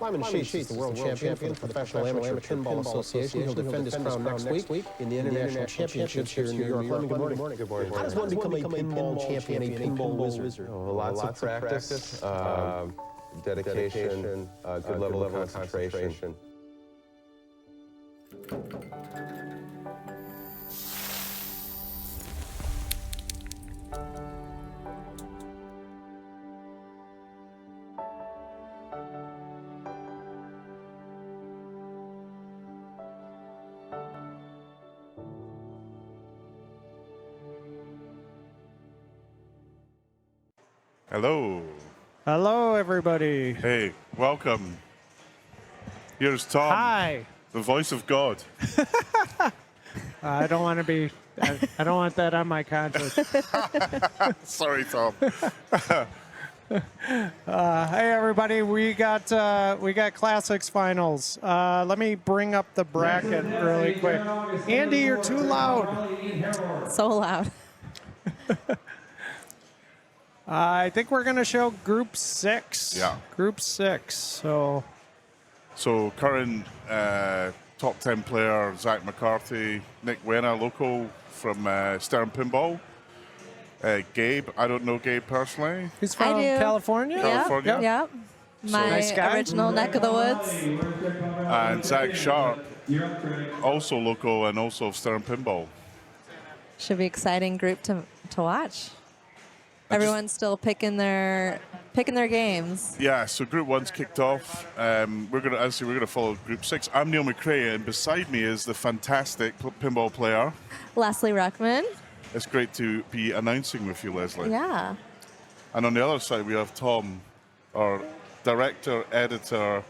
Lyman is the world champion for the Professional Amateur Pinball Association. He'll defend his crown next week in the International Championships here in New York. Lyman, good morning. Good morning. How does one become a pinball champion, a pinball wizard? Lots of practice, dedication, good level of concentration. Hello. Hello, everybody. Hey, welcome. Here's Tom. Hi. The voice of God. I don't want to be. I don't want that on my conscience. Sorry, Tom. Hey, everybody. We got Classics finals. Let me bring up the bracket really quick. Andy, you're too loud. So loud. I think we're going to show Group 6. Yeah. Group 6. So current top 10 player, Zach McCarthy, Nick Wena, local from Stern Pinball. Gabe, I don't know Gabe personally. he's from California? California. Yep. My Nice guy. original neck of the woods. And Zach Sharp, also local and also of Stern Pinball. Should be exciting group to watch. Everyone's still picking their games. Yeah, so Group 1's kicked off. We're gonna follow Group 6. I'm Neil McRae, and beside me is the fantastic pinball player Leslie Ruckman. It's great to be announcing with you, Leslie. Yeah. And on the other side, we have Tom, our director, editor,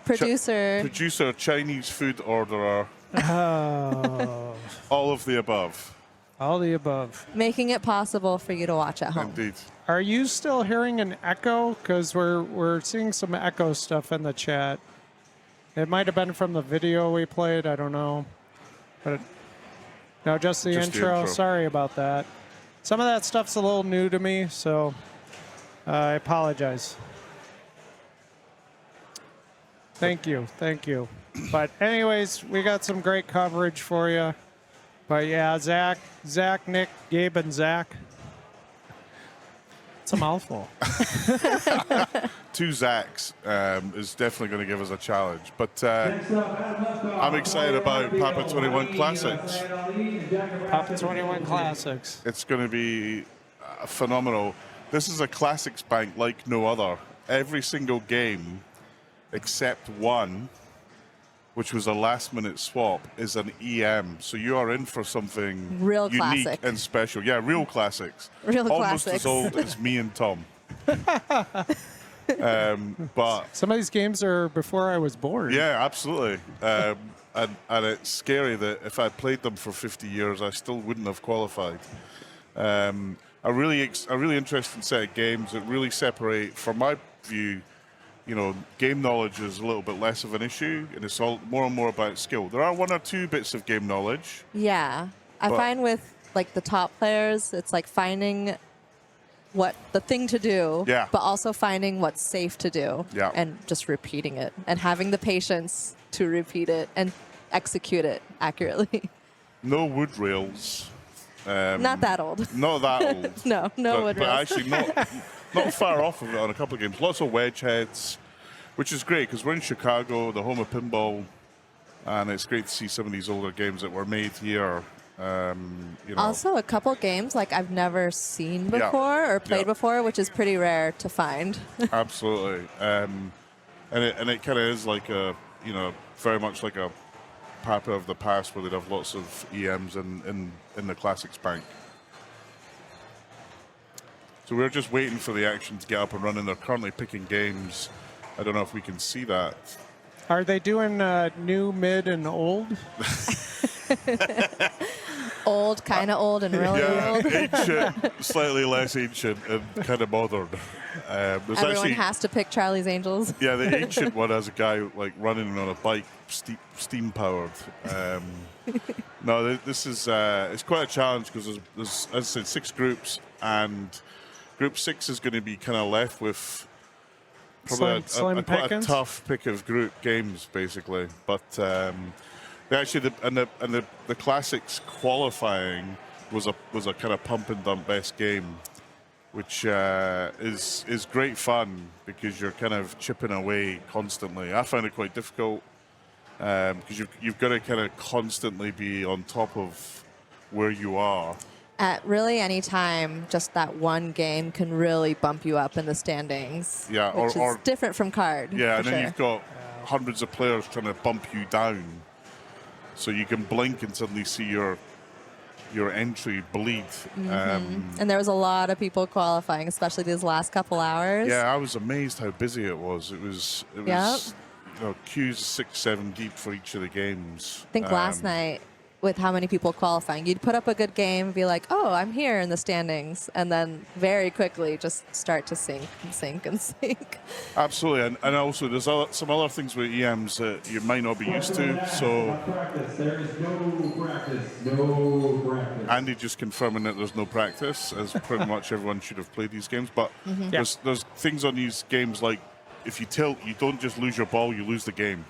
Producer, Chinese food orderer, Oh, all of the above. all the above. making it possible for you to watch at home. Indeed. Are you still hearing an echo? Because we're seeing some echo stuff in the chat. It might have been from the video we played. I don't know. But no, just the intro. Sorry about that. Some of that stuff's a little new to me, so I apologize. Thank you. Thank you. But anyways, we got some great coverage for you. But yeah, Zach, Nick, Gabe, and Zach. It's a mouthful. Two Zachs is definitely going to give us a challenge. But I'm excited about PAPA21 Classics. PAPA21 Classics. It's going to be phenomenal. This is a Classics bank like no other. Every single game, except one, which was a last-minute swap, is an EM. So you are in for something Real unique classic. and special. Yeah, real classics. Real Almost classics. as old as me and Tom. But Some of these games are before I was born. yeah, absolutely. And it's scary that if I played them for 50 years, I still wouldn't have qualified. A really interesting set of games that really separate, from my view. You know, game knowledge is a little bit less of an issue, and it's all more and more about skill. There are one or two bits of game knowledge. Yeah. I find with like the top players, it's like finding what the thing to do, Yeah. but also finding what's safe to do, Yeah. and just repeating it and having the patience to repeat it and execute it accurately. No wood rails. Not that old. Not that old. No wood but rails. actually not far off of it on a couple of games. Lots of wedge heads, which is great because we're in Chicago, the home of pinball, and it's great to see some of these older games that were made here. You know. Also, a couple games like I've never seen before or played before, which is pretty rare to find. Absolutely, and it kind of is like a, you know, very much like a PAPA of the past where they'd have lots of EMs in the Classics bank. So we're just waiting for the action to get up and running. They're currently picking games. I don't know if we can see that. Are they doing new, mid, and old? Old, kind of old, and really old. Ancient, slightly less ancient, and kind of modern. Everyone has to pick Charlie's Angels. Yeah, the ancient one has a guy like running on a bike, steam powered. No, this is it's quite a challenge because there's, as I said, 6 groups, and Group 6 is going to be kind of left with probably Slim quite a pickings? tough pick of group games, basically. But actually, the classics qualifying was a kind of pump and dump best game, which is great fun because you're kind of chipping away constantly. I find it quite difficult because you've got to kind of constantly be on top of where you are. At really any time, just that one game can really bump you up in the standings. Yeah, which is different from card. Yeah, and then sure. you've got hundreds of players trying to bump you down, so you can blink and suddenly see your entry bleed. And there was a lot of people qualifying, especially these last couple hours. Yeah, I was amazed how busy it was. It was queues 6-7 deep for each of the games. I think last night, with how many people qualifying, you'd put up a good game, be like, oh, I'm here in the standings, and then very quickly just start to sink and sink and sink. Absolutely, and also there's some other things with EMs that you might not be used to. So There is no practice. Andy just confirming that there's no practice, as pretty much everyone should have played these games. But there's things on these games like if you tilt, you don't just lose your ball, you lose the game.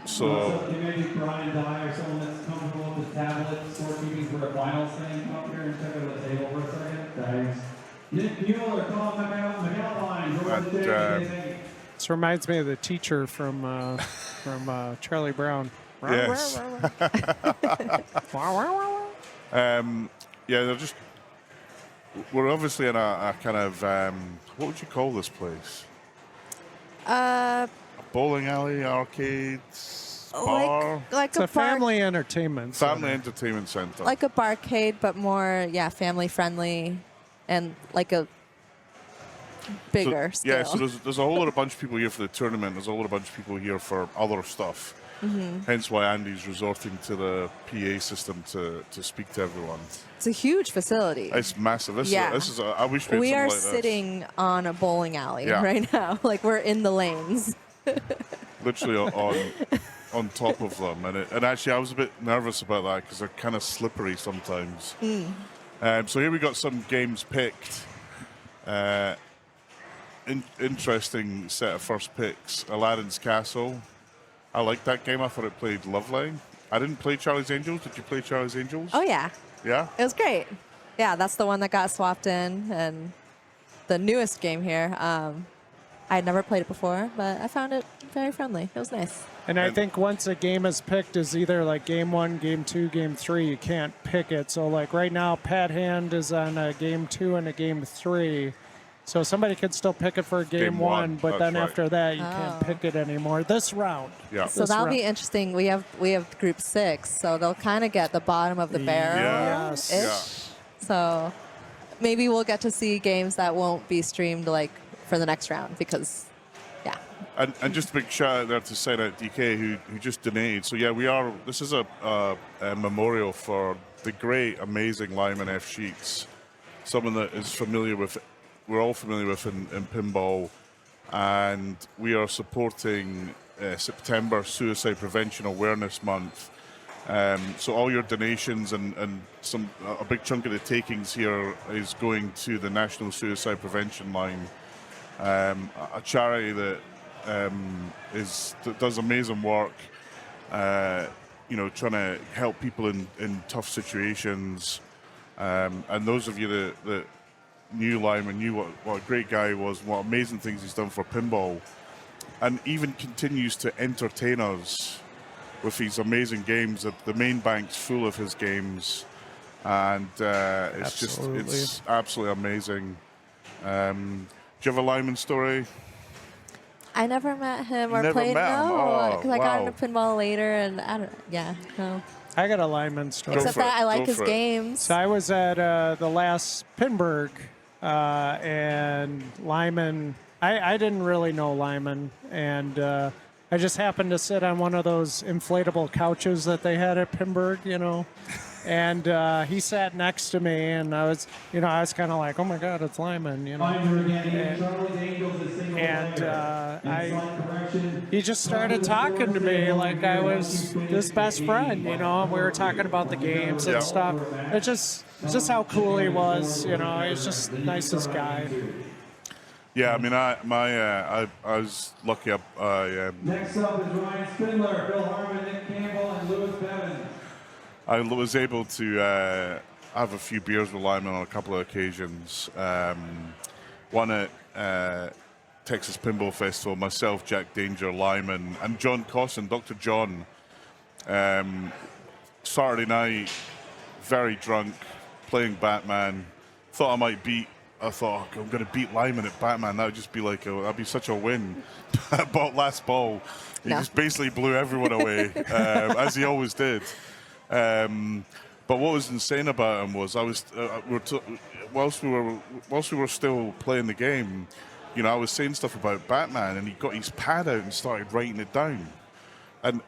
So maybe Brian Dye or someone that's comfortable with the tablet scorekeeping for a finals thing, come up here and check out the table for a second. Thanks. Nick Mueller, Colin McAlpine, This reminds me of the teacher from Charlie Brown. Yes. We're obviously in a kind of what would you call this place? Bowling alley, arcades, bar. Like It's a family entertainment center. Family entertainment center. Like a barcade, but more, family friendly and like a bigger scale. Yeah, so there's a whole lot of bunch of people here for the tournament. There's a whole lot of bunch of people here for other stuff. Hence why Andy's resorting to the PA system to speak to everyone. It's a huge facility. It's massive. This is I wish we are like this. sitting on a bowling alley Yeah. right now. Like we're in the lanes. Literally on top of them, and actually I was a bit nervous about that because they're kind of slippery sometimes. So here we got some games picked. Interesting set of first picks. Aladdin's Castle. I liked that game. I thought it played lovely. I didn't play Charlie's Angels. Did you play Charlie's Angels? Oh yeah. Yeah? It was great. Yeah, that's the one that got swapped in, and the newest game here. I had never played it before, but I found it very friendly. It was nice. And I think once a game is picked is either like game 1, game 2, game 3, you can't pick it. So like right now, Pat Hand is on a game 2 and a game 3. So somebody could still pick it for game 1, but that's then right. after that, you can't pick it anymore this round. Yeah. So that'll be interesting. We have group 6, so they'll kind of get the bottom of the barrel ish. Yes. So maybe we'll get to see games that won't be streamed like for the next round because, yeah. And just a big shout out there to Sign Out DK who just donated. So yeah, this is a memorial for the great, amazing Lyman F. Sheets, someone that is we're all familiar with in pinball, and we are supporting September Suicide Prevention Awareness Month. So all your donations and a big chunk of the takings here is going to the National Suicide Prevention Line, a charity that does amazing work, trying to help people in tough situations. And those of you that knew Lyman knew what a great guy he was, what amazing things he's done for pinball, and even continues to entertain us with these amazing games. The main bank's full of his games, and it's absolutely amazing. Do you have a Lyman story? I never met him or Never played. met him? No, Oh, because I got wow. into pinball later, and I don't. Yeah, no. I got a Lyman story. Except for it. that I like Go his for it. games. So I was at the last Pinburg, and Lyman, I didn't really know Lyman, and I just happened to sit on one of those inflatable couches that they had at Pinburg, and he sat next to me, and I was kind of like, oh my God, it's Lyman, he just started talking to me like I was his best friend, and we were talking about the games and stuff. It's just how cool he was, he's just the nicest guy. Yeah, I mean, I was lucky. Next up is Ryan Spindler, Bill Harmon, Nick Campbell, and Lewis Bevins. I was able to have a few beers with Lyman on a couple of occasions. One at Texas Pinball Festival, myself, Jack Danger, Lyman, and John Cosson, Dr. John. Saturday night, very drunk, playing Batman. I thought, I'm going to beat Lyman at Batman. That would just be like, that'd be such a win. But last ball, he just basically blew everyone away, as he always did. But what was insane about him was whilst we were still playing the game, you know, I was saying stuff about Batman, and he got his pad out and started writing it down. And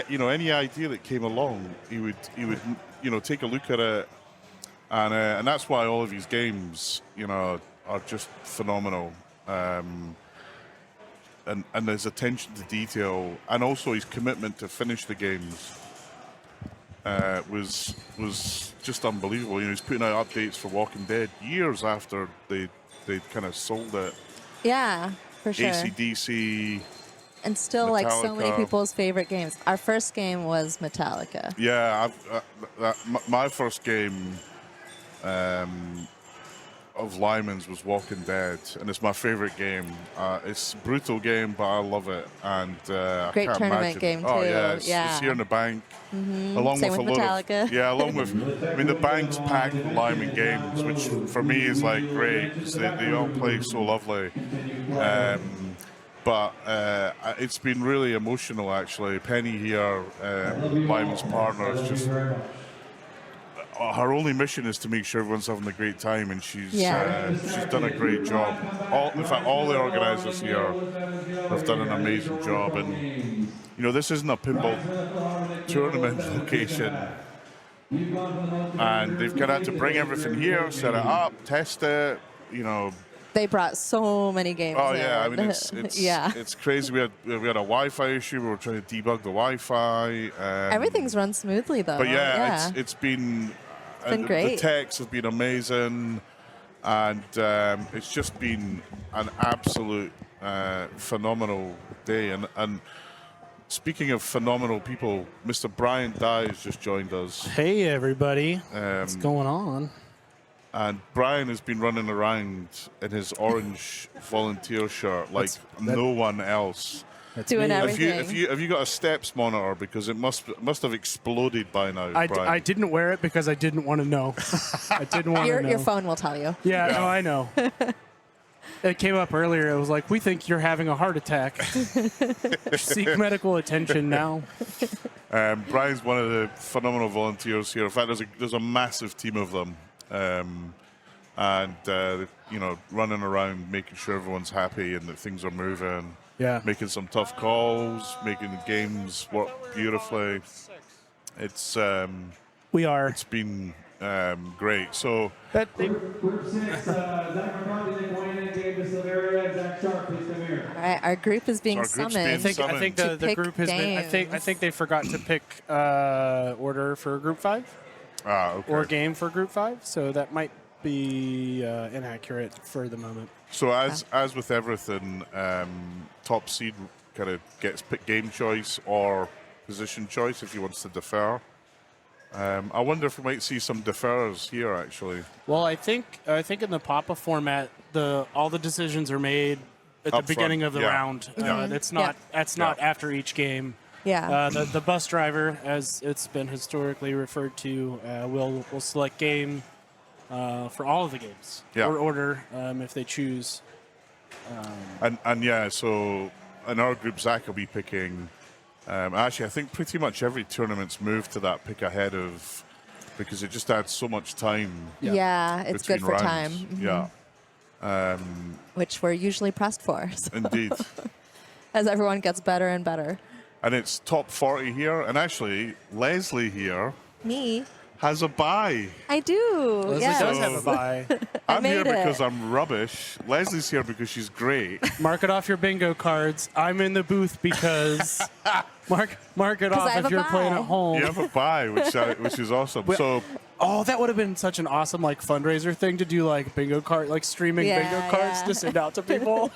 you know, any idea that came along, he would you know, take a look at it. And that's why all of his games, you know, are just phenomenal. And his attention to detail, and also his commitment to finish the games, was just unbelievable. You know, he's putting out updates for Walking Dead years after they kind of sold it. Yeah, for sure. AC/DC. And still, like, so many Metallica. people's favorite games. Our first game was Metallica. Yeah, my first game of Lyman's was Walking Dead, and it's my favorite game. It's a brutal game, but I love it. And I Great can't tournament imagine. game, Oh too. yeah, it's here in the bank. Along Same with with a load Metallica. of along with, I mean, the bank's packed with Lyman games, which for me is like great because they all play so lovely. But it's been really emotional, actually. Penny here, Lyman's partner, is just her only mission is to make sure everyone's having a great time, and she's done a great job. In fact, all the organisers here have done an amazing job. And you know, this isn't a pinball tournament location, and they've kind of had to bring everything here, set it up, test it. You know. They brought so many games. Oh yeah, I in. mean it's crazy. We had a Wi-Fi issue. We were trying to debug the Wi-Fi. Everything's run smoothly though. But yeah, it's been great. The techs have been amazing, and it's just been an absolute phenomenal day. And speaking of phenomenal people, Mr. Brian Dye has just joined us. Hey everybody, what's going on? And Brian has been running around in his orange volunteer shirt like no one else. Doing me. everything. Have you got a steps monitor? Because it must have exploded by now, Brian. I didn't wear it because I didn't want to know. I didn't want to know. Your phone will tell you. Yeah, no, I know. It came up earlier. It was like, we think you're having a heart attack. Seek medical attention now. Brian's one of the phenomenal volunteers here. In fact, there's a massive team of them. You know, running around, making sure everyone's happy and that things are moving. Yeah. Making some tough calls, making the games work beautifully. It's It's been great. So Group 6, Zach McCarthy, Nick Wayne, David Silveria, Zach Sharp, please come here. All right, our group is being Our group's summoned. being I think To the pick group has been. I think they forgot to pick order for Group 5 okay. or game for Group 5, so that might be inaccurate for the moment. So as with everything, top seed kind of gets pick game choice or position choice if he wants to defer. I wonder if we might see some defers here actually. Well, I think in the PAPA format, all the decisions are made at Up the beginning front, of the yeah. round. Yeah. That's not after each game. Yeah. The bus driver, as it's been historically referred to, will select game for all of the games or order if they choose. And yeah, so in our group, Zach will be picking. Actually, I think pretty much every tournament's moved to that pick ahead of, because it just adds so much time. Yeah, it's good between for rounds. time. Yeah. Which we're usually pressed for. So Indeed. as everyone gets better and better. And it's top 40 here. And actually, Leslie here Me? has a bye. I do. Leslie Yes. does have a bye. I'm here made it. because I'm rubbish. Leslie's here because she's great. Mark it off your bingo cards. I'm in the booth because mark it 'Cause I off have if a you're playing bye. at home. You have a bye, which is awesome. So Oh, that would have been such an awesome like fundraiser thing to do, like bingo card, like streaming Yeah, bingo cards yeah. to send out to people.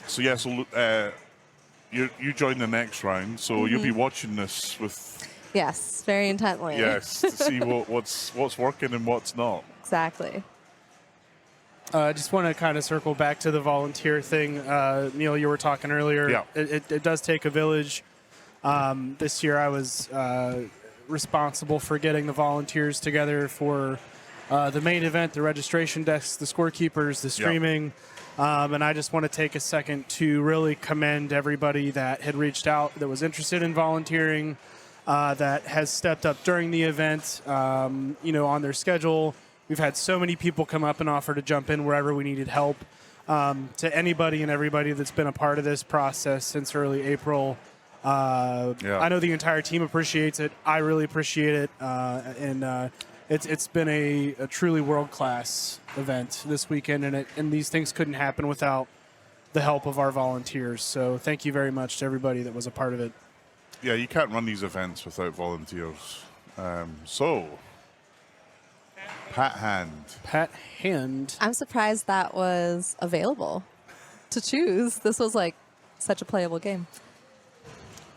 so yeah, so you join the next round. So you'll be watching this with Yes, very intently. yes to see what's working and what's not. Exactly. I just want to kind of circle back to the volunteer thing. Neil, you were talking earlier. Yeah. It does take a village. This year I was responsible for getting the volunteers together for the main event, the registration desks, the scorekeepers, the streaming. And I just want to take a second to really commend everybody that had reached out, that was interested in volunteering, that has stepped up during the event, on their schedule. We've had so many people come up and offer to jump in wherever we needed help. To anybody and everybody that's been a part of this process since early April, I know the entire team appreciates it. I really appreciate it. And it's been a truly world-class event this weekend, and these things couldn't happen without the help of our volunteers. So thank you very much to everybody that was a part of it. Yeah, you can't run these events without volunteers. So, Pat Hand. I'm surprised that was available to choose. This was like such a playable game.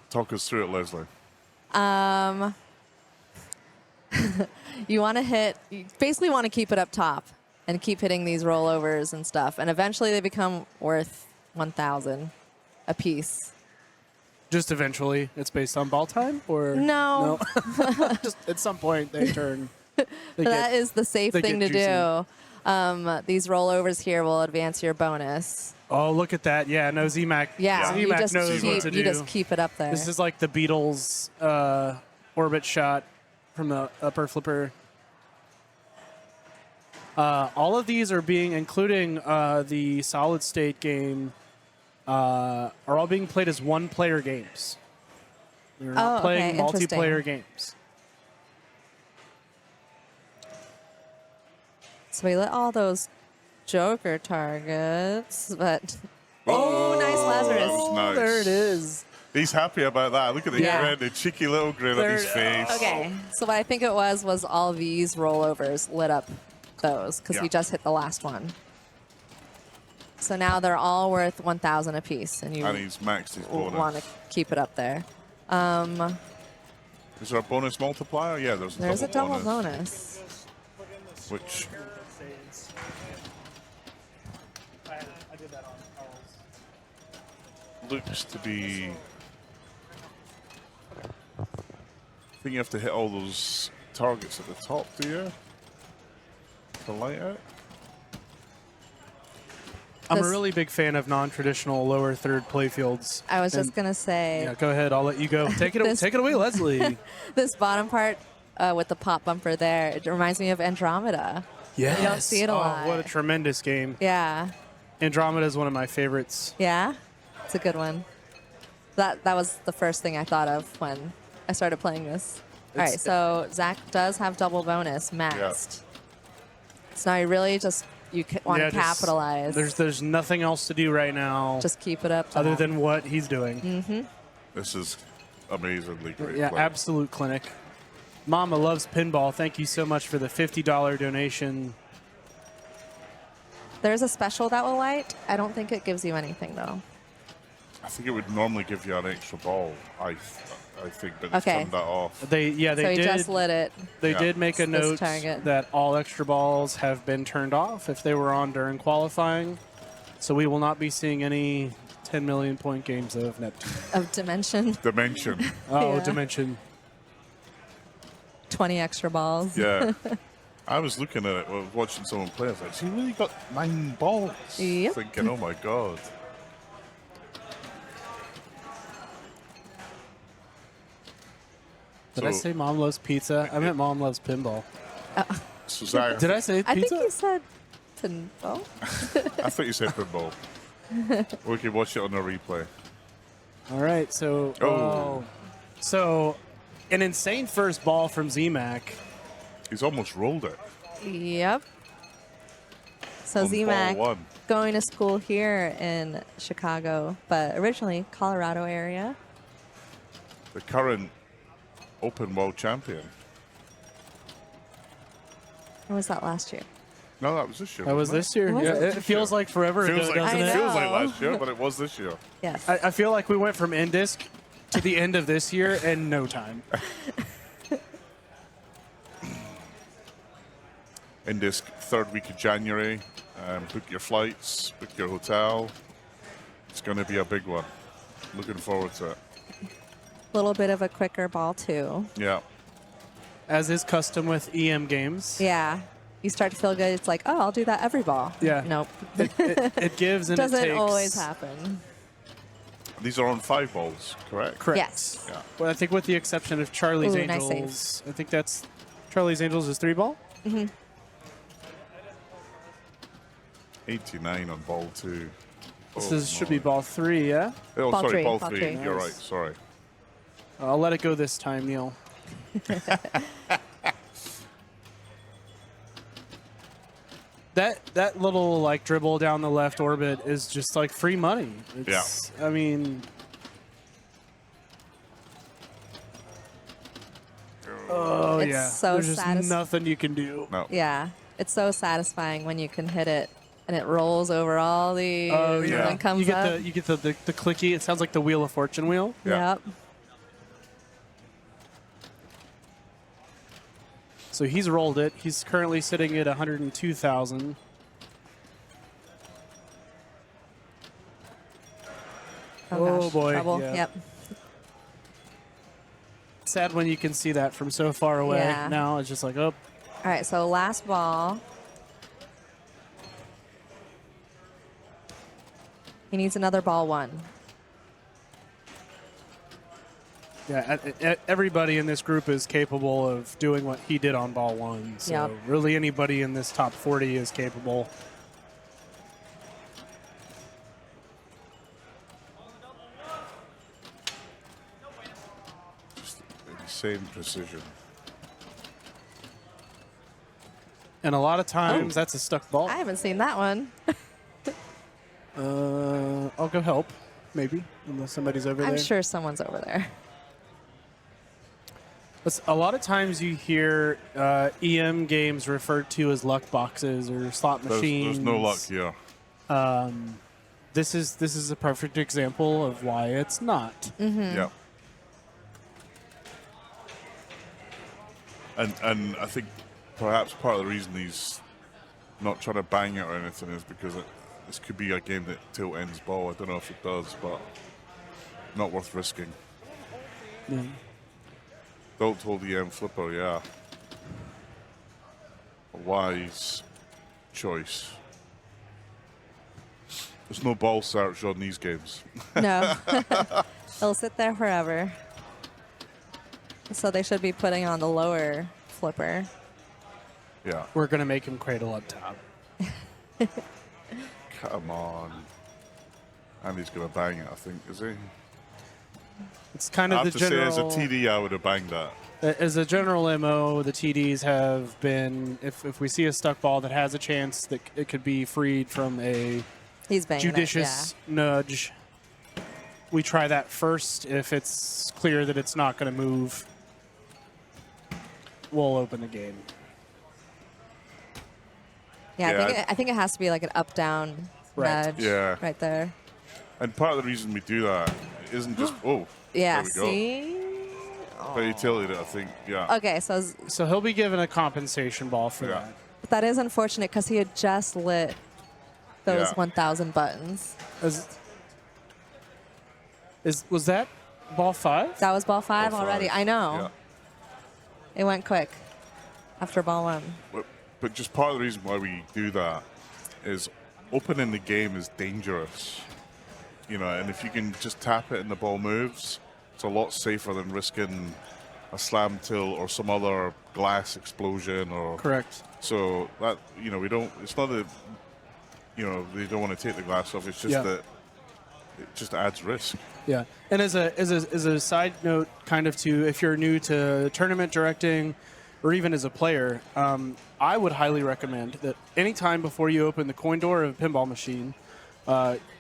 Talk us through it, Leslie. You basically want to keep it up top and keep hitting these rollovers and stuff. And eventually they become worth 1,000 a piece. Just eventually, it's based on ball time, or No. Just at some point they turn. That is the safe they thing to get do. These rollovers here will advance your bonus. Oh, look at that! Yeah, no, ZMAC. Yeah, you ZMAC just knows what to do. you just keep it up there. This is like the Beatles orbit shot from the upper flipper. All of these are being, including the solid state game, are all being played as one-player games. We're not playing multiplayer games. So we let all those Joker targets, but nice Lazarus. That was nice. There it is. He's happy about that. Look at the grin, the cheeky little grin on his face. Okay, so what I think it was all these rollovers lit up those because we just hit the last one. So now they're all worth 1,000 apiece, and he's maxed his bonus. Want to keep it up there. Is there a bonus multiplier? Yeah, there's a double bonus. Which looks to be. I think you have to hit all those targets at the top, do you? To light it? I'm a really big fan of non-traditional lower third playfields. I was just gonna say. Yeah, go ahead. I'll let you go. Take it away, Leslie. This bottom part with the pop bumper there, it reminds me of Andromeda. Yes. You don't see it a lot. What a tremendous game. Yeah. Andromeda is one of my favorites. Yeah, it's a good one. That was the first thing I thought of when I started playing this. All right, so Zach does have double bonus maxed. Yeah. So now you really just want to capitalize. There's nothing else to do right now. Just keep it up. Other than what he's doing. Mm-hmm. This is amazingly great. Yeah, play. absolute clinic. Mama loves pinball. Thank you so much for the $50 donation. There's a special that will light. I don't think it gives you anything though. I think it would normally give you an extra ball. I think, but it's turned that off. They so did. He just lit it. They did make a note that all extra balls have been turned off if they were on during qualifying. So we will not be seeing any 10 million point games of Neptune. Of Dimension. Dimension. Oh, yeah. Dimension. 20 extra balls. Yeah. I was looking at it, watching someone play. I was like, she really got 9 balls. Yep. Thinking, oh my God. Did I say Mom loves pizza? I meant Mom loves pinball. So Zach, did I say pizza? I think you said pinball. I thought you said pinball. We can watch it on the replay. All right, so so An insane first ball from ZMAC. He's almost rolled it. Yep. So On ball ZMAC one. going to school here in Chicago, but originally Colorado area. The current Open World Champion. When was that last year? No, that was this year. That was wasn't this year. Was Yeah, it? it feels like forever Feels ago, like, doesn't I it? feels like know. last year, but it was this year. Yes. I feel like we went from Indisc to the end of this year in no time. In this third week of January, book your flights, book your hotel. It's going to be a big one. Looking forward to it. A little bit of a quicker ball too. Yeah. As is custom with EM games. Yeah. You start to feel good. It's like, oh, I'll do that every ball. Yeah. Nope. It gives and it Doesn't takes. always happen. These are on 5 balls, correct? Correct. Yes. Yeah. Well, I think with the exception of Charlie's Ooh, nice Angels, I think that's Charlie's Angels is 3 ball. 89 on ball 2. This should be ball 3, yeah? Oh, Ball sorry, three, ball ball 3. three. You're Nice. right. Sorry. I'll let it go this time, Neil. That little like dribble down the left orbit is just like free money. It's, I mean, oh It's yeah. so There's just satis- nothing you can do. No. Yeah. It's so satisfying when you can hit it and it rolls over all these Oh and yeah. then comes you get up. the the clicky. It sounds like the Wheel of Fortune wheel. Yeah. Yep. So he's rolled it. He's currently sitting at 102,000. Oh, gosh. boy, Trouble. yeah. Yep. Sad when you can see that from so far away. Yeah. Now it's just like, oh, All right. So last ball. He needs another ball 1. yeah. Everybody in this group is capable of doing what he did on ball 1. So Yep. really anybody in this top 40 is capable. Just insane precision. And a lot of times that's a stuck ball. I haven't seen that one. I'll go help, maybe, unless somebody's over there. I'm sure someone's over there. A lot of times you hear EM games referred to as luck boxes or slot machines. There's no luck here. This is a perfect example of why it's not. Yeah. And I think perhaps part of the reason he's not trying to bang it or anything is because this could be a game that tilt ends ball. I don't know if it does, but not worth risking. Yeah. Don't hold the flipper, yeah. A wise choice. There's no ball search on these games. No. It'll sit there forever. So they should be putting on the lower flipper. Yeah. We're going to make him cradle up top. Come on. And he's going to bang it, I think, is he? It's kind I of have the to say, general... as a TD, I would have banged that. As a general MO, the TDs have been, if we see a stuck ball that has a chance that it could be freed from a He's banging judicious nudge, we try that first. If it's clear that it's not going to move, we'll open the game. Yeah, Yeah. I think it has to be like an up-down Right. nudge Yeah. right there. And part of the reason we do that isn't just, oh, Yeah, there we go. see? But he tilted it, I think, yeah. Okay, so So he'll be given a compensation ball for Yeah. that. that is unfortunate because he had just lit those Yeah. 1,000 buttons. Was that ball 5? That was ball 5 Ball already. five. I know. Yeah. It went quick after ball 1. But just part of the reason why we do that is opening the game is dangerous. You know, and if you can just tap it and the ball moves, it's a lot safer than risking a slam tilt or some other glass explosion or... Correct. So that, you know, we don't, it's not that, you know, they don't want to take the glass off, it's just Yeah. that it just adds risk. Yeah, and as a side note, kind of to if you're new to tournament directing, or even as a player, I would highly recommend that anytime before you open the coin door of a pinball machine,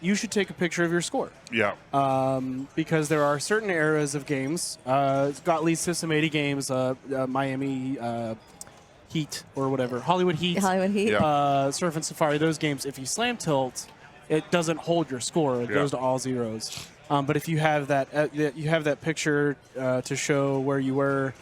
you should take a picture of your score. Yeah. Because there are certain eras of games. It's got at least System 80 games, Miami Heat or whatever, Hollywood Heat, Yeah. Surf and Safari. Those games, if you slam tilt, it doesn't hold your score. It Yeah. goes to all zeros. But if you have that picture to show where you were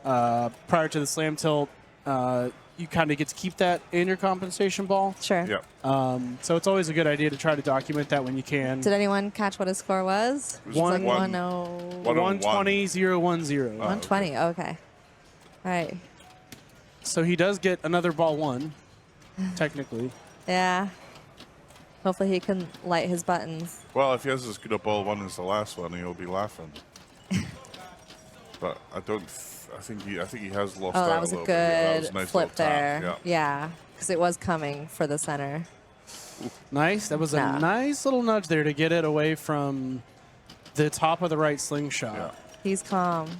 prior to the slam tilt, you kind of get to keep that in your compensation ball. Sure. Yeah. So it's always a good idea to try to document that when you can. Did anyone catch what his score was? It was One- like 1-0. 120-010. 120. Okay. All right. So he does get another ball one, technically. Yeah. Hopefully he can light his buttons. Well, if he has as good a ball one as the last one, he'll be laughing. But I don't. I think he has lost out Oh, that was a a little bit. That was good a nice flip little tap, there. Yeah. Yeah. Because it was coming for the center. Nice. That was Nah. a nice little nudge there to get it away from the top of the right slingshot. Yeah. He's calm.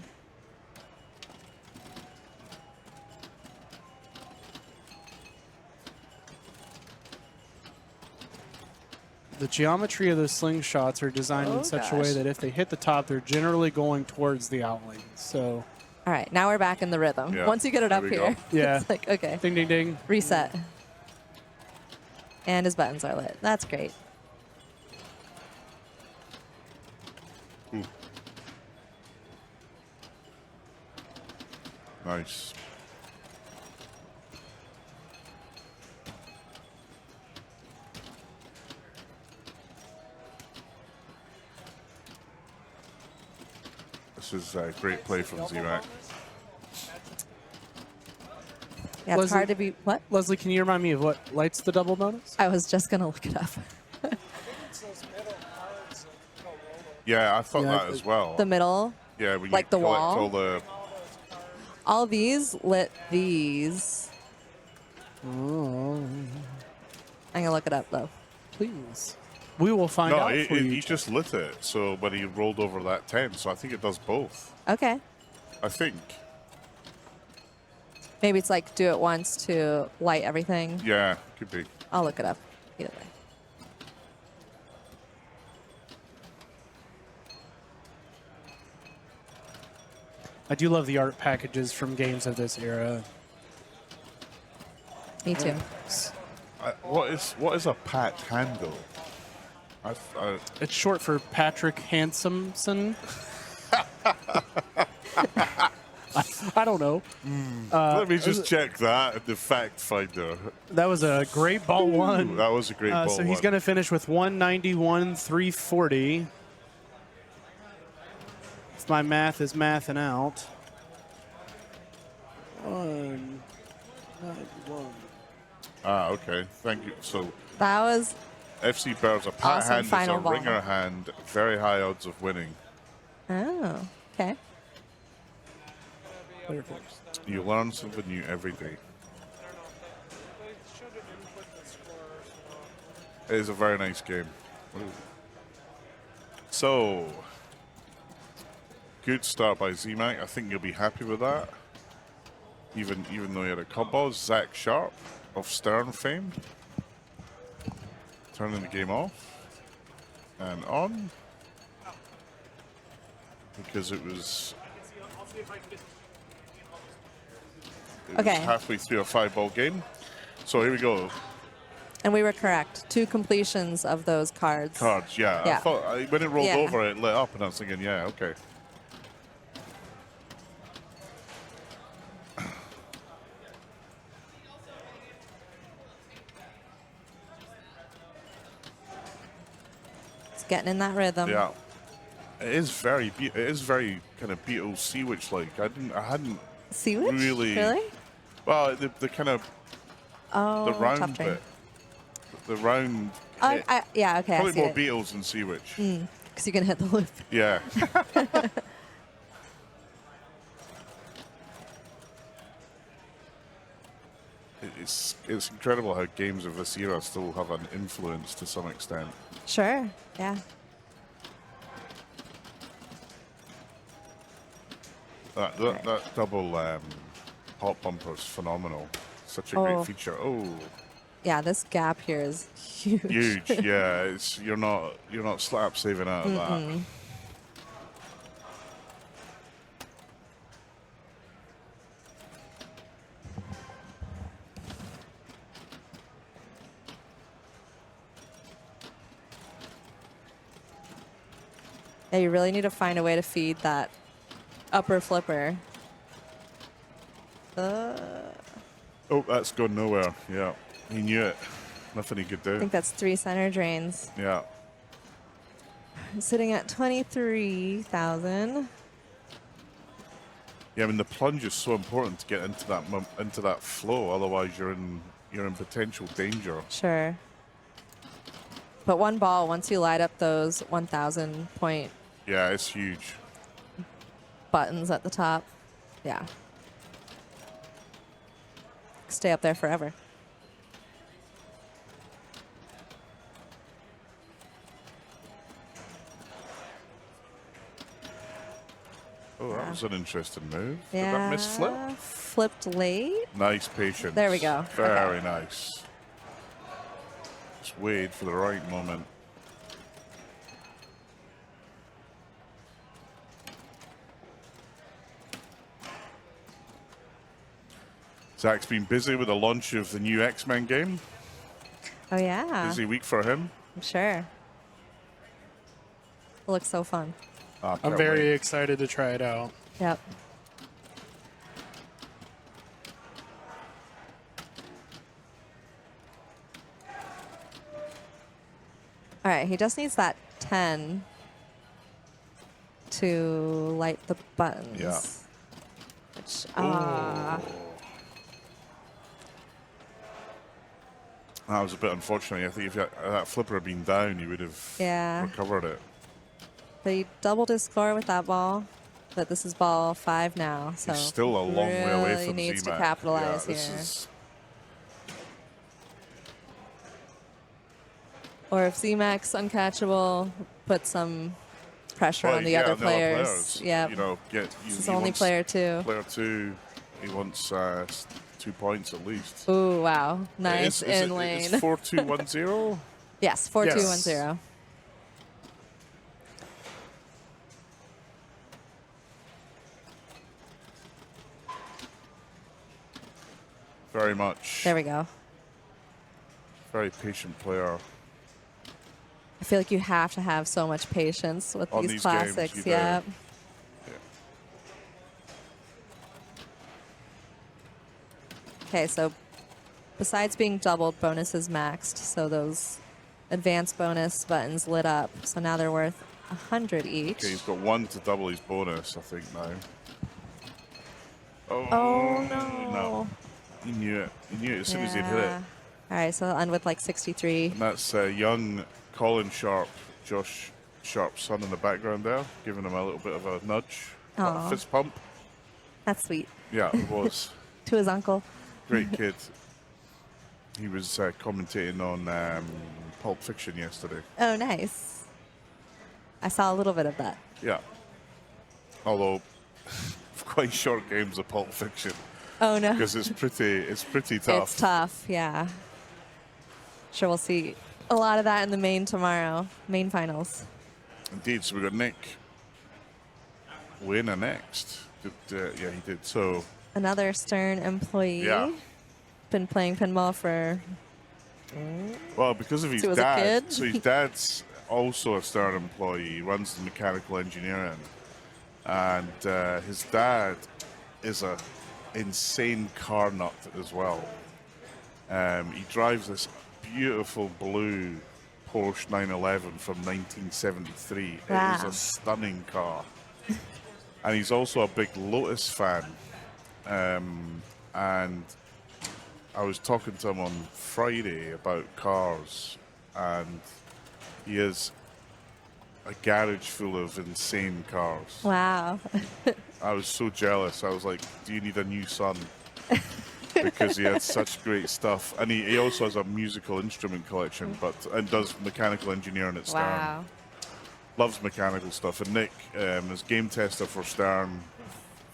The geometry of those slingshots are designed Oh, in such a way gosh. that if they hit the top, they're generally going towards the outlane. So, All right. Now we're back in the rhythm. Yeah, Once you get it there up we here, go. Yeah. it's like, okay, ding, ding, ding. reset. And his buttons are lit. That's great. Nice. This is a great play from Z-Mac. Yeah, it's Leslie- hard to be. What? Leslie, can you remind me of what lights the double bonus? I was just going to look it up. Yeah, I thought Yeah, that as well. The middle. Yeah, when like you the collect wall? all the. All these lit these. Oh, I'm going to look it up, though. please. We will find No, out for you. he just lit it. So, but he rolled over that 10. So I think it does both. Okay. I think. Maybe it's like do it once to light everything. Yeah, could be. I'll look it up. Either way. I do love the art packages from games of this era. Me too. What is a pat handle? It's short for Patrick Hansomson. I don't know. Let me just check that in the fact finder. That was a great ball one. That was a great ball. So he's going to finish with 191,340. If my math is mathing out. 191. Okay. Thank you. So That was FC Bears, a pat Awesome hand is final a ball. ringer hand, very high odds of winning. oh, okay. You learn something new every day. It is a very nice game. So, good start by Z-Mac. I think you'll be happy with that. Even though he had a couple. Zach Sharp of Stern fame. Turning the game off. And on. Because it was Okay. halfway through a 5-ball game. So here we go. And we were correct. 2 completions of those cards. Cards, yeah. Yeah. I thought when it rolled Yeah. over, it lit up, and I was thinking, yeah, okay. It's getting in that rhythm. Yeah. It is very kind of Beatles Sea-Witch like. I hadn't See which? really. Really? Well, the kind of Oh, the round tough train. bit, the round. Oh, hit. yeah, okay. I Probably see more it. Beatles than Sea-Witch. Because you can hit the loop. Yeah. It's incredible how games of this era still have an influence to some extent. Sure. Yeah. That double pop bumper is phenomenal. Such a great feature. Oh, yeah, this gap here is huge. huge. Yeah, you're not slap saving out of that. Yeah, you really need to find a way to feed that upper flipper. Oh, that's gone nowhere. Yeah, he knew it. Nothing he could I do. think that's 3 center drains. Yeah. Sitting at 23,000. Yeah, I mean the plunge is so important to get into that flow. Otherwise, you're in potential danger. Sure. But one ball, once you light up those 1,000 point Yeah, it's huge. buttons at the top, yeah. Stay up there forever. Oh, that was an interesting move. Yeah. Did that miss flip? Flipped late. Nice patience. There we go. Very Okay. nice. Just wait for the right moment. Zach's been busy with the launch of the new X-Men game. Oh, yeah. Busy week for him. I'm sure. It looks so fun. Ah, I'm can't very wait. excited to try it out. Yep. All right, he just needs that 10 to light the buttons. Yeah. Which, That was a bit unfortunate. I think if that flipper had been down, he would have Yeah. recovered it. But he doubled his score with that ball. But this is ball 5 now, so He's still a long way away really from needs to Z-Mac. capitalize Yeah, this here. is- Or if Z-Mac's uncatchable, put some pressure on the other players. Yeah. You know, This is only player 2. Player 2, he wants 2 points at least. Ooh, wow. Nice in lane. It's 4-2-1-0. Yes, 4-2-1-0. Very much. There we go. Very patient player. I feel like you have to have so much patience with On these these games, classics. you do. Yeah. Okay, so besides being doubled, bonus is maxed. So those advanced bonus buttons lit up. So now they're worth 100 each. Okay, he's got 1 to double his bonus, I think, now. Oh, no. No. He knew it. He knew it as soon as he'd hit it. All right, so I'll end with like 63. And that's young Colin Sharp, Josh Sharp's son in the background there, giving him a little bit of a nudge. A Aw. fist pump. That's sweet. Yeah, it was. To his uncle. Great kid. He was commentating on Pulp Fiction yesterday. Oh, nice. I saw a little bit of that. Yeah. Although, quite short games of Pulp Fiction. Oh, no. Because it's pretty tough. It's tough, yeah. Sure, we'll see a lot of that in the main tomorrow. Main finals. Indeed. So we got Nick Wayner next. Yeah, he did. So Another Stern employee. Yeah. Been playing pinball for... well, because of his He was a dad. kid? So his dad's also a Stern employee. He runs the mechanical engineering, and his dad is a insane car nut as well. He drives this beautiful blue Porsche 911 from 1973. Wow. It is a stunning car. And he's also a big Lotus fan. And I was talking to him on Friday about cars, and he has a garage full of insane cars. Wow. I was so jealous. I was like, do you need a new son? Because he had such great stuff. And he also has a musical instrument collection, and does mechanical engineering at Stern. Wow. Loves mechanical stuff. And Nick is game tester for Stern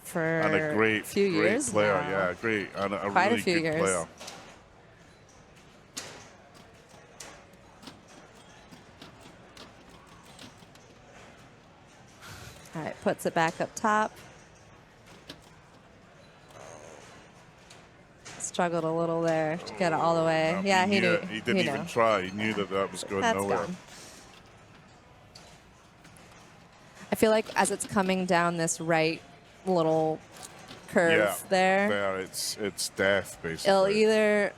for And a great years player, now. yeah, great, and a Quite a really few good years. player. All right, puts it back up top. Struggled a little there to get it all the way. Yeah, he knew. He didn't even try. He knew that was going That's nowhere. gone. I feel like as it's coming down this right little curve There, it's death basically. it'll either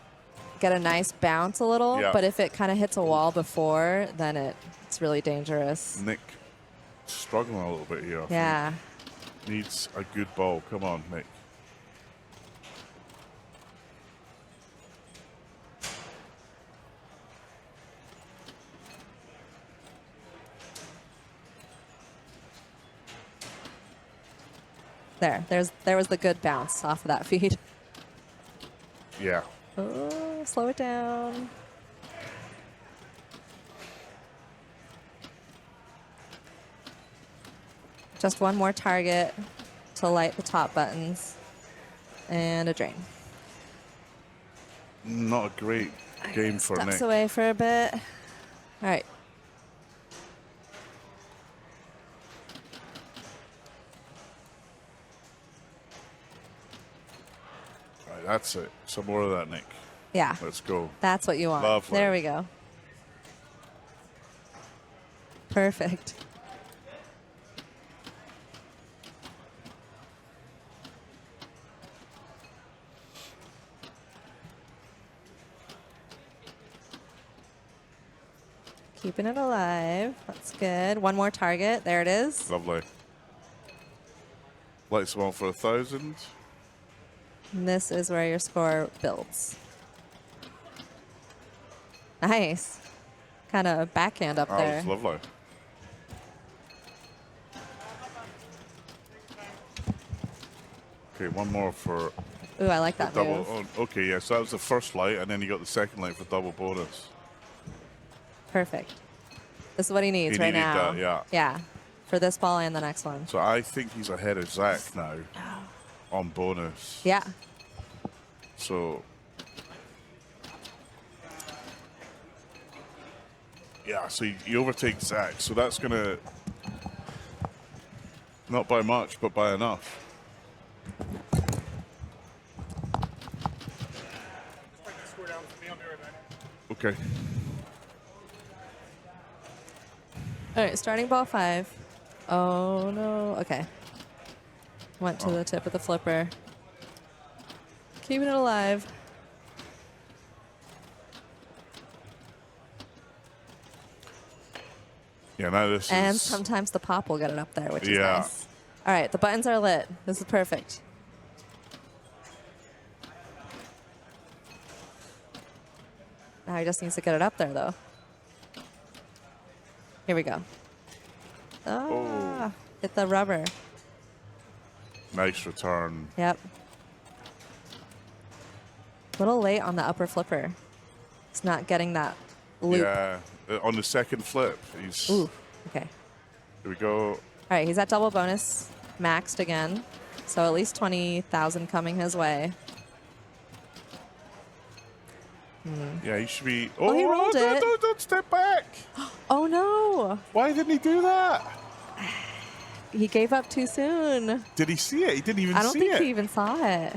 get a nice bounce a little, Yeah. but if it kind of hits a wall before, then it's really dangerous. Nick struggling a little bit here. I Yeah. think. Needs a good ball. Come on, Nick. There was the good bounce off of that feed. Yeah. Oh, slow it down. Just one more target to light the top buttons. And a drain. Not a great game for Steps Nick. away for a bit. All right. Right, that's it. Some more of that, Nick. Yeah. Let's go. That's what you want. Lovely. There we go. Perfect. Keeping it alive. That's good. One more target. There it is. Lovely. Lights them on for 1,000. And this is where your score builds. Nice. Kind of backhand up Oh, there. it's lovely. Okay, one more for Ooh, I like that double. move. Oh, okay, yeah, so that was the first light, and then you got the second light for double bonus. Perfect. This is what he needs He right needed now. that, yeah. Yeah. For this ball and the next one. So I think he's ahead of Zach now on bonus. Yeah. So, yeah, so he overtakes Zach. So that's going to, not by much, but by enough. Okay. All right, starting ball 5. Oh, no. Okay. Went to the tip of the flipper. Keeping it alive. Yeah, now this And is... sometimes the pop will get it up there, which is Yeah. nice. All right, the buttons are lit. This is perfect. Now he just needs to get it up there, though. Here we go. Ah, hit the rubber. Nice return. Yep. A little late on the upper flipper. It's not getting that loop. Yeah, on the second flip, he's... Ooh, okay. Here we go. All right, he's at double bonus, maxed again. So at least 20,000 coming his way. Yeah, he should be... Oh, he rolled it. Don't step back. Oh, no. Why didn't he do that? He gave up too soon. Did he see it? He didn't even see it. I don't think he even saw it.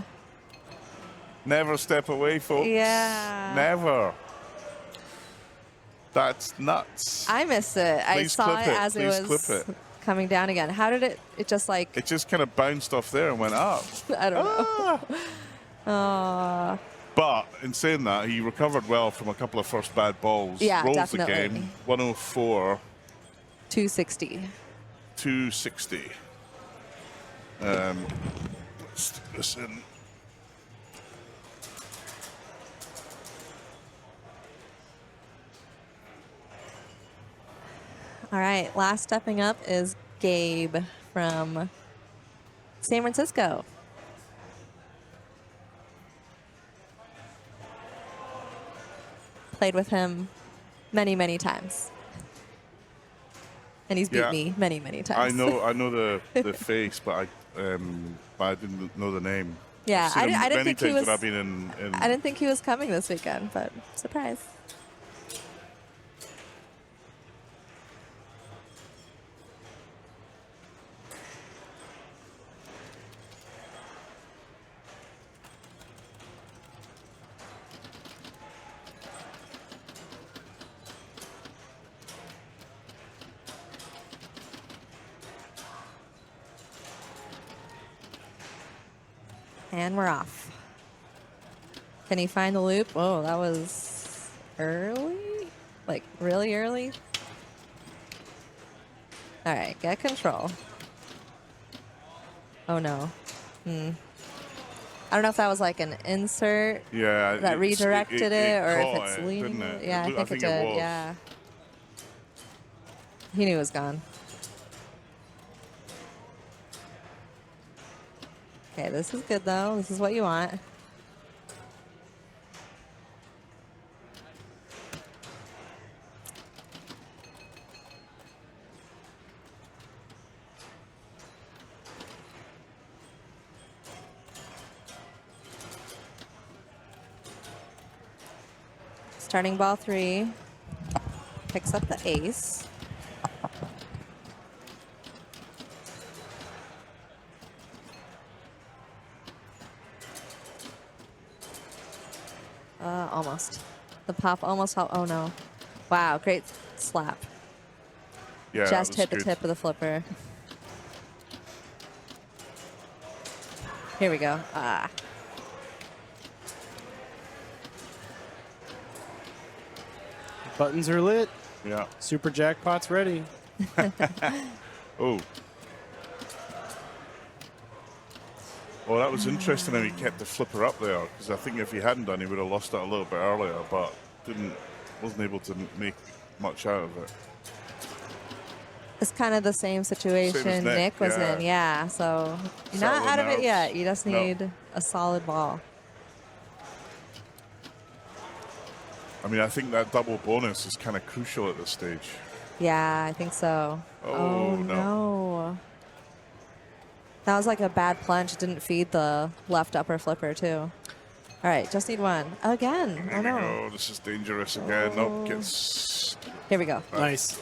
Never step away, folks. Yeah. Never. That's nuts. I missed it. I Please saw clip it it. as Please it was clip it. coming down again. How did it just like, It just kind of bounced off there and went up. I don't know. Ah. But in saying that, he recovered well from a couple of first bad balls. Yeah, Rolls definitely. the game. 104, 260. 260. Let's stick this in. All right, last stepping up is Gabe from San Francisco. Played with him many, many times. And he's beat Yeah. me many, many times. I know the face, but but I didn't know the name. Yeah, I've seen him I didn't many think he times was. when I've been in I didn't think he was coming this weekend, but surprise. And we're off. Can he find the loop? Oh, that was early? Like, really early? All right, get control. Oh, no. I don't know if that was like an insert that redirected it, or if it's leaning it. Yeah, I think it did. Was. Yeah. He knew it was gone. Okay, this is good, though. This is what you want. Starting ball 3. Picks up the ace. Almost. The pop almost helped. Oh, no. Wow, great slap. Yeah, Just hit the good. tip of the flipper. Here we go. Ah. Buttons are lit. Yeah. Super jackpot's ready. Oh. Well, that was interesting how he kept the flipper up there, because I think if he hadn't done, he would have lost it a little bit earlier, but wasn't able to make much out of it. It's kind of the same situation Same as Nick was yeah. in. Yeah, so you're Settle not out of it nerves. yet. You just No. need a solid ball. I mean, I think that double bonus is kind of crucial at this stage. Yeah, I think so. Oh, no. no. That was like a bad plunge. It didn't feed the left upper flipper, too. All right, just need one. Again. Here Oh, we no. go. This is dangerous again. Nope, gets... Here we go. Nice.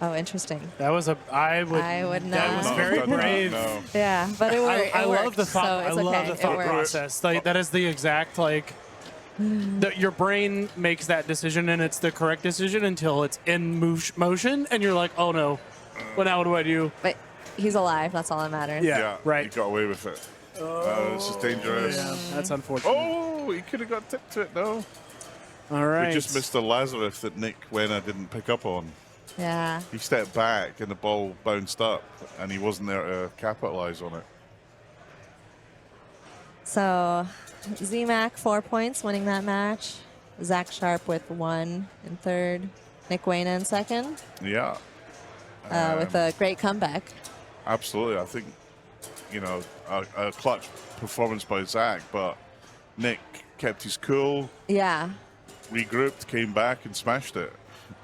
Oh, interesting. That was I would That was not. very Done that, brave. no. Yeah, but it worked. I it love worked, the thought. so it's I love okay. the It thought worked. process. Like that is the exact like. Your brain makes that decision and it's the correct decision until it's in motion and you're like, oh no, well now what do I do? But he's alive. That's all that matters. Yeah, right. He got away with it. This is dangerous. Yeah, that's unfortunate. Oh, he could have got tipped to it, though. All right. We just missed the Lazarus that Nick Wena didn't pick up on. Yeah. He stepped back and the ball bounced up, and he wasn't there to capitalize on it. So, Z-Mac 4 points, winning that match. Zach Sharp with 1 in third. Nick Wayne in second. Yeah. With a great comeback. Absolutely. I think, a clutch performance by Zach, but Nick kept his cool, Yeah. regrouped, came back, and smashed it.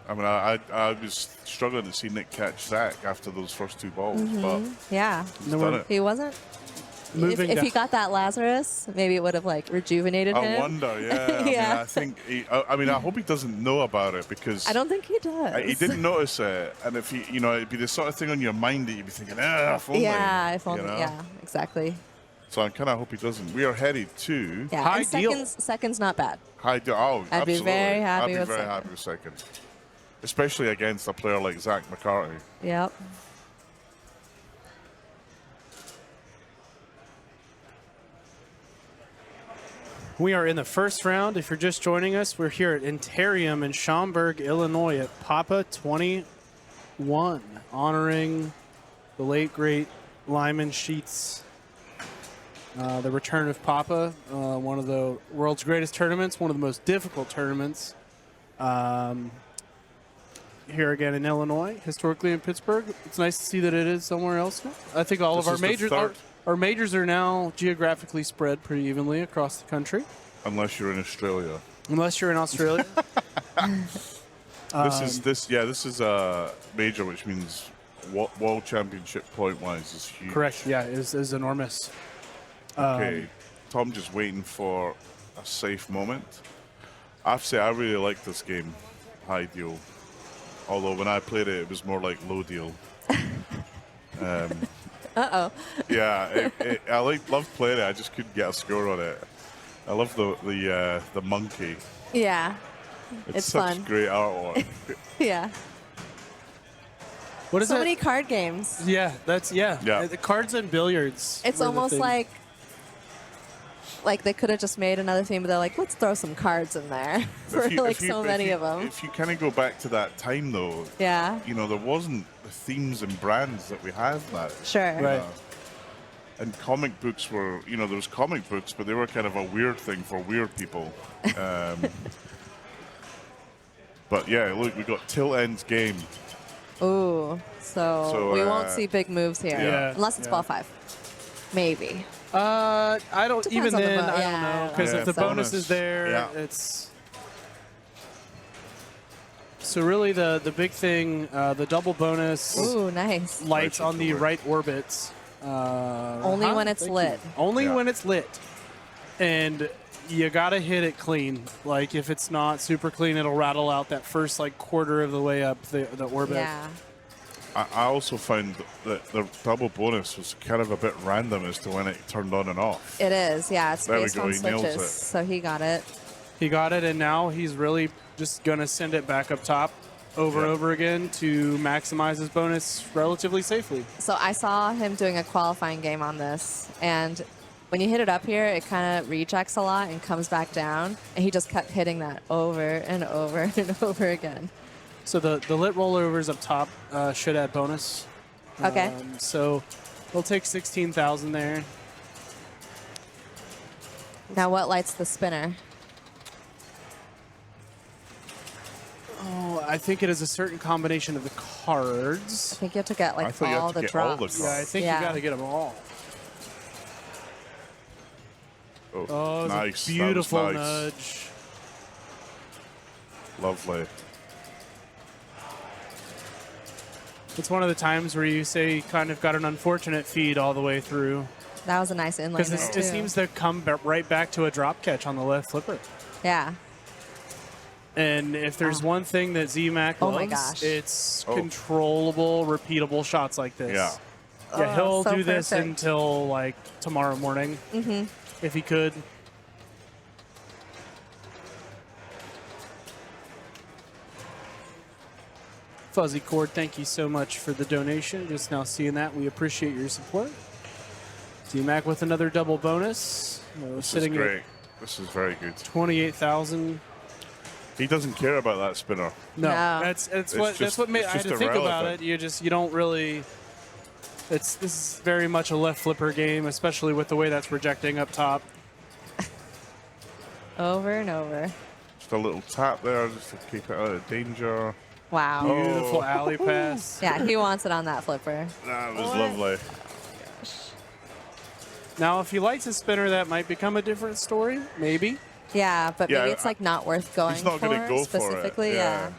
I mean, I was struggling to see Nick catch Zach after those first 2 balls, but Yeah. he's done it. He wasn't. Moving If down. he got that Lazarus, maybe it would have like rejuvenated I him. wonder, yeah. Yeah. I think, I hope he doesn't know about it, because I don't think he does. he didn't notice it. And if it'd be the sort of thing on your mind that you'd be thinking, if only. Yeah, if only. you know? Yeah, exactly. So I kind of hope he doesn't. We are headed to Yeah, High and deal. second's not bad. high deal. Oh, I'd be absolutely. very happy I'd with be very second. happy with second. Especially against a player like Zach McCarthy. Yep. We are in the first round. If you're just joining us, we're here at Enterrium in Schaumburg, Illinois at PAPA21, honoring the late, great Lyman Sheets. The return of Papa, one of the world's greatest tournaments, one of the most difficult tournaments. Here again in Illinois, historically in Pittsburgh. It's nice to see that it is somewhere else now. I think all This of our is the majors, third. our majors are now geographically spread pretty evenly across the country. Unless you're in Australia. Unless you're in Australia. This is a major, which means World Championship point-wise is huge. Correct. Yeah, is enormous. Okay, Tom just waiting for a safe moment. I have to say, I really like this game, high deal. Although when I played it, it was more like low deal. Uh-oh. Yeah, I loved playing it. I just couldn't get a score on it. I love the monkey. Yeah. It's such fun. great artwork. Yeah. What is So it? many card games. Yeah, that's Yeah. The cards and billiards. It's were the almost thing. like they could have just made another theme, but they're like, let's throw some cards in there for so many of them. If you kind of go back to that time, though, Yeah. you know, there wasn't the themes and brands that we have now. Sure. Right. And comic books were, you know, there was comic books, but they were kind of a weird thing for weird people. But yeah, look, we got Tilt Ends Game. Ooh. So we won't see big moves here. Yeah. Unless it's ball 5. Maybe. I don't Depends even on the then. bo- I don't yeah, know because Yeah, if the bonus is there, yeah. it's. So really, the big thing, the double bonus Ooh, nice. lights Right on the forward. right orbits. Only when it's Thank lit. you. Only Yeah. when it's lit, and you gotta hit it clean. Like if it's not super clean, it'll rattle out that first like quarter of the way up the orbit. Yeah. I also found that the double bonus was kind of a bit random as to when it turned on and off. It is. Yeah. It's There we based go, on he nails switches. it. So he got it. He got it, and now he's really just gonna send it back up top over and Yeah. over again to maximize his bonus relatively safely. So I saw him doing a qualifying game on this, and when you hit it up here, it kind of rejects a lot and comes back down, and he just kept hitting that over and over and over again. So the lit rollovers up top should add bonus. Okay. So we'll take 16,000 there. Now what lights the spinner? Oh, I think it is a certain combination of the I cards. think you have to get I like thought you had all to the get all the drops. cards. Yeah, I think Yeah. you got to get them all. Oh, Oh, it's nice. a beautiful That was nice. nudge. Lovely. It's one of the times where you say you kind of got an unfortunate feed all the way through. That was a nice inlay Because there, it too. seems to come right back to a drop catch on the left flipper. Yeah. And if there's one thing that ZMAC Oh loves, my gosh. it's Oh. controllable, repeatable shots like this. Yeah. Yeah, he'll so do this perfect. until like tomorrow morning, if he could. Fuzzy Cord, thank you so much for the donation. Just now seeing that, we appreciate your support. ZMAC with another double bonus. This is Sitting great. This is very good. at 28,000. He doesn't care about that spinner. No, No. that's It's what just- made it's I had just to think about irrelevant. it. You don't really. This is very much a left flipper game, especially with the way that's projecting up top. Over and over. Just a little tap there just to keep it out of danger. Wow. Beautiful alley pass. Yeah, he wants it on that flipper. That was lovely. Now, if he lights a spinner, that might become a different story. Maybe. Yeah, but Yeah, maybe it's like not worth going he's not for gonna go for it, specifically. yeah.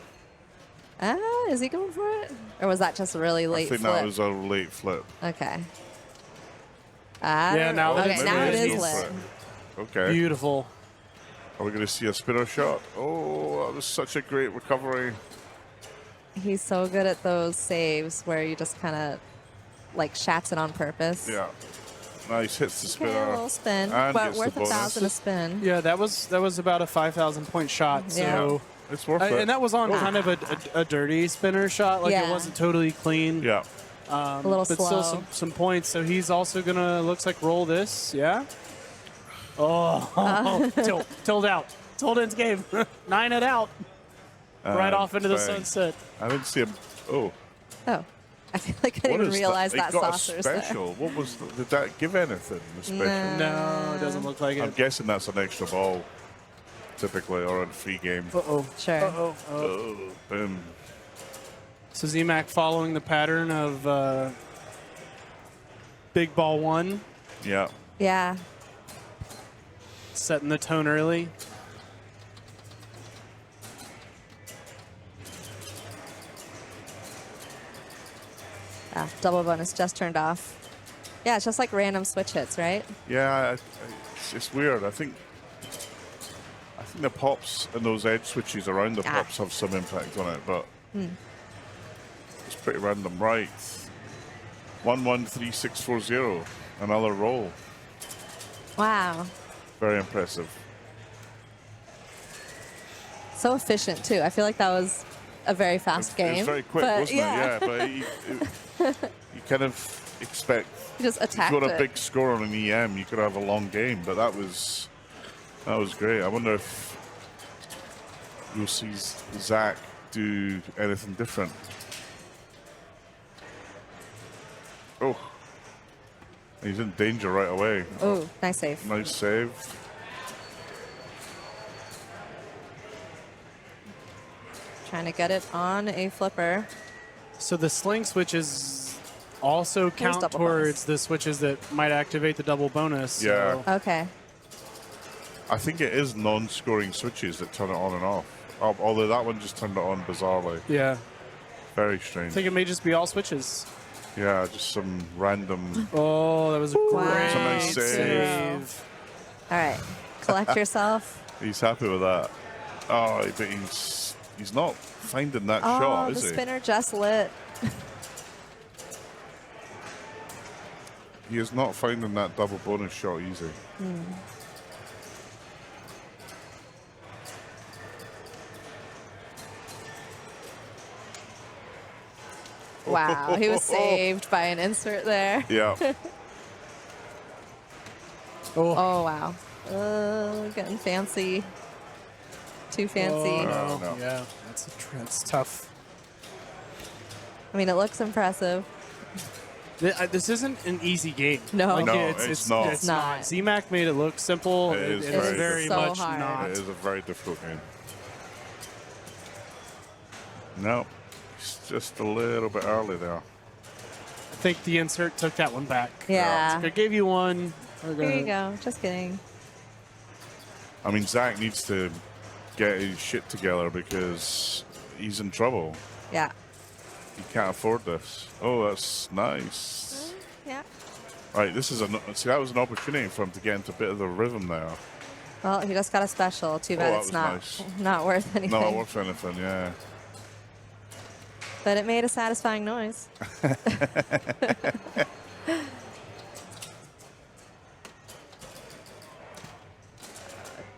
Is he going for it? Or was that just a really I late think flip? that was a late flip. Okay. Yeah, now okay, it's now it maybe is go for lit. it. Okay. Beautiful. Are we going to see a spinner shot? Oh, that was such a great recovery. He's so good at those saves where you just kind of like shats it on purpose. Yeah. Nice. Hits the Okay, a spinner. little spin, and but gets the worth bonus. 1,000 a spin. Yeah, that was about a 5,000 point shot. So. Yeah. It's worth it. And that was on kind of a dirty spinner shot. Like Yeah. it wasn't totally clean. Yeah. A little But slow. still some points. So he's also gonna looks like roll this. Yeah. Oh, tilt out. Tilt ends game. 9 it out. Right off into the bang. sunset. I didn't see him. Oh. Oh, I feel like I didn't What even is realize that? that It got saucer's a there. special. What was? Did that give anything? The special. No, it doesn't look like I'm it. guessing that's an extra ball, typically, or a free game. Uh-oh. Sure. Uh-oh. Oh, boom. So ZMAC following the pattern of Big Ball 1, Yeah. Yeah. setting the tone early. double bonus just turned off. Yeah, it's just like random switch hits, right? Yeah, it's weird. I think the pops and those edge switches around the pops have some impact on it, but it's pretty random. Right. 113640. Another roll. Wow. Very impressive. So efficient, too. I feel like that was a very fast game. It was very quick, but wasn't it? Yeah, but you kind of expect. You just attacked If you got a it. big score on an EM, you could have a long game, but that was great. I wonder if you'll see Zach do anything different. Oh, he's in danger right away. Oh, nice save. Nice save. Trying to get it on a flipper. So the sling switches also count double towards bonus. the switches that might activate the double bonus. Yeah. So Okay. I think it is non-scoring switches that turn it on and off. Although that one just turned it on bizarrely. yeah. Very I strange. think it may just be all switches. Yeah, just some random. Oh, that was a Wow. great It's a nice save. All right. Collect yourself. He's happy with that. Oh, but he's not finding that Oh, shot, the is he? spinner just lit. He is not finding that double bonus shot easy. Wow. He was saved by an insert there. Yeah. Oh, wow. Getting fancy. Too fancy. No. Yeah, that's tough. I mean, it looks impressive. This isn't an easy game. No. Like, No, it's it's not. It's not. ZMAC made it look simple. It is It's very very difficult. much So hard. not. It is a very difficult game. No, it's just a little bit early there. I think the insert took that one back. Yeah. I gave you one. We're Here you gonna- go. Just kidding. I mean, Zach needs to get his shit together because he's in trouble. Yeah. He can't afford this. Oh, that's nice. Yeah. Right, this is see, that was an opportunity for him to get into a bit of the rhythm there. Well, he just got a special. Too bad that it's was not nice. not worth anything. Not worth anything, yeah. But it made a satisfying noise.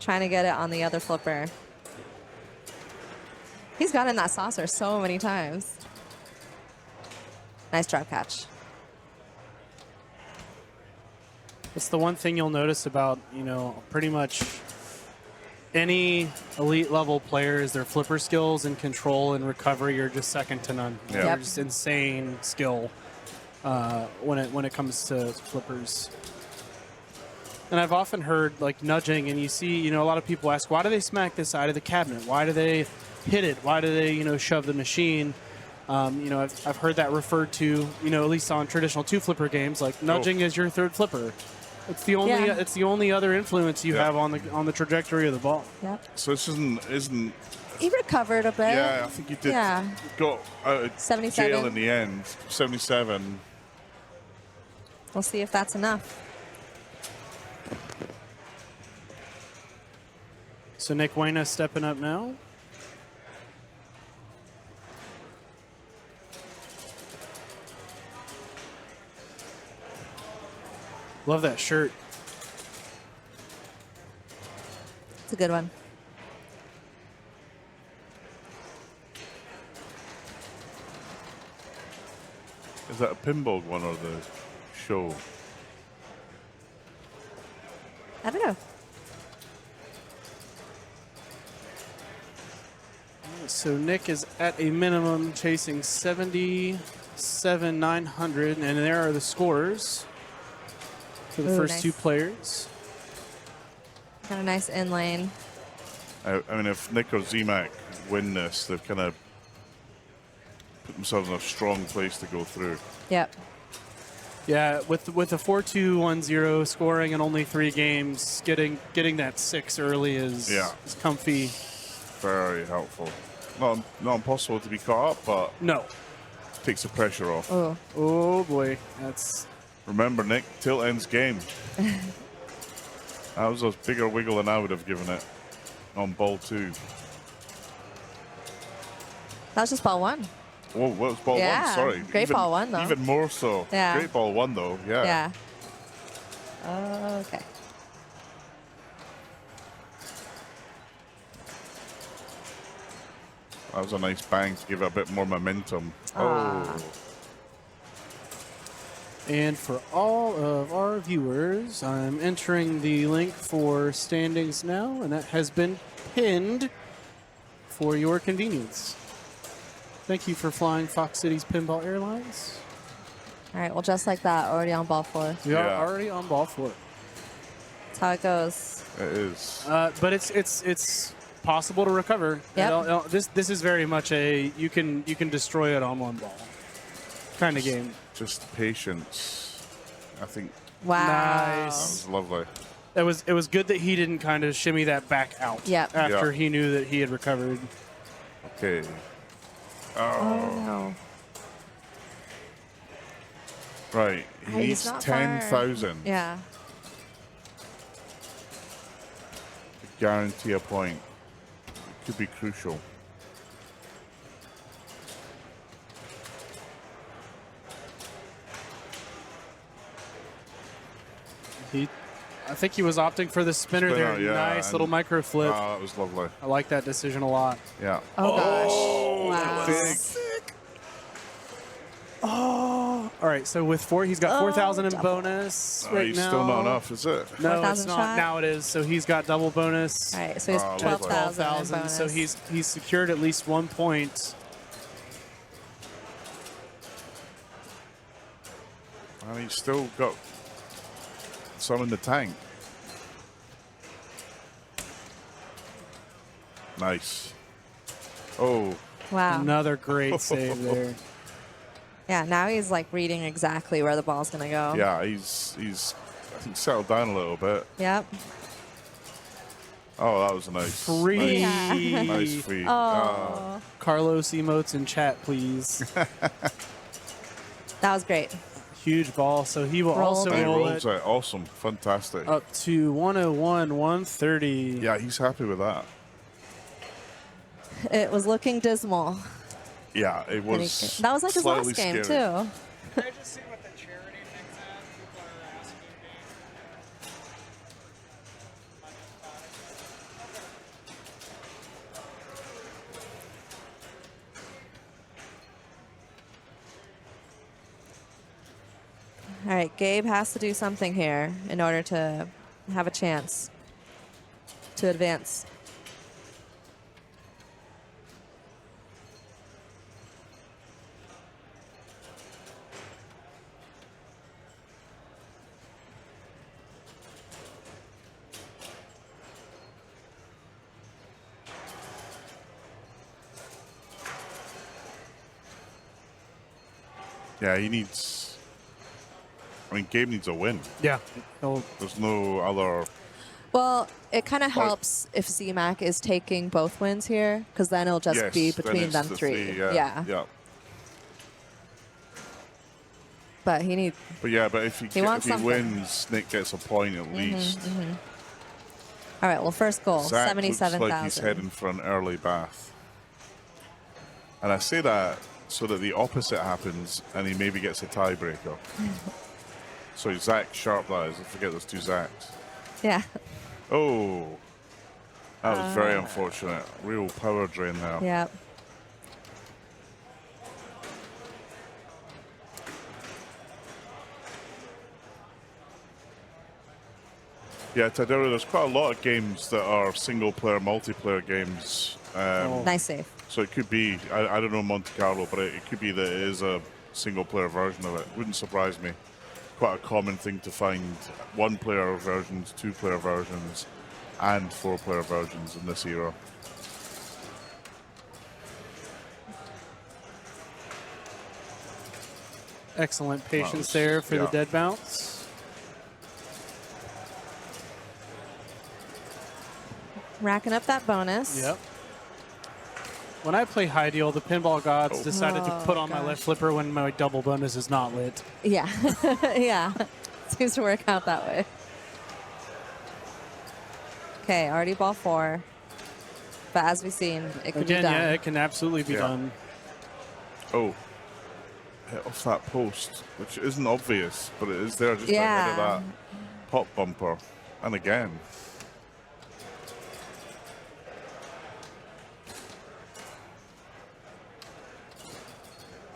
Trying to get it on the other flipper. He's gotten that saucer so many times. Nice drop catch. It's the one thing you'll notice about, pretty much any elite level players, their flipper skills and control and recovery are just second to none. Yeah. They're Yep. just insane skill when it comes to flippers. And I've often heard like nudging, and you see, a lot of people ask, why do they smack this side of the cabinet? Why do they hit it? Why do they, shove the machine? I've heard that referred to, at least on traditional two flipper games, like nudging is your third flipper. It's the only Yeah. it's the only other influence you Yeah. have on the trajectory of the ball. Yep. So this isn't. He recovered a bit. Yeah, I think he did. Yeah. Got out of 77. jail in the end. 77. We'll see if that's enough. So Nick Wayna stepping up now. Love that shirt. It's a good one. Is that a pinball one or the show? I don't know. So Nick is at a minimum chasing 77,900, and there are the scores for the Ooh, first nice. two players. Got a nice in lane. I mean, if Nick or ZMAC win this, they've kind of put themselves in a strong place to go through. Yep. Yeah, with a 4-2-1-0 scoring in only 3 games, getting that 6 early is comfy. Very helpful. Not impossible to be caught up, but No. Takes the pressure off. Oh. Oh boy, that's Remember, Nick, tilt ends game. That was a bigger wiggle than I would have given it on ball 2. That was just ball 1. Oh, what was ball 1? Yeah, Sorry. great ball 1 though. Even more so. Yeah. Great ball 1 though. Yeah. Yeah. Okay. That was a nice bang to give it a bit more momentum. Ah. Oh. And for all of our viewers, I'm entering the link for standings now, and that has been pinned for your convenience. Thank you for flying Foxcitiespinball Airlines. All right. Well, just like that, already on ball 4. We are Yeah. already on ball 4. That's how it goes. It is. But it's possible to recover. Yep. This is very much a you can destroy it on one ball kind of game. Just patience. I think Wow. that Nice. was lovely. It was good that he didn't kind of shimmy that back out. Yep. After Yeah. he knew that he had recovered. Okay. Oh no. Right. He Hey, he's needs not far. 10,000 Yeah. to guarantee a point. It could be crucial. I think he was opting for the spinner there. Spinner, yeah, Nice and- little micro flip. That was lovely. I like that decision a lot. Yeah. Oh gosh. Wow. Big. Oh. All right, so with 4, he's got 4,000 in double. bonus right He's now. still not enough, is it? No, 4,000 it's not. shot? Now it is. So he's got double bonus. All right. So he's Oh, 12,000 in 12,000. bonus. So he's secured at least 1 point. And he's still got some in the tank. Nice. Oh, Wow. Another great save there. Yeah. Now he's like reading exactly where the ball's gonna go. yeah, he's I think settled down a little bit. Yep. Oh, that was a nice. Free. Yeah. Nice free. Oh. Carlos emotes in chat, please. That was great. Huge ball. So he will Roll. also He roll rolls it out. Awesome. Fantastic. up to 101, 130. Yeah, he's happy with that. It was looking dismal. Yeah, it And he was. that was like his slightly last game scary. too. Can I just see what the charity thing's at? People are asking All right, Gabe has to do something here in order to have a chance to advance. Yeah, he needs. I mean, Gabe needs a win. Yeah. He'll- There's no other. Well, it kind of Like- helps if ZMAC is taking both wins here, because then it'll just Yes, be then between it's them the 3. Yeah. But he needs. But yeah, but if he wants something. wins, Nick gets a point at least. All right. Well, first goal, Zach looks 77,000. like he's heading for an early bath. And I say that so that the opposite happens and he maybe gets a tiebreaker. So Zach Sharp, that is. I forget there's 2 Zachs. Yeah. Oh, that was very unfortunate. Real power drain there. Yeah. Yeah, Toledo, there's quite a lot of games that are single-player, multiplayer games. Nice save. So it could be, I don't know Monte Carlo, but it could be that it is a single-player version of it. Wouldn't surprise me. Quite a common thing to find 1-player versions, 2-player versions, and 4-player versions in this era. Excellent patience was- there for the yeah. dead bounce. Racking up that bonus. Yep. When I play high deal, the pinball gods decided to put on my left flipper when my double bonus is not lit. Yeah. Yeah. Seems to work out that way. Okay, already ball 4. But as we've seen, it can be done. Yeah, it can absolutely be done. Oh. Hit off that post, which isn't obvious, but it is there just ahead of that pop bumper. And again.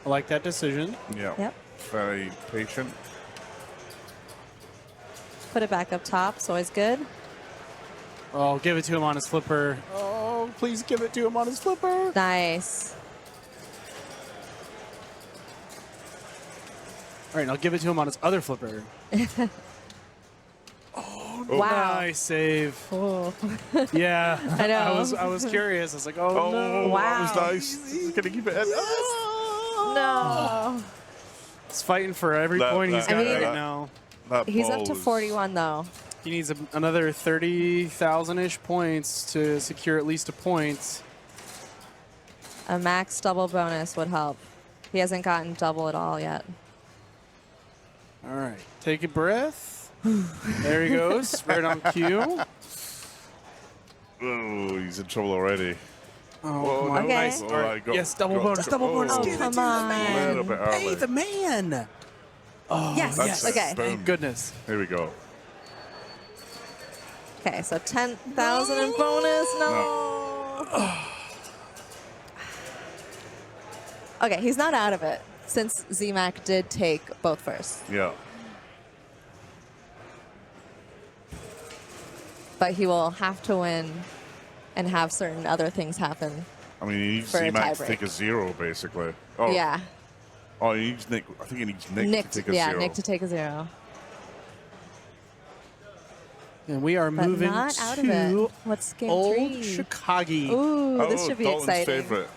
I like that decision. Yeah. Yep. Very patient. Put it back up top, it's always good. Oh, give it to him on his flipper. Oh, please give it to him on his flipper. Nice. All right, I'll give it to him on his other flipper. Wow. Nice save. Oh. Yeah, I know. I was curious. I was like, oh, no. Wow. That was nice. He's going to keep it in. No. He's fighting for every point he's got right now. He's up to 41, though. He needs another 30,000-ish points to secure at least a point. A max double bonus would help. He hasn't gotten double at all yet. All right, take a breath. There he goes, right on cue. Oh, he's in trouble already. Oh, okay. nice. All right, Yes, double bonus, double bonus. Oh, Give it come to the on. A little bit man. Pay early. the man. Oh, Yes. That's Okay. it. Boom. Thank goodness. Here we go. Okay, so 10,000 in bonus. No. Okay, he's not out of it since ZMAC did take both first. Yeah. But he will have to win and have certain other things happen. I mean, he needs For a Z-Mac to tiebreak. take a 0, basically. Oh, Yeah. Oh, he needs Nick. I think he needs Nick to take a 0. Nick to take a 0. And we are But moving not out of it. to What's game Old 3? Chicago. Ooh, this should be Dalton's exciting. favorite.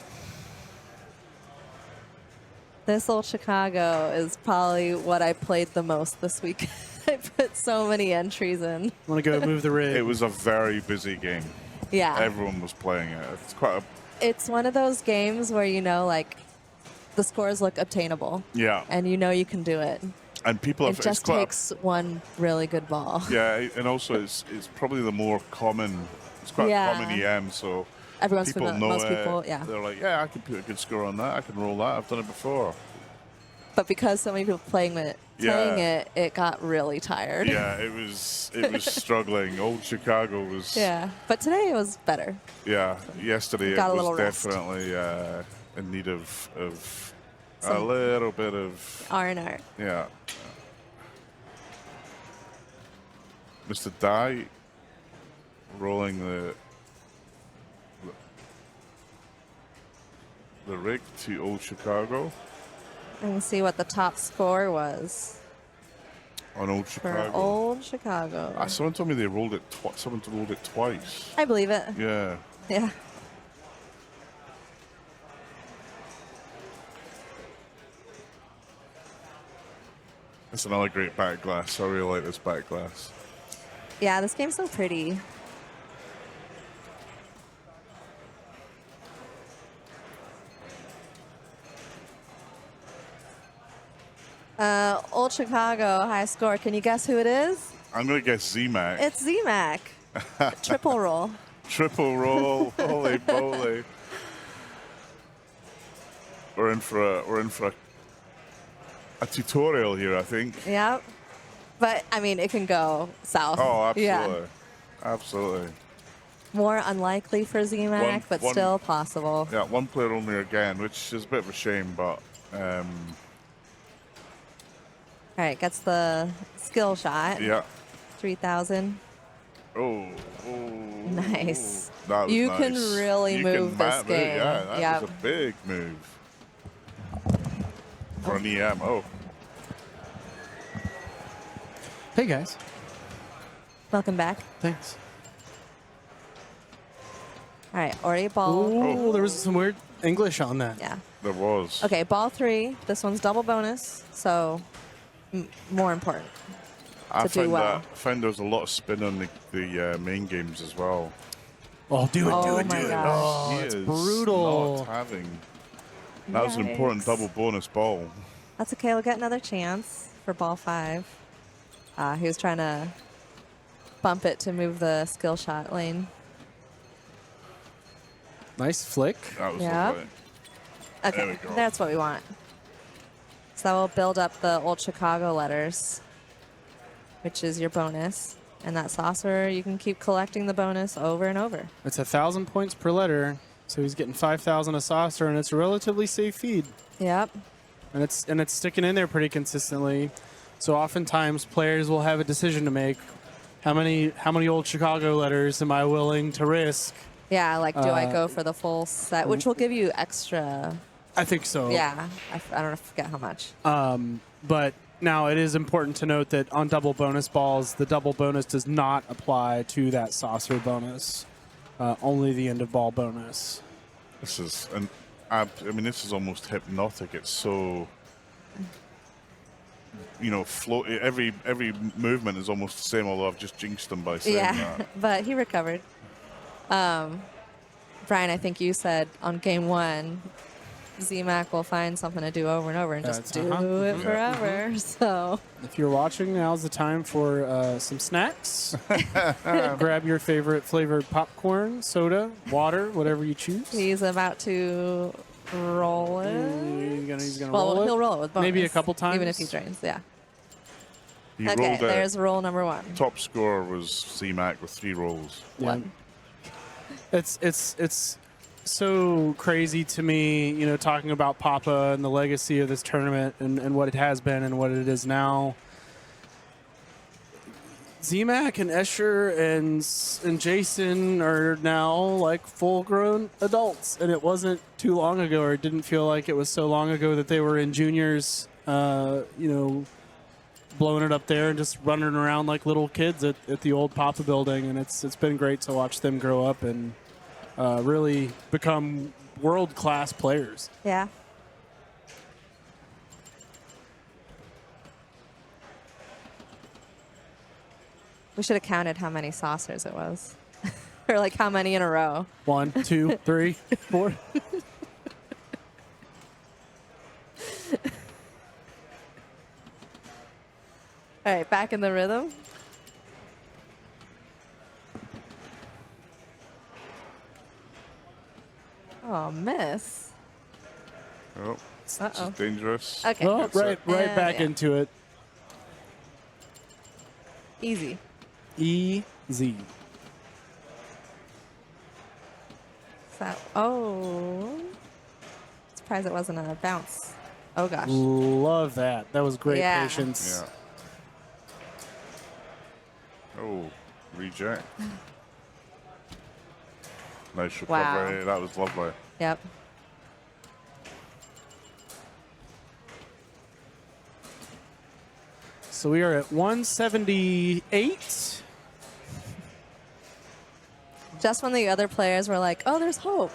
This Old Chicago is probably what I played the most this week. I put so many entries in. I'm going to go move the rig. It was a very busy game. Yeah. Everyone was playing it. It's quite a... It's one of those games where, you know, like, the scores look obtainable. Yeah. And you know you can do it. And people have... It just it's quite takes one really good ball. yeah, and also it's probably the more common... It's quite Yeah. a common EM, so... Everyone's people familiar. know Most it. people, yeah. They're like, yeah, I can put a good score on that. I can roll that. I've done it before. But because so many people playing it, it got really tired. Yeah, it was struggling. Old Chicago was... Yeah. But today it was better. Yeah, yesterday Got a it little was rest. definitely in need of a little bit of... R&R. Yeah. Mr. Dye rolling the rig to Old Chicago. And see what the top score was On Old for Chicago. Old Chicago. Someone told me they rolled it. Someone rolled it twice. I believe it. Yeah. Yeah. It's another great back glass. I really like this back glass. Yeah, this game's so pretty. Old Chicago, high score. Can you guess who it is? I'm gonna guess Z-Mac. It's ZMAC. Triple roll. Triple roll. Holy moly. We're in for a tutorial here, I think. Yep. But, I mean, it can go south. Oh, absolutely. Yeah. Absolutely. More unlikely for ZMAC, but one- still possible. Yeah, one player only again, which is a bit of a shame, but All right, gets the skill shot. yeah. 3,000. Oh. Nice. That was You nice. can really You move this move, game. Yeah, that Yep. was a big move. For an EM. Oh. Hey, guys. Welcome back. Thanks. All right, already ball. Oh, there was some weird English on that. Yeah. There was. Okay, ball 3. This one's double bonus, so more important. I to do found well. found there was a lot of spin on the main games as well. Oh, do it, Oh do it, my do it. gosh. Oh, He it's is brutal. not having. That was an important Yikes. double bonus ball. That's okay. We'll get another chance for ball 5. He was trying to bump it to move the skill shot lane. Nice flick. That was Yeah. lovely. Okay, There we go. that's what we want. So that will build up the old Chicago letters, which is your bonus. And that saucer, you can keep collecting the bonus over and over. It's 1,000 points per letter, so he's getting 5,000 a saucer, and it's a relatively safe feed. Yep. And it's sticking in there pretty consistently. So oftentimes players will have a decision to make. How many old Chicago letters am I willing to risk? Yeah, like, do I go for the full set, which will give you extra? I think so. Yeah, I don't forget how much. But now it is important to note that on double bonus balls, the double bonus does not apply to that saucer bonus. Only the end of ball bonus. This is this is almost hypnotic. It's so, float. Every movement is almost the same. Although I've just jinxed them by saying Yeah, that. but he recovered. Brian, I think you said on game 1, Z-Mac will find something to do over and over and just do it forever. So If you're watching, now's the time for some snacks. Grab your favorite flavored popcorn, soda, water, whatever you choose. he's about to roll it. He's gonna Well, roll it. he'll roll it with bonus. Maybe a couple times. Even if he drains, yeah. He Okay, rolled there's roll number 1. top score was C-Mac with 3 rolls. Yeah. One. It's so crazy to me, talking about Papa and the legacy of this tournament and what it has been and what it is now. Z-Mac and Escher and Jason are now like full-grown adults, and it wasn't too long ago, or it didn't feel like it was so long ago that they were in juniors, blowing it up there and just running around like little kids at the old Papa building, and it's been great to watch them grow up and really become world-class players. Yeah. We should have counted how many saucers it was. Or like how many in a row. 1, 2, 3, 4. All right, back in the rhythm. Oh, miss. Oh, this Uh-oh. is dangerous. Okay. Oh, right back yeah. into it. Easy. Easy. Oh. Surprised it wasn't a bounce. Oh, gosh. Love that. That was great Yeah. patience. Yeah. Oh, reject. Nice Wow. recovery. That was lovely. Yep. So we are at 178. Just when the other players were like, oh, there's hope.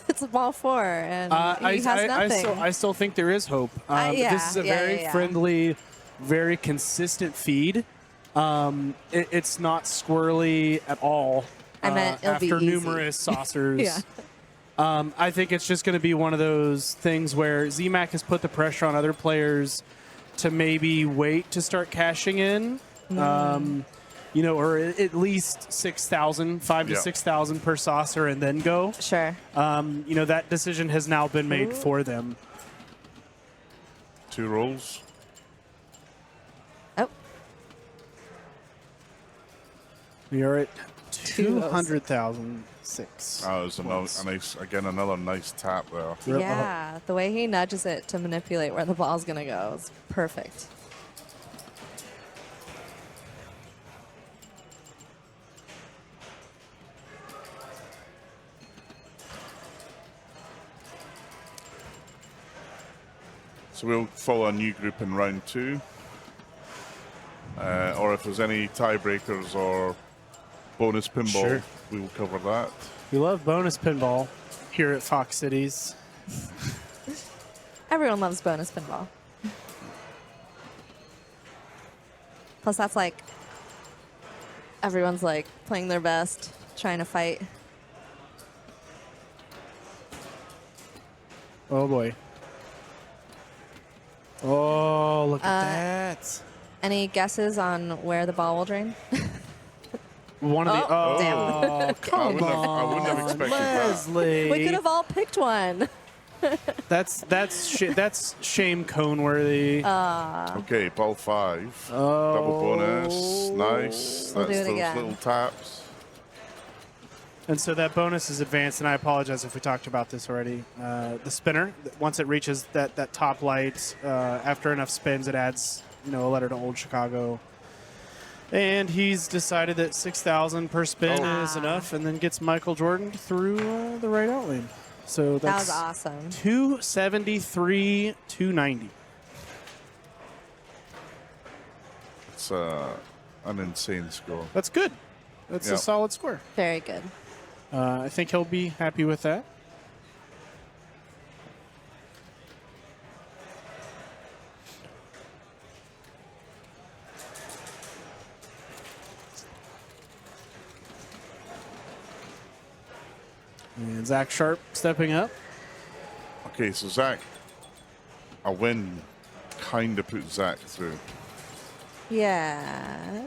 It's a ball 4, and he has nothing. I still think there is hope. Yeah, this is a very friendly, very consistent feed. It's not squirrely at all. I meant it'll be after easy. numerous saucers. Yeah. I think it's just going to be one of those things where Z-Mac has put the pressure on other players to maybe wait to start cashing in. Or at least 6,000, 5 to 6,000 per saucer, and then go. Sure. That decision has now been made for them. 2 rolls. Oh. We are at 200,006. That was another nice tap there. Yeah, the way he nudges it to manipulate where the ball's going to go is perfect. So we'll follow a new group in round 2. Or if there's any tiebreakers or bonus pinball, Sure. we will cover that. We love bonus pinball here at Fox Cities. Everyone loves bonus pinball. Plus, that's like everyone's like playing their best, trying to fight. Oh boy. Oh, look at that. Any guesses on where the ball will drain? One of the. Oh, Oh, damn. come I wouldn't have on, expected that. Leslie. We could have all picked one. That's shame cone worthy. Okay, ball 5. Oh. Double bonus. Nice. We'll do That's it those again. little taps. And so that bonus is advanced, and I apologize if we talked about this already. The spinner, once it reaches that top light, after enough spins, it adds a letter to Old Chicago. And he's decided that 6,000 per spin is enough, and then gets Michael Jordan through the right out lane. So That that's was awesome. 273, 290. It's an insane score. That's good. That's Yeah. a solid score. Very good. I think he'll be happy with that. And Zach Sharp stepping up. Okay, so Zach, a win kind of put Zach through. Yeah.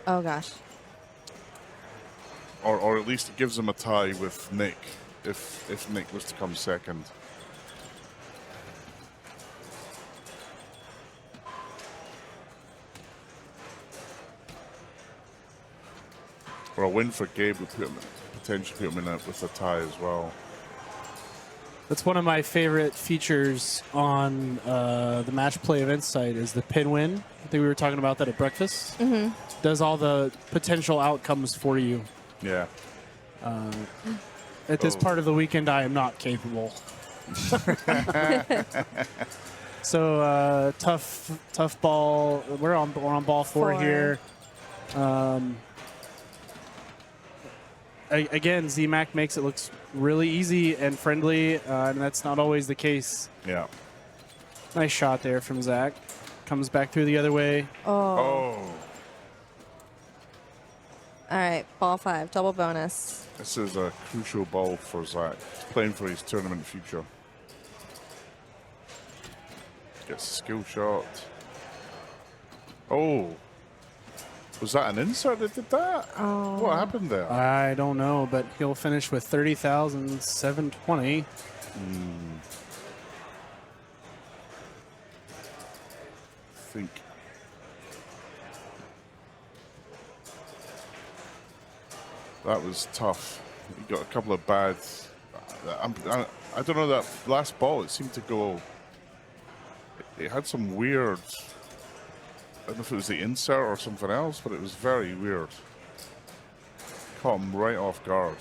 Oh, gosh. Or at least it gives him a tie with Nick if Nick was to come second. Or a win for Gabe would potentially put him in with a tie as well. That's one of my favorite features on the match play event site is the pin win. I think we were talking about that at breakfast. Mm-hmm. Does all the potential outcomes for you. Yeah. At this part of the weekend, I am not capable. So tough ball. We're on ball 4 here. Again, ZMAC makes it look really easy and friendly, and that's not always the case. Yeah. Nice shot there from Zach. Comes back through the other way. Oh. All right, ball 5, double bonus. This is a crucial ball for Zach. He's playing for his tournament future. Gets a skill shot. Oh. Was that an insert that did that? Oh. What happened there? I don't know, but he'll finish with 30,720. I think. That was tough. He got a couple of bad. I don't know, that last ball, it seemed to go. It had some weird. I don't know if it was the insert or something else, but it was very weird. Caught him right off guard.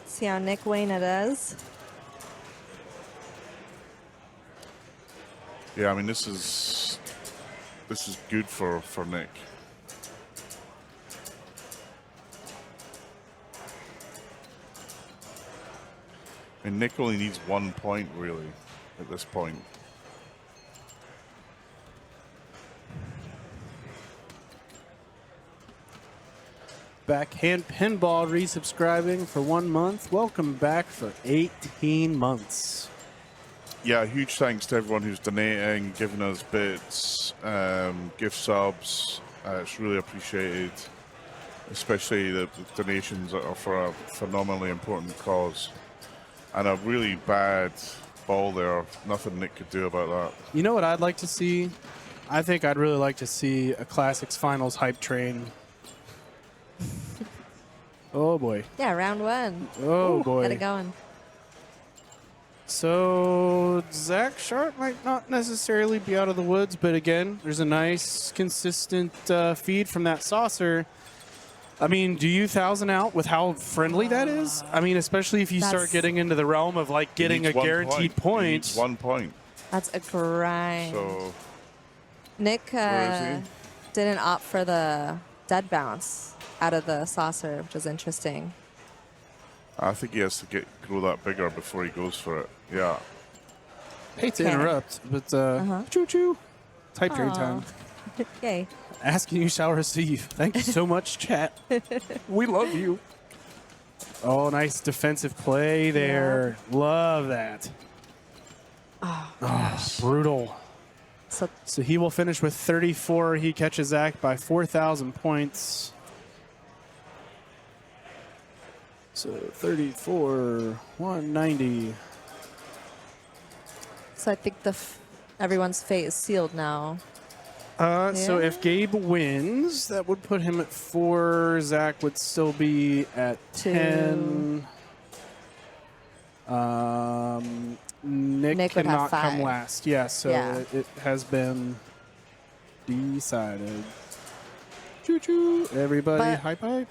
See how Nick Wayne it is. Yeah, I mean this is good for Nick. And Nick only needs 1 point really at this point. Backhand Pinball resubscribing for 1 month. Welcome back for 18 months. Yeah, huge thanks to everyone who's donating, giving us bits, gift subs. It's really appreciated, especially the donations that are for a phenomenally important cause. And a really bad ball there. Nothing Nick could do about that. You know what I'd like to see? I think I'd really like to see a Classics Finals hype train. Oh, boy. Yeah, round 1. Oh, boy. Get it going. So Zach Sharp might not necessarily be out of the woods, but again, there's a nice, consistent feed from that saucer. I mean, do you 1,000 out with how friendly that is? I mean, especially if you start getting into the realm of like getting a guaranteed point. He needs 1 point. That's a grind. So Nick where is he? didn't opt for the dead bounce out of the saucer, which is interesting. I think he has to grow that bigger before he goes for it. Yeah. Hate to Okay. interrupt, but choo-choo. Type your Aw. time. Yay. Asking you shall receive. Thank you so much, chat. We love you. Oh, nice defensive play there. Love that. Oh, brutal. So he will finish with 34. He catches Zach by 4,000 points. So 34, 190. So I think everyone's fate is sealed now. So if Gabe wins, that would put him at 4. Zach would still be at 10. Nick Nick would have cannot come 5. last. Yeah, so Yeah. it has been decided. Choo-choo. Everybody, But- hype, hype.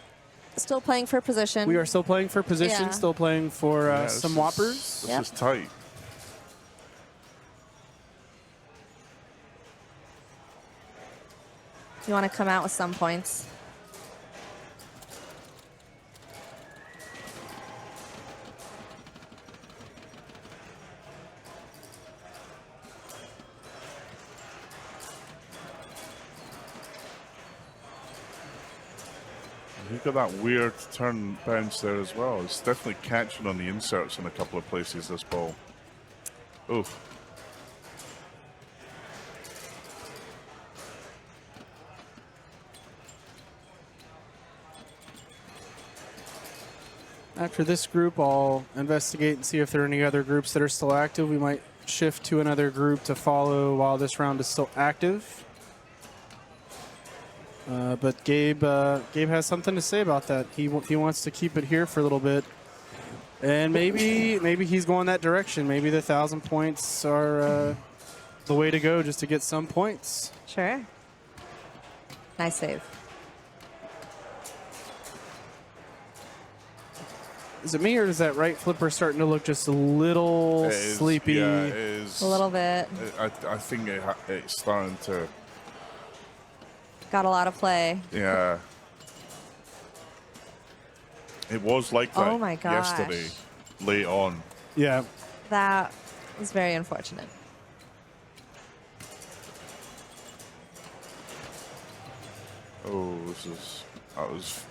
Still playing for position. We are still playing for position, Yeah. still playing for Yeah, some this whoppers. This Yep. is tight. You want to come out with some points? You've got that weird turn bounce there as well. It's definitely catching on the inserts in a couple of places, this ball. Oof. After this group, I'll investigate and see if there are any other groups that are still active. We might shift to another group to follow while this round is still active. But Gabe has something to say about that. He wants to keep it here for a little bit, and maybe he's going that direction. Maybe the 1,000 points are the way to go, just to get some points. Sure. Nice save. Is it me, or is that right flipper starting to look just a little It is, sleepy? Yeah, it is. A little bit. I think it's starting to. Got a lot of play. Yeah. It was like that Oh my gosh. yesterday, late on. Yeah. That was very unfortunate. Oh, that was.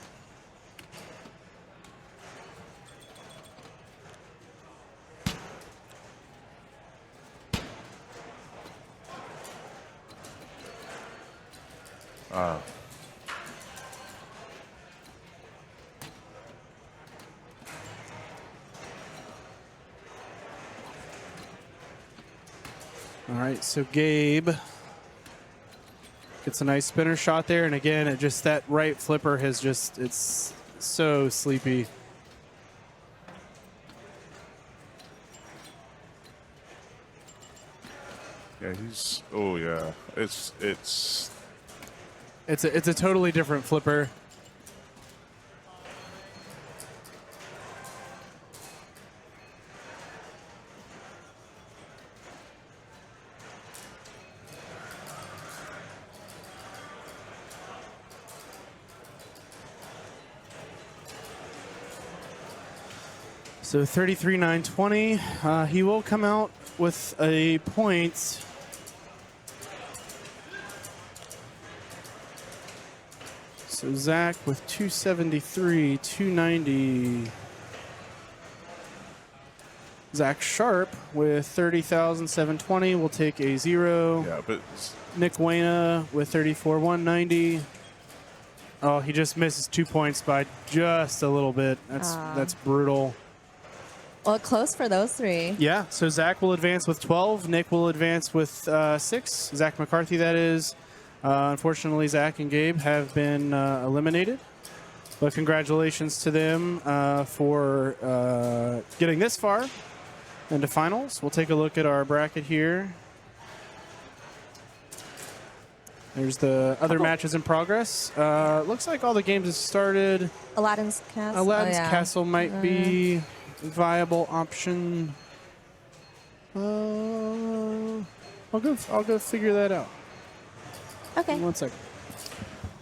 All right, so Gabe gets a nice spinner shot there, and again, that right flipper it's so sleepy. Yeah, oh yeah, it's It's a totally different flipper. So 33,920. He will come out with a point. So Zach with 273, 290. Zach Sharp with 30,720 will take a 0. yeah, but Nick Wayna with 34, 190. Oh, he just misses 2 points by just a little bit. That's brutal. Well, close for those three. Yeah, so Zach will advance with 12. Nick will advance with 6. Zach McCarthy, that is. Unfortunately, Zach and Gabe have been eliminated. But congratulations to them for getting this far into finals. We'll take a look at our bracket here. There's the other matches in progress. Looks like all the games have started. Aladdin's Castle. Aladdin's Castle might be a viable option. I'll go figure that out. Okay. 1 second.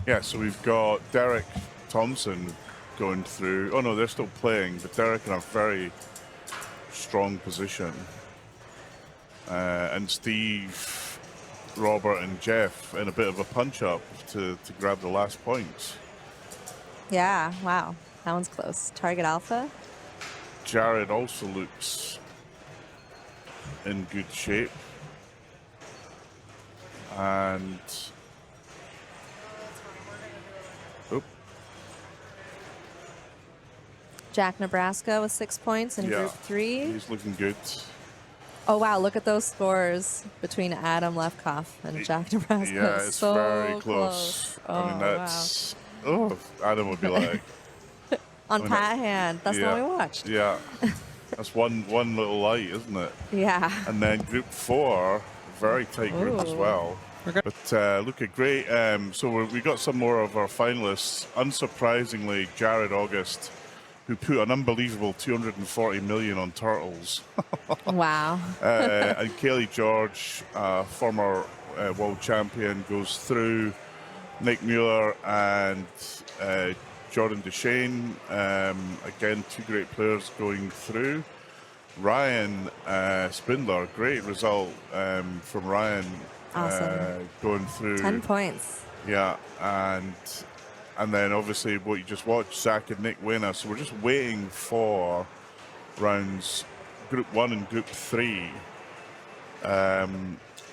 yeah. So we've got Derek Thompson going through. Oh no, they're still playing, but Derek in a very strong position. and Steve, Robert, and Jeff in a bit of a punch-up to grab the last points. Yeah, wow. That one's close. Target Alpha. Jared also looks in good shape. And Jack Nebraska with 6 points in Group 3. He's looking good. Oh, wow. Look at those scores between Adam Lefkoff and Jack Nebraska. Yeah, it's so very close. Oh, I mean, that's... Oh, Adam would be like... On Pat Hand. That's the one we watched. Yeah. That's one little light, isn't it? Yeah. And then Group 4, very tight group as well. Okay. But look at great. So we got some more of our finalists. Unsurprisingly, Jared August, who put an unbelievable 240 million on Turtles. Wow. And Kaylee George, former world champion, goes through. Nick Mueller and Jordan Duchesne, again, two great players going through. Ryan Spindler, great result from Ryan. Awesome. Going through 10 points. Yeah, and then obviously what you just watched, Zach and Nick Wayner. So we're just waiting for rounds Group 1 and Group 3.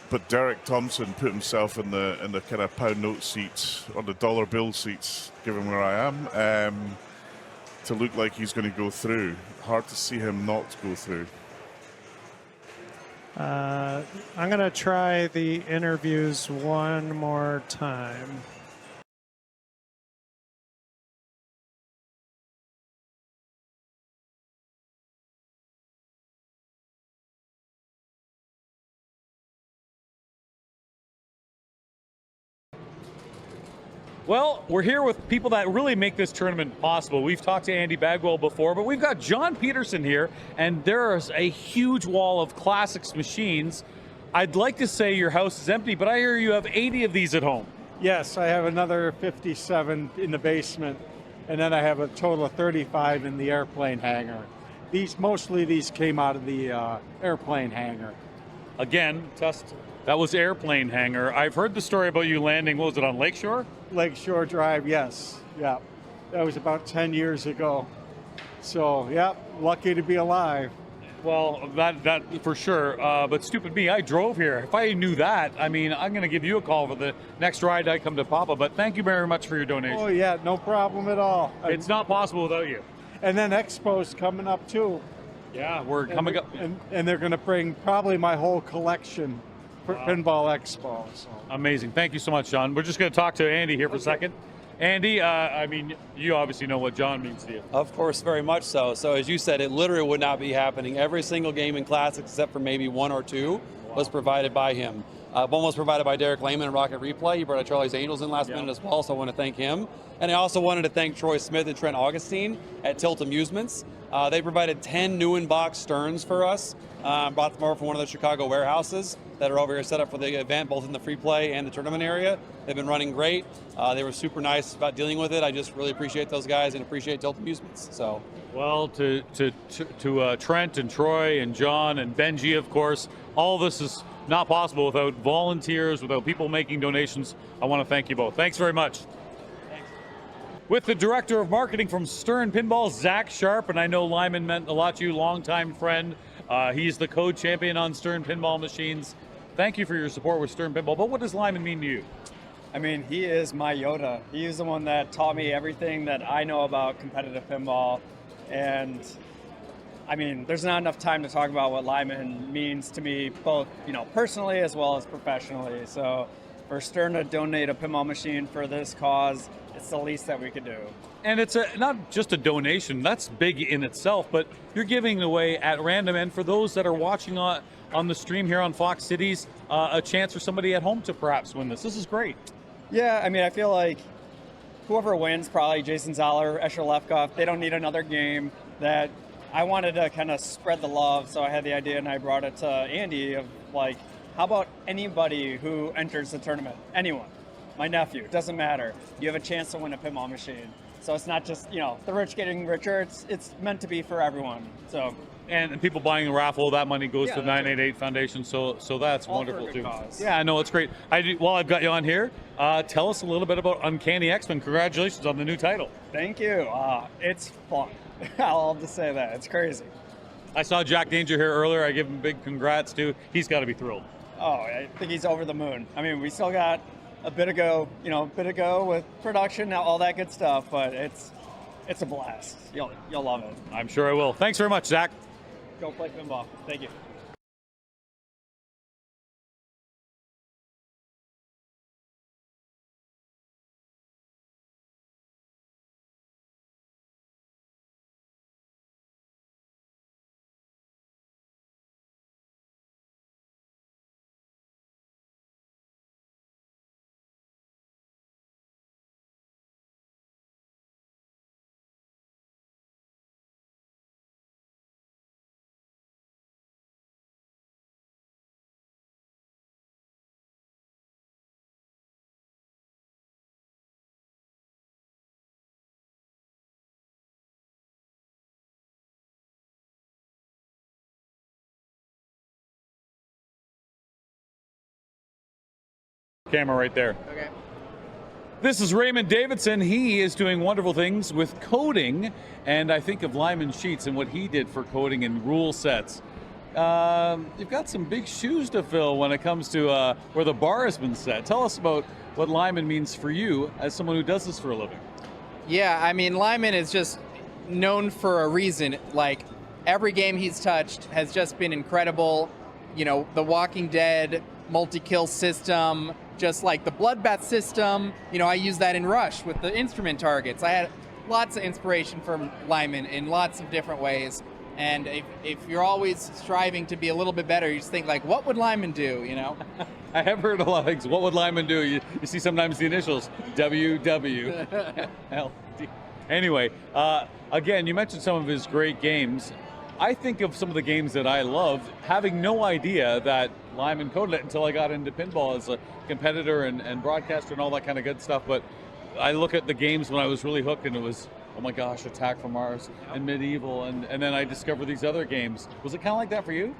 But Derek Thompson put himself in the kind of pound note seats or the dollar bill seats, given where I am, to look like he's going to go through. Hard to see him not go through. I'm going to try the interviews one more time. Well, we're here with people that really make this tournament possible. We've talked to Andy Bagwell before, but we've got John Peterson here, and there is a huge wall of classics machines. I'd like to say your house is empty, but I hear you have 80 of these at home. Yes, I have another 57 in the basement, and then I have a total of 35 in the airplane hangar. Mostly these came out of the airplane hangar. Again, that was airplane hangar. I've heard the story about you landing, what was it, on Lakeshore? Lakeshore Drive, yes. Yeah, that was about 10 years ago. So, yeah, lucky to be alive. Well, that for sure. But stupid me, I drove here. If I knew that, I mean, I'm going to give you a call for the next ride I come to Papa. But thank you very much for your donation. Oh, yeah, no problem at all. It's not possible without you. And then Expo's coming up, too. Yeah, we're coming up. And they're going to bring probably my whole collection for Pinball Expo. So. Amazing. Thank you so much, John. We're just going to talk to Andy here for a second. Andy, I mean, you obviously know what John means to you. Of course, very much so. So as you said, it literally would not be happening. Every single game in Classics, except for maybe one or two, was provided by him. One was provided by Derek Lyman and Rocket Replay. He brought Charlie's Angels in last minute as well, so I want to thank him. And I also wanted to thank Troy Smith and Trent Augustine at Tilt Amusements. They provided 10 new in-box Sterns for us. Brought them over from one of the Chicago warehouses that are over here set up for the event, both in the free play and the tournament area. They've been running great. They were super nice about dealing with it. I just really appreciate those guys and appreciate Tilt Amusements. So, well, to Trent and Troy and John and Benji, of course, all this is not possible without volunteers, without people making donations. I want to thank you both. Thanks very much. Thanks. With the Director of Marketing from Stern Pinball, Zach Sharp, and I know Lyman meant a lot to you, longtime friend. He's the co-champion on Stern Pinball machines. Thank you for your support with Stern Pinball, but what does Lyman mean to you? I mean, he is my Yoda. He is the one that taught me everything that I know about competitive pinball. And I mean, there's not enough time to talk about what Lyman means to me, both, personally as well as professionally. So for Stern to donate a pinball machine for this cause, it's the least that we could do. And it's not just a donation, that's big in itself, but you're giving away at random, and for those that are watching on the stream here on Fox Cities, a chance for somebody at home to perhaps win this. This is great. Yeah, I mean, I feel like whoever wins, probably Jason Zoller, Escher Lefkoff, they don't need another game. That I wanted to kind of spread the love, so I had the idea and I brought it to Andy of like, how about anybody who enters the tournament? Anyone. My nephew, it doesn't matter. You have a chance to win a pinball machine. So it's not just, the rich getting richer, it's meant to be for everyone. So And people buying the raffle, that money goes to the 988 Foundation, so that's All for a wonderful good too. cause. Yeah, no, it's great. While I've got you on here, tell us a little bit about Uncanny X-Men. Congratulations on the new title. Thank you. It's fun. I'll have to say that. It's crazy. I saw Jack Danger here earlier. I give him big congrats too. He's got to be thrilled. Oh, I think he's over the moon. I mean, we still got a bit ago with production, all that good stuff, but it's a blast. You'll love it. I'm sure I will. Thanks very much, Zach. Go play pinball. Thank you. Camera right there. Okay. This is Raymond Davidson. He is doing wonderful things with coding, and I think of Lyman Sheets and what he did for coding and rule sets. You've got some big shoes to fill when it comes to where the bar has been set. Tell us about what Lyman means for you as someone who does this for a living. Yeah, I mean, Lyman is just known for a reason. Like, every game he's touched has just been incredible. You know, The Walking Dead, multi-kill system, just like the Bloodbath system. You know, I use that in Rush with the instrument targets. I had lots of inspiration from Lyman in lots of different ways. And if you're always striving to be a little bit better, you just think like, what would Lyman do, you know? I have heard a lot of things. What would Lyman do? You see sometimes the initials, WWLD. Anyway, again, you mentioned some of his great games. I think of some of the games that I loved, having no idea that Lyman coded it until I got into pinball as a competitor and broadcaster and all that kind of good stuff. But I look at the games when I was really hooked, and it was, oh my gosh, Attack from Mars and Medieval, and then I discovered these other games. Was it kind of like that for you?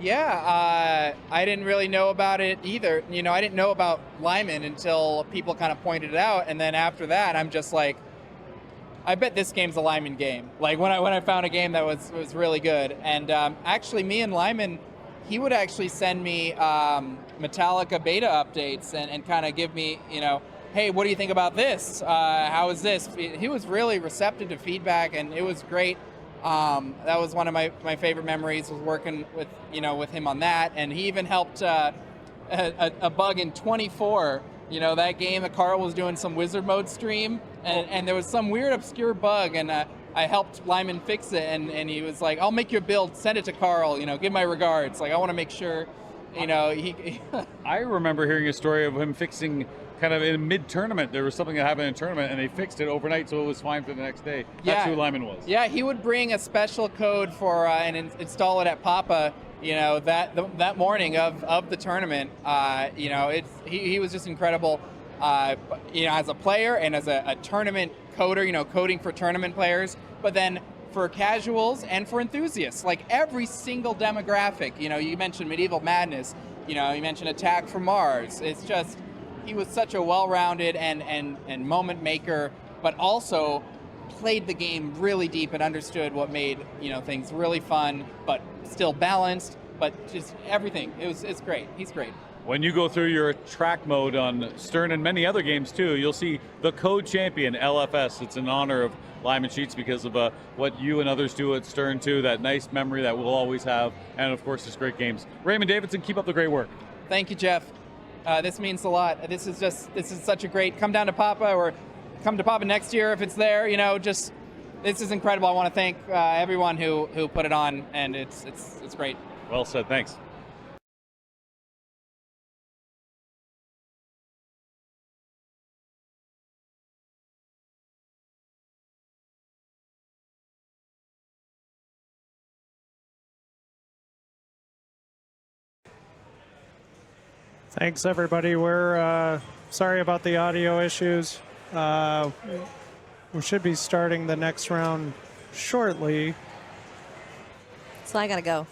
Yeah, I didn't really know about it either. You know, I didn't know about Lyman until people kind of pointed it out, and then after that, I'm just like, I bet this game's a Lyman game. Like when I found a game that was really good, and actually, me and Lyman, he would actually send me Metallica beta updates and kind of give me, you know, hey, what do you think about this? How is this? He was really receptive to feedback, and it was great. That was one of my favorite memories, was working with him on that, and he even helped a bug in 24. You know, that game that Carl was doing some wizard mode stream, and there was some weird obscure bug, and I helped Lyman fix it, and he was like, I'll make you a build, send it to Carl, you know, give my regards. Like, I want to make sure, you know, he I remember hearing a story of him fixing kind of in mid-tournament. There was something that happened in a tournament, and they fixed it overnight, so it was fine for the next day. That's who Lyman was. Yeah, he would bring a special code for and install it at PAPA, you know, that morning of the tournament. You know, he was just incredible, you know, as a player and as a tournament coder, you know, coding for tournament players, but then for casuals and for enthusiasts, like every single demographic. You know, you mentioned Medieval Madness, you know, you mentioned Attack from Mars. It's just, he was such a well-rounded and moment maker, but also played the game really deep and understood what made, you know, things really fun, but still balanced, but just everything. It's great. He's great. When you go through your track mode on Stern and many other games too, you'll see the Code Champion, LFS. It's in honor of Lyman Sheets because of what you and others do at Stern too, that nice memory that we'll always have, and of course, just great games. Raymond Davidson, keep up the great work. Thank you, Jeff. This means a lot. This is such a great, come down to PAPA or come to PAPA next year if it's there, you know, just, this is incredible. I want to thank everyone who put it on, and it's great. Well said, thanks. Thanks, everybody. We're sorry about the audio issues. We should be starting the next round shortly. So I gotta go.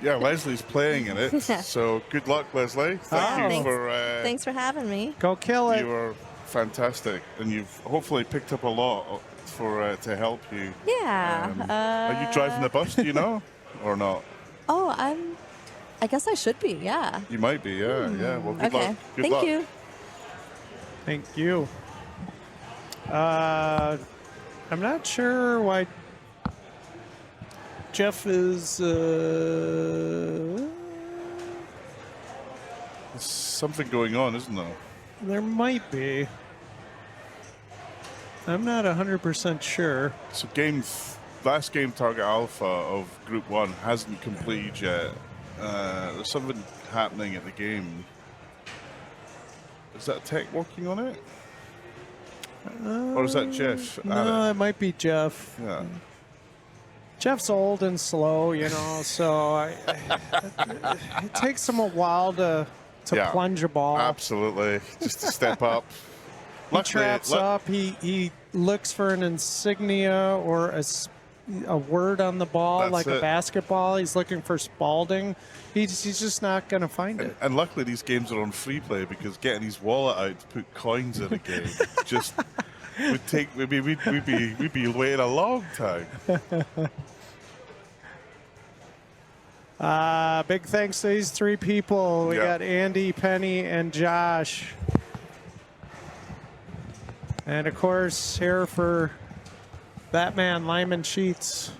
Yeah, Leslie's playing in it. So good luck, Leslie. Thank you for. Thanks for having me. Go kill it. You were fantastic, and you've hopefully picked up a lot for to help you. Yeah. Are you driving the bus? Do you know, or not? Oh, I guess I should be. Yeah. You might be. Yeah. Yeah. Well, good Okay. luck. Good Thank luck. you. Thank you. I'm not sure why Jeff is. There's something going on, isn't there? There might be. I'm not 100% sure. So last game target alpha of Group 1 hasn't completed yet. There's something happening at the game. Is that tech working on it? Or is that Jeff? No, it might be Jeff. Yeah. Jeff's old and slow, you know, so it takes him a while to plunge a ball. Absolutely. Just to step up. He traps up. He looks for an insignia or a word on the ball, like a basketball. He's looking for Spalding. He's just not going to find it. And luckily these games are on free play, because getting his wallet out to put coins in a game just would take we'd be waiting a long time. Big thanks to these three people. We got Andy, Penny, and Josh. And of course, here for Batman, Lyman Sheets.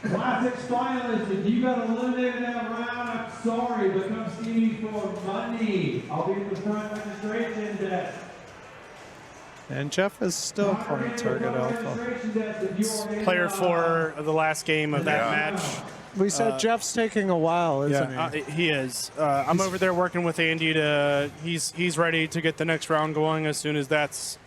Classics finalists, if you got eliminated that round, I'm sorry, but come see me for money. I'll be at the front registration desk. And Jeff is still playing target alpha. Player 4 of the last game of that match. We said Jeff's taking a while, isn't he? He is. I'm over there working with Andy to. He's ready to get the next round going as soon as that's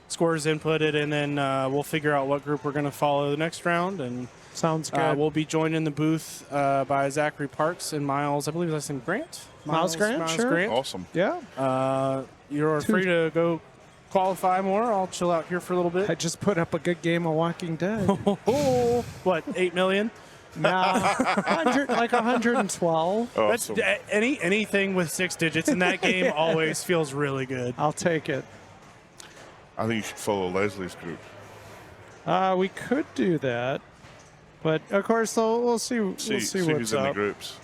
scores inputted, and then we'll figure out what group we're going to follow the next round. And sounds good. We'll be joined in the booth by Zachary Parks and Miles. I believe that's in Grant. Miles Grant, sure. Grant. Awesome. Yeah. You're free to go qualify more. I'll chill out here for a little bit. I just put up a good game of Walking Dead. What, 8 million? No, 112. Awesome. Anything with 6 digits in that game always feels really good. I'll take it. I think you should follow Leslie's group. We could do that, but of course, we'll see See what's who's in up. the groups.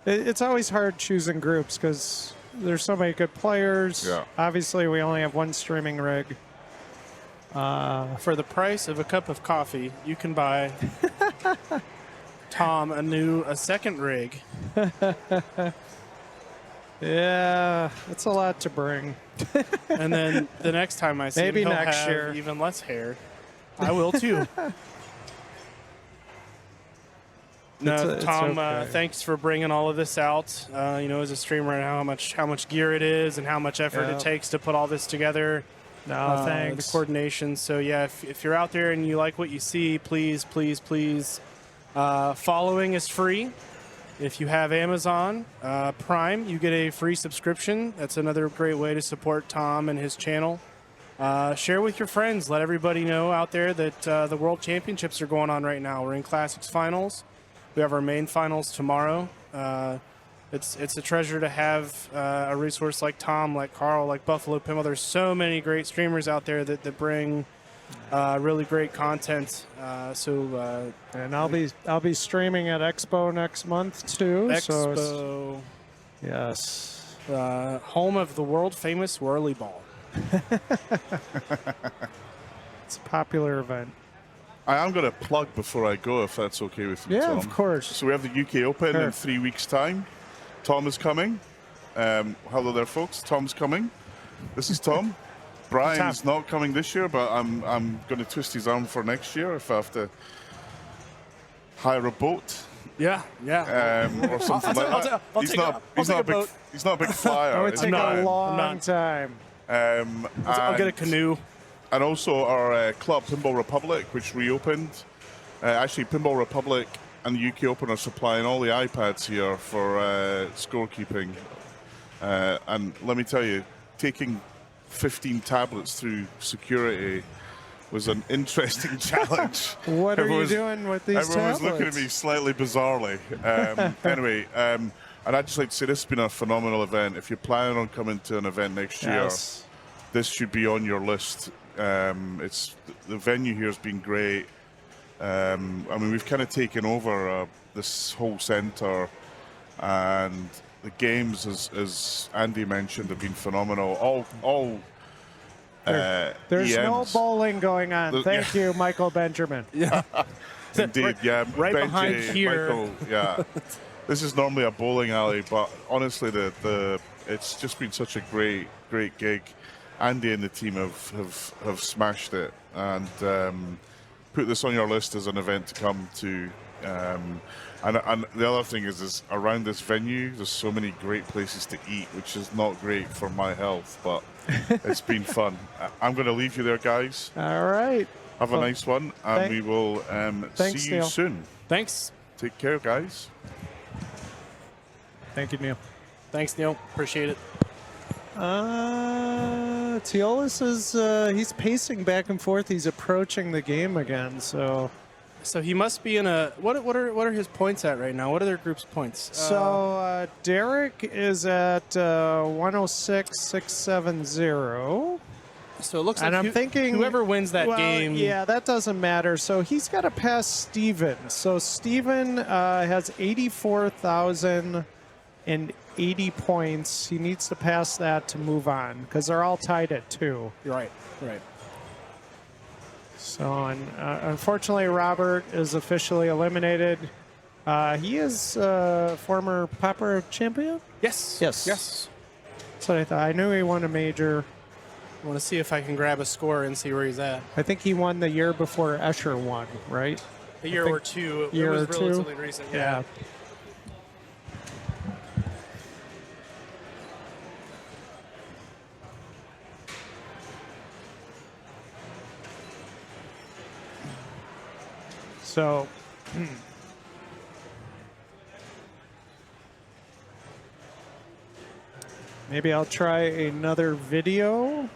It's always hard choosing groups because there's so many good players. Yeah. Obviously, we only have one streaming rig. For the price of a cup of coffee, you can buy Tom a second rig. Yeah, it's a lot to bring. And then the next time I see Maybe him, he'll next have year. even less hair. I will too. No, It's Tom. okay. Thanks for bringing all of this out. As a streamer, and how much gear it is, and how much effort it takes to put all this together. No, thanks. The coordination. So yeah, if you're out there and you like what you see, please. Following is free. If you have Amazon Prime, you get a free subscription. That's another great way to support Tom and his channel. Share with your friends. Let everybody know out there that the World Championships are going on right now. We're in Classics Finals. We have our main finals tomorrow. It's a treasure to have a resource like Tom, like Carl, like Buffalo Pinball. There's so many great streamers out there that bring really great content. And I'll be streaming at Expo next month too. Expo, So yes, home of the world famous Whirly Ball. it's a popular event. I am going to plug before I go, if that's okay with you, Yeah, Tom. of course. So we have the UK Open Sure. in 3 weeks' time. Tom is coming. Hello there, folks. Tom's coming. This is Tom. Brian's not coming this year, but I'm going to twist his arm for next year if I have to hire a boat. Yeah. Or something like that. He's not a big flyer. It would is take Brian. a long time. I'll get a canoe. And also our club, Pinball Republic, which reopened. Actually, Pinball Republic and the UK Open are supplying all the iPads here for scorekeeping. And let me tell you, taking 15 tablets through security was an interesting challenge. What are you doing with these Everyone was looking at tablets? me slightly bizarrely. Anyway, and I'd just like to say this has been a phenomenal event. If you're planning on coming to an event next year, this should be on your list. It's the venue here has been great. I mean, we've kind of taken over this whole centre, and the games, as Andy mentioned, have been phenomenal. There's no EMs. bowling going on. Thank you, Michael Benjamin. Yeah. Indeed, yeah. Right Benji, behind here. Michael, yeah. This is normally a bowling alley, but honestly, it's just been such a great gig. Andy and the team have smashed it, and put this on your list as an event to come to. And the other thing is around this venue, there's so many great places to eat, which is not great for my health, but it's been fun. I'm going to leave you there, guys. All right. Have a nice one, and we will thanks, see you Neil. soon. Thanks. Take care, guys. Thank you, Neil. Thanks, Neil. Appreciate it. Teolis is he's pacing back and forth. He's approaching the game again. So he must be in a what are his points at right now? What are their group's points? So Derek is at 106,670. So it looks and like I'm thinking whoever wins that game. Yeah, that doesn't matter. So he's got to pass Steven. So Steven has 84,080 points. He needs to pass that to move on because they're all tied at 2. Right. So unfortunately, Robert is officially eliminated. He is former PAPA champion. Yes. That's what I thought. I knew he won a major. I want to see if I can grab a score and see where he's at. I think he won the year before Escher won, right? A year or two. It Year was or two? relatively recent. Yeah. So, maybe I'll try another video.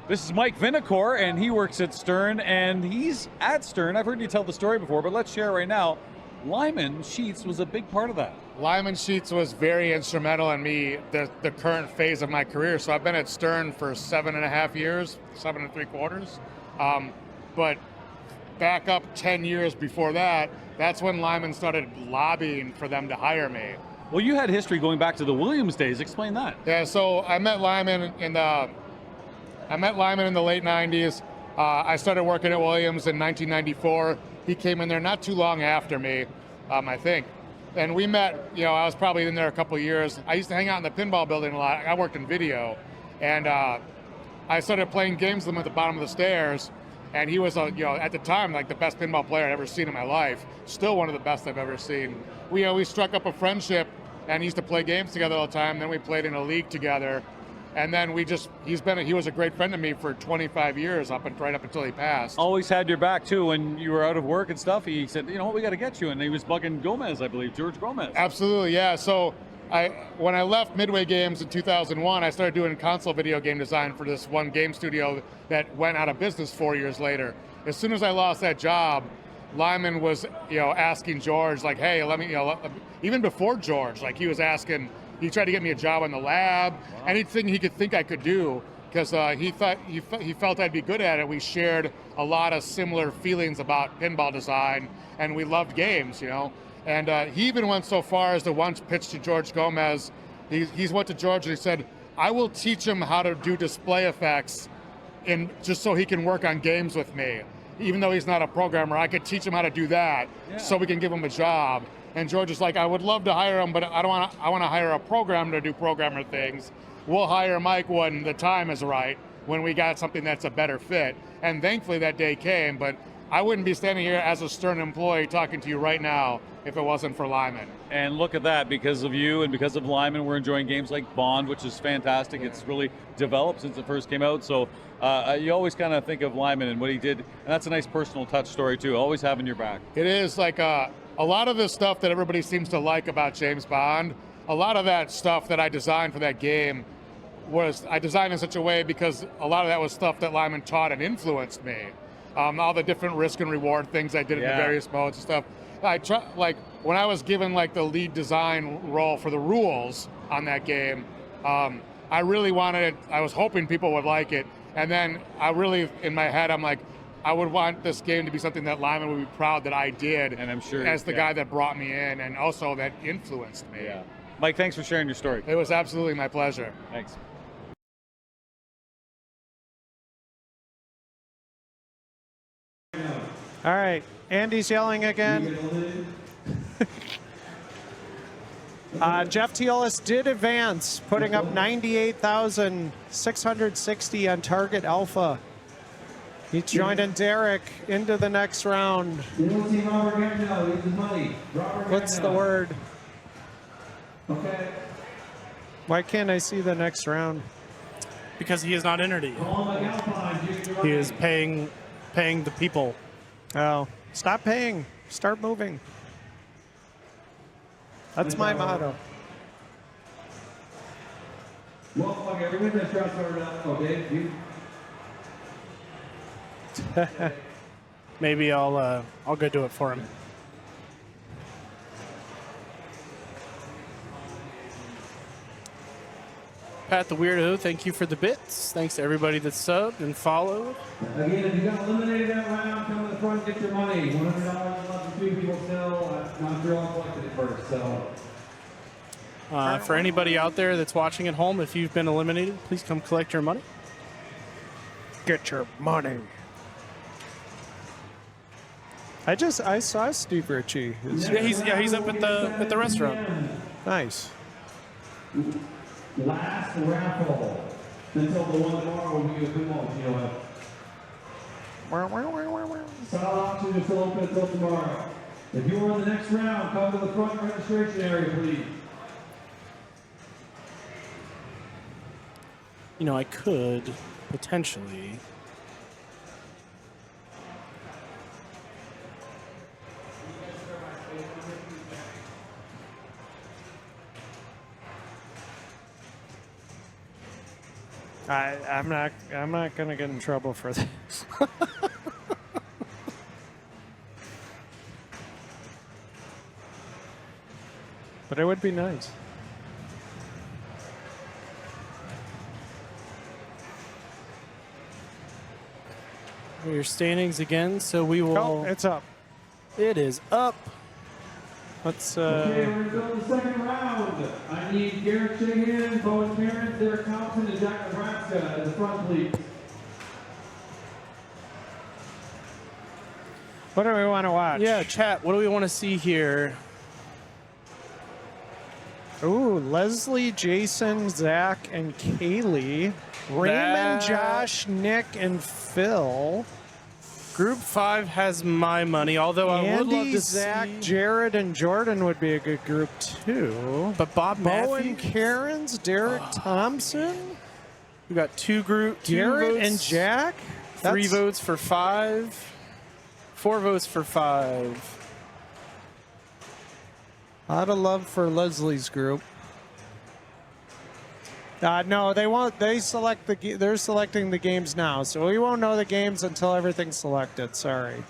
This is Mike Vinacore, and he works at Stern, and he's at Stern. I've heard you tell the story before, but let's share right now. Lyman Sheets was a big part of that. Lyman Sheets was very instrumental in me, the current phase of my career. So I've been at Stern for 7.5 years, 7 3/4. But back up 10 years before that, that's when Lyman started lobbying for them to hire me. Well, you had history going back to the Williams days. Explain that. Yeah, so I met Lyman in the late 90s. I started working at Williams in 1994. He came in there not too long after me, I think. And we met, I was probably in there a couple of years. I used to hang out in the pinball building a lot. I worked in video. And I started playing games with him at the bottom of the stairs. And he was, at the time, like the best pinball player I'd ever seen in my life. Still one of the best I've ever seen. We struck up a friendship and used to play games together all the time. Then we played in a league together. And then he was a great friend to me for 25 years, right up until he passed. Always had your back too when you were out of work and stuff. He said, you know what, we got to get you. And he was bugging Gomez, I believe, George Gomez. Absolutely, yeah. So when I left Midway Games in 2001, I started doing console video game design for this one game studio that went out of business 4 years later. As soon as I lost that job, Lyman was, asking George, like, hey, let me, even before George, like he was asking. He tried to get me a job in the lab, anything he could think I could do, because he felt I'd be good at it. We shared a lot of similar feelings about pinball design, and we loved games, And he even went so far as to once pitch to George Gomez. He's went to George and he said, I will teach him how to do display effects just so he can work on games with me. Even though he's not a programmer, I could teach him how to do that so we can give him a job. And George is like, I would love to hire him, but I want to hire a programmer to do programmer things. We'll hire Mike when the time is right, when we got something that's a better fit. And thankfully that day came, but I wouldn't be standing here as a Stern employee talking to you right now if it wasn't for Lyman. And look at that, because of you and because of Lyman, we're enjoying games like Bond, which is fantastic. It's really developed since it first came out. So you always kind of think of Lyman and what he did. And that's a nice personal touch story too, always having your back. It is like a lot of the stuff that everybody seems to like about James Bond, a lot of that stuff that I designed for that game I designed in such a way because a lot of that was stuff that Lyman taught and influenced me. All the different risk and reward things I did in the various modes and stuff. When I was given like the lead design role for the rules on that game, I really wanted it. I was hoping people would like it, and then I really, in my head, I'm like, I would want this game to be something that Lyman would be proud that I did, and I'm sure as the guy that brought me in and also that influenced me. Yeah. Mike, thanks for sharing your story. It was absolutely my pleasure. Thanks. All right, Andy's yelling again. Jeff Teolis did advance, putting up 98,660 on target alpha. He's joining Derek into the next round. What's the word? Okay. Why can't I see the next round? Because he is not entered it yet. He is paying the people. Oh, stop paying. Start moving. That's my motto. Well, fuck everybody that's trying to start out. Okay, Maybe I'll go do it for him. Pat the Weirdo, thank you for the bits. Thanks to everybody that subbed and followed. Again, if you got eliminated that round, come to the front, get your money. $100 left for 2 people still. Not sure I'll collect it first, so. For anybody out there that's watching at home, if you've been eliminated, please come collect your money. Get your money. I saw Steve Ritchie. He's up at the restaurant. Nice. Last raffle. Until the one tomorrow will be a good one, you know. Style option is still open until tomorrow. If you are in the next round, come to the front registration area, please. You know, I could potentially. I'm not gonna get in trouble for this. But it would be nice. Your standings again, so we will. Oh, it's up. It is up. Let's. Okay, we're going to go to the second round. I need Garrett Shahan, Bowen Terrence, Derek Thompson, and Jack Nebraska at the front, please. What do we want to watch? Yeah, chat. What do we want to see here? Ooh, Leslie, Jason, Zach, and Kaylee. Raymond, Josh, Nick, and Phil. Group 5 has my money, although I would love to Zach, see... Jared, and Jordan would be a good group too. But Bob Bowen, Matthews? Cairns, Derek Thompson. We got two Garrett votes, and Jack. 3 votes for 5. 4 votes for 5. A lot of love for Leslie's group. No, they won't. They're selecting the games now, so we won't know the games until everything's selected. Sorry.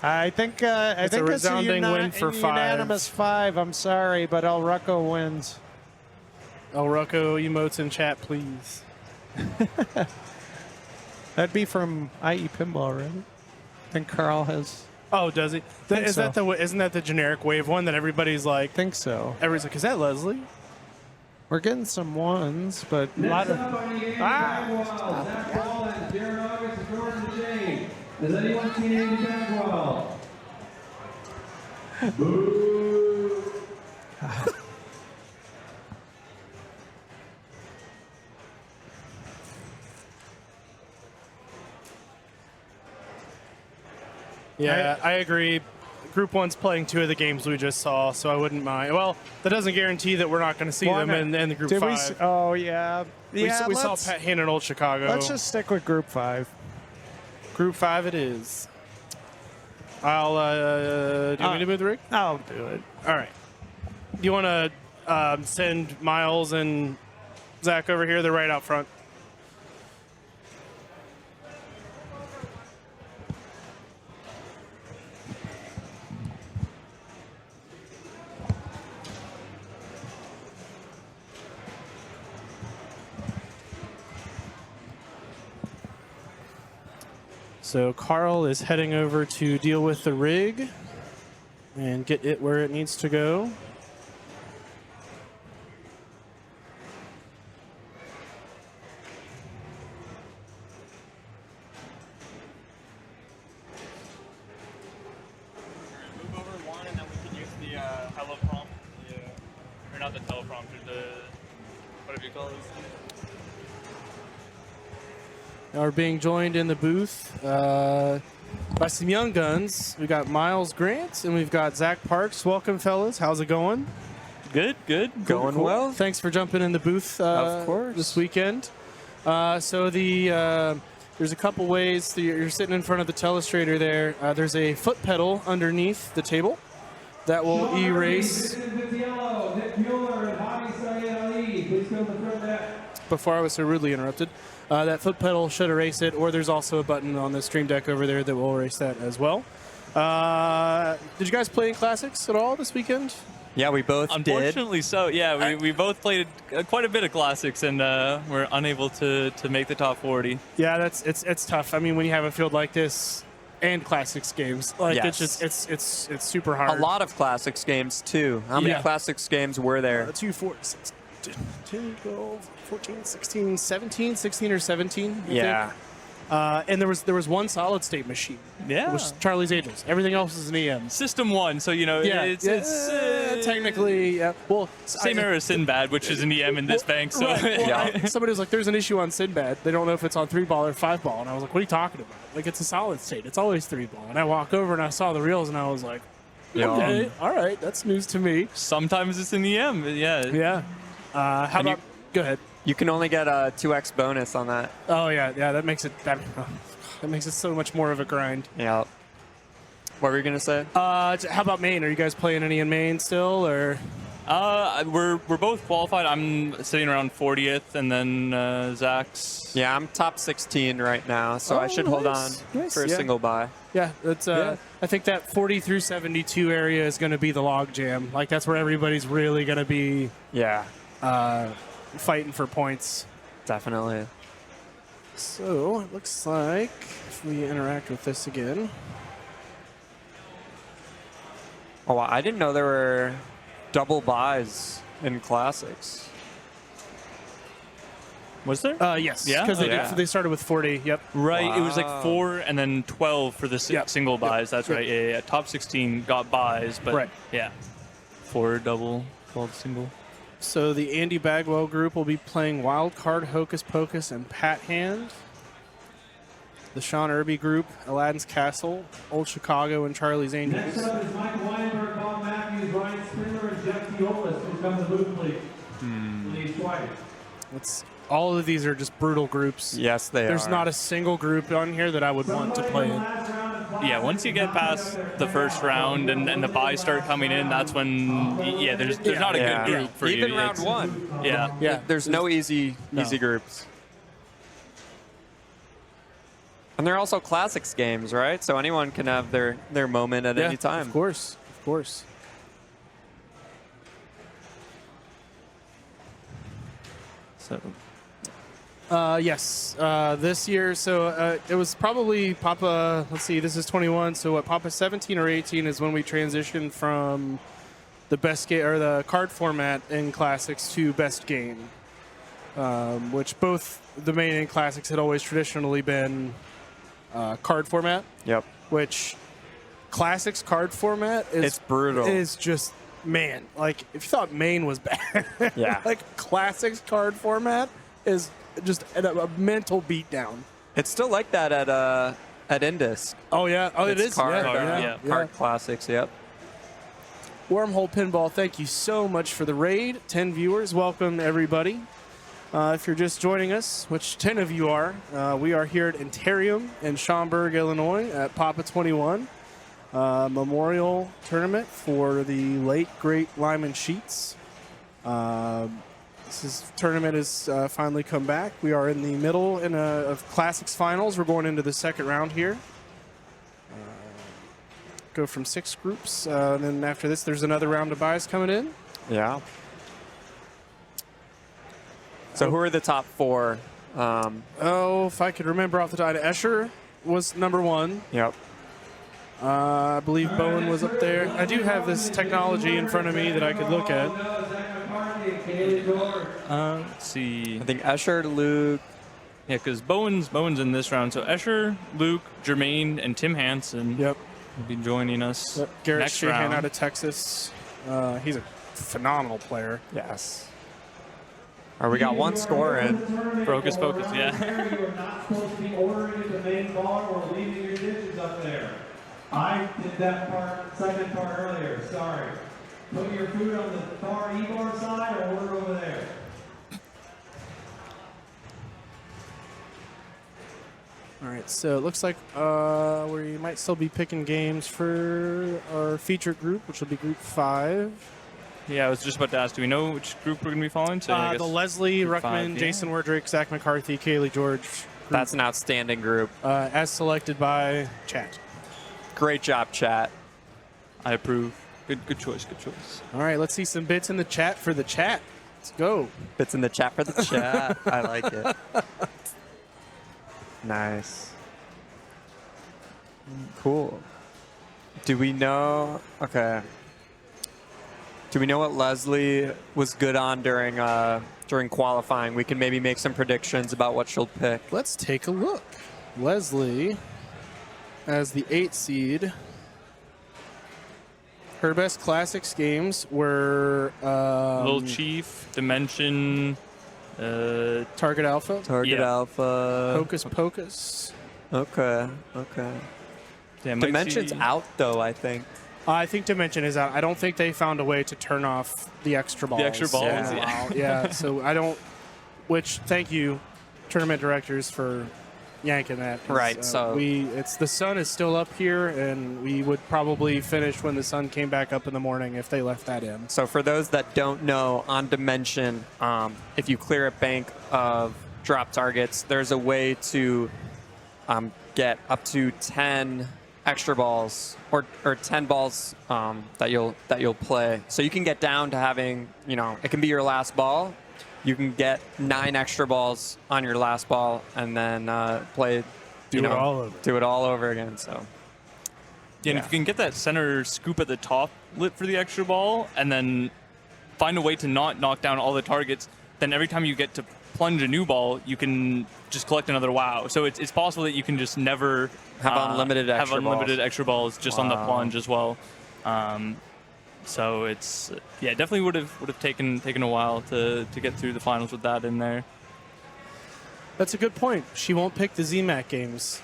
I think it's a resounding win for 5. Unanimous 5. I'm sorry, but El Rucco wins. El Rucco emotes in chat, please. That'd be from IE Pinball, right? I think Carl has. Oh, does he? Isn't that the generic wave one that everybody's like? Think so. Everybody's like, is that Leslie? We're getting some ones, but a lot of. Zach Ball, Jared August, and Jordan Shane. Has anyone seen Andy Bagwell? Boo! Yeah, I agree. Group 1's playing 2 of the games we just saw, so I wouldn't mind. Well, that doesn't guarantee that we're not going to see them in the Group 5. Oh, yeah. We saw Pat Hand in Old Chicago. Let's just stick with Group 5. Group 5 it is. I'll, do you want me to move the rig? I'll do it. All right. Do you want to send Miles and Zach over here? They're right out front. So Carl is heading over to deal with the rig and get it where it needs to go. Move over one and then we can use the hello prompt. Or not the teleprompter, the whatever you call this. Are being joined in the booth by some young guns. We got Miles Grant and we've got Zach Parks. Welcome, fellas. How's it going? Good. Going well. Thanks for jumping in the booth of course. This weekend. So there's a couple ways. You're sitting in front of the telestrator there. There's a foot pedal underneath the table that will erase. Before I was so rudely interrupted. That foot pedal should erase it, or there's also a button on the Stream Deck over there that will erase that as well. Did you guys play in Classics at all this weekend? Yeah, we both Unfortunately so, yeah. We both played quite a bit of Classics, and we're unable to make the top 40. Yeah, it's tough. I mean, when you have a field like this and Classics games, like Yes. it's super hard. A lot of Classics games, too. How many Classics games were there? 2, 4, 6, 10, 12, 14, 16, 17, 16 or 17, I think. And there was one solid state machine. Yeah. It was Charlie's Angels. Everything else is an EM. System 1, so it's technically, yeah. Well, same era as Sinbad, which is an EM in this bank. So Right. Well, somebody was like, "There's an issue on Sinbad. They don't know if it's on 3-ball or 5-ball." And I was like, "What are you talking about? Like, it's a solid state. It's always 3-ball." And I walk over and I saw the reels and I was like, "Okay, all right, that's news to me." Sometimes it's an EM. Yeah. Yeah. How about? Go ahead. You can only get a 2x bonus on that. Oh yeah, that makes it that makes it so much more of a grind. Yeah. What were you gonna say? How about Maine? Are you guys playing any in Maine still, or? We're both qualified. I'm sitting around 40th, and then Zach's. Yeah, I'm top 16 right now, so I should hold on for a single buy. Yeah, that's. I think that 40 through 72 area is going to be the log jam. Like that's where everybody's really going to be. Yeah. Fighting for points. Definitely. So it looks like if we interact with this again. Oh, I didn't know there were double buys in Classics. Was there? Yes. Yeah. Because they started with 40. Yep. Right. Wow. It was like 4 and then 12 for the single buys. That's right. Yeah. Top 16 got buys, but yeah, 4 double, 12 single. So the Andy Bagwell group will be playing Wild Card, Hocus Pocus, and Pat Hand. The Sean Irby group, Aladdin's Castle, Old Chicago, and Charlie's Angels. Next up is Mike Weinberg, Bob Matthews, Ryan Springer, and Jeff Teolis, who come to the booth, please. Please twice. All of these are just brutal groups. Yes, they are. There's not a single group on here that I would want to play in. Yeah, once you get past the first round and the buys start coming in, that's when there's not a good group for you. Even round one. Yeah. There's no easy groups. And they're also Classics games, right? So anyone can have their moment at any time. Of course. So. Yes, this year, so it was probably Papa, let's see, this is 21, so what, Papa 17 or 18 is when we transitioned from the best game, or the card format in Classics to best game, which both the main and Classics had always traditionally been card format. Yep. Which Classics card format is... It's brutal. Is just, man, like, if you thought main was bad, like Classics card format is... just a mental beatdown. It's still like that at at Indus. Oh yeah, oh It's it is. Card, Yeah. Card Classics. Yep. Wormhole Pinball, thank you so much for the raid. 10 viewers, welcome everybody. If you're just joining us, which 10 of you are, we are here at Enterrium in Schaumburg, Illinois at PAPA21 Memorial Tournament for the late, great Lyman Sheets. This tournament has finally come back. We are in the middle of Classics Finals. We're going into the second round here. Go from 6 groups. And then after this, there's another round of buys coming in. Yeah. So who are the top 4? If I could remember off the top, Escher was number 1. Yep. I believe Bowen was up there. I do have this technology in front of me that I could look at. Let's see. I think Escher, Luke. Yeah, because Bowen's in this round. So Escher, Luke, Jermaine, and Tim Hansen. Yep. Will be joining us. Garrett next Sheehan round. out of Texas. He's a phenomenal player. Yes. All right, we got 1 score in. Hocus, Pocus, yeah. You are not supposed to be ordering at the main bar or leaving your dishes up there. I did that second part earlier, sorry. Put your food on the far E-bar side or order over there. All right, so it looks like we might still be picking games for our featured group, which will be Group 5. Yeah, I was just about to ask, do we know which group we're going to be following? So I guess The Leslie, Group Ruckman, 5, yeah. Jason Werdrick, Zach McCarthy, Kaylee George. Group, That's an outstanding group. as selected by chat. Great job, chat. I approve. Good choice, good choice. All right, let's see some bits in the chat for the chat. Let's go. Bits in the chat for the chat. I like it. Nice. Cool. Do we know? Okay. Do we know what Leslie was good on during qualifying? We can maybe make some predictions about what she'll pick. Let's take a look. Leslie, as the 8 seed, her best Classics games were Little Chief, Dimension, Target Alpha. Target Alpha. Hocus Pocus. Okay. Yeah, Dimension's out though, I think. I think Dimension is out. I don't think they found a way to turn off the extra balls. The extra balls, Yeah, yeah. So I don't. Which thank you, tournament directors, for yanking that. 'cause, Right. So the sun is still up here, and we would probably finish when the sun came back up in the morning if they left that in. So for those that don't know, on Dimension, if you clear a bank of drop targets, there's a way to get up to 10 extra balls or 10 balls that you'll play. So you can get down to having, it can be your last ball. You can get 9 extra balls on your last ball and then play. Do it all over again. So. Yeah, and if you can get that center scoop at the top lit for the extra ball and then find a way to not knock down all the targets, then every time you get to plunge a new ball, you can just collect another wow. So it's possible that you can just never have unlimited extra balls just on the plunge as well. So it's definitely would have taken a while to get through the finals with that in there. That's a good point. She won't pick the ZMAC games,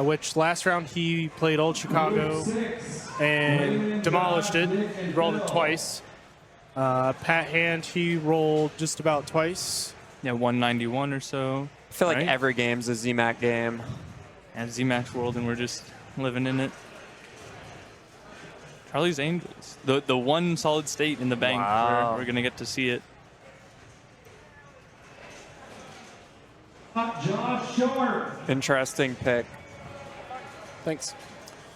which last round he played Old Chicago and demolished it. He rolled it twice. Pat Hand, he rolled just about twice. Yeah, 191 or so. I feel like every game's a ZMAC game. And ZMAX World, and we're just living in it. Charlie's Angels, the one solid state in the bank. Wow. We're gonna get to see it. Josh Short. Interesting pick. Thanks.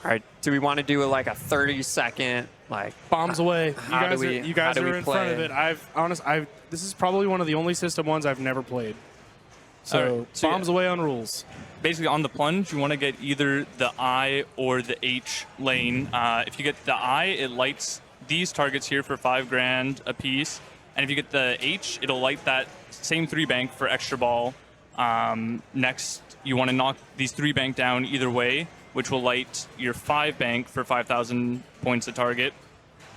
All right. Do we want to do a 30-second bombs away? You guys are in play? front of it. This is probably one of the only system ones I've never played. So, right. So bombs away on rules. Basically, on the plunge, you want to get either the I or the H lane. If you get the I, it lights these targets here for $5,000 a piece, and if you get the H, it'll light that same 3 bank for extra ball. Next, you want to knock these 3 bank down either way, which will light your 5 bank for 5,000 points a target,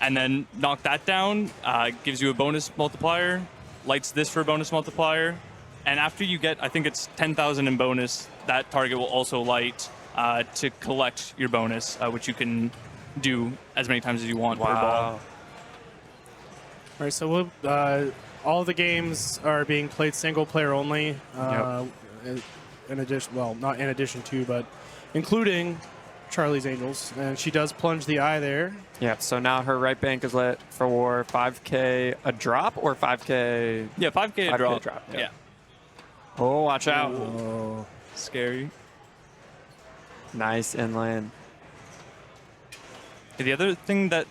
and then knock that down, gives you a bonus multiplier, lights this for a bonus multiplier, and after you get, I think it's 10,000 in bonus, that target will also light to collect your bonus, which you can do as many times as you want per ball. All right, so we'll, all the games are being played single player only. In addition, well, not in addition to, but including Charlie's Angels, and she does plunge the eye there. Yeah, so now her right bank is lit for 5K a drop or 5K? Yeah, 5K a drop. Yeah. Oh, watch out. Oh, scary. Nice inland. The other thing that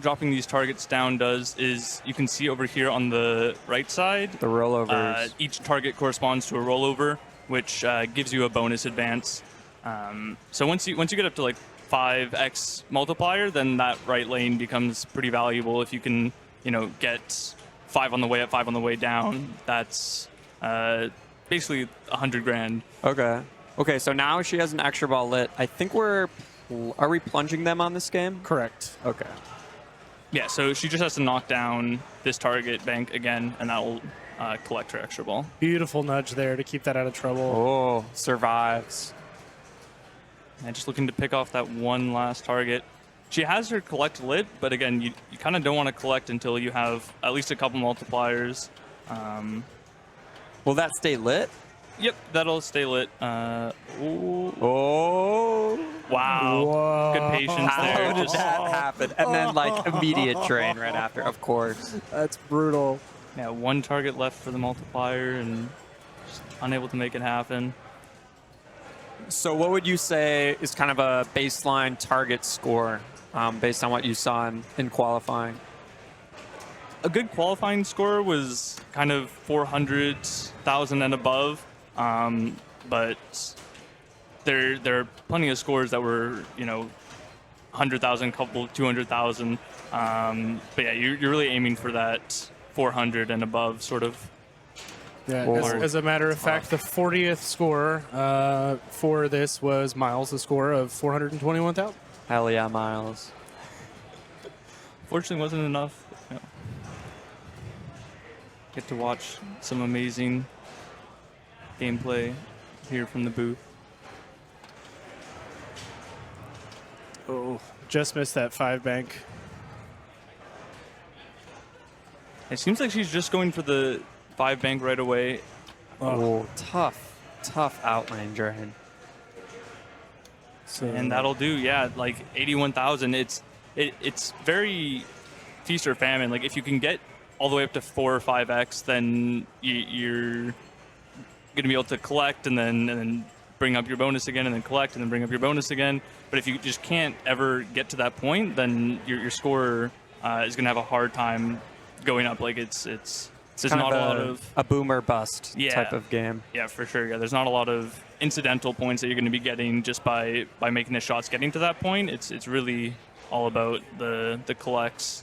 dropping these targets down does is you can see over here on the right side, the rollovers. Each target corresponds to a rollover, which gives you a bonus advance. So once you get up to like 5x multiplier, then that right lane becomes pretty valuable. If you can, get 5 on the way up, 5 on the way down, that's basically 100 grand. Okay. Okay, so now she has an extra ball lit. I think are we plunging them on this game? Correct. Okay. Yeah, so she just has to knock down this target bank again, and that will collect her extra ball. Beautiful nudge there to keep that out of trouble. Oh, survives. And just looking to pick off that one last target. She has her collect lit, but again, you kind of don't want to collect until you have at least a couple multipliers. Will that stay lit? Yep, that'll stay lit. Oh. Wow. Whoa. Good patience there. How did that happen? And then, like, immediate drain right after, of course. That's brutal. Yeah, one target left for the multiplier and just unable to make it happen. So what would you say is kind of a baseline target score based on what you saw in qualifying? A good qualifying score was kind of 400,000 and above, but there are plenty of scores that were 100,000, couple 200,000. But yeah, you're really aiming for that 400 and above sort of. Yeah, as a matter of fact, the 40th score for this was Miles, the score of 421,000. Hell yeah, Miles. Fortunately, wasn't enough. Get to watch some amazing gameplay here from the booth. Oh, just missed that 5 bank. It seems like she's just going for the 5 bank right away. Oh, tough outlane drain. So, and that'll do, yeah, like 81,000. It's very feast or famine. Like if you can get all the way up to 4 or 5x, then you're gonna be able to collect and then bring up your bonus again, and then collect and then bring up your bonus again. But if you just can't ever get to that point, then your score is gonna have a hard time going up. Like there's not a lot of a boomer bust type of game. Yeah, for sure. Yeah, there's not a lot of incidental points that you're going to be getting just by making the shots getting to that point. It's really all about the collects.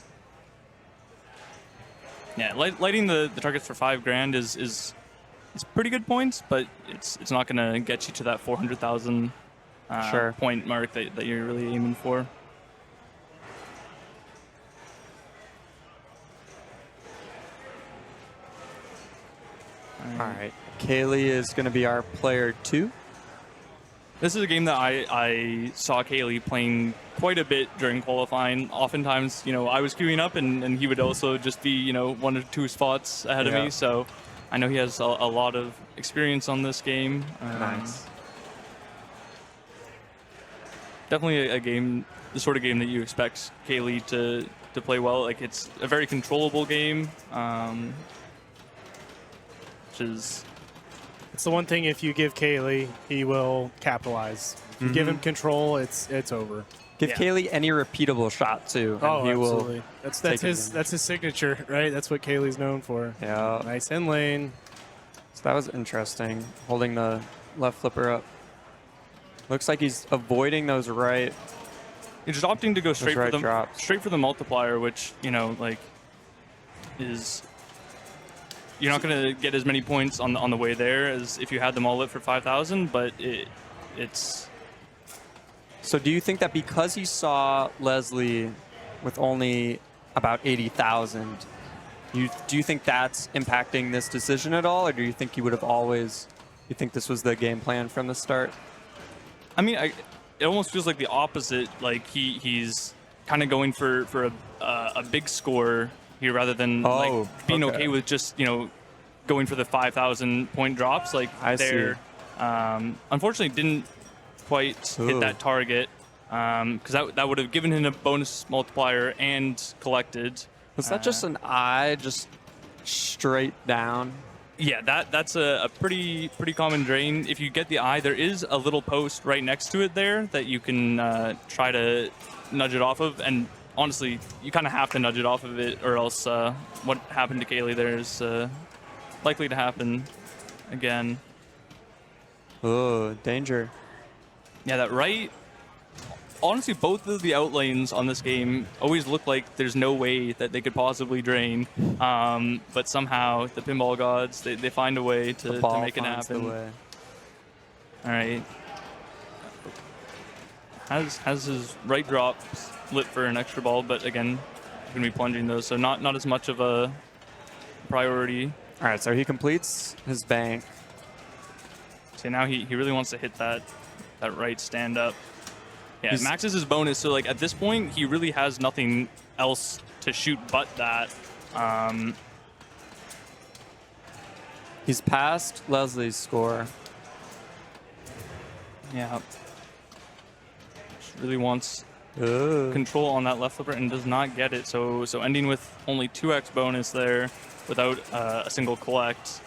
Yeah, lighting the targets for 5 grand is pretty good points, but it's not going to get you to that 400,000 point mark that you're really aiming for. All right, Kaylee is going to be our player 2. This is a game that I saw Kaylee playing quite a bit during qualifying. Oftentimes, I was queuing up and he would also just be, 1 or 2 spots ahead of me. So I know he has a lot of experience on this game. Nice. Definitely a game, the sort of game that you expect Kaylee to play well. Like it's a very controllable game. It's the one thing, if you give Kaylee, he will capitalize. If you give him control, it's over. Give Kaylee any repeatable shot too. Oh, he absolutely. Will that's his signature, right? That's what Kaylee's known for. Yeah. Nice in lane. So that was interesting. Holding the left flipper up. Looks like he's avoiding those right. He's just opting to go straight right for the drops. straight for the multiplier, which is. You're not going to get as many points on the way there as if you had them all lit for 5,000, but it's... So do you think that because he saw Leslie with only about 80,000, do you think that's impacting this decision at all, or do you think he would have always... You think this was the game plan from the start? I mean, it almost feels like the opposite. Like he's kind of going for a big score here rather than like being okay with just going for the 5,000 point drops. Like unfortunately didn't quite hit that target because that would have given him a bonus multiplier and collected. Was that just an eye, just straight down? Yeah, that's a pretty common drain. If you get the eye, there is a little post right next to it there that you can try to nudge it off of. And honestly, you kind of have to nudge it off of it, or else what happened to Kaylee there is likely to happen again. Oh, danger. Yeah, that right. Honestly, both of the outlanes on this game always look like there's no way that they could possibly drain. But somehow, the pinball gods, they find a way to make it happen. All right. Has his right drop lit for an extra ball, but again, going to be plunging those, so not as much of a priority. All right, so he completes his bank. So now he really wants to hit that right stand up. Yeah, it maxes his bonus, so like at this point, he really has nothing else to shoot but that. He's passed Leslie's score. Yeah. Just really wants control on that left flipper and does not get it. So ending with only 2x bonus there without a single collect.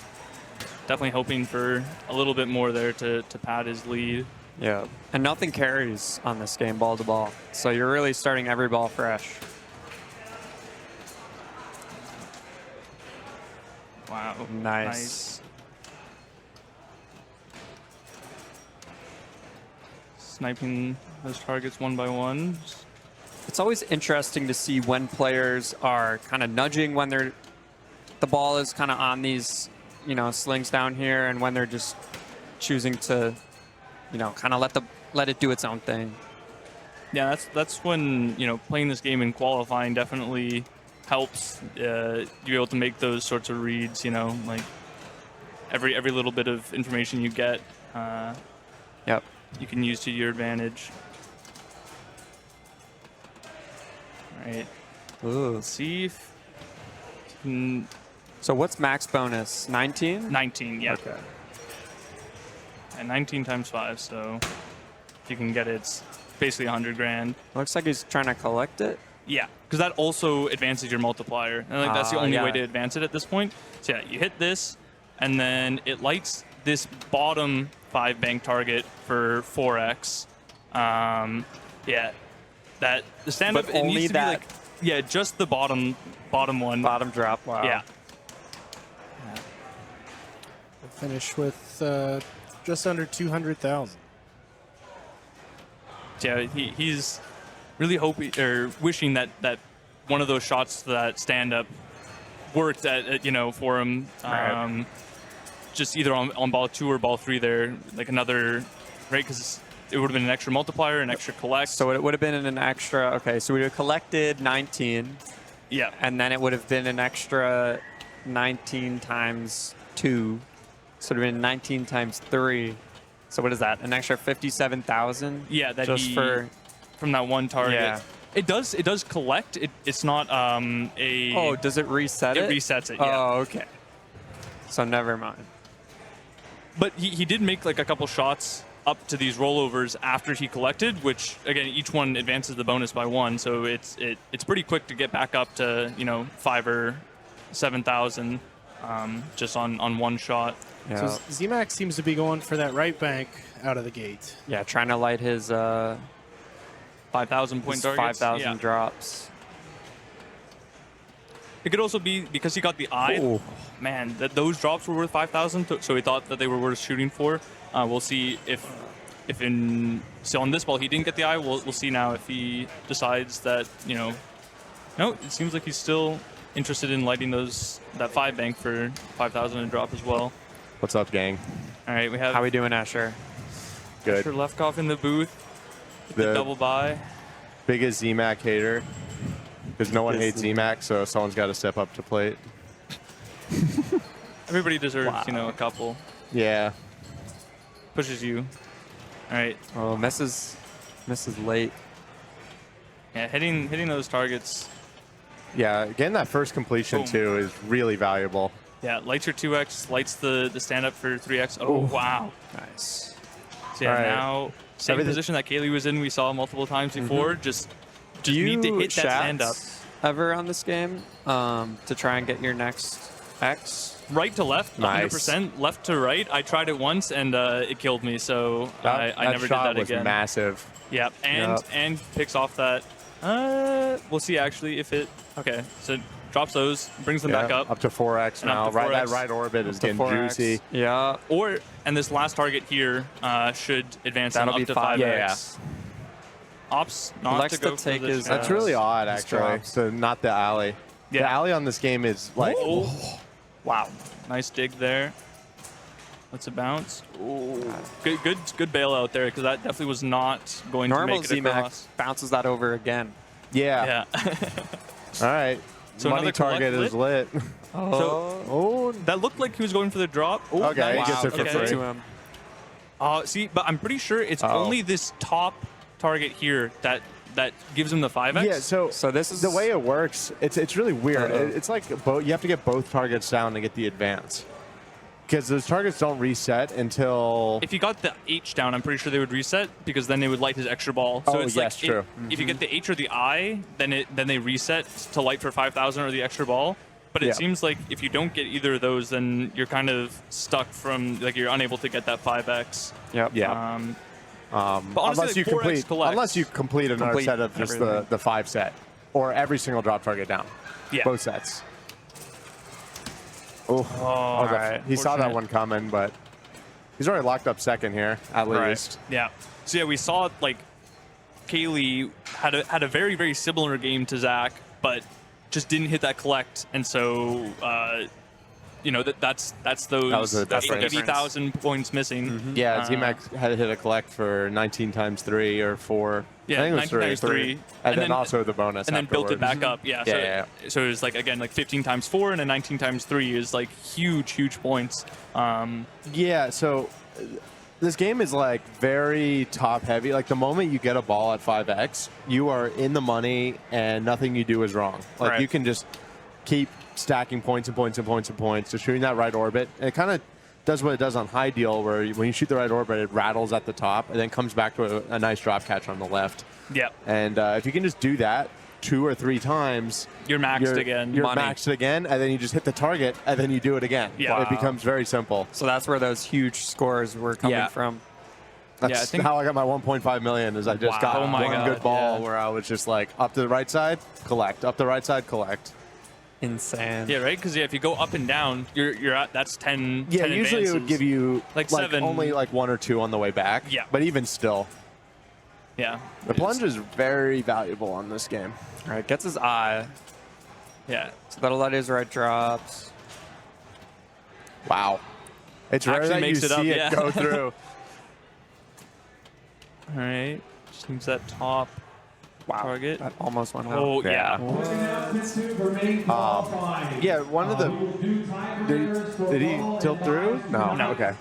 Definitely hoping for a little bit more there to pad his lead. Yeah, and nothing carries on this game, ball to ball. So you're really starting every ball fresh. Wow. Nice. Sniping those targets one by one. It's always interesting to see when players are kind of nudging when the ball is kind of on these, slings down here, and when they're just choosing to kind of let it do its own thing. Yeah, that's when playing this game in qualifying definitely helps you be able to make those sorts of reads. Like every little bit of information you get, yep, you can use to your advantage. All right. Ooh. Let's see if you can. So what's max bonus? 19? 19. Yeah. Okay. And 19 times 5, so if you can get it, it's basically 100 grand. Looks like he's trying to collect it. Yeah, because that also advances your multiplier. And I think that's the only way to advance it at this point. So yeah, you hit this, and then it lights this bottom 5 bank target for 4x. Yeah, the stand-up, but it only needs to that. be like, just the bottom one. Bottom drop, wow. Yeah. Finish with just under 200,000. Yeah, he's really hoping or wishing that one of those shots to that stand-up worked for him. Right. Just either on ball 2 or ball 3 there, like another, right? Because it would have been an extra multiplier, an extra collect. So it would have been an extra. Okay, so we would have collected 19. Yeah. And then it would have been an extra 19 times 2. So it would have been 19 times 3. So what is that? An extra 57,000? Yeah, that just from that one target. Yeah. It does collect. It's not a. Oh, does it reset it? It resets it. Yeah. Oh, okay. So never mind. But he did make like a couple shots up to these rollovers after he collected, which again each one advances the bonus by 1. So it's pretty quick to get back up to 5 or 7,000 just on one shot. Yeah. So ZMAX seems to be going for that right bank out of the gate. Yeah, trying to light his 5,000 point targets. 5,000 drops. It could also be because he got the eye. Ooh. Man, those drops were worth 5,000, so he thought that they were worth shooting for. We'll see if on this ball he didn't get the eye. We'll see now if he decides that no, it seems like he's still interested in lighting that 5 bank for 5,000 and drop as well. What's up, gang? All right, we have. How we doing, Asher? Good. Asher Lefkoff in the booth. The double buy. Biggest ZMAC hater. Because no one hates ZMAC, so someone's got to step up to plate. Everybody deserves, a couple. Yeah. Pushes you. All right. Oh, misses late. Yeah, hitting those targets. Yeah, getting that first completion too is really valuable. Yeah, lights your 2x, lights the stand up for 3x. Oh, wow. Nice. So yeah, All right. now same position that Kaylee was in, we saw multiple times before. Just need to hit that stand up. Ever on this game to try and get your next X? Right to left, Nice. 100%. Left to right. I tried it once and it killed me, so I never did that was again. Massive. Yep, and picks off that. We'll see actually if it. Okay, so drops those, brings them back up. Up to 4x And now. up to Right, that 4x. right orbit is to getting 4x. juicy. Yeah. And this last target here should advance him That'll up be to 5x. 5x. Ops not Likes to go to take for the his- trap. That's really odd, His actually. drops. So not the alley. Yeah. The alley on this game is like. Oh. Wow. Nice dig there. Let's a bounce. Ooh. Good bail out there because that definitely was not going Normal to make it across. ZMAX bounces that over again. Yeah. Yeah. All right. So Money another target collect is lit. So that looked like he was going for the drop. Oh, Okay, nice. he gets it for Okay. free. To him. See, but I'm pretty sure it's only this top target here that gives him the 5x. Yeah, so this is the way it works. It's really weird. It's like you have to get both targets down to get the advance, because those targets don't reset until. If you got the H down, I'm pretty sure they would reset because then they would light his extra ball. So Oh, it's yes, like true. If you get the H or the I, then they reset to light for 5,000 or the extra ball. But it Yeah. seems like if you don't get either of those, then you're kind of stuck from like you're unable to get that 5x. Yep. Yeah. But honestly, unless you like 4x complete collects. unless you complete another Complete set of just everything. the 5 set, or every single drop target down. Yeah. Both sets. Oh, right. he saw that Fortunate. one coming, but he's already locked up second here at least. Yeah. So yeah, we saw like Kaylee had a very, very similar game to Zach, but just didn't hit that collect, and so that's those That was the difference. 80,000 points missing. Yeah, Z-Max had to hit a collect for 19 times 3 or 4. Yeah, I think it was 19 times 3. And And then then- also the bonus and then built it afterwards. back up. Yeah. Yeah, So it was like again like 15 times 4 and a 19 times 3 is like huge points. Yeah, so this game is like very top heavy. Like the moment you get a ball at 5x, you are in the money and nothing you do is wrong. Like Right. you can just keep stacking points and points and points and points, just shooting that right orbit. And it kind of does what it does on high deal, where when you shoot the right orbit, it rattles at the top and then comes back to a nice drop catch on the left. Yeah. And if you can just do that 2 or 3 times, You're maxed again. You're Money. maxed again, and then you just hit the target, and then you do it again. Yeah. It becomes very simple. So that's where those huge scores were coming from. That's Yeah, I think- how I got my 1.5 million. Is I just Wow. got Oh my one God, good ball yeah. where I was just like up to the right side, collect, up the right side, collect. Insane. Yeah, right. Because if you go up and down, you're at that's 10. Yeah, 10 usually it would advances. give you like 7. only like 1 or 2 on the way back. Yeah. but even still, Yeah. the plunge is very valuable on this game. All right, gets his eye. Yeah. So that'll let his right drops. Wow, it's rare Actually that you makes it up, see it yeah. go through. All right. Just moves that top target. That almost went out. Oh yeah. Yeah, one of the did he tilt through? No. Okay.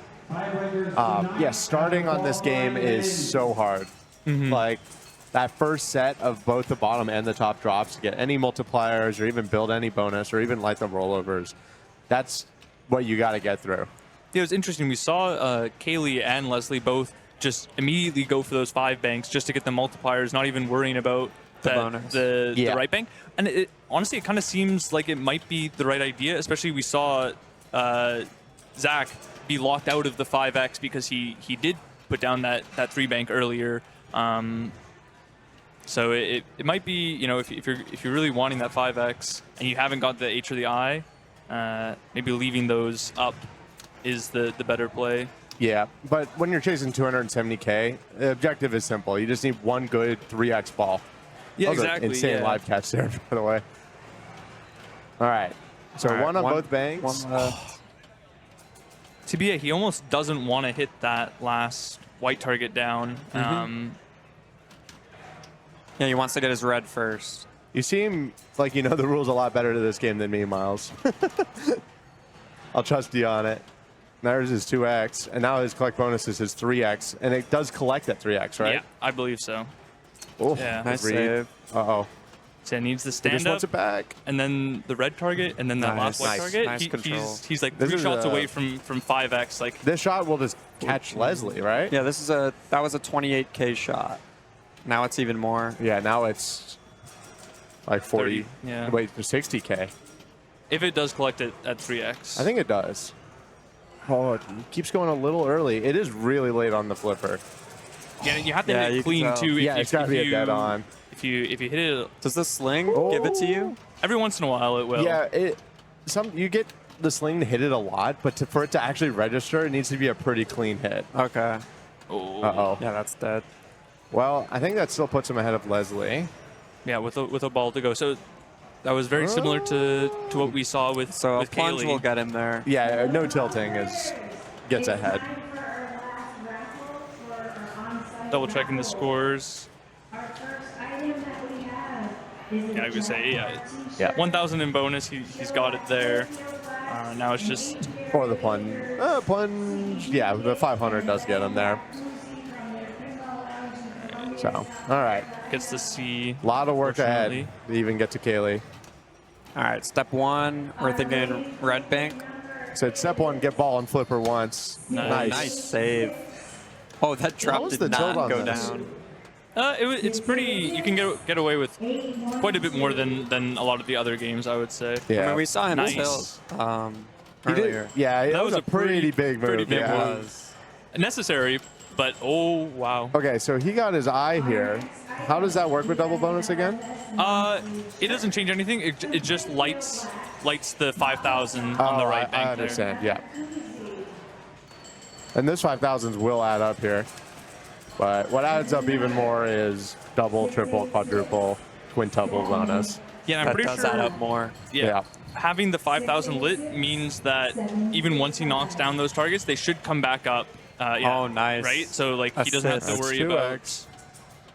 Yeah, starting on this game is so hard. Like that first set of both the bottom and the top drops to get any multipliers or even build any bonus or even light the rollovers. That's what you got to get through. It was interesting. We saw Kaylee and Leslie both just immediately go for those 5 banks just to get the multipliers, not even worrying about The that- bonus. the right bank. And honestly, it kind of seems like it might be the right idea, especially we saw Zach be locked out of the 5x because he did put down that 3 bank earlier. So it might be, if you're really wanting that 5x and you haven't got the H or the I, maybe leaving those up is the better play. Yeah, but when you're chasing 270K, the objective is simple. You just need one good 3x ball. Yeah, That was an exactly, insane yeah. live catch there, by the way. All right. So All right, one on both banks. One left. TBA, he almost doesn't want to hit that last white target down. Yeah, he wants to get his red first. You seem like you know the rules a lot better to this game than me, Miles. I'll trust you on it. There's his 2x, and now his collect bonus is his 3x, and it does collect at 3x, right? Yeah, I believe so. Oh, Yeah. Nice read. save. Uh-oh. So it needs the He stand just wants up, it back. and then the red target, and then that last white target. Nice control. He's like This 3 is shots a- away from 5x. Like This shot will just catch Leslie, right? Yeah, that was a 28K shot. Now it's even more. Yeah, now it's like 40. 30, yeah. Wait, for 60K. if it does collect it at 3x. I think it does. Oh, it keeps going a little early. It is really late on the flipper. Yeah, you have to Yeah, hit you it can clean tell. too. Yeah, it's gotta be a dead on. If you hit it, Does the sling give it to you? every once in a while it will. Yeah, you get the sling to hit it a lot, but for it to actually register, it needs to be a pretty clean hit. Okay. Oh. Uh-oh. Yeah, that's dead. Well, I think that still puts him ahead of Leslie. Yeah, with a ball to go. So that was very similar to what we saw with So with a plunge Kaylee. will get him there. Yeah, no tilting gets ahead. Double checking the scores. Yeah, I was gonna say Yeah. 1,000 in bonus. He's got it there. Now it's just Or the plunge. Plunge. Yeah, the 500 does get him there. So, all right. gets the C. A lot of work ahead fortunately. to even get to Kaylee. All right, step one, we're thinking red bank. So step one, get ball and flipper once. Nice save. Oh, that drop was did the tilt not on go this? down. It's pretty. You can get away with quite a bit more than a lot of the other games, I would say. Yeah. I mean, we saw him Nice. tilt He did- earlier. yeah, That was a pretty big move. Pretty big yeah. move. Necessary, but oh wow. Okay, so he got his eye here. How does that work with double bonus again? It doesn't change anything. It just lights the 5,000 on the right bank I understand. Yeah. And those 5,000s will add up here. But what adds up even more is double, triple, quadruple, quintuple bonus. Yeah, I'm That pretty does sure. add up more. Yeah. Having the 5,000 lit means that even once he knocks down those targets, they should come back up. Oh, nice. Right? So, like, he doesn't have to Assist. worry That's about 2x.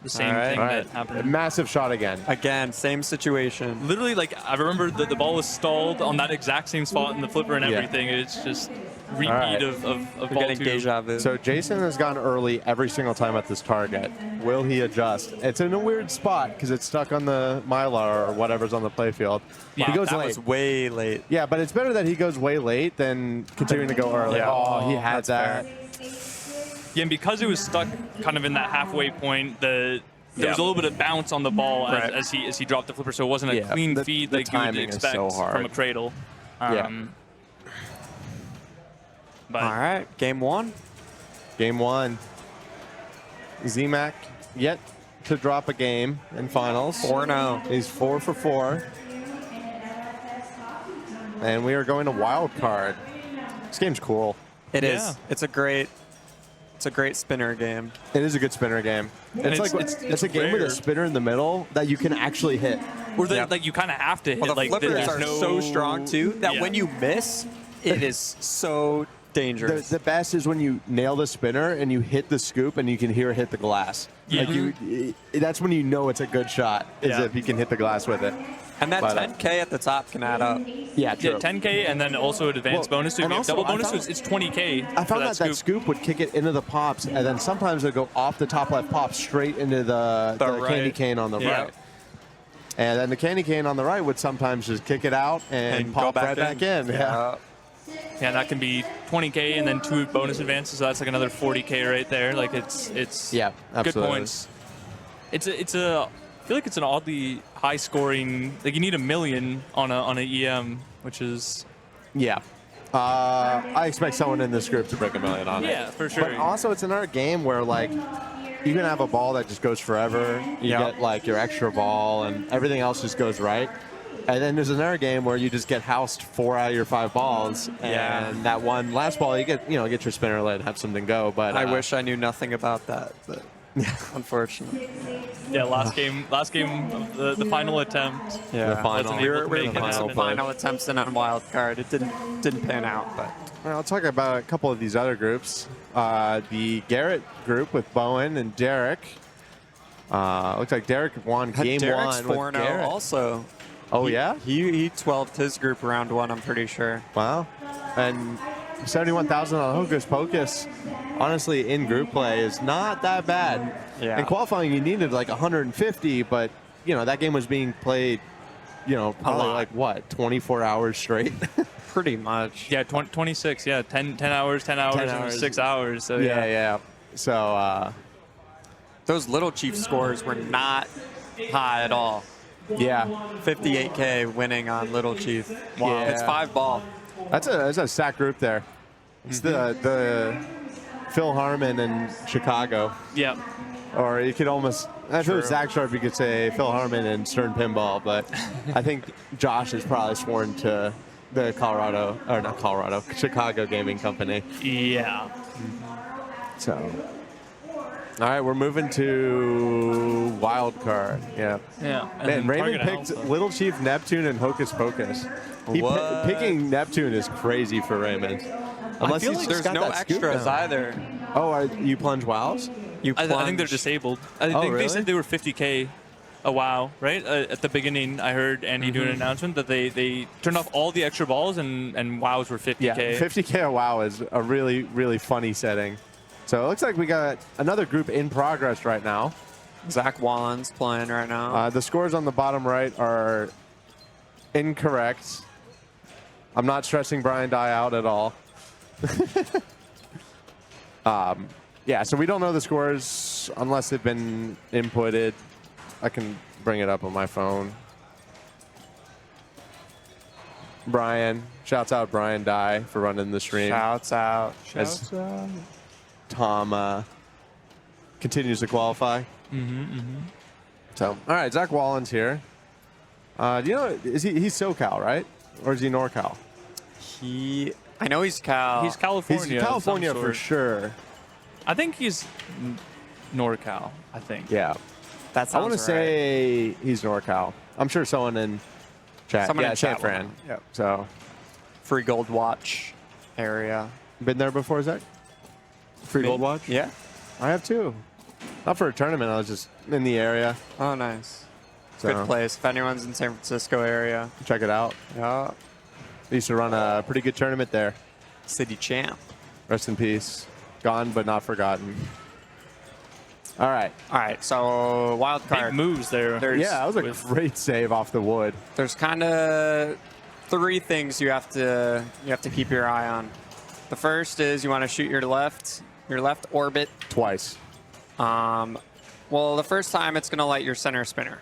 the same thing that happened. Massive shot again. Again, same situation. Literally, like, I remember the ball was stalled on that exact same spot in the flipper and Yeah. everything. It's just repeat right. of We're ball getting two. deja vu. So Jason has gone early every single time at this target. Will he adjust? It's in a weird spot because it's stuck on the Mylar or whatever's on the playfield. Yeah, he goes that late. was way late. Yeah, but it's better that he goes way late than continuing to go early. Yeah. Oh, he had That's that. Yeah, and because it was stuck kind of in that halfway point, there was a little bit of bounce on the ball as he dropped the flipper, so it wasn't a clean feed the like you would timing is expect so hard. from a cradle. But All right, game one. Game one. Z-Mac yet to drop a game in finals. 4-0. He's 4 for 4. And we are going to wild card. This game's cool. It is. It's a great spinner game. It is a good spinner game. And It's a game with a spinner in the middle that you can actually hit. or like you kind of have to hit. Well, the like flippers there's are no, so strong too that Yeah. when you miss, it is so dangerous. The best is when you nail the spinner and you hit the scoop and you can hear it hit the glass. Yeah. Like that's when you know it's a good shot, is Yeah. if you can hit the glass with it. And that But, 10K at the top can add up. Yeah, true. Yeah, 10K and then also an advanced Well, bonus. So if and you have also, double I bonus, found- so it's 20K. I for found that scoop would kick it into the pops, and then sometimes it'd go off the top left pop straight into the right. candy cane on the Yeah. right. And then the candy cane on the right would sometimes just kick it out and pop right back in. Yeah. Yeah, and that can be 20K and then 2 bonus advances, so that's like another 40K right there. Like it's Yeah, good absolutely. points. I feel like it's an oddly high scoring. Like you need 1 million on a EM, which is Yeah. I expect someone in this group to break 1 million on it. Yeah, for sure. But also, it's another game where, like, you can have a ball that just goes forever. You get, like, your extra ball, and everything else just goes right. And then there's another game where you just get housed 4 out of your 5 balls, and that one last ball, you get your spinner lit and have something go. But I wish I knew nothing about that, but unfortunately. yeah. Last game of the final attempt. Yeah, The final. Wasn't we able were to make it making some happen. final attempts in on wild card. It didn't pan out, but All right, I'll talk about a couple of these other groups. The Garrett group with Bowen and Derek. Looks like Derek won game Derek's 1 with 4-0 Garrett. also. Oh, yeah? He 12'd his group round 1, I'm pretty sure. Wow. And 71,000 on Hocus Pocus, honestly, in group play is not that bad. Yeah. In qualifying, you needed like 150, but, you know, that game was being played, you know, probably like, what, 24 hours straight? Pretty much. Yeah, 26. Yeah, 10 hours, 10 hours, 10 and hours. 6 hours. So Yeah. So, those Little Chief scores were not high at all. yeah. 58K winning on Little Chief. Wow. Yeah. It's 5 ball. That's a stacked group there. It's the Phil Harmon in Chicago. Yeah. Or you could almost, if it was Zach Sharp, you could say Phil Harmon and Stern Pinball, but I think Josh is probably sworn to the Chicago Gaming Company. Yeah. So, all right, we're moving to wild card. Yeah. Yeah. Man, Raymond picked Little Chief, Neptune, and Hocus Pocus. Picking Neptune is crazy for Raymond. I feel like there's no extras either. Oh, you plunge wows? I think they're disabled. I think really? they said they were 50K a WoW, right? At the beginning, I heard Andy do an announcement that they turned off all the extra balls and WoWs were 50K. Yeah, 50K a WoW is a really, really funny setting. So it looks like we got another group in progress right now. Zach Wallen's playing right now. The scores on the bottom right are incorrect. I'm not stressing Brian Dye out at all. Yeah, so we don't know the scores unless they've been inputted. I can bring it up on my phone. Brian, shouts out Brian Dye for running the stream. Shouts out. As Tom continues to qualify. So, all right, Zach Wallen's here. Do you know, he's SoCal, right? Or is he NorCal? I know he's Cal. He's California. He's California for sure. I think he's NorCal, I think. Yeah. That sounds I want to right. say he's NorCal. I'm sure someone in chat. Someone in San chat Fran. will. Yep. So, Free Gold Watch area. been there before, Zach? Free Gold Watch? Yeah. I have too. Not for a tournament. I was just in the area. Oh, nice. So, Good place. If anyone's in San Francisco area. Check it out. Yeah. I used to run a pretty good tournament there. City champ. Rest in peace. Gone but not forgotten. All right. All right. So wild card. Big moves there. Yeah, that was a great save off the wood. There's kind of 3 things you have to keep your eye on. The first is you want to shoot your left orbit twice. Well, the first time it's going to light your center spinner.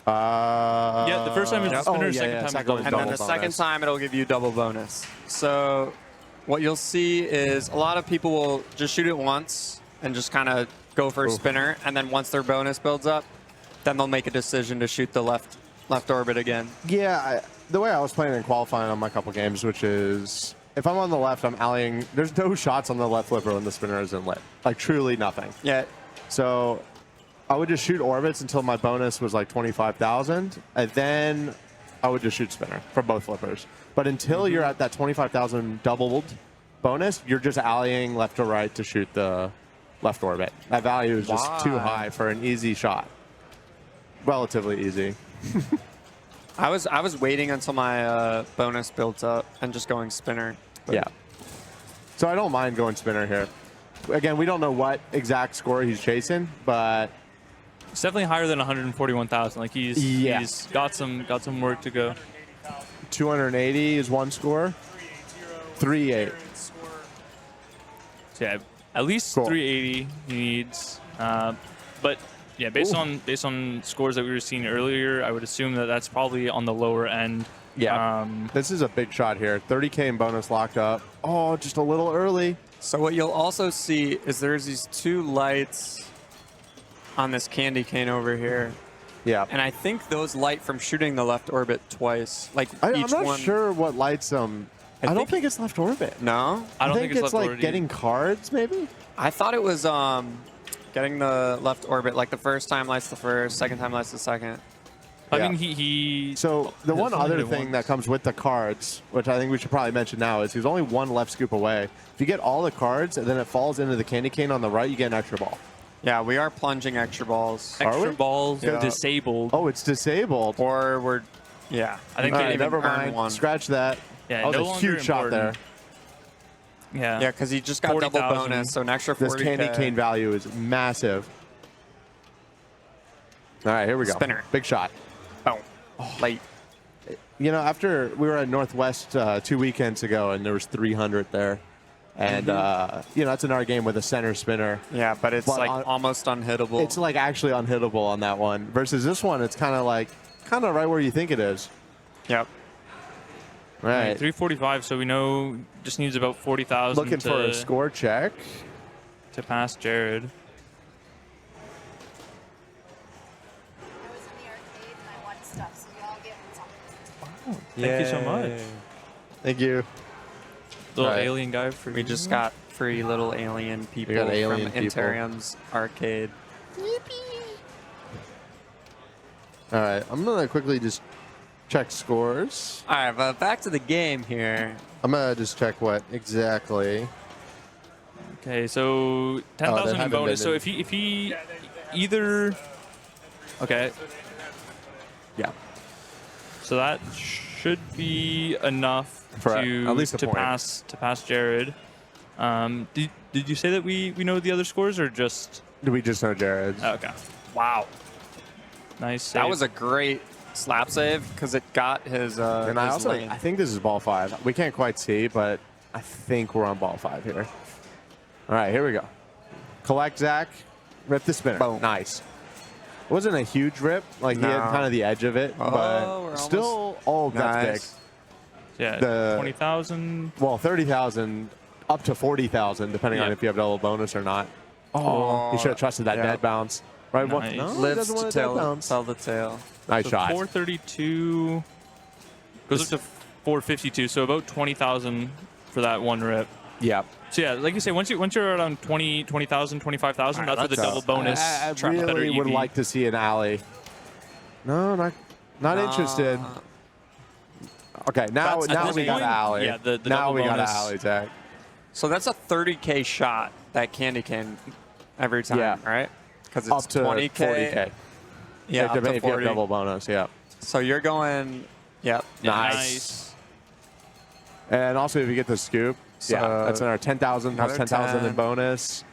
Yeah, the first time is spinner, second time is double. And then the second time it'll give you double bonus. So what you'll see is a lot of people will just shoot it once and just kind of go for a spinner, and then once their bonus builds up, then they'll make a decision to shoot the left orbit again. Yeah, the way I was playing in qualifying on my couple games, which is if I'm on the left, I'm alleying. There's no shots on the left flipper when the spinner isn't lit. Like truly nothing. Yeah. So I would just shoot orbits until my bonus was like 25,000, and then I would just shoot spinner for both flippers. But until you're at that 25,000 doubled bonus, you're just alleying left to right to shoot the left orbit. That value is just too high for an easy shot. Relatively easy. I was waiting until my bonus builds up and just going spinner. But yeah. So I don't mind going spinner here. Again, we don't know what exact score he's chasing, but it's definitely higher than 141,000. Like he's got some work to go. 280 is one score. 3-8. So yeah, at least 380 he needs. But yeah, based on scores that we were seeing earlier, I would assume that that's probably on the lower end. Yeah. This is a big shot here. 30K in bonus locked up. Oh, just a little early. So what you'll also see is there's these 2 lights on this candy cane over here. Yeah. And I think those light from shooting the left orbit twice. Like I'm each not one. sure what lights them. I don't think it's left orbit. No? I don't think it's it's left like orbit getting cards, maybe? I thought it was getting the left orbit. Like the first time lights the first, second time lights the second. I mean, he So the one other thing that comes with the cards, which I think we should probably mention now, is he's only one left scoop away. If you get all the cards and then it falls into the candy cane on the right, you get an extra ball. Yeah, we are plunging extra balls. Extra balls disabled. Oh, it's disabled. Or we're, yeah. I think All they right, even never mind. one. Scratch that. Yeah, that was no a longer huge shot there. important. Yeah. Yeah, because he just got 40,000. double bonus, so an extra 40K. This candy cane value is massive. All right, here we go. Spinner. Big shot. Oh, late. You know, after we were at Northwest 2 weekends ago, and there was 300 there. And, you know, that's another game with a center spinner. Yeah, but it's like almost unhittable. It's like actually unhittable on that one. Versus this one, it's kind of like, right where you think it is. Yep. Right. 345, so we know just needs about 40,000. Looking for a score check. To pass Jared. Thank you so much. Thank you. Little Right. alien guy for We just got free little alien people got alien from people. Enterrium's arcade. All right, I'm going to quickly just check scores. All right, but back to the game here. I'm going to just check what exactly. Okay, so 10,000 in haven't bonus. been So if he either, okay, yeah. So that should be enough For to at least a to point. pass Jared. Did you say that we know the other scores or just? Do we just know Jared's? Okay. Wow. Nice save. That was a great slap save because it got his. And I his also, lane. I think this is ball 5. We can't quite see, but I think we're on ball 5 here. All right, here we go. Collect, Zach. Rip the spinner. Boom. Nice. It wasn't a huge rip. Like, he had No. kind of the edge of it, Oh, but we're still, that's big. Nice. Yeah, the- 20,000. Well, 30,000 up to 40,000, depending on Yeah. if you have double bonus or not. Oh, he should have trusted that yeah. dead bounce. Right? Nice. No, he Lives doesn't to want a dead tell, bounce. tell the tale. Nice So shot. 432 goes up to 452. So about 20,000 for that one rip. Yep. So yeah, like you say, once you're around 20,000, 25,000, that's where the double bonus. I better really would EV. like to see an alley. No, not interested. Okay, now That's- at this we got point, an alley. yeah, the now double we got an bonus. alley, Zach. So that's a 30K shot, that candy cane, every time, Yeah. right? Because Up it's to 20K. 40K. Yeah, up if to you have 40. double bonus, yeah. So you're going, yep. Nice. And also, if you get the scoop, So- yeah, that's another 10,000 plus Another 10,000 in 10. bonus.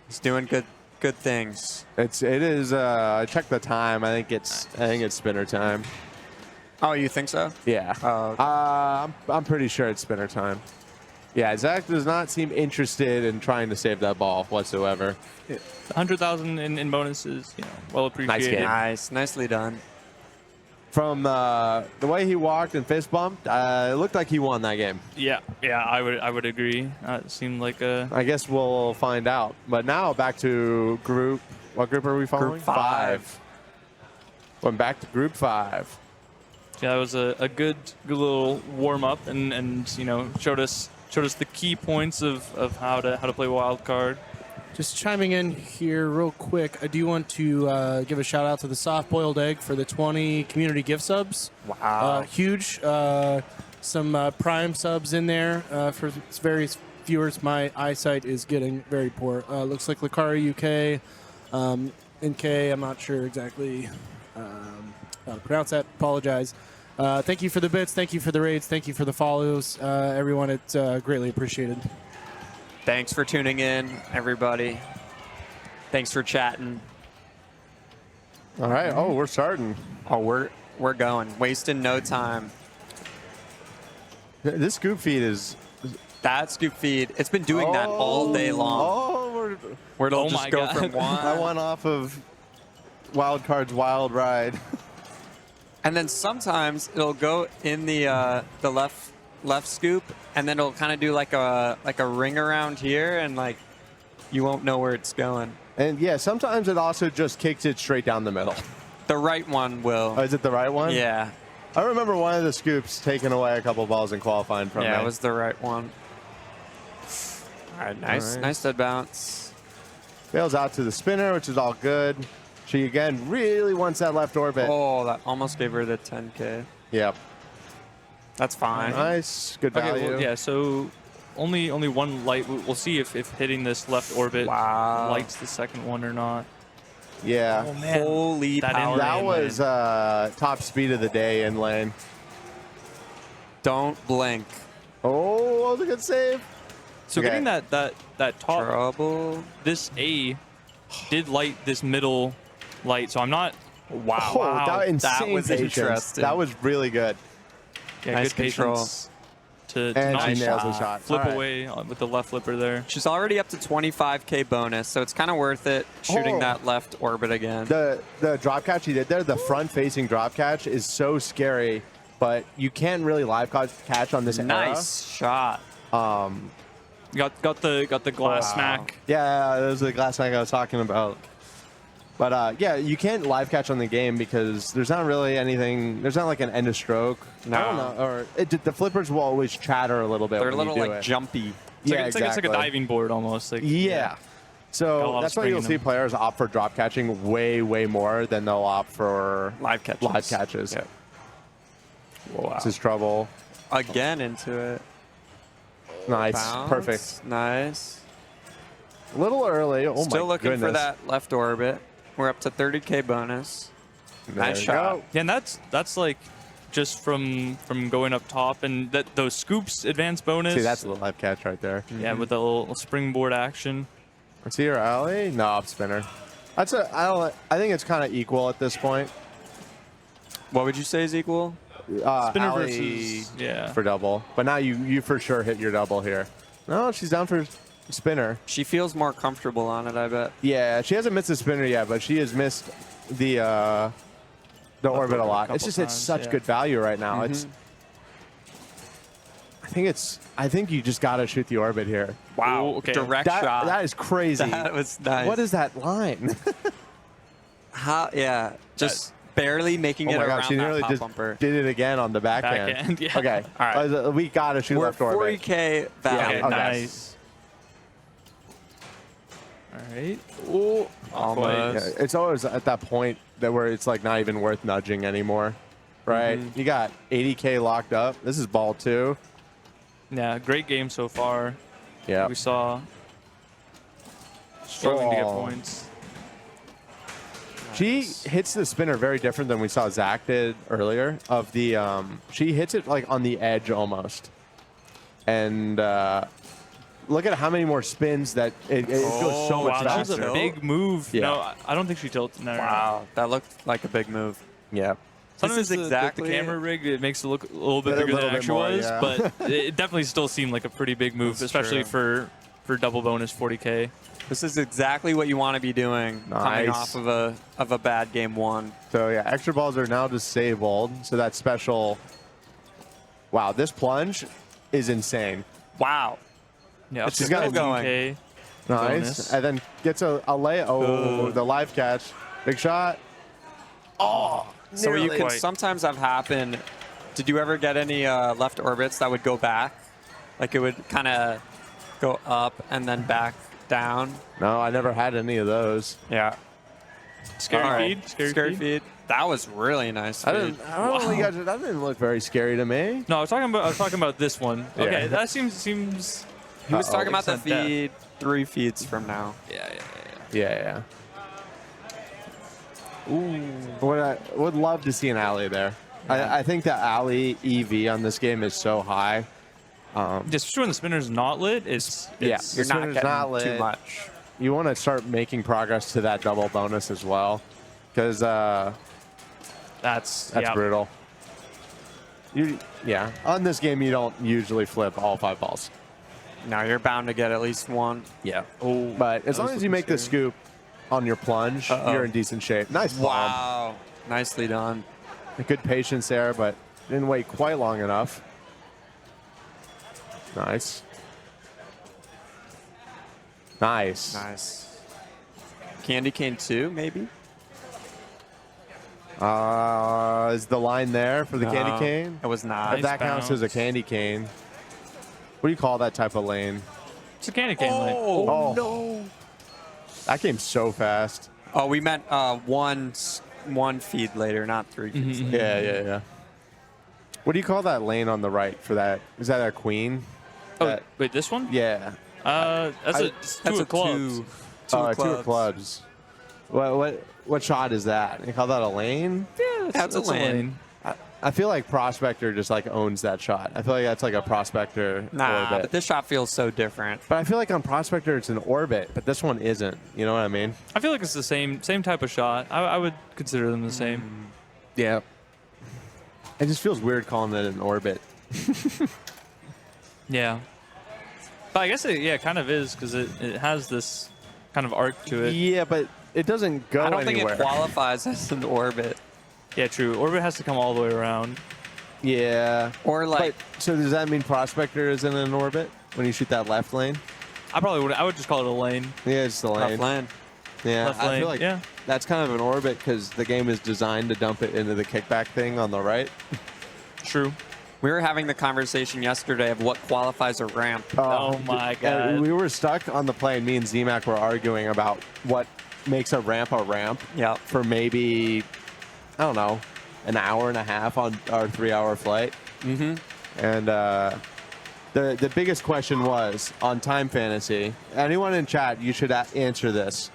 He's doing good things. It is. I checked the time. I think it's spinner time. Oh, you think so? Yeah. Oh, I'm pretty sure it's spinner time. Yeah, Zach does not seem interested in trying to save that ball whatsoever. 100,000 in bonuses, well appreciated. game. Nice, nicely done. From the way he walked and fist bumped, it looked like he won that game. Yeah, I would agree. It seemed like a. I guess we'll find out. But now back to group. What group are we following? Group 5. Went back to group 5. Yeah, it was a good little warm up and showed us the key points of how to play wild card. Just chiming in here real quick, I do want to give a shout out to the Soft Boiled Egg for the 20 community gift subs. Wow. Huge. Some Prime subs in there for various viewers. My eyesight is getting very poor. Looks like Lakari UK, NK, I'm not sure exactly how to pronounce that. Apologize. Thank you for the bits. Thank you for the raids. Thank you for the follows. Everyone, it's greatly appreciated. Thanks for tuning in, everybody. Thanks for chatting. All right. Oh, we're starting. Oh, we're going. Wasting no time. This scoop feed is. That scoop feed, it's been doing that all day long. Oh, Where it'll Oh just my go God. from one. I went off of Wild Card's Wild Ride. And then sometimes it'll go in the left scoop, and then it'll kind of do like a ring around here, and like you won't know where it's going. And yeah, sometimes it also just kicks it straight down the middle. The right one will. Oh, is it the right one? Yeah. I remember one of the scoops taking away a couple balls in qualifying from me. Yeah, it was the right one. All right, nice, All right. nice dead bounce. Fails out to the spinner, which is all good. She again really wants that left orbit. Oh, that almost gave her the 10K. Yep. That's fine. Nice, good value. Okay, well, yeah. So only one light. We'll see if hitting this left orbit lights the second one or not. Yeah. Oh man, Holy power. That was top speed of the day in lane. Don't blink. Oh, that was a good save. So Okay. getting that top Trouble. this A did light this middle light, so I'm not. Wow, Oh, wow. that, insane was patience. interesting. That was really good. Yeah, Nice good control. patience to And not she nails the shot. flip All right. away with the left flipper there. She's already up to 25K bonus, so it's kind of worth it shooting Oh. that left orbit again. The drop catch he did there, the front-facing drop catch, is so scary, but you can't really live catch on this Nice shot. era. Got the glass smack. Yeah, that was the glass smack I was talking about. But yeah, you can't live catch on the game because there's not really anything. There's not like an end of stroke. No. I don't know. Or the flippers will always chatter a little bit. They're when a little you do like it. jumpy. Yeah, It's like a diving board almost. Like, Yeah. Got a So lot of that's why spring you'll in see them. players opt for drop catching way more than they'll opt for Live catches. Live catches. Yeah. Wow. This is trouble. Again into it. Nice. Bounce. Perfect. Nice. A little early. Oh Still my looking goodness. for that left orbit. We're up to 30K bonus. Nice you shot. go. Yeah, and that's like just from going up top, and those scoops advance bonus. See, that's a little live catch right there. Yeah, with the little springboard action. Let's see your alley. No, up spinner. I think it's kind of equal at this point. What would you say is equal? Spinner alley versus yeah. for double. But now you for sure hit your double here. No, she's down for spinner. She feels more comfortable on it, I bet. Yeah, she hasn't missed a spinner yet, but she has missed the orbit a lot. It's just it's such good value right now. It's I think you just gotta shoot the orbit here. Wow. Okay. Direct shot. That is crazy. That was nice. What is that line? How? Yeah. Just barely making Oh it my around gosh, she that nearly pop just bumper. did it again on the backhand. Backhand, yeah. Okay. All right. We gotta shoot We're left orbit. 40K value. Yeah, okay. Nice. All right. Ooh, almost. Yeah, it's always at that point where it's like not even worth nudging anymore, right? You got 80K locked up. This is ball 2. Yeah, great game so far. Yeah. We saw struggling to get Oh. points. She hits the spinner very different than we saw Zach did earlier. Of the she hits it like on the edge almost, and look at how many more spins that it goes so much wow, that was faster. a big move. Yeah. No, I don't think she tilted. No, Wow, that looked like a big move. Yeah. Sometimes This is exactly the camera rig, it makes it look a little bit A bigger than little it bit actually more, was, yeah. but it definitely still seemed like a pretty big move, That's especially true. for double bonus 40K. This is exactly what you want to be doing coming Nice. off of a bad game 1. So yeah, extra balls are now disabled. So that special. Wow, this plunge is insane. Wow. Yeah, She's got a 15K Nice, bonus. and then gets a lay. Oh, the live catch, big shot. Oh, So you nearly. can sometimes have happen. Did you ever get any left orbits that would go back? Like it would kind of go up and then back down? No, I never had any of those. Yeah. Scary All feed. Scary feed. That was really nice. I feed. don't know, you guys. That didn't look very scary to me. No, I was talking about this one. Yeah. Okay, that seems. He was talking about the It's not death. feed 3 feeds from now. Yeah. Ooh. What I would love to see an alley there. I think the alley EV on this game is so high. Just when the spinner's not lit, it's You're the not spinner's getting not lit. too much. You want to start making progress to that double bonus as well, because that's that's brutal. Yeah, on this game you don't usually flip all 5 balls. No, you're bound to get at least one. Yeah. But as long as you make the scoop on your plunge, you're in decent shape. Nice bomb. Wow. Nicely done. Good patience there, but didn't wait quite long enough. Nice. Nice. Candy cane 2, maybe? Is the line there for the candy cane? It was not. If that counts as a candy cane. What do you call that type of lane? It's a candy cane lane. Oh, no. That came so fast. Oh, we meant one feed later, not 3 feeds later. Yeah. What do you call that lane on the right for that? Is that a queen? Oh, wait, this one? Yeah. That's two of clubs. Two of clubs. What shot is that? You call that a lane? Yeah, That's a lane. I feel like Prospector just like owns that shot. I feel like that's like a Prospector Nah, orbit. but this shot feels so different. But I feel like on Prospector it's an orbit, but this one isn't. You know what I mean? I feel like it's the same type of shot. I would consider them the same. Yeah. It just feels weird calling it an orbit. Yeah. But I guess it kind of is because it has this kind of arc to it. Yeah, but it doesn't go I don't anywhere. think it qualifies as an orbit. Yeah, true. Orbit has to come all the way around. Yeah. Or like. But, so does that mean Prospector is in an orbit when you shoot that left lane? I probably would. I would just call it a lane. Yeah, it's the lane. Left lane. Yeah, Left I lane, feel like yeah. that's kind of an orbit because the game is designed to dump it into the kickback thing on the right. True. We were having the conversation yesterday of what qualifies a ramp. Oh my god. We were stuck on the plane. Me and ZMAC were arguing about what makes a ramp for maybe, I don't know, an hour and a half on our 3-hour flight. Mm-hmm. And the biggest question was on Time Fantasy. Anyone in chat, you should answer this.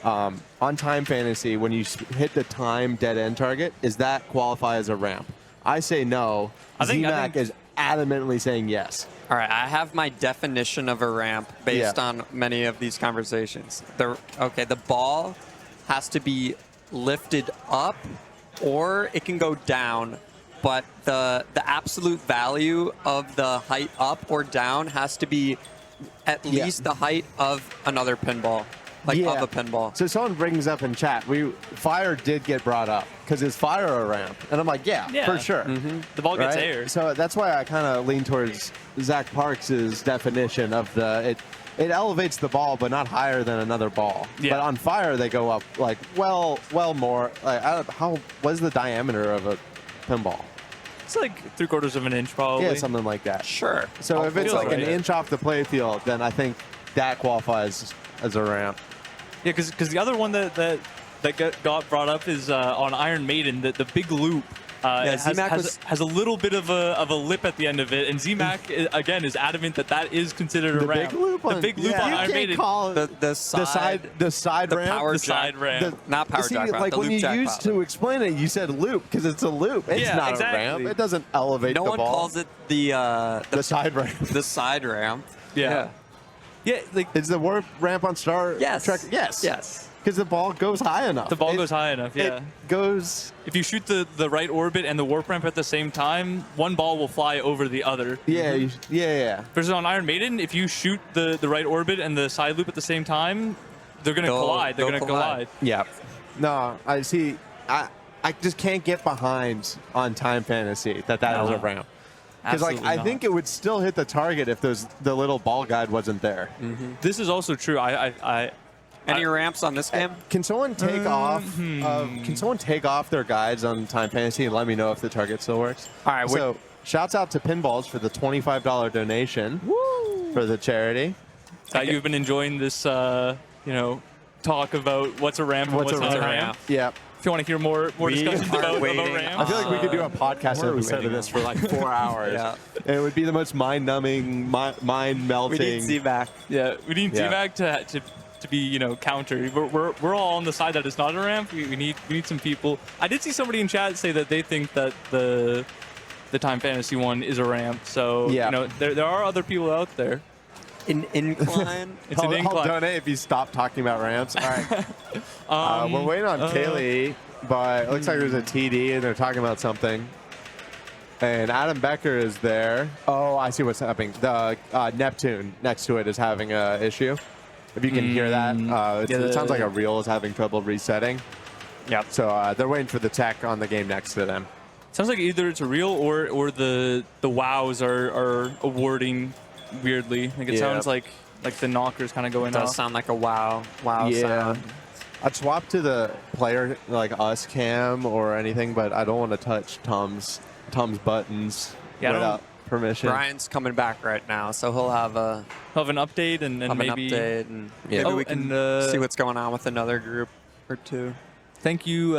On Time Fantasy, when you hit the time dead end target, is that qualify as a ramp? I say no. I think is adamantly saying yes. All right, I have my definition of a ramp based on many of these conversations. The ball has to be lifted up or it can go down, but the absolute value of the height up or down has to be at least the height of another pinball, of a pinball. So someone brings up in chat, fire did get brought up because is fire a ramp? And I'm like, yeah. For sure. Mm-hmm. The ball gets air. So that's why I kind of lean towards Zach Parks' definition of it elevates the ball, but not higher than another ball. Yeah. But on fire, they go up like well more. Like, what is the diameter of a pinball? It's like 3/4 of an inch, probably. Yeah, something like that. Sure. So if it's like an right. inch off the play field, then I think that qualifies as a ramp. Yeah, because the other one that got brought up is on Iron Maiden, the big loop. Has a little bit of a lip at the end of it, and ZMAC again is adamant that is considered a ramp. The big loop on Iron Maiden. Call it the side ramp. The side ramp. Not power jack. Like the when loop you jackpot. used to explain it, you said loop because it's a loop. It's not a ramp. It doesn't elevate no the one ball. calls it the side ramp. The side ramp. Yeah, like is the warp ramp on Star Trek? Yes. Yes. Because the ball goes high enough. The ball goes high enough, yeah. It goes... If you shoot the right orbit and the warp ramp at the same time, one ball will fly over the other. Yeah, yeah. Versus on Iron Maiden, if you shoot the right orbit and the side loop at the same time, they're going to collide. They're going to collide. Yeah. No, I see. I just can't get behind on Time Fantasy that is a ramp. Because I think it would still hit the target if the little ball guide wasn't there. Mm-hmm. This is also true. Any ramps on this game? Can someone take off? Can someone take off their guides on Time Fantasy and let me know if the target still works? All right. So, shouts out to Pinballs for the $25 donation for the charity. You've been enjoying this, talk about what's a ramp and what's not a ramp. Yeah. If you want to hear more discussions about ramps. I feel like we could do a podcast episode of this for like 4 hours. Yeah. And it would be the most mind-numbing, mind-melting. We need ZMAC. Yeah, we need ZMAC to be, counter. We're all on the side that it's not a ramp. We need some people. I did see somebody in chat say that they think that the Time Fantasy one is a ramp. So there are other people out there. Incline. It's an incline. I'll donate if you stop talking about ramps. All right. We're waiting on Kaylee, but it looks like there's a TD and they're talking about something. And Adam Becker is there. Oh, I see what's happening. The Neptune next to it is having an issue. If you can hear that, it sounds like a reel is having trouble resetting. Yeah. So they're waiting for the tech on the game next to them. Sounds like either it's a reel or the wows are awarding weirdly. Like it sounds like the knocker's kind of going off. It does sound like a wow sound. I'd swap to the player like us cam or anything, but I don't want to touch Tom's buttons without permission. Brian's coming back right now, so he'll have an update and maybe maybe we can see what's going on with another group or two. Thank you,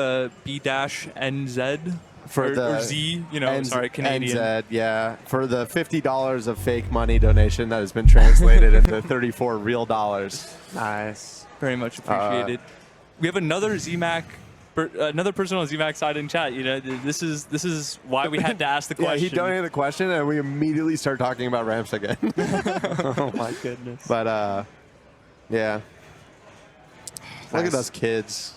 B-NZ. Or Z, Canadian. NZ, yeah. For the $50 of fake money donation that has been translated into 34 real dollars. Nice. Very much appreciated. We have another ZMAC another person on ZMAX side in chat. You know, this is why we had to ask the question. Yeah, he donated the question, and we immediately start talking about ramps again. Oh my goodness. But yeah. Look at us kids.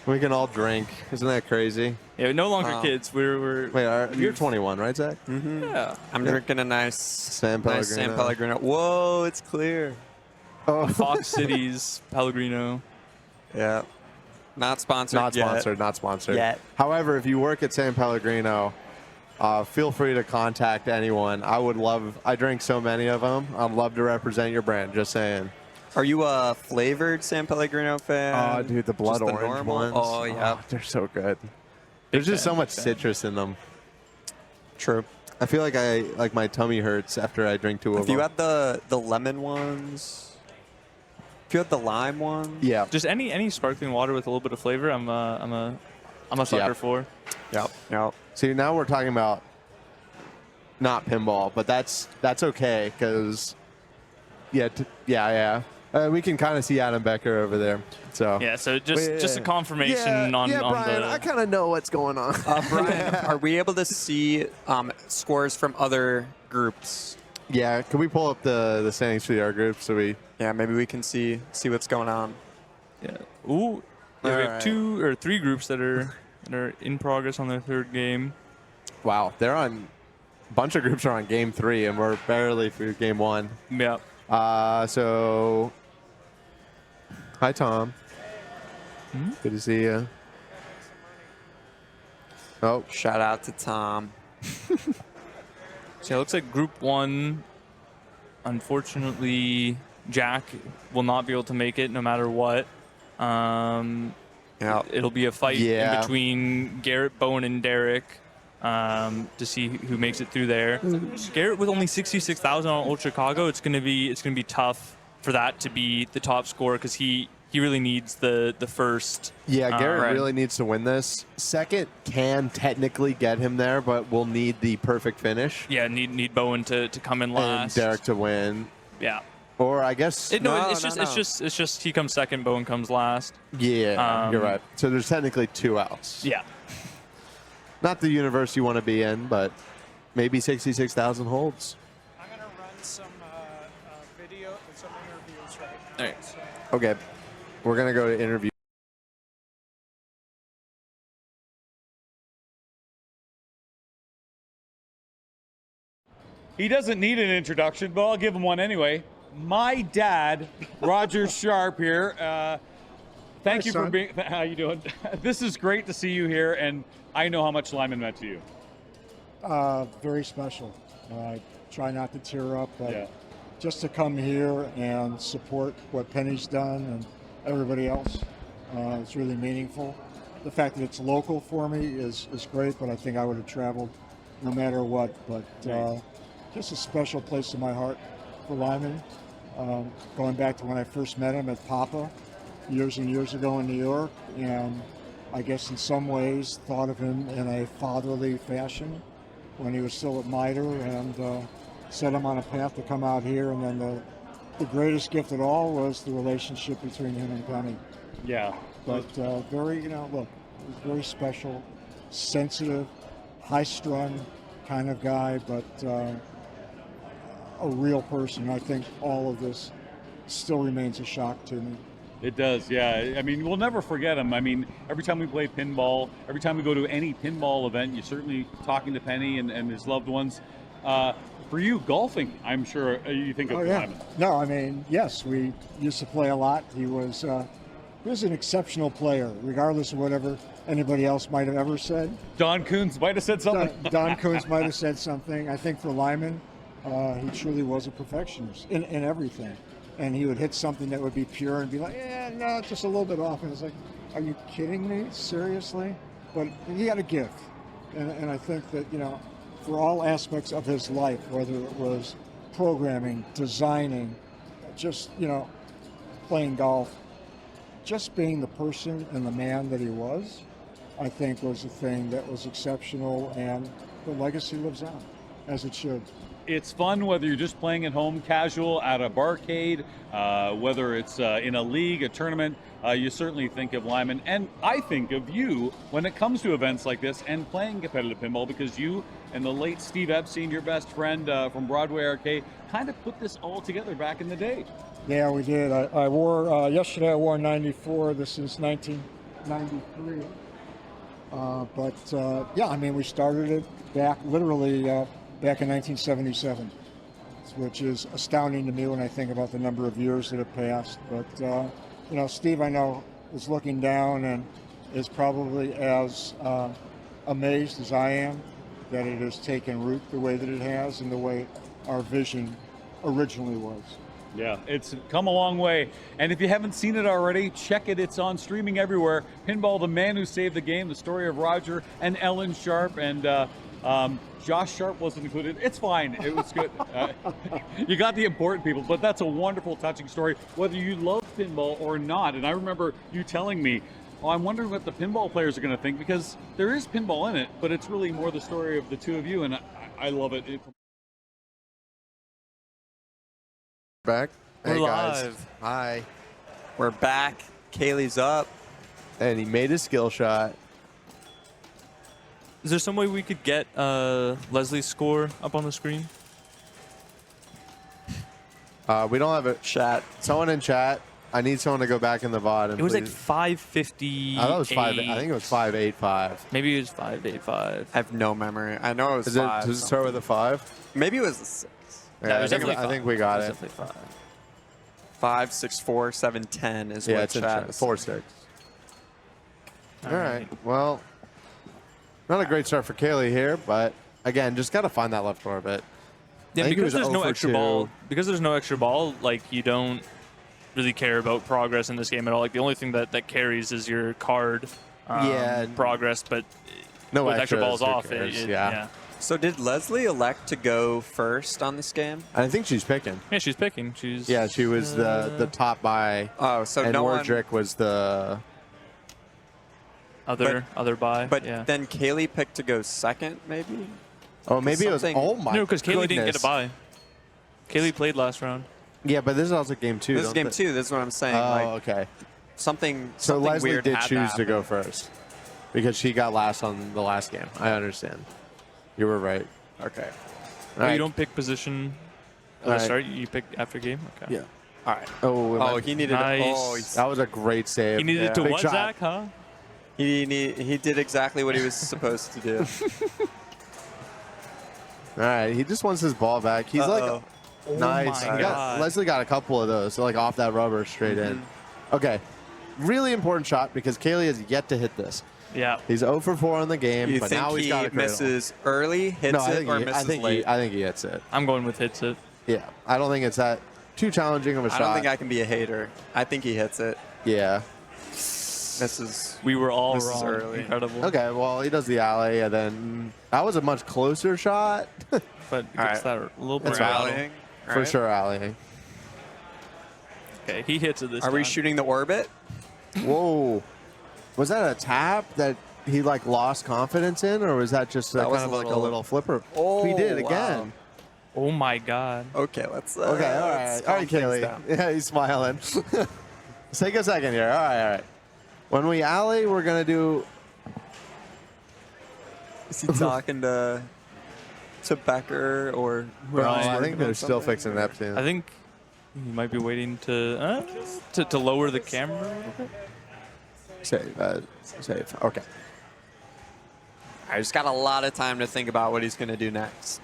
We can all drink. Isn't that crazy? Yeah, no longer kids. Wait, you're 21, right, Zach? Mm-hmm. Yeah. I'm drinking a nice San Pellegrino. Whoa, it's clear. Oh. Fox Cities Pellegrino. Yeah. Not sponsored Not yet. sponsored, not sponsored. Yet. However, if you work at San Pellegrino, feel free to contact anyone. I drink so many of them. I'd love to represent your brand, just saying. Are you a flavored San Pellegrino fan? Oh, dude, the blood Just the orange normal? ones. Oh, yeah. They're so good. There's just so much citrus in them. True. I feel like my tummy hurts after I drink 2 of them. If you had the lemon ones, if you had the lime ones, yeah. Just any sparkling water with a little bit of flavor, I'm a sucker for. Yep. See, now we're talking about not pinball, but that's okay because yeah. We can kind of see Adam Becker over there. So yeah, so just a confirmation on Brian, the. I kind of know what's going on. Brian, are we able to see scores from other groups? Yeah, can we pull up the standings for the R group so we? Yeah, maybe we can see what's going on. Yeah. Ooh. Yeah, we have 2 or 3 groups that are in progress on their 3rd game. Wow, they're on. A bunch of groups are on game 3, and we're barely through game 1. Yeah. So. Hi, Tom. Good to see you. Oh, shout out to Tom. So it looks like Group 1, unfortunately, Jack will not be able to make it no matter what. It'll be a fight in between Garrett, Bowen, and Derek to see who makes it through there. Garrett with only 66,000 on Old Chicago, it's gonna be tough for that to be the top score because he really needs the first. Yeah, Garrett really needs to win this. Second can technically get him there, but we'll need the perfect finish. Yeah, need Bowen to come in last. And Derek to win. Yeah. Or I guess it's just he comes second, Bowen comes last. Yeah, you're right. So there's technically 2 outs. Yeah. Not the universe you want to be in, but maybe 66,000 holds. I'm gonna run some video and some interviews right now. All right. Okay, we're gonna go to interview. He doesn't need an introduction, but I'll give him one anyway. My dad, Roger Sharp here. Thank you for being. How you doing? This is great to see you here, and I know how much Lyman meant to you. Very special. I try not to tear up, but just to come here and support what Penny's done and everybody else, it's really meaningful. The fact that it's local for me is great, but I think I would have traveled no matter what. But just a special place in my heart for Lyman. Going back to when I first met him at PAPA years and years ago in New York, and I guess in some ways thought of him in a fatherly fashion when he was still at MITRE, and set him on a path to come out here. And then the greatest gift of all was the relationship between him and Penny. Yeah. But very, look, very special, sensitive, high-strung kind of guy, but a real person. I think all of this still remains a shock to me. It does, yeah. I mean, we'll never forget him. I mean, every time we play pinball, every time we go to any pinball event, you're certainly talking to Penny and his loved ones. For you, golfing, I'm sure you think of Lyman. No, I mean, yes, we used to play a lot. He was an exceptional player, regardless of whatever anybody else might have ever said. Don Coons might have said something. Don Coons might have said something. I think for Lyman, he truly was a perfectionist in everything. And he would hit something that would be pure and be like, no, just a little bit off. And it's like, are you kidding me? Seriously? But he had a gift. And I think that, for all aspects of his life, whether it was programming, designing, just, playing golf, just being the person and the man that he was, I think was a thing that was exceptional, and the legacy lives on, as it should. It's fun whether you're just playing at home, casual, at a barcade, whether it's in a league, a tournament. you certainly think of Lyman. And I think of you when it comes to events like this and playing competitive pinball, because you and the late Steve Epstein, your best friend from Broadway Arcade, kind of put this all together back in the day. Yeah, we did. I wore, yesterday I wore 94. This is 1993. Yeah, I mean, we started it back, literally back in 1977, which is astounding to me when I think about the number of years that have passed. But, you know, Steve, I know, is looking down and is probably as amazed as I am that it has taken root the way that it has and the way our vision originally was. Yeah, it's come a long way. And if you haven't seen it already, check it. It's on streaming everywhere. Pinball, the man who saved the game, the story of Roger and Ellen Sharp, and Josh Sharp wasn't included. It's fine. It was good. You got the important people, but that's a wonderful, touching story, whether you love pinball or not. And I remember you telling me, oh, I'm wondering what the pinball players are going to think, because there is pinball in it, but it's really more the story of the two of you, and I love it. Back. We're Hey guys. live. Hi. We're back. Kaylee's up. And he made a skill shot. Is there some way we could get Leslie's score up on the screen? We don't have a chat. Someone in chat. I need someone to go back in the VOD. And It was like please- 550. I thought it was 5. I think it was 585. Maybe it was 585. I have no memory. I know it was 5. Does it start with a 5? Maybe it was a 6. Yeah, it was definitely I think we got it. Definitely 5. 5, 6, 4, 7, 10 is Yeah, what it's in chat chat. is. 4, 6. All right. Well, not a great start for Kaylee here, but again, just got to find that left orbit. Yeah, I think he because was there's no 0 for extra 2. ball. Because there's no extra ball, like you don't really care about progress in this game at all. Like the only thing that carries is your card progress, but No with extra extras, balls who off, cares? yeah. So did Leslie elect to go first on this game? I think she's picking. Yeah, she's picking. She's Yeah, she was the top buy. Oh, so and no one- Wardrick was the other buy. But yeah. then Kaylee picked to go second, maybe? Oh, maybe it was. Something- Oh my. No, because Kaylee didn't get goodness. a buy. Kaylee played last round. Yeah, but this is also game 2. This is game 2. This is what I'm saying. Oh, okay. Something So Leslie weird did had choose to happen. go first because she got last on the last game. I understand. You were right. Okay. Oh, you don't pick position at the Alright. start. You pick after game. Okay. Yeah. All right. Oh, he needed. Nice. that was a great save. He needed to Big what, shot. Zach? Huh? He did exactly what he was supposed to do. All right, he just wants his ball back. He's Uh-oh. like, nice. my He God. Leslie got a couple of those, so like off that rubber straight in. Okay, really important shot because Kaylee has yet to hit this. Yeah. He's 0 for 4 on the game, You but think now he's he got a cradle. misses early, hits No, I it, think or he, misses I think late? I think he hits it. I'm going with hits it. Yeah, I don't think it's that too challenging of a I shot. don't think I can be a hater. I think he hits it. Yeah. Misses. We were all Misses wrong. early. Incredible. Okay, well he does the alley, and then that was a much closer shot. But All gets right. that a little That's bit right. Rallying. All For right. sure, alleying. Okay, he hits it this Are time. we shooting the orbit? Whoa, was that a tap that he like lost confidence in, or was that just That kind was of a like a little- little flipper? Oh, he did wow. again. Oh my God. Okay, let's. Okay, all let's right, calm Kaylee. things down. Yeah, he's smiling. Let's take a second here. All right. When we alley, we're gonna do. Is he talking to Becker or No, Ryan. I think they're still fixing Epstein. I think he might be waiting to lower the camera a little bit. Save. Okay. I just got a lot of time to think about what he's going to do next.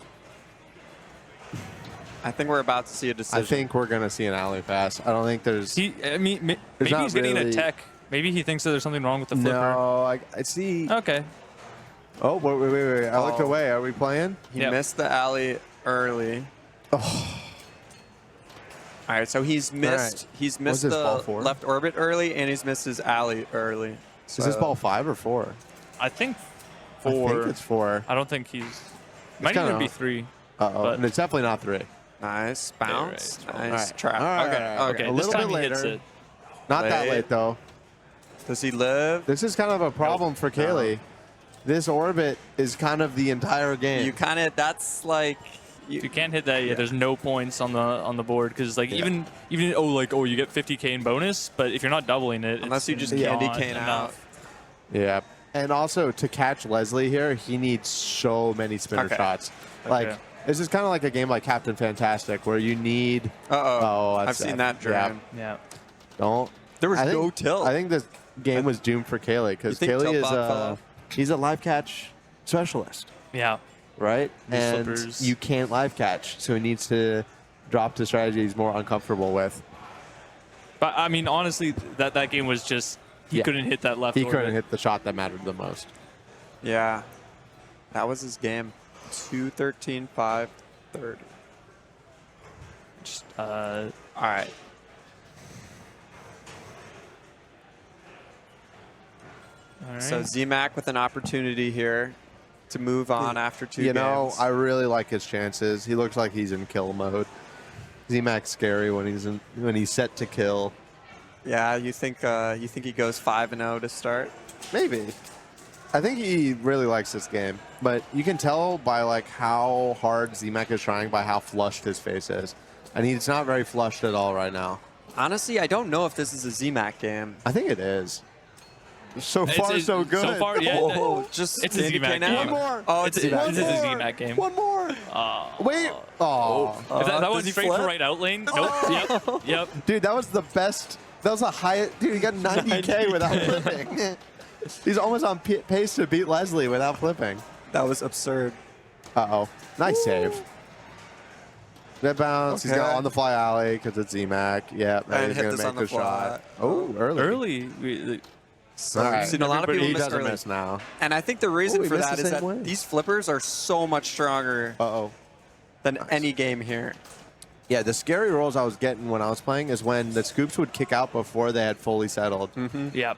I think we're about to see a decision. I think we're gonna see an alley pass. I don't think there's. I mean, maybe not he's getting really- a tech. Maybe he thinks that there's something wrong with the flipper. No, I see. Okay. Oh, wait. I looked away. Are we playing? He Yep. missed the alley early. Oh. All right, so he's missed. right. He's What's missed this, ball the 4? left orbit early, and he's missed his alley early. Is this ball 5 or 4? I think I 4. think it's 4. I don't think he's. Might kinda even be off. 3. Uh-oh. But- And it's definitely not 3. Nice bounce. right. Nice All right. trap. All right, okay. all right. Okay. A This little time bit he hits later. it. Not that Late. late, though. Does he live? This is kind of a problem for Kaylee. This orbit is kind of the entire game. You kind of. That's like If you can't hit that, yeah, there's no points on the board because like even you get 50K in bonus, but if you're not doubling it, unless you just not candy cane out. enough. Yeah. And also to catch Leslie here, he needs so many spinner shots. Like this is kind of like a game like Captain Fantastic where you need. I've seen that drain. Yeah. Don't. There was no tilt. I think this game was doomed for Kaylee because Kaylee is he's a live catch specialist. Yeah. Right? And Slippers. you can't live catch, so he needs to drop to strategy he's more uncomfortable with. But I mean, honestly, that game was just he couldn't hit that left. He orbit. couldn't hit the shot that mattered the most. Yeah, that was his game. 2-13, 5-30. Just all right. All right. So ZMAC with an opportunity here to move on after 2 games. You know, I really like his chances. He looks like he's in kill mode. ZMAC's scary when he's set to kill. Yeah, you think he goes 5-0 to start? Maybe. I think he really likes this game, but you can tell by like how hard ZMAC is trying by how flushed his face is, and he's not very flushed at all right now. Honestly, I don't know if this is a ZMAC game. I think it is. So far, so good. So far, yeah. It's a ZMAC game. One more. Oh, it's a ZMAC game. One more. Wait. Oh. If that was he straight flip? for right out lane. Nope. Yep. Dude, that was the best. That was the highest. Dude, he got 90K without flipping. He's almost on pace to beat Leslie without flipping. That was absurd. Uh-oh. Nice save. Net bounce. He's got on the fly alley because it's ZMAC. Yeah, now he's going to make a shot. Oh, early. So All right. we've seen a lot of people He miss doesn't early. miss now. And I think the reason he for missed that the is same that way. these flippers are so much stronger than any game here. Yeah, the scary rolls I was getting when I was playing is when the scoops would kick out before they had fully settled. Yep.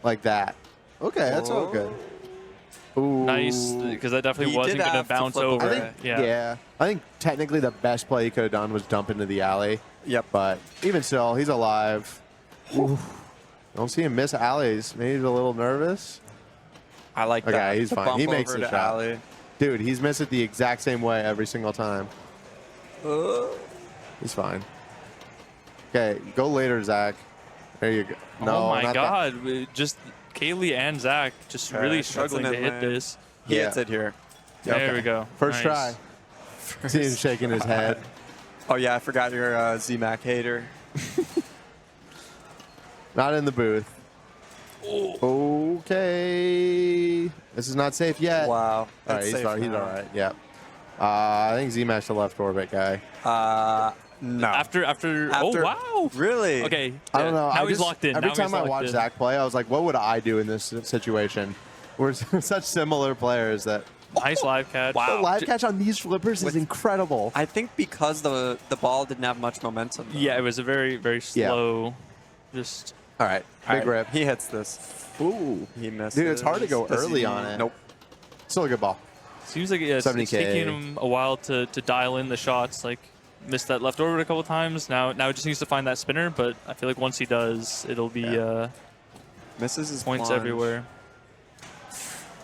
Like that. Okay, that's all good. Ooh. Nice, because that definitely He wasn't did going to have to bounce flip over. I think, yeah. I think technically the best play he could have done was dump into the alley. Yep. But even still, he's alive. Don't see him miss alleys. Maybe he's a little nervous. I like that. Okay, he's The fine. bump He makes over the to shot. alley. Dude, he's missed it the exact same way every single time. He's fine. Okay, go later, Zach. There you go. No, oh my not God! Just Kaylee and Zach just really struggling to hit this. He hits it here. There we go. First Nice. try. See him shaking his head. Oh yeah, I forgot you're a ZMAC hater. Not in the booth. Okay. This is not safe yet. Wow. All right, That's he's safe all now. right. Yep. I think Z-Max the left orbit guy. No. After. Oh wow. Really? Okay. I don't know. Now I he's just- locked in. Every Now time he's I locked watch in. Zach play, I was like, what would I do in this situation? We're such similar players that Nice live catch. the live catch on these flippers is incredible. I think because the ball didn't have much momentum. Though. Yeah, it was a very slow. Just. All right. All Big right, rip. He hits this. Ooh. He misses. Dude, it's hard to go Does early he- on it. Nope. Still a good ball. Seems like it's 70K. taking him a while to dial in the shots. Like missed that left orbit a couple times. Now it just needs to find that spinner. But I feel like once he does, it'll be misses his points plunge. everywhere.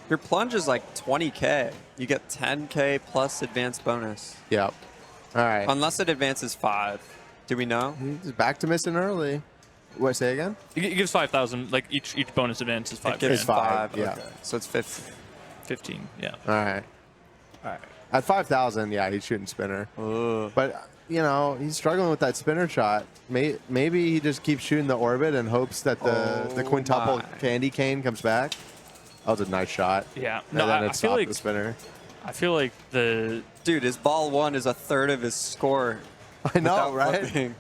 Your plunge is like 20K. You get 10K plus advanced bonus. Yep. All right. Unless it advances 5. Do we know? He's back to missing early. What, say again? It gives 5,000. Like each bonus advance is 5. It gives It's 5, yeah. Okay. So it's 15. 15. Yeah. All right. All right. At 5,000, yeah, he's shooting spinner. But, you know, he's struggling with that spinner shot. Maybe he just keeps shooting the orbit and hopes that the quintuple candy cane comes back. That was a nice shot. Yeah. And then it stopped the spinner. I feel like the Dude, his ball 1 is a third of his score. I know, without right? flipping.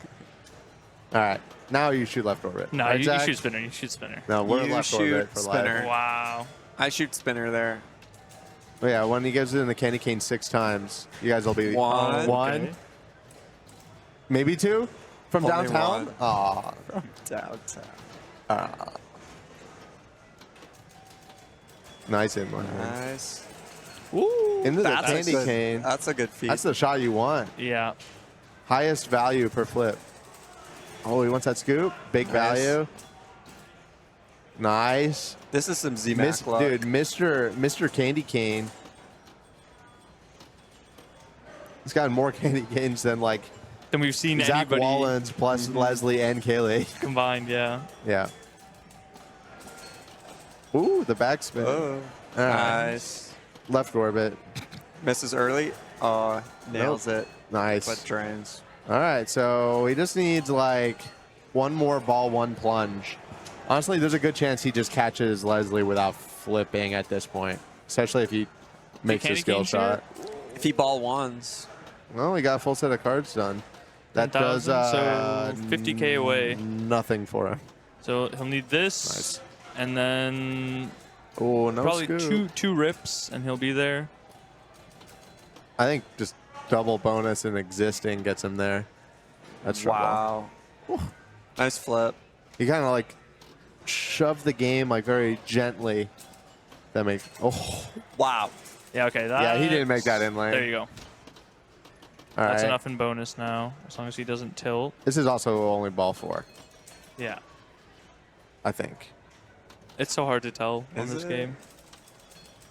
All right. Now you shoot left orbit. no, right, you Zach? shoot spinner. You shoot spinner. No, we're You left shoot orbit for spinner. life. Wow. I shoot spinner there. But yeah, when he goes in the candy cane 6 times, you guys will be One. one, Okay. maybe 2 from Only downtown. one. Aw. Downtown. Nice inline. Nice. Ooh. Into the That's a candy good- cane. That's a good feat. That's the shot you want. Yeah. Highest value per flip. Oh, he wants that scoop. Big Nice. value. Nice. This is some ZMAC luck. Dude, Mr. Candy Cane. He's gotten more candy canes than like Than we've seen Zach anybody Wallens plus Leslie and Kaylee. combined, yeah. Yeah. Ooh, the backspin. Oh, All right. nice. Left orbit. Misses early. Oh, nails it. Nice. But drains. All right, so he just needs like one more ball, one plunge. Honestly, there's a good chance he just catches Leslie without flipping at this point, especially if he makes a skill shot. If he ball ones. Well, we got a full set of cards done. That does so 50K away. Nothing for him. So he'll need this, Nice. and then Oh, no probably scoop. two rips, and he'll be there. I think just double bonus and existing gets him there. That's trouble. Wow. Nice flip. He kind of like shoved the game like very gently. That makes Wow. Yeah, okay. Yeah, he didn't make that in lane. There you go. All That's right. enough in bonus now, as long as he doesn't tilt. This is also only ball 4, Yeah. I think. It's so hard to tell in Is this it? game.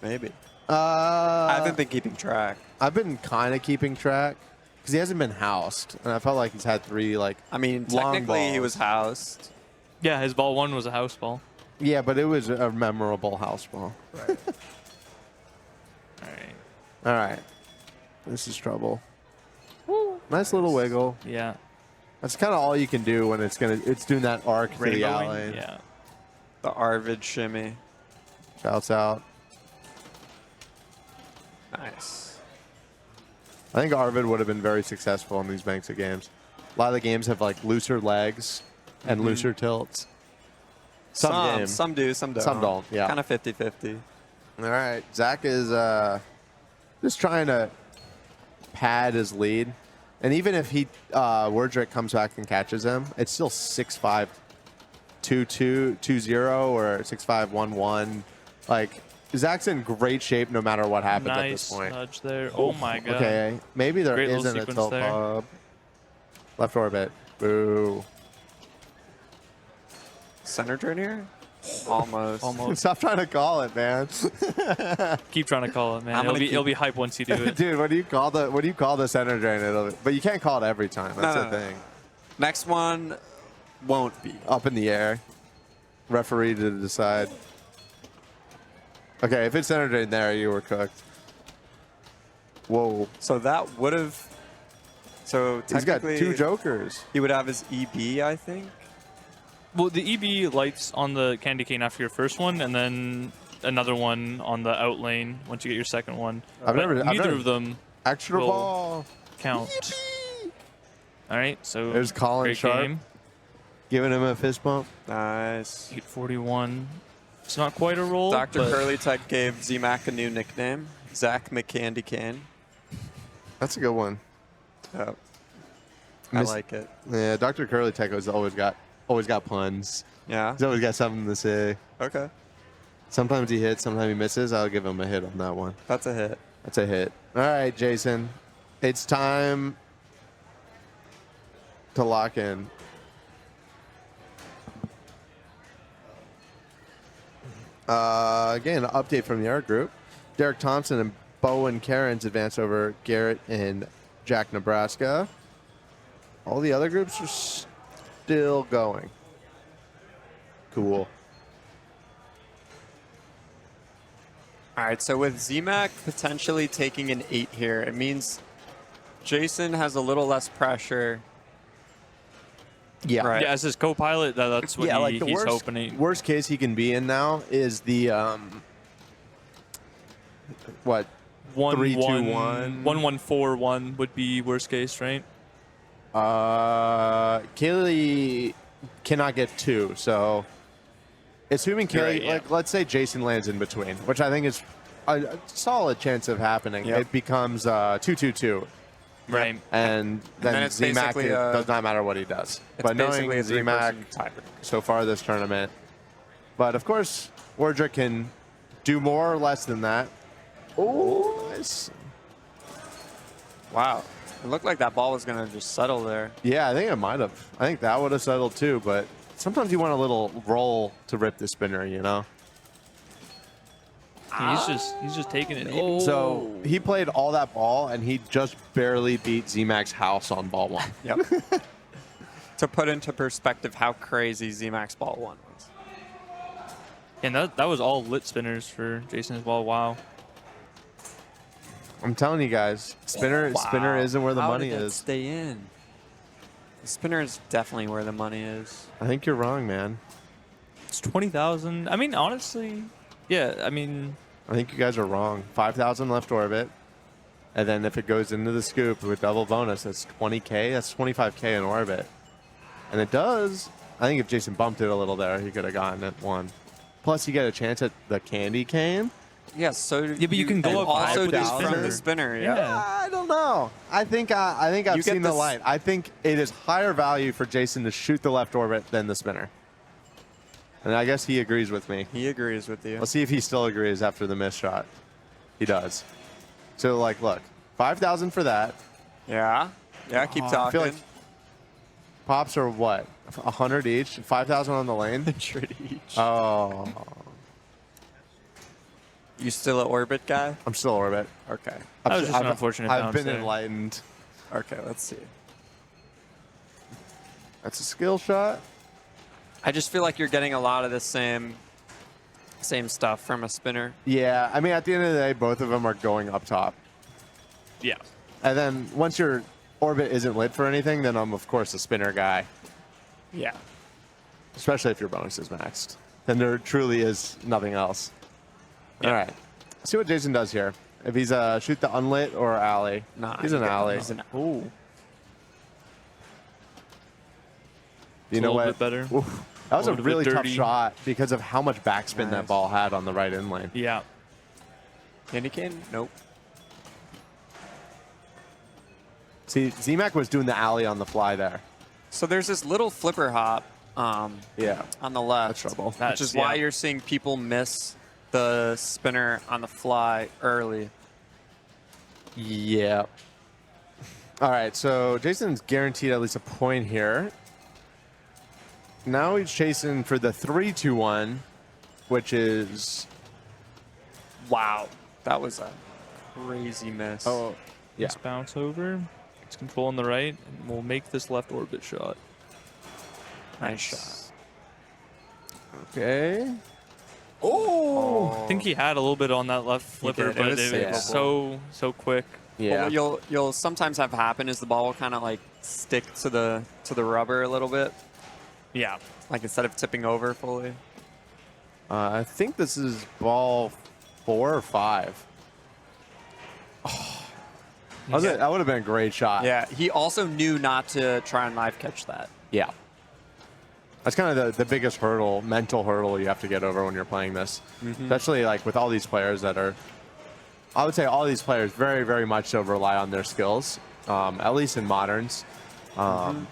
Maybe. I haven't been keeping track. I've been kind of keeping track because he hasn't been housed, and I felt like he's had 3 like. I mean, long technically he balls. was housed. Yeah, his ball 1 was a house ball. Yeah, but it was a memorable house ball. Right. All right. This is trouble. Nice little wiggle. Yeah. That's kind of all you can do when it's doing that arc to the Rainbowing, alley. yeah. The Arvid shimmy. Shouts out. Nice. I think Arvid would have been very successful in these banks of games. A lot of the games have like looser legs and looser tilts. Some games. Some do, some don't. Some don't, yeah. Kind of 50-50. All right. Zach is just trying to pad his lead. And even if he Wordrick comes back and catches him, it's still 6-5, 2-2, 2-0 or 6-5, 1-1. Like, Zach's in great shape no matter what happens at this Nice point. nudge there. Oh my god. Okay, maybe there Great little isn't a sequence tilt there. pub. Left orbit. Boo. Center drain here? Almost. Almost. Stop trying to call it, man. Keep trying to call it, man. I'm It'll gonna be, it'll be hype once you do it. Dude, what do you call the center drain? But you can't call it every time. That's No, the no, no. thing. Next one won't be. Up in the air. Referee to decide. Okay, if it's center drain there, you were cooked. Whoa. So that would have. So He's got technically, 2 jokers. He would have his EB, I think. Well, the EB lights on the candy cane after your first one, and then another one on the out lane once you get your second one. I've But never- neither of them Extra will ball. count. All right, so There's Colin great Sharp. game. Giving him a fist bump. Nice. 841. It's not quite a roll. Dr. but Curly Tech gave ZMac a new nickname, Zach McCandy Cane. That's a good one. Yep. I like it. Yeah, Dr. Curly Tech has always got puns. Yeah. He's always got something to say. Okay. Sometimes he hits, sometimes he misses. I'll give him a hit on that one. That's a hit. That's a hit. All right, Jason. It's time to lock in. Again, an update from the art group. Derek Thompson and Bowen Cairns advance over Garrett and Jack, Nebraska. All the other groups are still going. Cool. All right, so with ZMac potentially taking an 8 here, it means Jason has a little less pressure. Yeah. Right. yeah, as his co-pilot, that's what like the he's hoping. worst case he can be in now is the what 3, 2, 1 1-1-4-1 would be worst case, right? Kaylee cannot get 2, so assuming Kaylee, right, yeah. like let's say Jason lands in between, which I think is a solid chance of happening. Yep. It becomes 2-2-2. Right. And then it's ZMac, basically it does not matter what he does. But knowing basically a ZMac three-person tiebreaker. so far this tournament. But of course, Wardrick can do more or less than that. Oh, nice. Wow. It looked like that ball was going to just settle there. Yeah, I think it might have. I think that would have settled too, but sometimes you want a little roll to rip the spinner, you know? He's just taking it. Oh. So he played all that ball, and he just barely beat ZMAX House on ball 1. Yep. To put into perspective how crazy ZMAX ball 1 was. And that was all lit spinners for Jason as well. Wow. I'm telling you guys, spinner isn't where the How money did that is. stay in? The spinner is definitely where the money is. I think you're wrong, man. It's 20,000. I mean, honestly, yeah. I mean, I think you guys are wrong. 5,000 left orbit, and then if it goes into the scoop with double bonus, that's 20K. That's 25K in orbit, and it does. I think if Jason bumped it a little there, he could have gotten it 1. Plus, you get a chance at the candy cane. Yes, so yeah, but you can go up also with do the from the spinner. Yeah. I don't know. I think I've seen the light. I think it is higher value for Jason to shoot the left orbit than the spinner. And I guess he agrees with me. He agrees with you. Let's see if he still agrees after the missed shot. He does. So, like, look, 5,000 for that. Yeah. Yeah, keep talking. I feel like pops are what? 100 each? 5,000 on the lane? 100 each. Oh. You still an orbit guy? I'm still orbit. Okay. That was just an unfortunate I've bounce been there. enlightened. Okay, let's see. That's a skill shot. I just feel like you're getting a lot of the same stuff from a spinner. Yeah, I mean, at the end of the day, both of them are going up top. Yeah. And then once your orbit isn't lit for anything, then I'm, of course, a spinner guy. Yeah. Especially if your bonus is maxed. Then there truly is nothing else. Yeah. All right. Let's see what Jason does here. If he's shoot the unlit or alley. Nah, he's an alley. Ooh. You know a little what? bit better. Oof. That was a little bit really tough dirty. shot because of how much backspin that Nice. ball had on the right in lane. Yeah. Candy cane? Nope. See, ZMAC was doing the alley on the fly there. So there's this little flipper hop Yeah. on the left, trouble. which is why you're seeing people miss the spinner on the fly early. Yeah. All right, so Jason's guaranteed at least a point here. Now he's chasing for the 3-2-1, which is... Wow. That was a crazy miss. Oh, yeah. Let's bounce over. It's control on the right, and we'll make this left orbit shot. Nice shot. Okay. Oh! I think he had a little bit on that left flipper, did. It but was it was so quick. Yeah. What you'll sometimes have happen is the ball will kind of like stick to the rubber a little bit. Yeah. Like instead of tipping over fully. I think this is ball 4 or 5. That would have been a great shot. Yeah, he also knew not to try and live catch that. Yeah. That's kind of the biggest hurdle, mental hurdle you have to get over when you're playing this. Especially like with all these players that are, I would say all these players very, very much so rely on their skills, at least in moderns. And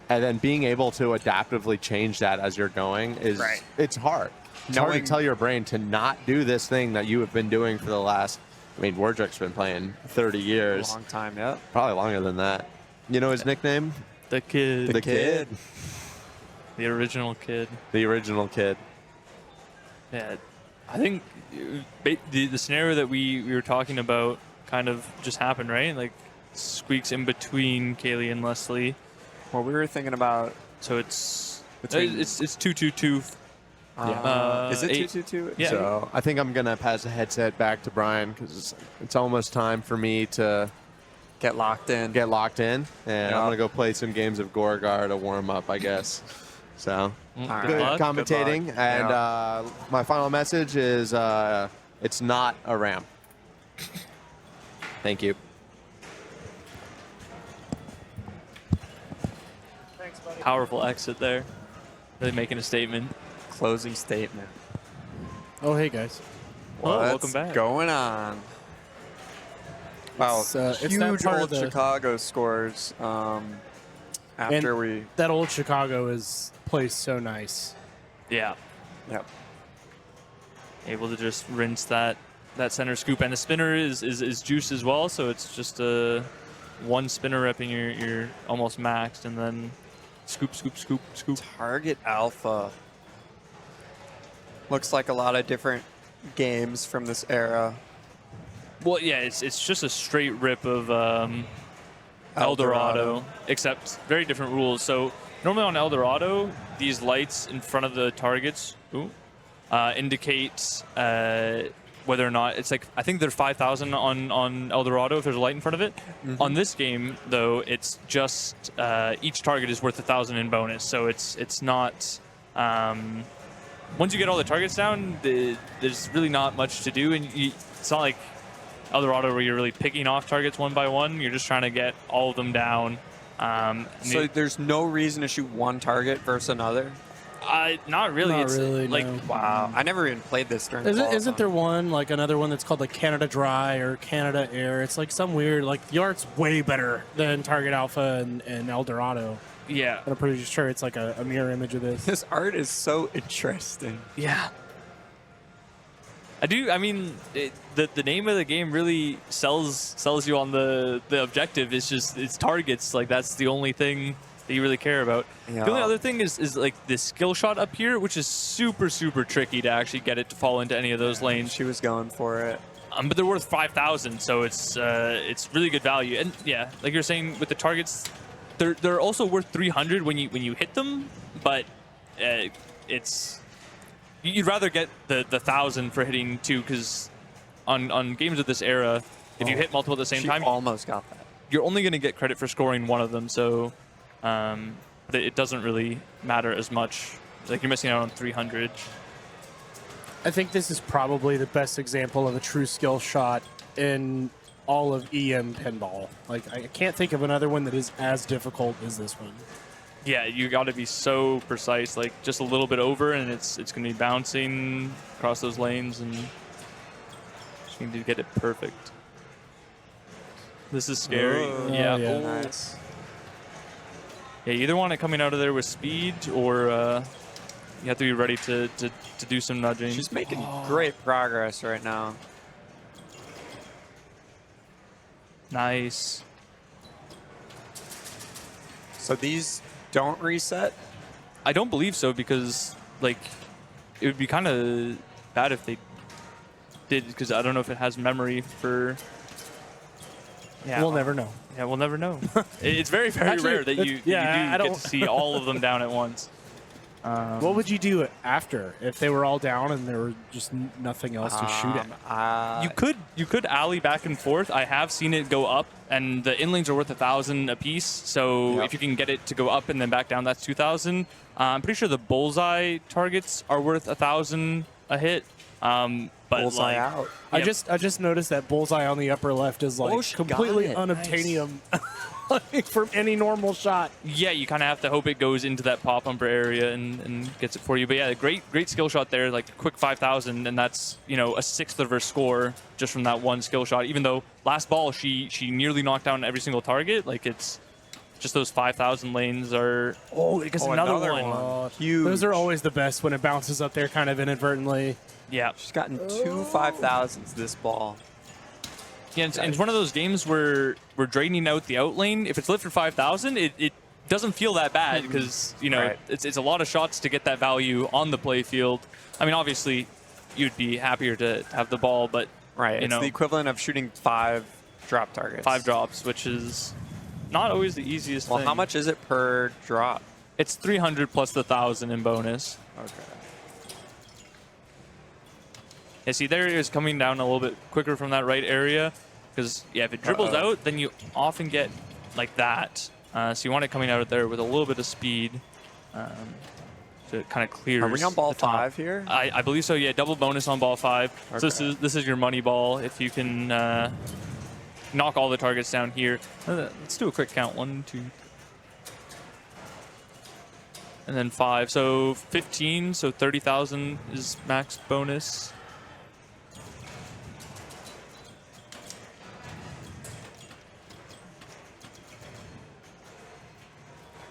then being able to adaptively change that as you're going is, it's hard. It's hard to tell your brain to not do this thing that you have been doing for the last, I mean, Wardrick's been playing 30 years. A long time, yeah. Probably longer than that. You know his nickname? The kid. The kid. The original kid. The original kid. Yeah, I think the scenario that we were talking about kind of just happened, right? Like Squeak's in between Kaylee and Leslie. Well, we were thinking about. So it's between, it's 2-2-2. Yeah. Is it 2-2-2? Yeah. So I think I'm gonna pass the headset back to Brian because it's almost time for me to get locked in. And I'm gonna go play some games of Gorgar to warm up, I guess. So good commentating, Good luck. and my final message is it's not a ramp. Thank you. Thanks, buddy. Powerful exit there. Really making a statement. Closing statement. Oh, hey, guys. Welcome back. Going on? Wow, It's that huge part of old the- Chicago scores after we... That old Chicago is placed so nice. Yeah. Yep. Able to just rinse that center scoop, and the spinner is juiced as well. So it's just one spinner rep and you're almost maxed, and then scoop, scoop, scoop, scoop. Target alpha. Looks like a lot of different games from this era. Well, yeah, it's just a straight rip of Eldorado, except very different rules. So normally on Eldorado, these lights in front of the targets indicate whether or not it's like, I think they're 5,000 on Eldorado if there's a light in front of it. On this game, though, it's just each target is worth 1,000 in bonus. So it's not. Once you get all the targets down, there's really not much to do, and it's not like Eldorado where you're really picking off targets one by one. You're just trying to get all of them down. So there's no reason to shoot one target versus another? Not really. Not it's really, like, no. Wow. I never even played this during Isn't there one, like another one that's called like Canada Dry or Canada Air? It's like some weird, like the art's way better than Target Alpha and Eldorado. Yeah. And I'm pretty sure it's like a mirror image of this. This art is so interesting. Yeah. I mean, the name of the game really sells you on the objective. It's targets. Like, that's the only thing that you really care about. Yeah. The only other thing is like this skill shot up here, which is super, super tricky to actually get it to fall into any of those lanes. She was going for it. But they're worth 5,000, so it's really good value. And yeah, like you're saying with the targets, they're also worth 300 when you hit them, but it's. You'd rather get the 1,000 for hitting 2, because on games of this era, if you hit multiple at the same time, almost got that. You're only going to get credit for scoring one of them, so it doesn't really matter as much. Like, you're missing out on 300. I think this is probably the best example of a true skill shot in all of EM pinball. Like, I can't think of another one that is as difficult as this one. Yeah, you got to be so precise, like just a little bit over, and it's going to be bouncing across those lanes, and just need to get it perfect. This is scary. Oh, yeah. Nice. Yeah, you either want it coming out of there with speed, or you have to be ready to do some nudging. She's making great progress right now. Nice. So these don't reset? I don't believe so, because like it would be kind of bad if they did, because I don't know if it has memory for. Yeah, We'll never know. Yeah, we'll never know. It's very, very Actually, rare that you do get to see all of them down at once. What would you do after if they were all down and there were just nothing else to shoot at? You could alley back and forth. I have seen it go up, and the inlanes are worth 1,000 a piece. So if you can get it to go up and then back down, that's 2,000. I'm pretty sure the bullseye targets are worth 1,000 a hit. But bullseye out. I just noticed that bullseye on the upper left is like completely unobtainium. From any normal shot. Yeah, you kind of have to hope it goes into that pop umper area and gets it for you. But yeah, great skill shot there, like a quick 5,000, and that's, you know, a sixth of her score just from that one skill shot. Even though last ball she nearly knocked down every single target, like it's just those 5,000 lanes are. Oh, it gets another one. Huge. Those are always the best when it bounces up there kind of inadvertently. Yeah, she's gotten 2 5,000s this ball. Yeah, and it's one of those games where we're draining out the out lane. If it's lit for 5,000, it doesn't feel that bad, because, you know, it's a lot of shots to get that value on the play field. I mean, obviously, you'd be happier to have the ball, but it's the equivalent of shooting 5 drop targets. 5 drops, which is not always the easiest thing. How much is it per drop? It's 300 plus the 1,000 in bonus. Okay. Yeah, see, there it is coming down a little bit quicker from that right area, because, yeah, if it dribbles out, then you often get like that. So you want it coming out of there with a little bit of speed, so it kind of clears. Are we on ball 5 here? I believe so, yeah, double bonus on ball 5. Okay. So this is your money ball. If you can knock all the targets down here. Let's do a quick count. 1, 2, and then 5. So 15, so 30,000 is max bonus.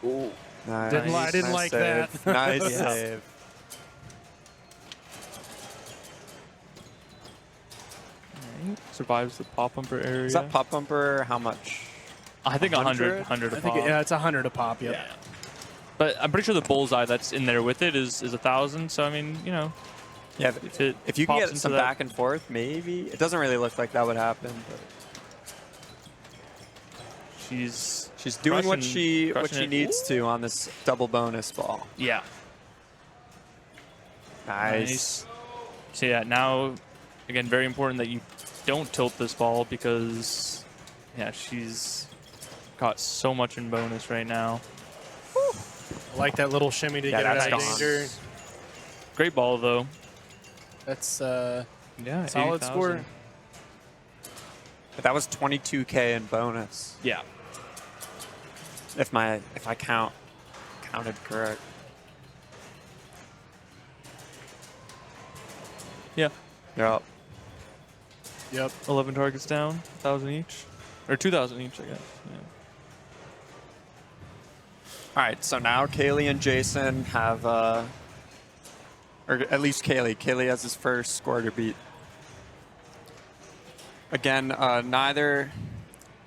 Ooh. Nice. Didn't like save. that. Nice save. Right. Survives the pop bumper area. Is that pop bumper how much? I think 100 a pop. Yeah, it's 100 a pop, yep. Yeah. But I'm pretty sure the bullseye that's in there with it is 1,000. So, I mean, you know, Yeah, if you can pops get some into that- back and forth, maybe. It doesn't really look like that would happen. But she's doing what crushing- she crushing it. needs to on this double bonus ball. Yeah. Nice. So yeah, now again, very important that you don't tilt this ball because yeah, she's got so much in bonus right now. I like that little shimmy to Yeah, get out that's of gone. danger. Great ball though. That's yeah, solid 80,000. score. But that was 22K in bonus. Yeah. If I counted correct. Yeah. Yep. Yep. 11 targets down, 1,000 each, or 2,000 each, I guess. Yeah. All right, so now Kaylee and Jason have, or at least Kaylee. Kaylee has his first score to beat. Again, neither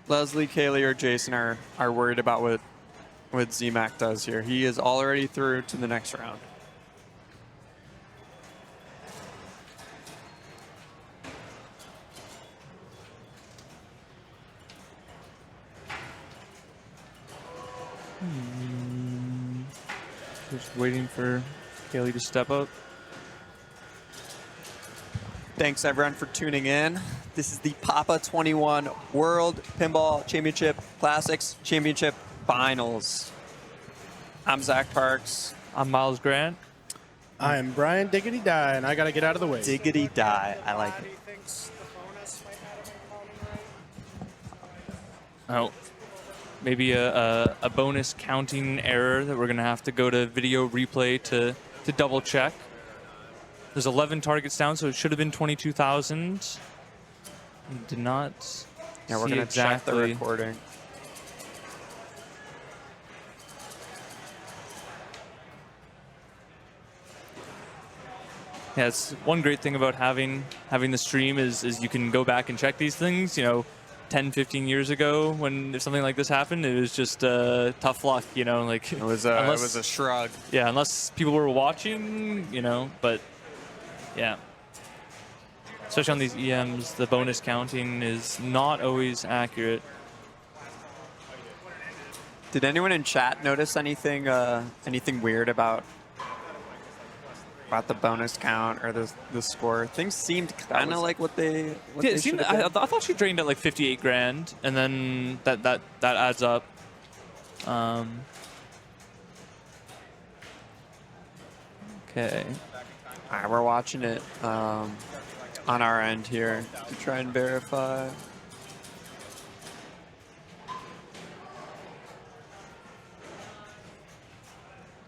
Leslie, Kaylee, or Jason are worried about what ZMAC does here. He is already through to the next round. Just waiting for Kaylee to step up. Thanks everyone for tuning in. This is the PAPA21 World Pinball Championship Classics Championship Finals. I'm Zach Parks. I'm Miles Grant. I'm Brian Diggity Die, and I got to get out of the way. Diggity Die. I like it. Oh, maybe a bonus counting error that we're going to have to go to video replay to double check. There's 11 targets down, so it should have been 22,000. Did not. Yeah, we're see going to check the exactly. recording. Yeah, it's one great thing about having the stream is you can go back and check these things. You know, 10, 15 years ago when something like this happened, it was just tough luck. You know, like It was a shrug. Yeah, unless people were watching. You know, but yeah. Especially on these EMs, the bonus counting is not always accurate. Did anyone in chat notice anything weird about the bonus count or the score? Things seemed kind of like what they. Yeah, it seemed, I thought she drained at like 58 grand, and then that adds up. Okay. All right, we're watching it on our end here to try and verify.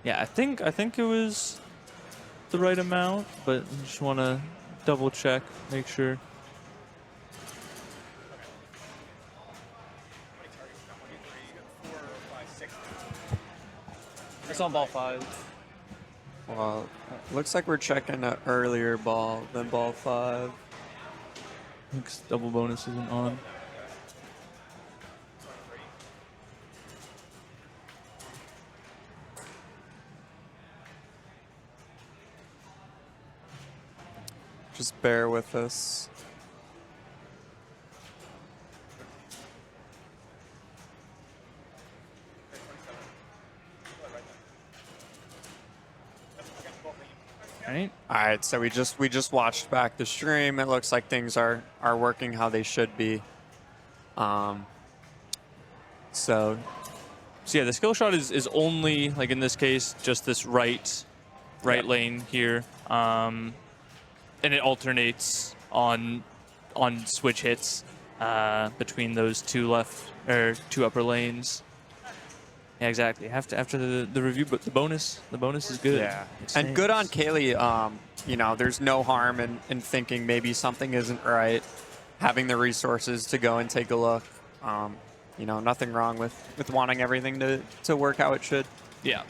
Yeah, I think it was the right amount, but I just want to double check, make sure. It's on ball 5. Well, looks like we're checking an earlier ball than ball 5. Looks double bonus isn't on. Just bear with us. Right. All right, so we just watched back the stream. It looks like things are working how they should be. So yeah, the skill shot is only, like in this case, just this right lane here, and it alternates on switch hits between those two upper lanes. Yeah, exactly. After the review, but the bonus is good. yeah, and good on Kaylee. You know, there's no harm in thinking maybe something isn't right. Having the resources to go and take a look. You know, nothing wrong with wanting everything to work how it should. Yeah.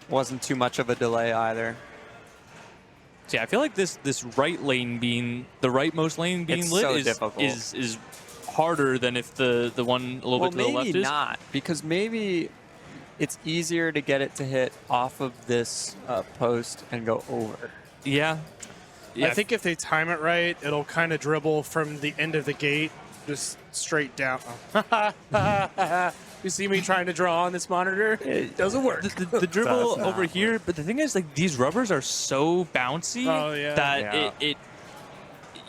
Wasn't too much of a delay either. So yeah, I feel like this right lane being the rightmost lane being It's lit so is difficult. is harder than if the one a little bit to the left is. Maybe not, because maybe it's easier to get it to hit off of this post and go over. Yeah. I think if they time it right, it'll kind of dribble from the end of the gate just straight down. You see me trying to draw on this monitor? It doesn't work. The dribble over here, but the thing is, like, these rubbers are so bouncy that it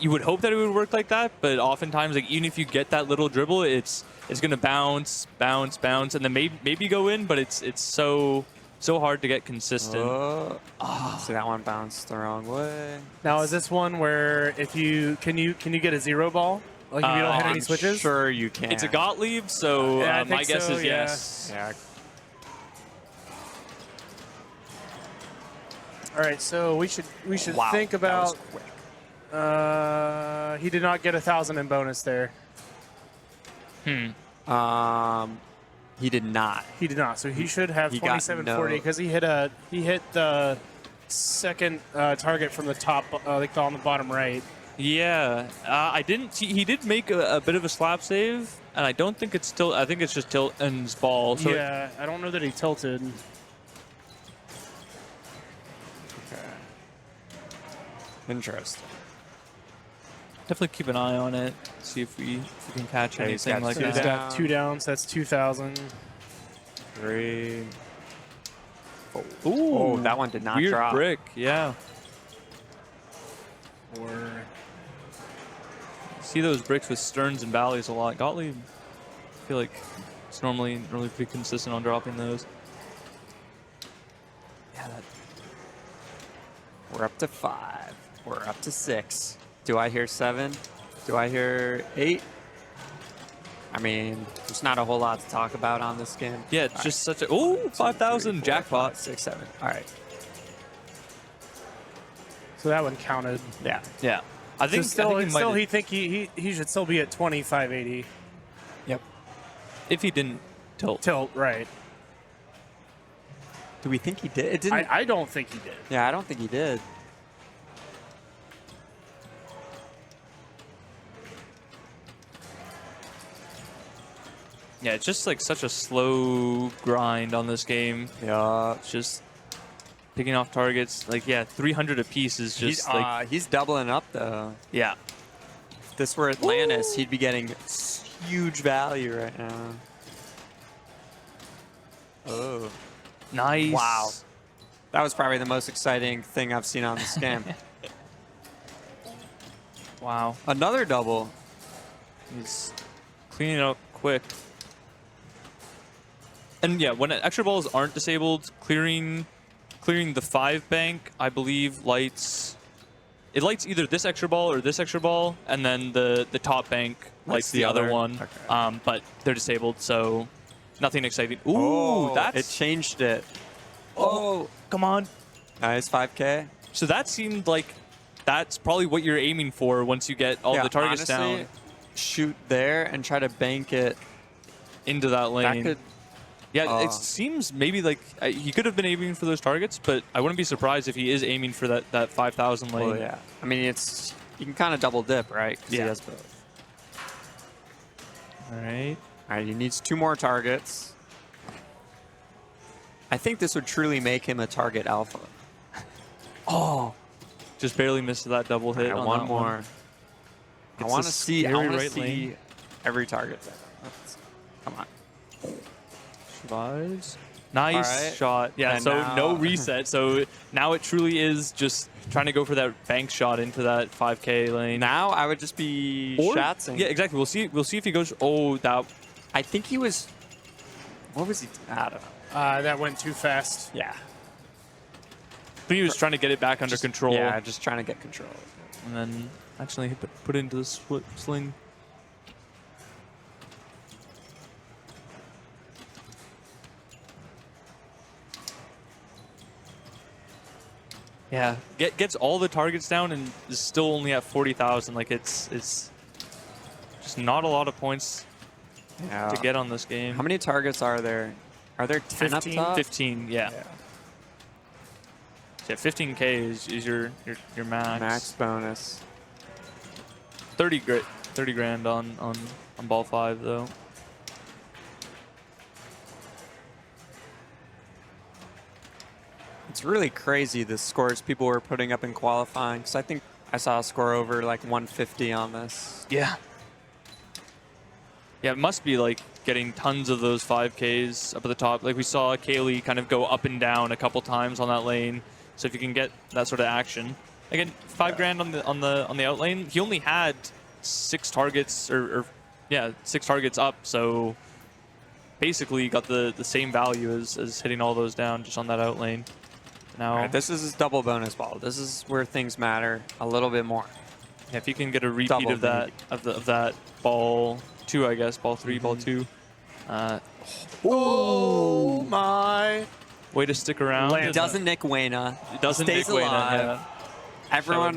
you would hope that it would work like that, but oftentimes, like, even if you get that little dribble, it's going to bounce, and then maybe go in, but it's so hard to get consistent. So that one bounced the wrong way. Now, is this one where if you can you get a 0 ball? Like if you don't hit any switches? Sure you can. It's a Gottlieb, so my guess is yes. Yeah. All right, so we should think about. He did not get 1,000 in bonus there. He did not. He did not. So he should have 2740 because he hit the second target from the top, like on the bottom right. Yeah, I didn't. He did make a bit of a slap save, and I don't think it's tilt. I think it's just tilt and his ball. So yeah, I don't know that he tilted. Okay. Interesting. Definitely keep an eye on it. See if we can catch anything like that. He's got 2 downs. That's 2,000. 3. Ooh, oh, that one did not weird drop. Brick, yeah. 4. See those bricks with Stearns and Valleys a lot. Gottlieb, I feel like it's normally pretty consistent on dropping those. Yeah, we're up to 5. We're up to 6. Do I hear 7? Do I hear 8? I mean, there's not a whole lot to talk about on this game. Yeah, it's just such a 5,000 jackpot. 5, 6, 7. All right. So that one counted. Yeah. Yeah. I think he should still be at 2,580. Yep. If he didn't tilt. Tilt, right. Do we think he did? It didn't. I don't think he did. Yeah, I don't think he did. Yeah, it's just like such a slow grind on this game. Yeah. It's just picking off targets. Like, yeah, 300 apiece is just he's doubling up, though. Yeah. If this were Atlantis, he'd be getting huge value right now. Oh. Nice. Wow. That was probably the most exciting thing I've seen on this game. Wow. Another double. He's cleaning up quick. And yeah, when extra balls aren't disabled, clearing the 5 bank, I believe, lights either this extra ball or this extra ball, and then the top bank lights the other one. Okay. But they're disabled, so nothing exciting. Ooh, it changed it. Oh, come on. Nice 5K. So that seemed like that's probably what you're aiming for once you get all the targets honestly, down. Shoot there and try to bank it into that lane. That could, yeah, it seems maybe like he could have been aiming for those targets, but I wouldn't be surprised if he is aiming for that 5,000 lane. Oh, yeah. I mean, you can kind of double dip, right? Yeah. He has both. All right. All right, he needs 2 more targets. I think this would truly make him a target alpha. Oh, just barely missed that double hit. Right, on one that more. One. I want to see lane. every target. Come on. Survives. Nice right. shot. Yeah, And so now, no reset. So now it truly is just trying to go for that bank shot into that 5K lane. Now I would just be shatzing. Yeah, exactly. We'll see if he goes. Oh, that. I think he was. What was he? I don't know. That went too fast. Yeah. I think he was trying to get it back under control. Yeah, just trying to get control. And then actually put it into the sling. Yeah, gets all the targets down and is still only at 40,000. Like it's just not a lot of points to get on this game. How many targets are there? Are there 10 up top? 15, yeah. Yeah, 15K is your max. Max bonus. 30 grand on ball 5 though. it's really crazy the scores people were putting up in qualifying. Because I think I saw a score over like 150 on this. Yeah. Yeah, it must be like getting tons of those 5Ks up at the top. Like we saw Kaylee kind of go up and down a couple times on that lane. So if you can get that sort of action, again, $5,000 on the out lane. He only had 6 targets, or 6 targets up. So basically, you got the same value as hitting all those down just on that out lane. Now, All right, this is his double bonus ball. This is where things matter a little bit more. Yeah, if you can get a repeat of that of that ball 2, I guess ball 3, ball 2. Oh my! Way to stick around. It doesn't nick Wayna. It doesn't Stays nick Wayna, alive. yeah. Everyone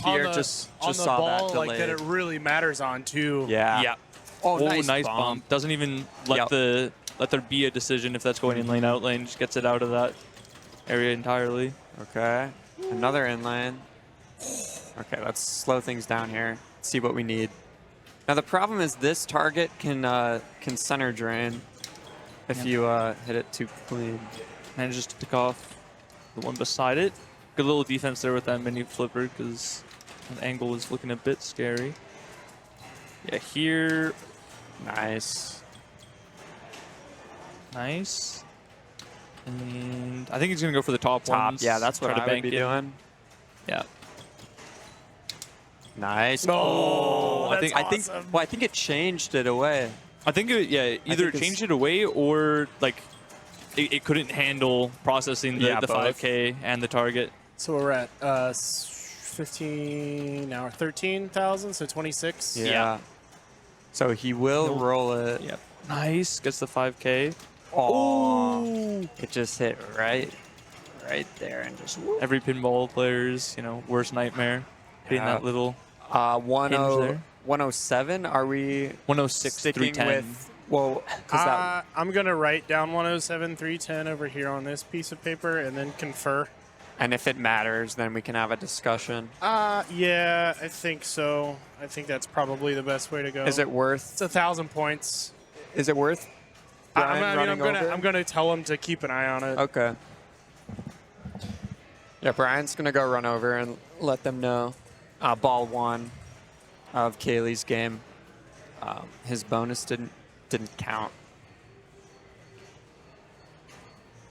here just on the saw ball, that like delayed. that it really matters on too. Yeah. Oh, nice nice bump. bump. Doesn't even let there be a decision if that's going in lane, out lane. Just gets it out of that area entirely. Okay. Another in lane. Okay, let's slow things down here. See what we need. Now the problem is this target can center drain if you hit it too clean. Manages to pick off the one beside it. Good little defense there with that mini flipper because the angle is looking a bit scary. Yeah, here. Nice. Nice. And I think he's going to go for the top ones. Yeah, that's what try to I bank would be it. doing. Yeah. Nice. Oh, I think it changed it away. I think either it changed it away or like it couldn't handle processing the 5K and the target. So we're at 15 now, 13,000, so 26. Yeah. So he will roll it. Yep. Nice. Gets the 5K. Oh, it just hit right there and just every pinball player's worst nightmare. Hitting that little hinge there. 107. Are we 106 sticking 310? with? Well, because I'm gonna write down 107 310 over here on this piece of paper and then confer. And if it matters, then we can have a discussion. Yeah, I think so. I think that's probably the best way to go. Is it worth? It's 1,000 points. Is it worth? I'm gonna tell him to keep an eye on it. Okay. Yeah, Brian's gonna go run over and let them know. Ball 1 of Kaylee's game. His bonus didn't count.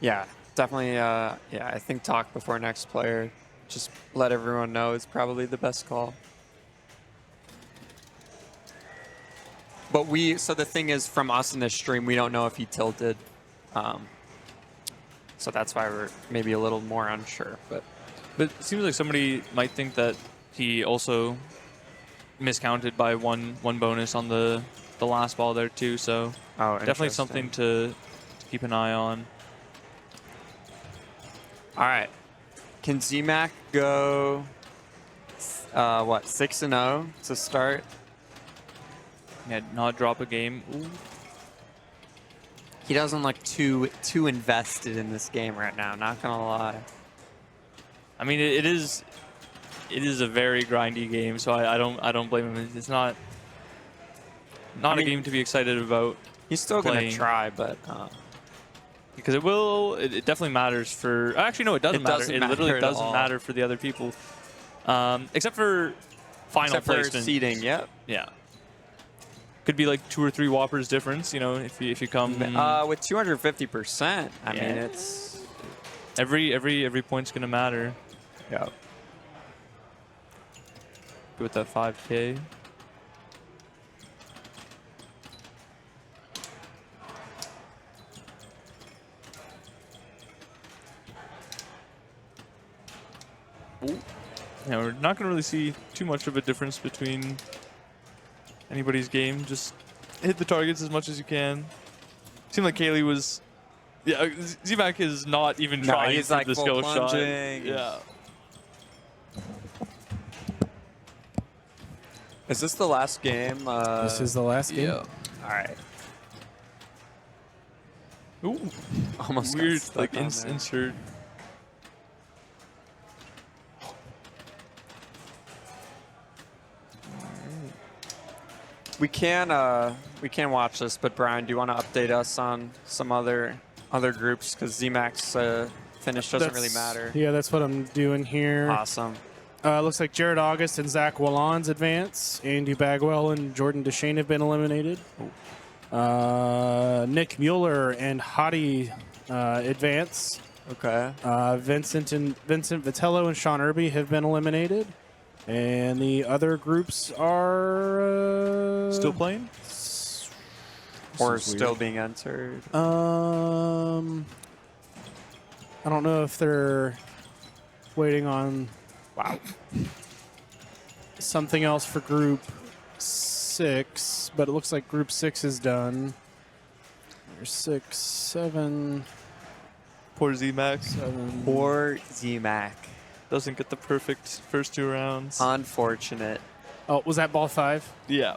Yeah, definitely. I think talk before next player. Just let everyone know is probably the best call. But so the thing is, from us in this stream, we don't know if he tilted. So that's why we're maybe a little more unsure. But it seems like somebody might think that he also miscounted by one bonus on the last ball there too. So definitely something to keep an eye on. All right. Can ZMAC go 6-0 to start? Yeah, not drop a game. Ooh. He doesn't look too invested in this game right now, not gonna lie. I mean, it is a very grindy game, so I don't blame him. It's not a game to be excited about. He's still playing. gonna try, but because it definitely matters for. Actually, no, it doesn't matter. It literally doesn't matter for the other people, except for final placement. For seeding. Yep. Yeah. Could be like 2 or 3 whoppers difference, if you come with 250%. I mean, it's every point's gonna matter. Yeah. Go with that 5K. Ooh. Yeah, we're not gonna really see too much of a difference between anybody's game. Just hit the targets as much as you can. Seemed like Kaylee was. Yeah, ZMAC is not even trying he's for like the skill shot. plunging. Yeah. Is this the last game? This is the last game. Yeah. All right. Ooh. Almost got weird, stuck like on there. insert. We can watch this, but Brian, do you want to update us on some other groups? Because ZMAC's Finish doesn't really matter. Yeah, that's what I'm doing here. Awesome. Looks like Jared August and Zach Wallon's advance. Andy Bagwell and Jordan Deshane have been eliminated. Nick Mueller and Hottie advance. Okay. Vincent Vitello and Sean Irby have been eliminated. And the other groups are... Still playing? Or still being entered? I don't know if they're waiting on something else for Group 6, but it looks like Group 6 is done. There's 6, 7. Poor Z-Mac. 7. Poor Z-Mac. Doesn't get the perfect first 2 rounds. Unfortunate. Oh, was that ball 5? Yeah.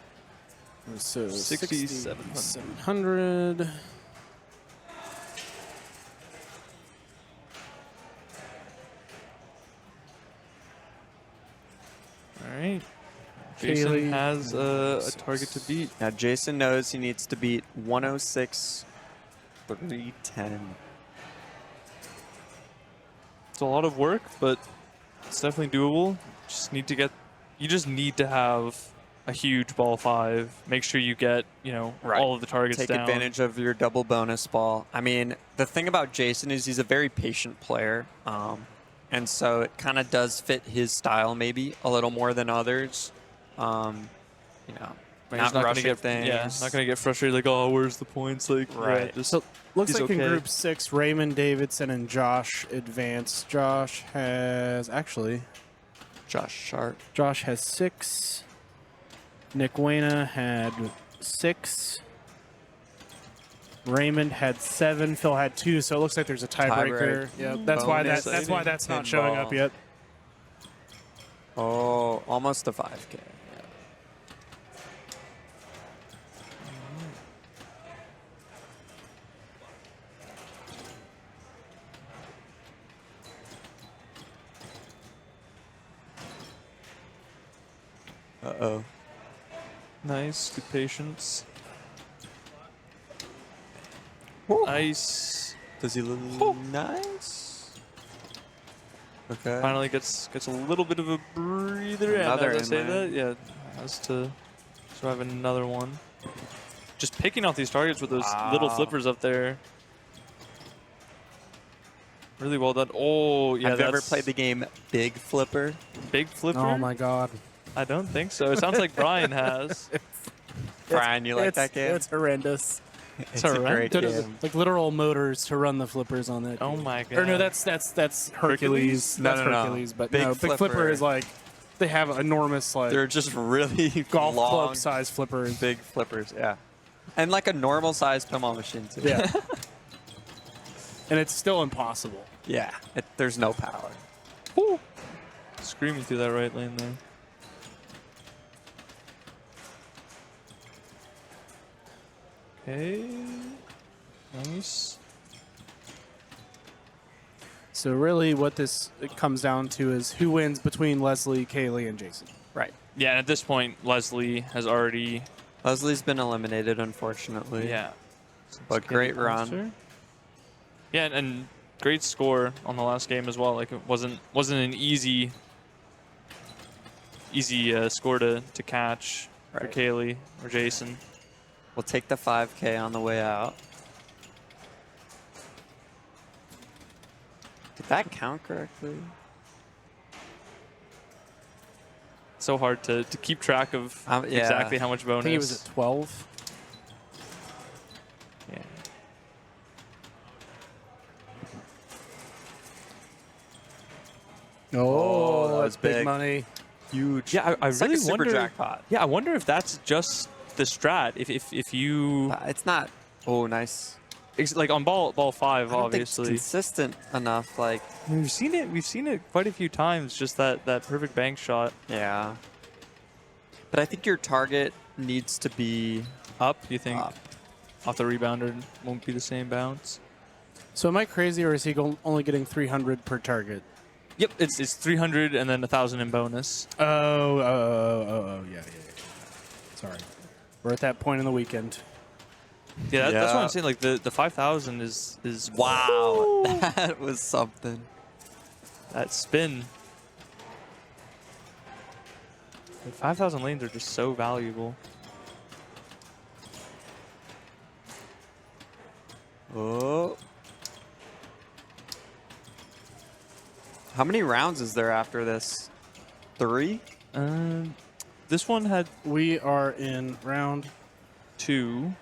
So 6,700. 700. All right. Jason Kaylee has a target to beat. Now Jason knows he needs to beat 106, 310. It's a lot of work, but it's definitely doable. You just need to have a huge ball 5. Make sure you get, all of the targets Take down. advantage of your double bonus ball. I mean, the thing about Jason is he's a very patient player. And so it kind of does fit his style maybe a little more than others. Not rushing things. Yeah, not going to get frustrated like, oh, where's the points? Like, right. Yeah, just, So looks he's like in okay. Group 6, Raymond Davidson and Josh advanced. Josh has Josh Sharp. Josh has 6. Nick Wayna had 6. Raymond had 7. Phil had 2. So it looks like there's a tiebreaker. Yeah, that's why that's not showing up yet. Oh, almost a 5K. Uh-oh. Nice. Good patience. Nice. Does he look nice? Okay. Finally gets a little bit of a breather. Another and as I say inlay. that, yeah, has to survive another one. Just picking off these targets with those little flippers up there. Really well done. Oh, yeah. Have you ever played the game Big Flipper? Big Flipper? Oh my God. I don't think so. It sounds like Brian has. Brian, you like that game? It's horrendous. It's a great game. Like literal motors to run the flippers on that. Oh game. my God. Or no, that's Hercules. No, That's no, no. Hercules, but Big no, Big Flipper. Flipper is like they have enormous like They're just really golf long, club size flippers. big flippers, yeah. And like a normal size pinball machine too. Yeah. And it's still impossible. Yeah. There's no power. Woo. Screaming through that right lane there. Okay. Nice. So really what this comes down to is who wins between Leslie, Kaylee, and Jason. Right. Yeah, and at this point, Leslie has already... Leslie's been eliminated, unfortunately. Yeah. But great run. Yeah, and great score on the last game as well. Like it wasn't an easy score to catch for Kaylee or Jason. We'll take the 5K on the way out. Did that count correctly? So hard to keep track of yeah. exactly how much bonus. I think he was at 12. Yeah. Oh, that was that's big big. money. Huge. Yeah, I It's really like a super wonder. jackpot. Yeah, I wonder if that's just the strat. If you It's not. Oh, nice. like on ball 5, I don't obviously. think it's consistent enough. Like We've seen it quite a few times. Just that perfect bank shot. yeah. But I think your target needs to be Up, you think? up. Off the rebounder won't be the same bounce. So am I crazy or is he only getting 300 per target? Yep, it's 300 and then 1,000 in bonus. Oh, yeah. Sorry. We're at that point in the weekend. Yeah, that's what I'm saying. Like the 5,000 is wow. That was something. That spin. The 5,000 lanes are just so valuable. Oh. How many rounds is there after this? 3? This one had. We are in round 2.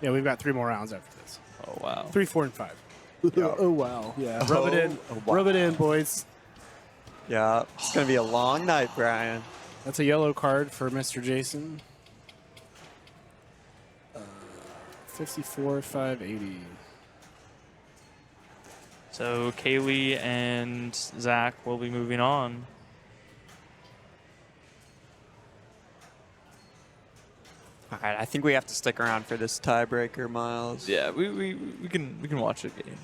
Yeah, we've got 3 more rounds after this. Oh wow. 3, 4, and 5. Oh wow. Yeah. Rub it in. wow. Rub it in, boys. Yeah, it's gonna be a long night, Brian. That's a yellow card for Mr. Jason. 54, 580. So Kaylee and Zach will be moving on. All right, I think we have to stick around for this tiebreaker, Miles. Yeah, we can watch the game.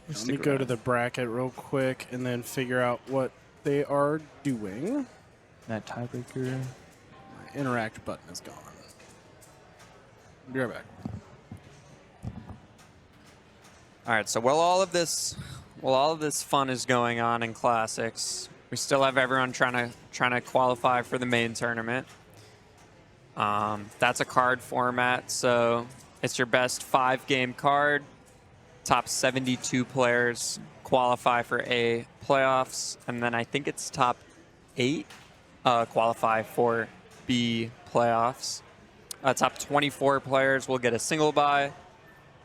Let me go to the bracket real quick and then figure out what they are doing. That tiebreaker. My interact button is gone. Be right back. All right, so while all of this fun is going on in classics, we still have everyone trying to qualify for the main tournament. That's a card format, so it's your best 5-game card. Top 72 players qualify for A playoffs, and then I think it's top 8 qualify for B playoffs. Top 24 players will get a single bye.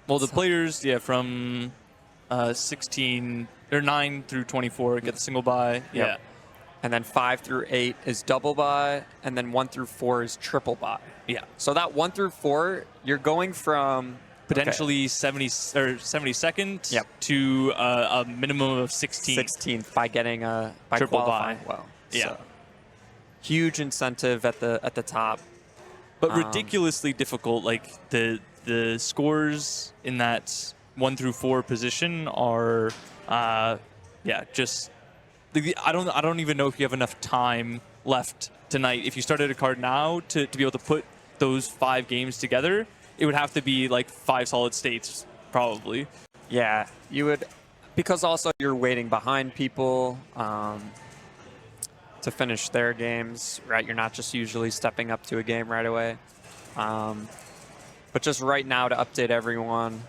Well, the players, from 16 or 9 through 24 get the single bye. Yeah. Yep. And then 5 through 8 is double bye, and then 1 through 4 is triple bye. Yeah. So that 1 through 4, you're going from potentially 70 or 72nd to a minimum of 16th. 16th by getting by triple qualifying bye. well. Yeah. So, huge incentive at the top. But ridiculously difficult. Like the scores in that 1 through 4 position are just I don't even know if you have enough time left tonight. If you started a card now to be able to put those 5 games together, it would have to be like 5 solid states probably. Yeah, you would, because also you're waiting behind people to finish their games, right? You're not just usually stepping up to a game right away. But just right now to update everyone,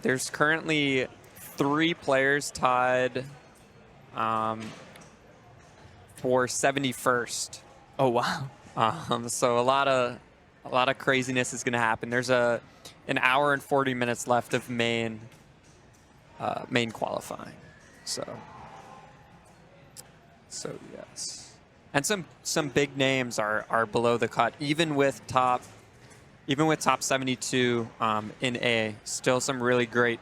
there's currently 3 players tied for 71st. Oh wow! So a lot of craziness is going to happen. There's an hour and 40 minutes left of main qualifying. So yes, and some big names are below the cut, even with top 72 in A. Still some really great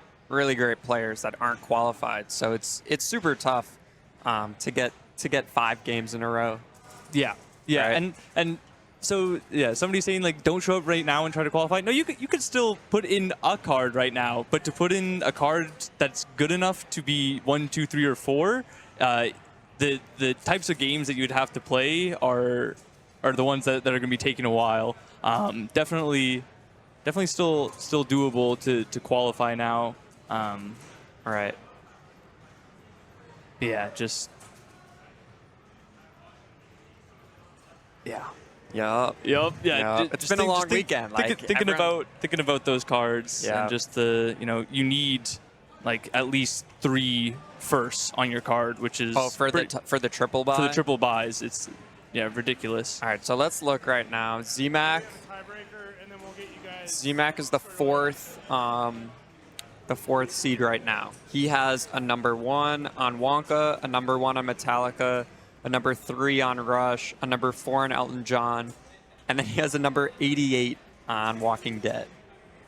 players that aren't qualified. So it's super tough to get 5 games in a row. Yeah, right? and so somebody's saying like don't show up right now and try to qualify. No, you could still put in a card right now, but to put in a card that's good enough to be 1, 2, 3, or 4, the types of games that you'd have to play are the ones that are going to be taking a while. Definitely still doable to qualify now. All right. Yeah, just. Yeah. Yup. Yeah. It's been a long weekend. Thinking about those cards and just you need like at least 3 firsts on your card, which is for the triple buy. For the triple buys, it's ridiculous. All right, so let's look right now. ZMAC is the 4th seed right now. He has a number 1 on Wonka, a number 1 on Metallica, a number 3 on Rush, a number 4 on Elton John, and then he has a number 88 on Walking Dead.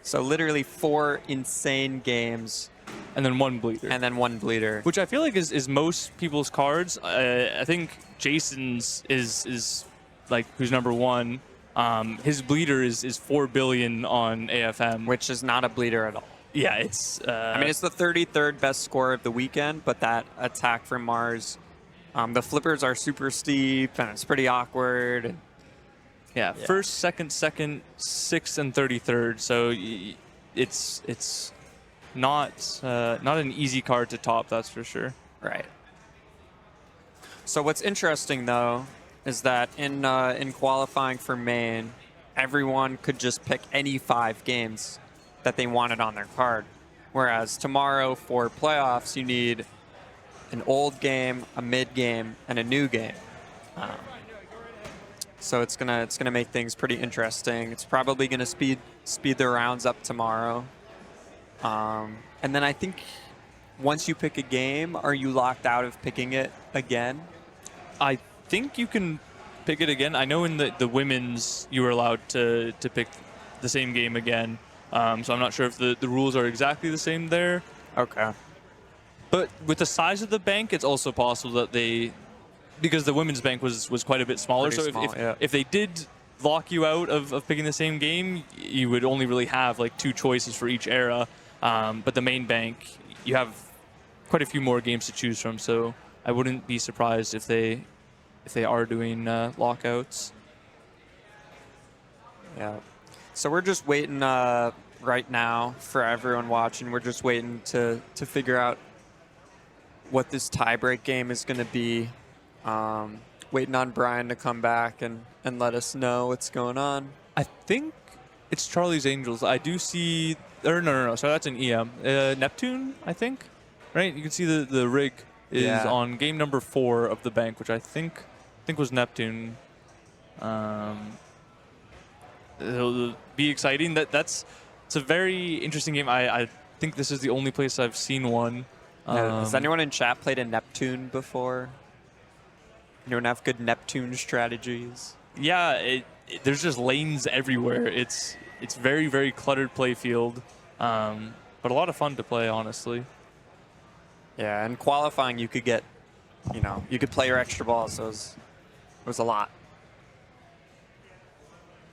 So literally 4 insane games. And then 1 bleeder. Which I feel like is most people's cards. I think Jason's is like who's number 1. His bleeder is 4 billion on AFM, which is not a bleeder at all. Yeah, it's. I mean, it's the 33rd best score of the weekend, but that attack from Mars, the flippers are super steep and it's pretty awkward. Yeah, first, second, 6th, and 33rd. So it's not an easy card to top, that's for sure. Right. So what's interesting though is that in qualifying for main, everyone could just pick any 5 games that they wanted on their card. Whereas tomorrow for playoffs, you need an old game, a mid game, and a new game. So it's gonna make things pretty interesting. It's probably gonna speed the rounds up tomorrow. And then I think once you pick a game, are you locked out of picking it again? I think you can pick it again. I know in the women's you were allowed to pick the same game again. So I'm not sure if the rules are exactly the same there. Okay. But with the size of the bank, it's also possible that because the women's bank was quite a bit smaller. Pretty So small, if they did lock you out of picking the same game, you would only really have like 2 choices for each era. But the main bank, you have quite a few more games to choose from. So I wouldn't be surprised if they are doing lockouts. Yeah. So we're just waiting right now for everyone watching. We're just waiting to figure out what this tiebreak game is going to be. Waiting on Brian to come back and let us know what's going on. I think it's Charlie's Angels. I do see... Or no. So that's an EM. Neptune, I think? Right? You can see the rig is on game number 4 of the bank, which I think was Neptune. It'll be exciting. It's a very interesting game. I think this is the only place I've seen one. Has anyone in chat played a Neptune before? Anyone have good Neptune strategies? Yeah, there's just lanes everywhere. It's very, very cluttered play field, but a lot of fun to play, honestly. Yeah, and qualifying you could get, you could play your extra balls, so it was a lot.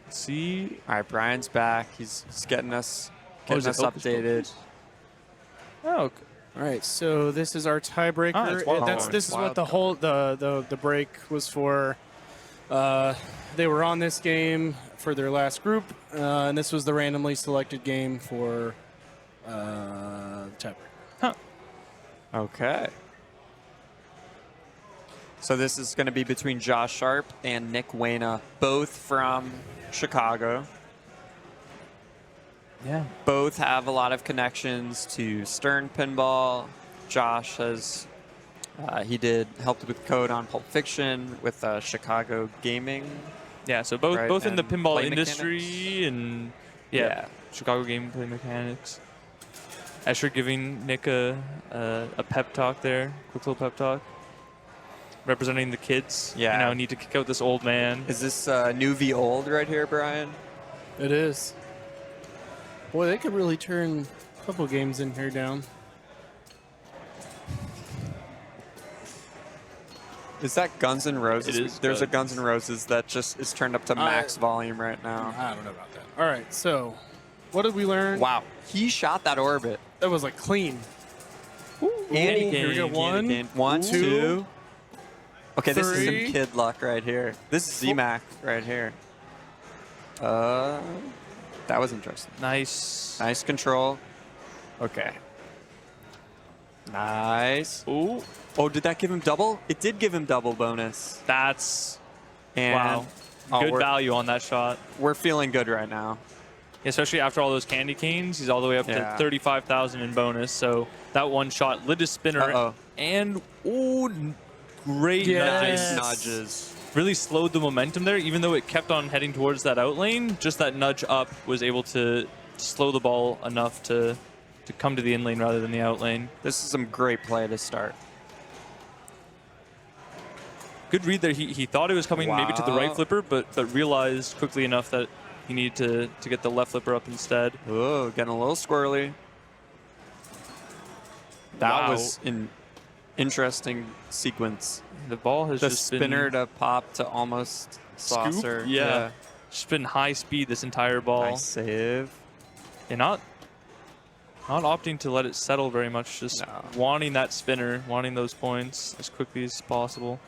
Let's see. All right, Brian's back. He's getting us updated. Oh, okay. All right, so this is our tiebreaker. This is what the whole the break was for. They were on this game for their last group, and this was the randomly selected game for tiebreaker. Huh. Okay. So this is going to be between Josh Sharp and Nick Wayna, both from Chicago. Yeah. Both have a lot of connections to Stern Pinball. Josh has, helped with code on Pulp Fiction with Chicago Gaming. Yeah, so both in the pinball industry mechanics. and Chicago gameplay mechanics. Escher giving Nick a pep talk there, quick little pep talk. Representing the kids. Yeah. Need to kick out this old man. Is this new v old right here, Brian? It is. Boy, they could really turn a couple games in here down. Is that Guns N' Roses? It is. There's a Guns N' Roses that just is turned up to max volume right now. I don't know about that. All right, so what did we learn? Wow, he shot that orbit. That was like clean. Andy here we go. One, two. Okay, this is three. some kid luck right here. This is ZMAC right here. That was interesting. Nice. Nice control. Okay. Nice. Ooh. Oh, did that give him double? It did give him double bonus. That's And wow. Good value on that shot. We're feeling good right now. Especially after all those candy canes, he's all the way up to 35,000 in bonus. So that one shot lit his spinner. And great nudges. Really slowed the momentum there, even though it kept on heading towards that out lane. Just that nudge up was able to slow the ball enough to come to the in lane rather than the out lane. This is some great play to start. Good read there. He thought it was coming maybe to the right flipper, but realized quickly enough that he needed to get the left flipper up instead. Oh, getting a little squirrely. That was an interesting sequence. The ball has just spinner to pop to almost saucer. Scoop? Yeah. Just been high speed this entire ball. Nice save. Yeah, not opting to let it settle very much, just wanting that spinner, wanting those points as quickly as possible.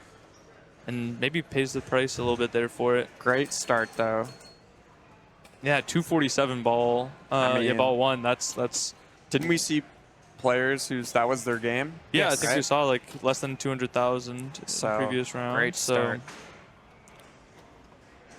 and maybe pays the price a little bit there for it. Great start, though. Yeah, 247 ball. Yeah, ball one. That's. Didn't we see players whose that was their game? Yeah, Yes, I think right? we saw like less than 200,000 in the previous round. Great start.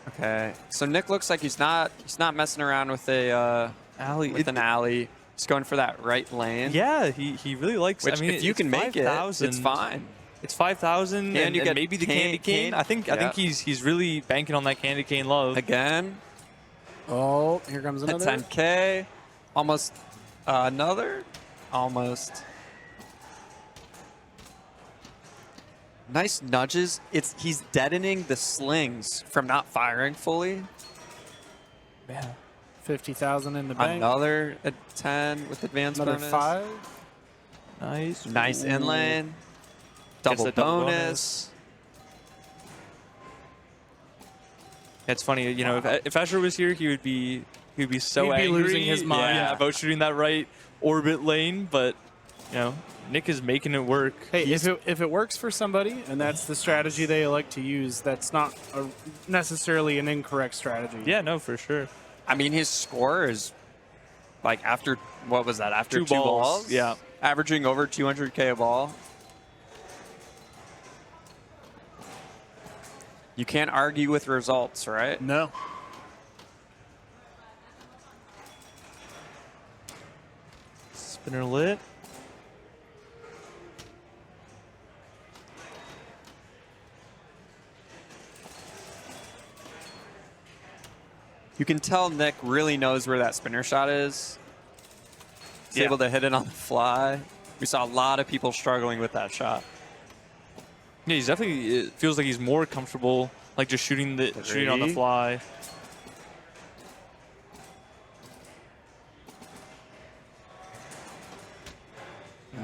Okay, so Nick looks like he's not messing around with a alley. An alley. He's going for that right lane. Yeah, he really likes. Which, I mean, if you can make it, it's fine. It's 5,000, and you get maybe the candy cane. I think he's really banking on that candy cane love again. Oh, here comes A another. 10K, almost another, almost. Nice nudges. He's deadening the slings from not firing fully. Man, 50,000 in the bank. Another 10 with advanced Another bonus. 5. Nice inlane. Double bonus. It's funny, you know, if Asher was here, he would be so He'd be angry, losing his mind. yeah, about shooting that right orbit lane. But you know, Nick is making it work. Hey, if it works for somebody and that's the strategy they elect to use, that's not necessarily an incorrect strategy. Yeah, no, for sure. I mean, his score is like after, what was that? After Two two balls. balls? Yeah. Averaging over 200K a ball. You can't argue with results, right? No. Spinner lit. You can tell Nick really knows where that spinner shot is. He's able to hit it on the fly. We saw a lot of people struggling with that shot. Yeah, he's definitely. It feels like he's more comfortable, like just shooting on the fly.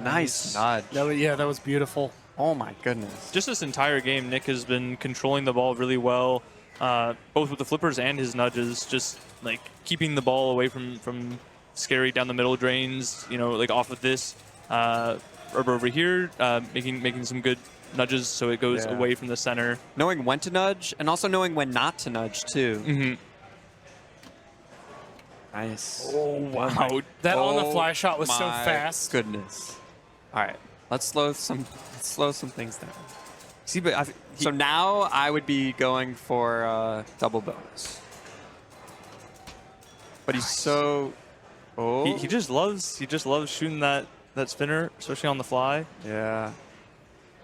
Nice nudge. That was beautiful. Oh my goodness. Just this entire game, Nick has been controlling the ball really well, both with the flippers and his nudges. Just like keeping the ball away from scary down the middle drains. You know, like off of this over here, making some good nudges so it goes away from the center. Knowing when to nudge and also knowing when not to nudge too. Mm-hmm. Nice. Oh wow! That on the fly shot was so fast. Goodness. All right, let's slow some things down. See, but so now I would be going for double bonus. But he's so. Oh. He just loves shooting that spinner, especially on the fly. Yeah.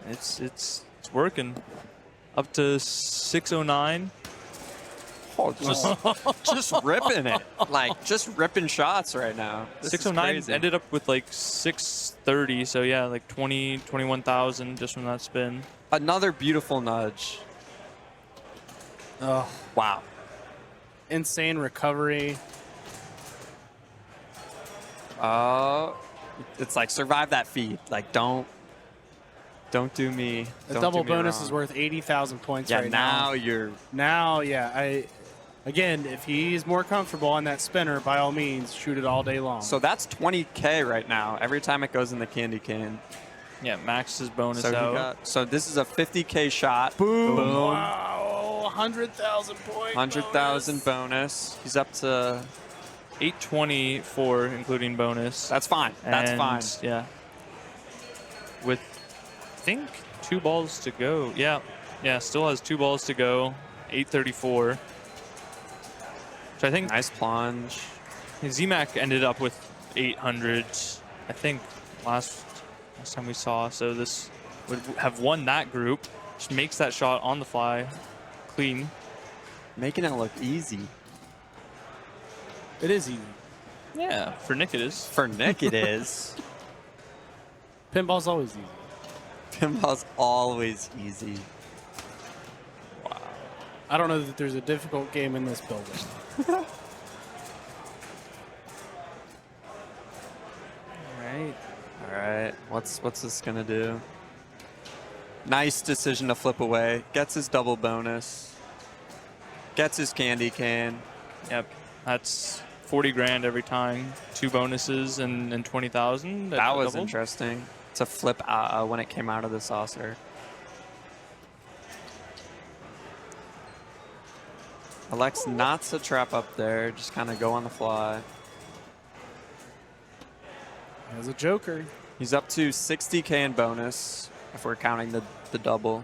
It's working. Up to 609. Oh, just ripping it. Like, just ripping shots right now. 609 ended up with like 630, so yeah, like 21,000 just from that spin. Another beautiful nudge. Oh, wow. Insane recovery. It's like survive that feed. Like, don't do me. The double bonus is worth 80,000 points right now. Again, if he's more comfortable on that spinner, by all means, shoot it all day long. So that's 20K right now, every time it goes in the candy cane. Yeah, maxes bonus so out. So this is a 50K shot. Boom. Wow, 100,000 points. 100,000 bonus. He's up to 824, including bonus. That's fine. That's fine. Yeah. With, I think, 2 balls to go. Yeah, still has 2 balls to go. 834. Which I think. Nice plunge. ZMAC ended up with 800, I think, last time we saw. So this would have won that group. Just makes that shot on the fly clean. Making it look easy. It is easy. Yeah, for Nick it is. For Nick it is. Pinball's always easy. Pinball's always easy. Wow. I don't know that there's a difficult game in this building. All right. What's this gonna do? Nice decision to flip away. Gets his double bonus. Gets his candy cane. Yep. That's 40 grand every time. 2 bonuses and 20,000. That was interesting to flip when it came out of the saucer. Elects not to trap up there, just kind of go on the fly. As a joker. He's up to 60K in bonus, if we're counting the double.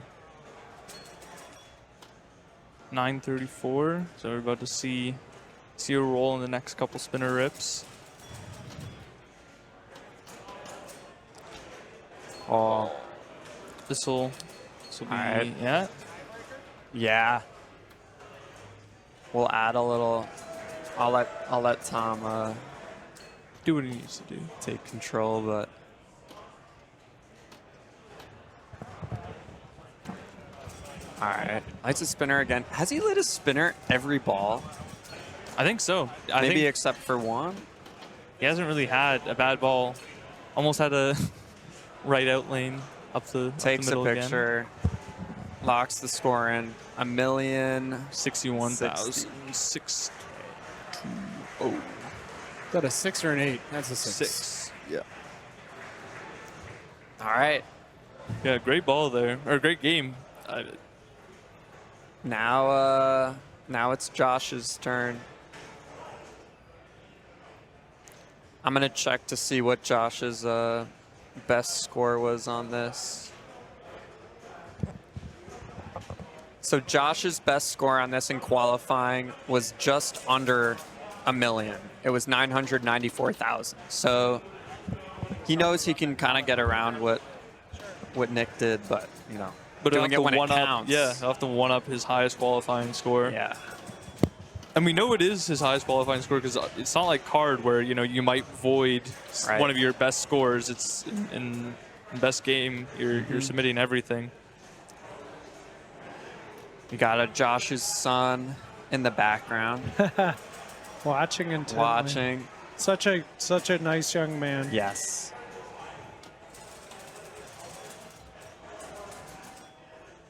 934, so we're about to see a roll in the next couple spinner rips. Oh, this will be right. yeah. Yeah. We'll add a little. I'll let Tom do what he needs to do. Take control, but all right. Lights a spinner again. Has he lit a spinner every ball? I think so. Maybe except for one. He hasn't really had a bad ball. Almost had a right out lane up the Takes up the middle a picture. Again. Locks the score in. 1,061,000. Oh. Is that a 6 or an 8? That's a 6. 6. Yeah. All right. Yeah, great ball there. Or great game. Now it's Josh's turn. I'm going to check to see what Josh's best score was on this. So Josh's best score on this in qualifying was just under $1 million. It was 994,000. So he knows he can kind of get around what Nick did, but you know, doing it when it counts. Yeah, he'll have to one up his highest qualifying score. Yeah. And we know it is his highest qualifying score because it's not like card where you might void one of your best scores. It's in best game. You're submitting everything. You got a Josh's son in the background. Watching intently. Watching. Such a nice young man. Yes.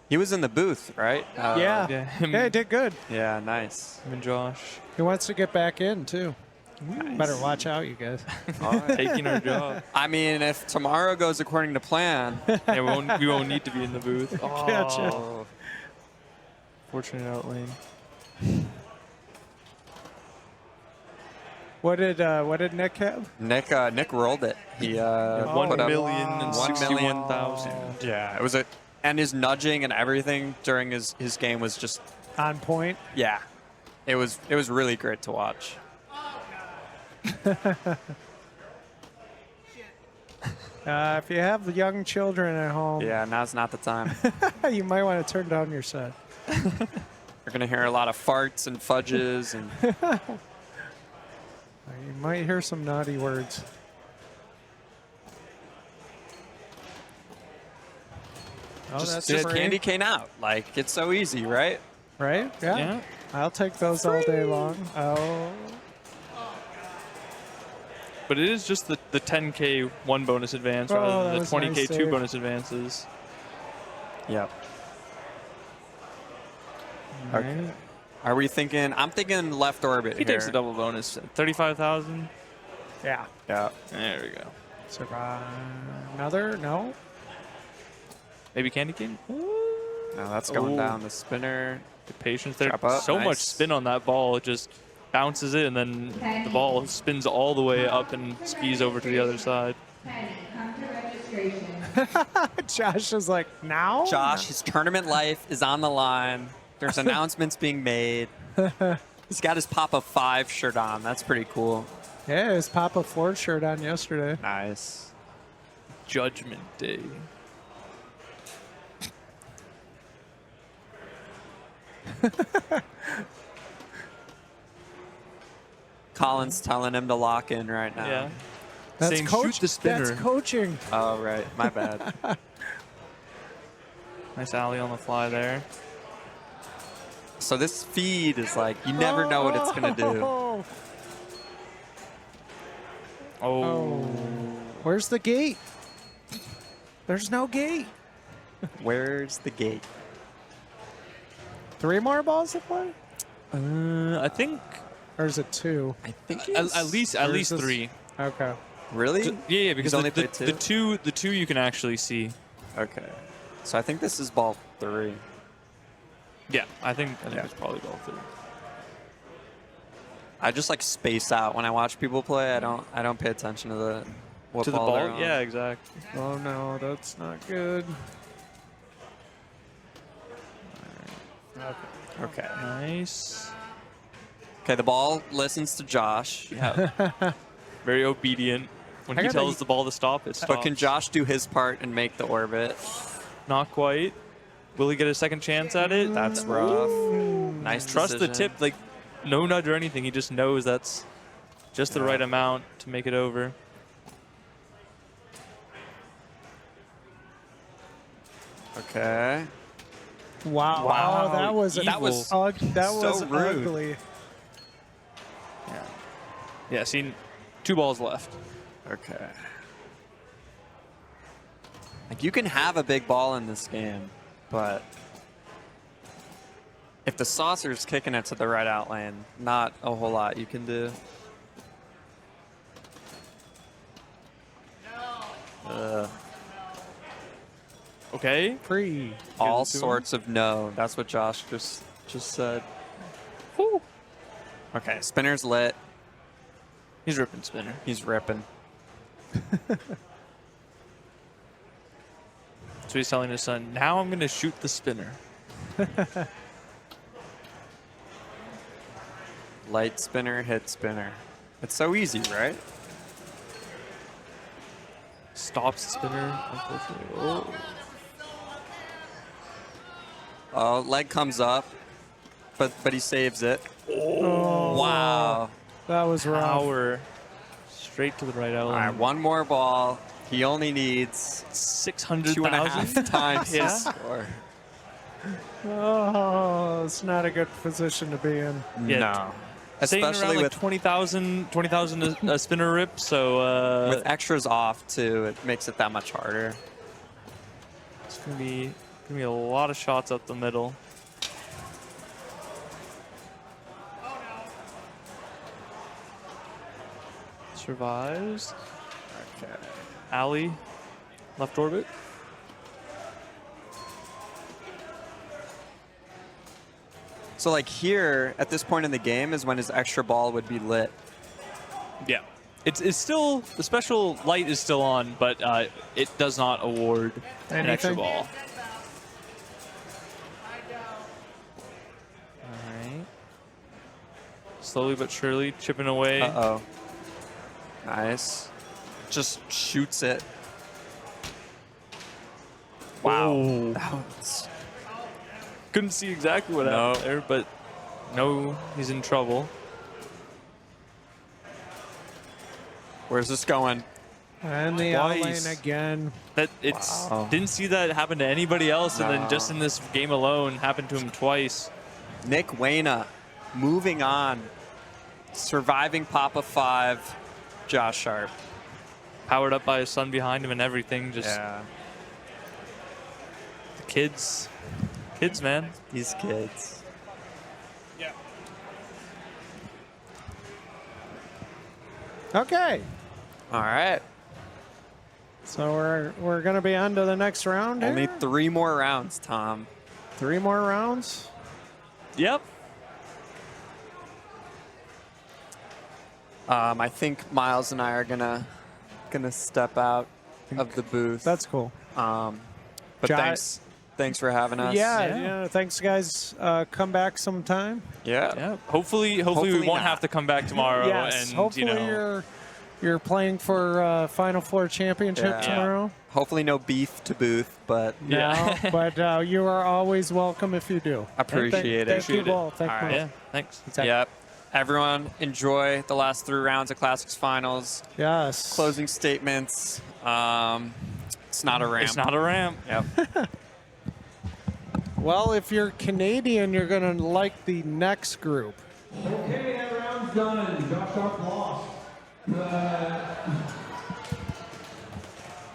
He was in the booth, right? Yeah, he did good. Yeah, nice. Him and Josh. He wants to get back in, too. Nice. Better watch out, you guys. Taking our job. I mean, if tomorrow goes according to plan. Yeah, we won't need to be in the booth. Gotcha. Oh. Fortunate out lane. What did Nick have? Nick rolled it. He put up 1,061,000. Yeah, it was and his nudging and everything during his game was just on point. Yeah, it was really great to watch. If you have young children at home, yeah, now's not the time. You might want to turn down your set. We're gonna hear a lot of farts and fudges and. You might hear some naughty words. Oh, Just that's candy cane out. Like, it's so easy, right? Right? Yeah. I'll take those all day long. Oh. But it is just the 10K one bonus advance rather than the 20K nice two bonus advances. Yep. Okay. Right. Are we thinking? I'm thinking left orbit. He takes the double bonus. 35,000. Yeah. Yeah. There we go. Survive. Another? No. Maybe candy cane. No, that's going down the spinner. Good patience there. Up, so nice. much spin on that ball. It just bounces it, and then the ball spins all the way up and skis over to the other side. Come to registration. Josh is like, now? Josh, his tournament life is on the line. There's announcements being made. He's got his PAPA5 shirt on. That's pretty cool. Yeah, his Papa Ford shirt on yesterday. Nice. Judgment Day. Colin's telling him to lock in right now. Yeah. That's Saying, coach. shoot the spinner. That's coaching. Oh, right. My bad. Nice alley on the fly there. So this feed is like, you never know what it's going to do. Oh. Where's the gate? There's no gate. Where's the gate? 3 more balls to play? I think. Or is it 2? I think at least 3. Okay. Really? Yeah, because He's only the played 2 you can actually see. Okay. So I think this is ball 3. Yeah, I think it's probably ball 3. I just like space out when I watch people play. I don't pay attention to the what To the ball they're ball? on. Yeah, exactly. Oh no, that's not good. Okay. Nice. Okay, the ball listens to Josh. Yeah. Very obedient. When he tells the ball to stop, it stops. But can Josh do his part and make the orbit? Not quite. Will he get a second chance at it? That's rough. Nice Trust the decision. tip. Like, no nudge or anything. He just knows that's just the right amount to make it over. Okay. Wow. Wow, Oh, that was evil. that So was rude. ugly. Yeah, see, 2 balls left. Okay. Like, you can have a big ball in this game, but if the saucer's kicking it to the right out lane, not a whole lot you can do. Okay. Free. All sorts of no. That's what Josh just said. Whew. Okay, spinner's lit. He's ripping spinner. He's ripping. So he's telling his son, now I'm going to shoot the spinner. Light spinner, hit spinner. It's so easy, right? Stops the spinner, unfortunately. Oh. Oh, leg comes up, but he saves it. Oh, Wow. That was rough. Power. Straight to the right All element. right, one more ball. He only needs 600,000 2.5 times his Yeah. score. Oh, it's not a good position to be in. Yeah. No. Staying Especially around like with 20,000 a spinner rip, so with extras off too, it makes it that much harder. it's gonna be a lot of shots up the middle. Survives. Okay. Alley, left orbit. So like here, at this point in the game, is when his extra ball would be lit. Yeah. It's still, the special light is still on, but it does not award an extra Anything? ball. All right. Slowly but surely chipping away. Uh-oh. Nice. Just shoots it. Wow. That was... Couldn't see exactly what happened there, but no, he's in trouble. Where's this going? And the out Twice. lane again. That it's Wow. didn't see that happen to anybody else, and No. then just in this game alone, happened to him twice. Nick Wayna moving on. Surviving Papa 5. Josh Sharp. Powered up by his son behind him and everything. Just Yeah. the kids, man. These kids. Okay. All right. So we're gonna be on to the next round. Only here? 3 more rounds, Tom. 3 more rounds. Yep. I think Miles and I are gonna step out of the booth. That's cool. But Josh- thanks for having us. Yeah. Thanks, guys. Come back sometime. Yeah. Yeah. Hopefully we Hopefully won't not. have to come back tomorrow. Yes. And Hopefully you know, you're playing for Final Four championship Yeah. tomorrow. Hopefully no beef to booth, but No, but you are always welcome if you do. appreciate it. Thank you both. Thank All you right. yeah. Thanks. Yep. Everyone, enjoy the last 3 rounds of Classics Finals. Yes. Closing statements. It's not a ramp. It's not a ramp. Yep. Well, if you're Canadian, you're going to like the next group. Okay, that round's done. Josh Sharp lost.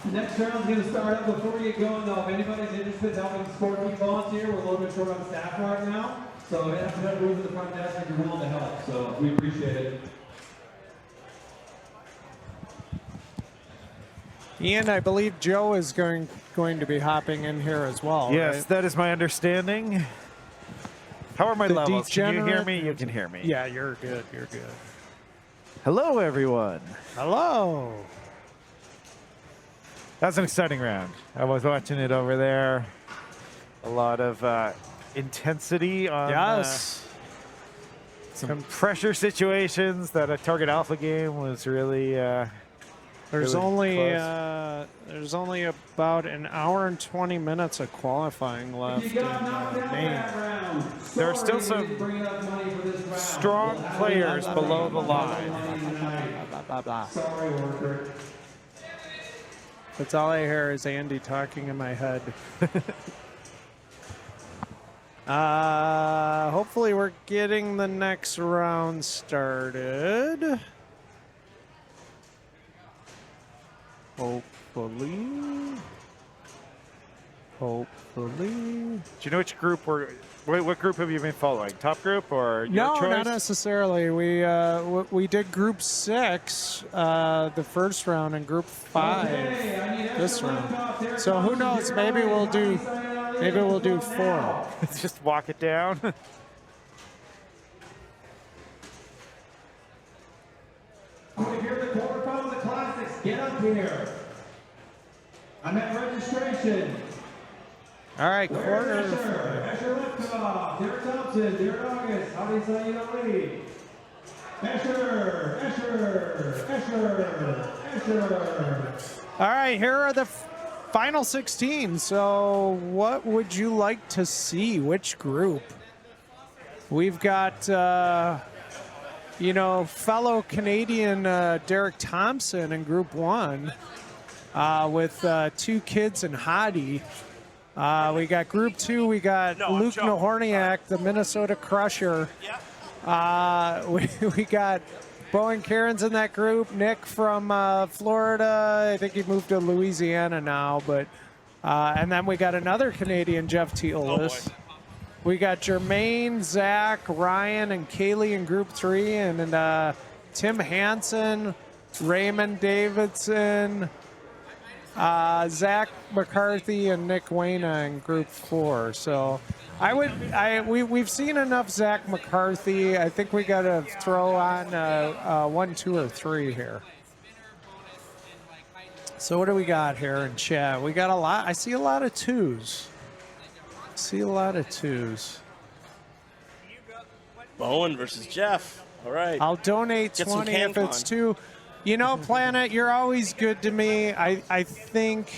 The next round's going to start up. Before we get going, though, if anybody's interested in helping support Team Volunteer, we're a little bit short on staff right now. So we have to have room at the front desk if you're willing to help. So we appreciate it. Ian, I believe Joe is going to be hopping in here as well. Yes, right? that is my understanding. How are my the levels? Can you hear degenerate- me? You can hear me. Yeah, you're good. You're good. Hello, everyone. Hello. That's an exciting round. I was watching it over there. A lot of intensity on some pressure situations. That a Target Alpha game was really. There's really there's only about an hour and 20 minutes of qualifying left in Maine. There are still some strong players below the line. Sorry, worker. That's all I hear is Andy talking in my head. Hopefully we're getting the next round started. Hopefully. Hopefully. Do you know which group what group have you been following? Top group or your No, choice? not necessarily. We did Group 6 the first round and Group 5 this round. So who knows? Maybe we'll do 4. Just walk it down. Want to hear the quarterfinal of the classics? Get up here. I'm at registration. All right, quarter. Escher Liftoff, Derek Thompson, Derek August, Hadi Saeed Ali. Escher. All right, here are the final 16. So what would you like to see? Which group? We've got, fellow Canadian Derek Thompson in Group 1 with 2 kids and Hadi. We got Group 2. We got Luke Nahorniak, the Minnesota Crusher. We got Bowen Cairns in that group. Nick from Florida. I think he moved to Louisiana now. But and then we got another Canadian, Jeff Teolis. We got Jermaine, Zach, Ryan, and Kaylee in Group 3, and Tim Hansen, Raymond Davidson, Zach McCarthy, and Nick Wayna in Group 4. So we've seen enough Zach McCarthy. I think we got to throw on 1, 2, or 3 here. So what do we got here in chat? We got a lot. I see a lot of 2s. Bowen versus Jeff. All right. I'll donate Get some 20 if it's 2. You know, Planet, you're always good to me. I think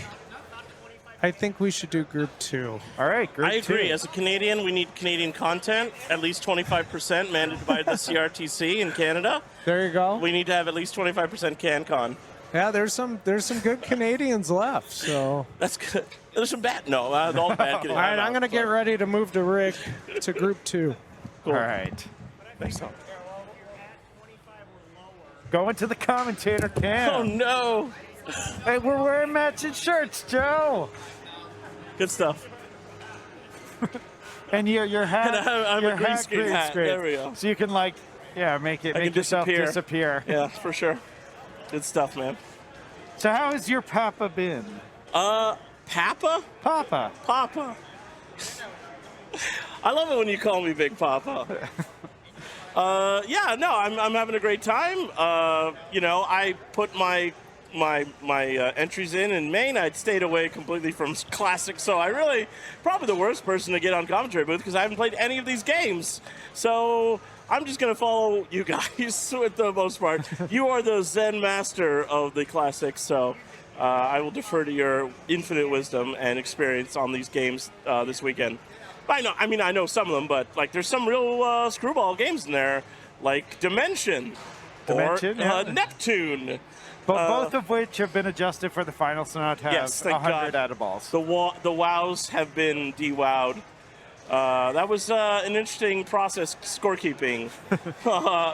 we should do Group 2. All right, I agree. As a Canadian, we need Canadian content, at least 25% mandated by the CRTC in Canada. There you go. We need to have at least 25% CanCon. Yeah, there's some good Canadians left. So that's good. There's some bad. No, all bad Canadians. All right, I'm gonna get ready to move to Rick to Group 2. Cool. All right. Thanks, Tom. Going to the commentator cam. Oh no! Hey, we're wearing matching shirts, Joe. Good stuff. And your hat. And I'm your a green screen hat. There we go. So you can make can yourself disappear. Yeah, for sure. Good stuff, man. So how has your Papa been? Papa? Papa. Papa. I love it when you call me Big Papa. Yeah, no, I'm having a great time. I put my entries in Maine. I'd stayed away completely from Classic, so I really probably the worst person to get on commentary booth because I haven't played any of these games. So I'm just going to follow you guys with the most part. You are the Zen master of the Classics, so I will defer to your infinite wisdom and experience on these games this weekend. I know some of them, but there's some real screwball games in there, like Dimension or Neptune. But both of which have been adjusted for the final, so not have yes, thank 100 God. ediballs. The wows have been de-wowed. That was an interesting process, scorekeeping,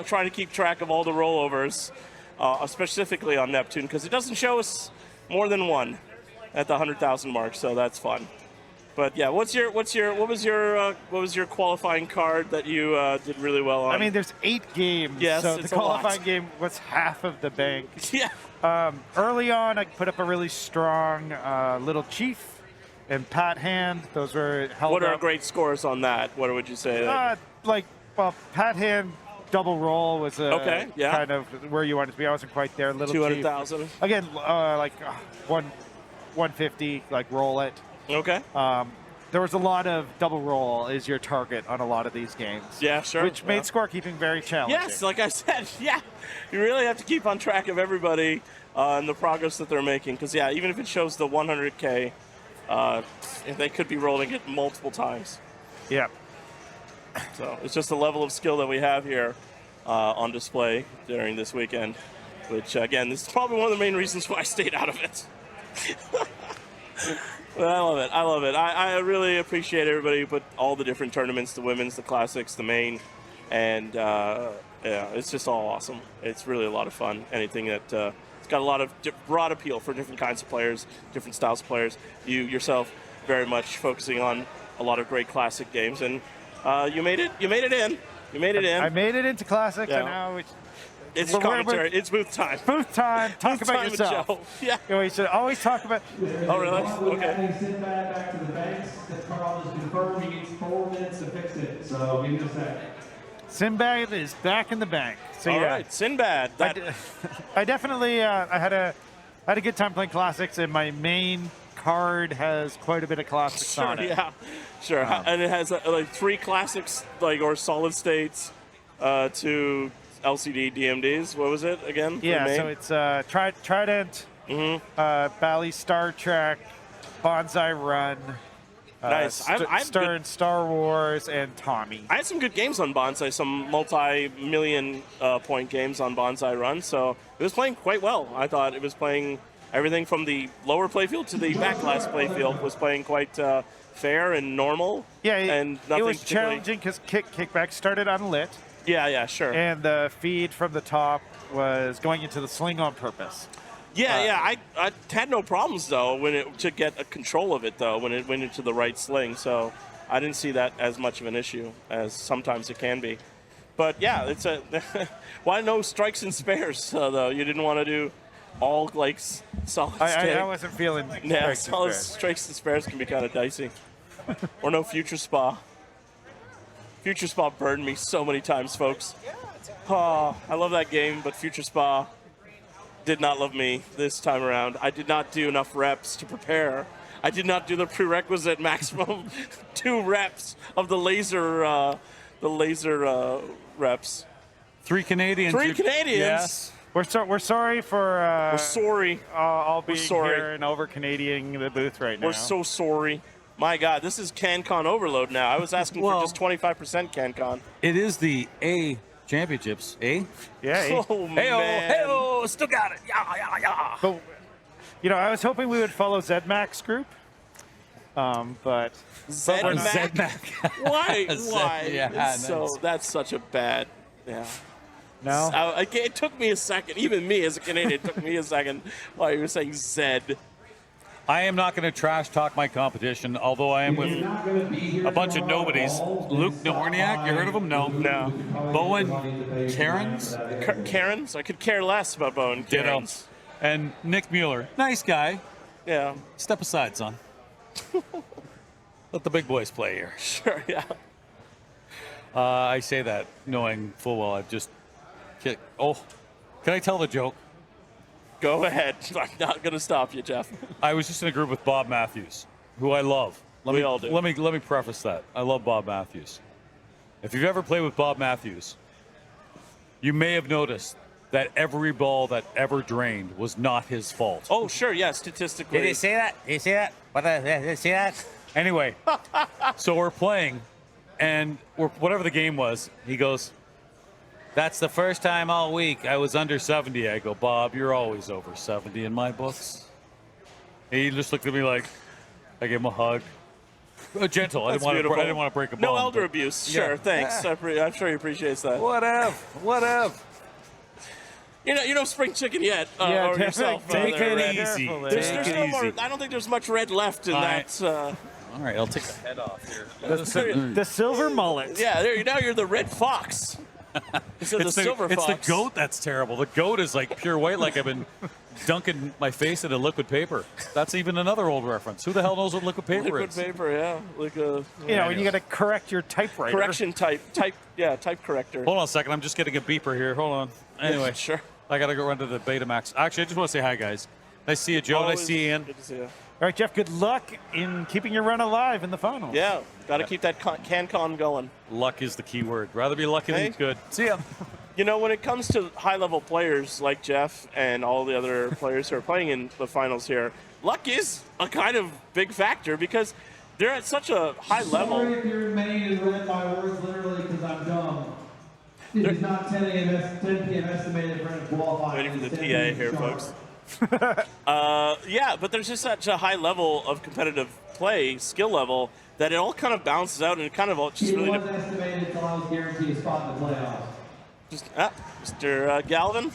trying to keep track of all the rollovers, specifically on Neptune, because it doesn't show us more than one at the 100,000 mark, so that's fun. But yeah, what was your qualifying card that you did really well on? I mean, there's 8 games, yes, so it's the qualifying game was half of the bank. Yeah. Early on, I put up a really strong Little Chief and Pat Hand. Those were held What are up. great scores on that? What would you say? Well, Pat Hand double roll was Okay, yeah. kind of where you wanted to be. I wasn't quite there. A little 200,000. Again, 150, like roll it. Okay. There was a lot of double roll is your target on a lot of these games. Yeah, sure. Which made scorekeeping very challenging. Yes, like I said, yeah. You really have to keep on track of everybody and the progress that they're making. Because, yeah, even if it shows the 100K, they could be rolling it multiple times. Yeah. So it's just the level of skill that we have here on display during this weekend. Which, again, this is probably one of the main reasons why I stayed out of it. But I love it. I love it. I really appreciate everybody who put all the different tournaments, the women's, the classics, the main, and yeah, it's just all awesome. It's really a lot of fun. Anything that it's got a lot of broad appeal for different kinds of players, different styles of players. You yourself very much focusing on a lot of great classic games, and you made it. You made it in. You made it in. I made it into classics, Yeah. and now it's commentary. It's booth time. Booth time. Talk Booth about time with yourself. Joe. Yeah. You know, you should always talk about. Oh, really? Okay. Adding Sinbad back to the banks. That Carl has confirmed he needs 4 minutes to fix it. So give me a second. Sinbad is back in the bank. So All yeah, right, Sinbad. I definitely I had a good time playing classics, and my main card has quite a bit of classics Sure, on it. yeah, sure. And it has like 3 classics, like or solid states, 2 LCD DMDs. What was it again? for Yeah, the so main? it's Trident, Bally Star Trek, Bonsai Run, Nice. I've Stern, Star Wars, and Tommy. I had some good games on Bonsai, some multi-million point games on Bonsai Run, so it was playing quite well. I thought it was playing everything from the lower playfield to the backglass playfield was playing quite fair and normal. Yeah, and nothing it was particularly- challenging because kickback started unlit. Yeah, sure. And the feed from the top was going into the sling on purpose. Yeah. I had no problems though to get a control of it though when it went into the right sling. So I didn't see that as much of an issue as sometimes it can be. But yeah, it's a why no strikes and spares though? You didn't want to do all like solid. I wasn't feeling Yeah, strikes and solid spares. strikes and spares can be kind of dicey. Or no future spa. Future Spa burned me so many times, folks. Oh, I love that game, but Future Spa did not love me this time around. I did not do enough reps to prepare. I did not do the prerequisite maximum 2 reps of the laser reps. 3 Canadians. 3 Canadians. Yes. We're sorry for. We're sorry. All being sorry. here and over Canadianing the booth right now. We're so sorry. My God, this is CanCon overload now. I was asking for just 25% CanCon. It is the A championships, eh? Yeah. Oh, man. Hey-oh, still got it. Yeah. But, you know, I was hoping we would follow ZMAX group. But ZMAC? Why? Yeah, That's such a bad. Yeah. No. It took me a second. Even me as a Canadian, it took me a second while you were saying Zed. I am not going to trash talk my competition, although I am with a bunch of nobodies. Luke Norniak, you heard of him? No. Bowen Cairns? Cairns? I could care less about Bowen Cairns. And Nick Mueller. Nice guy. Yeah. Step aside, son. Let the big boys play here. Sure, yeah. I say that knowing full well I've just kicked. Oh, can I tell the joke? Go ahead. I'm not going to stop you, Jeff. I was just in a group with Bob Matthews, who I love. We all do. Let me preface that. I love Bob Matthews. If you've ever played with Bob Matthews, you may have noticed that every ball that ever drained was not his fault. Oh, sure, yeah, statistically. Did he say that? Did he say that? Did he say that? Anyway, so we're playing, and whatever the game was, he goes, "That's the first time all week I was under 70. I go, "Bob, you're always over 70 in my books." And he just looked at me like, I gave him a hug. Gentle. I didn't want to break a bone. No elder abuse. Sure, Yeah. thanks. I'm sure he appreciates that. Whatever. You know spring chicken yet, Yeah, or yourself. Take there, it Red. easy. There's Take no it more. easy. I don't think there's much red left in All that. All right, I'll take the head off here. The silver mullet. Yeah, now you're the red fox. Instead of the silver fox. It's the goat that's terrible. The goat is like pure white, like I've been dunking my face into liquid paper. That's even another old reference. Who the hell knows what liquid paper Liquid is? paper, yeah. Like a, when you got to correct your typewriter. correction type corrector. Hold on a second. I'm just getting a beeper here. Hold on. Anyway, sure. I got to go run to the Betamax. Actually, I just want to say hi, guys. Nice to see you, Joe. Always Nice to see you, Ian. Good to see you. All right, Jeff, good luck in keeping your run alive in the finals. Yeah, got to keep that CanCon going. Luck is the key word. Rather be lucky than good. See ya. You know, when it comes to high-level players like Jeff and all the other players who are playing in the finals here, luck is a kind of big factor because they're at such a high level. Sorry if you're in Maine and read my words literally because I'm dumb. It is not 10 p.m. estimated for him to qualify. Waiting for the PA here, folks. Yeah, but there's just such a high level of competitive play, skill level, that it all kind of balances out and it kind of all just It really... was estimated until I was guaranteed a spot in the playoffs. Mr. Galvin,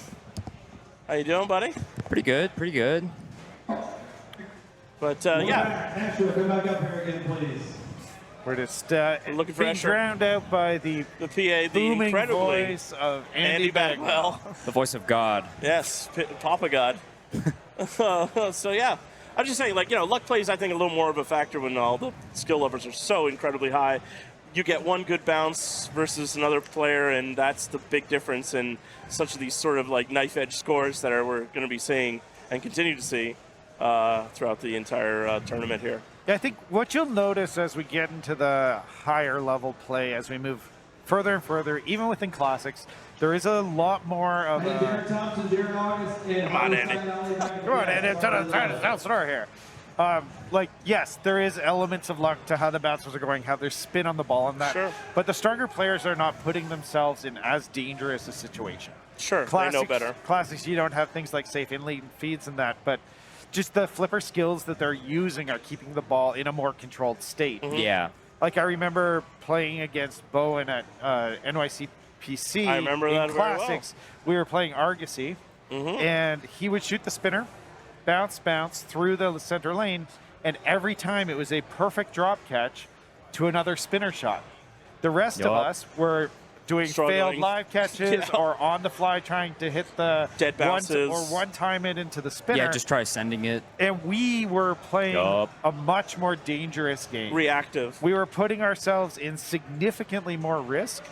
how you doing, buddy? Pretty good, pretty good. But, yeah. Asher, come back up here again, please. We're just looking for being Asher. drowned out by the PA, the booming incredibly voice of Andy Bagwell. The voice of God. Yes, Papa God. So, yeah. I'm just saying, like, you know, luck plays, I think, a little more of a factor when all the skill levels are so incredibly high. You get one good bounce versus another player, and that's the big difference in such of these sort of like knife-edge scores that we're going to be seeing and continue to see throughout the entire tournament here. Yeah, I think what you'll notice as we get into the higher level play, as we move further and further, even within classics, there is a lot more of Hey, Darren Thompson, Darren August, and Come on, Andy. Come on, Andy. I'm trying to tell a story here. Like, yes, there is elements of luck to how the bouncers are going, how there's spin on the ball and that. Sure. But the stronger players are not putting themselves in as dangerous a situation. Sure, they know better. Classics, you don't have things like safe inlay feeds and that, but just the flipper skills that they're using are keeping the ball in a more controlled state. Mm-hmm. Yeah. Like, I remember playing against Bowen at NYCPC. I remember in that very well. Classics. We were playing Argosy, and he would shoot the spinner, bounce through the center lane, and every time it was a perfect drop catch to another spinner shot. The rest of us were doing failed live catches or on the fly trying to hit the dead bounces or one-time it into the spinner. Yeah, just try sending it. And we were playing a much more dangerous game. Reactive. We were putting ourselves in significantly more risk.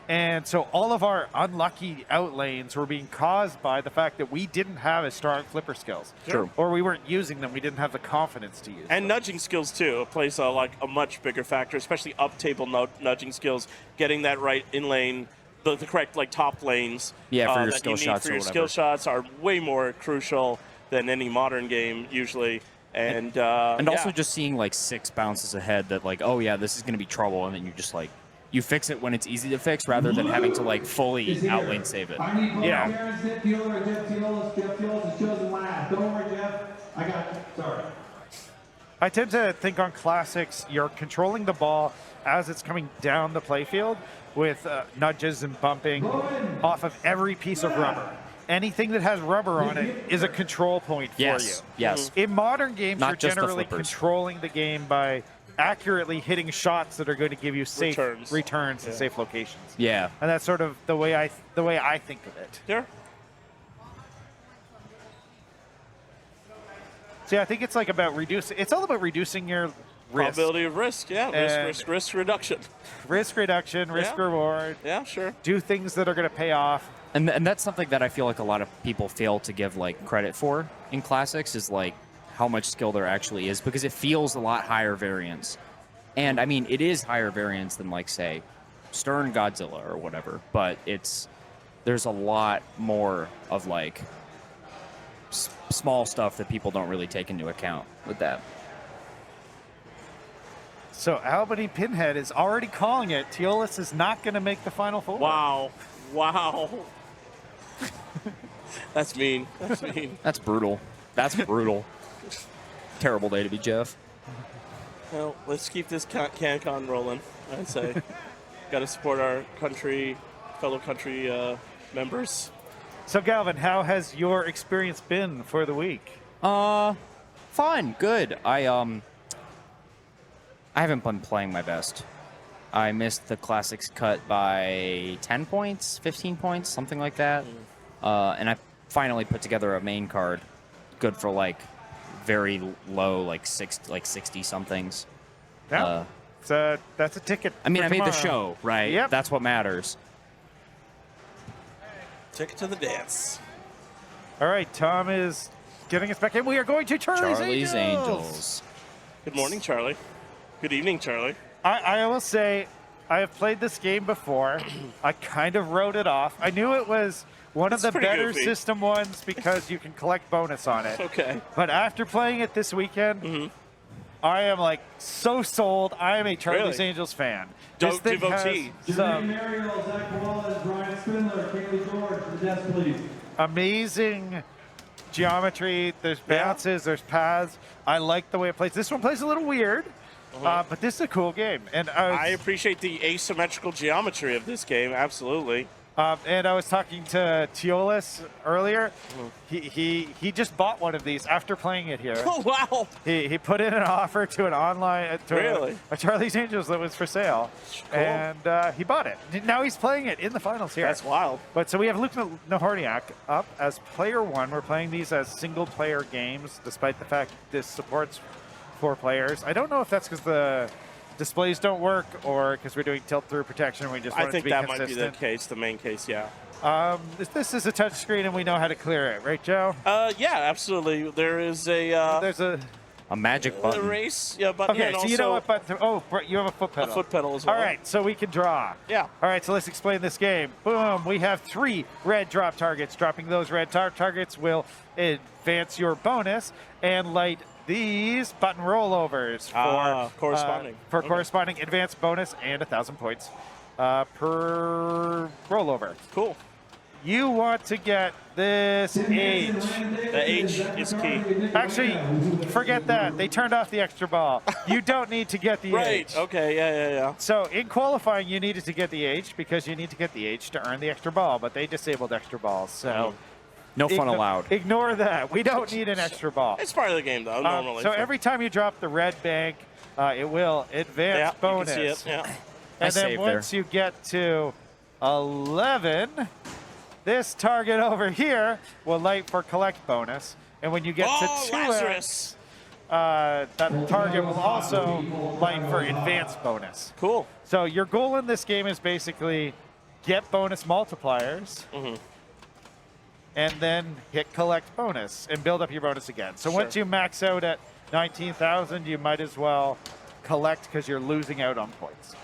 And so all of our unlucky outlanes were being caused by the fact that we didn't have as strong flipper skills. True. Or we weren't using them. We didn't have the confidence to use And nudging skills, too, plays like a much bigger factor, especially up-table nudging skills, getting that right in lane, the correct top lanes. Yeah, for your that skill you need shots for or your whatever. skill shots are way more crucial than any modern game usually. And also just seeing like 6 bounces ahead that like, oh yeah, this is going to be trouble, and then you just like you fix it when it's easy to fix rather than having to like fully outlane save it. I need both Yeah. Darren Zipfield or Jeff Teolis. Jeff Teolis is chosen last. Don't worry, Jeff. I got you. Sorry. I tend to think on classics, you're controlling the ball as it's coming down the playfield with nudges and bumping off of every piece of rubber. Anything that has rubber on it is a control point for you. Yes. In modern games, Not you're just the generally flippers. controlling the game by accurately hitting shots that are going to give you safe returns and safe locations. Yeah. And that's sort of the way I think of it. Sure. See, I think it's like about reducing. It's all about reducing your risk. probability of risk, yeah. And Risk reduction. Risk reduction, risk reward. Yeah, sure. Do things that are going to pay off. And that's something that I feel like a lot of people fail to give like credit for in classics is like how much skill there actually is, because it feels a lot higher variance. And I mean, it is higher variance than like say Stern Godzilla or whatever, but there's a lot more of like small stuff that people don't really take into account with that. So Albany Pinhead is already calling it. Teolis is not going to make the Final Four. Wow. That's mean. That's mean. That's brutal. That's brutal. Terrible day to be Jeff. Well, let's keep this CanCon rolling, I'd say. Got to support our country, fellow country members. So Galvin, how has your experience been for the week? Fun, good. I haven't been playing my best. I missed the classics cut by 10 points, 15 points, something like that. And I finally put together a main card good for like very low, like 60 somethings. Yeah. So that's a ticket. I mean, for I made the tomorrow. show, right? Yep. That's what matters. Ticket to the dance. All right, Tom is getting us back in. We are going to Charlie's Angels. Good morning, Charlie. Good evening, Charlie. I will say, I have played this game before. I kind of wrote it off. I knew it was one of It's the pretty better goofy. system ones because you can collect bonus on it. Okay. But after playing it this weekend, I am like so sold. I am a Charlie's Really? Angels fan. Don't This thing devotee. has Lyman Memorial, Zach Wallace, Brian Spindler, Kaylee George, to the desk, please. amazing geometry. There's bounces, there's paths. I like the way it plays. This one plays a little weird, but this is a cool game. And I appreciate the asymmetrical geometry of this game, absolutely. And I was talking to Teolis earlier. He just bought one of these after playing it here. Oh, wow. He put in an offer to an online to Really? a Charlie's Angels that was for sale, and he bought it. Now he's playing it in the finals here. That's wild. But so we have Luke Nahorniak up as player one. We're playing these as single player games, despite the fact this supports 4 players. I don't know if that's because the displays don't work or because we're doing tilt through protection. We just want I it think to be that consistent. might be the case, the main case, yeah. This is a touch screen and we know how to clear it, right, Joe? Yeah, absolutely. There is a there's a magic button. Race, yeah, button. Okay, and so you know also what button? Oh, you have a foot pedal. a foot pedal as well. All right, so we can draw. Yeah. All right, so let's explain this game. Boom, we have 3 red drop targets. Dropping those red targets will advance your bonus and light these button rollovers for corresponding. Corresponding advanced bonus and 1,000 points per rollover. Cool. You want to get this H. The H is key. Actually, forget that. They turned off the extra ball. You don't need to get the Right, H. okay, yeah. So in qualifying, you needed to get the H because you need to get the H to earn the extra ball, but they disabled extra balls. So no fun allowed. Ignore that. We don't need an extra ball. It's part of the game, though, normally. So every time you drop the red bank, it will advance bonus. You can see it, yeah. And then once you get to 11, this target over here will light for collect bonus. And when you get to 2x, that target will also light for advanced bonus. Cool. So your goal in this game is basically get bonus multipliers and then hit collect bonus and build up your bonus again. So once you max out at 19,000, you might as well collect because you're losing out on points.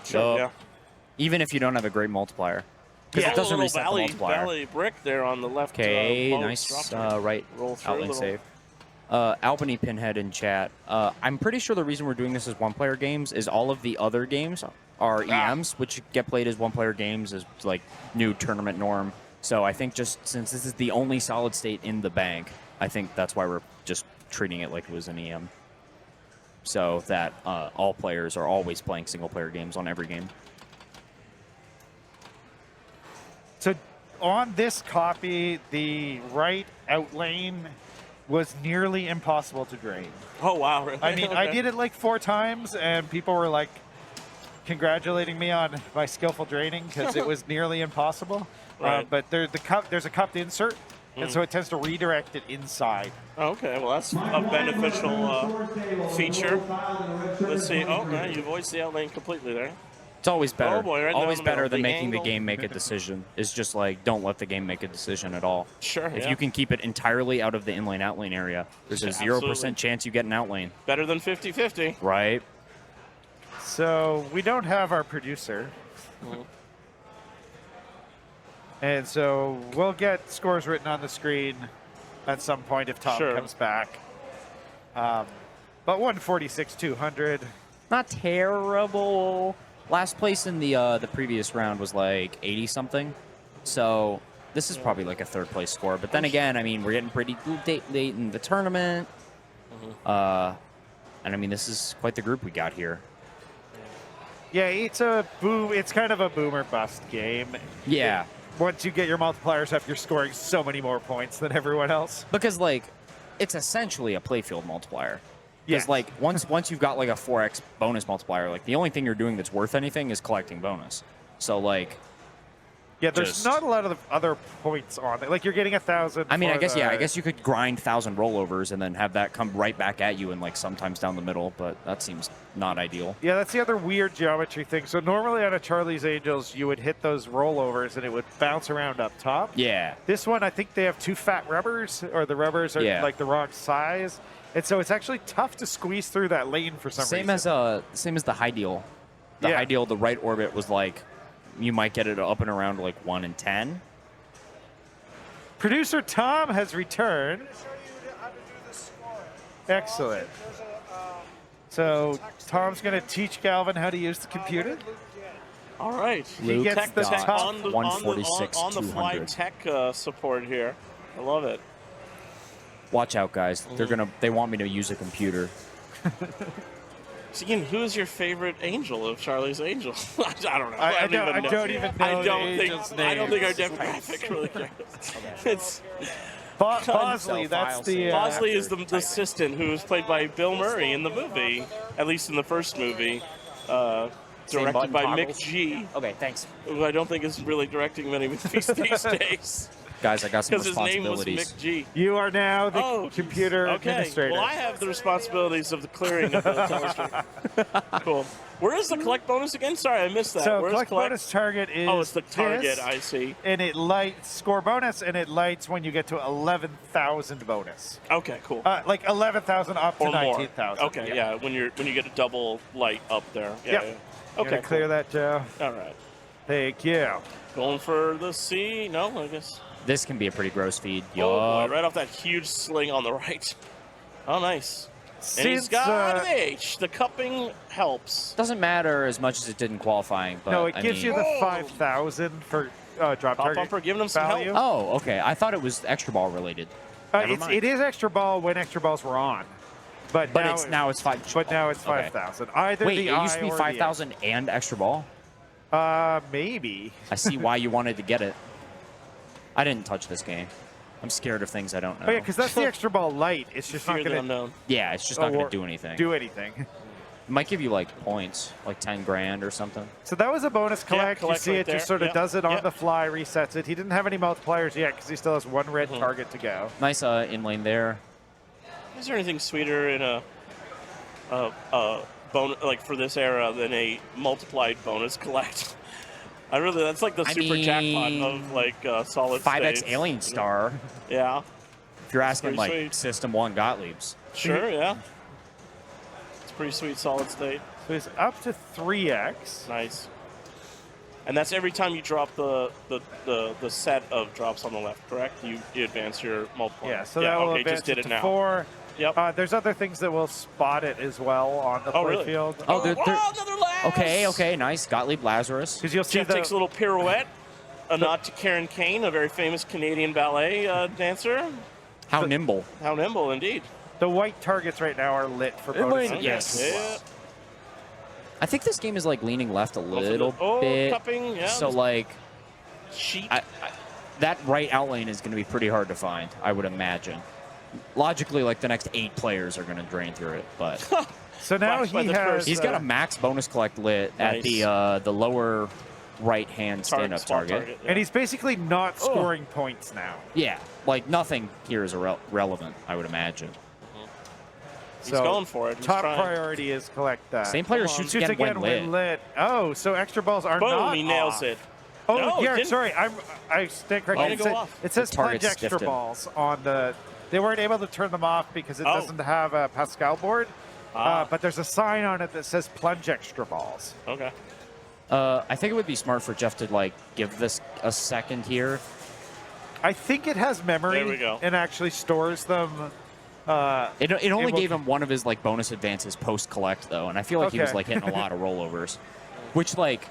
Even if you don't have a great multiplier. Because it doesn't reset the valley, multiplier. valley brick there on the left. Okay, most nice drop right roll through outlane little- save. Albany Pinhead in chat. I'm pretty sure the reason we're doing this as one-player games is all of the other games are EMs, which get played as one-player games as like new tournament norm. So I think just since this is the only solid state in the bank, I think that's why we're just treating it like it was an EM. So that all players are always playing single-player games on every game. So on this copy, the right outlane was nearly impossible to drain. Oh, wow. Really? I mean, I Okay. did it like 4 times, and people were like congratulating me on my skillful draining because it was nearly impossible. Right. But there's a cupped insert, and so it tends to redirect it inside. Okay, well, that's a beneficial feature. Let's see. Oh, no, you voiced the outlane completely there. It's always better. Oh, boy, right always down the better middle. than The making angle. the game make a decision. It's just like, don't let the game make a decision at all. Sure, If yeah. you can keep it entirely out of the inlane outlane area, there's a 0% Absolutely. chance you get an outlane. Better than 50-50. Right. So we don't have our producer. And so we'll get scores written on the screen at some point if Tom Sure. comes back. But 146-200. Not terrible. Last place in the previous round was like 80 something. So this is probably like a 3rd place score. But then again, I mean, we're getting pretty late in the tournament. And I mean, this is quite the group we got here. Yeah, it's a boom. It's kind of a boomer bust game. Yeah. Once you get your multipliers up, you're scoring so many more points than everyone else. Because like, it's essentially a playfield multiplier. Because like once you've got like a 4x bonus multiplier, like the only thing you're doing that's worth anything is collecting bonus. So like, Yeah, there's not a lot of other points on it. Like you're getting 1,000. I mean, I guess the- I guess you could grind 1,000 rollovers and then have that come right back at you and like sometimes down the middle, but that seems not ideal. Yeah, that's the other weird geometry thing. So normally on a Charlie's Angels, you would hit those rollovers and it would bounce around up top. Yeah. This one, I think they have 2 fat rubbers, or the rubbers are like the wrong size, and so it's actually tough to squeeze through that lane for some reason. Same as the high deal. The high deal, the right orbit was like, you might get it up and around like 1 in 10. Producer Tom has returned. Excellent. So Tom's going to teach Galvin how to use the computer. All right. He gets the top on the fly tech support here. I love it. Watch out, guys. They want me to use a computer. So again, who is your favorite angel of Charlie's Angels? I don't know. I don't even know. I don't think our demographic really cares. It's Bosley. That's the Bosley is the assistant who was played by Bill Murray in the movie, at least in the first movie, directed by Mick G. Okay, thanks. Who I don't think is really directing many movies these days. Guys, I got some Because responsibilities. his name was Mick G. You are now the computer administrator. Well, I have the responsibilities of the clearing of the telestream. Cool. Where is the collect bonus again? Sorry, I missed that. So Where's collect bonus target is it's the target. this, I see. And it lights score bonus, and it lights when you get to 11,000 bonus. Okay, cool. Like 11,000 up to Or more. 19,000. Okay, yeah. When you get a double light up there. Yeah. Yep. Okay. Clear that, Joe. All right. Thank you. Going for the C? No, I guess. This can be a pretty gross feed. Oh boy, right off that huge sling on the right. Oh, nice. And he's got an H. The cupping helps. Doesn't matter as much as it did in qualifying, but No, it gives you the the 5,000 for drop target bumper, giving him some value. help. Oh, okay. I thought it was extra ball related. Never mind. It is extra ball when extra balls were on, but now it's 5. But now it's 5,000. Either Wait, the it used to I be or the 5,000 and extra ball. Maybe. I see why you wanted to get it. I didn't touch this game. I'm scared of things I don't know. Oh yeah, because that's the extra ball light. It's just not going to. Yeah, it's just not going to do anything. Do anything. It might give you like points, like 10 grand or something. So that was a bonus collect. You collect see right it just there. sort of Yep. does it on Yep. the fly, resets it. He didn't have any multipliers yet because he still has one red target to go. Nice in lane there. Is there anything sweeter in a bonus like for this era than a multiplied bonus collect? That's like the super jackpot of like solid 5x states. Alien Star. Yeah. If you're asking pretty like sweet. System 1 Gottlieb's. Sure, yeah. It's pretty sweet solid state. So he's up to 3x. Nice. And that's every time you drop the set of drops on the left, correct? You advance your multiplier. Yeah, so that will okay, advance just did it it to now. 4. Yep. There's other things that will spot it as well on the really? playfield. Oh, another Laz! Okay, nice. Gottlieb Lazarus. Because you'll see Jeff takes a little pirouette. A nod to Karen Kane, a very famous Canadian ballet dancer. How nimble. How nimble, indeed. The white targets right now are lit for bonus. Yes. Yeah. I think this game is like leaning left a little Oh, bit. cupping, yeah. So like, Sheet. that right out lane is going to be pretty hard to find, I would imagine. Logically, like the next 8 players are going to drain through it, but so now he's got a max bonus collect lit at the lower right hand stand up target. And he's basically not scoring points now. Yeah, like nothing here is relevant, I would imagine. He's going for it. He's top trying. priority is collect that. Same player shoots again when lit. Oh, so extra balls are Boom, not he nails off. it. Oh, No, it yeah, didn't. sorry. I stand corrected. It says The plunge target's extra stiffed him. balls on the... They weren't able to turn them off because it doesn't have a Pascal board. But there's a sign on it that says plunge extra balls. Okay. I think it would be smart for Jeff to like give this a second here. I think it has memory There we go. and actually stores them. It only gave him one of his like bonus advances post collect though, and I feel like he was Okay. like hitting a lot of rollovers, which like,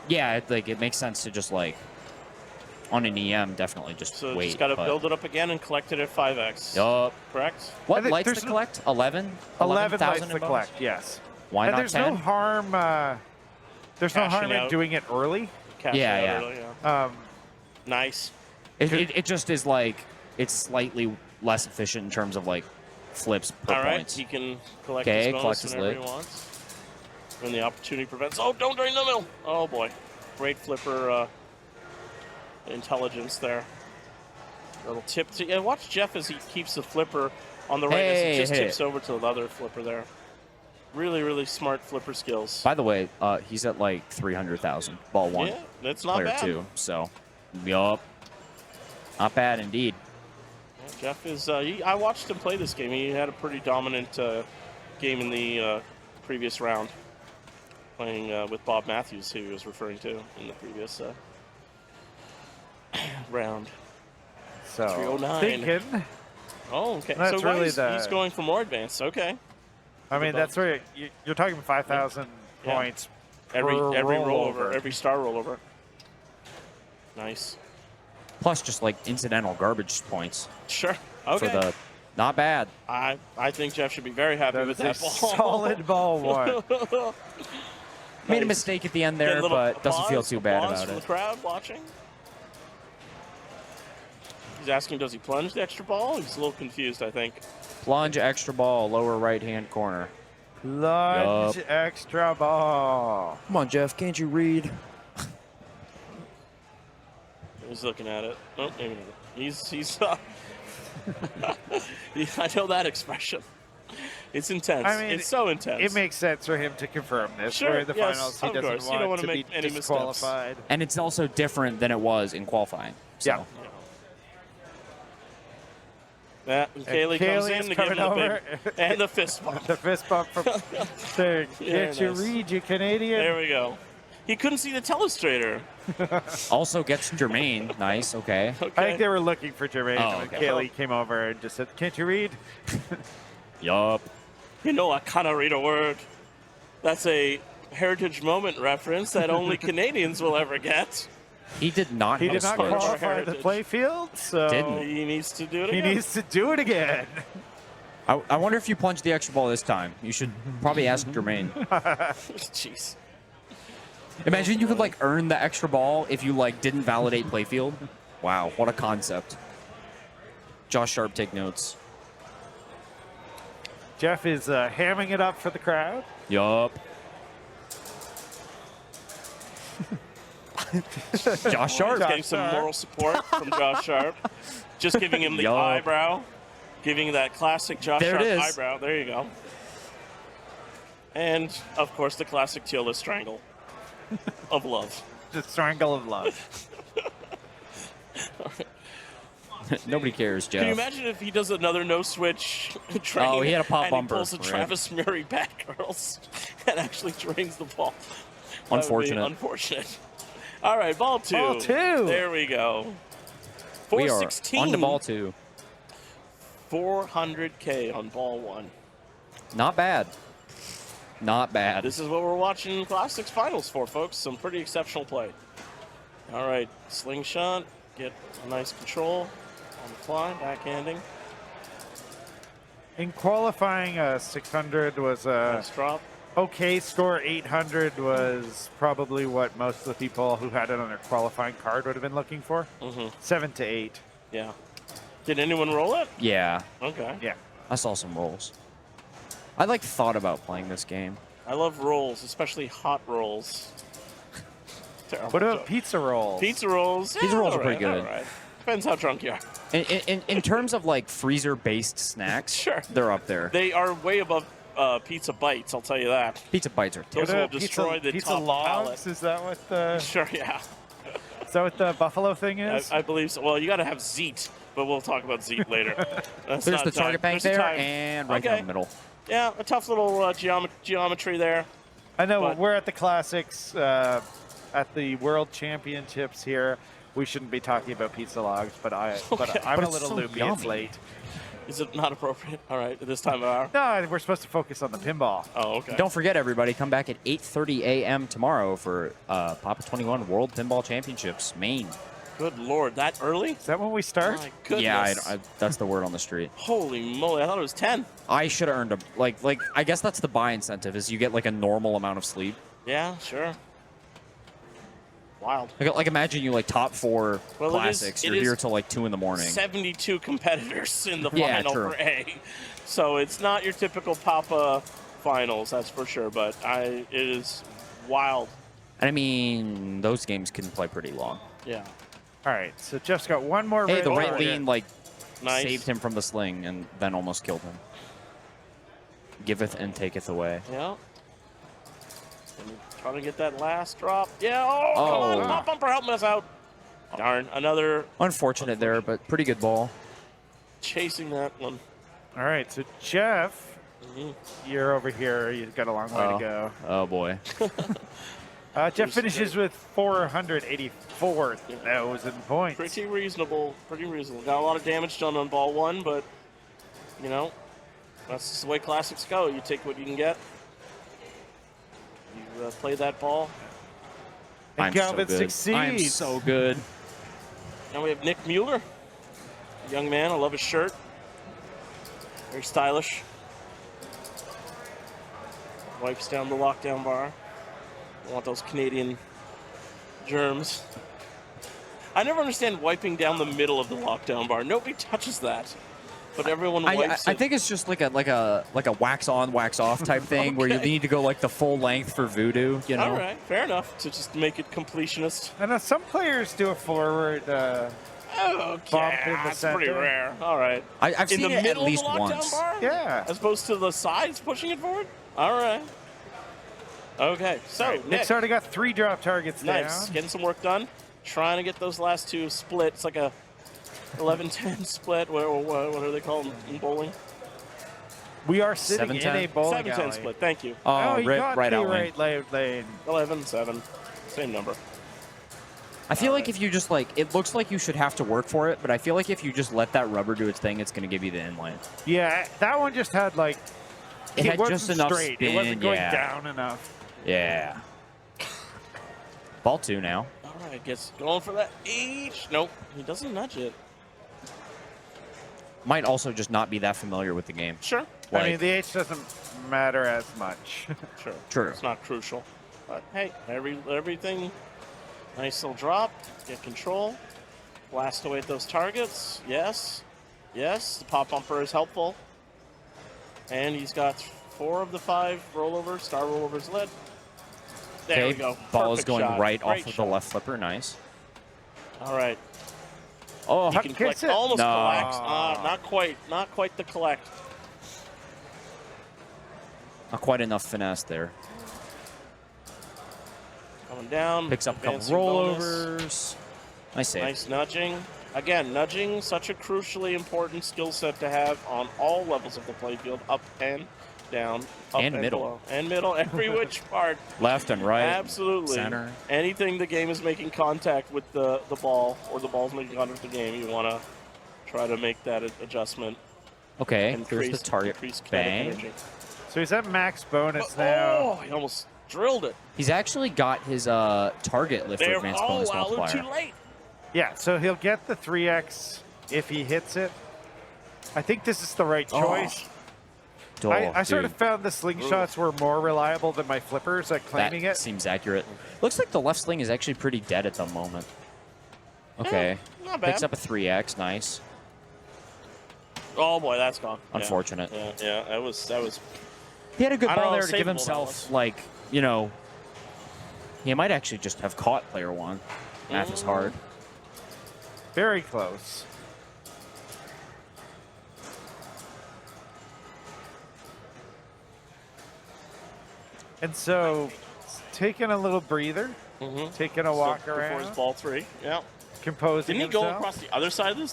yeah, it makes sense to just like on an EM definitely just So wait. just got to but- build it up again and collect it at 5x. Yup. Correct? What lights to collect? 11? 11 lights 11,000 to in bonus? collect, yes. Why and not there's 10? no harm. There's no harm Cashing in out. doing it early. Cashing Yeah, out yeah. early, yeah. Nice. It just is like it's slightly less efficient in terms of like flips per All right, points. he can collect Okay, his bonus collect his whenever lit. he wants. When the opportunity prevents. Oh, don't drain the middle. Oh, boy. Great flipper intelligence there. Little tip. Yeah, watch Jeff as he keeps the flipper on the right as he just tips over to the other flipper there. Really, really smart flipper skills. By the way, he's at like 300,000 ball one. Yeah, that's not player bad. two. So, yup, not bad indeed. Yeah, Jeff is. I watched him play this game. He had a pretty dominant game in the previous round, playing with Bob Matthews, who he was referring to in the previous round. So 309. thinking. Oh, okay. That's So really he's going for more advanced. Okay. I mean, that's where you're talking 5,000 points every per rollover, every star rollover. Nice. Plus, just like incidental garbage points. Sure. Okay. For the not bad. I think Jeff should be very happy with that ball. Solid ball one. Made a mistake at the end there, but doesn't feel too bad about from it. The crowd watching. He's asking, does he plunge the extra ball? He's a little confused, I think. Plunge extra ball, lower right-hand corner. Plunge extra ball. Come on, Jeff. Can't you read? He's looking at it. Oh, maybe not. He's I know that expression. It's intense. I mean, it's so intense. It makes sense for him to confirm this. Sure, Where in the yes, finals, he of doesn't course. You don't want wanna to be make any missteps. disqualified. And it's also different than it was in qualifying. So. Yeah. And Kaylee comes in to give him the big, and the fist bump. The fist bump from Sting. Can't you read, you Canadian? There we go. He couldn't see the telestrator. Also gets Jermaine. Nice, okay. Okay. I think they were looking for Jermaine Oh, when okay. Kaylee came over and just said, can't you read? Yup. You know, I cannot read a word. That's a Heritage Moment reference that only Canadians will ever get. He did not. He did not qualify the play field, so Didn't. He needs to do it he again. needs to do it again. I wonder if you plunged the extra ball this time. You should probably ask Jermaine. Jeez. Imagine you could like earn the extra ball if you like didn't validate playfield. Wow, what a concept. Josh Sharp, take notes. Jeff is hamming it up for the crowd. Yup. Josh Sharp. Getting some moral support from Josh Sharp. Just giving him the eyebrow. Giving that classic Josh There it Sharp is. eyebrow. There you go. And, of course, the classic Tila strangle of love. The strangle of love. Nobody cares, Jeff. Can you imagine if he does another no-switch train? Oh, he had a pop and bumper. He pulls a Right. Travis Murray back curls and actually drains the ball. That would be Unfortunate. Unfortunate. All right, ball two. Ball two. There we go. We are 416. on to ball two. 400K on ball one. Not bad. Not bad. This is what we're watching Classics Finals for, folks. Some pretty exceptional play. All right, slingshot. Get a nice control on the fly, backhanding. In qualifying, 600 was a Nice drop. okay score. 800 was probably what most of the people who had it on their qualifying card would have been looking for. 7 to 8. Yeah. Did anyone roll it? Yeah. Okay. Yeah. I saw some rolls. I like thought about playing this game. I love rolls, especially hot rolls. Terrible What about joke. pizza rolls? Pizza rolls? Pizza Yeah, rolls are all pretty right, good. all right. Depends how drunk you are. In terms of like freezer-based snacks, Sure. they're up there. They are way above pizza bites, I'll tell you that. Pizza bites are Those terrible. will destroy the pizza top logs? palate. Is that what the? Sure, yeah. Is that what the buffalo thing is? I believe so. Well, you got to have Zeet, but we'll talk about Zeet later. That's There's not the target time. bank There's the there time. and right Okay. down the middle. Yeah, a tough little geometry there. I know But- we're at the classics, at the World Championships here. We shouldn't be talking about pizza logs, but I'm But a it's little so loopy. It's yummy. late. Is it not appropriate? All right, at this time of hour. No, we're supposed to focus on the pinball. Oh, okay. Don't forget, everybody, come back at 8:30 a.m. tomorrow for PAPA21 World Pinball Championships, Maine. Good Lord, that early? Is that when we start? My goodness. Yeah, that's the word on the street. Holy moly, I thought it was 10. I should have earned a like. I guess that's the buy incentive is you get like a normal amount of sleep. Yeah, sure. Wild. Like imagine you like top 4 Well, classics. it You're is here till like 2 in the morning. 72 competitors in the Yeah, final true. for A. So it's not your typical Papa finals, that's for sure, but it is wild. And I mean, those games can play pretty long. Yeah. All right, so Jeff's got one more. Hey, the red right target. lean Like, Nice. saved him from the sling and then almost killed him. Giveth and taketh away. Yeah. And trying to get that last drop. Yeah. Oh, come on. Pop bumper helping us out. Darn. Another. Unfortunate there, but pretty good ball. Chasing that one. All right, so Jeff, you're over here. You've got a long way to go. Oh, boy. Jeff finishes with 484,000 points. Pretty reasonable. Pretty reasonable. Got a lot of damage done on ball one, but, you know, that's just the way classics go. You take what you can get. You play that ball. And Galvin succeeds. I'm so good. Now we have Nick Mueller. Young man. I love his shirt. Very stylish. Wipes down the lockdown bar. I want those Canadian germs. I never understand wiping down the middle of the lockdown bar. Nobody touches that, but everyone wipes I it. think it's just like a wax on, wax off type thing where you need to go like the full length for voodoo. You know. All right, fair enough to just make it completionist. I know some players do a forward bump in the that's center. pretty rare. All right. I've in seen the it middle at least of the lockdown once. bar? Yeah. As opposed to the sides pushing it forward? All right. Okay, so Nick's already got 3 drop targets nice. down. Getting some work done. Trying to get those last 2 split. It's like a 11-10 split. What are they called in bowling? We are sitting in a bowling 7-10 alley. split. Thank you. Oh, you got right the out right lane. 11-7. Same number. I feel like if you just like, it looks like you should have to work for it, but I feel like if you just let that rubber do its thing, it's going to give you the inline. Yeah, that one just had like, It had wasn't just enough straight. spin, It wasn't going yeah. down enough. Yeah. Ball 2 now. All right, gets going for that H. Nope, he doesn't nudge it. Might also just not be that familiar with the game. Sure. I mean, the H doesn't matter as much. Sure. True. It's not crucial. But hey, everything. Nice little drop. Get control. Blast away at those targets. Yes. Yes. The pop bumper is helpful. And he's got 4 of the 5 rollovers. Star rollovers led. There we go. Ball is Perfect going shot. right Great off of shot. the left flipper. Nice. All right. Oh, He can collect. Almost collects. Not quite. Not quite the collect. Not quite enough finesse there. Coming down. Picks up a couple advancing bonus. rollovers. Nice save. Nice nudging. Again, nudging, such a crucially important skill set to have on all levels of the playfield, up and down, up And middle. below. And middle, every which part. Left and right. Absolutely. Center. Anything the game is making contact with the ball, or the ball's making contact with the game, you want to try to make that adjustment. Okay, Increase- here's the target. increase kinetic Bang. energy. So he's at max bonus now. Oh, he almost drilled it. He's actually got his target lift for There. advanced Oh, bonus wow, a little multiplier. too late. Yeah, so he'll get the 3x if he hits it. I think this is the right Oh. choice. Oh, I sort of dude. found the slingshots were more reliable than my flippers at claiming That it. seems accurate. Looks like the left sling is actually pretty dead at the moment. Okay. not bad. Picks up a 3x. Nice. Oh boy, that's gone. Yeah. Unfortunate. Yeah, that was. He had a good I don't ball know, there to give savable, that himself, like, you know, he might actually just have caught player 1. Math is hard. Very close. And so, taking a little breather, taking a walk Before his around, ball 3. Yeah. composing Didn't he go himself. across the other side of this?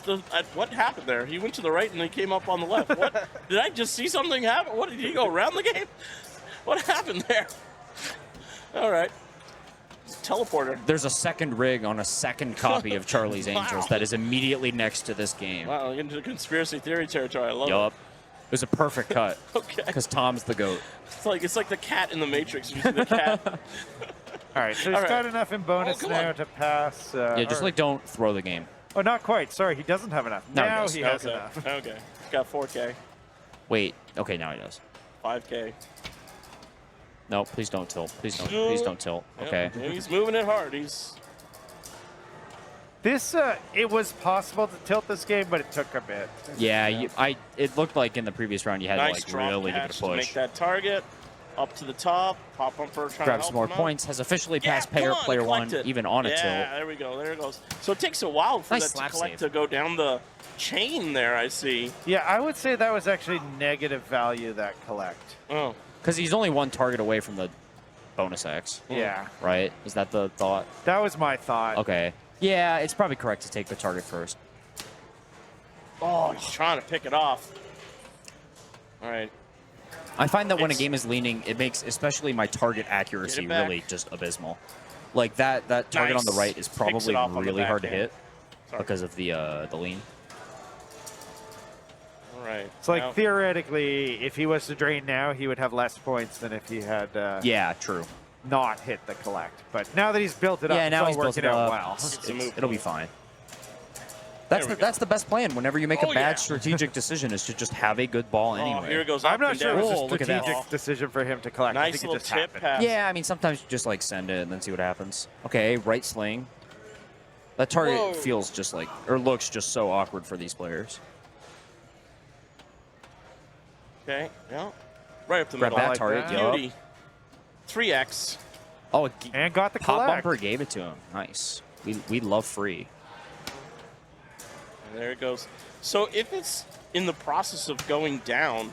What happened there? He went to the right and then came up on the left. What? Did I just see something happen? What, did he go around the game? What happened there? All right. Teleporter. There's a second rig on a second copy of Charlie's Wow. Angels that is immediately next to this game. Wow, into the conspiracy theory territory. I love Yup. It was a perfect cut. Okay. Because Tom's the GOAT. It's like the cat in the Matrix. You see the cat. All right, so he's All right. got enough in bonus come now on. to pass. Yeah, just or- like don't throw the game. Oh, not quite. Sorry, he doesn't have enough. No, he now does. he has okay. enough. Okay. He's got 4K, Wait. Okay, now he does. 5K. No, please don't tilt. Please don't. Please don't tilt. Okay. Yeah, he's moving it hard. He's This, it was possible to tilt this game, but it took a bit. Yeah, it looked like in the previous round you had nice to drop like really give catch it a to make push. that target. Up to the top, pop bumper, trying to Grabs help more him out. points. Has officially Yeah, passed come on, player collect 1, it. even on a tilt. Yeah, there we go. There it goes. So it takes a while for Nice that slap to collect save. to go down the chain there, I see. Yeah, I would say that was actually negative value, that collect. Oh. Because he's only 1 target away from the bonus X. Yeah. Right? Is that the thought? That was my thought. Okay. Yeah, it's probably correct to take the target first. Oh, he's trying to pick it off. All right. I find that when a game is leaning, it makes especially my target accuracy back. really just abysmal. Like that target on the Nice. right is Picks probably it off on the really hard to backhand. hit because of the lean. All right. It's like now- theoretically, if he was to drain now, he would have less points than if he had Yeah, true. not hit the collect. But now that he's built it up, Yeah, now it's he's all built working it out up. well. It'll be fine. That's the best plan. Whenever you make a bad strategic decision, is to just have a good ball anyway. Here it goes. I'm up not and sure down. it was a look at that. strategic decision for him to collect. I Nice think it little just tip happened. pass. Yeah, I mean sometimes you just like send it and then see what happens. Okay, right sling. That target Whoa. feels just like, or looks just so awkward for these players. Okay. Yeah. Right up the Grab middle. that target. Yup. Beauty. 3x. Oh, and got the pop collect. bumper gave it to him. Nice. We love free. And there it goes. So if it's in the process of going down,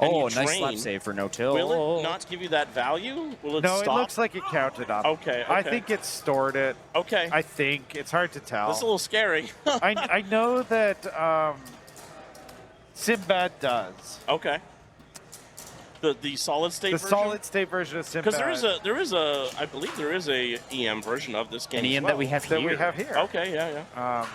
and Oh, you nice drain, slap save for no tilt. will it not give you that value? Will it No, stop? it looks like it counted up. Okay, I okay. think it stored it. Okay. I think. It's hard to tell. That's a little scary. I know that Sinbad does. Okay. The solid state The version? solid state version of Sinbad. Because I believe there is a EM version of this game. An as EM well. that we have That here. we have here. Okay, yeah.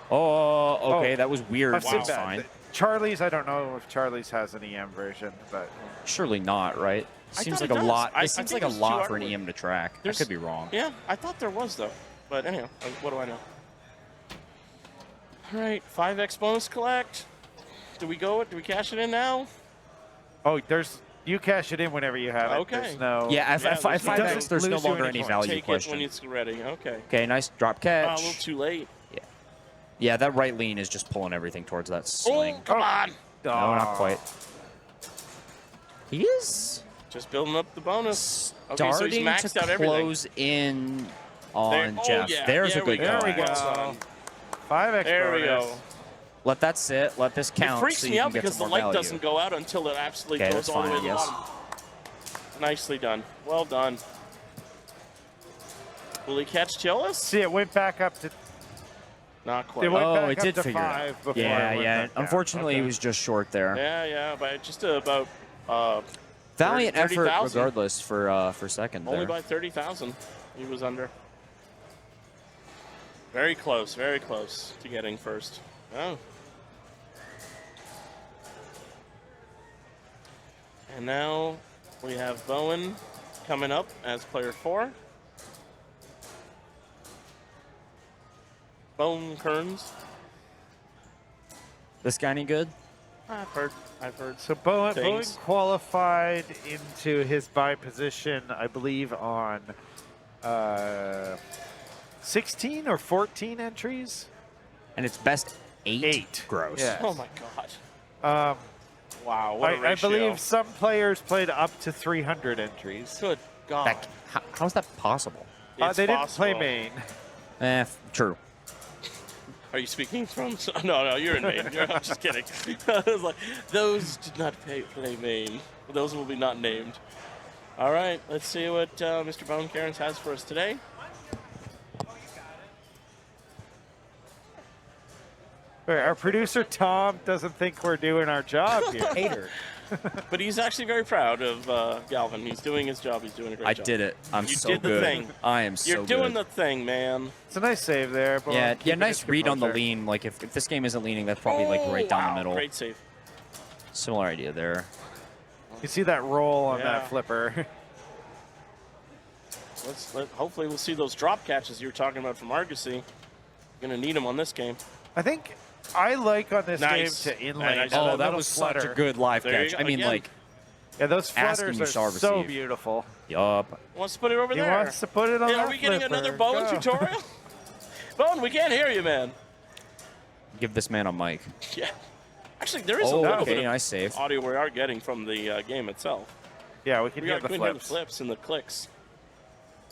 Oh, okay, that was weird. Of Wow. Sinbad. Fine. Charlie's, I don't know if Charlie's has an EM version, but Surely not, right? I Seems thought like it a does. lot. I It seems think like a there's lot two for an artwork. EM to track. There's- I could be wrong. Yeah, I thought there was though. But anyhow, what do I know? All right, 5x bonus collect. Do we go? Do we cash it in now? oh, you cash it in whenever you have it. Okay. There's no. Yeah, if there's 5x, there's no lose you longer any any points. value Take it question. when it's ready. Okay. Okay, nice drop A catch. little too late. Yeah, that right lean is just pulling everything towards that sling. Oh, come on. No, not quite. He is Just building up the bonus. Okay, so he's starting maxed out to everything. close in on Oh, Jeff. yeah. There's There a good we go. collect. There we go. 5x There we bonus. go. Let that sit. Let this count. It freaks so me you out can get because the some more light value. doesn't go out until it absolutely Okay, goes that's all the way fine, to the yes. bottom. Nicely done. Well done. Will he catch Chillis? See, it went back up to. Not quite. It went Oh, back it up did to figure it 5 out. before Yeah, it went yeah. back down. Unfortunately, he was just short there. Yeah, but just about Valiant 30,000. effort, regardless, for second Only there. by 30,000 he was under. Very close to getting first. Oh. And now we have Bowen coming up as player 4. Bowen Kearns. This guy any good? I've heard. So Bowen things. qualified into his bye position, I believe, on 16 or 14 entries. And it's best 8 gross. Yes. Oh my god. Wow, what a I ratio. believe some players played up to 300 entries. Good God. How's that possible? It's they possible. didn't play Maine. True. Are you speaking from? No, you're in Maine. I'm just kidding. I was like, those did not play Maine. Those will be not named. All right, let's see what Mr. Bone Cairns has for us today. Our producer Tom doesn't think we're doing our job here. Hater. But he's actually very proud of Galvin. He's doing his job. He's doing a great I job. did it. I'm You so did the good. thing. I am so You're doing good. the thing, man. It's a nice save there. But Yeah, nice read on the lean. Like if this game isn't leaning, that's probably like right down the middle. Great save. Similar idea there. You see that roll on Yeah. that flipper. Hopefully we'll see those drop catches you were talking about from Argosy. Gonna need them on this game. I think I like on this Nice. game to inlane. Yeah, nice. that Oh, that little was such a flutter. good live There you catch. go. I mean, Again. like, Yeah, those asking flutters you are shall so receive. beautiful. yup. Wants to put it over He there. wants to put it on Hey, that are we getting flipper. another Bowen Go. tutorial? Bowen, we can't hear you, man. Give this man a mic. Yeah. Actually, there is a Oh, little okay, bit of nice save. audio we are getting from the game itself. Yeah, we can We hear the can hear the flips. flips and the clicks.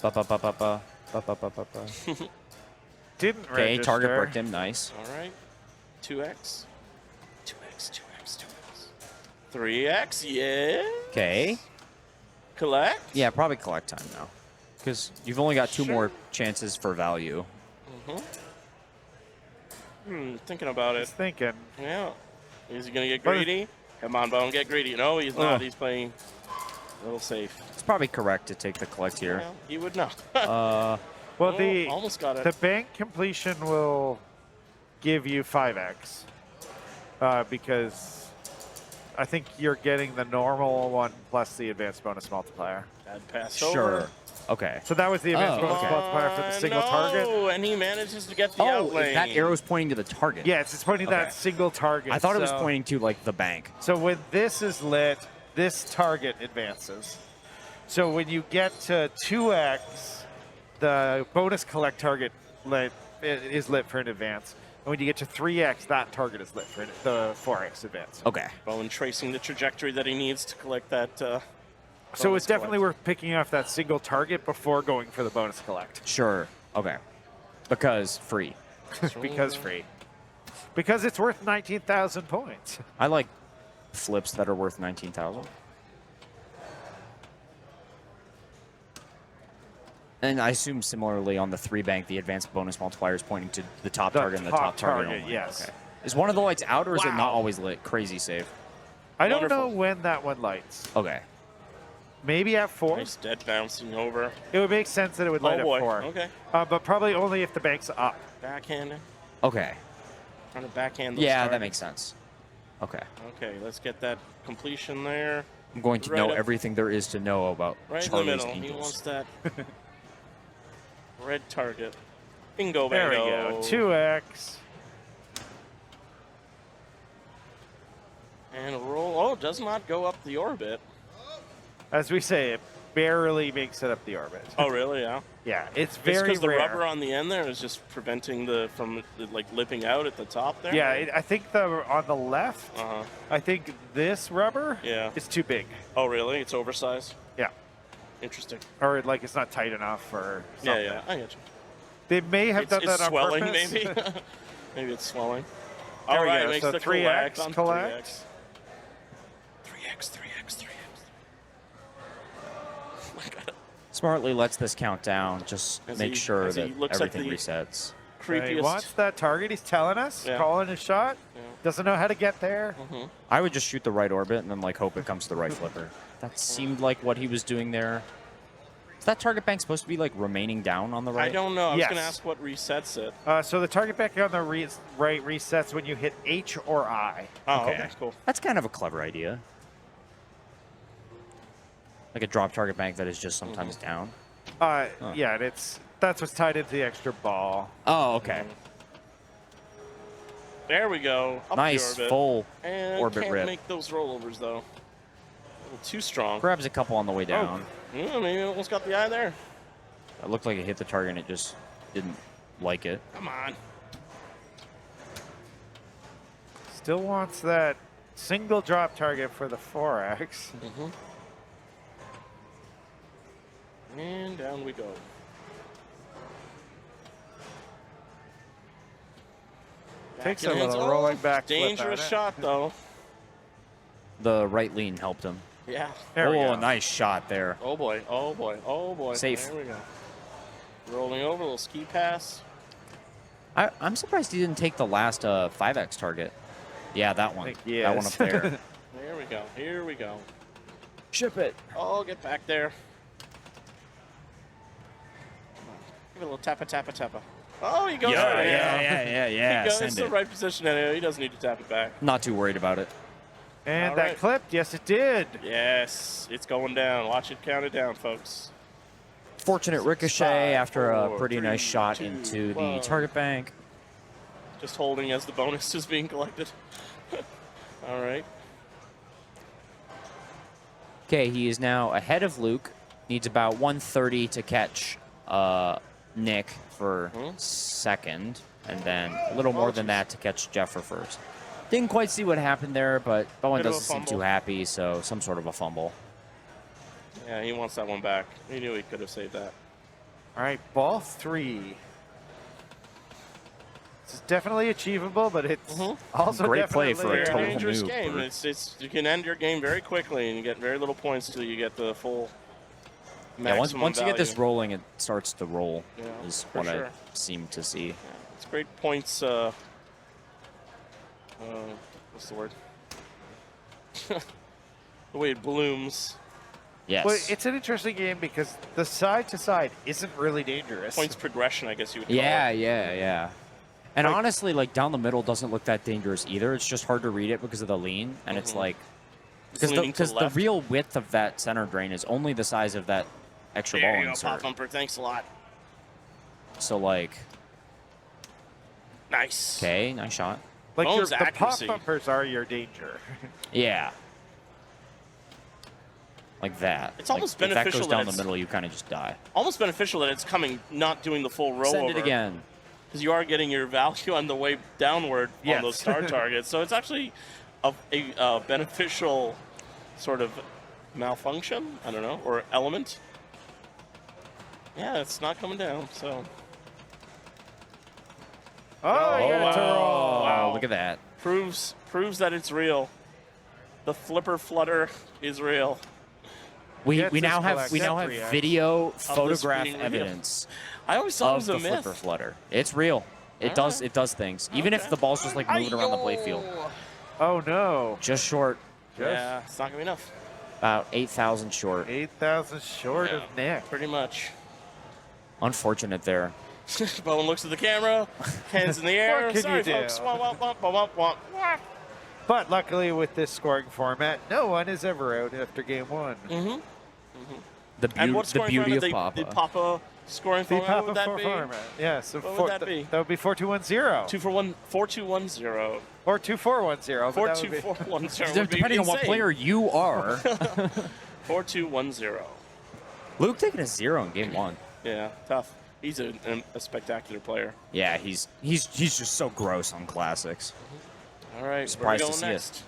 Ba, ba, ba, ba, ba. Ba, ba, ba, ba, ba. Didn't Okay, target register. bricked him. Nice. All right. 2x. 2x, 2x, 2x. 3x, yeah. Okay. Collect? Yeah, probably collect time now. Because you've only got two more chances for value. Thinking about it. Just thinking. Yeah. Is he going to get greedy? Come on, Bone, get greedy. No, he's not. He's playing a little safe. It's probably correct to take the collect here. Well, he would know. Well, the almost got it. the bank completion will give you 5x because I think you're getting the normal one plus the advanced bonus multiplier. Bad pass Sure. over. Okay. So that was the advanced bonus multiplier for the single target. Oh, and he manages to get the outlane. that arrow's pointing to the target. Yes, it's pointing to that single target. I thought it was so- pointing to like the bank. So when this is lit, this target advances. So when you get to 2x, the bonus collect target is lit for an advance. And when you get to 3x, that target is lit for the 4x advance. Okay. Bone tracing the trajectory that he needs to collect that. So it's definitely worth picking off that single target before going for the bonus collect. Sure. Okay. Because free. Because free. Because it's worth 19,000 points. I like flips that are worth 19,000. And I assume similarly on the 3 bank, the advanced bonus multiplier is pointing to the top target and the top target only. Yes. Okay. Is one of the lights out or is it not always lit? Crazy save. I don't know when that one lights. Okay. Maybe at 4. Nice dead bouncing over. It would make sense that it would light Oh, boy. at 4. Okay. But probably only if the bank's up. Backhanding. Okay. Trying to backhand those Yeah, that targets. makes sense. Okay. Okay, let's get that completion there. I'm going to Right know up- everything there is to know about Right in the Charlie's middle. He Angels. wants that red target. Bingo, There we bango. go. 2x. And roll. Oh, does not go up the orbit. As we say, it barely makes it up the orbit. Oh, really? Yeah. Yeah, it's It's very because the rare. rubber on the end there is just preventing from like lipping out at the top there. Yeah, I think on the left, I think this rubber is too big. Oh, really? It's oversized. Yeah. Interesting. Or like it's not tight enough or something. Yeah, I get you. They may have done It's that on swelling, purpose. maybe. Maybe it's swelling. There All we right, go. makes So the 3x collect on collect. 3x. Smartly lets this count down. Just As make he- sure as he that looks at everything the resets. So he Creepiest. wants that target. He's telling us, Yeah. calling his shot. Yeah. Doesn't know how to get there. I would just shoot the right orbit and then like hope it comes to the right flipper. That seemed like what he was doing there. Is that target bank supposed to be like remaining down on the right? I don't know. I was Yes. going to ask what resets it. So the target back on the right resets when you hit H or I. Oh, okay, cool. That's kind of a clever idea. Like a drop target bank that is just sometimes down. Yeah, and that's what's tied into the extra ball. Oh, okay. There we go. Up Nice, the orbit. full and orbit can't rip. make those rollovers, though. A little too strong. Grabs a couple on the way down. Yeah, maybe it almost got the eye there. It looked like it hit the target and it just didn't like it. Come on. Still wants that single drop target for the 4x. And down we go. Takes a Backhands. little rolling back flip Dangerous on it. shot, though. The right lean helped him. Yeah. Oh, nice shot there. Oh, boy. Oh, boy. Oh, boy. Safe. There we go. Rolling over, a little ski pass. I'm surprised he didn't take the last 5x target. Yeah, that one. That one up there. There we go. Here we go. Ship it. Oh, get back there. Give it a little tappa, tappa, tappa. Oh, he goes Yeah, for it. yeah. He goes Send to the it. right position anyway. He doesn't need to tap it back. Not too worried about it. And All that right. clipped. Yes, it did. Yes, it's going down. Watch it count it down, folks. Fortunate ricochet 5, after a 4, pretty 3, nice shot 2, into the 1. target bank. Just holding as the bonus is being collected. All right. Okay, he is now ahead of Luke. Needs about 130 to catch Nick for second, and then a little more than that to catch Jeff for first. Didn't quite see what happened there, but Bowen Bit of a doesn't seem fumble. too happy, so some sort of a fumble. Yeah, he wants that one back. He knew he could have saved that. All right, ball 3. This is definitely achievable, but it's also Great play definitely for a total Dangerous noob. game. You can end your game very quickly, and you get very little points till you get the full Yeah, maximum once you get this value. rolling, it starts to roll, Yeah, is for what sure. I seem to see. It's great points. What's the word? The way it blooms. Yes. Well, it's an interesting game because the side to side isn't really dangerous. Points progression, I guess you would call Yeah, it. yeah. And Like- honestly, like down the middle doesn't look that dangerous either. It's just hard to read it because of the lean, and it's like leaning to because the the left. real width of that center drain is only the size of that extra There ball you go, insert. Pop Bumper. Thanks a lot. So like, Nice. okay, nice shot. Like Bones the pop accuracy. bumpers are your danger. Yeah. Like that. It's almost like, if that beneficial goes that down the it's- middle, you kind of just die. Almost beneficial that it's coming, not doing the full rollover. Send it again. Because you are getting your value on the way downward Yes. on those star targets. So it's actually a beneficial sort of malfunction, I don't know, or element. Yeah, it's not coming down, so. Oh, you got it to roll. Wow. Look at that. Proves that it's real. The flipper flutter is real. We Gets now his have collect- video this photograph being real. evidence I always thought it of was the a myth. flipper flutter. It's real. It does things. Even if the ball's just like moving around the playfield. Oh no. Just short. Yeah, it's not going to be enough. About 8,000 short. 8,000 short of Nick. Pretty much. Unfortunate there. Bowen looks at the camera, hands in the air. What can Sorry, you do? folks. Womp, womp, womp, womp, womp, womp. But luckily, with this scoring format, no one is ever out after game 1. The, And what the scoring beauty of format? Papa. The Papa scoring The format, Papa what would that 4 be? format. Yeah, so What four- would that be? That would be 4-2-1-0. 4-2-1-0. Or 2-4-1-0. but that would be- 4-2-4-1-0 would be Depending on what insane. player you are. 4-2-1-0. Luke taking a 0 in game 1. Yeah, tough. He's a spectacular player. Yeah, he's just so gross on classics. All right, Surprised where are to we see going it. next?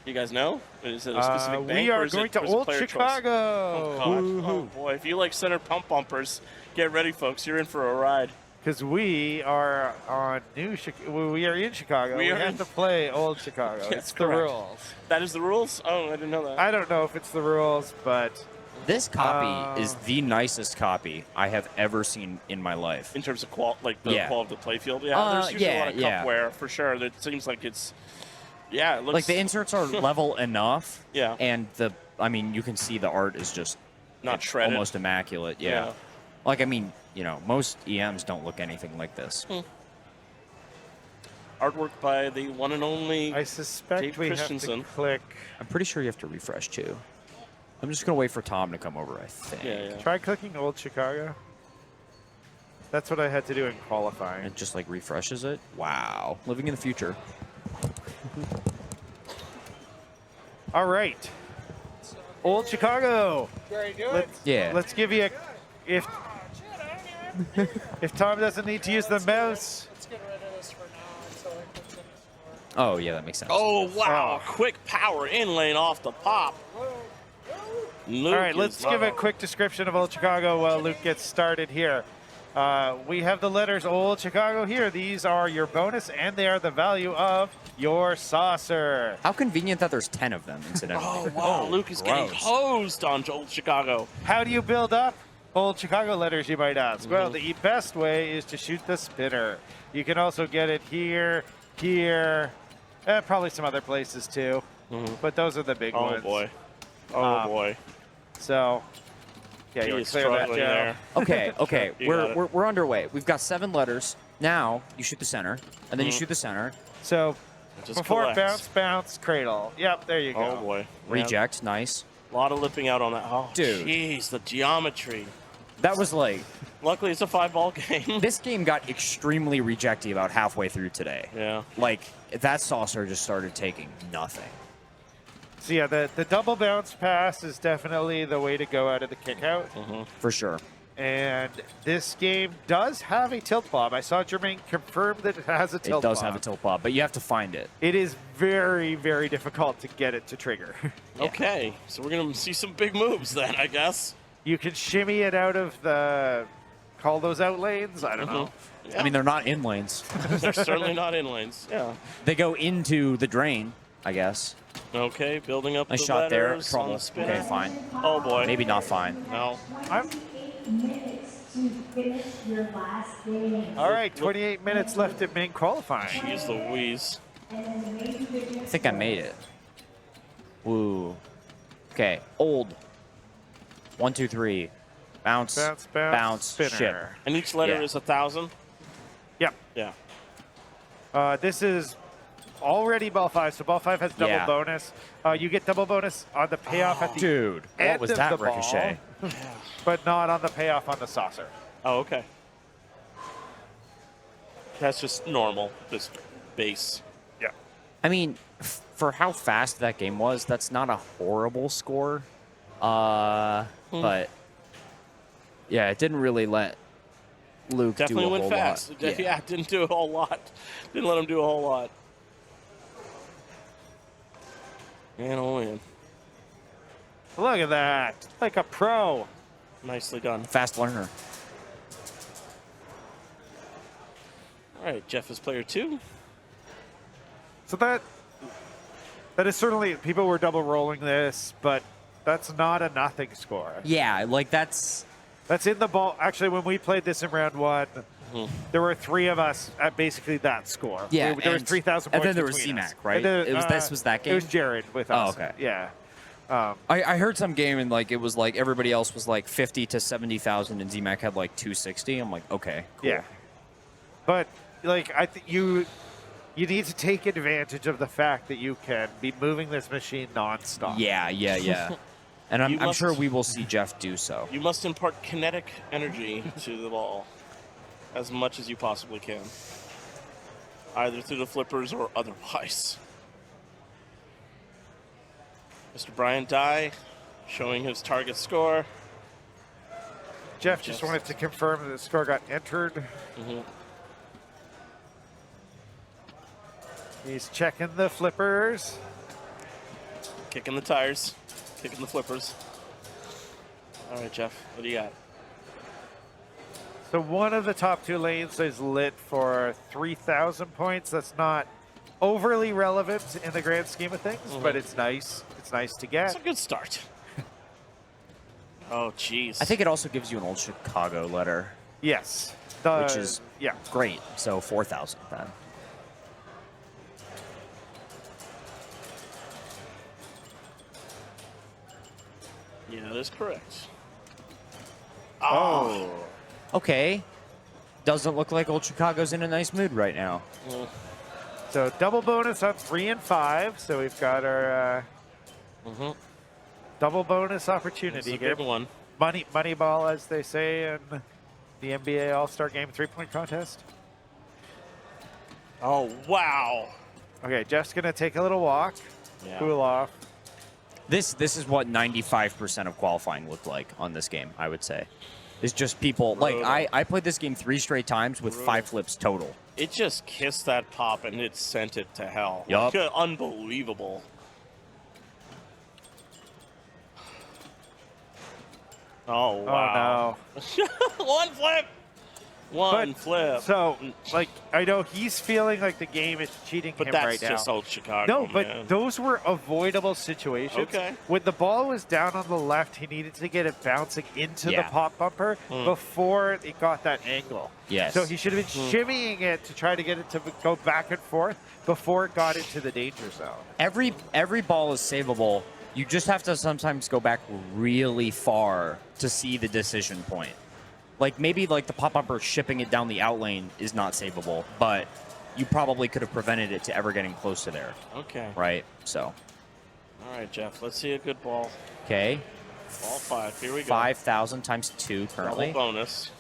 You guys know? Is it a specific bank? we or are is going it, to or is it Old player choice? Chicago. Oh, God. Oh, boy. If you like center pump bumpers, get ready, folks. You're in for a ride. Because we are on New Chicago. We are in Chicago. We are have in- to play Old Chicago. That's It's the correct. rules. That is the rules? Oh, I didn't know that. I don't know if it's the rules, but This copy is the nicest copy I have ever seen in my life. In terms of quality of the playfield? Yeah, Uh, there's usually a lot of yeah. cupware, for sure. It seems like it's... Yeah, it looks... Like the inserts are level enough. Yeah. And you can see the art is just Not it's shredded. almost immaculate. Yeah. Yeah. Like, I mean, most EMs don't look anything like this. Artwork by the one and only I suspect Dave we Christensen. have to click. I'm pretty sure you have to refresh too. I'm just going to wait for Tom to come over, I think. Yeah. Try clicking Old Chicago. That's what I had to do in qualifying. It just like refreshes it. Wow. Living in the future. All right. Old Chicago. Let's give you a... If Tom doesn't need to use the mouse. Let's get rid of this for now until I put it. Oh, yeah, that makes sense. Oh, wow. Quick power in lane off the pop. Luke All right, let's give a quick description of Old Chicago while Luke gets started here. We have the letters Old Chicago here. These are your bonus, and they are the value of your saucer. How convenient that there's 10 of them, incidentally. Oh, wow. Luke is getting gross. hosed on Old Chicago. How do you build up Old Chicago letters, you might ask? Well, the best way is to shoot the spinner. You can also get it here, probably some other places too. But those are the big Oh, ones. boy. Oh, boy. So, yeah, He you is clear that, struggling Joe. there. Okay. You got it. we're underway. We've got 7 letters. Now you shoot the center, and then you shoot the center. So Just before collects. bounce, bounce, cradle. Yep, there you go. Oh, boy. Reject, nice. A lot of lipping out on that. Oh, Dude. jeez, the geometry. That was like... Luckily, it's a 5-ball game. This game got extremely rejecty about halfway through today. Yeah. Like, that saucer just started taking nothing. So yeah, the double bounce pass is definitely the way to go out of the kick out. For sure. And this game does have a tilt bob. I saw Jermaine confirm that it has a tilt bob. It does have a tilt bob, but you have to find it. It is very, very difficult to get it to trigger. Okay, so we're going to see some big moves then, I guess. You can shimmy it out of the, call those out lanes? I don't know. I mean, they're not in lanes. They're certainly not in lanes. Yeah. They go into the drain, I guess. Okay, building up Nice the shot there. letters on Trouble. the spin. Okay, fine. Oh, boy. Maybe not fine. No. All right, 28 minutes left at main qualifying. Jeez Louise. I think I made it. Woo. Okay, old. 1, 2, 3. Bounce, bounce, bounce, spinner. ship. And each letter Yeah. is 1,000? Yep. Yeah. This is already ball 5, so ball 5 has double Yeah. bonus. You get double bonus on the payoff at the Dude, end what was of that the ball, ricochet? but not on the payoff on the saucer. Oh, okay. That's just normal, just base. Yeah. I mean, for how fast that game was, that's not a horrible score. But yeah, it didn't really let Luke Definitely do a went whole fast. lot. Yeah, didn't do a whole lot. Didn't let him do a whole lot. And a win. Look at that. Like a pro. Nicely done. Fast learner. All right, Jeff is player 2. So that is certainly, people were double rolling this, but that's not a nothing score. Yeah, like that's in the ball. Actually, when we played this in round 1, there were 3 of us at basically that score. Yeah, there was 3,000 points and then there was between us. Z-Mac, right? And then, This was that game? It was Jared with us. Oh, okay. Yeah. I heard some game and like it was like everybody else was like 50 to 70,000 and Z-Mac had like 260. I'm like, okay, cool. Yeah. But like I think you need to take advantage of the fact that you can be moving this machine nonstop. Yeah. And I'm must- sure we will see Jeff do so. You must impart kinetic energy to the ball as much as you possibly can, either through the flippers or otherwise. Mr. Brian Dye showing his target score. Jeff just wanted to confirm that the score got entered. He's checking the flippers. Kicking the tires, kicking the flippers. All right, Jeff, what do you got? So one of the top 2 lanes is lit for 3,000 points. That's not overly relevant in the grand scheme of things, but it's nice. It's nice to get. It's a good start. Oh, jeez. I think it also gives you an old Chicago letter. Yes. Which is yeah, great. So 4,000 then. Yeah, that is correct. Oh. Okay. Doesn't look like old Chicago's in a nice mood right now. So double bonus on 3 and 5. So we've got our double bonus opportunity That's a here. good one. Money ball, as they say in the NBA All-Star Game 3-point contest. Oh, wow. Okay, Jeff's going to take a little walk, cool off. This is what 95% of qualifying looked like on this game, I would say. It's just people, like, I played this game 3 straight times with 5 flips total. It just kissed that pop and it sent it to hell. Yup. Like, unbelievable. Oh, wow. Oh, no. One flip. One flip. So, like, I know he's feeling like the game is cheating But him that's right now. just old Chicago, No, but man. those were avoidable situations. Okay. When the ball was down on the left, he needed to get it bouncing into Yeah. the pop bumper before it got that angle. Yes. So he should have been shimmying it to try to get it to go back and forth before it got into the danger zone. Every ball is savable. You just have to sometimes go back really far to see the decision point. Like maybe like the pop bumper shipping it down the out lane is not savable, but you probably could have prevented it to ever getting close to there. Okay. Right. So. All right, Jeff. Let's see a good ball. Okay. Ball 5. Here we go. 5,000 times 2 currently. Double bonus.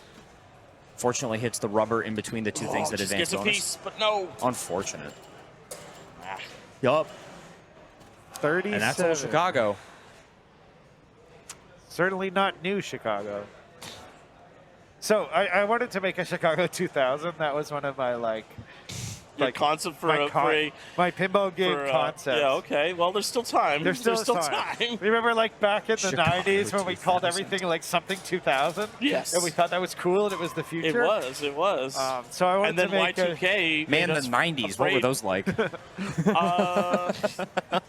Fortunately, hits the rubber in between the 2 things that just advance gets a bonus. piece, but no. Unfortunate. Ah. Yup. 37. And that's old Chicago. Certainly not new Chicago. So I wanted to make a Chicago 2000. That was one of my Your concept for my pinball game concept. Yeah, okay. Well, there's still time. There's still time. Remember, back in the Chicago 90s when we called everything something 2000? Yes. And we thought that was cool and it was the future? It was. So I wanted and then to make Y2K. Man, the 90s, what were those like?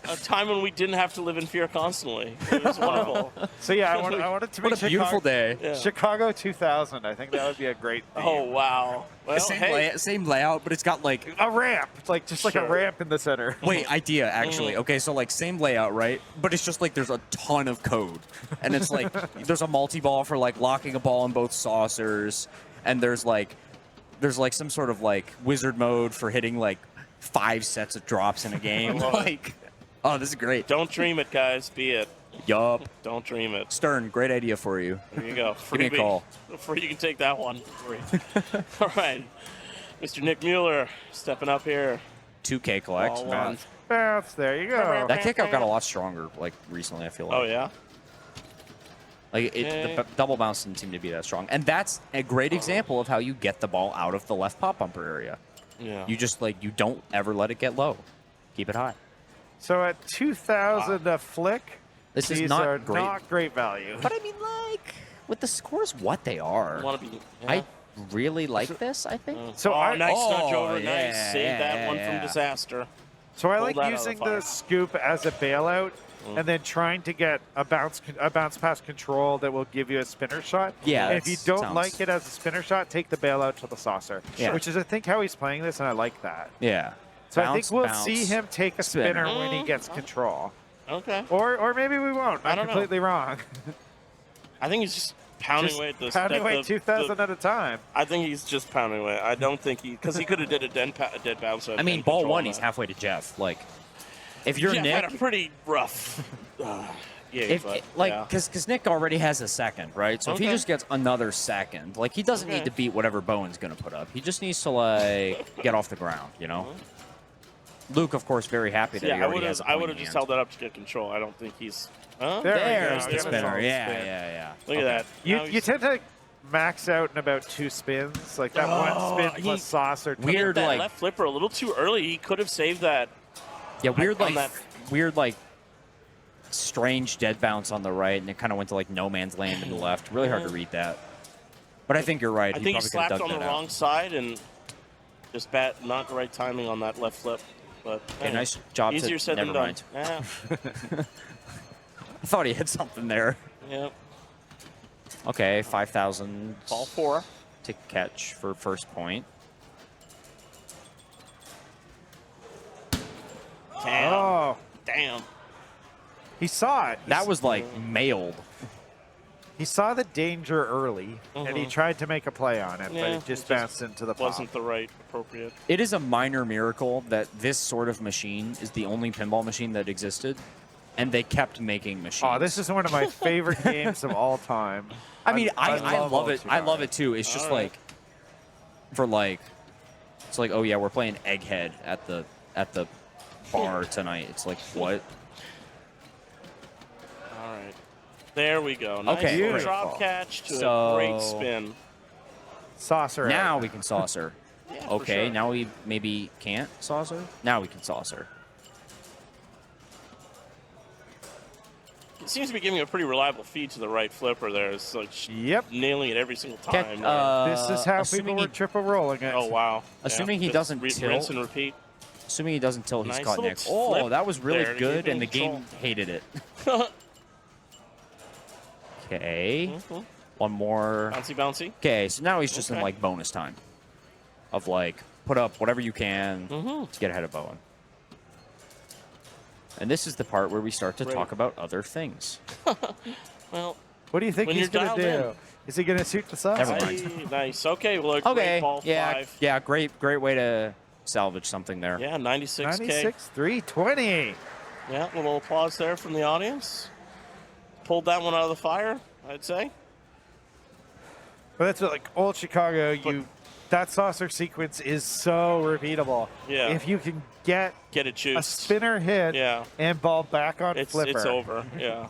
A time when we didn't have to live in fear constantly. It was wonderful. So yeah, I wanted to make What a beautiful day. Yeah. Chicago 2000. I think that would be a great theme. Oh, wow. Well, Same layout, but it's got like a ramp. It's like a ramp in the center. Wait, idea actually. Okay, so same layout, right? But it's just there's a ton of code, and it's there's a multi-ball for locking a ball in both saucers, and there's some sort of wizard mode for hitting 5 sets of drops in a game. Oh, this is great. Don't dream it, guys. Be it. Yup. Don't dream it. Stern, great idea for you. There you go. Give me a call. You can take that one. All right. Mr. Nick Mueller stepping up here. 2K collect. Ball one. Bounce. There you go. That kickout got a lot stronger recently, I feel like. Oh, yeah? The double bounce didn't seem to be that strong. And that's a great example of how you get the ball out of the left pop bumper area. Yeah. You just, you don't ever let it get low. Keep it high. So at 2,000 a flick, This these is not are great. not great value. But I mean, with the scores what they are, I really like this, I think. So nice nudge over. yeah, Nice. Save that one from disaster. So I Pulled like that out of using the fire. the scoop as a bailout and then trying to get a bounce pass control that will give you a spinner shot. Yeah, And if you that don't sounds- like it as a spinner shot, take the bailout to the saucer. Yeah. Which is, I think, how he's playing this, and I like that. Yeah. So I Bounce, think we'll bounce, see him take a spinner when he gets Mm-hmm. control. Okay. Or maybe we won't. I I'm don't know. completely wrong. I think he's just pounding away at this. Pounding away 2,000 at a time. I think he's just pounding away. I don't think because he could have did a dead bounce. I mean, ball one, he's halfway to Jeff. If you're Jeff Nick, had a pretty rough. because Nick already has a second, right? So if he Okay. just gets another second, he doesn't need to beat whatever Bowen's going to put up. He just needs to get off the ground, you know. Luke, of course, very happy that he already has a point I would in have just hand. held that up to get control. I don't think he's. Huh? There's the There's spinner. the Yeah, spin. yeah. Look at that. Now You he's- tend to max out in about 2 spins. Like that one spin plus saucer. Weird, that left flipper a little too early. He could have saved that. Yeah, weird, on that. strange dead bounce on the right, and it kind of went to no man's land in the left. Really hard to read that. But I think you're right. I think he probably could have slapped dug on the that out. wrong side and just not the right timing on that left flip. But Okay, nice job. Easier said Never than done. mind. Yeah. I thought he hit something there. Yep. Okay, 5,000. Ball 4. To catch for first point. Damn. Oh. Damn. He saw it. That was mailed. He saw the danger early, and he Mhm. tried to make a play on it, Yeah, but it just bounced into the pop. Wasn't the right appropriate. It is a minor miracle that this sort of machine is the only pinball machine that existed, and they kept making machines. Oh, this is one of my favorite games of all time. I mean, I love it. I Ultra. love it too. It's just it's oh yeah, we're playing Egghead at the bar tonight. It's what? All right. There we go. Nice Okay, little great. drop catch to So- a great spin. Saucer. Now we can saucer. Yeah, for Okay, sure. now we maybe can't saucer. Now we can saucer. It seems to be giving a pretty reliable feed to the right flipper there. It's nailing it every single time. This is how assuming people were triple rolling it. Oh, wow. Assuming he Just doesn't rinse tilt. and repeat. Assuming he doesn't tilt, he's Nice caught little Nick. Oh, flip that was really there to good, give and the him game control. hated it. Okay. Mhm. One more. Bouncy, bouncy. Okay, so now he's just in Okay. bonus time. Of put up whatever you can Mm-hmm. to get ahead of Bowen. And this is the part where we start to Great. talk about other things. Well, What do you think when he's you're going to dialed do? Is he going to shoot the saucer? Never mind. Nice. Okay, well, Okay, great ball yeah, 5. yeah, great way to salvage something there. Yeah, 96K. 96, 320. Yeah, a little applause there from the audience. Pulled that one out of the fire, I'd say. But that's what, old Chicago, that saucer sequence is so repeatable. Yeah. If you can get it juiced. a spinner hit Yeah. and ball back on flipper. It's over, yeah.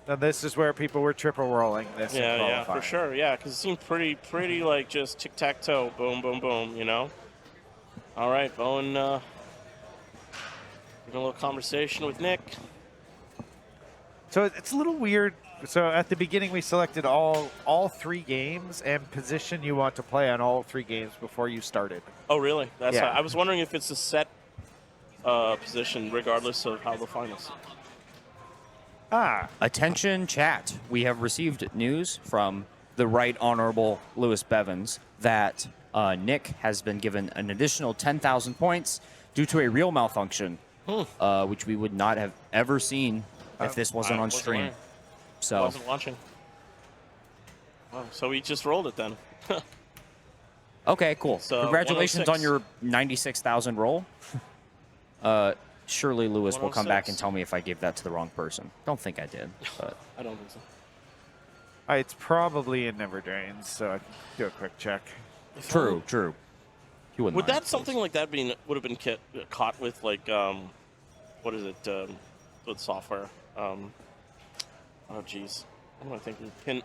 And this is where people were triple rolling this. in Yeah, qualifying. for sure. Yeah, because it seemed pretty like just tic-tac-toe, boom, boom, boom, you know? All right, Bowen, having a little conversation with Nick. So it's a little weird. So at the beginning, we selected all 3 games and position you want to play on all 3 games before you started. Oh, really? That's Yeah. I was wondering if it's a set position regardless of how the finals. Attention, chat. We have received news from the Right Honorable Louis Bevins that Nick has been given an additional 10,000 points due to a real malfunction, which we would not have ever seen if this wasn't on stream. aware. So I wasn't watching. Wow, so we just rolled it then. okay, cool. So, Congratulations 106. on your 96,000 roll. Surely Lewis will come back 106. and tell me if I gave that to the wrong person. Don't think I did, but I don't think so. It's probably in Never Drains, so I can do a quick check. true. You wouldn't Would mind. that something like that would have been caught with like what is it with software? Oh geez, what am I thinking?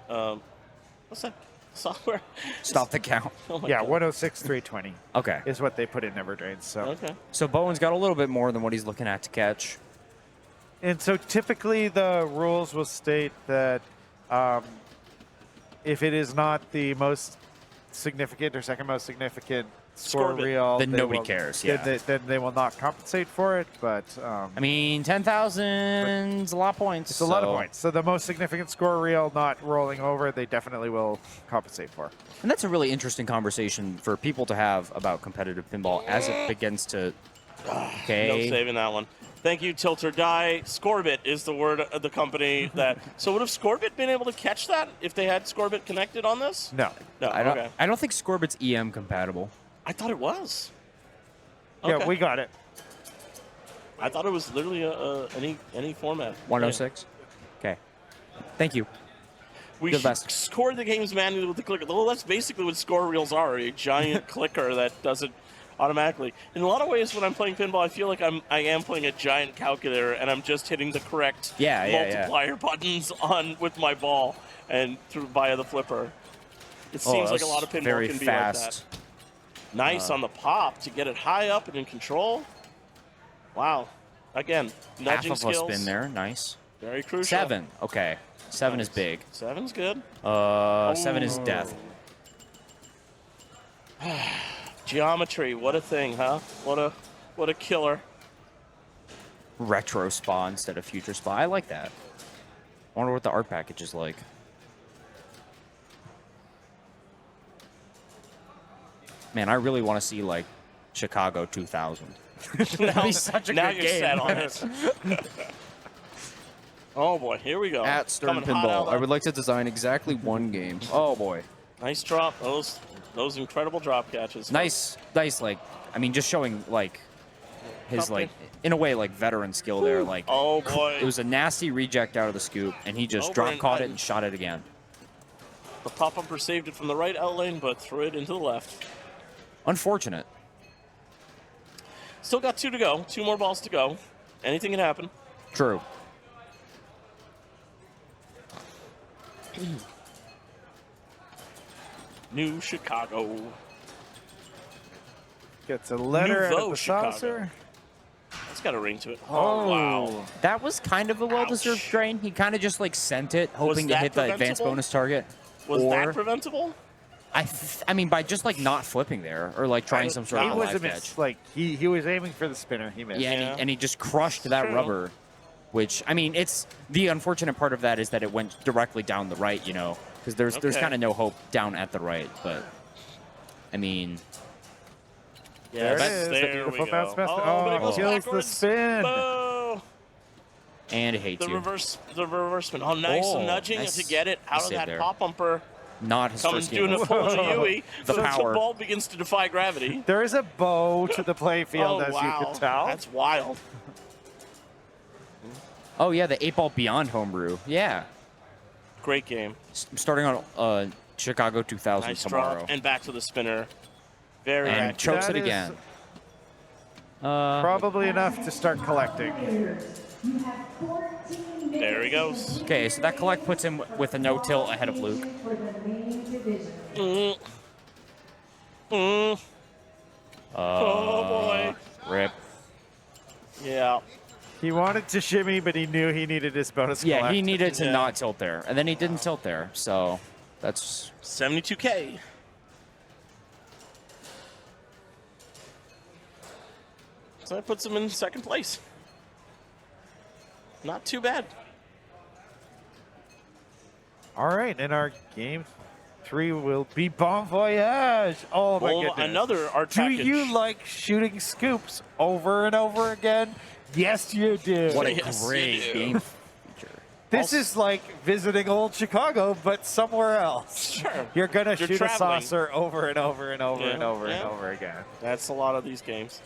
What's that software? Stop the count. Oh my Yeah, God. 106,320. Okay. Is what they put in Never Drains. So. Okay. So Bowen's got a little bit more than what he's looking at to catch. And so typically the rules will state that if it is not the most significant or second most significant score Score reel, then they nobody will- cares, then yeah. then they will not compensate for it. But I mean, 10,000 is a lot of points. it's a lot of points. So the most significant score reel not rolling over, they definitely will compensate for. And that's a really interesting conversation for people to have about competitive pinball as it begins to. Okay. No saving that one. Thank you, Tilt or Die. Scorebit is the word of the company that. So would have Scorebit been able to catch that if they had Scorebit connected on this? No. No. I don't. Okay. I don't think Scorebit's EM compatible. I thought it was. Yeah, Okay. we got it. I thought it was literally any format. 106. Okay. Thank you. We Good should best. score the games manually with the clicker. Well, that's basically what score reels are—a giant clicker that does it automatically. In a lot of ways, when I'm playing pinball, I feel like I am playing a giant calculator, and I'm just hitting the correct multiplier buttons on with my ball and via the flipper. It seems like a lot of pinball very can be fast. like that. Nice on the pop to get it high up and in control. Wow. Again, nudging Half of skills. a spin there. Nice. Very crucial. 7. Okay. 7 is big. 7's good. 7 is death. Geometry, what a thing, huh? What a killer. Retro spa instead of future spa. I like that. I wonder what the art package is like. Man, I really want to see like Chicago 2000. That'd be such a now good you're game. set on it. Oh boy, here we go. At Stern Coming hot out Pinball, I would like to design exactly one game. Oh boy. Nice drop. Those incredible drop catches. Nice, like, I mean, just showing like his Something. like, in a way, like veteran skill there. Like, Oh boy. it was a nasty reject out of the scoop, and he just Over drop and caught it un- and shot it again. The pop-upper saved it from the right out lane, but threw it into the left. Unfortunate. Still got 2 to go. 2 more balls to go. Anything can happen. True. New Chicago. Gets a letter out Nouveau of the Chicago. saucer. It's got a ring to it. Oh, wow. That was kind of a well-deserved drain. He kind of just like sent it, hoping to that hit the advanced preventable? bonus target. Was or, that preventable? I mean, by just like not flipping there or like trying some sort He of was a live miss. catch. Like he was aiming for the spinner. He missed. Yeah, and he just crushed that True. rubber. Which, I mean, it's the unfortunate part of that is that it went directly down the right, you know, because there's Okay. kind of no hope down at the right. But I mean, Yes, There it is. The there beautiful we bounce go. master. But it Oh, goes kills the backwards. spin. Boo! and it hates The you. reverse spin. Oh, nice Oh, nudging nice- to get it out nice of save that there. pop bumper. Not his Coming first doing game. a pull to Yui. The so power. the ball begins to defy gravity. There is a bow to the play field, Oh, as wow. you can tell. That's wild. Oh yeah, the 8-ball Beyond homebrew. Yeah, Great game. I'm starting on Chicago 2000 Nice tomorrow. drop and back to the spinner. Very And accurate. chokes That it is again. Probably enough to start collecting. There he goes. Okay, so that collect puts him with a no tilt ahead of Luke. Oh boy. Rip. Yeah. He wanted to shimmy, but he knew he needed his bonus Yeah, collect. he needed to not tilt there, and then he didn't tilt there, so that's 72K. So that puts him in second place. Not too bad. All right, and our game 3 will be Bon Voyage. Oh my goodness. Another art package. Do you like shooting scoops over and over again? Yes, you do. what a great game feature. This is like visiting old Chicago, but somewhere else. Sure. You're going to You're shoot traveling. a saucer over and over and over and over and Yeah. over again. That's a lot of these games.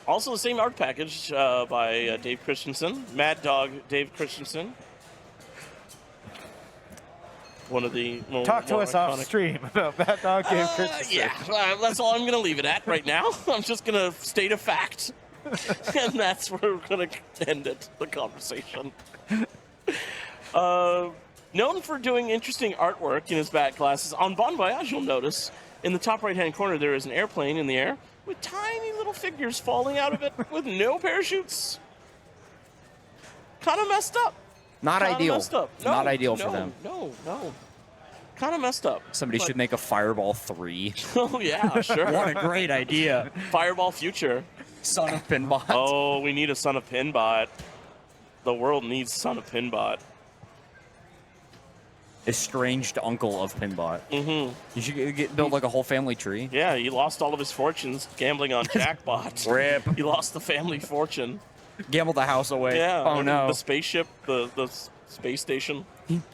Also, the same art package by Dave Christensen, Mad Dog Dave Christensen. One of the Talk to us off iconic- stream about Mad Dog Dave Christensen. Yeah, that's all I'm going to leave it at right now. I'm just going to state a fact. And that's where we're going to end it, the conversation. Known for doing interesting artwork in his bat classes, on Bon Voyage, you'll notice in the top right-hand corner there is an airplane in the air with tiny little figures falling out of it with no parachutes. Kind of messed up. Not Kinda ideal. Messed up. Not ideal for them. No. Kind of messed up. Somebody But- should make a Fireball 3. Oh, yeah, sure. What a great idea. Fireball Future. Son of Pinbot. Oh, we need a Son of Pinbot. The world needs Son of Pinbot. Estranged uncle of Pinbot. Mm-hmm. You should build like a whole family tree. Yeah, he lost all of his fortunes gambling on jackpot. Rip. He lost the family fortune. Gambled the house away. Yeah. Oh no. The spaceship, the space station.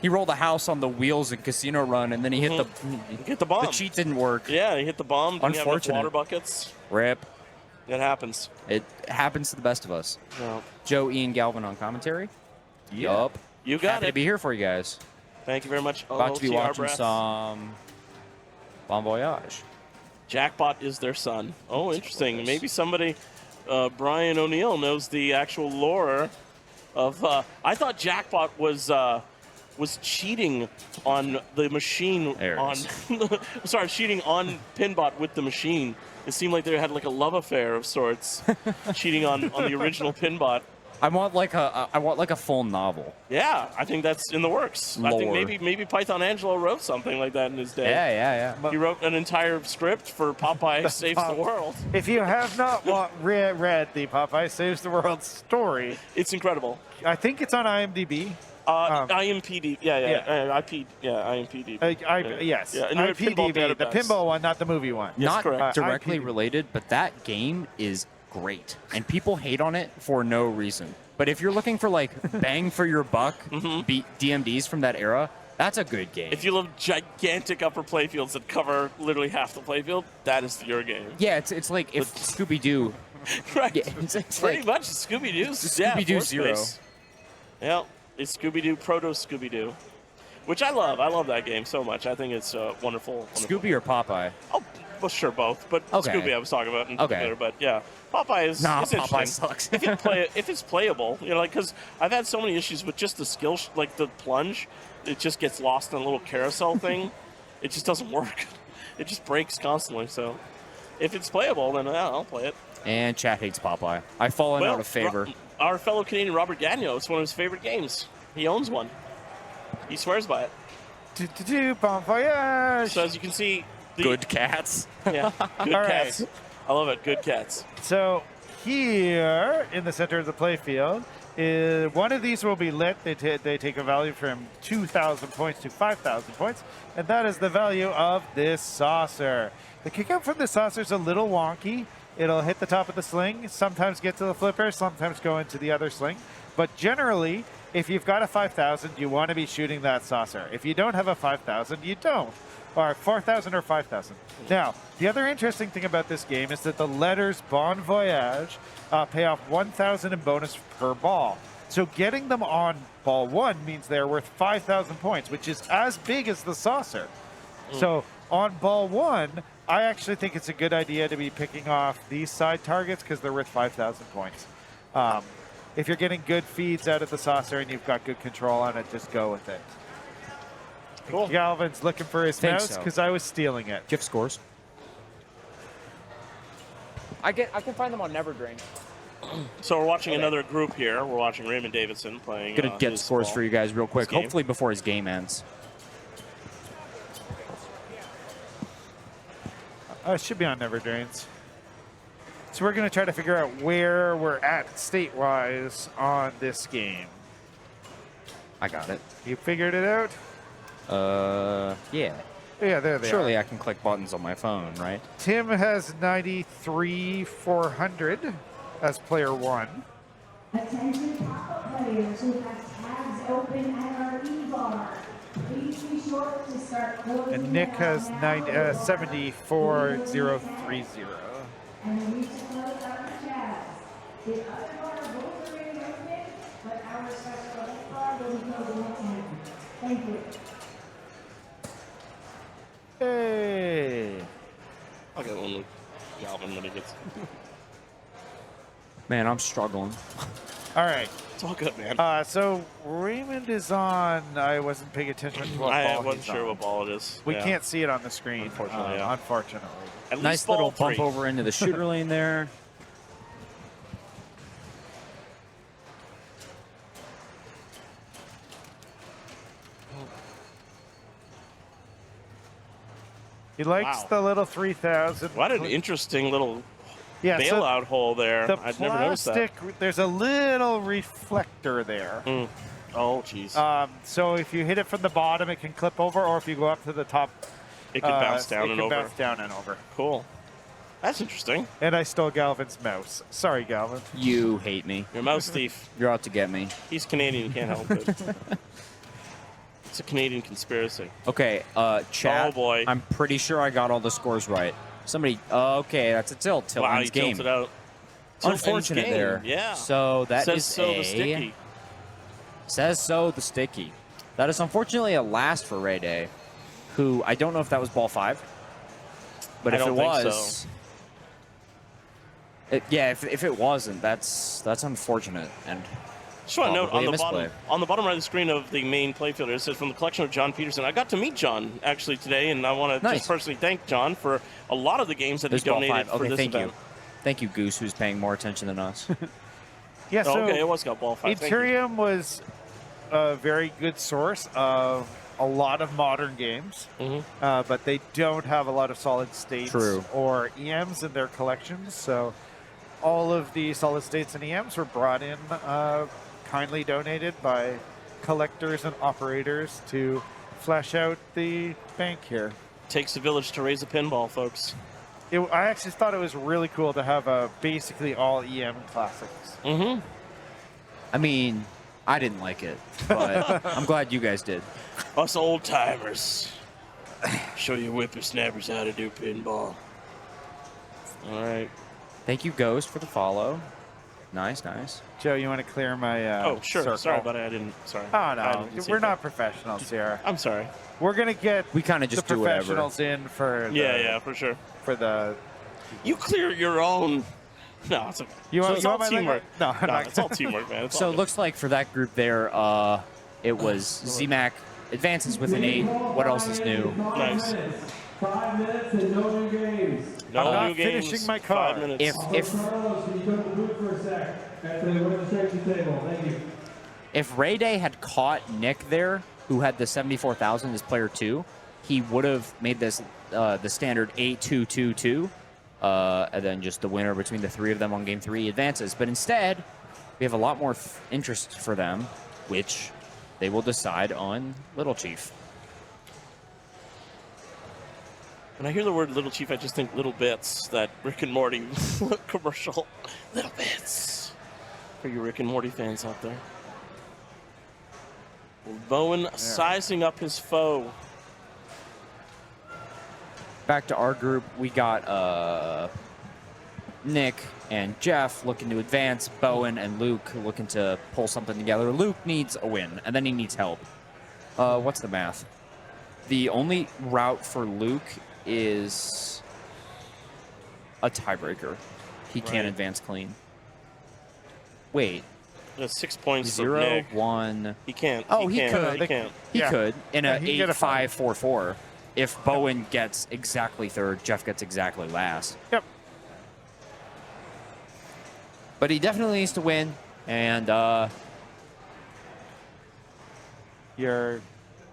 He rolled a house on the wheels in Casino Run, and then he hit Hit the bomb. The cheat didn't work. Yeah, he hit the bomb. Didn't have enough Unfortunate. water buckets. Rip. It happens. It happens to the best of us. Yeah. Joe, Ian, Galvin on commentary. Yup. You got Happy it. to be here for you guys. Thank you very much. About to be OTR watching breath. some Bon Voyage. Jackpot is their son. Oh, interesting. Maybe somebody, Brian O'Neill, knows the actual lore of. I thought Jackpot was cheating on the machine. Sorry, cheating on Pinbot with the machine. It seemed like they had like a love affair of sorts, cheating on the original Pinbot. I want like a full novel. Yeah, I think that's in the works. I think Lore. maybe Python Angelo wrote something like that in his day. Yeah. He wrote an entire script for Popeye Saves the World. If you have not read the Popeye Saves the World story, it's incredible. I think it's on IMDb. IMPD, IMPD. Yes, Yeah, and Pinball IMPDB, the Database. pinball one, not the movie one. Not directly IMPDB. related, but that game is great, and people hate on it for no reason. But if you're looking for like bang for your buck beat DMDs from that era, that's a good game. If you love gigantic upper playfields that cover literally half the playfield, that is your game. Yeah, it's like if Scooby Doo. Right. Yeah, it's Pretty like much Scooby Doo. Scooby-Doo Zero. Yeah, it's Scooby Doo, Proto Scooby Doo, which I love. I love that game so much. I think it's wonderful. Scooby or Popeye. Oh, well, sure, both. But Okay. Scooby I was talking about in Okay. particular. But yeah, Popeye is Nah, it's Popeye interesting. sucks. if it's playable, you know, like because I've had so many issues with just the skill, like the plunge, it just gets lost in a little carousel thing. It just doesn't work. It just breaks constantly. So if it's playable, then yeah, I'll play it. And chat hates Popeye. I've fallen out of favor. Our fellow Canadian Robert Gagnon, it's one of his favorite games. He owns one. He swears by it. Bon Voyage. So as you can see, Good cats. Yeah, good All right. cats. I love it. Good cats. So here in the center of the playfield, one of these will be lit. They take a value from 2,000 points to 5,000 points, and that is the value of this saucer. The kick out from the saucer is a little wonky. It'll hit the top of the sling, sometimes get to the flipper, sometimes go into the other sling. But generally, if you've got a 5,000, you want to be shooting that saucer. If you don't have a 5,000, you don't. Or 4,000 or 5,000. Now, the other interesting thing about this game is that the letters Bon Voyage pay off 1,000 in bonus per ball. So getting them on ball 1 means they're worth 5,000 points, which is as big as the saucer. So on ball 1, I actually think it's a good idea to be picking off these side targets because they're worth 5,000 points. if you're getting good feeds out of the saucer and you've got good control on it, just go with it. Cool. Galvin's looking for his Think mouse so. because I was stealing it. Gift scores. I can find them on Neverdrain. So we're watching another group here. We're watching Raymond Davidson playing. Gonna get his scores ball. for you guys real quick. His game. Hopefully before his game ends. It should be on Never Drains. So we're going to try to figure out where we're at state-wise on this game. I got it. You figured it out? Yeah. Yeah, there they Surely are. I can click buttons on my phone, right? Tim has 93,400 as player 1. Attention Papa players who have tabs open at our E-bar. Please be sure to start closing And Nick has 74,030. And we need to close our tabs. The other bar will remain open, but our special event bar will be closing at 10. Thank you. Hey! I'll get one with Galvin when he gets. Man, I'm struggling. All right. It's all good, man. So Raymond is on. I wasn't paying attention to what I ball wasn't he's sure on. what ball it is. We Yeah. can't see it on the screen, Unfortunately, yeah. unfortunately. At Nice least ball little bump 3. over into the shooter lane there. He likes Wow. the little 3,000. What an interesting little Yeah, so bailout hole there. The I'd never noticed that. plastic, there's a little reflector there. Oh, jeez. So if you hit it from the bottom, it can clip over, or if you go up to the top, It can bounce down and over. bounce down and over. Cool. That's interesting. And I stole Galvin's mouse. Sorry, Galvin. You hate me. You're a mouse thief. You're out to get me. He's Canadian. You can't help it. It's a Canadian conspiracy. Okay, chat. Oh, boy. I'm pretty sure I got all the scores right. Somebody. Okay, that's a tilt. Tilt Wow, ends he game. tilted out. Tilt ends Unfortunate game, there. yeah. So that Says is so a. the sticky. Says so the sticky. That is unfortunately a last for Ray Day, who I don't know if that was ball 5, but I if it don't think was, so. yeah, if it wasn't, that's unfortunate and. Just want to note probably on a the misplay. bottom right of the screen of the main playfielder, it says from the collection of John Peterson. I got to meet John actually today, and I want to Nice. just personally thank John for a lot of the games that There's he ball donated 5. for Okay, this thank event. you. Thank you, Goose, who's paying more attention than us. Yeah, so okay, it was got ball 5. Thank you. Enterrium was a very good source of a lot of modern games, but they don't have a lot of solid states True. or EMs in their collections. So all of the solid states and EMs were brought in, kindly donated by collectors and operators to flesh out the bank here. Takes a village to raise a pinball, folks. I actually thought it was really cool to have basically all EM classics. I mean, I didn't like it, but I'm glad you guys did. Us old timers. Show you whippersnappers how to do pinball. All right. Thank you, Ghost, for the follow. Nice, nice. Joe, you want to clear my Oh, sure. circle? Sorry, buddy. I didn't. Sorry. Oh, I no. didn't see We're it. not professionals here. I'm sorry. We're going to get We kind of just the do whatever. professionals in for the, Yeah, for sure. For the... You clear your own. No, it's okay. You want, it's you all want my teamwork. No, I'm not it's all teamwork, man. It's So all it good. looks like for that group there, it was ZMAC advances with an 8. What else is new? Nice. 5 minutes and no new games. No I'm not new games. finishing my card. 5 minutes. If Carlos, can you come to the booth for a sec? After the registration table. Thank you. if Ray Day had caught Nick there, who had the 74,000 as player 2, he would have made this the standard 8-2-2-2, and then just the winner between the 3 of them on game 3 advances. But instead, we have a lot more interest for them, which they will decide on Little Chief. When I hear the word Little Chief, I just think Little Bits, that Rick and Morty commercial. Little Bits. For you Rick and Morty fans out there. Bowen sizing up his foe. Back to our group, we got Nick and Jeff looking to advance, Bowen and Luke looking to pull something together. Luke needs a win, and then he needs help. What's the math? The only route for Luke is a tiebreaker. He can't advance clean. Wait. 6 points. 0, Nick. 1. He can't. Oh, he can't. could. He can't. He could in a he can get a 8-5-4-4. If Bowen gets exactly third, Jeff gets exactly last. Yep. But he definitely needs to win, and you're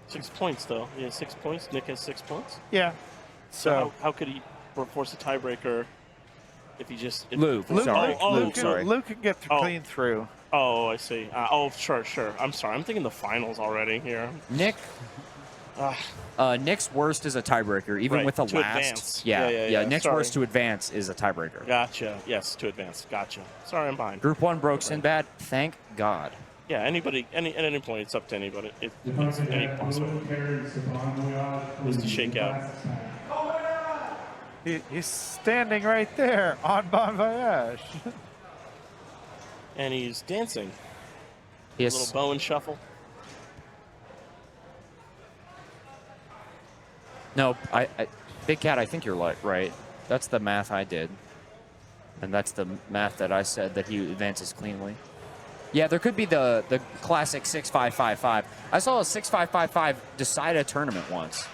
6 points though. He has 6 points. Nick has 6 points. yeah. So how could he force a tiebreaker if he just Luke, Luke, sorry. Luke, sorry. Luke can get clean through. Oh, I see. Sure. I'm sorry. I'm thinking the finals already here. Nick. Nick's worst is a tiebreaker, even Right, with the to last. advance. Yeah. Nick's sorry. worst to advance is a tiebreaker. Gotcha. Yes, to advance. Gotcha. Sorry, I'm behind. Group 1 broke Sinbad. Thank God. Yeah, anybody, at any point, it's up to anybody. It's any possibility. Just to shake out. He's standing right there on Bon Voyage. And he's dancing. Yes. A little Bowen shuffle. No, Big Cat, I think you're right. That's the math I did. And that's the math that I said that he advances cleanly. Yeah, there could be the classic 6-5-5-5. I saw a 6-5-5-5 decide a tournament once.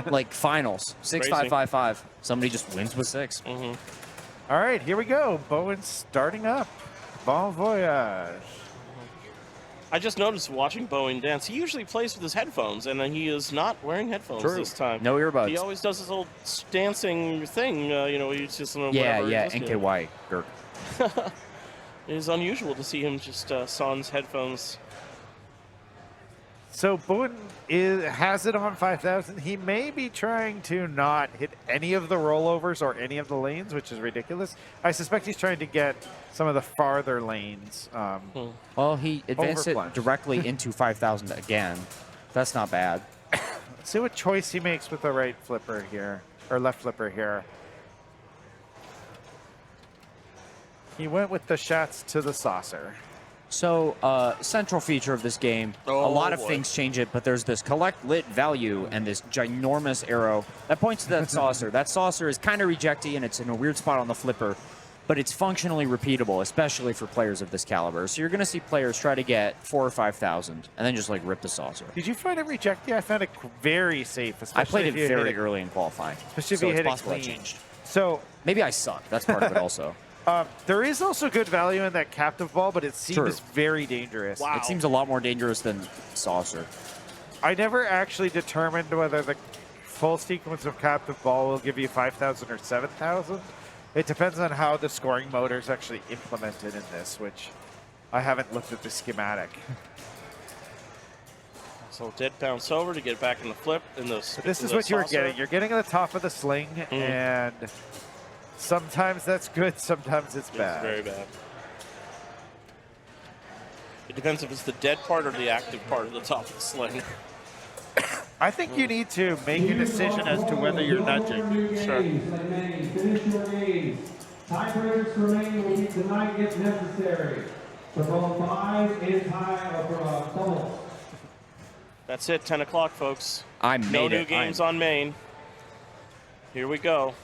Like finals. 6-5-5-5. Somebody just wins with 6. Mm-hmm. All right, here we go. Bowen's starting up. Bon Voyage. I just noticed watching Bowen dance, he usually plays with his headphones, and he is not wearing headphones this time. No earbuds. He always does his little dancing thing, he's just... Yeah, NKY, Dirk. It is unusual to see him just sans headphones. So Bowen has it on 5,000. He may be trying to not hit any of the rollovers or any of the lanes, which is ridiculous. I suspect he's trying to get some of the farther lanes. Well, he advanced it overplunged. directly into 5,000 again. That's not bad. Let's see what choice he makes with the right flipper here, or left flipper here. He went with the shots to the saucer. So, central feature of this game, a lot of things change it, but there's this collect lit value and this ginormous arrow that points to that saucer. That saucer is kind of rejecty and it's in a weird spot on the flipper, but it's functionally repeatable, especially for players of this caliber. So you're going to see players try to get 4,000 or 5,000 and then just like rip the saucer. Did you find it rejecty? I found it very safe. I played it if you very hit early in qualifying, Especially if so you it's hit it possible I clean. changed. So maybe I suck. That's part of it also. There is also good value in that captive ball, but it seems True. very dangerous. Wow. It seems a lot more dangerous than saucer. I never actually determined whether the full sequence of captive ball will give you 5,000 or 7,000. It depends on how the scoring motor is actually implemented in this, which I haven't looked at the schematic. So dead bounce over to get back in the flip. So this is what you were getting. You're getting at the top of the sling, and sometimes that's good, sometimes it's bad. It's very bad. It depends if it's the dead part or the active part of the top of the sling. I think you need to make a decision as to whether you're nudging. Sure. Finish your games. Tiebreakers remain will be denied if necessary. For both 5 and tie or for doubles. That's it, 10 o'clock, folks. I No made new it. games on main. Here we go.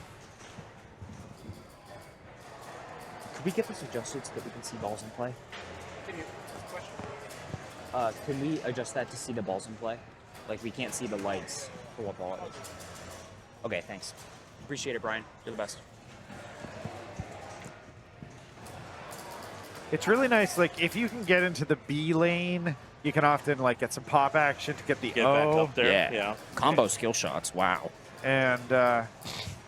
Could we get this adjusted so that we can see balls in play? Can we adjust that to see the balls in play? Like, we can't see the lights for what ball it is. Okay, thanks. Appreciate it, Brian. You're the best. It's really nice, like, if you can get into the B lane, you can often, like, get some pop action to get the Get O. back up there. Yeah. Combo skill shots. Wow. And,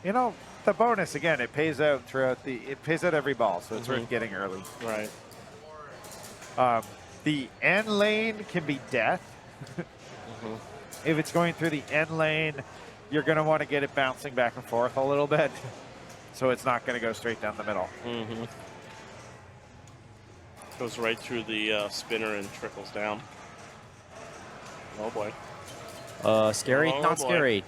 you know, the bonus, again, it pays out it pays out every ball, so it's worth getting early. Right. The N lane can be death. If it's going through the N lane, you're going to want to get it bouncing back and forth a little bit, so it's not going to go straight down the middle. Goes right through the spinner and trickles down. Oh boy. Scary? Oh, Not boy. scary.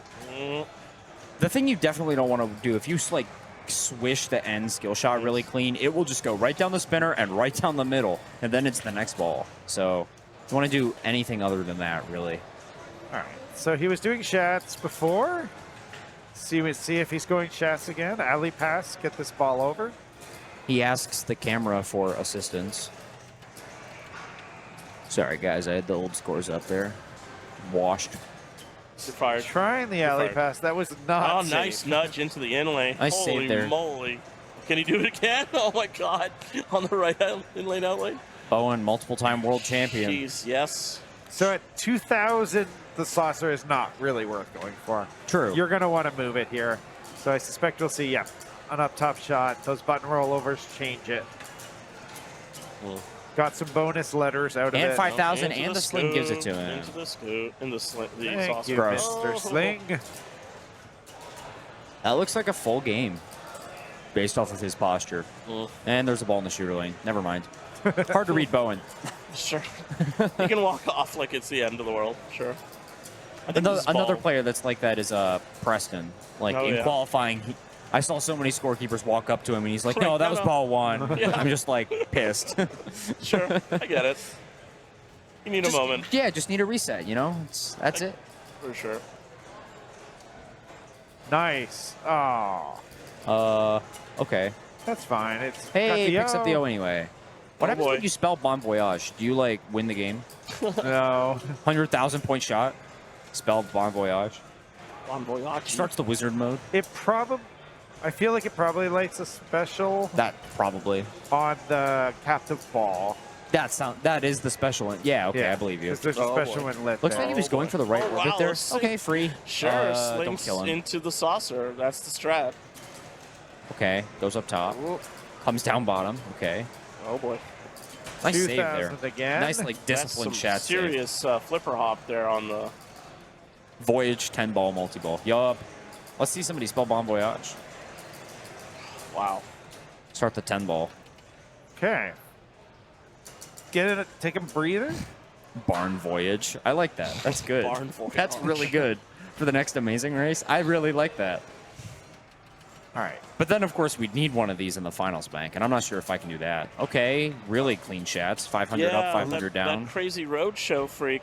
The thing you definitely don't want to do, if you like swish the end skill shot really clean, it will just go right down the spinner and right down the middle, and then it's the next ball. So you want to do anything other than that, really. All right. So he was doing shots before. See if he's going shots again. alley pass, get this ball over. He asks the camera for assistance. Sorry, guys. I had the old scores up there. Washed. You're fired. Trying the You're alley fired. pass. That was not Oh, safe. nice nudge into the in lane. Nice save Holy there. moly. Can he do it again? Oh, my God. On the right in lane, out lane. Bowen, multiple-time world champion. Jeez, yes. So at 2,000, the saucer is not really worth going for. True. You're going to want to move it here. So I suspect we'll see, yeah, an up-top shot. Those button rollovers change it. Got some bonus letters out of And it. 5,000, and the sling gives it to him. Into the scoot, in the sling, the Thank saucer. you, Gross. Mr. Sling. That looks like a full game based off of his posture. And there's a ball in the shooter lane. Never mind. Hard to read Bowen. Sure. You can walk off like it's the end of the world. Sure. I think this is Another ball. player that's like that is Preston. Like Oh, in yeah. qualifying, I saw so many scorekeepers walk up to him and he's like, Correct, no, that no, was no. ball one. Yeah. I'm just like pissed. Sure, I get it. You need a moment. Yeah, just need a reset, you know? That's it. For sure. Nice. Oh, Okay. that's fine. It's Hey, got the picks up the O anyway. What Oh, happens boy. when you spell Bon Voyage? Do you, like, win the game? No. 100,000 point shot? Spelled Bon Voyage. Bon voyage. Starts the wizard mode. It probably, I feel like it probably lights a special That probably. on the captive ball. That is the special one. Yeah, okay, I believe you. Because there's a Oh, special boy. one lit Looks there. like he was going for the right Oh, orbit wow, there. let's see. Okay, free. Sure, Don't slings kill him. into the saucer. That's the strat. Okay, goes up top. Comes down bottom. Okay. Oh boy. Nice save there. 2,000 again. Nice, like, disciplined That's shot some save. serious flipper hop there on the. Voyage 10-ball multi-ball. Yup. Let's see somebody spell Bon Voyage. Wow. Start the 10-ball. Okay. Get it. Take a breather. Barn Voyage. I like that. That's good. Barn Voyage. That's really good for the next amazing race. I really like that. All right. But then, of course, we'd need one of these in the finals bank, and I'm not sure if I can do that. Okay, really clean shots. 500 up, 500 down. That crazy road show freak.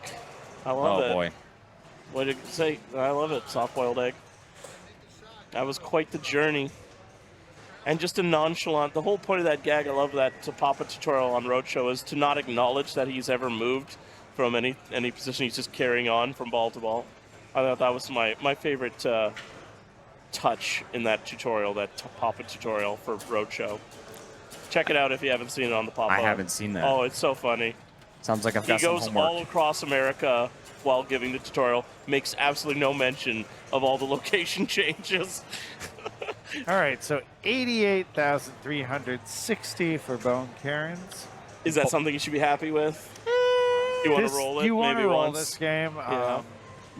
I love it. Oh, boy. What did you say? I love it, soft-boiled egg. That was quite the journey. And just a nonchalant, the whole point of that gag, I love that PAPA tutorial on Roadshow, is to not acknowledge that he's ever moved from any position. He's just carrying on from ball to ball. I thought that was my favorite touch in that tutorial, that PAPA tutorial for Roadshow. Check it out if you haven't seen it on the PAPA. I haven't seen that. Oh, it's so funny. Sounds like I've He got some goes homework. all across America while giving the tutorial, makes absolutely no mention of all the location changes. All right. So 88,360 for Bone Karens. Is that something you should be happy with? You want to roll it? You want maybe to roll once? this game. Yeah.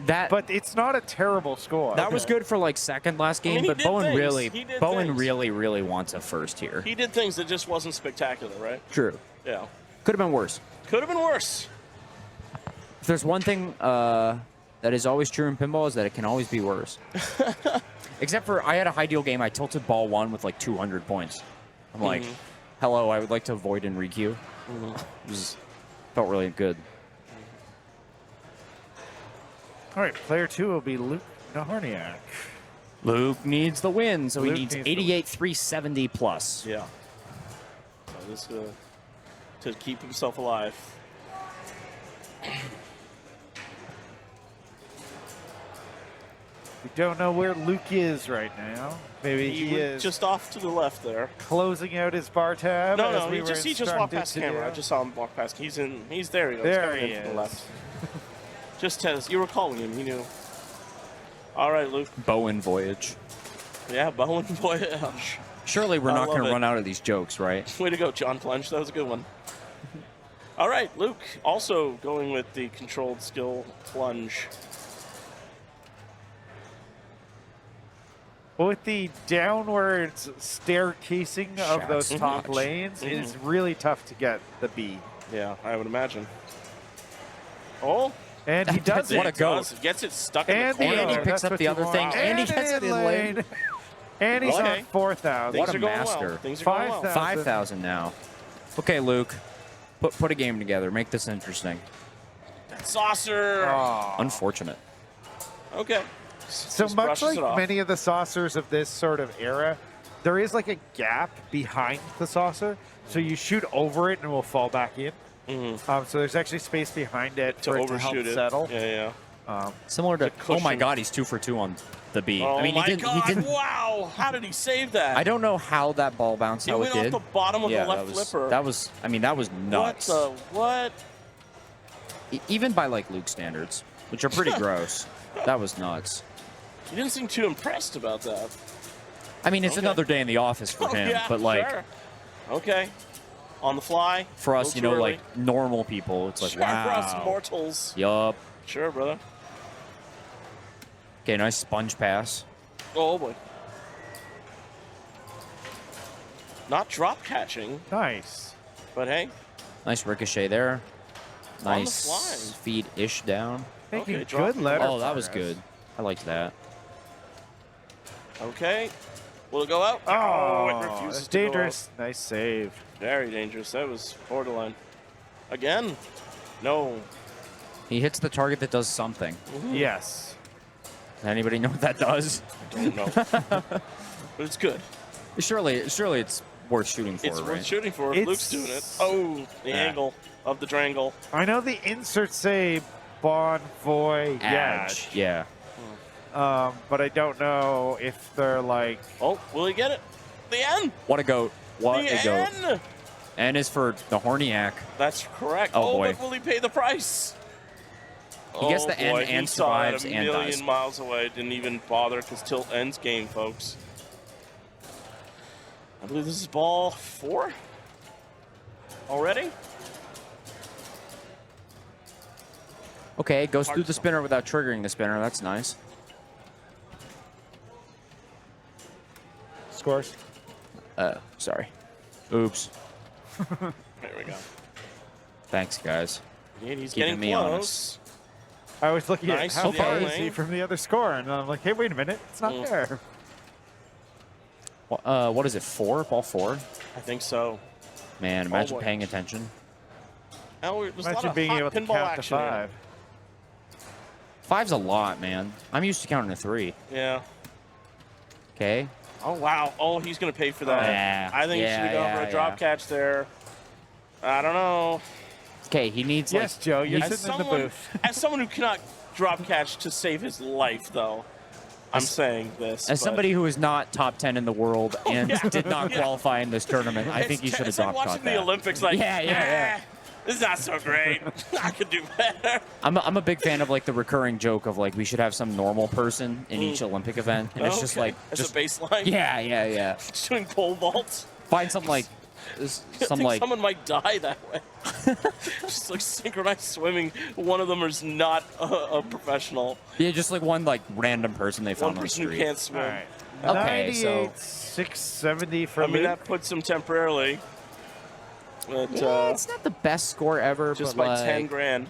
But it's not a terrible score. That was good for like second last game, I mean, he but did Bowen things. really, He did Bowen things. really wants a first here. He did things that just wasn't spectacular, right? True. Yeah. Could have been worse. Could have been worse. If there's one thing that is always true in pinball is that it can always be worse. Except for I had a high deal game. I tilted ball one with like 200 points. I'm like, hello, I would like to avoid and re-queue. It felt really good. All right. Player 2 will be Luke Nahorniak. Luke needs the win, so Luke he needs needs the 88,370 plus. Yeah. So this to keep himself alive. We don't know where Luke is right now. Maybe he went is just off to the left there. closing out his bar tab. No, as no, we he were just walked instructed past to camera. do. I just saw him walk past. He's there. He goes. There Coming he in from is. the left. Just as you were calling him, he knew. All right, Luke. Bowen Voyage. Yeah, Bowen Voyage. Surely we're I not going love to it. run out of these jokes, right? Way to go, John Plunge. That was a good one. All right, Luke. Also going with the controlled skill plunge. With the downwards staircasing of those Shots. top Mhm. lanes, it is Mhm. really tough to get the B. Yeah, I would imagine. Oh. And he does it. What a goat. Does. Gets it stuck in And the corner. And he there. picks up the other thing, and he gets it in lane. And he's Okay. on 4,000. What Things a are going well. master. Things are going well. 5,000 now. Okay, Luke. Put a game together. Make this interesting. Saucer. Unfortunate. Okay. So Just much brushes like it off. many of the saucers of this sort of era, there is like a gap behind the saucer, so you shoot over it and it will fall back in. So there's actually space behind it To for it to help overshoot it. settle. Yeah, Similar to, oh my cushion. God, he's 2 for 2 on the B. Oh I mean, my he God! didn't. Wow! How did he save that? I don't know how that ball bounced. It How went it did. off the bottom of the yeah, left that was, flipper. That was. I mean, that was nuts. What the what? Even by like Luke standards, which are pretty gross. That was nuts. He didn't seem too impressed about that. I mean, it's another day in the office for him, Yeah, but like sure. Okay. On the fly. for us, A you little know, too like normal people, it's like Sure, wow. for us mortals. Yup. Sure, brother. Okay, nice sponge pass. Oh boy. Not drop catching. Nice. But hey. Nice ricochet there. On the Nice fly. feed-ish down. Making Okay, drop good letter Oh, that was progress. good. I liked that. Okay. Will it go out? Oh, it refuses that's to go dangerous. Nice save. out. Very dangerous. That was borderline. Again. No. He hits the target that does something. Yes. Anybody know what that does? I don't know. But it's good. Surely it's worth shooting for, It's right? worth shooting for if It's- Luke's doing it. Oh, the angle of the triangle. I know the inserts say Bon Voy Edge. Yeah. but I don't know if they're like. Oh, will he get it? The N. What a goat. What The a goat. N. N is for the Horniac. That's correct. Oh, boy. But will he pay the price? He gets the N boy, and he saw that survives a and million dies. miles away. Didn't even bother because tilt ends game, folks. I believe this is ball 4 already. Okay, goes through the spinner without triggering the spinner. That's nice. Scores. Sorry. Oops. There we go. Thanks, guys. And he's Keeping getting me close. honest. I was looking Nice at how to the far other is he lane. from the other score, and I'm like, hey, wait a minute, it's not there. What is it? 4? Ball 4? I think so. Man, imagine boy. paying attention. Oh, there's a lot Imagine of being hot able to pinball count to action here. 5. 5's a lot, man. I'm used to counting to 3. Yeah. Okay. Oh, wow. Oh, he's going to pay for that. Yeah. I think he should have gone for a drop catch there. I don't know. Okay, he needs Yes, like. Joe, you're As sitting in the someone, booth. as someone who cannot drop catch to save his life, though, I'm saying this. As but- somebody who is not top 10 in the world and did not qualify in this tournament, I think he should have it's like drop watching caught the that. Olympics, like, Yeah. this is not so great. I could do better. I'm a big fan of like the recurring joke of like we should have some normal person in each Olympic event, and it's just Okay. like As just a baseline. yeah. Just doing pole vaults. Find some like I some think like someone might die that way. Just like synchronized swimming. One of them is not a professional. yeah, just like one like random person they found One on the person who street. can't swim. All right. Okay, so 98, 670 for I mean, Luke. that puts him temporarily. But, yeah, it's not the best score ever, just but by like, 10 grand.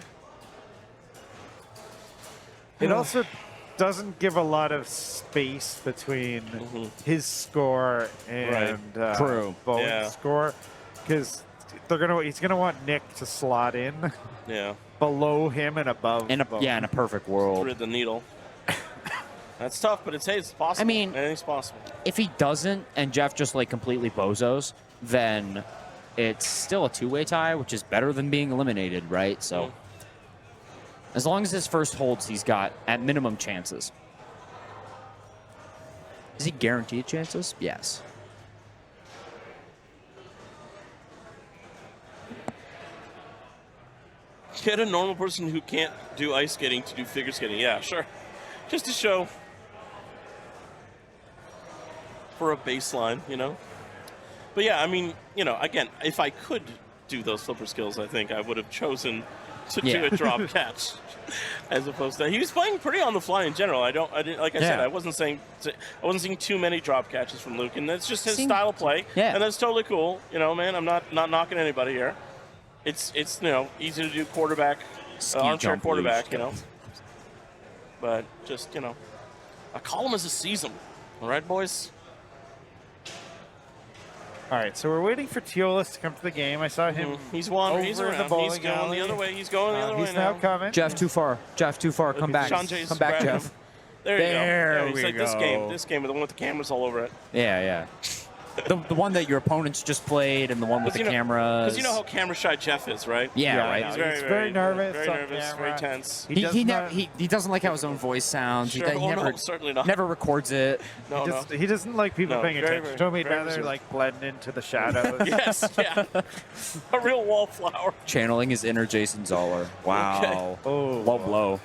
It also doesn't give a lot of space between his score and True. Bowen's Yeah. score, because he's gonna want Nick to slot in Yeah. below him and above. in a Bowen. in a perfect world. Thread the needle. That's tough, but it's possible. I mean- anything's possible. If he doesn't, and Jeff just like completely bozos, then it's still a two-way tie, which is better than being eliminated, right? So as long as his first holds, he's got at minimum chances. Is he guaranteed chances? Yes. Get a normal person who can't do ice skating to do figure skating. Yeah, sure. Just to show for a baseline, you know. But yeah, I mean, you know, again, if I could do those flipper skills, I think I would have chosen to do a drop catch as opposed to he was playing pretty on the fly in general. I didn't like I said, I wasn't seeing too many drop catches from Luke, and that's just his style of play. Yeah. And that's totally cool. You know, man, I'm not knocking anybody here. It's you know, easy to do quarterback, armchair jump quarterback, loose. you know. But just, you know, a column is a season. All right, boys? All right, so we're waiting for Teolis to come to the game. I saw him. He's wandering. over He's in around. the bowling He's going alley. the other way. He's going the other way He's now coming. Jeff, too far. Jeff, too far. Come back. Sanjay's Come back, grabbing Jeff. him. There you go. There He's we like go. this game with the one with the cameras all over it. Yeah. The one that your opponents just played and the one with the cameras. Because you know how camera shy Jeff is, right? Yeah, right. He's very nervous. Very on nervous. camera. Very tense. He doesn't like how his own voice sounds. Sure. He No, never, certainly not. never records it. No, He doesn't like people paying very, attention to him. He'd very rather reserved. like blend into the shadows. Yes, yeah. A real wallflower. Channeling his inner Jason Zoller. Wow. Oh, low blow.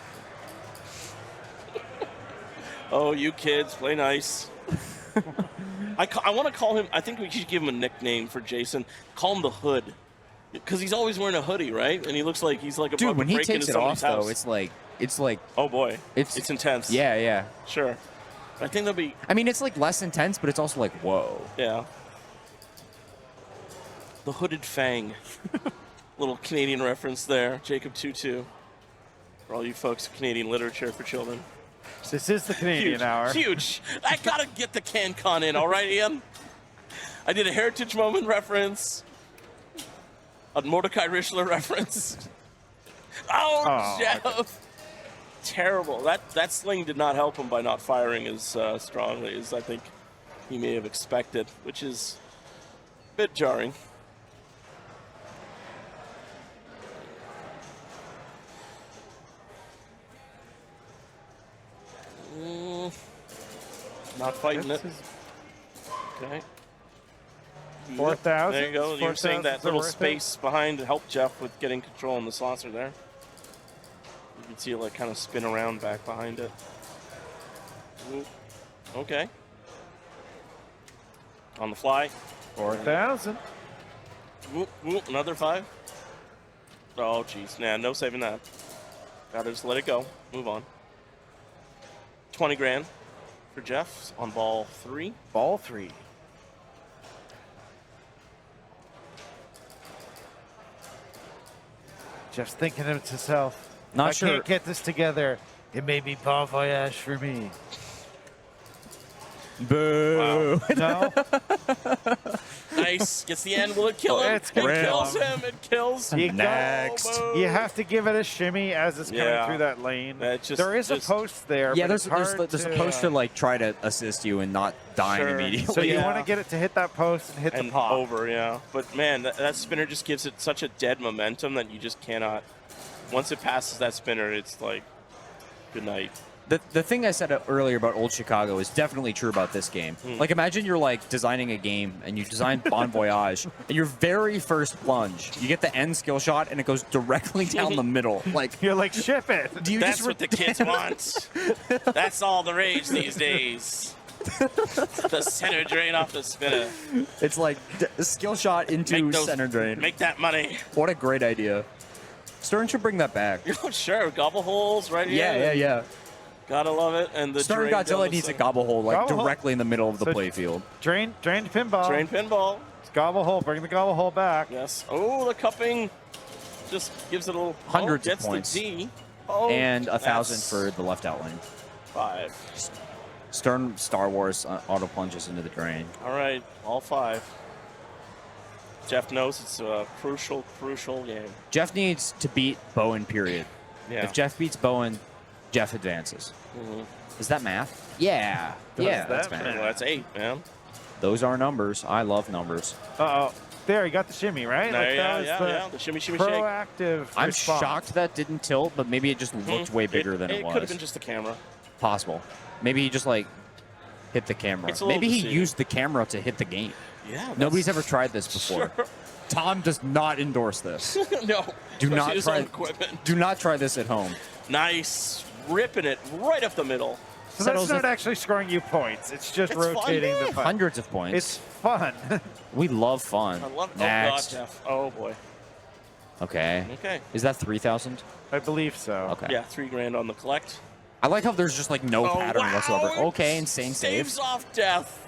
Oh, you kids, play nice. I want to call him. I think we should give him a nickname for Jason. Call him the Hood, because he's always wearing a hoodie, right? And he looks like he's like Dude, about when to he break takes into it somebody's off, house. though, it's like. Oh boy, it's intense. Yeah, yeah. Sure. I think that'll be. I mean, it's like less intense, but it's also like whoa. Yeah. The Hooded Fang. Little Canadian reference there. Jacob Tutu. For all you folks, Canadian literature for children. This is the Canadian Huge, Hour. Huge. I gotta get the CanCon in, all right, Ian? I did a Heritage Moment reference. A Mordecai Richler reference. Oh, Jeff. Terrible. That sling did not help him by not firing as strongly as I think he may have expected, which is a bit jarring. Not fighting it. Okay. 4,000. There you go. You were saying that little space behind helped Jeff with getting control on the saucer there. You can see it like kind of spin around back behind it. Ooh. Okay. On the fly. 4,000. Another 5. Oh, jeez. Nah, no saving that. Gotta just let it go. Move on. 20 grand for Jeff on ball 3. Ball 3. Jeff's thinking to himself, Not I sure. can't get this together. It may be bon voyage for me. Boo. Wow. No? Nice. Gets the end. Will it kill him? It's It gonna kills kill him. It kills him. You have to give it a shimmy as it's coming through that lane. there is a post there. Yeah, but it's there's hard supposed to like try to assist you and not dying immediately. So you want to get it to hit that post and hit the pop. Over, yeah. But man, that spinner just gives it such a dead momentum that you just cannot. Once it passes that spinner, it's like, good night. The thing I said earlier about Old Chicago is definitely true about this game. Like, imagine you're like designing a game and you design Bon Voyage, and your very first plunge, you get the end skill shot and it goes directly down the middle. Like you're like, ship it. Do you That's just what the kids want. That's all the rage these days. The center drain off the spinner. It's like skill shot into center drain. Make that money. What a great idea. Stern should bring that back. Sure, gobble holes right here. Yeah. Gotta love it. And the Stern drain down Godzilla the needs a center. gobble hole like Gobble hole. directly in the middle of the So playfield. Drained pinball. Drain pinball. It's gobble hole. Bring the gobble hole back. Yes. Oh, the cupping just gives it a little. Hundreds of gets points. The D. Oh, And 1,000 that's for the left out lane. 5. Stern Star Wars auto plunges into the drain. All right, all 5. Jeff knows it's a crucial game. Jeff needs to beat Bowen, period. Yeah. If Jeff beats Bowen, Jeff advances. Is that math? Yeah. That's math. Well, that's 8, man. Those are numbers. I love numbers. Uh-oh. There, you got the shimmy, right? No, Like, that was yeah. The shimmy, shake. proactive I'm response. shocked that didn't tilt, but maybe it just looked way bigger than it was. It could have been just the camera. Possible. Maybe he just like hit the camera. It's a little Maybe he deceiving. used the camera to hit the game. Yeah. Nobody's ever tried this before. Sure. Tom does not endorse this. No. Do especially not his try. own equipment. Do not try this at home. Nice. Ripping it right up the middle. So that's not actually scoring you points. It's just It's fun. rotating Yeah. the fun. Hundreds of points. It's fun. We love fun. I love it. Next. Oh, God, Jeff. Oh, boy. Okay. Okay. Is that 3,000? I believe so. Okay. Yeah, 3 grand on the collect. I like how there's just like no Oh, pattern wow. whatsoever. Okay, insane Saves save. off death.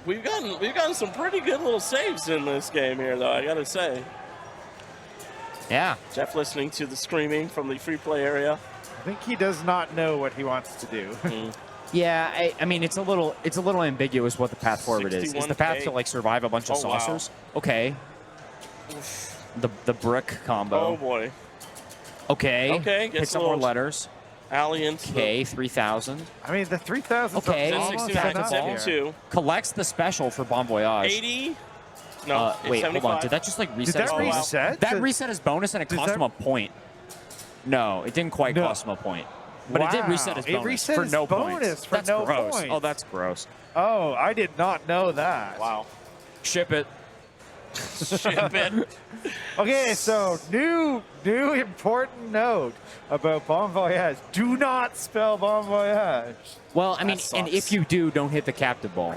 We've gotten some pretty good little saves in this game here, though, I gotta say. Yeah. Jeff listening to the screaming from the free play area. I think he does not know what he wants to do. Yeah, I mean it's a little ambiguous what the path forward is. Is the path 61K? to like survive a bunch of Oh, wow. saucers? Okay. The brick combo. Oh boy. Okay. Okay, Hit gets some a more little- letters. Alley into Okay, 3,000. I mean, the 3,000 Okay, almost 69, enough 72. here. Collects the special for Bon Voyage. 80. No, it's wait, hold 75. on. Did that just like reset that his bonus? reset? That reset his bonus and it cost him a point. No, it didn't quite cost him a point. But it did reset his It bonus reset for his no bonus points. for That's no gross. points. Oh, that's gross. Oh, I did not know that. Wow. Ship it. Ship it. Okay, so new important note about Bon Voyage. Do not spell Bon Voyage. Well, I mean, That and sucks. if you do, don't hit the captive ball.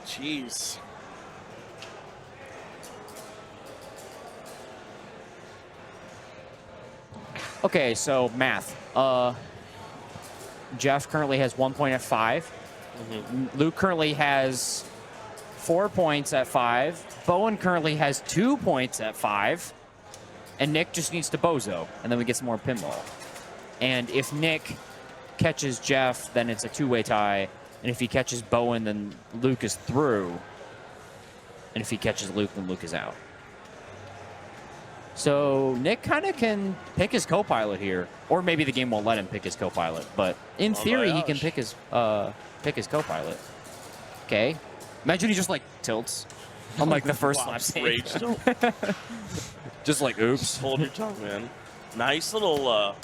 Jeez. Okay, so math. Jeff currently has 1 point at 5. Luke currently has 4 points at 5. Bowen currently has 2 points at 5. And Nick just needs to bozo, and then we get some more pinball. And if Nick catches Jeff, then it's a two-way tie. And if he catches Bowen, then Luke is through. And if he catches Luke, then Luke is out. So Nick kind of can pick his co-pilot here, or maybe the game won't let him pick his co-pilot. But in theory, he can pick his co-pilot. Okay, imagine he just like tilts on like the first lap stage. Rage still. Just like oops. Just hold your tongue, man. Nice little.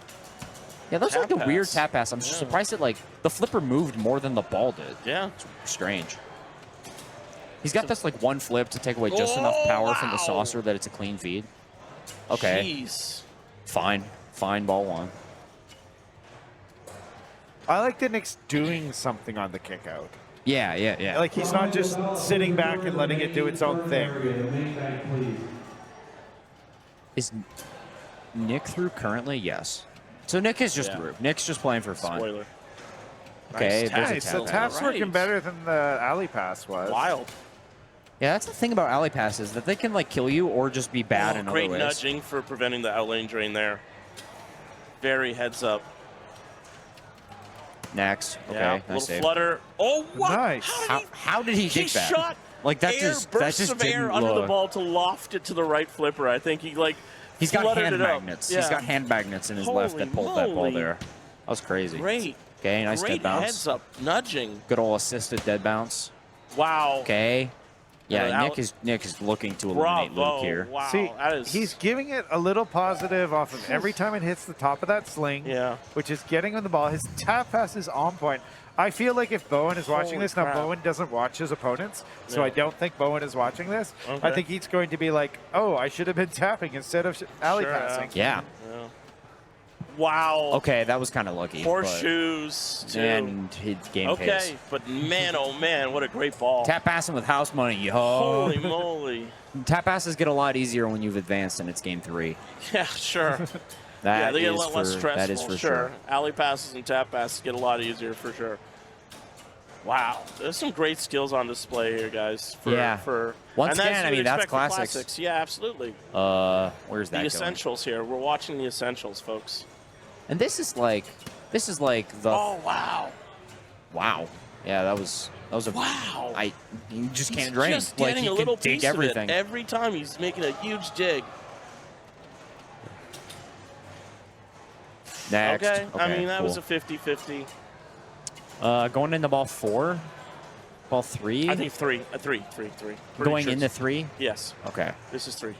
Yeah, that's like tap a weird pass. tap pass. I'm just surprised that like the flipper moved more than the ball did. Yeah. It's strange. He's got this like one flip to take away just enough power from the saucer that it's a clean feed. Okay. Jeez. Fine. Fine, ball one. I like that Nick's doing something on the kick out. Yeah, yeah, yeah. Like he's not just sitting back and letting it do its own thing. Is Nick through currently? Yes. So Nick is just through. Nick's just playing for fun. Spoiler. Okay, Nice there's a Nice. tap So pass. tap's working better than the alley pass was. Wild. Yeah, that's the thing about alley passes, that they can like kill you or just be bad in other Great ways. nudging for preventing the outlane drain there. Very heads up. Next. Okay, Yeah, nice little save. flutter. Oh, what? Nice. How did he dig that? Shot Like that air just bursts of air didn't under the look. ball to loft it to the right flipper. I think he like He's got fluttered hand it up. magnets. Yeah. He's got hand magnets in his left that pulled that ball moly. there. That was crazy. Great. Okay, nice Great dead bounce. heads up nudging. Good old assisted dead bounce. Wow. Okay. Yeah, Yeah, Nick is looking to eliminate Bravo. Luke here. Wow. See, that is he's giving it a little positive off of every time it hits the top of that sling, which is getting on the ball. His tap pass is on point. I feel like if Bowen is watching Holy this, crap. now Bowen doesn't watch his opponents, so Yeah. I don't think Bowen is watching this. Okay. I think he's going to be like, oh, I should have been tapping instead of alley Sure, passing. Yeah. Wow. Okay, that was kind of lucky. Horseshoes, but- too. And his game Okay, pace. but man, oh man, what a great ball. Tap passing with house money, yo. Holy moly. Tap passes get a lot easier when you've advanced and it's game 3. Yeah, sure. That yeah, they get a is lot less for- stressful. that is for sure. sure. Alley passes and tap passes get a lot easier for sure. Wow, there's some great skills on display here, guys. For, Yeah. For Once and again, I you mean, that's expect for classics. Yeah, absolutely. Where's that The going? essentials here. We're watching the essentials, folks. And this is like the. Oh wow. Wow. Yeah, that was a. Wow. You just He's can't drain. just Like getting he a can little dig piece everything. of it every time. He's making a huge dig. Next. Okay. I mean, that cool. was a 50-50. Going into ball 4, ball 3. I think three. Pretty Going sure into it's- 3. Yes. Okay. This is 3.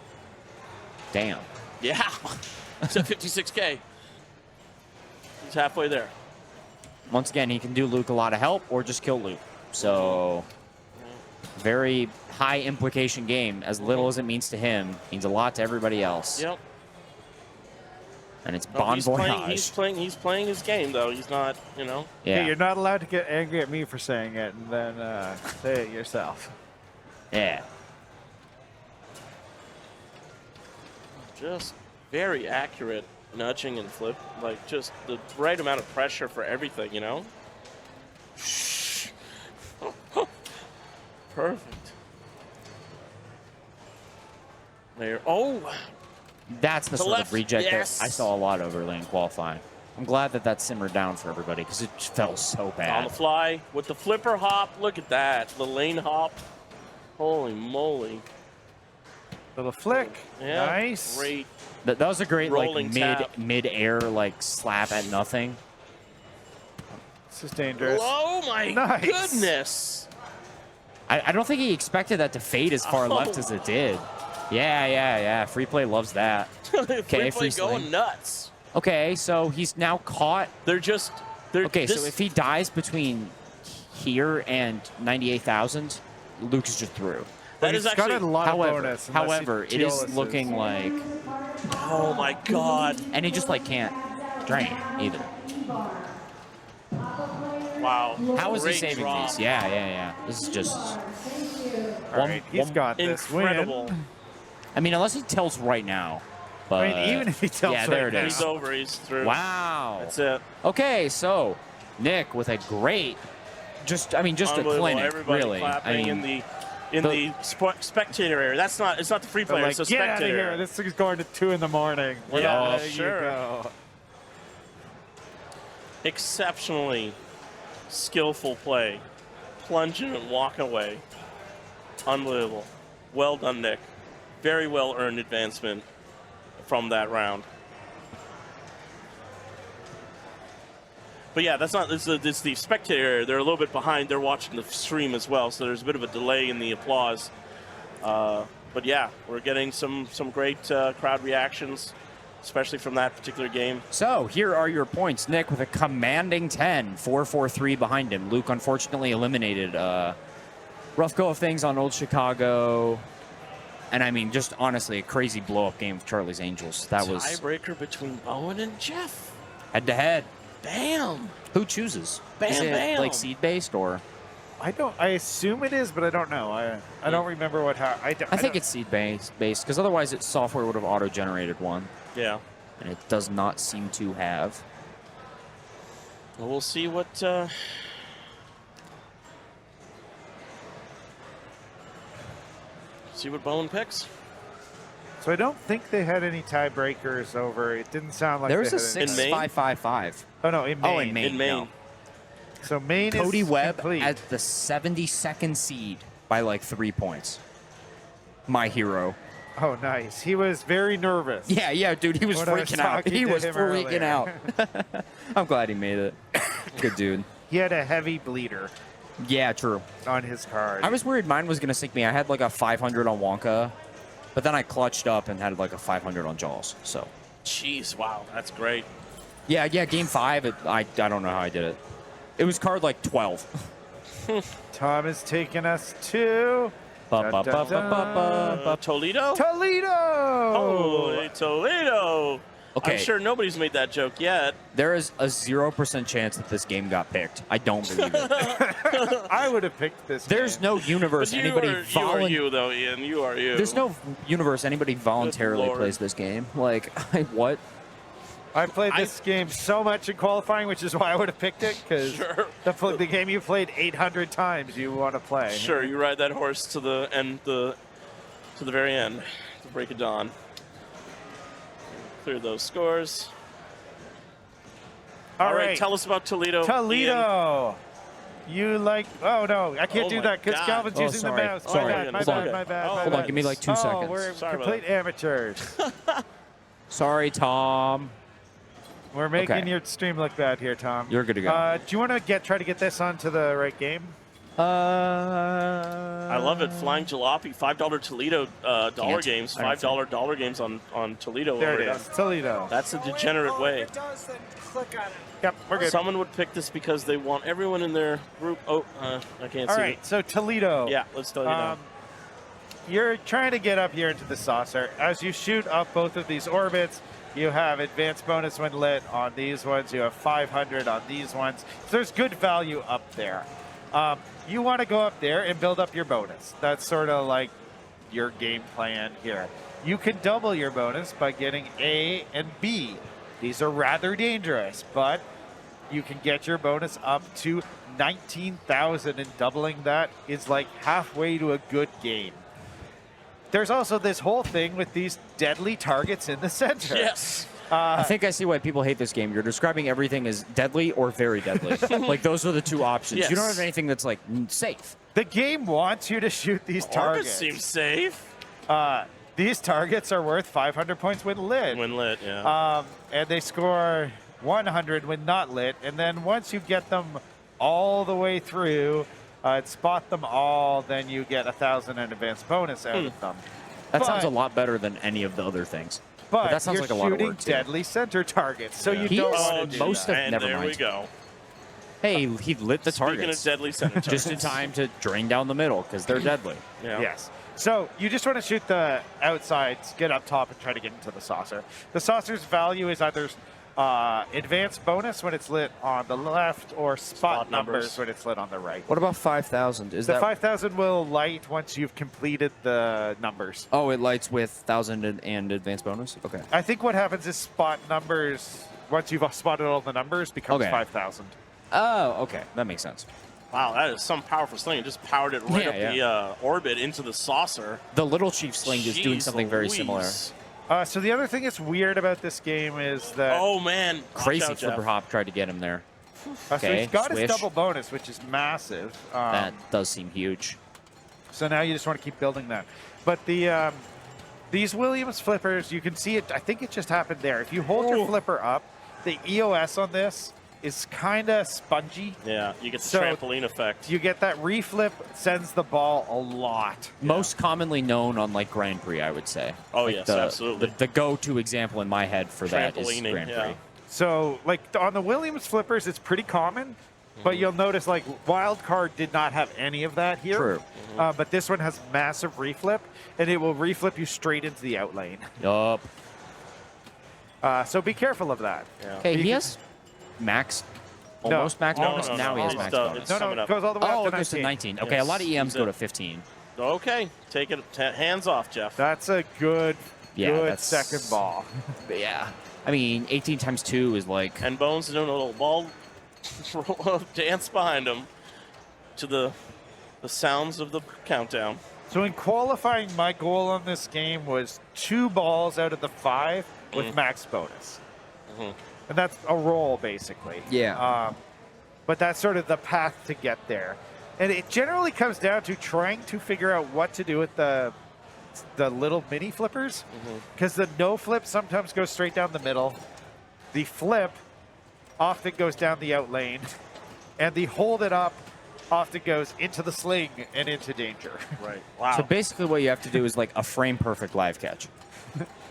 Damn. Yeah. It's a 56K. He's halfway there. Once again, he can do Luke a lot of help or just kill Luke. So, very high implication game. As little as it means to him, means a lot to everybody else. Yep. And it's No, Bon he's Voyage. He's playing his game though. He's not, you know. Yeah. Okay, you're not allowed to get angry at me for saying it and then say it yourself. Yeah. Just very accurate nudging and flip, like just the right amount of pressure for everything, you know. Perfect. There. Oh. That's the To sort left, of reject yes. that I saw a lot over lane qualifying. I'm glad that that simmered down for everybody because it just felt so On bad. the fly with the flipper hop. Look at that. The lane hop. Holy moly. Little flick. Yeah. Nice. Great. That was a great Rolling like tap. mid air like slap at nothing. This is dangerous. Oh my Nice. goodness! I don't think he expected that to fade as far left as it did. Yeah. Free play loves that. Okay, free play going sling. nuts. Okay, so he's now caught. They're okay, so if he dies between here and 98,000, Luke is just through. That is actually got a lot of bonus. However, it is looking like. Oh my God! And he just like can't drain either. Wow. How is he Great saving drop. these? Yeah. This is just. All right, he's got this Incredible. win. I mean, unless he tilts right now. But, I mean, even if he tilts yeah, right there it now. is. He's over. He's through. Wow. That's it. Okay, so Nick with a great, just a Unbelievable. clinic, Everybody really. clapping I mean, in the spectator area. It's not the free player. Like, It's the get out of spectator. here. This thing's going to 2 in the morning. Yeah, There sure. You go. Exceptionally skillful play, plunging and walking away. Unbelievable. Well done, Nick. Very well earned advancement from that round. But yeah, that's not. It's the spectator area. They're a little bit behind. They're watching the stream as well, so there's a bit of a delay in the applause. But yeah, we're getting some great crowd reactions, especially from that particular game. So here are your points. Nick with a commanding 10, 4-4-3 behind him. Luke unfortunately eliminated. Rough go of things on Old Chicago. And I mean, just honestly, a crazy blow-up game of Charlie's Angels. That was Tiebreaker between Bowen and Jeff. head-to-head. Bam! Who chooses? Bam, is it bam. like seed-based or? I assume it is, but I don't know. I don't remember what. I think it's seed-based, because otherwise its software would have auto-generated one. Yeah. And it does not seem to have. Well, we'll see what. See what Bowen picks. So I don't think they had any tiebreakers over. It didn't sound like There was they a had any. 6-5-5-5. Oh no, in Maine. in Maine. In Maine. no. So Maine Cody is Webb complete. at the 72nd seed by like 3 points. My hero. Oh, nice. He was very nervous. Yeah, dude, he was When I was freaking out. talking He to was him freaking earlier. out. I'm glad he made it. Good dude. He had a heavy bleeder Yeah, true. on his card. I was worried mine was going to sink me. I had like a 500 on Wonka, but then I clutched up and had like a 500 on Jaws. So. Jeez, wow, that's great. Yeah, game 5, I don't know how I did it. It was card like 12. Tom is taking us to Toledo? Toledo! Holy Toledo! Okay. I'm sure nobody's made that joke yet. There is a 0% chance that this game got picked. I don't believe it. I would have picked this. There's game. no universe But you anybody are you though, Ian. You are you. There's no universe anybody voluntarily Lord. plays this game. Like, what? I played this game so much in qualifying, which is why I would have picked it, because Sure. the game you played 800 times you want to play. Sure, you ride that horse to the end, to the very end, the break of dawn. Clear those scores. All right, tell us about Toledo. Ian. Toledo. You like? Oh no, I can't Oh do my that because God. Calvin's Oh, using sorry. the mouse. Sorry. My bad. Hold on. My bad. Hold on, give me like 2 seconds. We're Sorry about complete amateurs. Sorry, Tom. We're making Okay. your stream look bad here, Tom. You're good to go. Do you want to try to get this onto the right game? I love it. Flying Jalopy, $5 Toledo dollar Can't. games, I don't $5 dollar games on Toledo. There over it there. is. Toledo. That's a degenerate way. Yep, we're good. Someone would pick this because they want everyone in their group. Oh, I can't All see right, it. so Toledo. Yeah, let's tell you now. You're trying to get up here into the saucer. As you shoot up both of these orbits, you have advanced bonus when lit on these ones. You have 500 on these ones. So there's good value up there. You want to go up there and build up your bonus. That's sort of like your game plan here. You can double your bonus by getting A and B. These are rather dangerous, but you can get your bonus up to 19,000, and doubling that is like halfway to a good game. There's also this whole thing with these deadly targets in the center. Yes. I think I see why people hate this game. You're describing everything as deadly or very deadly. Like, those are the two options. Yes. You don't have anything that's, like, safe. The game wants you to shoot these Orbit targets. seems safe. These targets are worth 500 points when lit. When lit, yeah. And they score 100 when not lit, and then once you get them all the way through and spot them all, then you get 1,000 in advance bonus out of them. That sounds a lot better than any of the other things. But that sounds you're like a lot of shooting work, too. deadly center targets, so you He don't is want to do most that. of And never there mind. we go. Hey, he lit the Speaking targets of deadly center just in targets. time to drain down the middle because they're deadly. Yeah. Yes. So you just want to shoot the outsides, get up top, and try to get into the saucer. The saucer's value is either advance bonus when it's lit on the left, or spot numbers when it's lit on the right. What about 5,000? Is The that 5,000 will light once you've completed the numbers. Oh, it lights with 1,000 and advance bonus. Okay. I think what happens is spot numbers, once you've spotted all the numbers, becomes Okay. 5,000. Oh, okay, that makes sense. Wow, that is some powerful sling. It just powered it right up the orbit into the saucer. The little chief sling is doing Jeez something very Louise. similar. So the other thing that's weird about this game is that... Oh, man. Watch Crazy out, Jeff. flipper hop tried to get him there. So Okay, he's got swish. his double bonus, which is massive. That does seem huge. So now you just want to keep building that. But the these Williams flippers, you can see it. I think it just happened there. If you hold your flipper up, the EOS on this is kind of spongy. Yeah, you get the So trampoline effect. You get that reflip, sends the ball a lot. Most commonly known on like Grand Prix, I would say. Oh, Like yes, absolutely. The go-to example in my head for that is Trampolining, Grand yeah. Prix. So like on the Williams flippers, it's pretty common. But you'll notice like Wild Card did not have any of that here. True. But this one has massive reflip, and it will reflip you straight into the out lane. Yup. So be careful of that. Okay, he has max, almost max bonus. no, now no, he has it's max the- bonus. it's coming it up. goes all the way Oh, up it to goes to 19. 19. Okay, a lot of Yes, EMs go to 15. Okay, take it. Hands off, Jeff. That's a good, Yeah, good that's- second ball. But yeah. I mean, 18 times 2 is like... And Bones doing a little ball dance behind him to the sounds of the countdown. So in qualifying, my goal on this game was 2 balls out of the 5 with max bonus. And that's a roll, basically. Yeah. But that's sort of the path to get there. And it generally comes down to trying to figure out what to do with the little mini flippers. Because the no flip sometimes goes straight down the middle. The flip often goes down the out lane. And the hold it up often goes into the sling and into danger. Right. Wow. So basically what you have to do is like a frame perfect live catch.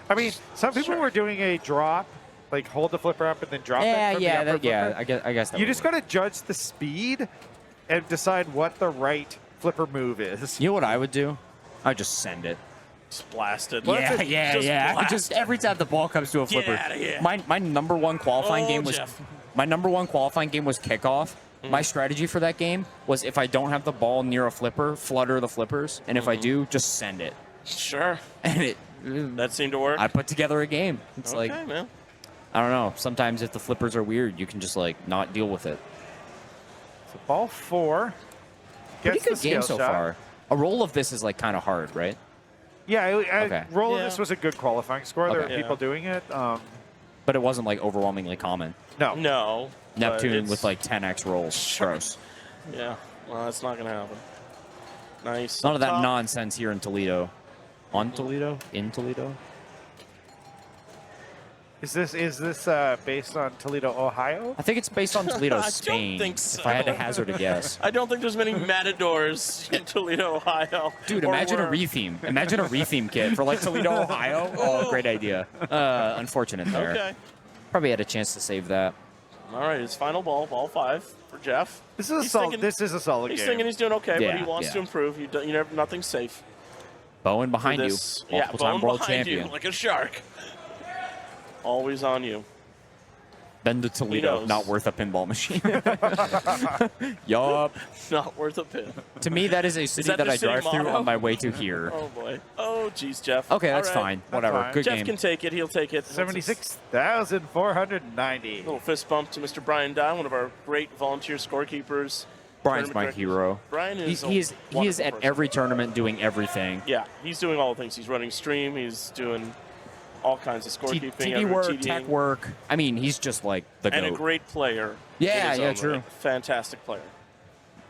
I mean, some people were doing a drop, like hold the flipper up and then drop Yeah, it from yeah, the upper yeah. flipper. I guess that You would just got to judge the speed and decide what the right flipper move is. You know what I would do? I would just send it. Just blast it. Yeah. I would just every time the ball comes to a Get flipper. outta here. My number one qualifying game was Jeff. my number one qualifying game was kickoff. My strategy for that game was if I don't have the ball near a flipper, flutter the flippers, and if I do, just send it. Sure. And it that seemed to work. I put together a game. It's Okay, like man. I don't know. Sometimes if the flippers are weird, you can just like not deal with it. So ball 4. Pretty Gets the good game skill so shot. far. A roll of this is like kind of hard, right? Yeah, Okay. roll of Yeah. this was a good qualifying score. There Okay. were people doing it. But it wasn't like overwhelmingly common. No. No. but Neptune it's- with like 10x rolls. Gross. Yeah. Well, that's not going to happen. Nice. None of that Top. nonsense here in Toledo. On Toledo? In Toledo? Is this based on Toledo, Ohio? I think it's based on Toledo, I don't Spain. think so. If I had to hazard a guess. I don't think there's many matadors in Toledo, Ohio. Dude, Or imagine a were. retheme. Imagine a retheme kit for like Toledo, Ohio. Oh, great idea. Unfortunate there. Okay. Probably had a chance to save that. All right, his final ball, ball 5 for Jeff. This is He's thinking- This is a solid He's game. thinking he's doing okay, Yeah, but he wants yeah. to improve. You never, nothing's safe. Bowen for behind you. this. Multiple time Bowen world behind champion. you like a shark. Always on you. Been to Toledo, knows. not worth a pinball machine. Yup. Not worth a pin. To me, that is a city that that the I city drive through motto? on my way to here. Oh boy. Oh geez, Jeff. Okay, that's All right. fine. Whatever. fine. Good Jeff game. can take it. He'll take it. 76,490. Little fist bump to Mr. Brian Dye, one of our great volunteer scorekeepers. Brian's my tournament directors. hero. Brian is. He is wonderful at person. every tournament doing everything. Yeah, he's doing all the things. He's running stream. He's doing all kinds of scorekeeping, TV work, TDing, tech work. I mean, he's just like the and a GOAT. great player. Yeah, in his yeah, own true. right. Fantastic player,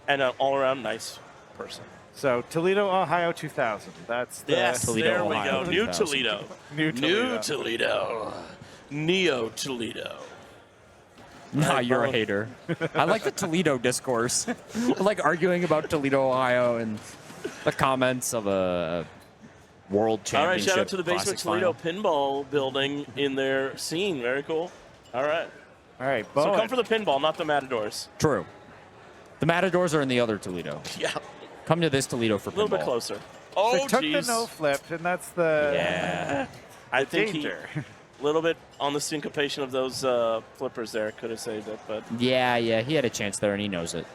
and an all-around nice person. So Toledo, Ohio 2000. That's the Yes, Toledo, there we Ohio, go. New 2000. Toledo. New Toledo. New Toledo. Neo Toledo. Nah, you're a hater. I like the Toledo discourse. I like arguing about Toledo, Ohio, and the comments of a world All right, championship. shout out to the Basement Classics Toledo final. Pinball building in their scene. Very cool. All right. All right, So Bowen. come for the pinball, not the Matadors. True. The Matadors are in the other Toledo. Yeah. Come to this Toledo for A little bit pinball. closer. They Oh, took jeez. the no flip, and that's the Yeah. I think danger. a little bit on the syncopation of those flippers there could have saved it, but Yeah, he had a chance there, and he knows it.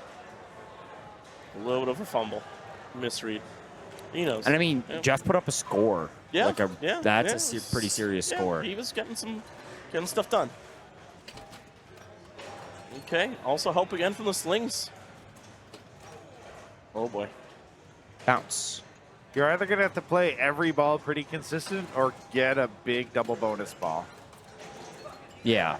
a little bit of a fumble, misread. He knows. And I mean, Yeah. Jeff put up a score. Yeah, Like yeah, that's yeah, a it was- pretty serious yeah, score. He was getting stuff done. Okay. Also help again from the slings. Oh boy. Bounce. You're either going to have to play every ball pretty consistent or get a big double bonus ball. Yeah.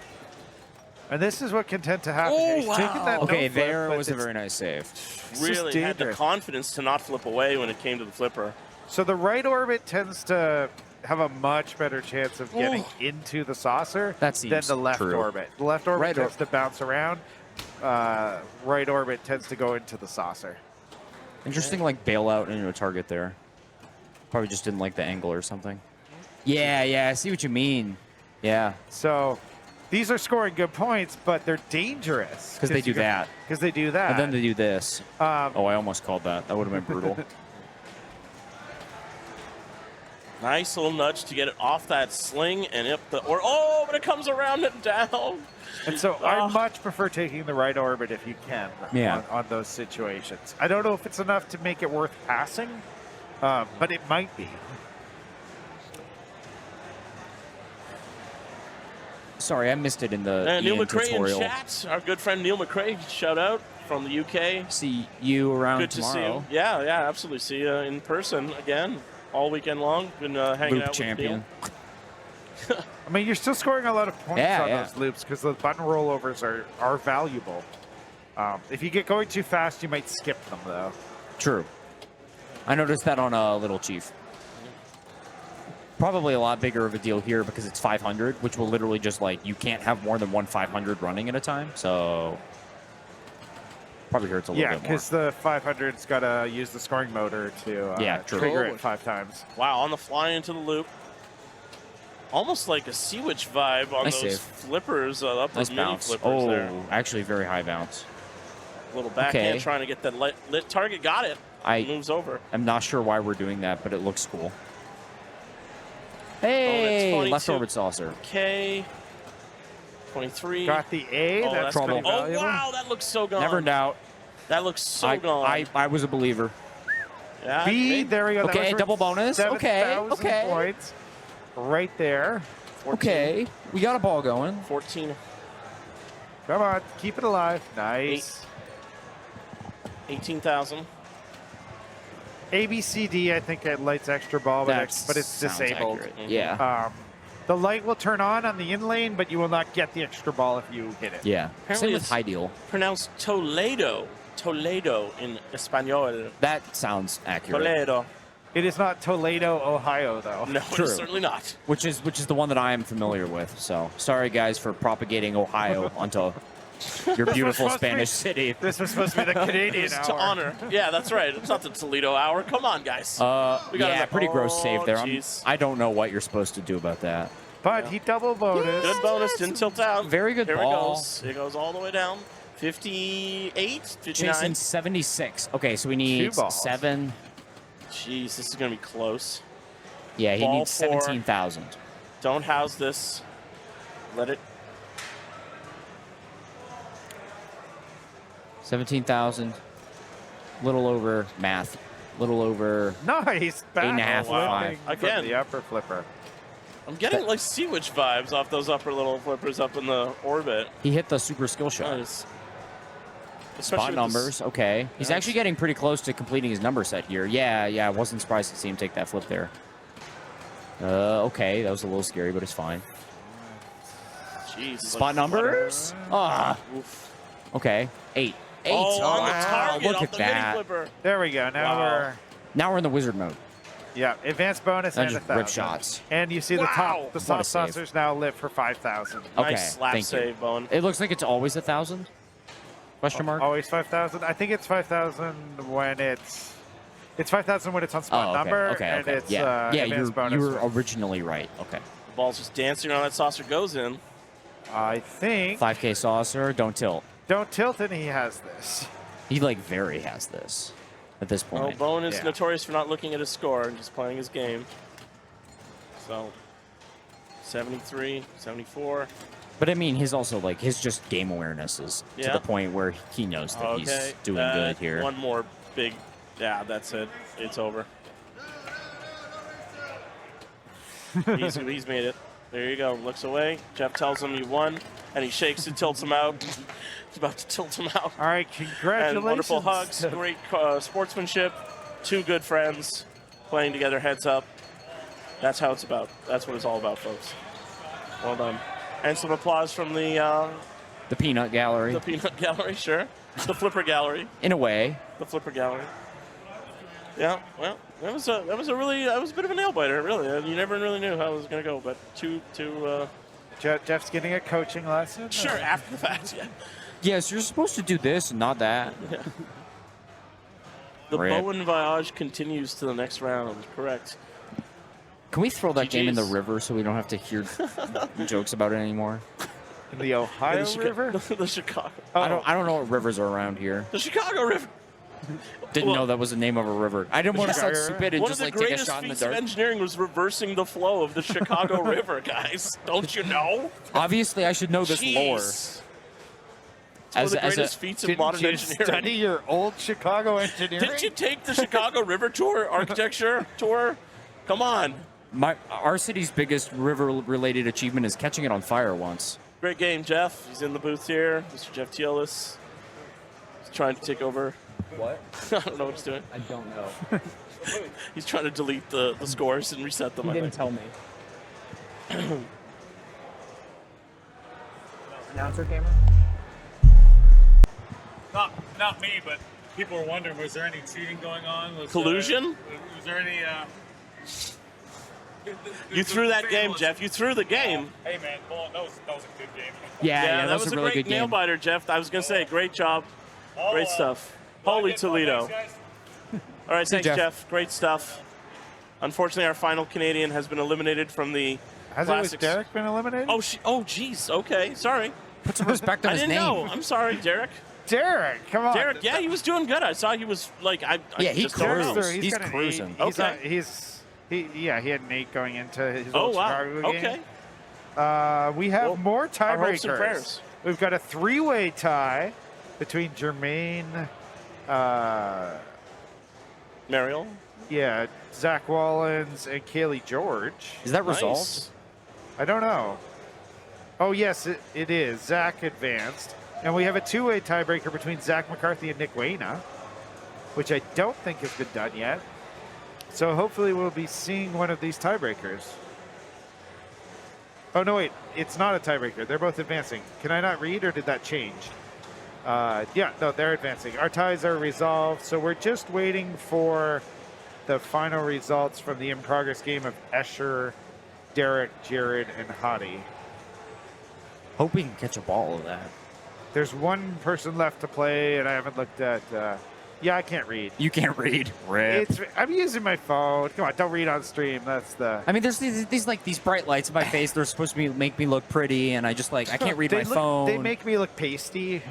And this is what can tend to happen. Oh, He's taking that Okay, no flip, there but was a it's- very nice save. it's just Really had the dangerous. confidence to not flip away when it came to the flipper. So the right orbit tends to have a much better chance of getting into the saucer That than seems the left true. orbit. The left orbit Right tends to bounce around. Right orbit tends to go into the saucer. Interesting, like bailout into a target there. Probably just didn't like the angle or something. Yeah, I see what you mean. Yeah. So these are scoring good points, but they're dangerous. Because they do that. Because they do that. And then they do this. Um, Oh, I almost called that. That would have been brutal. Nice little nudge to get it off that sling and up the but it comes around and down. And so I much prefer taking the right orbit if you can Yeah. on those situations. I don't know if it's enough to make it worth passing, but it might be. Sorry, I missed it in the Neil Ian McRae tutorial. in chat. Our good friend Neil McRae, shout out from the UK. See you around Good tomorrow. to see you. Yeah, absolutely. See you in person again all weekend long. Been hanging Loop out champion. with I mean, you're still scoring a lot of points Yeah, on yeah. those loops because the button rollovers are valuable. If you get going too fast, you might skip them, though. True. I noticed that on Little Chief. Probably a lot bigger of a deal here because it's 500, which will literally just like, you can't have more than one 500 running at a time. So probably hurts a little Yeah, bit more. because the 500's got to use the scoring motor to Yeah, true. trigger Cool. it 5 times. Wow, on the fly into the loop. Almost like a Sea Witch vibe on Nice those save. flippers, upper Nice mini bounce. flippers Oh, there. actually very high bounce. Little backhand Okay. trying to get that lit target. Got it. Moves over. I'm not sure why we're doing that, but it looks cool. Oh, Hey, that's left 22. orbit saucer. Okay. 23. Got the A. Oh, That's trouble. pretty valuable. Oh, wow, that looks so gone. Never in doubt. That looks so gone. I was a believer. Yeah, B, maybe. there we go. That Okay, was double bonus. Okay, 7,000 okay. points. Right there. 14. Okay, we got a ball going. 14. Come on, keep it alive. Nice. 18,000. ABCD, I think it lights extra ball, but it's sounds disabled. accurate. Yeah. The light will turn on the in lane, but you will not get the extra ball if you hit it. Yeah. Apparently Same with it's high deal. Pronounced Toledo. Toledo in Espanol. That sounds accurate. Toledo. It is not Toledo, Ohio, though. No, True. it's certainly not. Which is the one that I am familiar with. So sorry guys for propagating Ohio onto your beautiful supposed to be- Spanish city. This was supposed to be the Canadian It's to hour. honor. Yeah, that's right. It's not the Toledo hour. Come on, guys. We gotta Yeah, make- pretty gross save there. jeez. I don't know what you're supposed to do about that. But he double bonus. Good bonus. Didn't tilt out. Very good Here ball. it goes. It goes all the way down. 58, 59. Chasing 76. Okay, so we need Two balls. 7. Jeez, this is going to be close. Yeah, he Ball needs 4. 17,000. Don't house this. Let it. 17,000. Little over math. Little over. Nice. Back 8.5 or flipping 5. from Again. the upper flipper. I'm getting like Sea Witch vibes off those upper little flippers up in the orbit. He hit the super skill shot. Nice. Spot Especially with numbers, okay. He's Nice. actually getting pretty close to completing his number set here. Yeah, I wasn't surprised to see him take that flip there. Okay, that was a little scary, but it's fine. Jeez, Spot like numbers? Ah, Oof. okay. 8. 8. Oh, on the wow, target look off at the mini that. flipper. There we go. Now Wow. Now we're in the wizard mode. Yeah, advanced bonus And and just 1,000. rip shots. And you see the top, the What a soft save. saucers now live for 5,000. Okay, Nice slap thank save, you. Bowen. It looks like it's always 1,000? Question mark? Always 5,000. I think it's 5,000 when it's 5,000 when it's on spot okay, number, okay, and okay. it's yeah, advanced bonus. you were originally right. Okay. The ball's just dancing around that saucer goes in. I think 5K saucer, don't tilt. don't tilt, and he has this. He like very has this at this Well, point. Bowen is notorious for not looking at his score and just playing his game. So, 73, 74. But I mean, his also like his just game awareness is to Yeah. the point where he knows that he's doing good here. One more big, yeah, that's it. It's over. he's made it. There you go. Looks away. Jeff tells him you won, and he shakes and tilts him out. He's about to tilt him out. All right, congratulations. And wonderful hugs, great sportsmanship, two good friends playing together heads up. That's how it's about. That's what it's all about, folks. Well done. And some applause from the peanut gallery. The peanut gallery, sure. The flipper gallery. In a way. The flipper gallery. Yeah, well, that was a bit of a nail biter, really. You never really knew how it was going to go, but Jeff's getting a coaching lesson. Sure, after the fact, yeah. Yes, you're supposed to do this and not that. Yeah. The Rip. Bowen Voyage continues to the next round, correct. Can we throw that game in the GG's. river so we don't have to hear jokes about it anymore? In the Ohio River? The Chicago. I don't know what rivers are around here. The Chicago River. Didn't know that was the name of a river. I didn't want to sound Chicago stupid and One just of like the take a greatest shot in the feats of dark. engineering was reversing the flow of the Chicago River, guys. Don't you know? Obviously, I should know this lore. Jeez. It's one of the greatest feats of modern you engineering. study your old Chicago engineering? Didn't you take the Chicago River tour, architecture tour? Come on. Our city's biggest river-related achievement is catching it on fire once. Great game, Jeff. He's in the booth here. Mr. Jeff Teolis. He's trying to take over. What? I don't know what he's doing. I don't know. He's trying to delete the scores and reset them. He I didn't think. tell me. Announcer camera? Not me, but people were wondering, was there any cheating going on? Collusion? Was there any... You threw that game, Jeff. You threw the game. Hey, man, that was a good game. Yeah, that was a really great good game. nail biter, Jeff. I was going to say, great job. Great stuff. Holy Toledo. All right, See you, thanks, Jeff. Jeff. Great stuff. Unfortunately, our final Canadian has been eliminated from the Has Classics. Derek been eliminated? Oh, jeez. Okay, sorry. Put some respect on I his didn't name. know. I'm sorry, Derek. Derek, come on. Derek, yeah, he was doing good. I saw he was like, I he just don't know. cruised. He's got an cruising. 8. Okay. He had an 8 going into his Oh, old wow. Chicago game. Okay. We have more our hopes and tiebreakers. prayers. We've got a 3-way tie between Jermaine, Mariel. yeah, Zach Wallens, and Kaylee George. Is that Nice. resolved? I don't know. Oh, yes, it is. Zach advanced. And we have a 2-way tiebreaker between Zach McCarthy and Nick Wayna, which I don't think has been done yet. So hopefully we'll be seeing one of these tiebreakers. Oh, no, wait. It's not a tiebreaker. They're both advancing. Can I not read, or did that change? Yeah, no, they're advancing. Our ties are resolved, so we're just waiting for the final results from the in-progress game of Escher, Derek, Jared, and Hottie. Hope we can catch a ball of that. There's one person left to play, and I haven't looked at... yeah, I can't read. You can't read. Rip. I'm using my phone. Come on, don't read on stream. That's the... I mean, there's these bright lights in my face. They're supposed to make me look pretty, and I just I can't read my phone. They make me look pasty.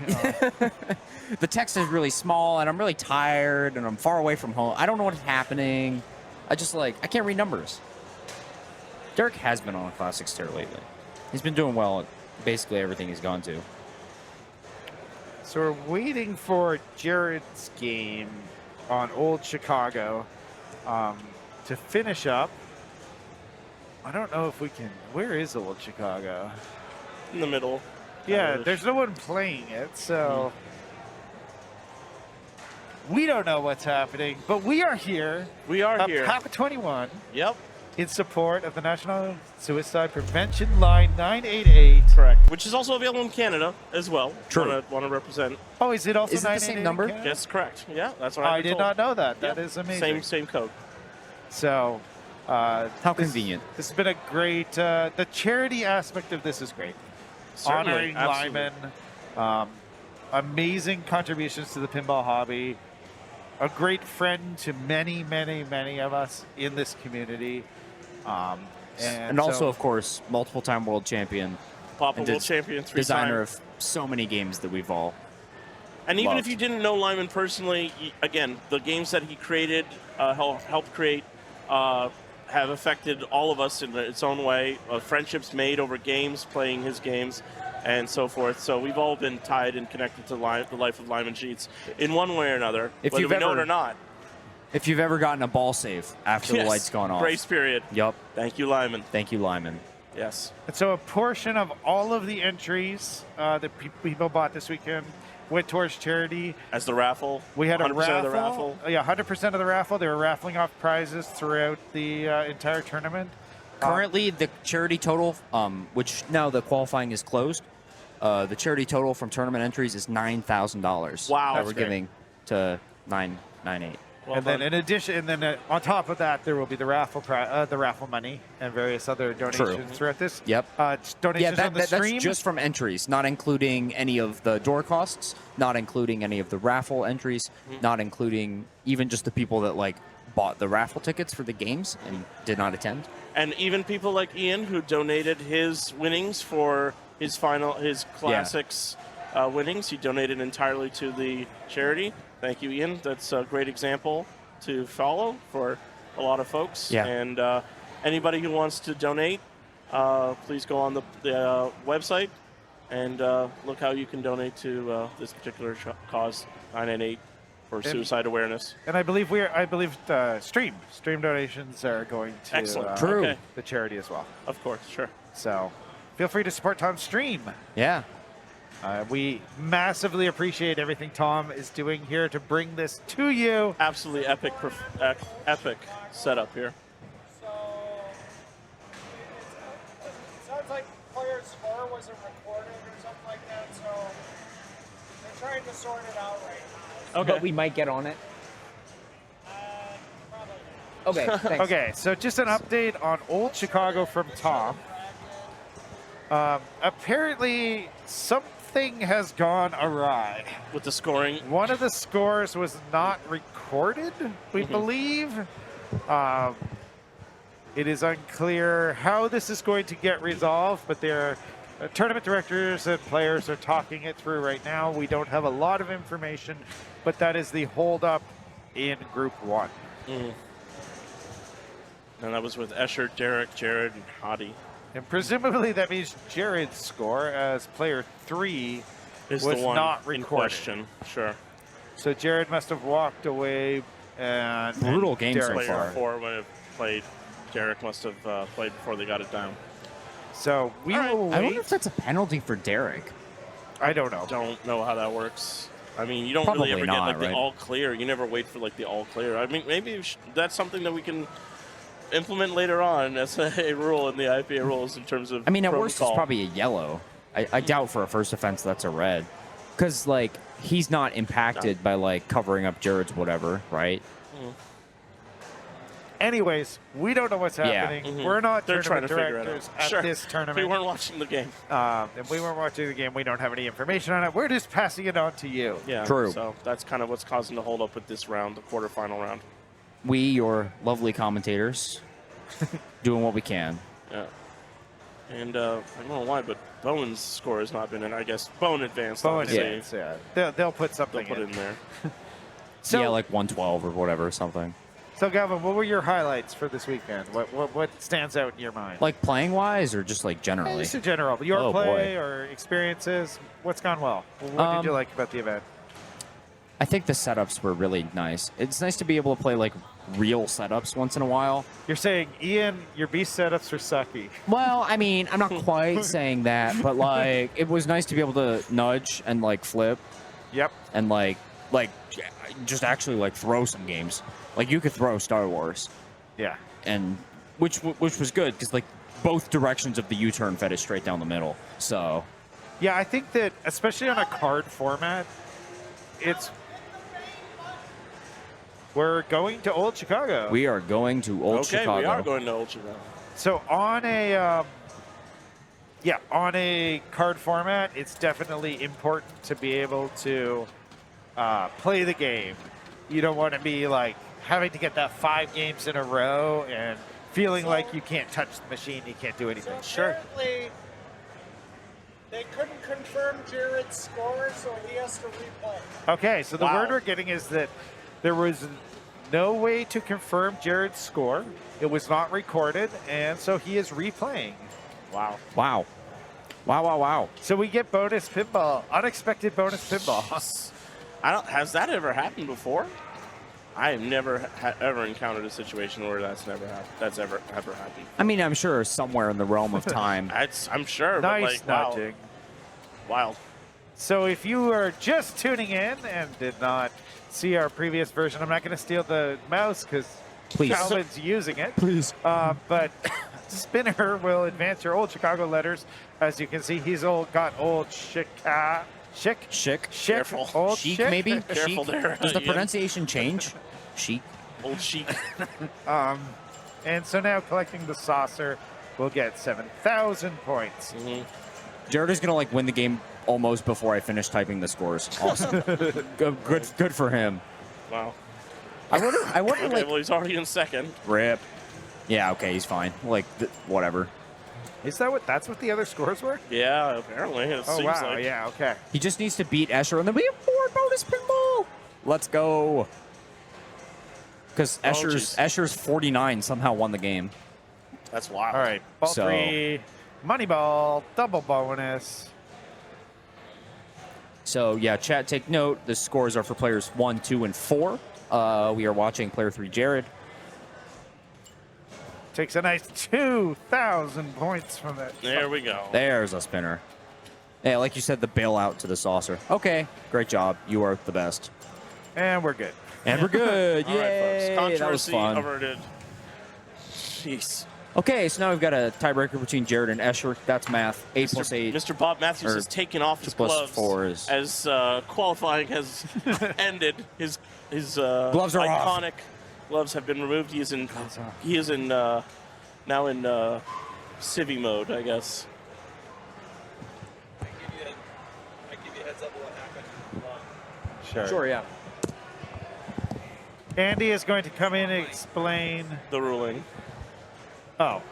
The text is really small, and I'm really tired, and I'm far away from home. I don't know what's happening. I can't read numbers. Derek has been on a Classics tier lately. He's been doing well at basically everything he's gone to. So we're waiting for Jared's game on Old Chicago to finish up. I don't know if we can... Where is Old Chicago? In the middle. Yeah, there's no one playing it, so... We don't know what's happening, but we are here. We are here. PAPA21. Yep. In support of the National Suicide Prevention Line 988. Correct. Which is also available in Canada as well. True. Want to represent. Oh, is it also Is it the 988 same in number? Canada? Yes, correct. Yeah, that's what I I've been did told. not know that. That Yep. is amazing. Same code. So, how convenient. This has been a great. The charity aspect of this is great. Certainly, Honoring absolutely. Lyman, amazing contributions to the pinball hobby. A great friend to many, many, many of us in this community. And also, so- of course, multiple-time world champion. Papa and world champion 3 designer time. of so many games that we've all And even if loved. you didn't know Lyman personally, again, the games that he created, helped create, have affected all of us in its own way. Friendships made over games, playing his games, and so forth. So we've all been tied and connected to the life of Lyman Sheets in one way or another, whether we know it or not. If you've ever gotten a ball save after the Yes, light's gone off. grace period. Yup. Thank you, Lyman. Thank you, Lyman. Yes. And so a portion of all of the entries that people bought this weekend went towards charity. As the raffle. We had a 100% raffle. of the raffle. Yeah, 100% of the raffle. They were raffling off prizes throughout the entire tournament. Currently, the charity total, which now the qualifying is closed, the charity total from tournament entries is $9,000. Wow. That That's we're great. giving to 998. And then in addition, and then on top of that, there will be the raffle money and various other donations throughout this. Yep. Donations on the stream. That's just from entries, not including any of the door costs, not including any of the raffle entries, not including even just the people that like bought the raffle tickets for the games and did not attend. And even people like Ian, who donated his winnings for his classics winnings, he donated entirely to the charity. Thank you, Ian. That's a great example to follow for a lot of folks. Yeah. And anybody who wants to donate, please go on the website and look how you can donate to this particular cause, 998, for suicide awareness. And I believe stream donations are going to Excellent. the charity as well. Of course, sure. So feel free to support Tom's stream. Yeah. We massively appreciate everything Tom is doing here to bring this to you. Absolutely epic setup here. Sounds like player's score wasn't recorded or something like that, so they're trying to sort it out right now. Okay. But we might get on it. Okay, thanks. Okay, so just an update on Old Chicago from Tom. Apparently, something has gone awry. With the scoring? One of the scores was not recorded, we believe. It is unclear how this is going to get resolved, but their tournament directors and players are talking it through right now. We don't have a lot of information, but that is the holdup in Group 1. And that was with Escher, Derek, Jared, and Hadi. And presumably that means Jared's score as player 3 Is was the one not in recorded. question. Sure. So Jared must have walked away and Brutal game so Derek- Player 4 would have played. Derek must have played before they got it down. So we will I wonder wait. if that's a penalty for Derek. I don't know. Don't know how that works. I mean, you don't Probably really ever get not, like the right? all clear. You never wait for like the all clear. I mean, maybe that's something that we can implement later on as a rule in the IPA rules in terms of I mean, at worst, it's protocol. probably a yellow. I doubt for a first offense that's a red. Because, like, he's not impacted by, like, covering up Jared's whatever, right? Anyways, we don't know what's happening. We're not They're trying tournament to figure it directors out. at Sure. this tournament. We weren't watching the game. And we weren't watching the game. We don't have any information on it. We're just passing it on to you. Yeah. True. So that's kind of what's causing the hold up with this round, the quarterfinal round. We, your lovely commentators, doing what we can. Yeah. And I don't know why, but Bowen's score has not been in. I guess Bowen advanced. Bowen obviously. advanced, yeah. They'll put something They'll put it in there. So, yeah, like 112 or whatever, something. So, Gavin, what were your highlights for this weekend? What stands out in your mind? Like playing-wise or just, like, generally? Just in general. Your Oh, play boy. or experiences. What's gone well? What did you like about the event? I think the setups were really nice. It's nice to be able to play, like, real setups once in a while. You're saying, Ian, your beast setups are sucky. Well, I mean, I'm not quite saying that, but, like, it was nice to be able to nudge and, like, flip. Yep. And, like just actually, like, throw some games. Like, you could throw Star Wars. Yeah. And which was good, because, like, both directions of the U-turn fed it straight down the middle. So, Yeah, I think that, especially on a card format, it's we're going to Old Chicago. We are going to Old Chicago. Okay, we are going to Old Chicago. So on a on a card format, it's definitely important to be able to play the game. You don't want to be like having to get that 5 games in a row and feeling like you can't touch the machine, you can't do anything. Apparently, they couldn't confirm Jared's score, so he has to replay. Okay, so the word we're getting is that there was no way to confirm Jared's score. It was not recorded, and so he is replaying. Wow. Wow. Wow, wow, wow. So we get bonus pinball, unexpected bonus pinball. Has that ever happened before? I have never ever encountered a situation where that's ever happened. I mean, I'm sure somewhere in the realm of time. I'm sure. Nice but like, nudging. Wow. Wild. So if you are just tuning in and did not see our previous version, I'm not going to steal the mouse because Calvin's using it. Please. But Spinner will advance your Old Chicago letters. As you can see, he's got Old Chicago. Chic. Careful. Old Chic, chic. maybe? Careful Chic? there. Does the Yeah. pronunciation change? Chic. Old Chic. And so now collecting the saucer will get 7,000 points. Jared is gonna win the game almost before I finish typing the scores. Awesome. good for him. Wow. I wonder Okay, well, he's already in second. Rip. Yeah, okay, he's fine. Whatever. Is that's what the other scores were? Yeah, apparently. It seems wow, like. yeah, okay. He just needs to beat Escher, and then we have more bonus pinball. Let's go. Because Escher's 49 somehow won the game. That's wild. All right, ball 3, money ball, double bonus. So, yeah, chat, take note. The scores are for players 1, 2, and 4. We are watching player 3, Jared. Takes a nice 2,000 points from it. There we go. There's a spinner. Yeah, like you said, the bailout to the saucer. Okay, great job. You are the best. And we're good. And we're good. All right, Yay, folks. that was Controversy fun. averted. Jeez. Okay, so now we've got a tiebreaker between Jared and Escher. That's math. 8 plus 8. Mr. Bob Matthews or has taken off his 2 plus gloves 4 is... as qualifying has ended. His gloves are off. iconic gloves have been removed. He is in now in civvy mode, I guess. I give you a heads up of what happened. Sure, yeah. Andy is going to come in and explain the ruling. Oh.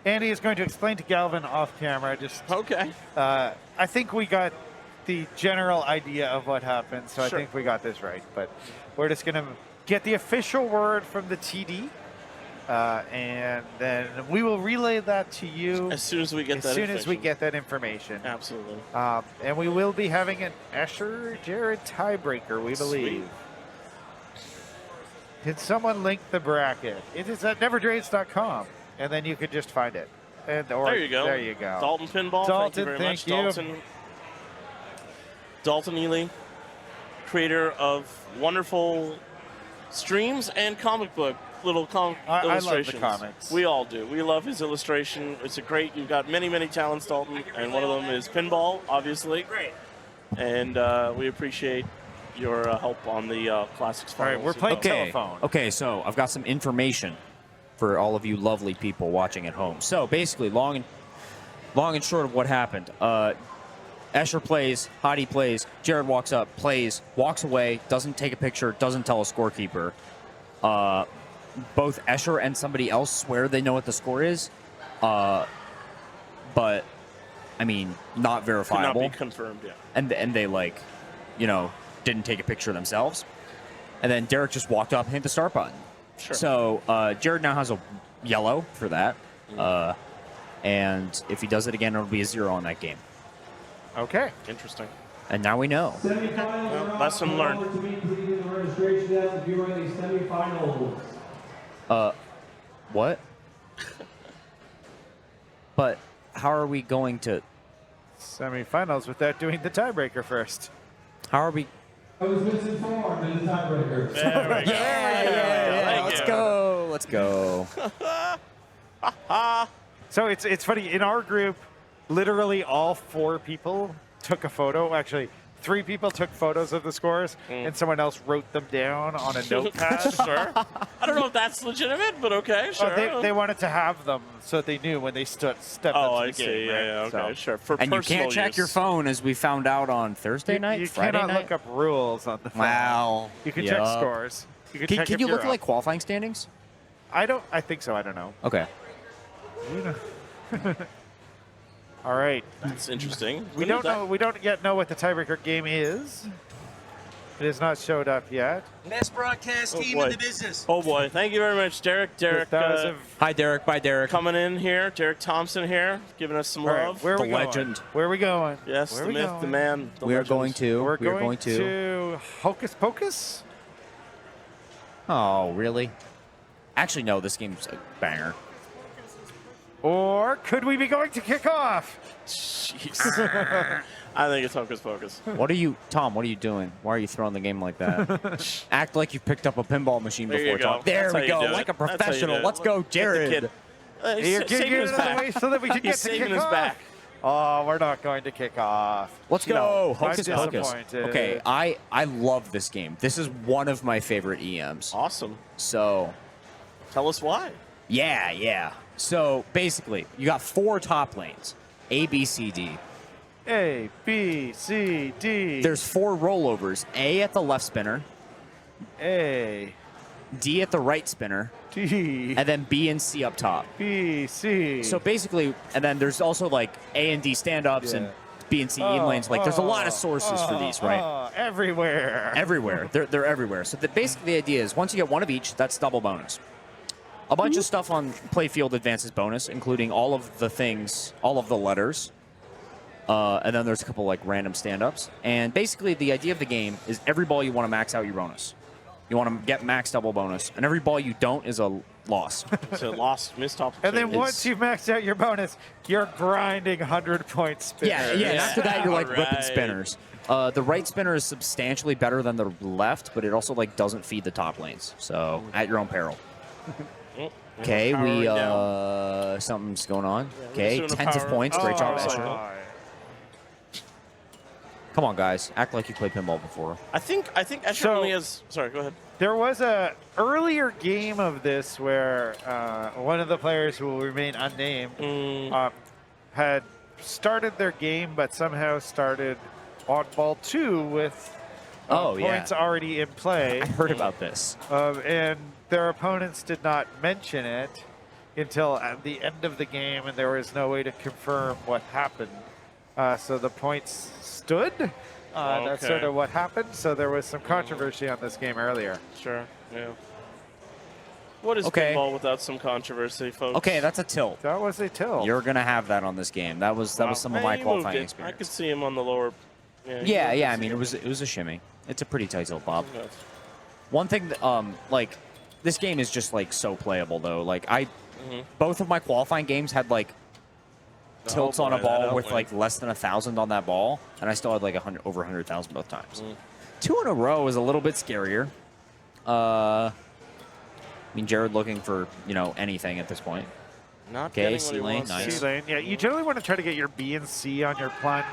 Andy is going to explain to Galvin off camera. Okay. I think we got the general idea of what happened, so Sure. I think we got this right. But we're just going to get the official word from the TD, and then we will relay that to you as soon as we get that information. Absolutely. And we will be having an Escher Jared tiebreaker, we believe. Sweet. Can someone link the bracket? It is at neverdrains.com, and then you could just find it. There you go. There you go. Dalton Pinball. Dalton, thank you very much. Dalton Ely, creator of wonderful streams and comic book illustrations. I love the comics. We all do. We love his illustration. It's you've got many, many talents, Dalton, and one of them is pinball, obviously. Great. And we appreciate your help on the classics. All right, we're playing telephone. Okay, so I've got some information for all of you lovely people watching at home. So basically, long and short of what happened, Escher plays, Hottie plays, Jared walks up, plays, walks away, doesn't take a picture, doesn't tell a scorekeeper. Both Escher and somebody else swear they know what the score is, but I mean, not verifiable. Cannot be confirmed yet. And they didn't take a picture themselves. And then Derek just walked up and hit the start button. Sure. So Jared now has a yellow for that. And if he does it again, it'll be a 0 on that game. Okay. Interesting. And now we know. Lesson learned. To be completed in the registration desk if you are in the semifinals. What? But how are we going to... Semifinals without doing the tiebreaker first. How are we... I was misinformed in the tiebreaker. There we go. Yeah, let's go. So it's funny, in our group, literally all 4 people took a photo. Actually, 3 people took photos of the scores, and someone else wrote them down on a notepad. Sure. I don't know if that's legitimate, but okay, sure. They wanted to have them so they knew when they stepped into I the see. game. Yeah, right? yeah, okay, So- sure. For And you personal can't check use. your phone, as we found out on Thursday night, You Friday cannot night. look up rules on the phone. Wow. You can check Yup. scores. You can, Can, check can if you you're look at up. like qualifying standings? I think so. I don't know. Okay. All right. That's interesting. We don't know. We don't yet know what the tiebreaker game is. It has not showed up yet. Best broadcast team in the business. Oh boy, thank you very much, Derek. Derek, That was Hi, Derek. Bye, Derek. coming in here. Derek Thompson here, giving us some All right, love. where are The we going? legend. Where are we going? Yes, Where the we myth, going? the man, the We are legend. going to. We're we are going going to Hocus Pocus. Oh, really? Actually, no. This game's a banger. Or could we be going to kick off? Jeez. I think it's Hocus Pocus. What are you, Tom? What are you doing? Why are you throwing the game like that? Act like you picked up a pinball machine There before, you go. Tom. There That's how we you go, do like it. a That's how you professional. do it. Let's go, Get the Jared. kid. You're Saving getting his it out of the back. way so that we can He's get to saving kick his off. back. Oh, we're not going to kick off. Let's go. I'm Hocus Pocus. disappointed. Okay, I love this game. This is one of my favorite EMs. Awesome. So, Tell us why. yeah. So, basically, you got 4 top lanes. A, B, C, D. A, B, C, D. There's 4 rollovers. A at the left spinner, A, D at the right spinner, D, and then B and C up top. B, C. So basically, and then there's also like A and D stand-ups and B and C in lanes. Like there's a lot of sources for these, right? Everywhere. Everywhere. They're everywhere. So basically the idea is once you get one of each, that's double bonus. A bunch of stuff on playfield advances bonus, including all of the things, all of the letters. And then there's a couple like random stand-ups. And basically the idea of the game is every ball you want to max out your bonus. You want to get max double bonus. And every ball you don't is a loss. So missed opportunity. And then once you've maxed out your bonus, you're grinding 100-point spinners. Yeah. And after that, you're like ripping Alright. spinners. The right spinner is substantially better than the left, but it also like doesn't feed the top lanes. So at your own peril. Okay, something's going on. Okay, doing a tens of power- points. Great job, Asher. Oh, Come on, guys. Act like you played pinball before. I think Escher So- only has. Sorry, go ahead. There was a earlier game of this where one of the players who will remain unnamed had started their game, but somehow started oddball 2 with points already in play. I heard about this. And their opponents did not mention it until at the end of the game, and there was no way to confirm what happened. So the points stood. That's Okay. sort of what happened. So there was some controversy on this game earlier. Sure. Yeah. What is Okay. pinball without some controversy, folks? Okay, that's a tilt. That was a tilt. You're gonna have that on this game. That was some of my He moved qualifying it. I experience. could see him on the lower. Yeah. I mean, it was a shimmy. It's a pretty tight tilt, Bob. One thing that, like, this game is just like so playable though. Like both of my qualifying games had like tilts on a boy, ball that with outwin. like less than 1,000 on that ball, and I still had like over 100,000 both times. 2 in a row is a little bit scarier. I mean, Jared looking for anything at this point. Not Okay, getting what C he lane, wants. nice. C lane. Yeah, you generally want to try to get your B and C on your plunge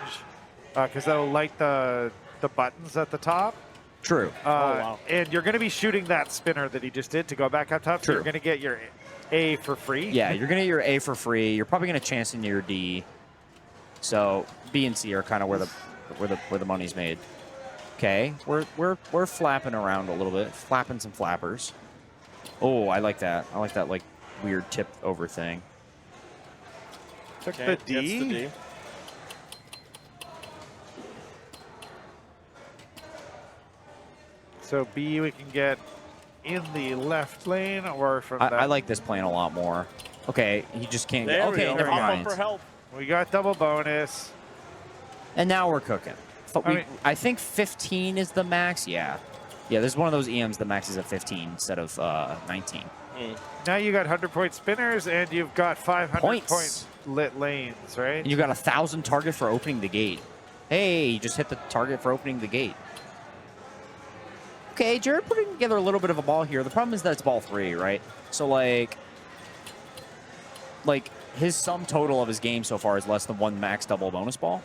because that'll light the buttons at the top. True. wow. And you're going to be shooting that spinner that he just did to go back up top. So True. you're going to get your A for free. Yeah, you're gonna get your A for free. You're probably gonna chance into your D. So B and C are kind of where the money's made. Okay, we're flapping around a little bit, flapping some flappers. Oh, I like that. I like that like weird tip over thing. Took Okay, the D. gets the D. So B we can get in the left lane or from that. I like this plane a lot more. Okay, he just can't There get. we Okay, go. never Pop mind. up for help. We got double bonus. And now we're cooking. But I mean- I think 15 is the max. Yeah, there's one of those EMs. The max is at 15 instead of 19. Now you got 100-point spinners and you've got 500 Points. point lit lanes, right? And you got 1,000 target for opening the gate. Hey, you just hit the target for opening the gate. Okay, Jared putting together a little bit of a ball here. The problem is that it's ball 3, right? So like his sum total of his game so far is less than 1 max double bonus ball,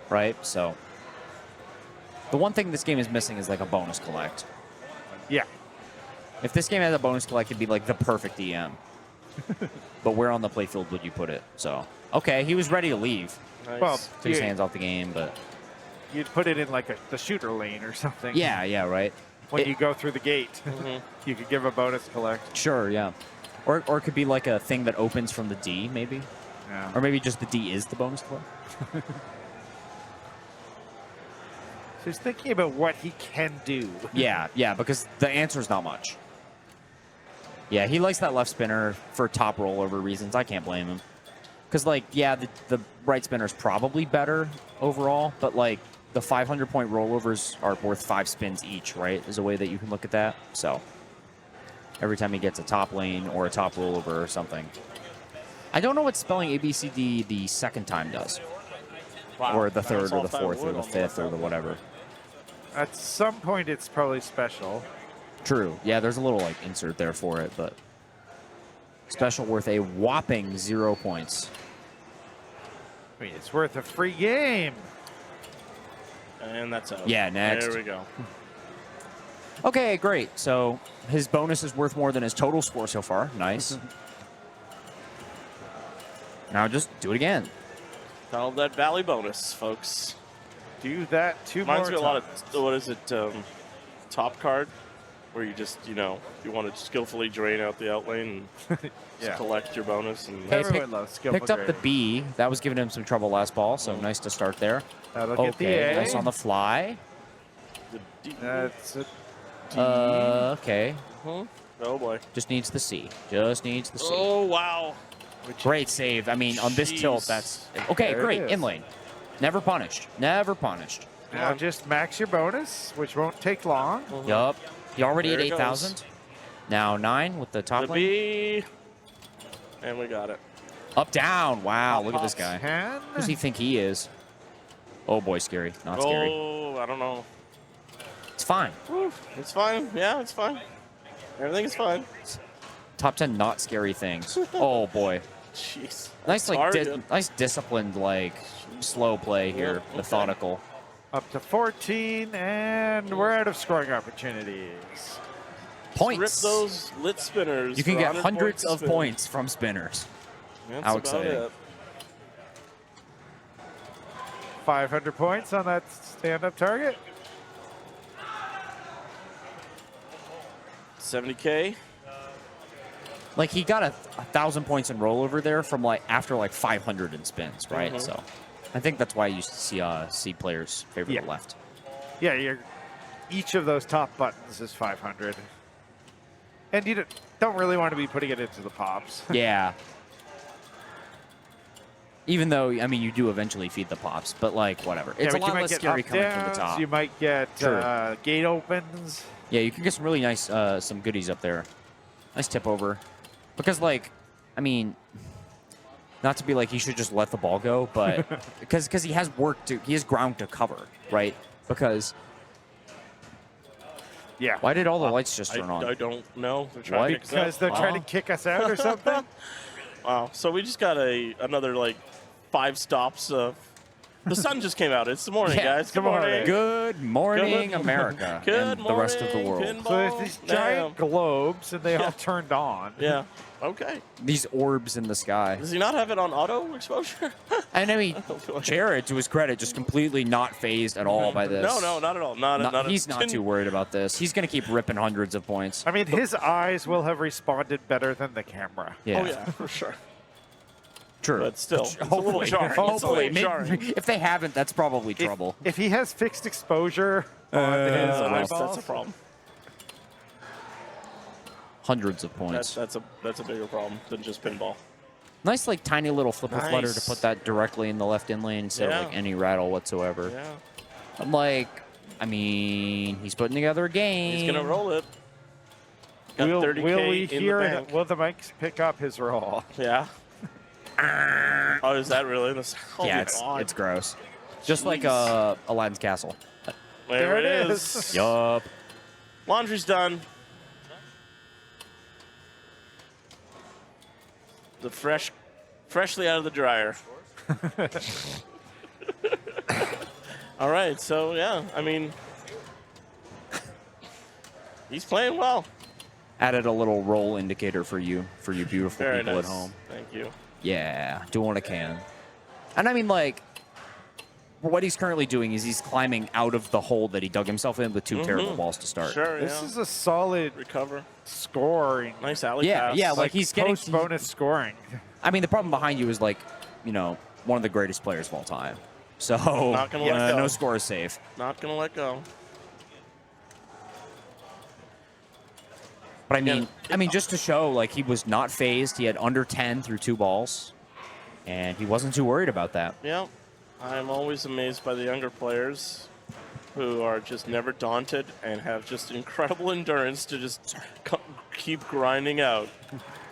right? So The one thing this game is missing is like a bonus collect. Yeah. If this game had a bonus collect, it'd be like the perfect EM. But where on the playfield would you put it? So, okay, he was ready to leave. Nice. Well, took his hands off the game, but you'd put it in like the shooter lane or something. yeah, right. When you go through the gate, you could give a bonus collect. Sure, yeah. Or it could be like a thing that opens from the D, maybe. Yeah. Or maybe just the D is the bonus collect. So he's thinking about what he can do. Yeah, because the answer is not much. Yeah, he likes that left spinner for top rollover reasons. I can't blame him. Because, like, yeah, the right spinner is probably better overall, but, like, the 500-point rollovers are worth 5 spins each, right? Is a way that you can look at that. So, every time he gets a top lane or a top rollover or something. I don't know what spelling ABCD the second time does. Wow. Or the third or the fourth or the fifth or the whatever. At some point, it's probably special. True. Yeah, there's a little like insert there for it, but special worth a whopping 0 points. I mean, it's worth a free game. And that's out. Yeah, next. There we go. Okay, great. So his bonus is worth more than his total score so far. Nice. Now just do it again. Call that Valley bonus, folks. Do that two more Reminds me times. a lot of, what is it, top card, where you just, you want to skillfully drain out the outlane and just collect your bonus. And Okay, Everyone loves skillful picked up the draining. B. That was giving him some trouble last ball, so nice to start there. That'll get the Okay, A. nice on the fly. That's a D. Okay. Oh, boy. Just needs the C. Just needs the C. Oh, wow. Great save. I mean, on this tilt, that's... Okay, There it great. is. In lane. Never punished. Never punished. Now just max your bonus, which won't take long. Yup. He already There at it goes. 8,000. Now 9 with the top The lane. B. And we got it. Up, down. Wow, look at this guy. 10. Who does he think he is? Oh, boy, scary. Not scary. Oh, I don't know. It's fine. It's fine. Yeah, it's fine. Everything is fine. Top 10 not scary things. Oh, boy. Jeez. Nice, like, Sorry, nice disciplined, like, slow play here. okay. Methodical. Up to 14, and we're out of scoring opportunities. Points. Rip those lit spinners. You can for get 100 hundreds of spin. points from spinners. That's How about exciting. it. 500 points on that stand-up target. 70K. Like, he got 1,000 points in rollover there from, like, after, like, 500 in spins, right? Mhm. So, I think that's why you used to see players favor the left. Yeah, each of those top buttons is 500. And you don't really want to be putting it into the pops. Yeah. Even though, I mean, you do eventually feed the pops, but, like, whatever. It's Yeah, a but lot you might less get scary up coming from the downs, top. You might get Sure. gate opens. Yeah, you can get some really nice, some goodies up there. Nice tip over. Because, like, I mean, not to be like he should just let the ball go, but because he has he has ground to cover, right? Because, yeah. Why did all the lights just turn on? I don't know. They're trying to kick us Because they're out. trying to kick us out or something? Wow. So we just got another like 5 stops of. The sun just came out. It's the morning, Yeah, guys. Good morning. Good morning, Good- America, Good and the rest of the world. Pinball. So there's these giant Damn. globes, and they all turned on. Yeah. Okay. These orbs in the sky. Does he not have it on auto exposure? And I mean, Jared, to his credit, just completely not phased at all by this. No, not at all. Not He's not too worried about this. He's going to keep ripping hundreds of points. I mean, his eyes will have responded better than the camera. Yeah. Oh yeah, for sure. True. But still, it's a little Hopefully. jarring. It's a Hopefully. little jarring. If they haven't, that's probably trouble. If he has fixed exposure on his eyeballs, That's a problem. Hundreds of points. That's a bigger problem than just pinball. Nice, like, tiny little flipper flutter to Nice. put that directly in the left in lane instead Yeah. of, like, any rattle whatsoever. Yeah. I'm like, I mean, he's putting together a game. He's gonna roll it. Got will 30K we in the hear bank. it? Will the mics pick up his roll? Yeah. Oh, is that really the? Oh Yeah, my it's God. gross. Just like Aladdin's castle. There it is. Yup. Laundry's done. The freshly out of the dryer. All right, so yeah, I mean, he's playing well. Added a little roll indicator for you beautiful Very people nice. at home. Thank you. Yeah, doing what I can. And I mean, like, what he's currently doing is he's climbing out of the hole that he dug himself in with 2 terrible balls to start. Sure, This is a solid recover scoring. Nice alley Yeah, pass. yeah, like he's getting bonus scoring. I mean, the problem behind you is like, you know, one of the greatest players of all time. So Not gonna let go. no score is safe. Not gonna let go. But I mean, just to show, like, he was not phased. He had under 10 through 2 balls, and he wasn't too worried about that. Yeah, I'm always amazed by the younger players who are just never daunted and have just incredible endurance to just keep grinding out.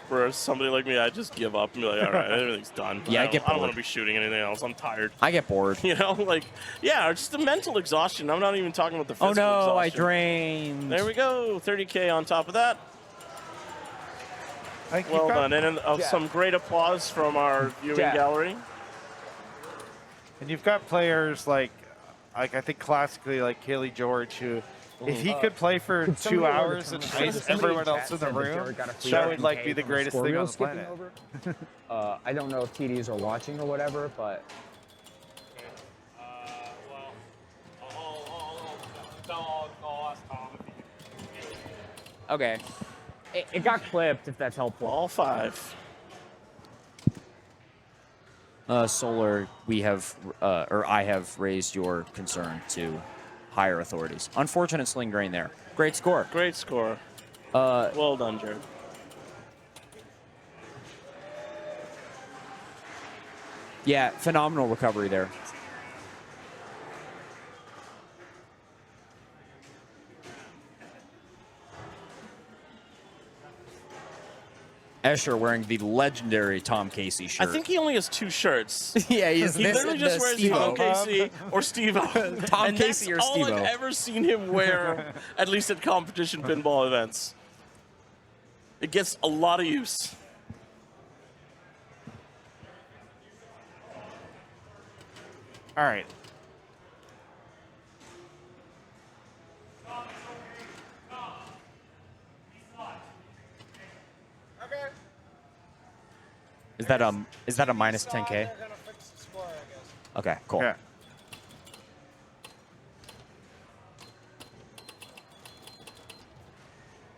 Whereas somebody like me, I just give up and be like, all right, everything's done. Yeah, I don't- get I don't bored. want to be shooting anything else. I'm tired. I get bored. You know, like, yeah, just the mental exhaustion. I'm not even talking about the Oh physical no, I exhaustion. drained. There we go, 30K on top of that. Well done, and some great applause from our viewing gallery. And you've got players like I think classically like Kaylee George, who if he could play for 2 hours and ice everyone else in the room, that would like be the greatest thing on the planet. I don't know if TDs are watching or whatever, but Okay. it got clipped, if that's helpful. All 5. Solar, we have, or I have raised your concern to higher authorities. Unfortunate sling drain there. Great score. Great score. Well done, Jared. Yeah, phenomenal recovery there. Escher wearing the legendary Tom Casey shirt. I think he only has 2 shirts. Yeah, he this literally and just the wears Steve-O. Tom Casey or Steve-O. Tom and Casey that's or all Steve-O. I've ever seen him wear, at least at competition pinball events. It gets a lot of use. All right. Is that a minus 10K? Okay, cool. Yeah.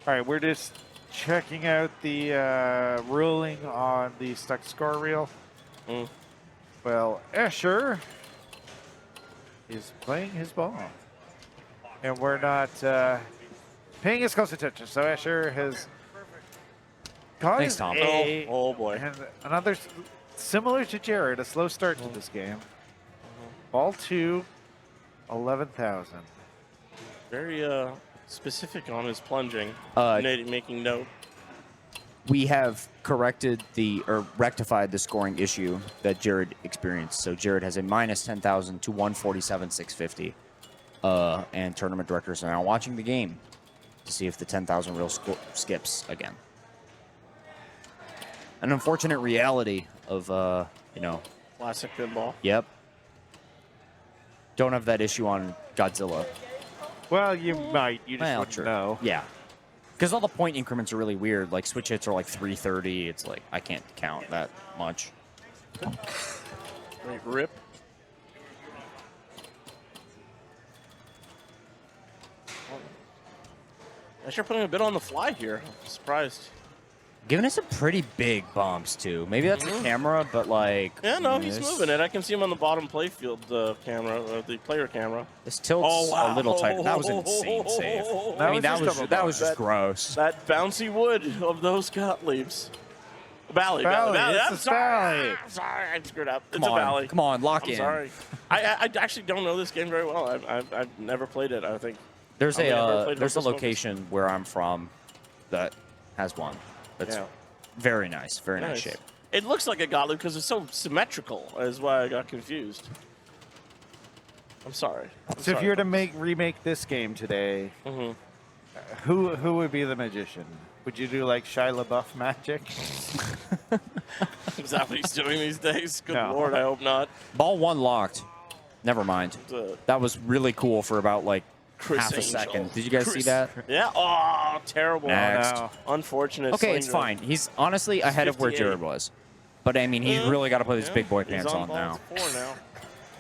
All right, we're just checking out the ruling on the stuck score reel. Well, Escher is playing his ball, and we're not paying as close attention. So Escher has got Thanks, Tom. Oh boy. And another similar to Jared, a slow start to this game. Ball 2, 11,000. Very specific on his plunging. Making note. We have rectified the scoring issue that Jared experienced. So Jared has a minus 10,000 to 147,650. And tournament directors are now watching the game to see if the 10,000 reel skips again. An unfortunate reality of, Classic pinball. Yep. Don't have that issue on Godzilla. Well, you might. You just wouldn't true. know. Yeah. Because all the point increments are really weird. Like, switch hits are like 330. It's like, I can't count that much. Great rip. You're putting a bit on the fly here. I'm surprised. Giving us some pretty big bumps, too. Maybe that's the camera, but like... Yeah, no, he's this- moving it. I can see him on the bottom playfield camera, the player camera. This tilt's a little tighter. That was an insane save. I mean, that was just gross. That bouncy wood of those Gottliebs. Valley. It's I'm a sorry. valley. I'm sorry. I screwed up. Come It's a on, valley. come on, lock I'm in. sorry. I actually don't know this game very well. I've never played it, I think. There's I've never a played there's a Hocus Pocus. location where I'm from that has one. That's Yeah. very nice. Very nice Nice. shape. It looks like a Gottlieb because it's so symmetrical, is why I got confused. I'm sorry. So if you were to remake this game today, who would be the magician? Would you do like Shia LaBeouf magic? Is that what he's doing these days? Good No. Lord, I hope not. Ball 1 locked. Never mind. That was really cool for about like Chris half a Angel. second. Did you guys see that? Yeah. Oh, terrible. Next. Unfortunate. Okay, it's fine. He's honestly ahead of where 58. Jared was. But I mean, he's really got to put his big boy He's pants on ball now. 4 now.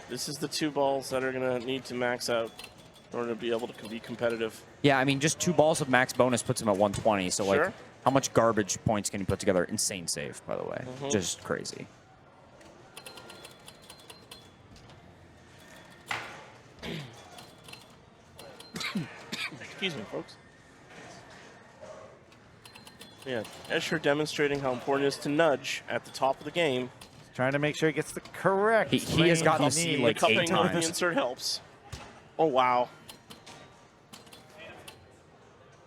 This is the 2 balls that are going to need to max out in order to be able to be competitive. Yeah, I mean, just 2 balls of max bonus puts him at 120. So, like, Sure. how much garbage points can he put together? Insane save, by the way. Mhm. Just crazy. Excuse me, folks. Yeah, Escher demonstrating how important it is to nudge at the top of the game. Trying to make sure he gets the correct. He has gotten to see like 8 cupping of the times. insert helps. Oh, wow.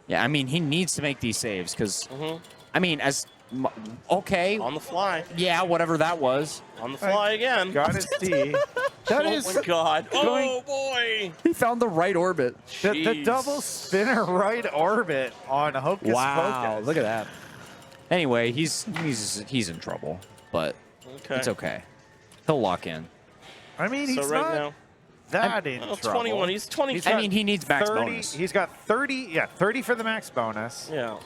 Yeah, I mean, he needs to make these saves because, I mean, okay. On the fly. Yeah, whatever that was. On the fly again. Got his D. That is. Oh, my God. going- Oh, boy. He found the right orbit. The double spinner right orbit on Hocus Wow, Pocus. look at that. Anyway, he's in trouble, but it's okay. He'll lock in. I mean, he's So right not now, that in well, trouble. 21. He's 20. I mean, he needs max 30, bonus. He's got 30. Yeah, 30 for the max bonus. Yeah.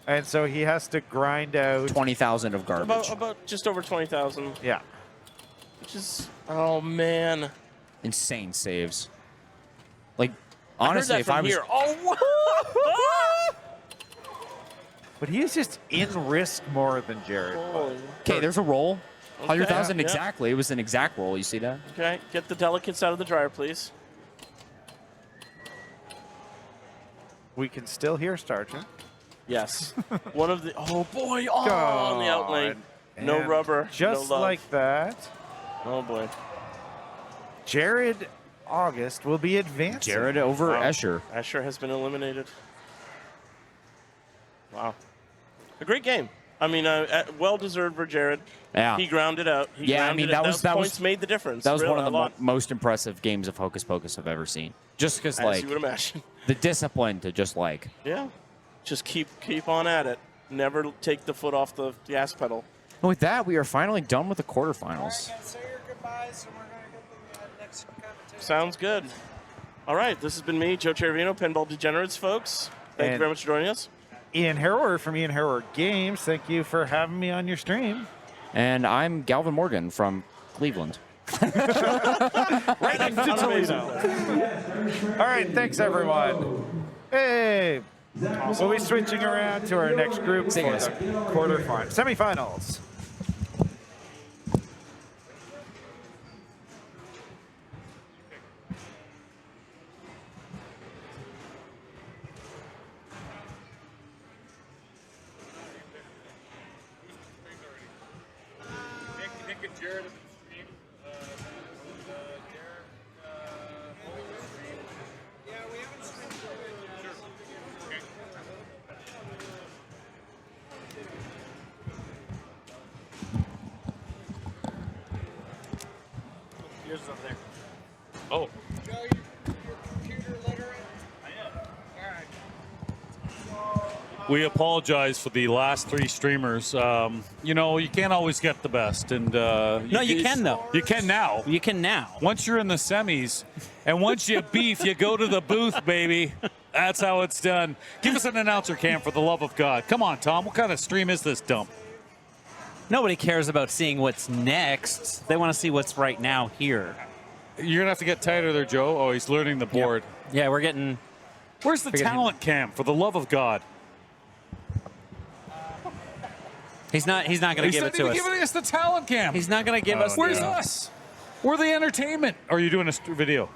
And so he has to grind out 20,000 of garbage. About just over 20,000. Yeah. Which is, oh, man. Insane saves. Like, I heard honestly, that if from I was. here. Oh, But he is just in risk more than Jared. Okay, there's a roll. 100,000 yeah. exactly. It was an exact roll. You see that? Okay, get the delicates out of the dryer, please. We can still hear Starcher. Yes. One of the, oh, boy. Oh, on the outlane. No And rubber. Just no love. like that, Oh, boy. Jared August will be advancing. Jared over Wow. Escher. Escher has been eliminated. Wow. A great game. I mean, well-deserved for Jared. Yeah. He grounded out. He Yeah, I grounded mean, it. that was points made the difference. That was really, one of the a lot. most impressive games of Hocus Pocus I've ever seen. Just because, As like, you would imagine. the discipline to just like. Yeah. Just keep on at it. Never take the foot off the gas pedal. And with that, we are finally done with the quarterfinals. Sounds good. All right, this has been me, Joe Chervino, Pinball Degenerates, folks. Thank you And- very much for joining us. Ian Harrower from Ian Harrower Games. Thank you for having me on your stream. And I'm Galvin Morgan from Cleveland. Right next to Toledo. All right, thanks everyone. Hey, we'll be switching around to our next group for the quarterfinals, semifinals. Nick and Jared. Yours is over there. Oh. We apologize for the last 3 streamers. You know, you can't always get the best, and No, you can, though. You can now. You can now. Once you're in the semis, and once you beef, you go to the booth, baby. That's how it's done. Give us an announcer cam, for the love of God. Come on, Tom. What kind of stream is this dump? Nobody cares about seeing what's next. They want to see what's right now here. You're gonna have to get tighter there, Joe. Oh, he's learning the board. Yeah, we're getting. Where's the talent cam? For the love of God. He's not going to give it to us. He's giving us the talent cam. He's not going to give us. Where's the, us? We're the entertainment. Are you doing a video?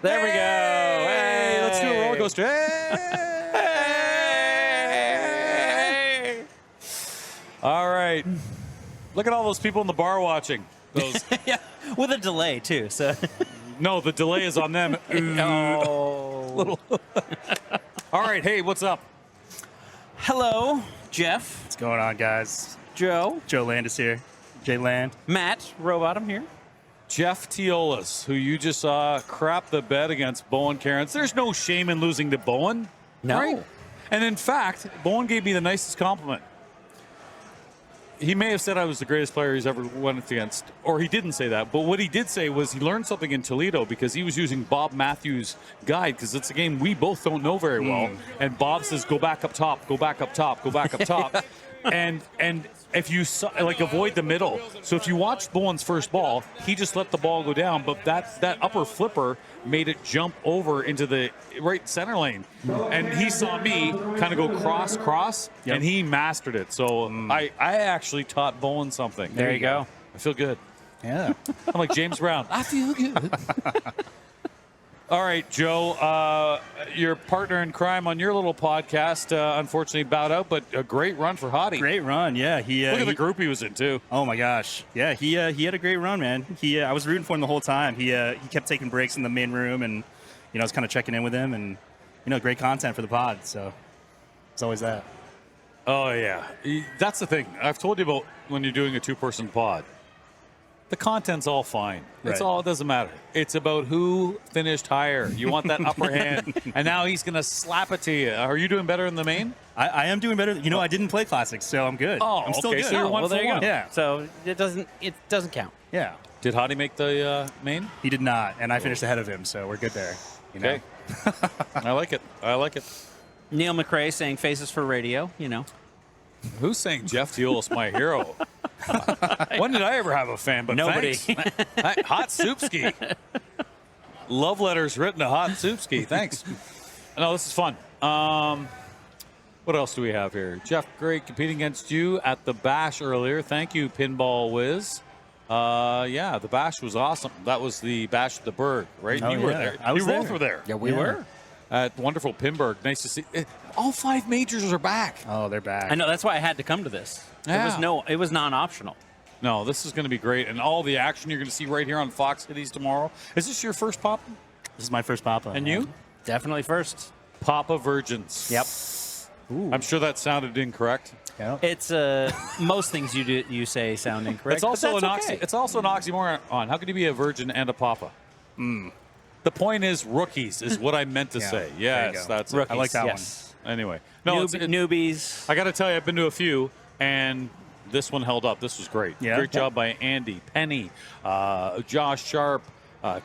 There we go. Hey, let's do a roller coaster. Hey. All right. Look at all those people in the bar watching. Those. Yeah, with a delay too. So. No, the delay is on them. Oh. All right. Hey, what's up? Hello, Jeff. What's going on, guys? Joe. Joe Landis here. Jay Land. Matt Robottom here. Jeff Teolis, who you just saw crap the bed against Bowen Cairns. There's no shame in losing to Bowen. No. Right? And in fact, Bowen gave me the nicest compliment. he may have said I was the greatest player he's ever went against, or he didn't say that. But what he did say was he learned something in Toledo because he was using Bob Matthews' guide, because it's a game we both don't know very well. And Bob says, go back up top, go back up top, go back up top. and if you avoid the middle. So if you watched Bowen's first ball, he just let the ball go down, but that upper flipper made it jump over into the right center lane. And he saw me kind of go cross, and he mastered it. So I actually taught Bowen something. There you go. I feel good. Yeah. I'm like James Brown. I feel good. All right, Joe, your partner in crime on your little podcast unfortunately bowed out, but a great run for Hottie. Great run, yeah. Look at the group he was in, too. Oh, my gosh. Yeah, he had a great run, man. I was rooting for him the whole time. He kept taking breaks in the main room, and, I was kind of checking in with him, and, great content for the pod, so it's always that. Oh, yeah. That's the thing. I've told you about when you're doing a two-person pod. The content's all fine. It doesn't matter. It's about who finished higher. You want that upper hand, and now he's going to slap it to you. Are you doing better in the main? I am doing better. I didn't play classics, so I'm good. Oh, I'm still good. So you're one for one. Yeah. So it doesn't count. Yeah. Did Hottie make the main? He did not, and I finished ahead of him, so we're good there. Okay. I like it. Neil McRae saying faces for radio, Who's saying Jeff Teul's my hero? When did I ever have a fan? But nobody. Hot Soupski. Love letters written to Hot Soupski. Thanks. No, this is fun. What else do we have here? Jeff Gray competing against you at the Bash earlier. Thank you, Pinball Whiz. Yeah, the Bash was awesome. That was the Bash at the Berg, right? Oh, you were there. I was both were there. Yeah, we were. At wonderful Pinburg. Nice to see. All 5 majors are back. Oh, they're back. I know. That's why I had to come to this. Yeah. It was non-optional. No, this is going to be great. And all the action you're going to see right here on Fox Cities tomorrow. Is this your first Papa? This is my first Papa. And you? Definitely first. Papa Virgins. Yep. Ooh. I'm sure that sounded incorrect. Yeah. It's most things you say sound incorrect. It's also but that's okay. It's also an oxymoron. How can you be a virgin and a Papa? The point is rookies is what I meant to say. Yes, that's rookies. it. I like that one. Anyway, no, newbies. I got to tell you, I've been to a few, and this one held up. This was great. Yeah. Great job by Andy, Penny, Josh Sharp,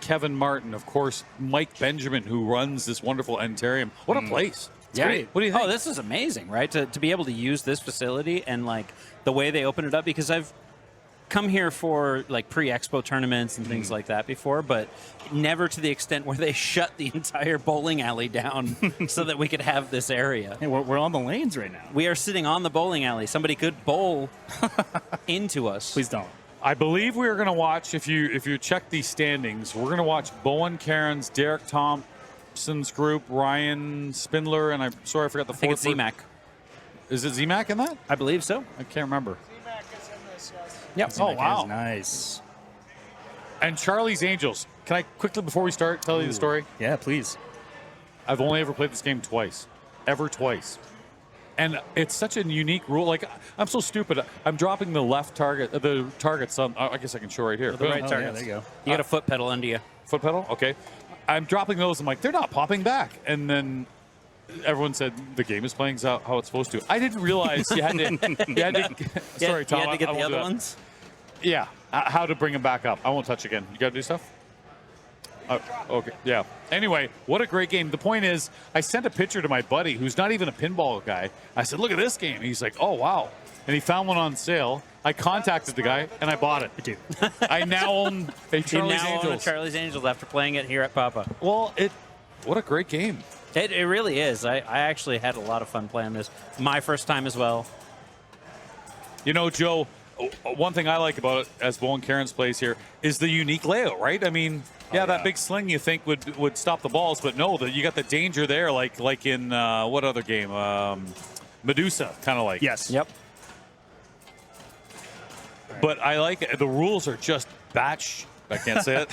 Kevin Martin, of course, Mike Benjamin, who runs this wonderful Enterrium. What a place. It's great. What do you think? Oh, this is amazing, right? To be able to use this facility and like the way they open it up, because I've come here for like pre-expo tournaments and things like that before, but never to the extent where they shut the entire bowling alley down so that we could have this area. Hey, we're on the lanes right now. We are sitting on the bowling alley. Somebody could bowl into us. Please don't. I believe we are going to watch, if you check these standings, we're going to watch Bowen Cairns, Derek Thompson's group, Ryan Spindler, and I'm sorry I forgot the fourth. I think it's ZMAC. Is it ZMAC in that? I believe so. I can't remember. Yep. Oh, wow. Nice. And Charlie's Angels. Can I quickly, before we start, tell you the story? Yeah, please. I've only ever played this game twice. Ever twice. And it's such a unique rule. Like, I'm so stupid. I'm dropping the left target, the targets on, I guess I can show right here. The right target. Yeah, there you go. You got a foot pedal under you. Foot pedal? Okay. I'm dropping those. I'm like, they're not popping back. And then everyone said the game is playing how it's supposed to. I didn't realize you had to sorry, Tom. You had to get I the won't other do that. ones? Yeah. How to bring them back up. I won't touch again. You got to do stuff? Okay. Yeah. Anyway, what a great game. The point is, I sent a picture to my buddy who's not even a pinball guy. I said, look at this game. And he's like, oh, wow. And he found one on sale. I contacted the guy, and I bought it. I do. I now own a Charlie's own Angels. a Charlie's Angels after playing it here at Papa. Well, what a great game. It really is. I actually had a lot of fun playing this. My first time as well. You know, Joe, one thing I like about it, as Bowen Cairns plays here, is the unique layout, right? I mean, that big sling you think would stop the balls, but no, you got the danger there, like in what other game? Medusa, kind of like. Yes. Yep. But I like it. The rules are just batch. I can't say it.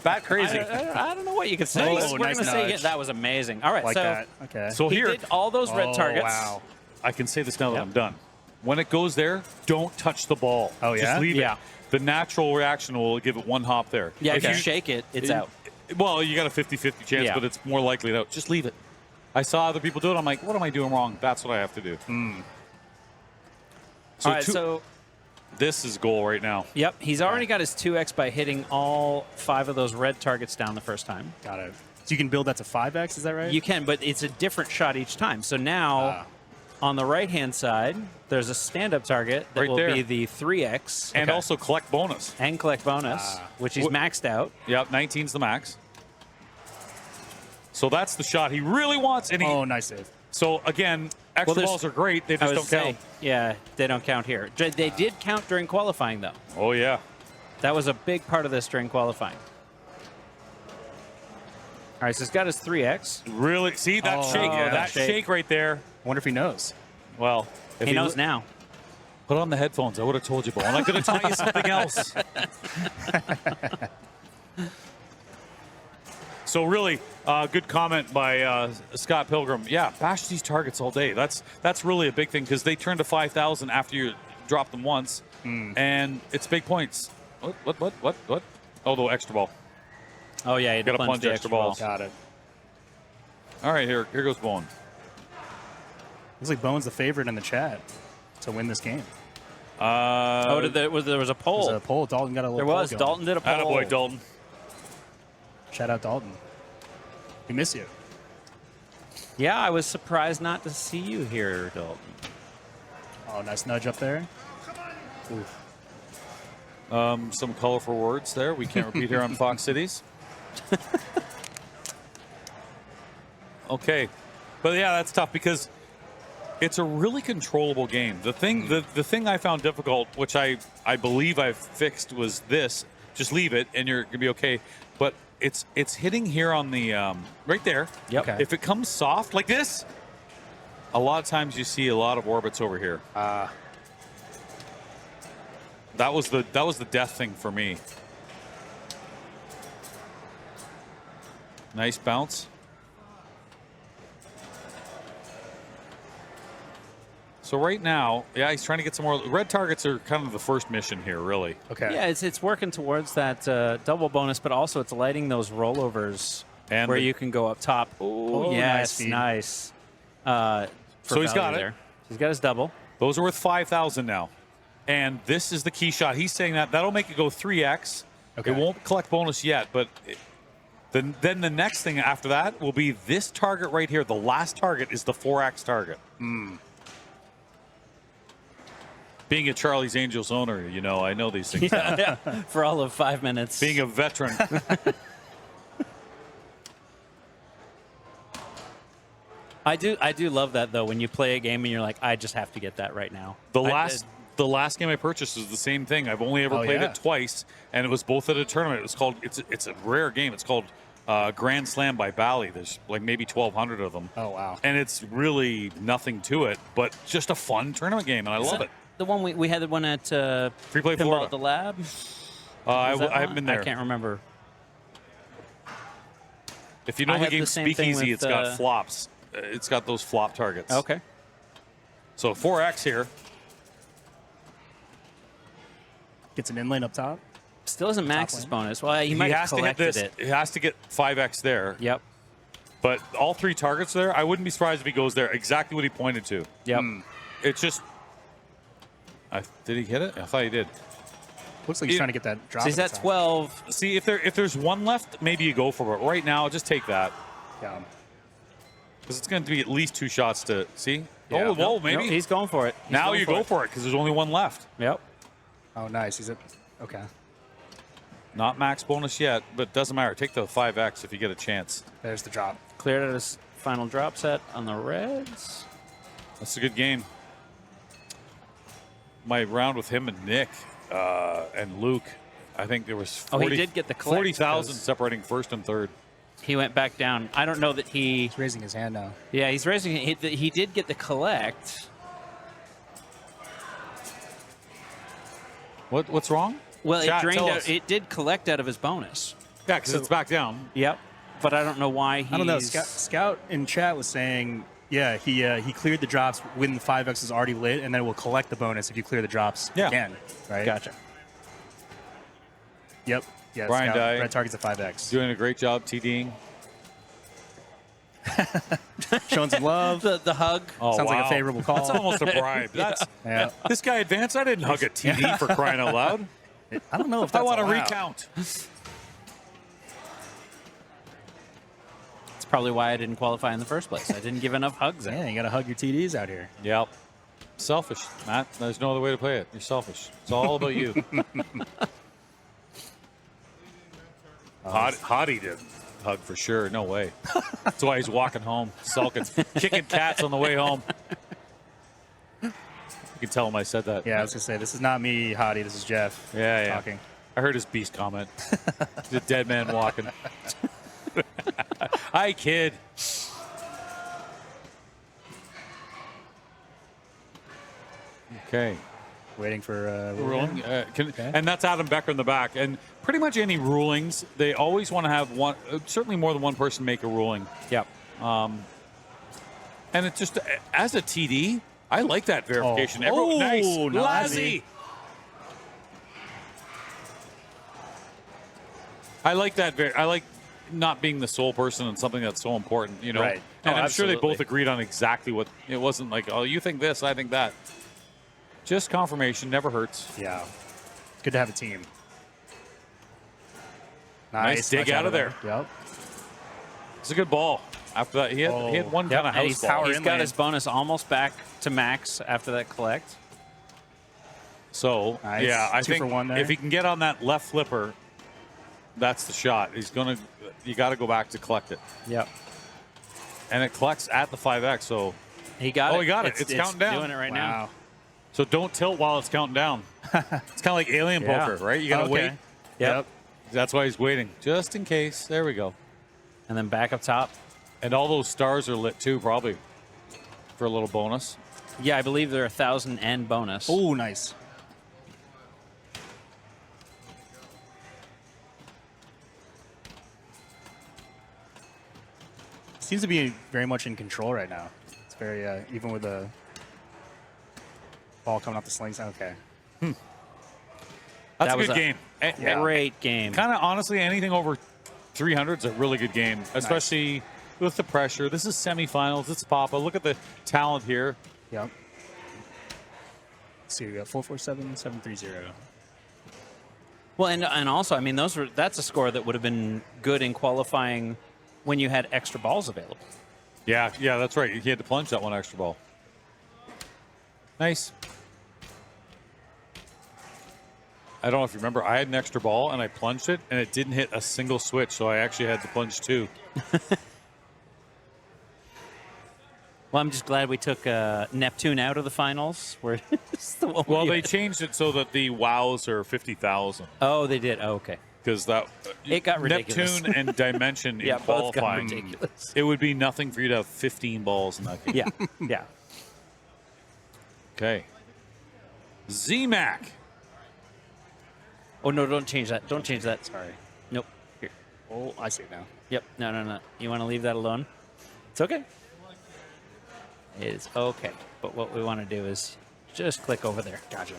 Bat crazy. I don't know what you could say. Oh, We're nice going to say nudge. that was amazing. All right, Like so that. Okay. So he here, did all those red targets. Wow. I can say this now that I'm done. When it goes there, don't touch the ball. Oh, yeah? Just leave Yeah. it. The natural reaction will give it one hop there. Yeah, If if you shake it, it's out. Well, you got a 50-50 chance, Yeah. but it's more likely that just leave it. I saw other people do it. I'm like, what am I doing wrong? That's what I have to do. So All right, so This is goal right now. Yep, he's already got his 2x by hitting all 5 of those red targets down the first time. Got it. So you can build that to 5x, is that right? You can, but it's a different shot each time. So now, on the right-hand side, there's a stand-up target that Right will there. be the 3x. And also collect bonus. And collect bonus, which he's maxed out. Yep, 19's the max. So that's the shot he really wants. And he, nice save. So again, extra balls are great. They just don't count. Yeah, they don't count here. They did count during qualifying, though. Oh, yeah. That was a big part of this during qualifying. All right, so he's got his 3x. Really? See that shake? That shake right there. Wonder if he knows. Well, if he knows now. Put on the headphones. I would have told you, but I'm not going to tell you something else. So really, good comment by Scott Pilgrim. Yeah, bash these targets all day. That's really a big thing because they turn to 5,000 after you drop them once, and it's big points. What? Oh, the extra ball. Oh yeah, you got to plunge the extra balls. Got it. All right, here goes Bowen. Looks like Bowen's the favorite in the chat to win this game. There was a poll. There was a poll. Dalton got a little There poll was. going. Dalton did a poll. Attaboy, Dalton. Shout out Dalton. We miss you. Yeah, I was surprised not to see you here, Dalton. Oh, nice nudge up there. Oof. Some colorful words there. We can't repeat here on Fox Cities. Okay. But yeah, that's tough because it's a really controllable game. The thing I found difficult, which I believe I've fixed, was this. Just leave it and you're going to be okay. But it's hitting here on the right there. Yep. Okay. If it comes soft like this, a lot of times you see a lot of orbits over here. That was the death thing for me. Nice bounce. So right now, yeah, he's trying to get some more. Red targets are kind of the first mission here, really. Okay. Yeah, it's working towards that double bonus, but also it's lighting those rollovers And where you can go up top. Oh, yes, nice nice. So he's got it. there. He's got his double. Those are worth 5,000 now. And this is the key shot. He's saying that'll make it go 3x. Okay. It won't collect bonus yet, but then the next thing after that will be this target right here. The last target is the 4x target. Being a Charlie's Angels owner, you know, I know these things. Yeah, for all of 5 minutes. Being a veteran. I do love that though when you play a game and you're like, I just have to get that right now. The last game I purchased is the same thing. I've only ever played it twice, and it was both at a tournament. It was called. It's a rare game. It's called Grand Slam by Bally. There's like maybe 1,200 of them. Oh wow! And it's really nothing to it, but just a fun tournament game, and I love it. The one we had the one at Free Play Pinball Florida. at the Lab. I Was that haven't one? been there. I can't remember. If you know I the have game the same thing Speakeasy, with, it's got flops. It's got those flop targets. Okay. So 4x here. Gets an inlane up top. Still isn't max his bonus. Well, he might have has to get collected this. it. He has to get 5x there. Yep. But all 3 targets there, I wouldn't be surprised if he goes there. Exactly what he pointed to. Yep. It's just. Did he hit it? I thought he did. Looks like he's trying to get that drop. So he's at 12. See, if there's one left, maybe you go for it. Right now, just take that. Yeah. Because it's going to be at least 2 shots to see. Yeah. Oh, whoa, maybe. Nope, he's going for it. Now you go for it because there's only one left. Yep. Oh, nice. He's at. Okay. Not max bonus yet, but doesn't matter. Take the 5x if you get a chance. There's the drop. Cleared out his final drop set on the Reds. That's a good game. My round with him and Nick and Luke, I think there was 40, he did get the collect 40,000 separating first and third. He went back down. I don't know that He's raising his hand now. Yeah, he's raising it. He did get the collect. What's wrong? Well, Chat, it drained tell out. us. It did collect out of his bonus. Yeah, because it's back down. Yep. But I don't know why he's... I don't know. Scout in chat was saying, yeah, he cleared the drops when the 5x is already lit, and then it will collect the bonus if you clear the drops again. Right? Gotcha. Yep. Yeah, Brian Scout, Dye. red target's at 5x. Doing a great job TDing. Showing some love. The hug. Oh, Sounds like wow. a favorable call. That's almost a bribe. That's Yeah. This guy advanced. I didn't hug a TD for crying out loud. I don't know if I that's want to allowed. recount. It's probably why I didn't qualify in the first place. I didn't give enough hugs. Yeah, you got to hug your TDs out here. Yep. Selfish, Matt. There's no other way to play it. You're selfish. It's all about you. Hottie did hug for sure. No way. That's why he's walking home, sulking, kicking cats on the way home. You can tell him I said that. Yeah, I was going to say, this is not me, Hottie. This is Jeff talking. I heard his beast comment. The dead man walking. Hi, kid. Okay. Waiting for ruling. And that's Adam Becker in the back. And pretty much any rulings, they always want to have one, certainly more than one person make a ruling. Yep. And it's just, as a TD, I like that verification. Oh. Everyone, nice. Oh, Lazzy. I like that. I like not being the sole person on something that's so important, you know. Right. And Oh, I'm sure they absolutely. both agreed on exactly what, it wasn't like, oh, you think this, I think that. Just confirmation, never hurts. Yeah. It's good to have a team. Nice dig out of there. Yep. It's a good ball. After that, he had one kind of And house ball. he's got his bonus almost back to max after that collect. So, Nice. yeah, I 2 think for 1 there. if he can get on that left flipper, that's the shot. He's going to, you got to go back to collect it. Yep. And it collects at the 5X, so. He got it. Oh, he got it. It's counting down. Doing it right now. So don't tilt while it's counting down. It's kind of like alien poker, right? You got to wait. Yep. That's why he's waiting, just in case. There we go. And then back up top. And all those stars are lit too, probably, for a little bonus. Yeah, I believe they're 1,000 and bonus. Oh, nice. Seems to be very much in control right now. It's very, even with the ball coming off the slings. Okay. That's That a was good game. Great game. Kind of honestly, anything over 300 is a really good game, especially with the pressure. This is semifinals. It's Papa. Look at the talent here. Yep. Let's see, we got 447, 730. Well, and also, I mean, that's a score that would have been good in qualifying when you had extra balls available. Yeah, that's right. He had to plunge that one extra ball. Nice. I don't know if you remember, I had an extra ball and I plunged it and it didn't hit a single switch, so I actually had to plunge 2. Well, I'm just glad we took Neptune out of the finals. Where well, they changed it so that the wows are 50,000. Oh, they did. Oh, okay. Because that it got ridiculous. Neptune and Dimension in Yeah, both got qualifying, ridiculous. it would be nothing for you to have 15 balls in that game. Yeah, yeah. Okay. Z-Mac. Oh, no, don't change that. Don't change that. Sorry. Nope. Here. Oh, I see it now. Yep. No. You want to leave that alone? It's okay. It is okay. But what we want to do is just click over there. Gotcha.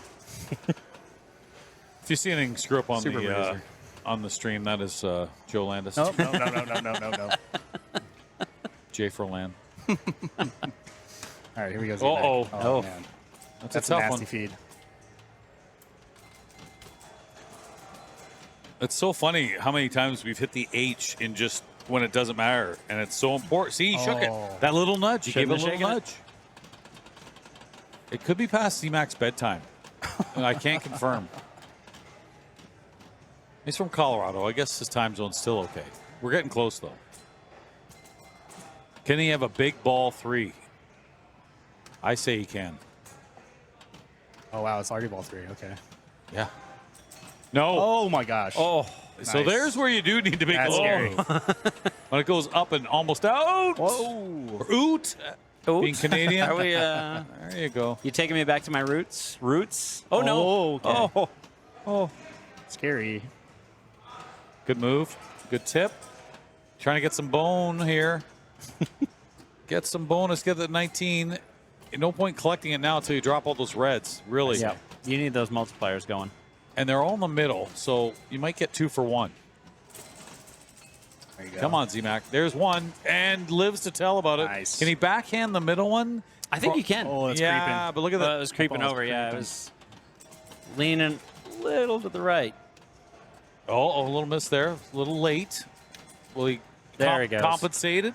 If you see anything screw up Super on the stream, that is Joe Landis. No. Jay Furlan. All right, here we go. Uh-oh. Oh, man. That's a tough nasty one. feed. It's so funny how many times we've hit the H in just when it doesn't matter, and it's so important. See, he shook it. That little nudge. He gave it a little nudge. It could be past C-Mac's bedtime. I can't confirm. He's from Colorado. I guess his time zone's still okay. We're getting close, though. Can he have a big ball 3? I say he can. Oh, wow. It's already ball 3. Okay. Yeah. No. Oh, my gosh. Oh. So Nice. there's where you do need to make That's a scary. when it goes up and almost out. Whoa. Or oot. Being Canadian. Are we, there you go. You taking me back to my roots? Roots? Oh, no. Okay. Oh. Scary. Good move. Good tip. Trying to get some bone here. Get some bonus. Get the 19. No point collecting it now until you drop all those reds. Really. Yeah. You need those multipliers going. And they're all in the middle, so you might get 2 for 1. There you go. Come on, Z-Mac. There's one, and lives to tell about it. Nice. Can he backhand the middle one? I think you can. Oh, it's yeah, creeping. but look at that. It was creeping Ball's over. Yeah, it creeping. was leaning a little to the right. Oh, a little miss there. A little late. Well, he There he goes. compensated.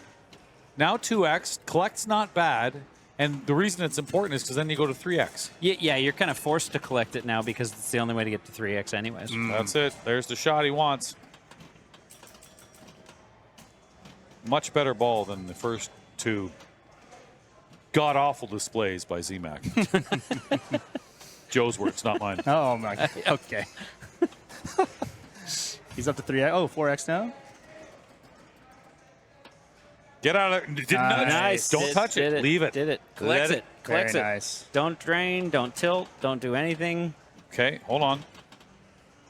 Now 2x. Collect's not bad. And the reason it's important is because then you go to 3x. Yeah, you're kind of forced to collect it now because it's the only way to get to 3x anyways. That's it. There's the shot he wants. Much better ball than the first two god-awful displays by Z-Mac. Joe's words, not mine. Oh, my God. Okay. He's up to 3x. Oh, 4x now? Get out of there. Nice. Don't touch it. Leave it. Did it. Collects Let it. Collects Very it. nice. Don't drain. Don't tilt. Don't do anything. Okay, hold on.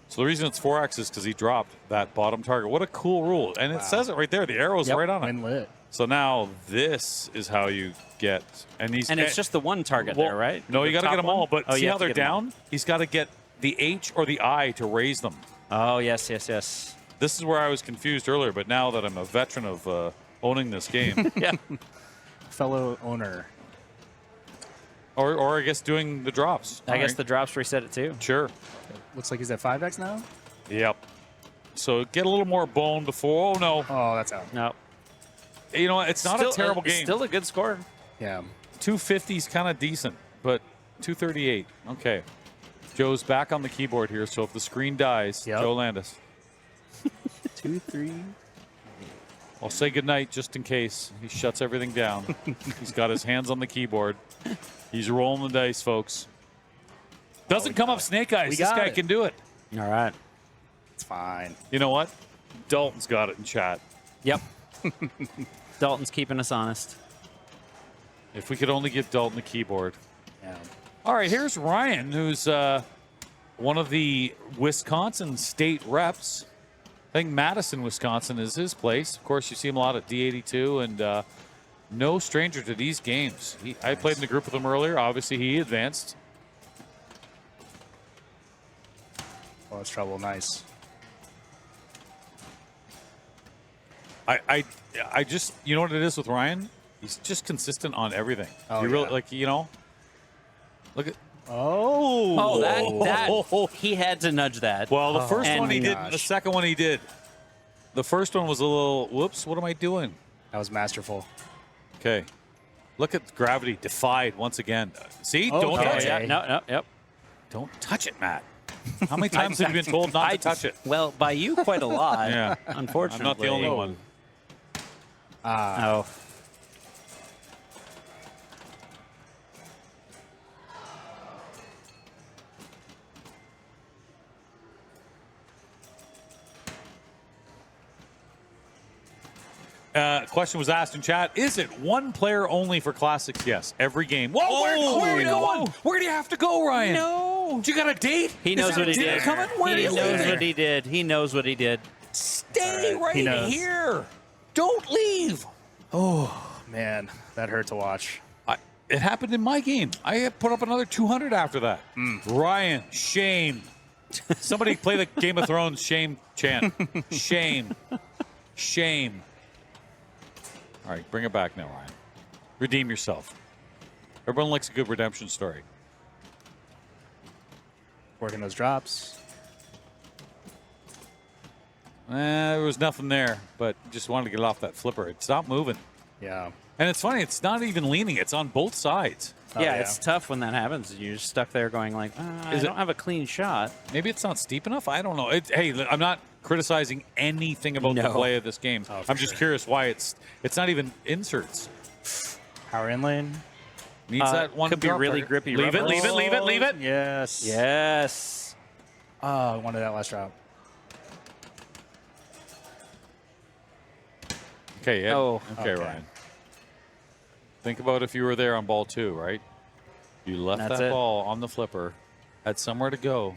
So the reason it's 4x is because he dropped that bottom target. What a cool rule. And it says it right there. The arrow's right on it. Win lit. So now this is how you get. And it's just the one target there, right? No, you The got to top get them one? all. But Oh, see you how have to they're get 'em all. down? He's got to get the H or the I to raise them. Oh, yes. Yes. This is where I was confused earlier, but now that I'm a veteran of owning this game, Yeah. Fellow owner. or I guess doing the drops. I guess the drops reset it too. Sure. Looks like he's at 5x now? Yep. So get a little more bone before. Oh, no. Oh, that's out. No. You know, it's not a terrible game. Still a good score. Yeah. 250 is kind of decent, but 238. Okay. Joe's back on the keyboard here, so if the screen dies, Joe Landis. 2, 3. I'll say goodnight just in case he shuts everything down. He's got his hands on the keyboard. He's rolling the dice, folks. Doesn't come up snake eyes. We This got guy it. can do it. All right. It's fine. You know what? Dalton's got it in chat. Yep. Dalton's keeping us honest. If we could only give Dalton the keyboard. Yeah. All right, here's Ryan, who's one of the Wisconsin state reps. I think Madison, Wisconsin is his place. Of course, you see him a lot at D82, and no stranger to these games. I played in the group with him earlier. Obviously, he advanced. Oh, that's trouble. Nice. I just, you know what it is with Ryan? He's just consistent on everything. Oh, you really, yeah. like, you know, look at. Oh. that he had to nudge that. Well, the first And one he did, gosh. the second one he did. The first one was a little, whoops, what am I doing? That was masterful. Okay. Look at gravity defied once again. See? Oh, Don't touch yeah. it. No. Yep. Don't touch it, Matt. How many times have you been told not to touch it? Well, by you quite a lot. Yeah. Unfortunately. I'm not the only one. Oh. Question was asked in chat. Is it one player only for classics? Yes. Every game. Whoa, where are you going? Where do you have to go, Ryan? No. You got a date? He knows what he dinner did. coming? Where He are you knows leaving? what he did. He knows what he did. Stay right He knows. here. Don't leave. Oh, man. That hurt to watch. It happened in my game. I put up another 200 after that. Ryan, shame. Somebody play the Game of Thrones shame chant. Shame. Shame. All right, bring it back now, Ryan. Redeem yourself. Everyone likes a good redemption story. Working those drops. There was nothing there, but just wanted to get off that flipper. It stopped moving. Yeah. And it's funny, it's not even leaning. It's on both sides. Yeah, it's tough when that happens. You're just stuck there going like, I don't have a clean shot. Maybe it's not steep enough. I don't know. Hey, I'm not criticizing anything about the play of this game. I'm just curious why it's not even inserts. Power in lane. Needs that one. Could be drop really target. grippy. Leave it, rubber. leave it, leave it, leave it. Yes. Yes. Oh, I wanted that last drop. Okay, yeah. Oh, okay, Ryan. Think about if you were there on ball 2, right? You left That's that it. ball on the flipper, had somewhere to go.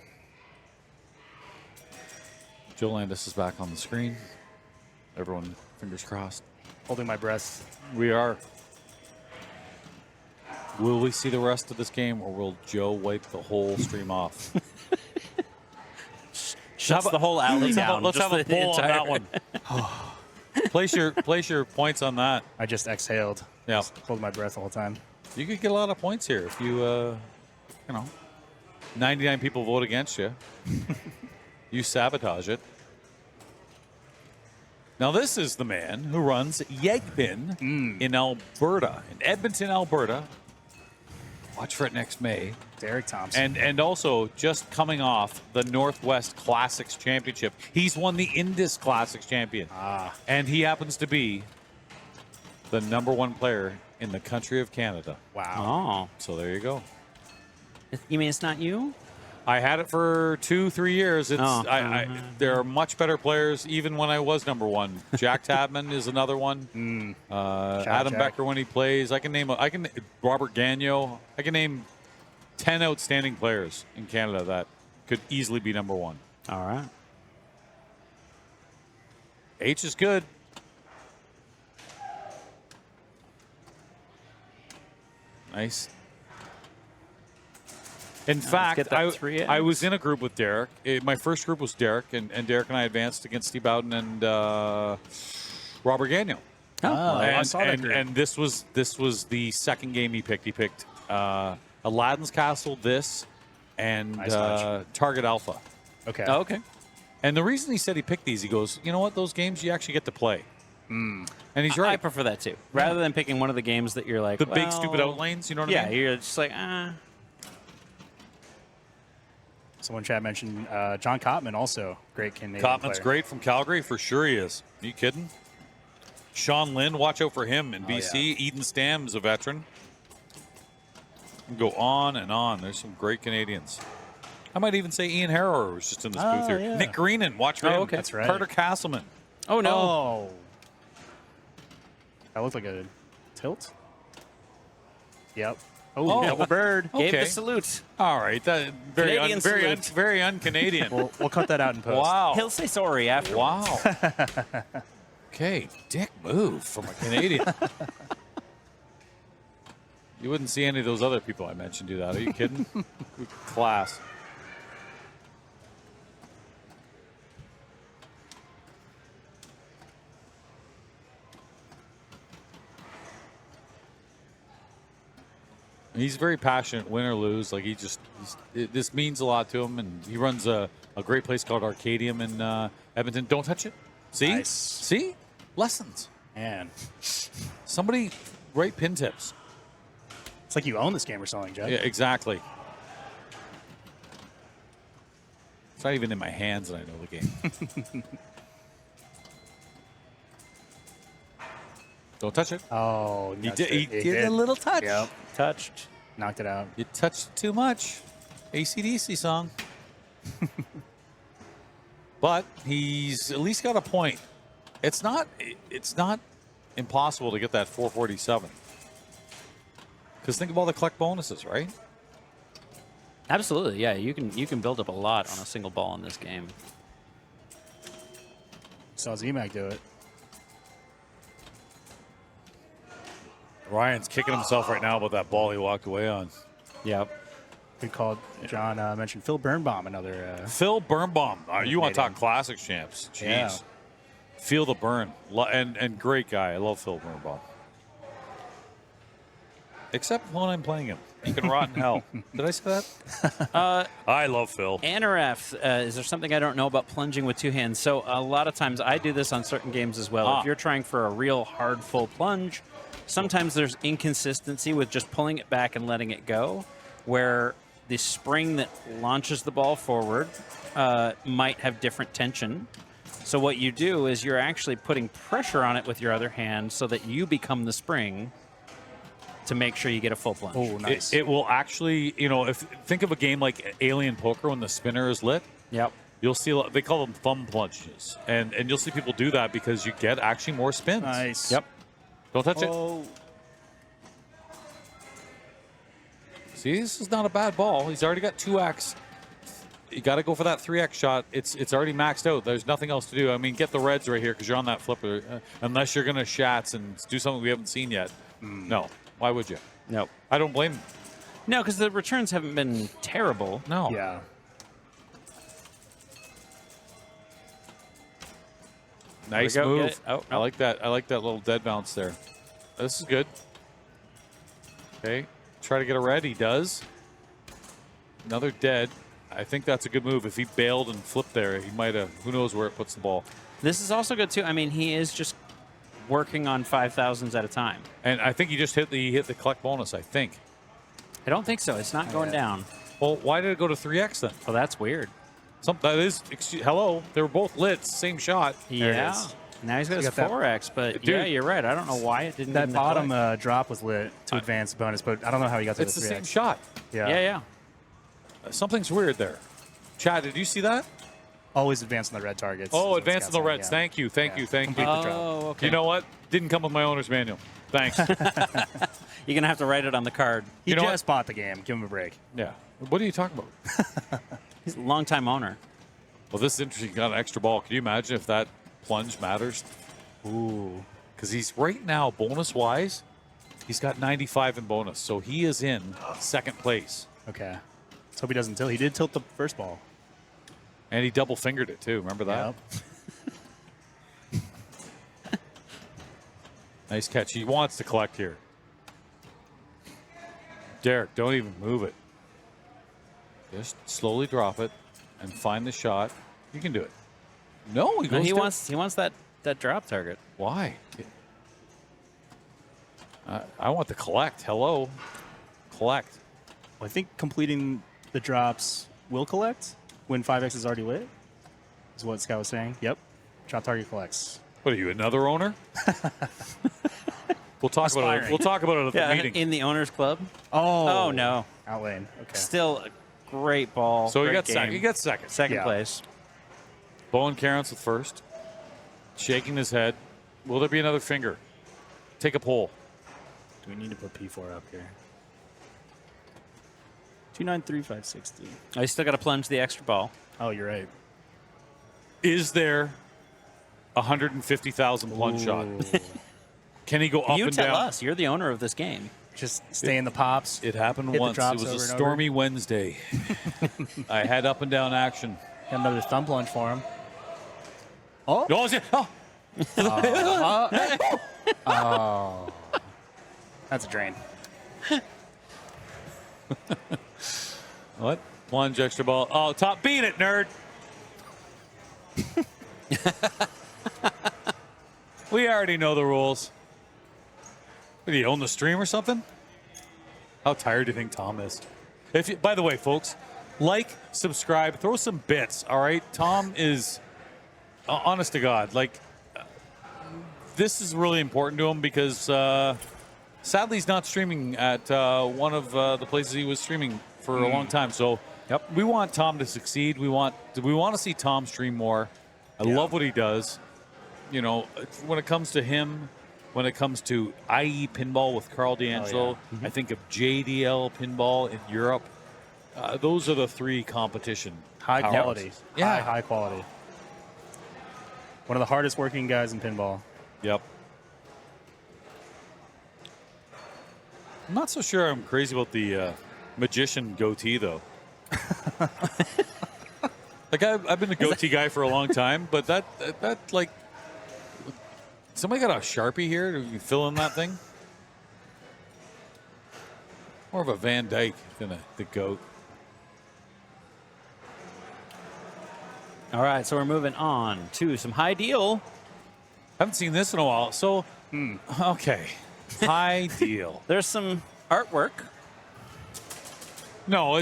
Joe Landis is back on the screen. Everyone, fingers crossed. Holding my breath. We are. Will we see the rest of this game, or will Joe wipe the whole stream off? Shuts the whole alley down. Let's just have a the poll on entire- that one. Place your points on that. I just exhaled. Yeah. Just hold my breath the whole time. You could get a lot of points here if you, 99 people vote against you. You sabotage it. Now, this is the man who runs Yegpin in Alberta, in Edmonton, Alberta. Watch for it next May. Derek Thompson. And also just coming off the Northwest Classics Championship. He's won the Indus Classics champion. And he happens to be the #1 player in the country of Canada. Wow. So there you go. You mean it's not you? I had it for 2-3 years. There are much better players, even when I was #1. Jack Tabman is another one. Adam Jack. Becker when he plays. Robert Gagnon. I can name 10 outstanding players in Canada that could easily be #1. All right. H is good. Nice. In fact, get that 3 I was in a group with Derek. My first group was Derek, and Derek and I advanced against Steve Bowden and Robert Gagnon. I saw that group. And this was the second game he picked. He picked Aladdin's Castle, and Target Alpha. Okay. Oh, okay. And the reason he said he picked these, he goes, you know what? Those games you actually get to play. And he's right. I prefer that too. Rather than picking one of the games that you're like, The big stupid outlanes, you know what I mean? Yeah, you're just like, Someone in chat mentioned John Cotman, also great Canadian Cotman's player. great from Calgary, for sure he is. Are you kidding? Sean Lynn, watch out for him in BC. Eden Stam's a veteran. Go on and on. There's some great Canadians. I might even say Ian Harrower was just in this booth here. yeah. Nick Greenan, watch for him. Okay. That's right. Carter Castleman. Oh, no. Oh. That looked like a tilt. Yep. Oh, double bird. Gave the salute. All right. That very Canadian salute. very un-Canadian. We'll cut that out in post. Wow. He'll say sorry after. Wow. Okay, dick move from a Canadian. You wouldn't see any of those other people I mentioned do that. Are you kidding? Class. He's very passionate, win or lose. Like this means a lot to him, and he runs a great place called Arcadium in Edmonton. Don't touch it. See? Nice. See? Lessons. Man. Somebody write pin tips. It's like you own this game or something, Jeff. Yeah, exactly. It's not even in my hands and I know the game. Don't touch it. Oh, He did a little touch. Yep. Touched. Knocked it out. You touched too much. AC/DC song. But he's at least got a point. It's not impossible to get that 447. Because think of all the collect bonuses, right? Absolutely, yeah. You can build up a lot on a single ball in this game. Saw Z-Mac do it. Ryan's kicking himself right now about that ball he walked away on. Yep. Good call. John mentioned Phil Birnbaum, another. Phil Birnbaum. You want to talk classics champs. Jeez. Yeah. Feel the burn. And great guy. I love Phil Birnbaum. Except when I'm playing him. He can rot in hell. Did I say that? I love Phil. Anaref, is there something I don't know about plunging with two hands? So a lot of times I do this on certain games as well. If you're trying for a real hard full plunge, sometimes there's inconsistency with just pulling it back and letting it go, where the spring that launches the ball forward might have different tension. So what you do is you're actually putting pressure on it with your other hand so that you become the spring to make sure you get a full plunge. Oh, nice. It will actually, think of a game like Alien Poker when the spinner is lit. Yep. You'll see, they call them thumb plunges. And you'll see people do that because you get actually more spins. Nice. Yep. Don't touch it. See, this is not a bad ball. He's already got 2x. You got to go for that 3x shot. It's already maxed out. There's nothing else to do. I mean, get the reds right here because you're on that flipper. Unless you're going to shats and do something we haven't seen yet. No. Why would you? No. I don't blame him. No, because the returns haven't been terrible. No. Yeah. Nice There we go. Get move. it. Oh, I like that. I like that little dead bounce there. This is good. Okay. Try to get a red. He does. Another dead. I think that's a good move. If he bailed and flipped there, he might have. Who knows where it puts the ball. This is also good, too. I mean, he is just working on 5,000s at a time. And I think he just hit the collect bonus, I think. I don't think so. It's not going down. Well, why did it go to 3x then? Oh, that's weird. That is, hello, they were both lit, same shot. Yeah. Now he's got his 4x, but Dude. yeah, you're right. I don't know why it didn't. That get in the bottom collect. drop was lit to advance the bonus, but I don't know how he got to It's the the 3x. same shot. Yeah. Yeah. Something's weird there. Chad, did you see that? Always advance on the red targets. Oh, is advance what on the Scott's reds. saying, Thank you, thank you, thank you. Complete the drop. Oh, okay. You know what? Didn't come with my owner's manual. Thanks. You're going to have to write it on the card. He You know just bought the game. Give him a break. Yeah. What are you talking about? He's a longtime owner. Well, this is interesting. Got an extra ball. Can you imagine if that plunge matters? Ooh. Because he's right now, bonus-wise, he's got 95 in bonus. So he is in second place. Okay. Let's hope he doesn't tilt. He did tilt the first ball. And he double-fingered it, too. Remember that? Yep. Nice catch. He wants to collect here. Derek, don't even move it. Just slowly drop it and find the shot. You can do it. No, he No, goes he down. wants that drop target. Why? I want the collect. Hello. Collect. Well, I think completing the drops will collect when 5x is already lit, is what Scott was saying. Yep. Drop target collects. What are you, another owner? We'll talk about it. Aspiring. We'll talk about it at the meeting. In the owners club. Oh. Oh no. Outlane. Okay. Still a great ball. So great you got game. second. You got second. Second Yeah. place. Bowen Carrots with first. Shaking his head. Will there be another finger? Take a poll. Do we need to put P4 up here? 293,560. I still got to plunge the extra ball. Oh, you're right. Is there 150,000 plunge shot? Can he go up You and tell down? us. You're the owner of this game. Just stay in the pops. It happened hit the once. It drops was a over and over. stormy Wednesday. I had up and down action. Got another thumb plunge for him. Oh! Oh. That's a drain. What? Plunge, extra ball. Oh, top. Beat it, nerd. We already know the rules. What, do you own the stream or something? How tired do you think Tom is? If you, by the way, folks, like, subscribe, throw some bits, all right? Tom is, honest to God, like, this is really important to him because sadly he's not streaming at one of the places he was streaming for a long time. So we want Tom to succeed. We want to see Tom stream more. I love what he does. You know, when it comes to him, when it comes to IE Pinball with Carl D'Angelo, I think of JDL Pinball in Europe. Those are the three competition. High powers. quality. Yeah. High quality. One of the hardest working guys in pinball. Yep. I'm not so sure I'm crazy about the magician goatee, though. Like, I've been a goatee guy for a long time, but that like, somebody got a Sharpie here to fill in that thing? More of a Van Dyke than the goat. All right, so we're moving on to some high deal. Haven't seen this in a while, so okay. High deal. There's some artwork. No,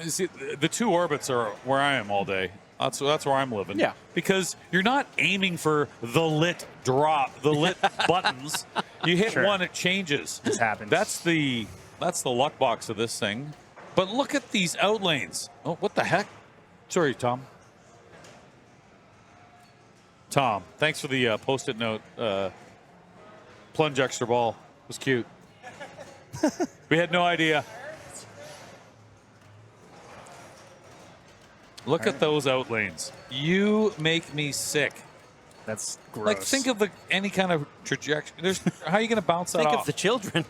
see, the two orbits are where I am all day. That's where I'm living. Yeah. Because you're not aiming for the lit drop, the lit buttons. You hit one, it changes. This happens. That's the luck box of this thing. But look at these outlanes. Oh, what the heck? Sorry, Tom. Tom, thanks for the post-it note. Plunge extra ball. It was cute. We had no idea. Look at those outlanes. You make me sick. That's gross. Like, think of any kind of trajectory. How are you going to bounce that Think off? of the children.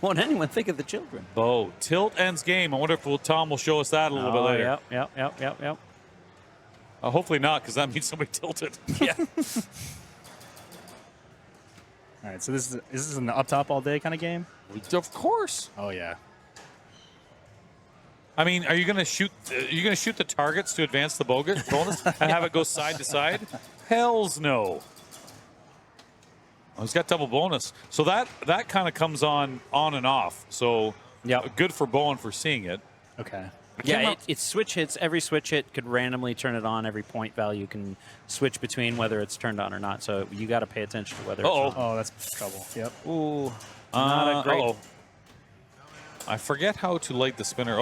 Won't anyone think of the children? Bo, tilt ends game. I wonder if Tom will show us that a little bit later. Yep. Hopefully not, because that means somebody tilted. Yeah. All right, so this is an up top all day kind of game? Of course. Oh, yeah. I mean, are you going to shoot? You're going to shoot the targets to advance the bonus and have it go side to side? Hell's no. Oh, he's got double bonus, so that kind of comes on and off. So good for Bowen for seeing it. Okay. Yeah, it's switch hits. Every switch hit could randomly turn it on. Every point value can switch between whether it's turned on or not. So you got to pay attention to whether it's on. Oh, that's trouble. Yep. Ooh. Not a great. Uh-oh. I forget how to light the spinner.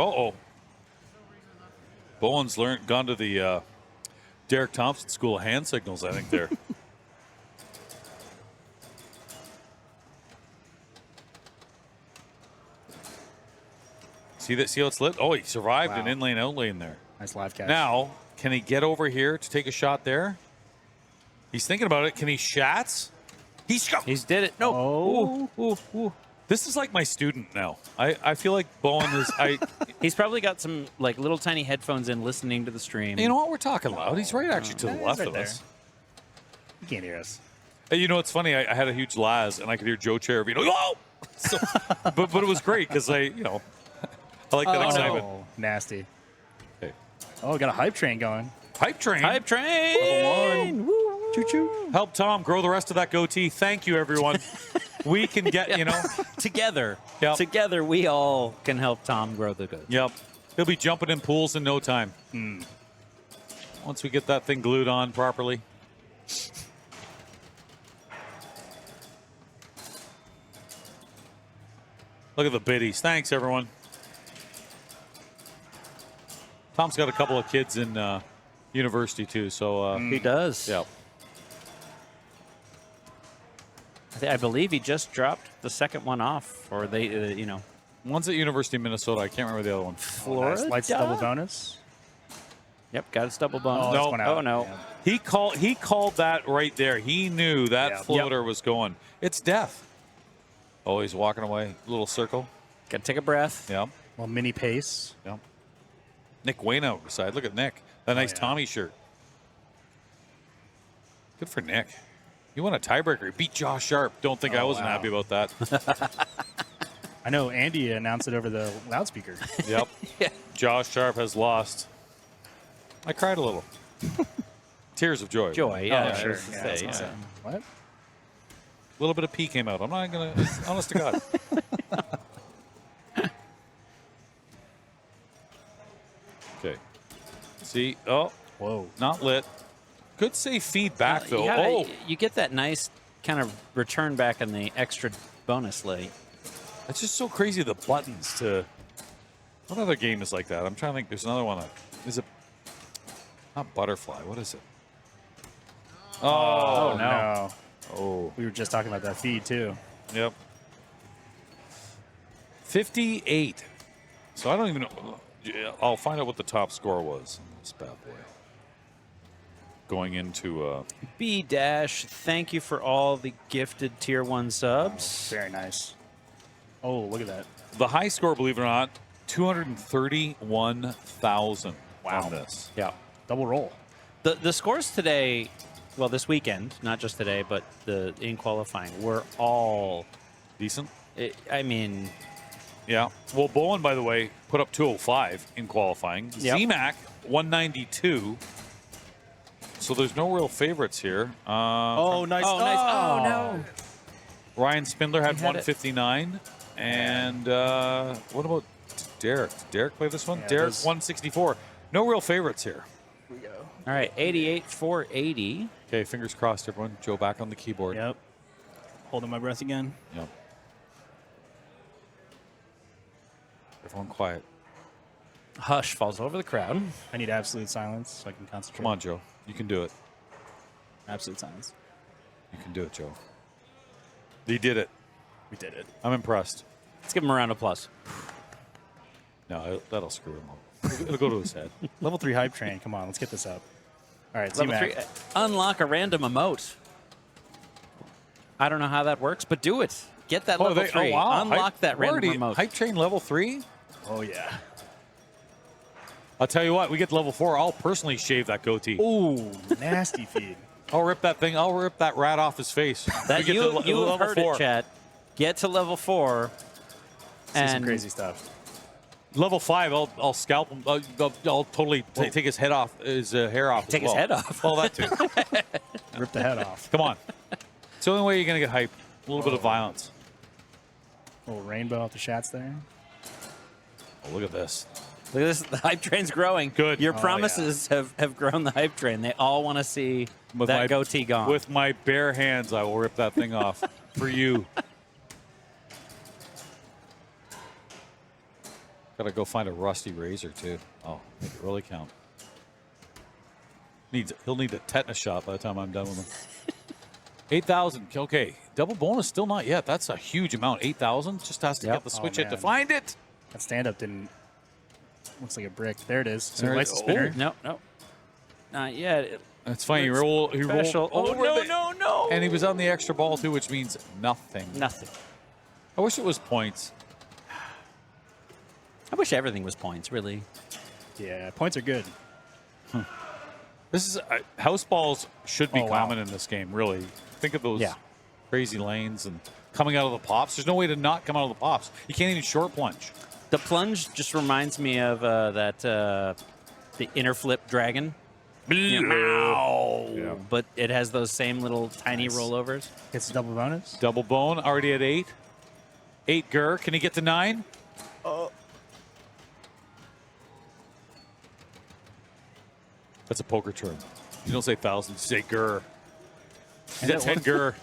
Bowen's gone to the Derek Thompson School of Hand Signals, I think, there. See how it's lit? Oh, he survived an in-lane, out-lane there. Nice live catch. Now, can he get over here to take a shot there? He's thinking about it. Can he shats? He's did it. No. Oh. Ooh. This is like my student now. I feel like Bowen is. He's probably got some like little tiny headphones in, listening to the stream. You know what? We're talking loud. He's right actually to the left of us. You can't hear us. Hey, you know, it's funny. I had a huge Laz, and I could hear Joe Cherubino. Oh! So, but it was great because I like that excitement. No. Nasty. Okay. Oh, got a hype train going. Hype train. Hype train. Choo-choo. Help Tom grow the rest of that goatee. Thank you, everyone. We can get, together. Yep. Together, we all can help Tom grow the goatee. Yep. He'll be jumping in pools in no time. Once we get that thing glued on properly. Look at the biddies. Thanks, everyone. Tom's got a couple of kids in university, too. So he does. Yeah. I believe he just dropped the second one off, or they, One's at University of Minnesota. I can't remember the other one. Florida. Nice. Lights double bonus. Yep, got his double bonus. No. He called that right there. He knew that floater was going. It's death. Oh, he's walking away. Little circle. Got to take a breath. Yeah. Well, mini pace. Yeah. Nick Wayne out beside. Look at Nick. That nice Tommy shirt. Good for Nick. You won a tiebreaker. He beat Josh Sharp. Don't think I wasn't happy about that. I know Andy announced it over the loudspeaker. Yep. Josh Sharp has lost. I cried a little. Tears of joy. Yeah, sure. Yeah. What? A little bit of pee came out. I'm not going to, honest to God. Okay. See? Oh. Whoa. Not lit. Good safe feedback, though. You get that nice kind of return back in the extra bonus late. It's just so crazy, the buttons to... What other game is like that? I'm trying to think. There's another one. Is it... Not Butterfly. What is it? Oh, no. Oh. We were just talking about that feed, too. Yep. 58. So I don't even know. I'll find out what the top score was in this bad boy. Going into... B-, thank you for all the gifted Tier 1 subs. Very nice. Oh, look at that. The high score, believe it or not, 231,000 on this. Yeah. Double roll. The scores today, well, this weekend, not just today, but in qualifying, were all... Decent? Yeah. Well, Bowen, by the way, put up 205 in qualifying. Yep. Z-Mac, 192. So there's no real favorites here. Nice. Oh, no. Ryan Spindler had 159. And what about Derek? Did Derek play this one? Yeah, Derek, 164. No real favorites here. Here we go. All right, 88, 480. Okay, fingers crossed, everyone. Joe back on the keyboard. Yep. Holding my breath again. Yep. Everyone quiet. Hush falls over the crowd. I need absolute silence so I can concentrate. Come on, Joe. You can do it. Absolute silence. You can do it, Joe. He did it. We did it. I'm impressed. Let's give him a round of applause. No, that'll screw him up. It'll go to his head. Level 3 hype train. Come on, let's get this up. All right, Level Z-Mac. 3, unlock a random emote. I don't know how that works, but do it. Get that level 3. Oh, wow. Unlock that random emote. Hype train level 3? Oh, yeah. I'll tell you what, we get to level 4. I'll personally shave that goatee. Ooh, nasty feed. I'll rip that thing. I'll rip that rat off his face. That We get you to level heard 4. it, Chad. Get to level 4. See some crazy stuff. Level 5, I'll scalp him. I'll totally take his head off, his hair off. Take as his well. head off. Well, that too. Rip the head off. Come on. It's the only way you're gonna get hype. A little bit of violence. Little rainbow off the shots there. Oh, look at this. Look at this. The hype train's growing. Good. Your Oh, promises have grown the hype train. They all want to see that goatee gone. With my bare hands, I will rip that thing off for you. Gotta go find a rusty razor too. Oh, make it really count. He'll need a tetanus shot by the time I'm done with him. 8,000. Okay, double bonus still not yet. That's a huge amount. 8,000. Just has to get the switch hit to find it. That stand up didn't. Looks like a brick. There it is. So There it lights is. the spinner. No. Not yet. That's funny. He rolled special. over No. and he was on the extra ball too, which means nothing. Nothing. I wish it was points. I wish everything was points, really. Yeah, points are good. This is house balls should be Oh, wow. common in this game. Really, think of those Yeah. crazy lanes and coming out of the pops. There's no way to not come out of the pops. You can't even short plunge. The plunge just reminds me of the inner flip dragon. Yeah. But it has those same little tiny rollovers. Gets a double bonus. Double bone already at 8. 8 Gur. Can he get to 9? That's a poker term. You don't say thousand, you say Gur. He's at 10 Gur.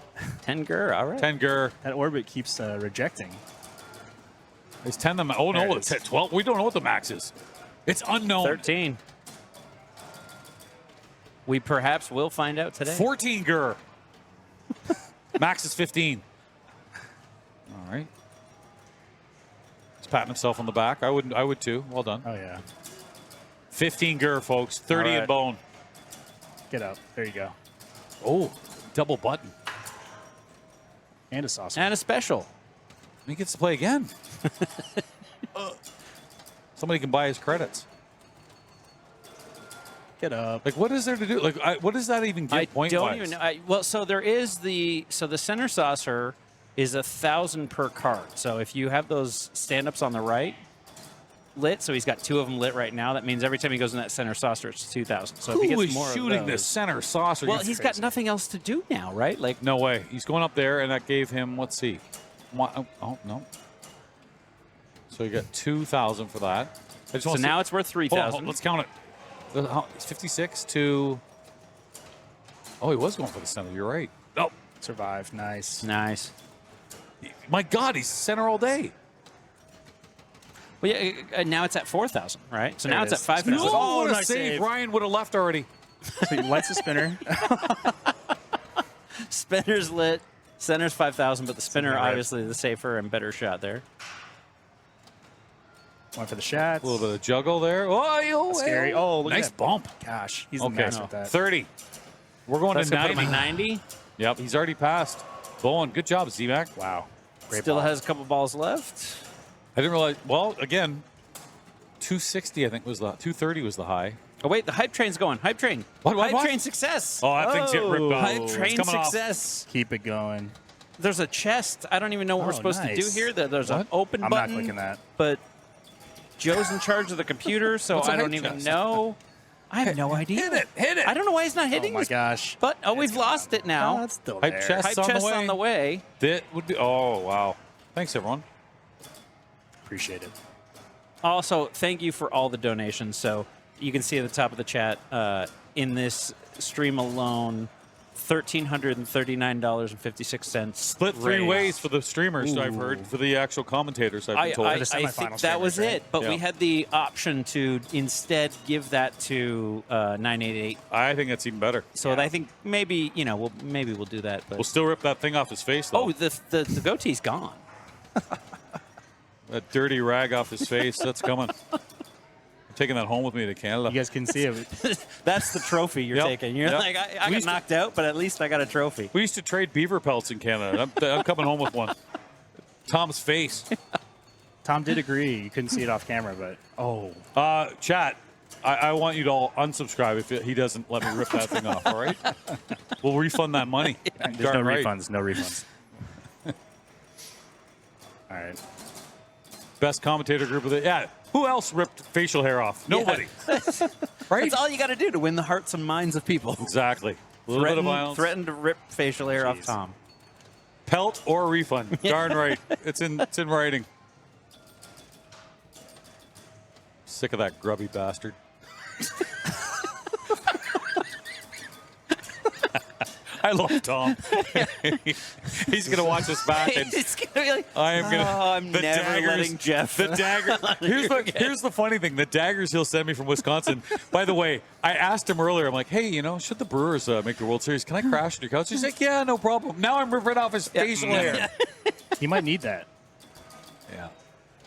10 Gur, all right. 10 Gur. That orbit keeps rejecting. Is 10 the max? Oh, There no, it it's is. at 12. We don't know what the max is. It's unknown. 13. We perhaps will find out today. 14 Gur. Max is 15. All right. He's patting himself on the back. I would too. Well done. Oh, yeah. 15 Gur, folks. 30 All in right. bone. Get up. There you go. Oh, double button. And a saucer. And a special. He gets to play again. Somebody can buy his credits. Get up. Like, what is there to do? Like, what does that even get I point don't wise? even know. Well, so there is the center saucer is 1,000 per card. So if you have those stand-ups on the right lit, so he's got 2 of them lit right now, that means every time he goes in that center saucer, it's 2,000. So if he Who gets is more shooting of the those, center saucer? well, You're he's crazy. got nothing else to do now, right? Like, No way. He's going up there, and that gave him, let's see. Oh, no. So you got 2,000 for that. I just so wanna now see. it's worth Hold on, 3,000. let's count it. It's 56 to... Oh, he was going for the center. You're right. Oh, Survive. Nice. Nice. my God, he's center all day. Well, yeah, now it's at 4,000, right? So There now it it's at is. 5,000. Oh, what a nice save. save. Ryan would have left already. So he lights the spinner. Spinner's lit. Center's 5,000, but the spinner, Right. obviously, the safer and better shot there. One for the shots. A little bit of juggle there. Oh, Scary. Oh, look nice at that. bump. Gosh, he's the Okay, master with that. 30. We're going That's to going to put him 90. at 90. Yep, he's already passed. Bowen, good job, Z-Mac. Wow. Great Still ball. has a couple balls left. I didn't realize. Well, again, 260, I think, was the 230 was the high. Oh, wait, the hype train's going. Hype train. What? Hype train success. Oh, that thing's getting ripped off. Hype It's train coming off. success. Keep it going. There's a chest. I don't even know what we're Oh, supposed to do nice. here. There's an What? open I'm not button. clicking that. But Joe's in charge of the computer, so What's a I don't hype even chest? know. I have no idea. Hit it. I don't know why he's not hitting Oh my this. gosh. But we've lost it now. Oh, it's still Hype there. chest. Hype on the chest way. on the way. That would be. Oh, wow. Thanks, everyone. Appreciate it. Also, thank you for all the donations. So you can see at the top of the chat, in this stream alone, $1,339.56. Split 3 raised. ways for the streamers, I've heard. For the actual commentators, I've been told. I The think semifinal that was streamers, it, but we Yeah. had the option to instead give that to 988. I think that's even better. So I think maybe we'll do that. But We'll still rip that thing off his face, though. oh, the goatee's gone. That dirty rag off his face, that's coming. I'm taking that home with me to Canada. You guys can see it. That's the trophy you're Yep, taking. You're yep. like, I We got used to- knocked out, but at least I got a trophy. We used to trade beaver pelts in Canada. I'm coming home with one. Tom's face. Tom did agree. You couldn't see it off camera, but Chat. I want you to all unsubscribe if he doesn't let me rip that thing off, all right? We'll refund that money. There's no Darn right. refunds. No refunds. All right. Best commentator group of the Who else ripped facial hair off? Nobody. Right? That's all you got to do to win the hearts and minds of people. Exactly. A little bit of violence. Threaten to rip facial hair off Tom. Pelt or refund. Darn right. It's in writing. Sick of that grubby bastard. I love Tom. He's going to watch us back. And He's going to be like, I'm the never daggers, letting Jeff. The dagger. Here's the funny thing. The daggers he'll send me from Wisconsin. By the way, I asked him earlier. I'm like, hey, should the Brewers make the World Series? Can I crash on your couch? He's like, yeah, no problem. Now I'm ripping off his facial hair. He might need that. Yeah.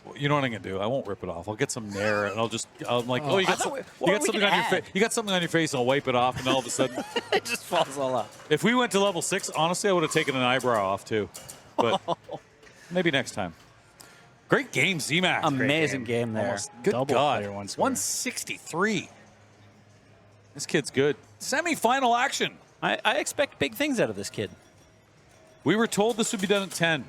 Well, you know what I'm gonna do? I won't rip it off. I'll get some Nair and I'm like, you got something on your face. You got something on your face, and I'll wipe it off, and all of a sudden it just falls all off. If we went to level 6, honestly, I would have taken an eyebrow off too. But maybe next time. Great game, ZMAX. Amazing game there. Almost. Good Double God. player one square. 163. This kid's good. Semifinal action. I expect big things out of this kid. We were told this would be done at 10.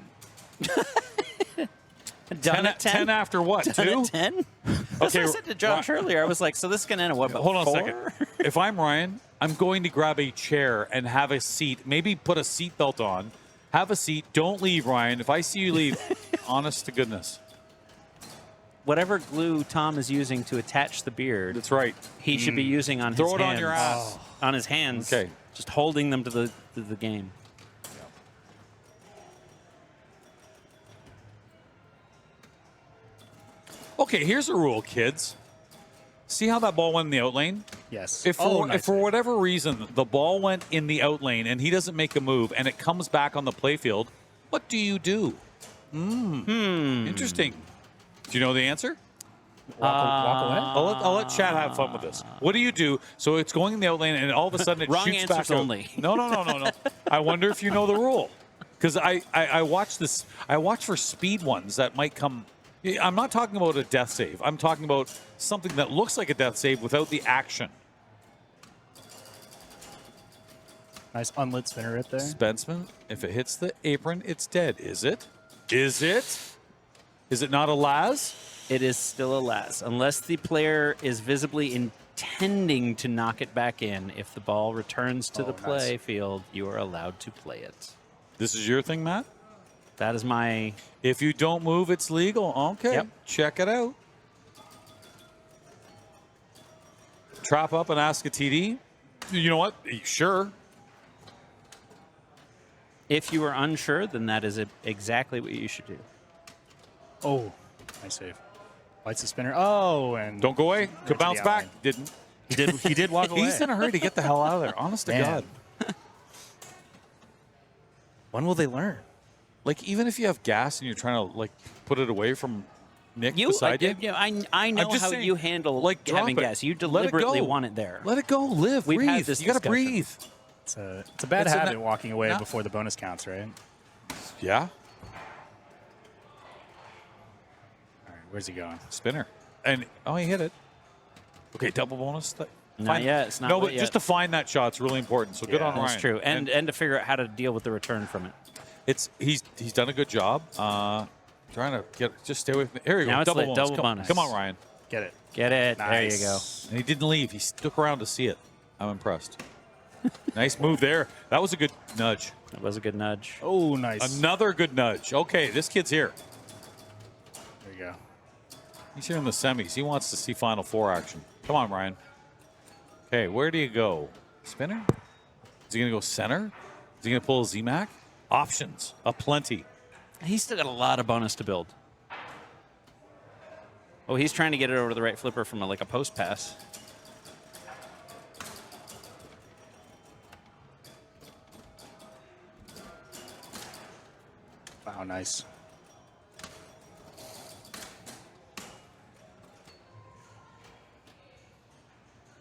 Done at 10? 10 after what? Done 2? at 10? That's what I said to Josh earlier. I was like, so this is going to end at what, about Hold on 4? a second. If I'm Ryan, I'm going to grab a chair and have a seat. Maybe put a seatbelt on. Have a seat. Don't leave, Ryan. If I see you leave, honest to goodness. Whatever glue Tom is using to attach the beard. That's right. He should be using on Throw his it hands. on your ass. On his hands. Okay. Just holding them to the game. Okay, here's a rule, kids. See how that ball went in the out lane? Yes. If for whatever reason the ball went in the out lane and he doesn't make a move and it comes back on the playfield, what do you do? Interesting. Do you know the answer? Walk away. I'll let Chad have fun with this. What do you do? So it's going in the out lane and all of a sudden it Wrong shoots answers back out. only. No. I wonder if you know the rule. Because I watch this. I watch for speed ones that might come. I'm not talking about a death save. I'm talking about something that looks like a death save without the action. Nice unlit spinner right there. Spenceman, if it hits the apron, it's dead. Is it? Is it? Is it not a Laz? It is still a Laz. Unless the player is visibly intending to knock it back in, if the ball returns to the play field, you are allowed to play it. This is your thing, Matt? That is my... If you don't move, it's legal. Okay, Yep. Check it out. Trap up and ask a TD. You know what? Sure. If you are unsure, then that is exactly what you should do. Oh, nice save. Lights the spinner. Oh, and don't go away. Could bounce back. Didn't. He did walk away. He's in a hurry to get the hell out of there. Honest to God. When will they learn? Like, even if you have gas and you're trying to, like, put it away from Nick beside you. I know just how saying, you handle like, having drop it. gas. You Let it deliberately go. want it there. Let it go. Live. We've breathe. had this You got to discussion. breathe. It's a bad habit walking away before the bonus counts, right? Yeah. All right, where's he going? Spinner. And, he hit it. Okay, double bonus. Not yet. It's not no, but yet. just to find that shot's really important. So good on Ryan. That's true. And to figure out how to deal with the return from it. He's done a good job. Trying to just stay away from Here you Now go. it's double bonus. Come on, Ryan. Get it. Get it. Nice. There you go. And he didn't leave. He stuck around to see it. I'm impressed. Nice move there. That was a good nudge. That was a good nudge. Oh, nice. Another good nudge. Okay, this kid's here. There you go. He's here in the semis. He wants to see Final Four action. Come on, Ryan. Okay, where do you go? Spinner? Is he going to go center? Is he going to pull a ZMAC? Options aplenty. He's still got a lot of bonus to build. Oh, he's trying to get it over to the right flipper from a post pass. Wow, nice.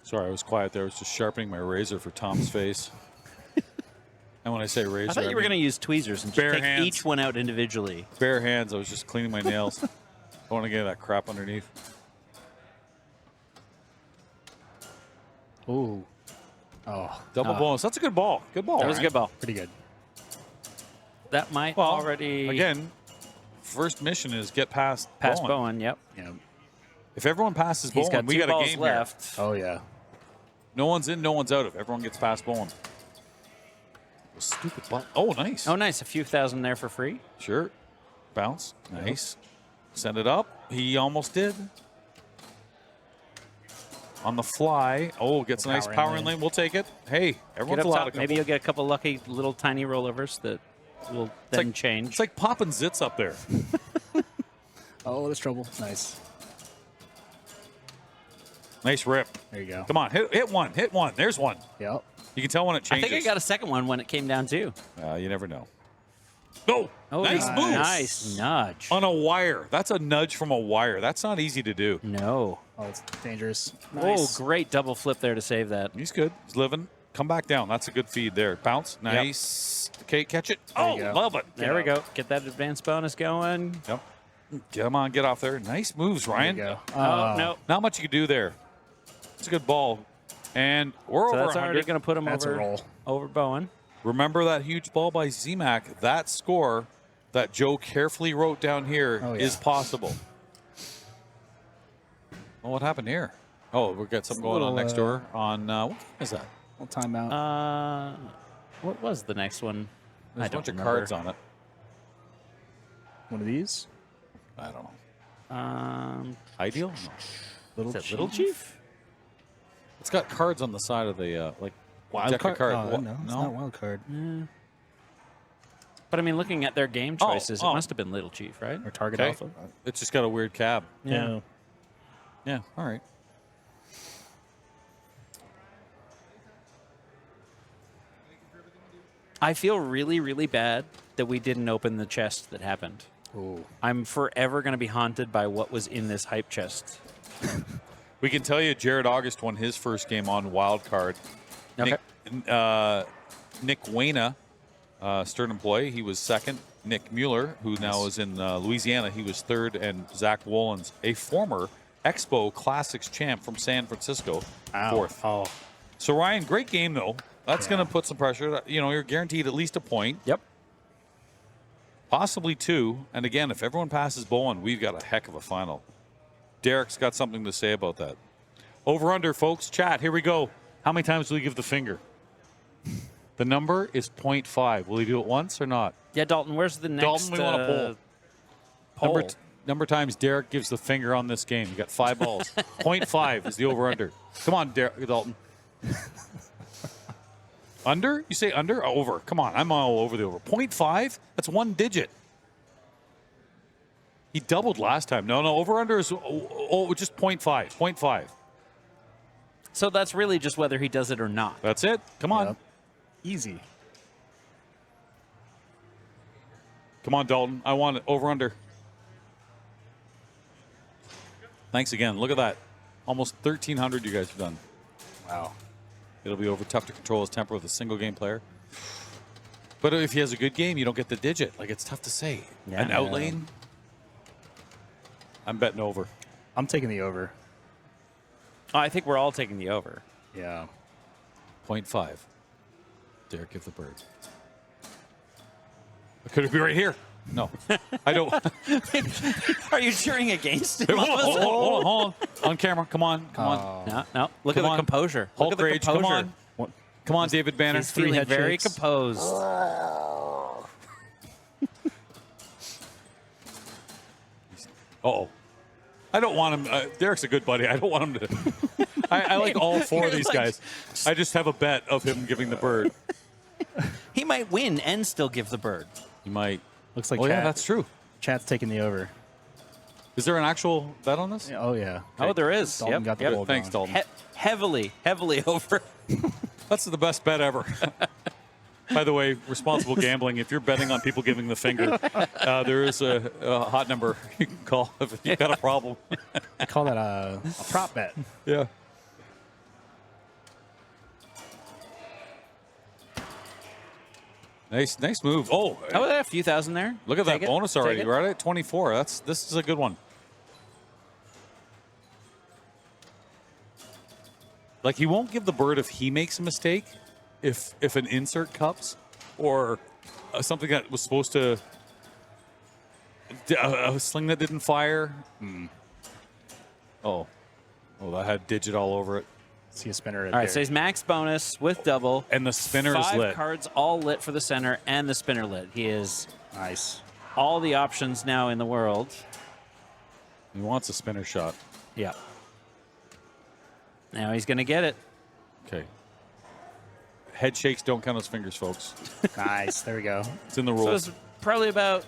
Sorry, I was quiet there. I was just sharpening my razor for Tom's face. And when I say razor, I thought you were going to use tweezers and just bare take hands. each one out individually. Bare hands. I was just cleaning my nails. I want to get that crap underneath. Ooh. Oh. Double bonus. That's a good ball. Good ball. That was a Ryan. good ball. Pretty good. That might Well, already again, first mission is get past Bowen. Yep. Yeah. If everyone passes He's Bowen, got we two got a balls game left. Oh, yeah. here. No one's in, no one's out. If everyone gets past Bowen. Stupid ball. Oh, nice. Oh, nice. A few thousand there for free. Sure. Bounce. Nice. Send it up. He almost did. On the fly. Oh, gets a nice power in lane. We'll take it. Hey, Get everyone's up allowed top. a couple. Maybe you'll get a couple lucky little tiny rollovers that will then change. It's like popping zits up there. Oh, there's trouble. Nice. Nice rip. There you go. Come on, hit one. Hit one. There's one. Yep. You can tell when it I changes. think I got a second one when it came down too. You never know. No. Oh, nice move. Nice nudge. On a wire. That's a nudge from a wire. That's not easy to do. No. Oh, it's dangerous. Nice. Oh, great double flip there to save that. He's good. He's living. Come back down. That's a good feed there. Bounce. Nice. Okay, catch it. Oh, love it. There we go. Get that advanced bonus going. Yep. Come on, get off there. Nice moves, Ryan. There you go. Oh, no. Not much you can do there. It's a good ball. And we're So over that's 100. already going to put him That's a roll. over Bowen. Remember that huge ball by Z-Mac? That score that Joe carefully wrote down here is possible. Well, what happened here? Oh, we've got something going on next door. On what game is that? Little timeout. What was the next one? There's I a bunch don't of remember. cards on it. One of these? I don't know. Ideal? No. Little Is it Little Chief? It's got cards on the side of the like Wild deck of card? card. Oh, no, it's not wild card. But I mean, looking at their game choices, it must have been Little Chief, right? Or Target Okay. Alpha? It's just got a weird cab. Yeah. Yeah. All right. I feel really, really bad that we didn't open the chest that happened. Ooh. I'm forever going to be haunted by what was in this hype chest. We can tell you Jared August won his first game on wild card. Okay. Nick Wayna, Stern employee, he was second. Nick Mueller, who now is in Louisiana, he was third. And Zach Wollens, a former Expo Classics champ from San Francisco, fourth. Oh. So, Ryan, great game, though. That's going to put some pressure. You know, you're guaranteed at least a point. Yep. Possibly two. And again, if everyone passes Bowen, we've got a heck of a final. Derek's got something to say about that. Over under, folks. Chat, here we go. How many times will he give the finger? The number is 0.5. Will he do it once or not? Yeah, Dalton, where's the next Dalton, we want a poll. poll? Number times Derek gives the finger on this game. You got 5 balls. 0.5 is the over under. Come on, Dalton. Under? You say under? Oh, over. Come on. I'm all over the over. 0.5? That's one digit. He doubled last time. No, over under is just 0.5. 0.5. So that's really just whether he does it or not. That's it. Come on. Yep. Easy. Come on, Dalton. I want it. Over under. Thanks again. Look at that. Almost 1,300 you guys have done. Wow. It'll be over. Tough to control his temper with a single game player. But if he has a good game, you don't get the digit. Like, it's tough to say. Yeah. An outlane. I'm betting over. I'm taking the over. Oh, I think we're all taking the over. Yeah. 0.5. Derek, give the bird. Could it be right here? No. I don't. Are you cheering against him? Hold on. On camera. Come on. Come on. No. Look Come at the on. composure. Hulk Look at the rage. composure. Come on. Come on, David Banner. He's feeling very composed. Uh-oh. I don't want him. Derek's a good buddy. I don't want him to. I like all 4 of these guys. I just have a bet of him giving the bird. He might win and still give the bird. He might. Looks like Oh, yeah, Chat. that's true. Chat's taking the over. Is there an actual bet on this? Yeah, oh, yeah. Oh, there is. Dalton got the goal Thanks, going. Dalton. Heavily over. That's the best bet ever. By the way, responsible gambling, if you're betting on people giving the finger, there is a hot number you can call if you've got a problem. I call that a prop bet. Yeah. Nice move. Oh, a few thousand there. Look at that Take it. bonus Take already. it. We're at 24. This is a good one. Like, he won't give the bird if he makes a mistake, if an insert cups, or something that was supposed to, a sling that didn't fire. Oh, that had digit all over it. See a spinner. All right, so he's max bonus with double. And the spinner is 5 lit. cards all lit for the center and the spinner lit. He is nice. All the options now in the world. He wants a spinner shot. Yeah. Now he's going to get it. Okay. Head shakes don't count as fingers, folks. Nice. There we go. It's in the So rules. it's probably about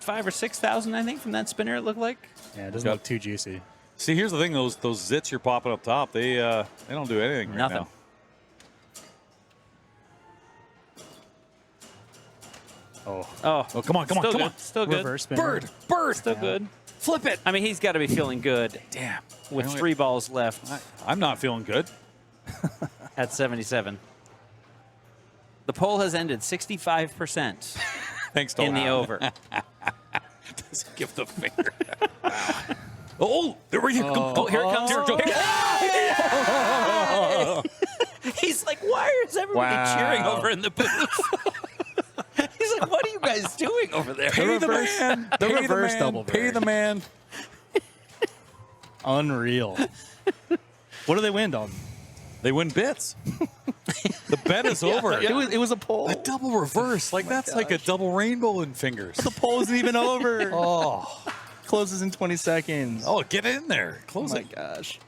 5,000 or 6,000, I think, from that spinner. It looked like. Yeah, it doesn't look too juicy. See, here's the thing: those zits you're popping up top, they don't do anything right Nothing. now. Oh, come on, Still good. on. Still good. Reverse spinner. Bird. Still good. Flip it. I mean, he's got to be feeling good. Damn. With 3 balls left. I'm not feeling good. At 77. The poll has ended 65%. Thanks, Tom. In the over. Doesn't give the finger. Oh, there we go. Oh, here it comes. Here He's like, why is everybody cheering over in the booth? He's like, what are you guys doing over there? Pay the man. The Pay reverse man. double Pay bird. the man. Unreal. What do they win, Dalton? They win bits. The bet is over. It was a poll. A double reverse. Like, that's like a double rainbow in fingers. The poll isn't even over. Oh. Closes in 20 seconds. Oh, get in there. Close Oh my it. gosh.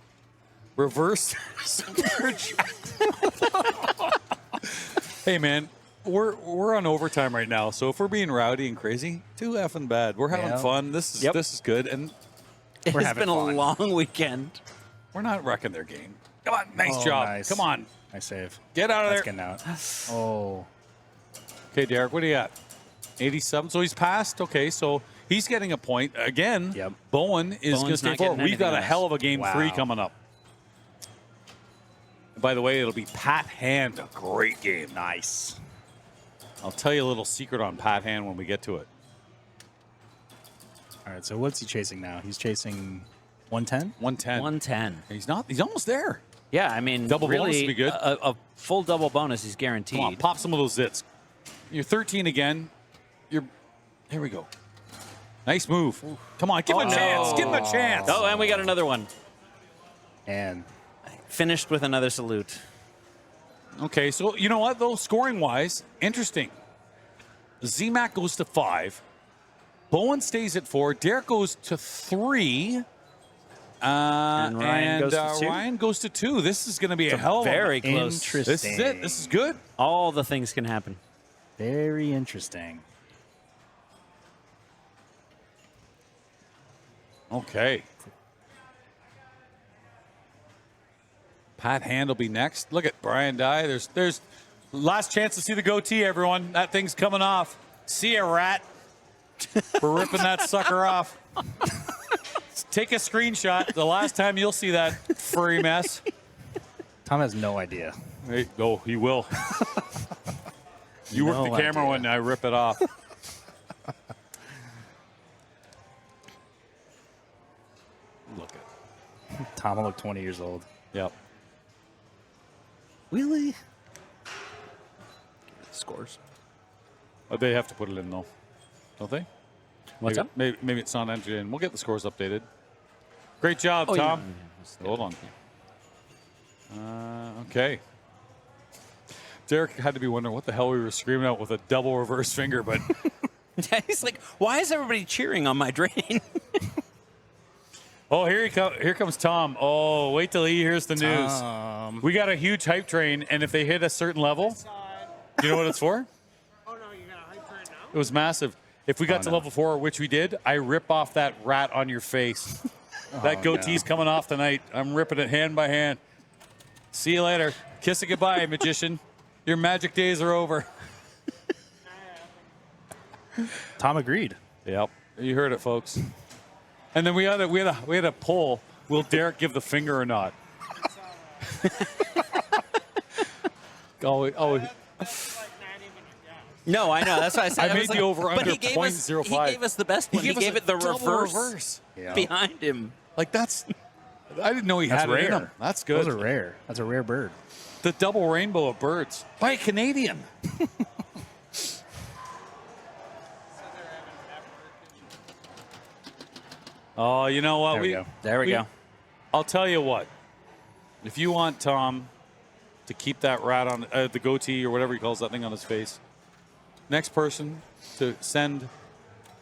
Reverse. Hey, man. We're on overtime right now, so if we're being rowdy and crazy, too effing bad. We're having Yeah. fun. This is good, and It's having been a fun. long weekend. we're not wrecking their game. Come on, nice Oh, job. nice. Come on, Nice save. get out of That's there. getting out. Oh. Okay, Derek, what do you got? 87. So he's passed. Okay, so he's getting a point again. Yep. Bowen is going to Bowen's stay not forward. getting We've got a anything hell of a game Wow. 3 coming up. By the way, it'll be Pat Hand. A great game. Nice. I'll tell you a little secret on Pat Hand when we get to it. All right, so what's he chasing now? He's chasing 110? 110. 110. He's not. He's almost there. Yeah, I mean, Double really, bonus would be good. A full double bonus is guaranteed. Come on, pop some of those zits. You're 13 again. Here we go. Nice move. Come on, give him a chance. Give him a chance. Oh, and we got another one. And Finished with another salute. Okay, so you know what, though? Scoring-wise, interesting. Z-Mac goes to 5. Bowen stays at 4. Derek goes to 3. And Ryan goes to 2. Ryan goes to 2. This is going to be a hell of a... Very close. Interesting. This is it. This is good. All the things can happen. Very interesting. Okay. Pat Hand will be next. Look at Brian Dye. There's last chance to see the goatee, everyone. That thing's coming off. See ya, rat. We're ripping that sucker off. Take a screenshot. The last time you'll see that furry mess. Tom has no idea. Hey, oh, he will. You work the camera when I rip it off. Look at Tom will look 20 years old. Yep. Really? Scores. Oh, they have to put it in, though. Don't they? What's up? Maybe it's not entered in. We'll get the scores updated. Great job, Oh, Tom. yeah. Hold on. Okay. Derek had to be wondering what the hell we were screaming out with a double reverse finger, but He's like, why is everybody cheering on my drain? oh, here comes Tom. Oh, wait till he hears the Tom. news. We got a huge hype train, and if they hit a certain level, do you know what it's for? Oh, no, you got a hype train now? It was massive. If we got to level 4, which we did, I rip off that rat on your face. That goatee's coming off tonight. I'm ripping it hand by hand. See you later. Kiss it goodbye, magician. Your magic days are over. Tom agreed. Yep, you heard it, folks. And then we had a poll. Will Derek give the finger or not? No, I know. That's why I said I made the over-under But he gave us 0.05. He gave us the best one. He gave us gave a it the double reverse, reverse. behind him. Like, that's I didn't know he That's had rare. it in him. That's good. Those are rare. That's a rare bird. The double rainbow of birds by a Canadian. Oh, you know what? There we go. There we go. I'll tell you what. If you want Tom to keep that rat on the goatee or whatever he calls that thing on his face, next person to send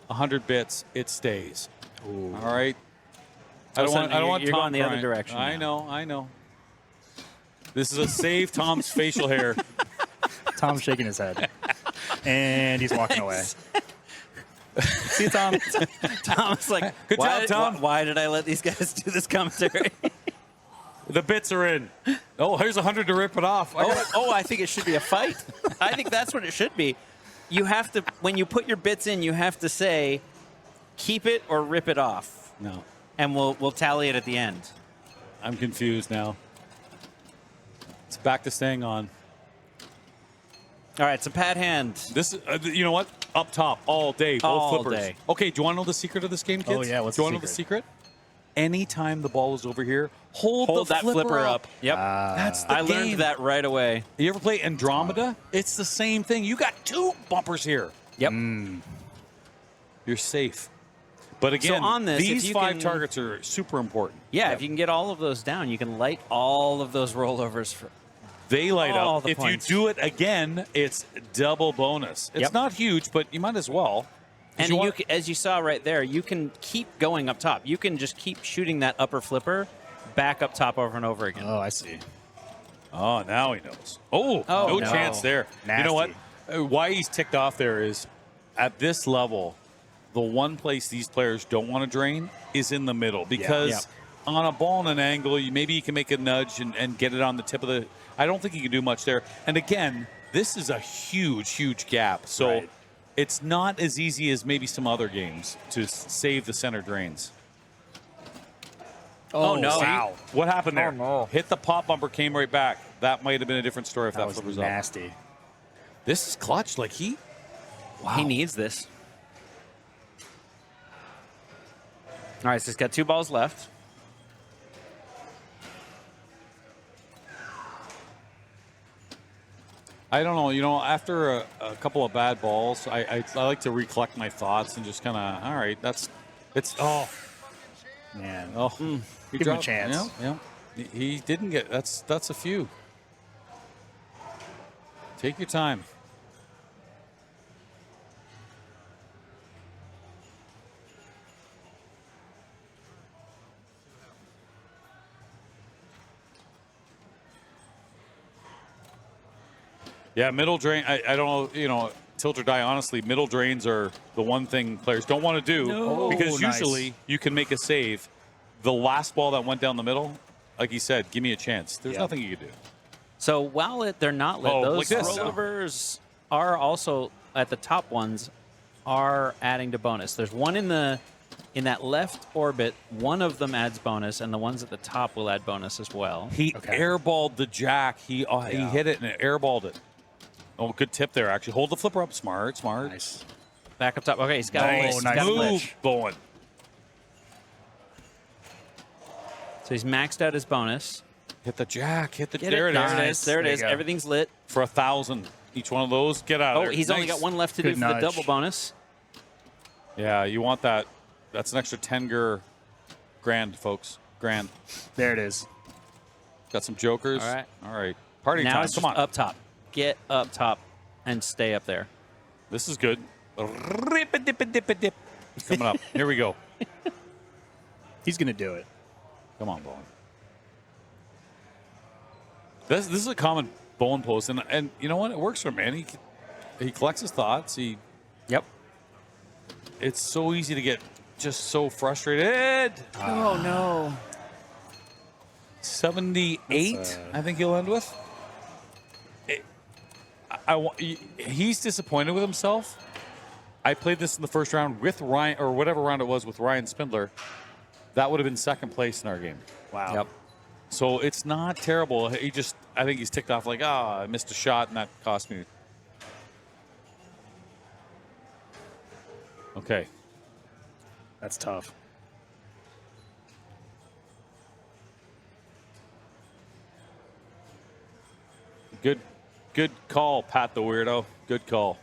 100 bits, it stays. Ooh. All right. I don't want you're Tom going the other crying. direction I now. know. This is a save Tom's facial hair. Tom's shaking his head, and he's walking away. See you, Tom. Tom's like, Good why, job, Tom. Why did I let these guys do this commentary? The bits are in. Oh, here's 100 to rip it off. I think it should be a fight. I think that's what it should be. You have to, when you put your bits in, you have to say, keep it or rip it off. No. And we'll tally it at the end. I'm confused now. It's back to staying on. All right, so pad hand. This, you know what? Up top all day, both All flippers. day. Okay, do you want to know the secret of this game, kids? Oh, yeah, what's do you the want to know the secret? Anytime the ball is over here, hold the that flipper up. Yep. That's the I game. learned that right away. You ever play Andromeda? It's the same thing. You got 2 bumpers here. Yep. You're safe. But again, So on this, if these you 5 can- targets are super important. Yeah, if you can get all of those down, you can light all of those rollovers for They light all up. the If points. you do it again, it's double bonus. It's Yep. not huge, but you might as well. And as you saw right there, you can keep going up top. You can just keep shooting that upper flipper back up top over and over again. Oh, I see. Oh, now he knows. Oh, no chance there. You know what? Why he's ticked off there is at this level, the one place these players don't want to drain is in the middle because on a ball and an angle, maybe you can make a nudge and get it on the tip of the. I don't think you can do much there. And again, this is a huge gap. So it's not as easy as maybe some other games to save the center drains. Oh, no. Wow. What happened there? Oh, no. Hit the pop bumper, came right back. That might have been a different story if that, was flip was nasty. up. This is clutch. Like he needs this. All right, so he's got 2 balls left. I don't know. You know, after a couple of bad balls, I like to recollect my thoughts and just kind of, all right, oh. Man. Oh. Give him a chance. Yeah. He didn't get, that's a few. Take your time. Yeah, middle drain. I don't know, you know, tilt or die. Honestly, middle drains are the one thing players don't want to do because usually you can make a save. The last ball that went down the middle, like he said, give me a chance. There's nothing you can do. So while they're not lit, those like this. rollovers are also at the top ones are adding to bonus. There's one in that left orbit. One of them adds bonus, and the ones at the top will add bonus as well. He airballed the jack. He hit it and it airballed it. Oh, good tip there, actually. Hold the flipper up. Smart. Nice. Back up top. Okay, he's got Nice. he's got a Move, glitch. Bowen. So he's maxed out his bonus. Hit the jack. Hit the. Get There it. it is. There it is. There it you is. go. Everything's lit. For 1,000. Each one of those. Get out of there. He's only got one left to do for the double bonus. Yeah, you want that. That's an extra 10 grand, folks. Grand. There it is. Got some jokers. All right. All right. Party Now time. it's Come just on. up top. Get up top and stay up there. This is good. Rip-a-dip-a-dip-a-dip. Coming up. Here we go. He's going to do it. Come on, Bowen. This is a common Bowen post, and you know what? It works for him, man. He collects his thoughts. Yep. It's so easy to get just so frustrated. Oh, no. 78, I think he'll end with. He's disappointed with himself. I played this in the first round with Ryan, or whatever round it was with Ryan Spindler. That would have been second place in our game. Wow. Yep. So it's not terrible. I think he's ticked off like, I missed a shot and that cost me. Okay. That's tough. Good call, Pat the Weirdo. Good call.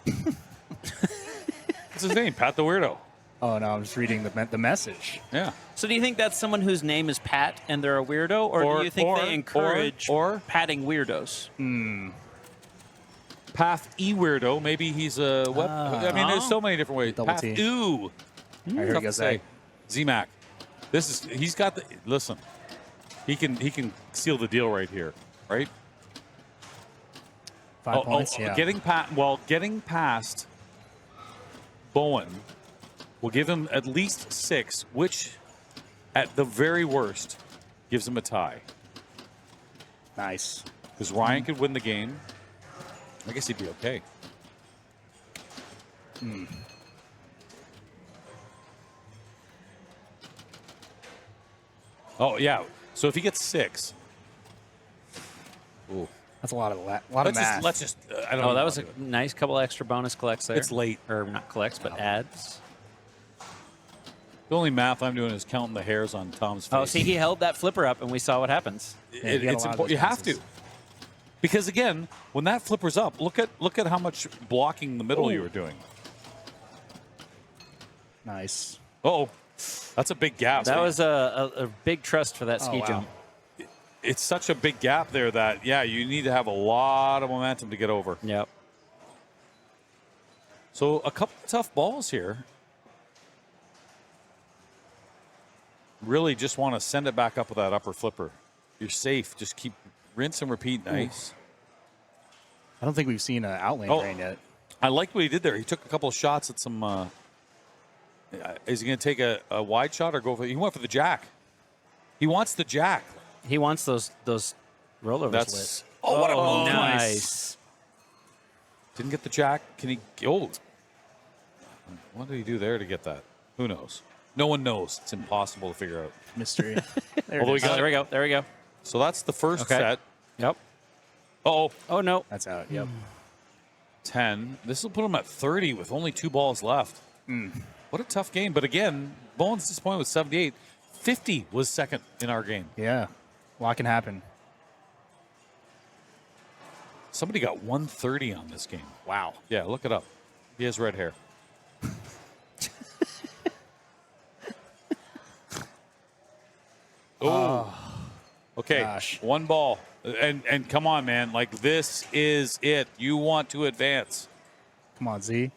What's his name? Pat the Weirdo. Oh, no, I'm just reading the message. Yeah. So do you think that's someone whose name is Pat and they're a weirdo, or do you think they encourage patting weirdos? Path E Weirdo. Maybe he's a web. I mean, there's so many different ways. Double Path T. Ooh. Here he Tough goes, to say. Zach. ZMAC. He's got the, listen, he can seal the deal right here, right? 5 points, yeah. Getting past Bowen will give him at least 6, which at the very worst gives him a tie. Nice. Because Ryan could win the game. I guess he'd be okay. Oh, yeah. So if he gets 6. Ooh. That's a lot of math. Let's just I don't Oh, know. that was a nice couple extra bonus collects there. It's late. Or not collects, but adds. The only math I'm doing is counting the hairs on Tom's face. Oh, see, he held that flipper up, and we saw what happens. It's important. You have to. Because, again, when that flipper's up, look at how much blocking the middle you were doing. Nice. Oh, that's a big gap. That was a big trust for that ski jump. It's such a big gap there that, yeah, you need to have a lot of momentum to get over. Yep. So a couple of tough balls here. Really just want to send it back up with that upper flipper. You're safe. Just keep rinse and repeat. Nice. I don't think we've seen an outlane drain yet. I liked what he did there. He took a couple of shots at some. Is he going to take a wide shot or go for? He went for the jack. He wants the jack. He wants those rollovers That's lit. oh, what a move! Nice. Didn't get the jack. Can he? Oh, what did he do there to get that? Who knows? No one knows. It's impossible to figure out. Mystery. There we go. There we go. So that's the first set. Yep. Oh. Oh no. That's out. Yep. 10. This will put him at 30 with only 2 balls left. What a tough game. But again, Bowen's disappointed with 78. 50 was second in our game. Yeah. A lot can happen. Somebody got 130 on this game. Wow. Yeah, look it up. He has red hair. Oh. Okay. Gosh. 1 ball. And come on, man. Like, this is it. You want to advance. Come on, Z.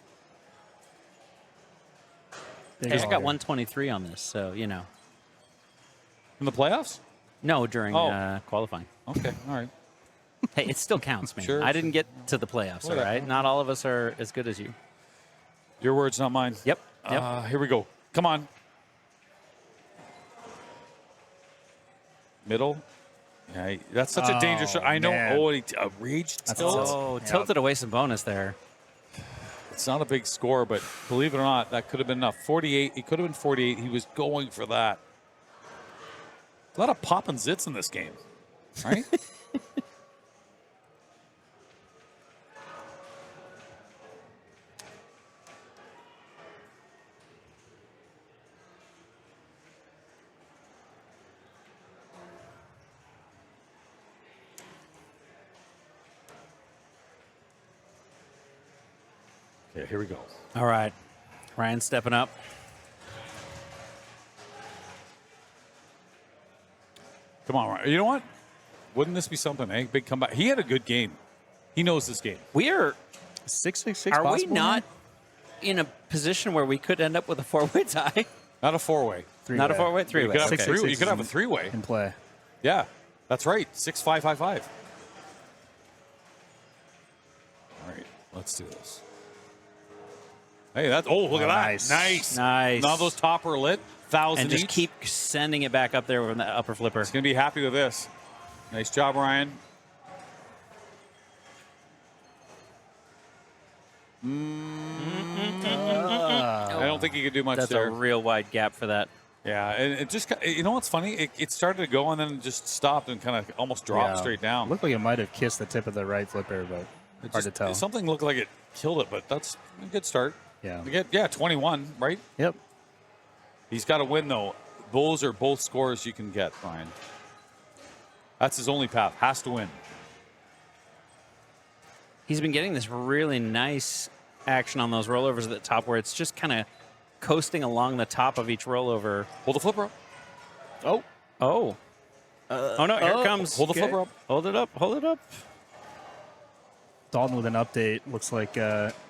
Hey, I got 123 on this, so, you know. In the playoffs? No, during qualifying. Okay, all right. Hey, it still counts, man. Sure. I didn't get to the playoffs, all right? Not all of us are as good as you. Your words, not mine. Yep. Here we go. Come on. Middle. Yeah, that's such a dangerous shot. I know. Man. Oh, a rage tilt. Oh, tilted away some bonus there. It's not a big score, but believe it or not, that could have been enough. 48. He could have been 48. He was going for that. A lot of pop and zits in this game, right? Okay, here we go. All right. Ryan stepping up. Come on, Ryan. You know what? Wouldn't this be something, eh? Big comeback. He had a good game. He knows this game. We are 6-6-6. Are we possible not in a position where we could end up with a 4-way tie? Not a 4-way. Not a 4-way, 3-way. You could have, Okay. you could have a 3-way. in play. Yeah, that's right. 6-5-5-5. All right, let's do this. Hey, that's look at that. Nice. Nice. Now those top are lit. 1,000 And just each. keep sending it back up there from the upper flipper. He's going to be happy with this. Nice job, Ryan. I don't think he could do much That's there. a real wide gap for that. Yeah, and it just, you know what's funny? It started to go and then it just stopped and kind of almost dropped straight down. Looked like it might have kissed the tip of the right flipper, but hard to tell. Something looked like it killed it, but that's a good start. Yeah. Yeah, 21, right? Yep. He's got to win, though. Those are both scores you can get, Ryan. That's his only path. Has to win. He's been getting this really nice action on those rollovers at the top where it's just kind of coasting along the top of each rollover. Hold the flipper up. Oh. Oh. Oh, no, here it comes. Hold the flipper up. Hold it up. Hold it up. Dalton with an update. Looks like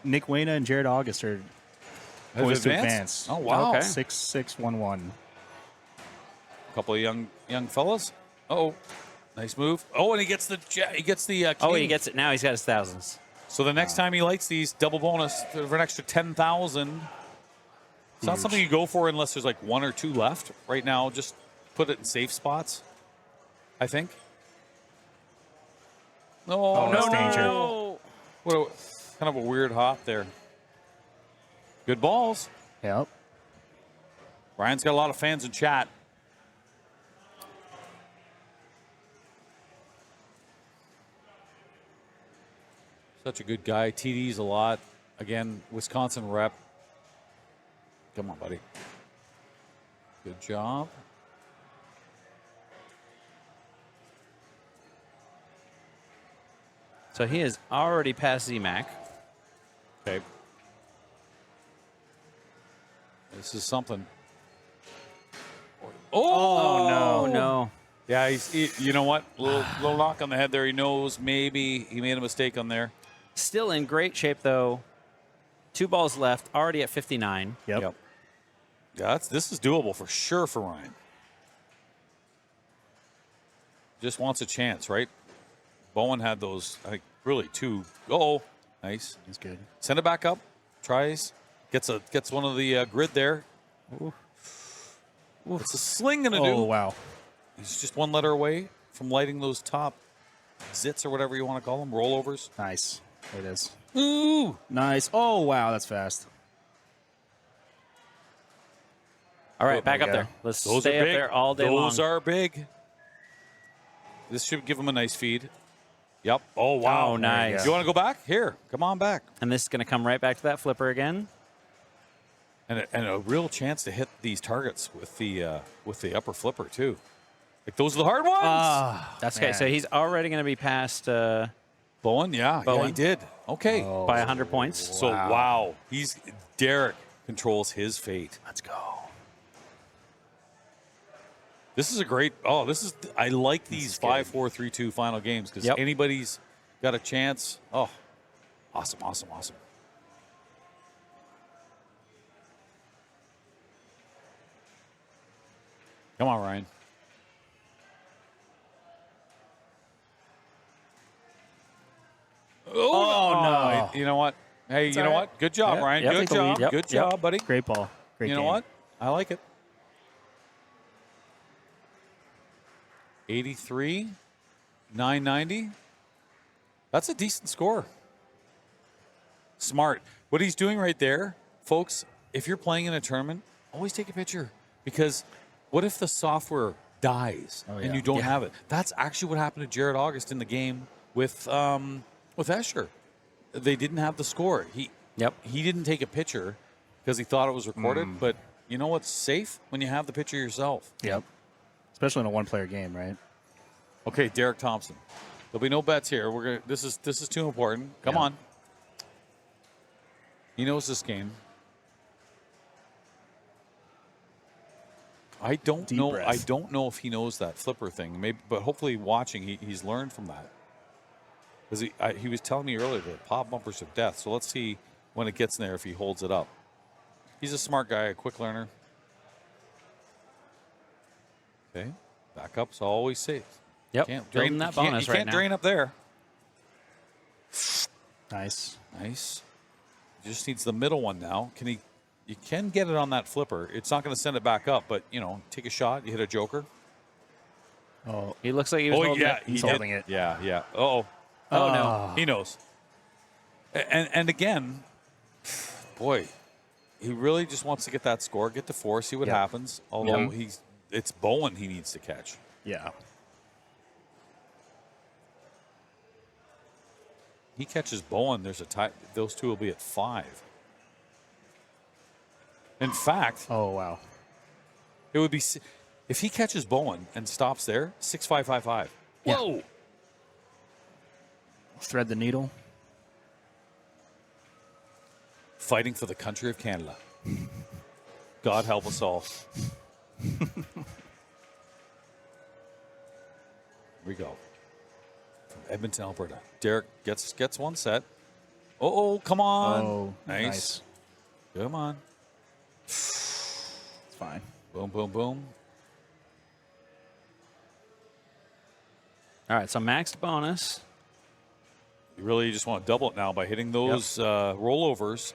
Nick Wayna and Jared August are poised to advance. Oh, wow. Okay. 6-6-1-1. A couple of young fellas. Uh-oh. Nice move. Oh, and he gets the king. Oh, he gets it now. He's got his thousands. So the next time he lights these, double bonus for an extra 10,000. It's not something you go for unless there's like 1 or 2 left. Right now, just put it in safe spots, I think. No, that's danger. No. What a, kind of a weird hop there. Good balls. Yep. Ryan's got a lot of fans in chat. Such a good guy. TDs a lot. Again, Wisconsin rep. Come on, buddy. Good job. So he is already past ZMAC. Okay. This is something. Oh, no. No. Yeah, you know what? Little knock on the head there. He knows maybe he made a mistake on there. Still in great shape, though. 2 balls left, already at 59. Yep. Yeah, this is doable for sure for Ryan. Just wants a chance, right? Bowen had those, I think, really 2. Oh, nice. He's good. Send it back up. Tries. Gets one of the grid there. Ooh. What's a sling gonna do? Oh, wow. He's just 1 letter away from lighting those top zits or whatever you want to call them, rollovers. Nice. There it is. Ooh. Nice. Oh, wow. That's fast. All right, back up there. Let's stay up there all day long. Those are big. This should give him a nice feed. Yep. Oh, wow. Oh, nice. You want to go back? Here, come on back. And this is going to come right back to that flipper again. And a real chance to hit these targets with the upper flipper too. Like those are the hard ones. That's okay. So he's already going to be past Bowen. Yeah, he did. Okay, by 100 points. So wow, Derek controls his fate. Let's go. This is a great. I like these 5-4-3-2 final games because anybody's got a chance. Oh, awesome. Come on, Ryan. Oh, no. You know what? Hey, you know what? Good job, Ryan. Good job. Good job, buddy. Great ball. Great You know game. what? I like it. 83, 990. That's a decent score. Smart. What he's doing right there, folks, if you're playing in a tournament, always take a picture because what if the software dies and you don't have it? That's actually what happened to Jared August in the game with Escher. They didn't have the score. He didn't take a picture because he thought it was recorded, but you know what's safe? When you have the picture yourself. Yep. Especially in a 1-player game, right? Okay, Derek Thompson. There'll be no bets here. We're gonna. This is too important. Come on. He knows this game. I don't know. I don't know if he knows that flipper thing. Maybe, but hopefully, watching, he's learned from that. Because he was telling me earlier the pop bumpers of death. So let's see when it gets in there if he holds it up. He's a smart guy, a quick learner. Okay, back up's always safe. Yep, can't drain that bonus you can't drain up there. Nice. Nice. He just needs the middle one now. You can get it on that flipper. It's not going to send it back up, but, take a shot. You hit a joker. Oh, he looks like he was holding it. He's holding it. Yeah. Uh-oh. Oh, no. He knows. And again, boy, he really just wants to get that score, get the 4, see what happens. Although it's Bowen he needs to catch. Yeah. He catches Bowen, there's a tie. Those two will be at 5. In fact, oh wow, it would be if he catches Bowen and stops there, 6-5-5-5. Whoa. Thread the needle. Fighting for the country of Canada. God help us all. Here we go. From Edmonton, Alberta. Derek gets one set. Oh, come on. Oh, nice. Come on. It's fine. Boom, boom, boom. All right, so maxed bonus. You really just want to double it now by hitting those rollovers.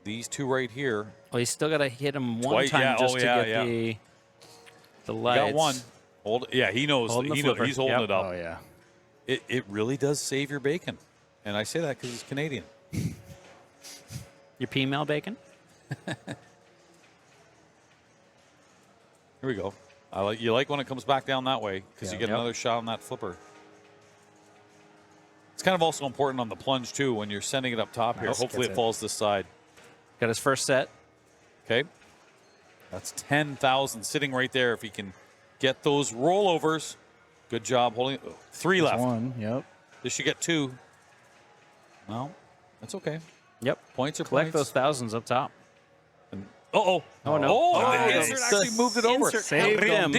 These two right here. Well, you still got to hit him one Twice, time yeah. just Oh, to yeah, get yeah. the You lights. got one. Hold. Yeah, he knows. Holding the He knows. flipper. He's holding Yep. it up. Oh, yeah. It really does save your bacon. And I say that because he's Canadian. Your P-mail bacon? Here we go. You like when it comes back down that way because you get another shot on that flipper. It's kind of also important on the plunge, too, when you're sending it up top here. Nice. Hopefully Gets it it. falls this side. Got his first set. Okay. That's 10,000 sitting right there if he can get those rollovers. Good job holding it. 3 There's left. one, yep. This should get 2. No, that's okay. Yep. Points are Collect points. those thousands up top. Oh, no. Oh, Oh, the insert actually moved it over. Saved him.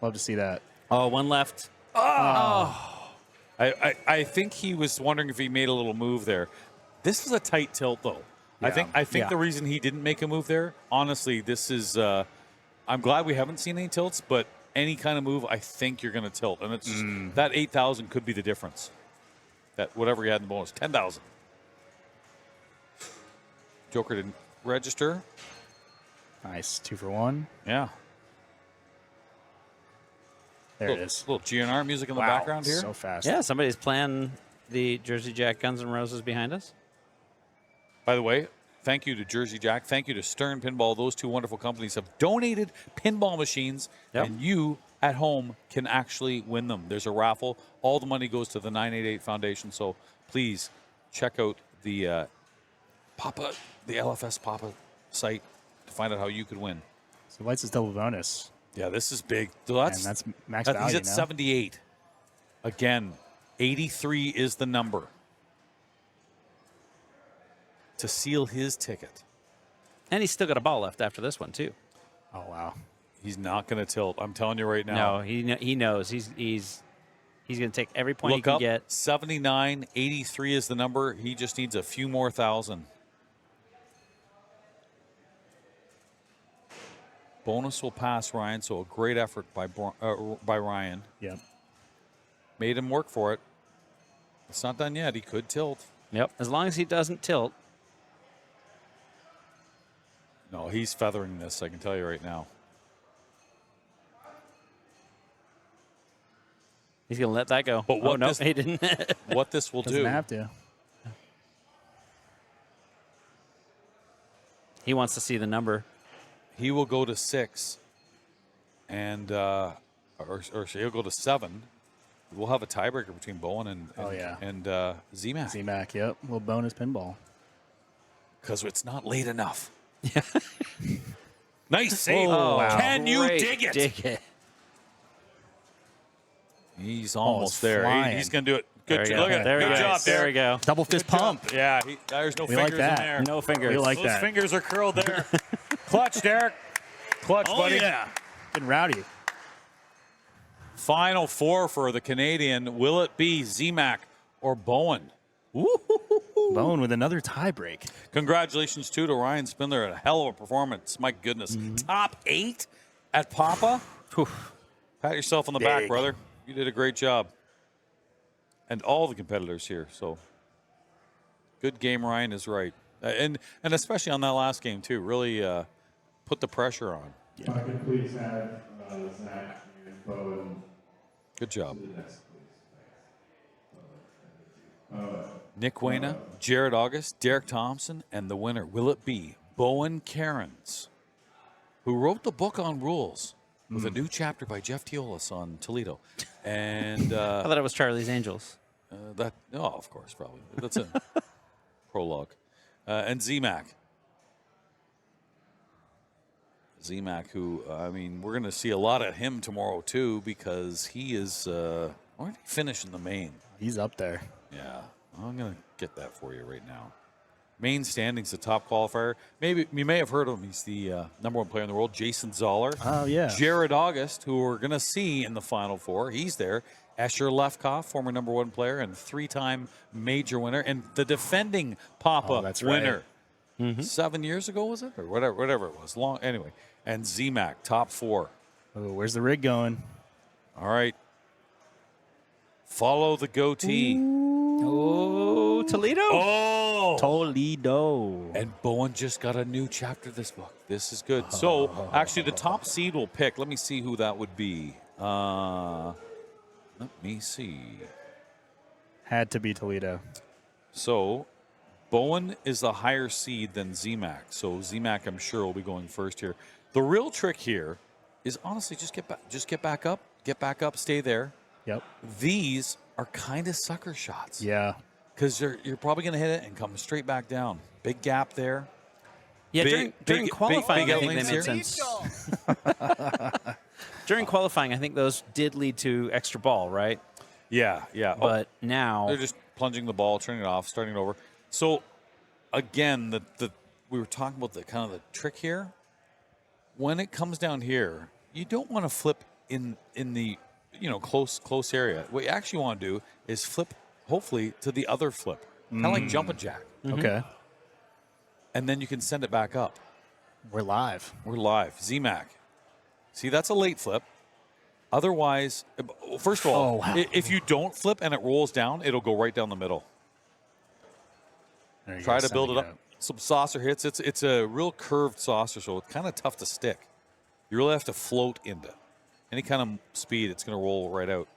Love to see that. Oh, one left. I think he was wondering if he made a little move there. This was a tight tilt, though. I think the reason he didn't make a move there, honestly, this is. I'm glad we haven't seen any tilts, but any kind of move, I think you're going to tilt, and it's that 8,000 could be the difference. That whatever he had in the bonus, 10,000. Joker didn't register. Nice. 2 for 1. Yeah. There it is. Little GNR music in the Wow, background here. so fast. Yeah, somebody's playing the Jersey Jack Guns N' Roses behind us. By the way, thank you to Jersey Jack. Thank you to Stern Pinball. Those two wonderful companies have donated pinball machines, and you at home can actually win them. There's a raffle. All the money goes to the 988 Foundation, so please check out the the LFS PAPA site to find out how you could win. So lights is double bonus. Yeah, this is big. So And that's max value He's at now. 78. Again, 83 is the number to seal his ticket. And he's still got a ball left after this one, too. Oh, wow. He's not going to tilt. I'm telling you right now. No, he knows. He's going to take every point he Look can up, get. 79, 83 is the number. He just needs a few more thousand. Bonus will pass Ryan, so a great effort by Ryan. Yep. Made him work for it. It's not done yet. He could tilt. Yep. As long as he doesn't tilt. No, he's feathering this, I can tell you right now. He's going to let that go. But what no, this, he didn't. What this will Doesn't do. have to. He wants to see the number. He will go to 6, and or he'll go to 7. We'll have a tiebreaker between Bowen and ZMAC. ZMAC, yep. Little bonus pinball. Because it's not late enough. Nice save. Oh, wow. Can you Great dig it? dig it. He's almost it's there. flying. He's going to do it. Good, There we look go. at There good we go. job There we go. Double fist pump. Yeah, there's no We fingers like that. in there. No fingers. We like Those that. fingers are curled there. Clutch, Derek. Clutch, Oh, buddy. yeah. Getting rowdy. Final 4 for the Canadian. Will it be ZMAC or Bowen? Woo-hoo-hoo-hoo. Bowen with another tie break. Congratulations, too, to Ryan Spindler. A hell of a performance. My goodness. Top 8 at Papa. Pat yourself on the back, Big. brother. You did a great job. And all the competitors here. So good game, Ryan is right. And especially on that last game, too. Really put the pressure on. If I could please have Zach and Bowen Good job. to the next, please. Nick Wayna, Jared August, Derek Thompson, and the winner, will it be Bowen Cairns, who wrote the book on rules with a new chapter by Jeff Teolis on Toledo. And I thought it was Charlie's Angels. of course, probably. That's a prologue. And ZMAC. Z-Mac, who, I mean, we're going to see a lot of him tomorrow, too, because he is, where did he finish in the main? He's up there. Yeah, I'm going to get that for you right now. Main standings, the top qualifier. Maybe you may have heard of him. He's the #1 player in the world, Jason Zoller. Oh, yeah. Jared August, who we're going to see in the Final Four. He's there. Escher Lefkoff, former #1 player and 3-time major winner, and the defending PAPA winner. Right. 7 years ago, was it? Or whatever it was. Long anyway. And Z-Mac, top 4. Oh, where's the rig going? All right. Follow the goatee. Oh, Toledo. Oh, Toledo. And Bowen just got a new chapter this book. This is good. So, actually, the top seed will pick. Let me see who that would be. Let me see. Had to be Toledo. So, Bowen is the higher seed than Z-Mac. So, Z-Mac, I'm sure, will be going first here. The real trick here is honestly just get back up. Get back up. Stay there. Yep. These are kind of sucker shots. Yeah. Because you're probably going to hit it and come straight back down. Big gap there. Yeah, during qualifying, I think they made here. sense. During qualifying, I think those did lead to extra ball, right? Yeah. But now they're just plunging the ball, turning it off, starting it over. So again, we were talking about the kind of the trick here. When it comes down here, you don't want to flip in the close area. What you actually want to do is flip, hopefully, to the other flip, kind of like jump and jack. Okay. And then you can send it back up. We're live. Z-Mac. See, that's a late flip. Otherwise, first of all, if you don't flip and it rolls down, it'll go right down the middle. Try to build it up. Some saucer hits. It's a real curved saucer, so it's kind of tough to stick. You really have to float into it. Any kind of speed, it's going to roll right out.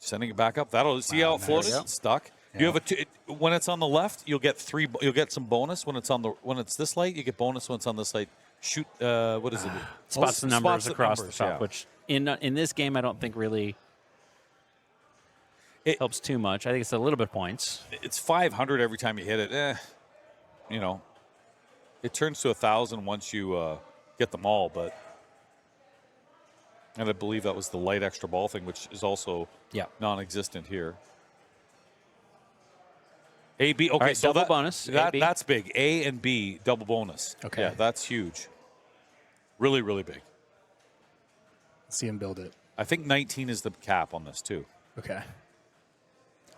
Sending it back up. That'll see how it floated. It's stuck. Yeah. You have when it's on the left, you'll get You'll get some bonus when it's this light. You get bonus when it's on this light. Shoot. What is it? spots the numbers across the top, yeah. which in this game I don't think really helps too much. I think it's a little bit of points. It's 500 every time you hit it. It turns to 1,000 once you get them all, and I believe that was the light extra ball thing, which is also non-existent here. A, B, okay, right, so double bonus. That's big. A and B, double bonus. Okay. Yeah, that's huge. Really, really big. Let's see him build it. I think 19 is the cap on this, too. Okay.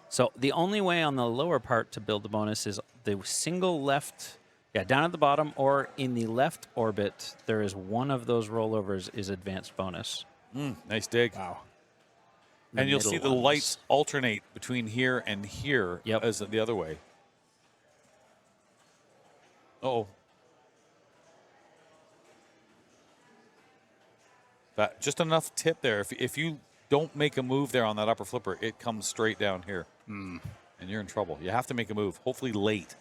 So the only way on the lower part to build the bonus is the single left, down at the bottom or in the left orbit, there is one of those rollovers is advanced bonus. Nice dig. Wow. And you'll see the lights alternate between here and here as the other way. Uh-oh. That just enough tip there. If you don't make a move there on that upper flipper, it comes straight down here. And you're in trouble. You have to make a move, hopefully late.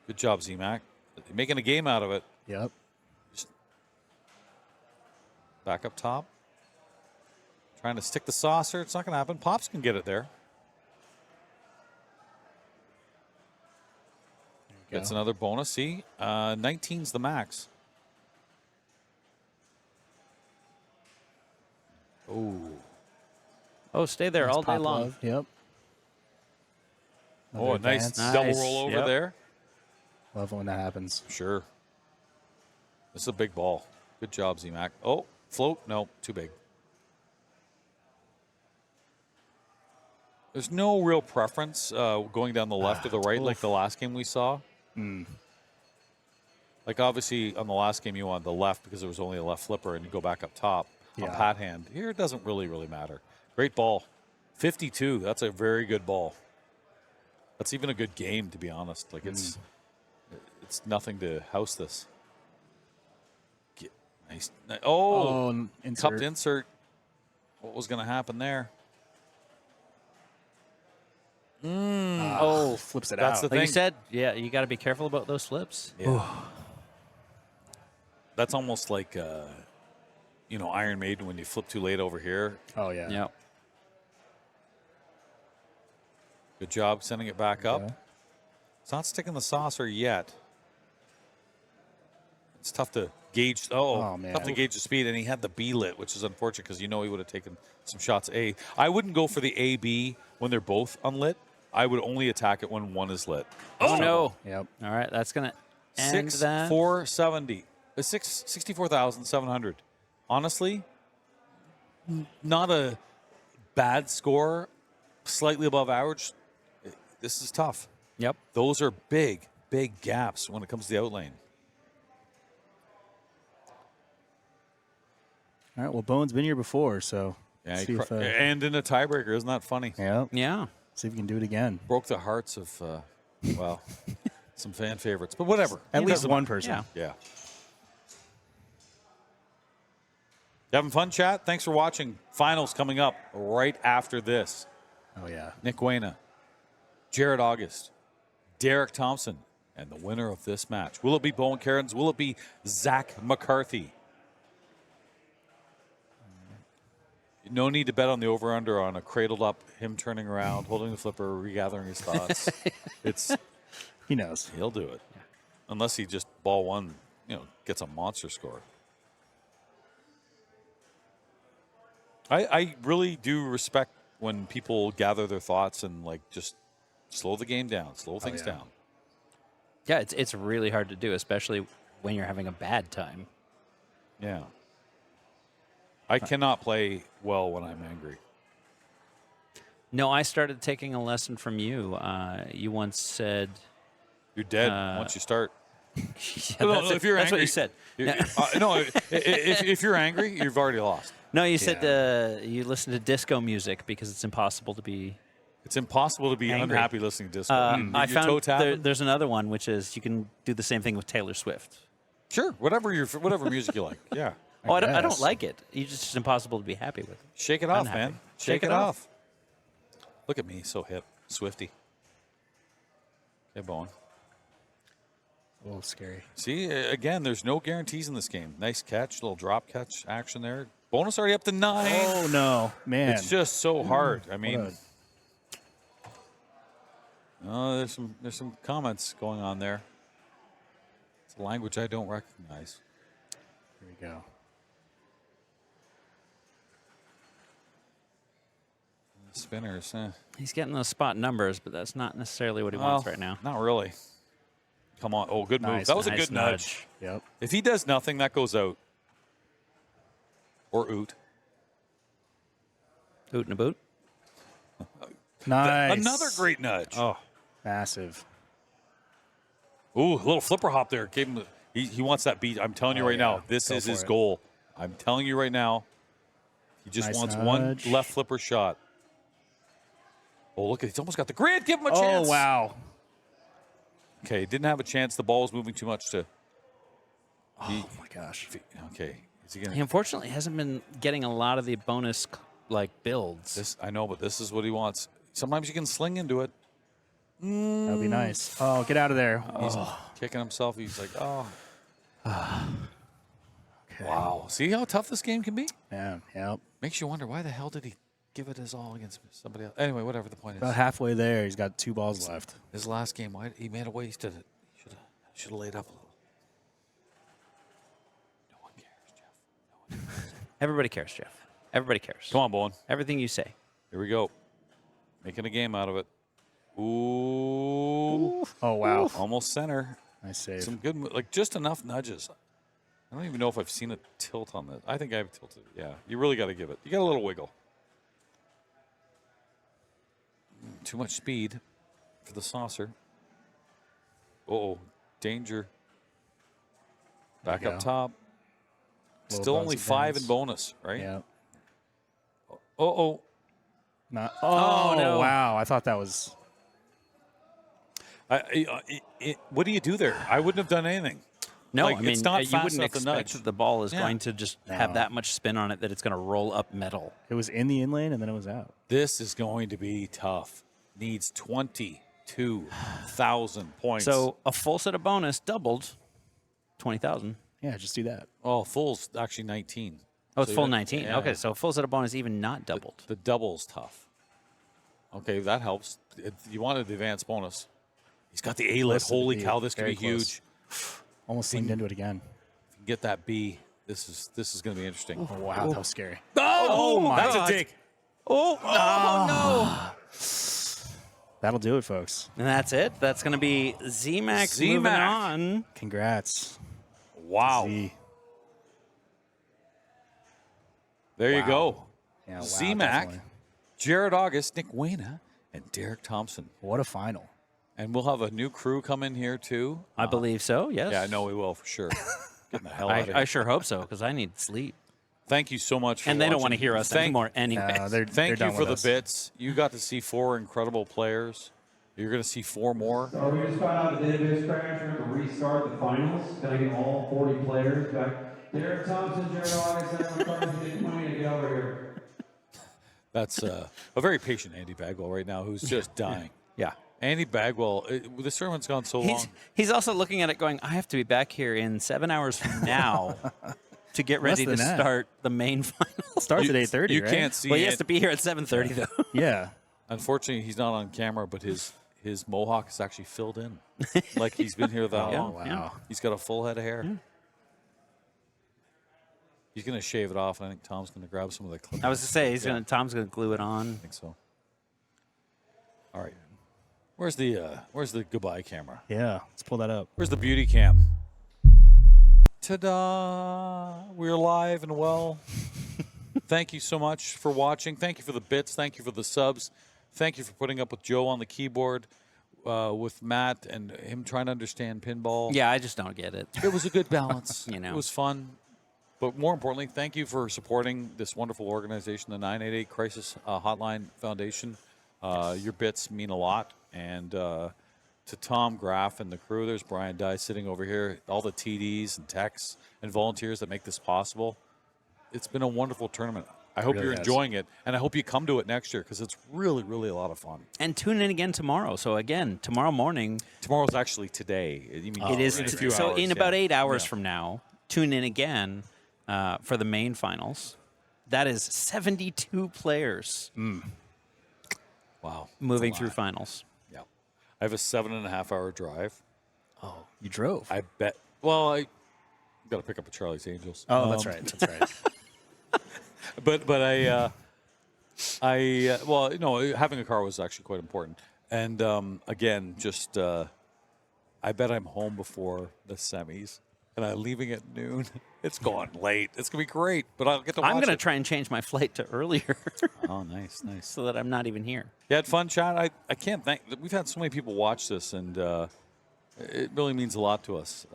Good job, Z-Mac. You're making a game out of it. Yep. Just back up top. Trying to stick the saucer. It's not going to happen. Pops can get it there. Gets another bonus. See? 19's the max. Oh, stay there all day long. Love. Yep. A nice double roll over there. Love when that happens. Sure. This is a big ball. Good job, Z-Mac. Oh, float. No, too big. There's no real preference going down the left or the right like the last game we saw. Like, obviously, on the last game, you wanted the left because there was only a left flipper and you go back up top on pat hand. Here, it doesn't really matter. Great ball. 52. That's a very good ball. That's even a good game, to be honest. Like, it's nothing to house this. Nice. Oh, cupped insert. What was going to happen there? Flips it That's out. the Like thing. you said, you got to be careful about those flips. Yeah. That's almost like, Iron Maiden when you flip too late over here. Oh, yeah. Yeah. Good job sending it back up. It's not sticking the saucer yet. It's tough to gauge. Oh, man. Tough to gauge the speed, and he had the B lit, which is unfortunate because he would have taken some shots A. I wouldn't go for the A B when they're both unlit. I would only attack it when one is lit. Oh no! Yep. All right, that's gonna end that. 6470. 64,700. Honestly, not a bad score. Slightly above average. This is tough. Yep. Those are big, big gaps when it comes to the outlane. All right. Well, Bowen's been here before, so Yeah, see if, and in a tiebreaker, isn't that funny? yeah. Yeah. See if we can do it again. Broke the hearts of, well, some fan favorites, but whatever. At It least doesn't one matter. person. Yeah. You having fun, chat? Thanks for watching. Finals coming up right after this. Oh, yeah. Nick Wayna, Jared August, Derek Thompson, and the winner of this match. Will it be Bowen Cairns? Will it be Zach McCarthy? No need to bet on the over-under on a cradled up, him turning around, holding the flipper, regathering his thoughts. He knows. He'll do it. Unless he just ball one, gets a monster score. I really do respect when people gather their thoughts and just slow the game down, slow things down. Yeah, it's really hard to do, especially when you're having a bad time. Yeah. I cannot play well when I'm angry. No, I started taking a lesson from you. You once said, "You're dead once you start." Yeah, If you're that's angry, what you said. If you're angry, you've already lost. No, you said you listen to disco music because it's impossible to be. It's impossible to be angry. unhappy listening to disco. I Your toe found tapping? there's another one, which is you can do the same thing with Taylor Swift. Sure, whatever music you like. Yeah. I don't like it. It's just impossible to be happy with it. Shake it off, Unhappy. man. Shake it off. Look at me, so hip, Swifty. Okay, Bowen. A little scary. See, again, there's no guarantees in this game. Nice catch, little drop catch action there. Bonus already up to 9. Oh, no, man. It's just so hard. I mean, there's some comments going on there. It's a language I don't recognize. Here we go. Spinners. He's getting those spot numbers, but that's not necessarily what he wants right now. Not really. Come on. Oh, good move. Nice, That was a nice good nudge. Yep. If he does nothing, that goes out. Or oot. Oot and a boot. Nice. Another great nudge. Oh, massive. Ooh, a little flipper hop there. Gave him he wants that beat. I'm telling you right now, this is his goal. I'm telling you right now, he just wants one left flipper shot. Oh, look, he's almost got the grid. Give him a chance. Oh, wow. Okay, didn't have a chance. The ball was moving too much to. Oh, my gosh. Okay. Is he gonna, He unfortunately hasn't been getting a lot of the bonus builds. I know, but this is what he wants. Sometimes you can sling into it. That would be nice. Oh, get out of there. He's kicking himself. He's like, oh. Okay. Wow. See how tough this game can be? Yeah. Yep. Makes you wonder, why the hell did he give it his all against somebody else? Anyway, whatever the point is. About halfway there. He's got 2 balls left. His last game, he made a waste of it. He should have laid up a little. No one cares, Jeff. No one cares. Everybody cares, Jeff. Everybody cares. Come on, Bowen. Everything you say. Here we go. Making a game out of it. Ooh. Oh, wow. Almost center. Nice save. Some good, just enough nudges. I don't even know if I've seen a tilt on this. I think I've tilted. Yeah, you really got to give it. You got a little wiggle. Too much speed for the saucer. Uh-oh, danger. Back up top. Still only 5 in bonus, right? Yeah. Uh-oh. Not. Oh, no. Wow. I thought that was. What do you do there? I wouldn't have done anything. No, Like, I mean, it's not you fast wouldn't enough to expect nudge. that the ball is Yeah. going to just have that much spin on it that it's going to roll up metal. It was in the in lane and then it was out. This is going to be tough. Needs 22,000 points. So a full set of bonus doubled 20,000. Yeah, just do that. Oh, full's actually 19. Oh, it's So full you- 19. yeah. Okay, so a full set of bonus even not doubled. The double's tough. Okay, that helps. You wanted the advanced bonus. He's got the A-lid. Close to the Holy B. cow, this could Very be close. huge. Almost leaned into it again. If you can get that B, this is going to be interesting. Oh, wow, that was scary. Oh, my that's God. a dig. Oh, That'll do it, folks. And that's it. That's going to be Z-Mac moving on. Congrats. Wow. Z. There you go. Yeah, wow, Z-Mac, definitely. Jared August, Nick Wayna, and Derek Thompson. What a final. And we'll have a new crew come in here, too. I believe so, yes. Yeah, I know we will, for sure. Getting the hell out of here. I sure hope so, because I need sleep. Thank you so much for And they don't watching. want to hear us anymore anyway. Thank you for the bits. You got to see 4 incredible players. You're going to see 4 more. So we just found out the database crash. We're going to restart the finals. Can I get all 40 players back? Derek Thompson, Jared August, Aaron Carson, Nick Wayne, get over here. That's a very patient Andy Bagwell right now who's just dying. Yeah. Andy Bagwell, the sermon's gone so long. He's also looking at it going, I have to be back here in 7 hours from now to get ready to Less than that. start the main final. Starts at 8:30, You right? can't see Well, he it. has to be here at 7:30, though. Yeah. Unfortunately, he's not on camera, but his mohawk is actually filled in. Like he's been here that Oh, long. wow. He's got a full head of hair. He's going to shave it off, and I think Tom's going to grab some of the clippers. I was to say, Tom's going to glue it on. I think so. All right. Where's the goodbye camera? Yeah, let's pull that up. Where's the beauty cam? Ta-da! We're live and well. Thank you so much for watching. Thank you for the bits. Thank you for the subs. Thank you for putting up with Joe on the keyboard, with Matt and him trying to understand pinball. Yeah, I just don't get it. It was a good balance. You know. It was fun. But more importantly, thank you for supporting this wonderful organization, the 988 Crisis Hotline Foundation. Your bits mean a lot. And to Tom Graff and the crew, there's Brian Dye sitting over here, all the TDs and techs and volunteers that make this possible. It's been a wonderful tournament. I hope really you're has. enjoying it, and I hope you come to it next year because it's really, really a lot of fun. And tune in again tomorrow. So, again, tomorrow morning. Tomorrow's actually today. You mean It is in a few so hours, in about yeah. 8 hours Yeah. from now, tune in again for the main finals. That is 72 players Wow. moving through finals. Yeah. I have a 7.5-hour drive. Oh, you drove? I bet. Well, I got to pick up a Charlie's Angels. Oh, that's right. That's right. But well, no, having a car was actually quite important. And again, just I bet I'm home before the semis, and I'm leaving at noon. It's going late. It's gonna be great, but I'll get to watch I'm going to it. try and change my flight to earlier. Oh, nice, nice. So that I'm not even here. You had fun, Chad. I can't thank. We've had so many people watch this, and it really means a lot to us.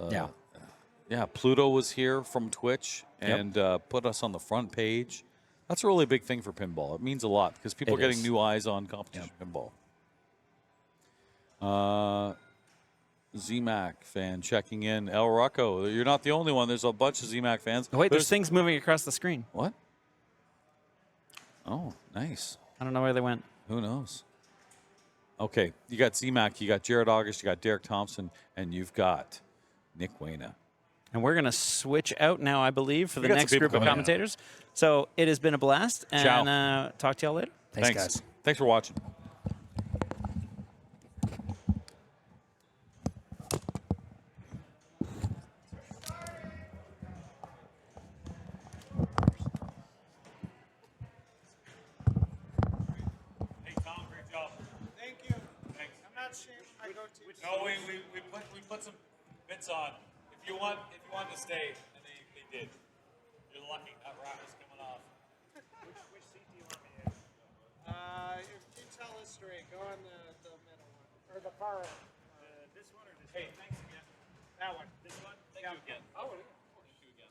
Yeah. Pluto was here from Twitch and put us on the front page. That's a really big thing for pinball. It means a lot because people are getting new eyes on competition pinball. ZMAC fan checking in. El Rocco, you're not the only one. There's a bunch of ZMAC fans. Wait, there's things moving across the screen. What? Oh, nice. I don't know where they went. Who knows? Okay, you got ZMAC, you got Jared August, you got Derek Thompson, and you've got Nick Wayna. And we're going to switch out now, I believe, for the We got some next people group of coming in. commentators. So it has been a blast. And Ciao. talk to y'all later. Thanks, guys. Thanks for watching. Hey, Tom, great job. Thank you. Thanks. I'm not ashamed. I go to. No, we put some bits on. If you want to stay, and they did. You're lucky. That rock is coming off. Which seat do you want me in? If you tell us straight, go on the middle one. Or the far end. This one or this? Hey, thanks again. That one. This one. Thank you again. Oh, thank you again.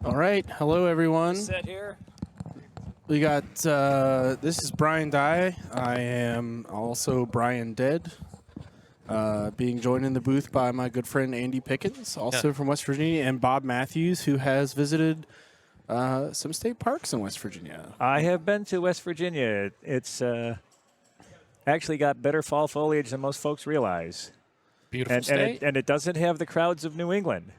All right. Hello, everyone. Set here. We got, this is Brian Dye. I am also Brian Dead. Being joined in the booth by my good friend Andy Pickens, also from West Virginia, and Bob Matthews, who has visited some state parks in West Virginia. I have been to West Virginia. It's actually got better fall foliage than most folks realize. Beautiful and state. And it doesn't have the crowds of New England.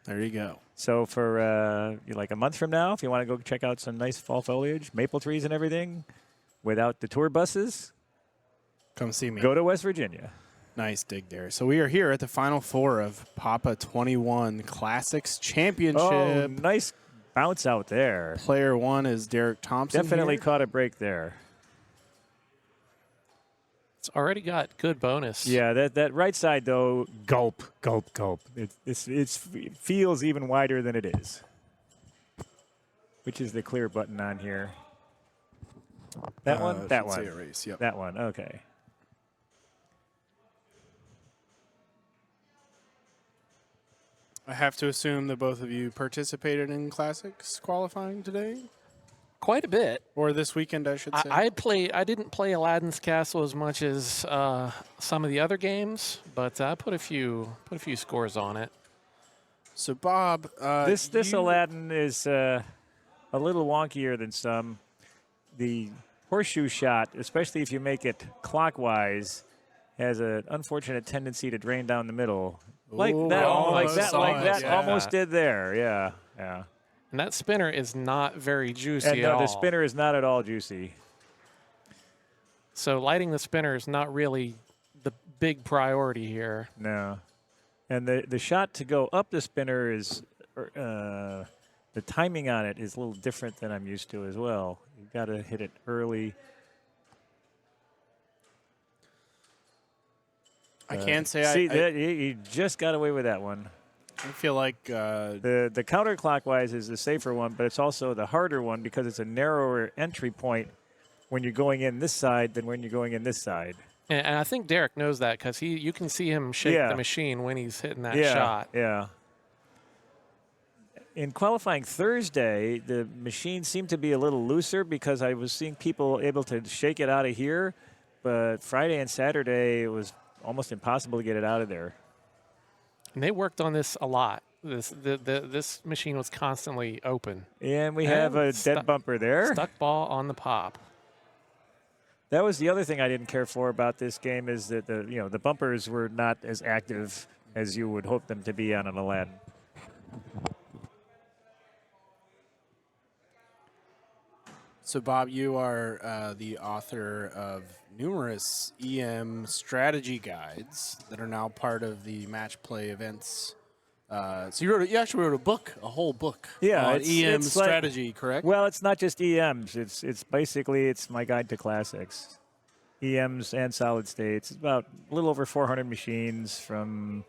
There you go. So for like a month from now, if you want to go check out some nice fall foliage, maple trees and everything, without the tour buses, Come see me. Go to West Virginia. Nice dig there. So we are here at the Final Four of PAPA21 Classics Championship. Oh, nice bounce out there. Player 1 is Derek Thompson. Definitely here. caught a break there. It's already got good bonus. Yeah, that right side, though, gulp, gulp, gulp. It feels even wider than it is, which is the clear button on here. That one? That one. Erase, yep. That one, okay. I have to assume that both of you participated in Classics qualifying today? Quite a bit. Or this weekend, I should say. I didn't play Aladdin's Castle as much as some of the other games, but I put a few scores on it. So Bob, this Aladdin is a little wonkier than some. The horseshoe shot, especially if you make it clockwise, has an unfortunate tendency to drain down the middle. Like that almost did there. Yeah. And that spinner is not very juicy And at all. the spinner is not at all juicy. So lighting the spinner is not really the big priority here. No. And the shot to go up the spinner is, the timing on it is a little different than I'm used to as well. You've got to hit it early. I can't say see, you just got away with that one. I feel like the counterclockwise is the safer one, but it's also the harder one because it's a narrower entry point when you're going in this side than when you're going in this side. And I think Derek knows that because you can see him shake the machine when he's hitting that shot. Yeah. In qualifying Thursday, the machine seemed to be a little looser because I was seeing people able to shake it out of here, but Friday and Saturday it was almost impossible to get it out of there. And they worked on this a lot. This machine was constantly open. And we have a dead bumper there. Stuck ball on the pop. That was the other thing I didn't care for about this game is that the bumpers were not as active as you would hope them to be on an Aladdin. So, Bob, you are the author of numerous EM strategy guides that are now part of the match play events. So you actually wrote a whole book on EM strategy, correct? Well, it's not just EMs. It's basically my guide to classics. EMs and solid states. It's about a little over 400 machines from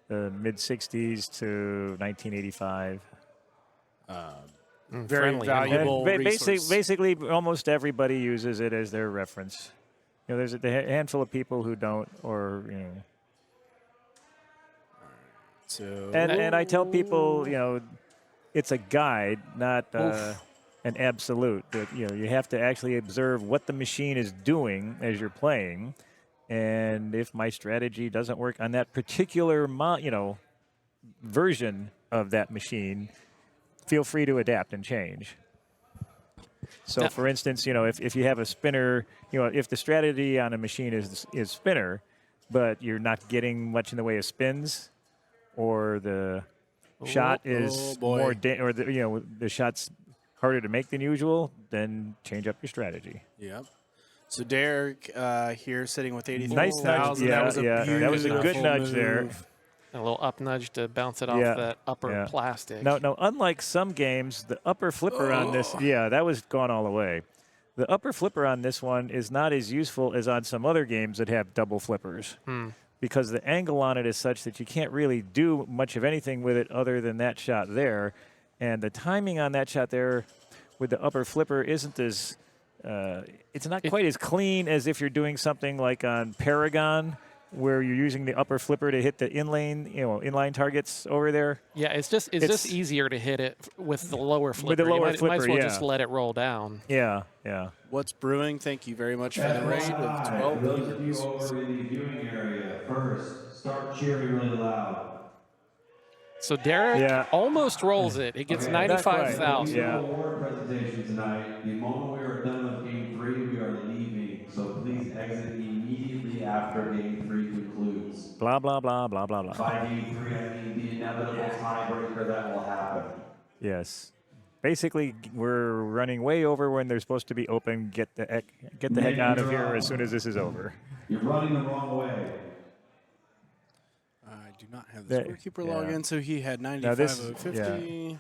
the mid-'60s to 1985. Very valuable resource. Basically, almost everybody uses it as their reference. There's a handful of people who don't, or So and I tell people, it's a guide, not an absolute. That you have to actually observe what the machine is doing as you're playing, and if my strategy doesn't work on that particular version of that machine, feel free to adapt and change. So, for instance, if you have a spinner, if the strategy on a machine is spinner, but you're not getting much in the way of spins, or the shot is more, or the shot's harder to make than usual, then change up your strategy. Yep. So Derek here sitting with 83,000. Nice nudge. That was a good nudge move. there. A little up nudge to bounce it off that upper plastic. No, unlike some games, the upper flipper on this, that was gone all the way. The upper flipper on this one is not as useful as on some other games that have double flippers. Because the angle on it is such that you can't really do much of anything with it other than that shot there. And the timing on that shot there with the upper flipper isn't as, it's not quite as clean as if you're doing something like on Paragon, where you're using the upper flipper to hit the inline targets over there. Yeah, it's just easier to hit it with the lower flipper. With the lower flipper, might as well just let it roll down. Yeah. What's brewing? Thank you very much for the raid of 12 Those of you over in the viewing area, first, start cheering really loud. So Derek almost rolls it. He gets 95,000. Award presentation tonight. The moment we are done with Game 3, we are leaving. So please exit immediately after Game 3 concludes. Blah, blah, blah, blah, blah. By Game 3, I mean the inevitable tiebreaker that will happen. Yes. basically, we're running way over when they're supposed to be open. Get the heck out of here as soon as this is over. You're running the wrong way. I do not have the scorekeeper log in, so he had 95 Now this, of 50.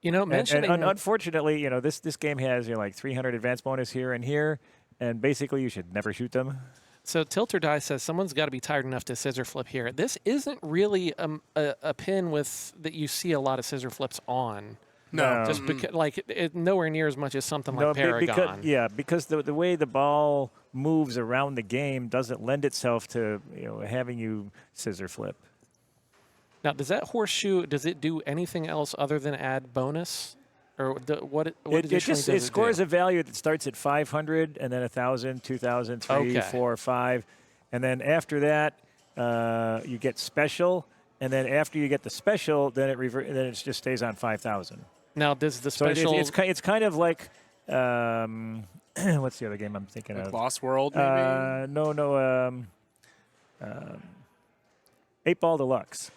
You know, mentioning unfortunately, this game has like 300 advance bonus here and here, and basically you should never shoot them. So Tilter Die says someone's got to be tired enough to scissor flip here. This isn't really a pin with that you see a lot of scissor flips on. No, just because nowhere near as much as something like Paragon. Because the way the ball moves around the game doesn't lend itself to having you scissor flip. Now, does that horseshoe, does it do anything else other than add bonus? Or what additionally it scores a value that starts at 500 and then 1,000, 2,000, 3, 4, 5. And then after that, you get special. And then after you get the special, then it just stays on 5,000. Now, does the special... So it's kind of like... what's the other game I'm thinking of? Lost World, maybe? No. 8-Ball Deluxe.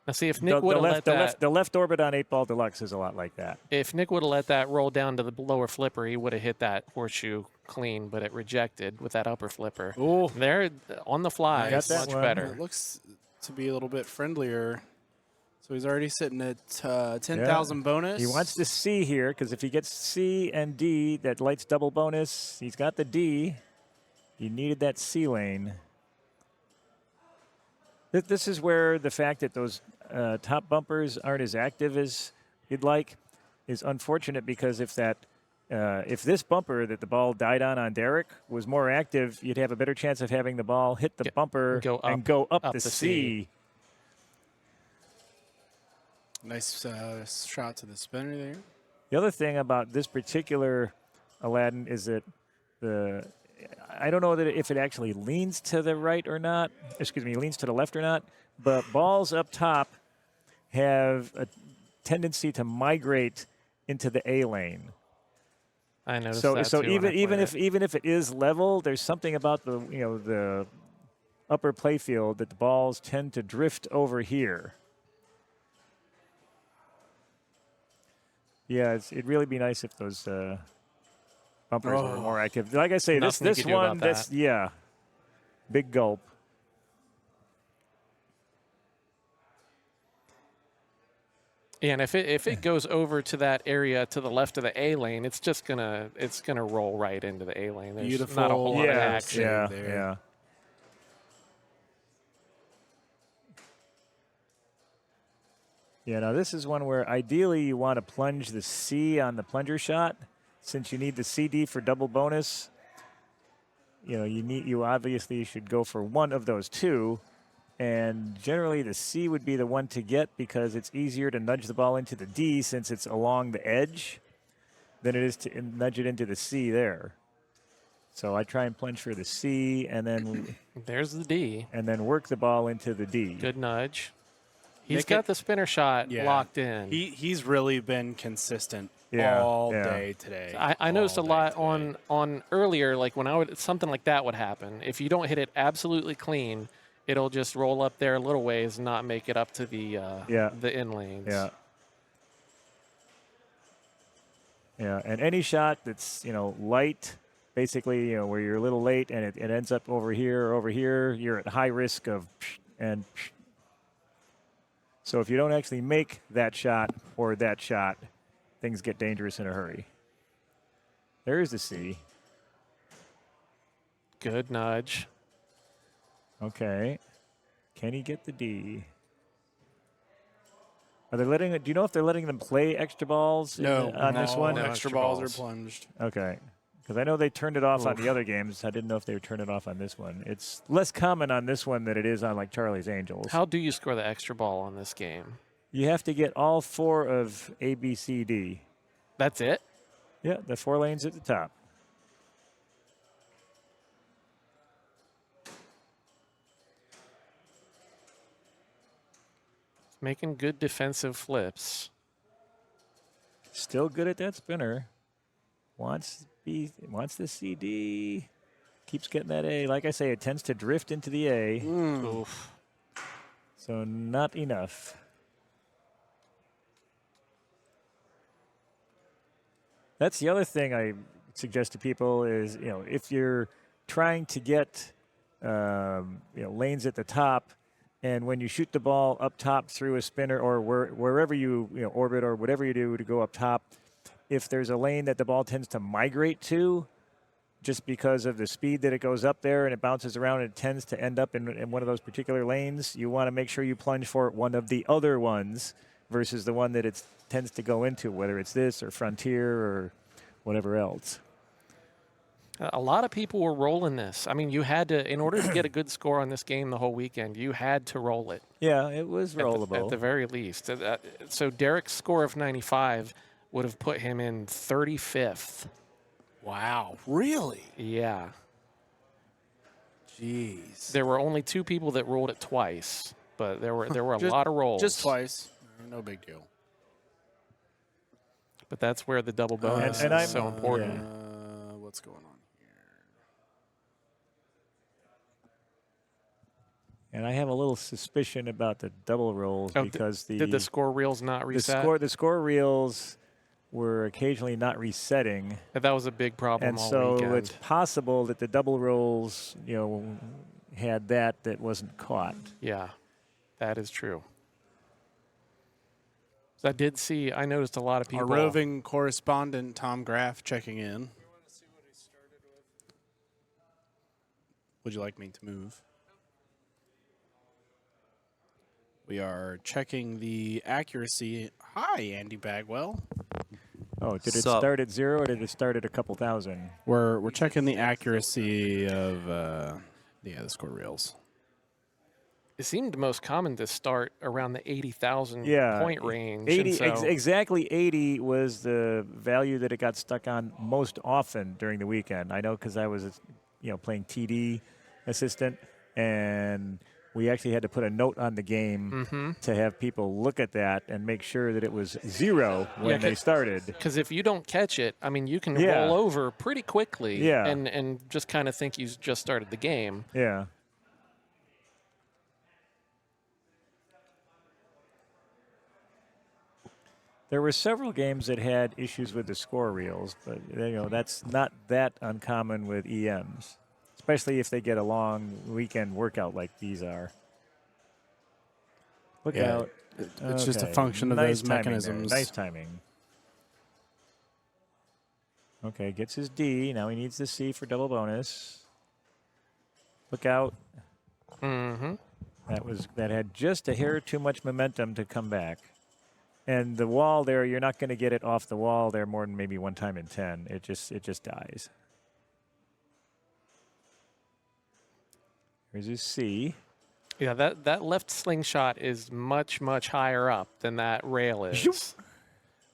Now, see, if Nick would have let that... The left orbit on 8-Ball Deluxe is a lot like that. If Nick would have let that roll down to the lower flipper, he would have hit that horseshoe clean, but it rejected with that upper flipper. Ooh. There, on the fly, it's much better. It looks to be a little bit friendlier. So he's already sitting at 10,000 bonus. He wants the C here, because if he gets C and D, that lights double bonus. He's got the D. He needed that C lane. This is where the fact that those top bumpers aren't as active as you'd like is unfortunate, because if this bumper that the ball died on Derek was more active, you'd have a better chance of having the ball hit the bumper and go up the C. Nice shot to the spinner there. The other thing about this particular Aladdin is that I don't know that if it actually leans to the right or not. Excuse me, leans to the left or not. But balls up top have a tendency to migrate into the A lane. I noticed that so too even if it is level, there's something about the upper playfield that the balls tend to drift over here. Yeah, it'd really be nice if those bumpers were more active. Like I say, this one, big gulp. Yeah, and if it goes over to that area to the left of the A lane, it's gonna roll right into the A lane. There's Beautiful. not a whole lot of action there. there. Yeah, now this is one where ideally you want to plunge the C on the plunger shot, since you need the CD for double bonus. You obviously should go for one of those two, and generally the C would be the one to get, because it's easier to nudge the ball into the D since it's along the edge than it is to nudge it into the C there. So I try and plunge for the C, and then there's the D, and then work the ball into the D. Good nudge. He's got the spinner shot locked in. He's really been consistent all day today. I noticed a lot on earlier, like when something like that would happen. If you don't hit it absolutely clean, it'll just roll up there a little ways and not make it up to the in lanes. Yeah, and any shot that's light, basically where you're a little late and it ends up over here or over here, you're at high risk of and. So if you don't actually make that shot or that shot, things get dangerous in a hurry. There's the C. Good nudge. Okay. Can he get the D? Are they letting it? Do you know if they're letting them play extra balls on this one? No, extra balls are plunged. Okay. Because I know they turned it off on the other games. I didn't know if they would turn it off on this one. It's less common on this one than it is on like Charlie's Angels. How do you score the extra ball on this game? You have to get all 4 of A, B, C, D. That's it? Yeah, the 4 lanes at the top. Making good defensive flips. Still good at that spinner. Wants the CD. Keeps getting that A. Like I say, it tends to drift into the A. Oof. So not enough. That's the other thing I suggest to people is, if you're trying to get, lanes at the top, and when you shoot the ball up top through a spinner or wherever you, orbit or whatever you do to go up top, if there's a lane that the ball tends to migrate to, just because of the speed that it goes up there and it bounces around and it tends to end up in one of those particular lanes, you want to make sure you plunge for one of the other ones versus the one that it tends to go into, whether it's this or Frontier or whatever else. A lot of people were rolling this. I mean, you had to, in order to get a good score on this game the whole weekend, you had to roll it. Yeah, it was rollable. At the very least. So Derek's score of 95 would have put him in 35th. Wow, really? Yeah. Jeez. There were only 2 people that rolled it twice, but there were a lot of rolls. Just twice. No big deal. But that's where the double bonus is so important. What's going on? And I have a little suspicion about the double rolls because did the score reels not reset? The score reels were occasionally not resetting. That was a big problem and all so weekend. it's possible that the double rolls, had that wasn't caught. Yeah, that is true. So I noticed a lot of people. Our roving correspondent, Tom Graff, checking in. Would you like me to move? We are checking the accuracy. Hi, Andy Bagwell. Oh, did it start at 0 or did it start at a couple thousand? We're checking the accuracy of the score reels. It seemed most common to start around the 80,000 point range. 80, exactly 80 was the value that it got stuck on most often during the weekend. I know because I was, playing TD assistant, and we actually had to put a note on the game to have people look at that and make sure that it was 0 when they started. Because if you don't catch it, I mean, you can roll over pretty quickly and just kind of think you just started the game. Yeah. There were several games that had issues with the score reels, but that's not that uncommon with EMs, especially if they get a long weekend workout like these are. Look out. It's just a function of those mechanisms. Nice timing. Okay, gets his D. Now he needs the C for double bonus. Look out. That had just a hair too much momentum to come back. And the wall there, you're not going to get it off the wall there more than maybe one time in 10. It just dies. Here's his C. Yeah, that left slingshot is much, much higher up than that rail is.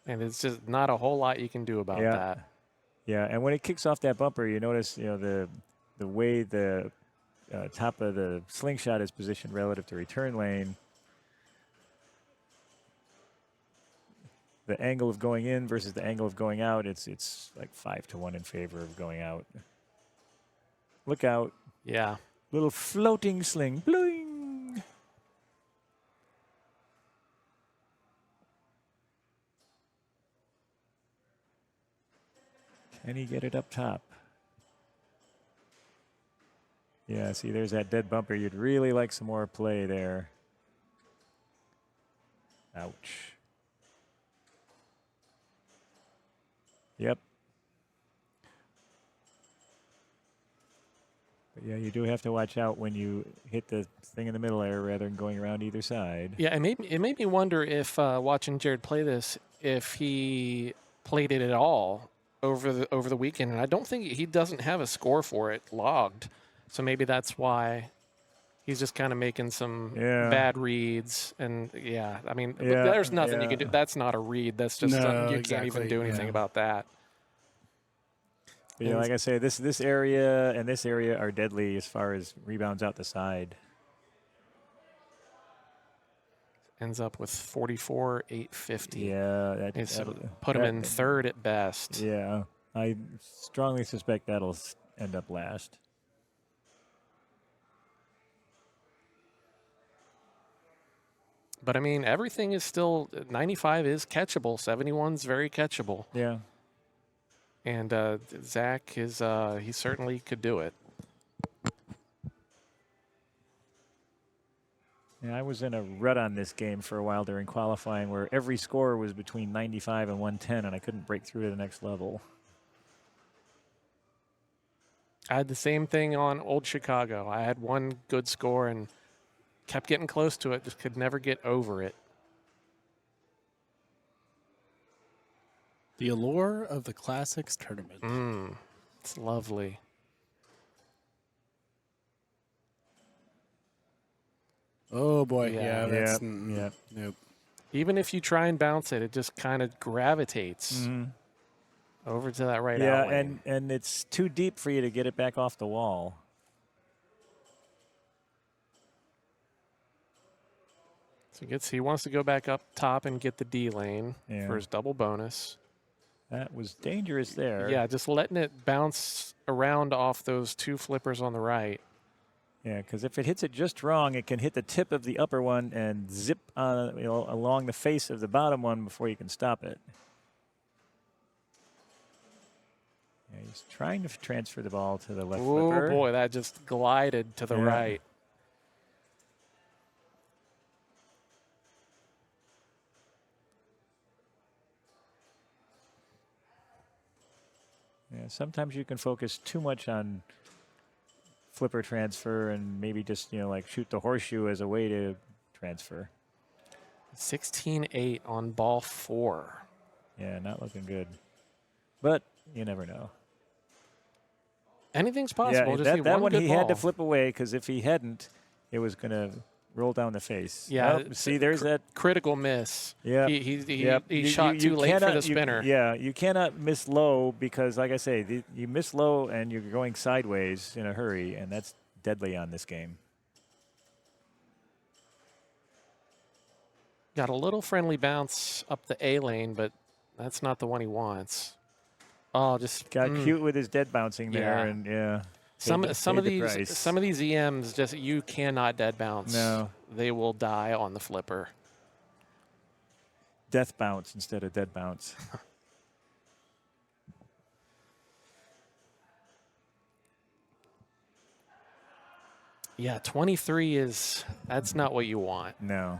And it's just not a whole lot you can do about that. Yeah, and when it kicks off that bumper, you notice the way the top of the slingshot is positioned relative to return lane. The angle of going in versus the angle of going out, it's like 5-1 in favor of going out. Look out. Yeah. Little floating sling. Bling. Can he get it up top? Yeah, see, there's that dead bumper. You'd really like some more play there. Ouch. Yep. But yeah, you do have to watch out when you hit the thing in the middle there rather than going around either side. Yeah, it made me wonder if watching Jared play this, if he played it at all over the weekend. And I don't think he doesn't have a score for it logged. So maybe that's why he's just kind of making some bad reads. And I mean, there's nothing you can do. That's not a read. That's just something you can't even do anything about that. But, like I say, this area and this area are deadly as far as rebounds out the side. Ends up with 44,850. Yeah, put him in third at best. Yeah, I strongly suspect that'll end up last. But I mean, everything is still 95 is catchable. 71's very catchable. Yeah. And Zach is he certainly could do it. Yeah, I was in a rut on this game for a while during qualifying where every score was between 95 and 110, and I couldn't break through to the next level. I had the same thing on Old Chicago. I had one good score and kept getting close to it, just could never get over it. The allure of the Classics tournament. It's lovely. Oh boy, Yeah. that's Yep. nope. Even if you try and bounce it, it just kind of gravitates over to that right Yeah, out lane. and it's too deep for you to get it back off the wall. So he wants to go back up top and get the D lane Yeah. for his double bonus. That was dangerous there. Yeah, just letting it bounce around off those two flippers on the right. Yeah, because if it hits it just wrong, it can hit the tip of the upper one and zip along the face of the bottom one before you can stop it. Yeah, he's trying to transfer the ball to the left flipper. Oh boy, that just glided to the right. Yeah, sometimes you can focus too much on flipper transfer and maybe just, like shoot the horseshoe as a way to transfer. 16-8 on ball 4. Yeah, not looking good. But you never know. Anything's possible. Yeah, just that one one good he ball. had to flip away because if he hadn't, it was going to roll down the face. Yeah. Nope, see, there's that critical miss. Yeah, He shot too late for the spinner. You cannot miss low because, like I say, you miss low and you're going sideways in a hurry, and that's deadly on this game. Got a little friendly bounce up the A lane, but that's not the one he wants. Oh, just got cute with his dead bouncing there, and Some of these EMs just you cannot dead bounce. No, they will die on the flipper. Death bounce instead of dead bounce. Yeah, 23 that's not what you want. No.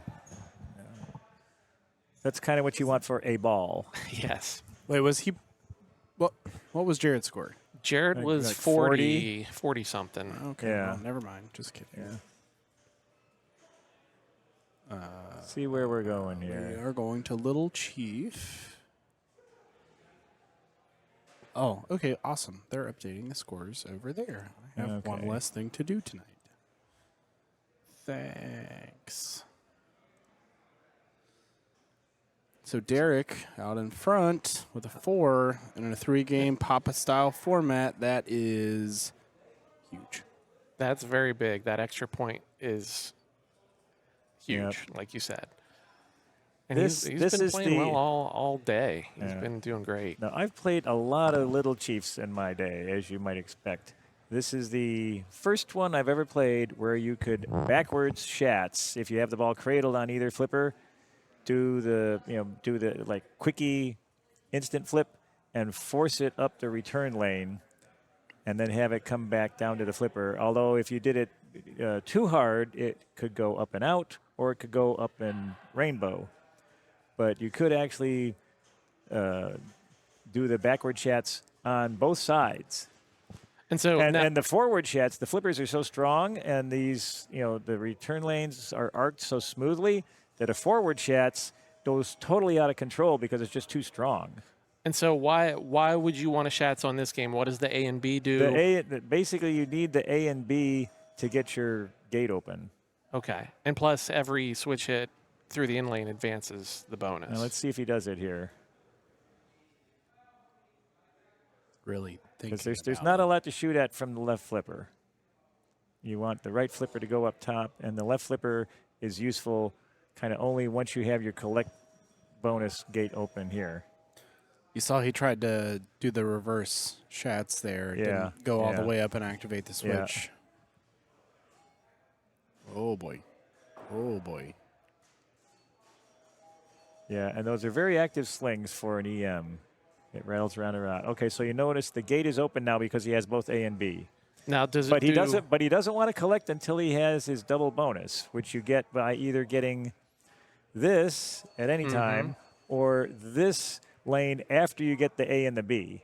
That's kind of what you want for a ball. Yes. Wait, was he? What was Jared's score? Jared was like 40 something. Okay, Yeah. well, never mind. Just kidding. See where we're going here. We are going to Little Chief. Oh, okay, awesome. They're updating the scores over there. I have one Okay. less thing to do tonight. Thanks. So Derek out in front with a 4 and in a 3-game Papa-style format. That is huge. That's very big. That extra point is huge, like you said. And he's been playing well all day. He's been doing great. Now, I've played a lot of Little Chiefs in my day, as you might expect. This is the first one I've ever played where you could backwards shats if you have the ball cradled on either flipper. Do the like quickie instant flip and force it up the return lane and then have it come back down to the flipper. Although if you did it too hard, it could go up and out or it could go up and rainbow. But you could actually do the backward shats on both sides. And so and the forward shats, the flippers are so strong and these, the return lanes are arced so smoothly that a forward shats goes totally out of control because it's just too strong. And so why would you want to shats on this game? What does the A and B do? Basically you need the A and B to get your gate open. Okay. And plus every switch hit through the in lane advances the bonus. Now let's see if he does it here. Really? Because there's not a lot to shoot at from the left flipper. You want the right flipper to go up top, and the left flipper is useful kind of only once you have your collect bonus gate open here. You saw he tried to do the reverse shats there. Yeah. Didn't go all the way up and activate the Yeah. switch. Oh, boy. Oh, boy. Yeah, and those are very active slings for an EM. It rattles around and around. Okay, so you notice the gate is open now because he has both A and B. Now, does it But he do- doesn't. But he doesn't want to collect until he has his double bonus, which you get by either getting this at any time or this lane after you get the A and the B.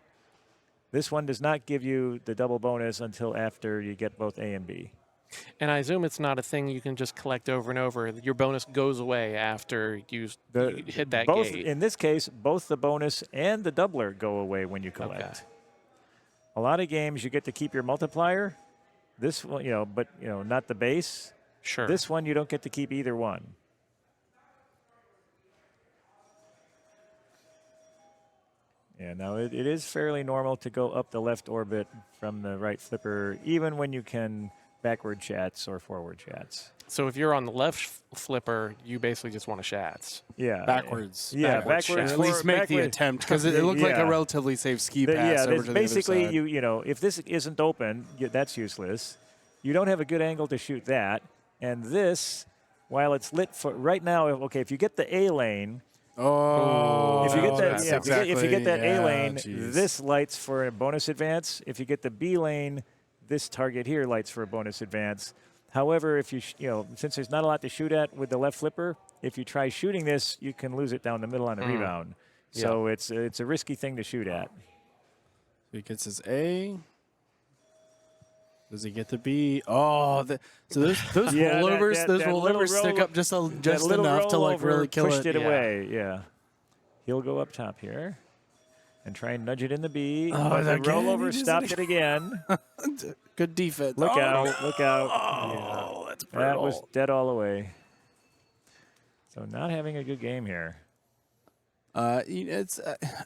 This one does not give you the double bonus until after you get both A and B. And I assume it's not a thing you can just collect over and over. Your bonus goes away after you hit that both, gate. In this case, both the bonus and the doubler go away when you collect. Okay. A lot of games you get to keep your multiplier. This one, but not the base. Sure. This one you don't get to keep either one. Yeah, now it is fairly normal to go up the left orbit from the right flipper, even when you can backward chats or forward chats. So if you're on the left flipper, you basically just want to shats. Yeah. Backwards. Yeah, backwards. Or at least make the attempt, because it looked like a relatively safe ski pass over to the basically, other side. if this isn't open, that's useless. You don't have a good angle to shoot that. And this, while it's lit for right now, okay, if you get the A lane, if you get that, if you get that A lane, this lights for a bonus advance. If you get the B lane, this target here lights for a bonus advance. However, if since there's not a lot to shoot at with the left flipper, if you try shooting this, you can lose it down the middle on a rebound. So it's a risky thing to shoot at. He gets his A. Does he get the B? Oh, so those rollovers, those rollovers stick up just enough to like really kill pushed it. Pushed it away, yeah. He'll go up top here and try and nudge it in the B. But the rollover stopped it again. Good defense. Look out, look out. Oh, that's brutal. That was dead all the way. So not having a good game here. It's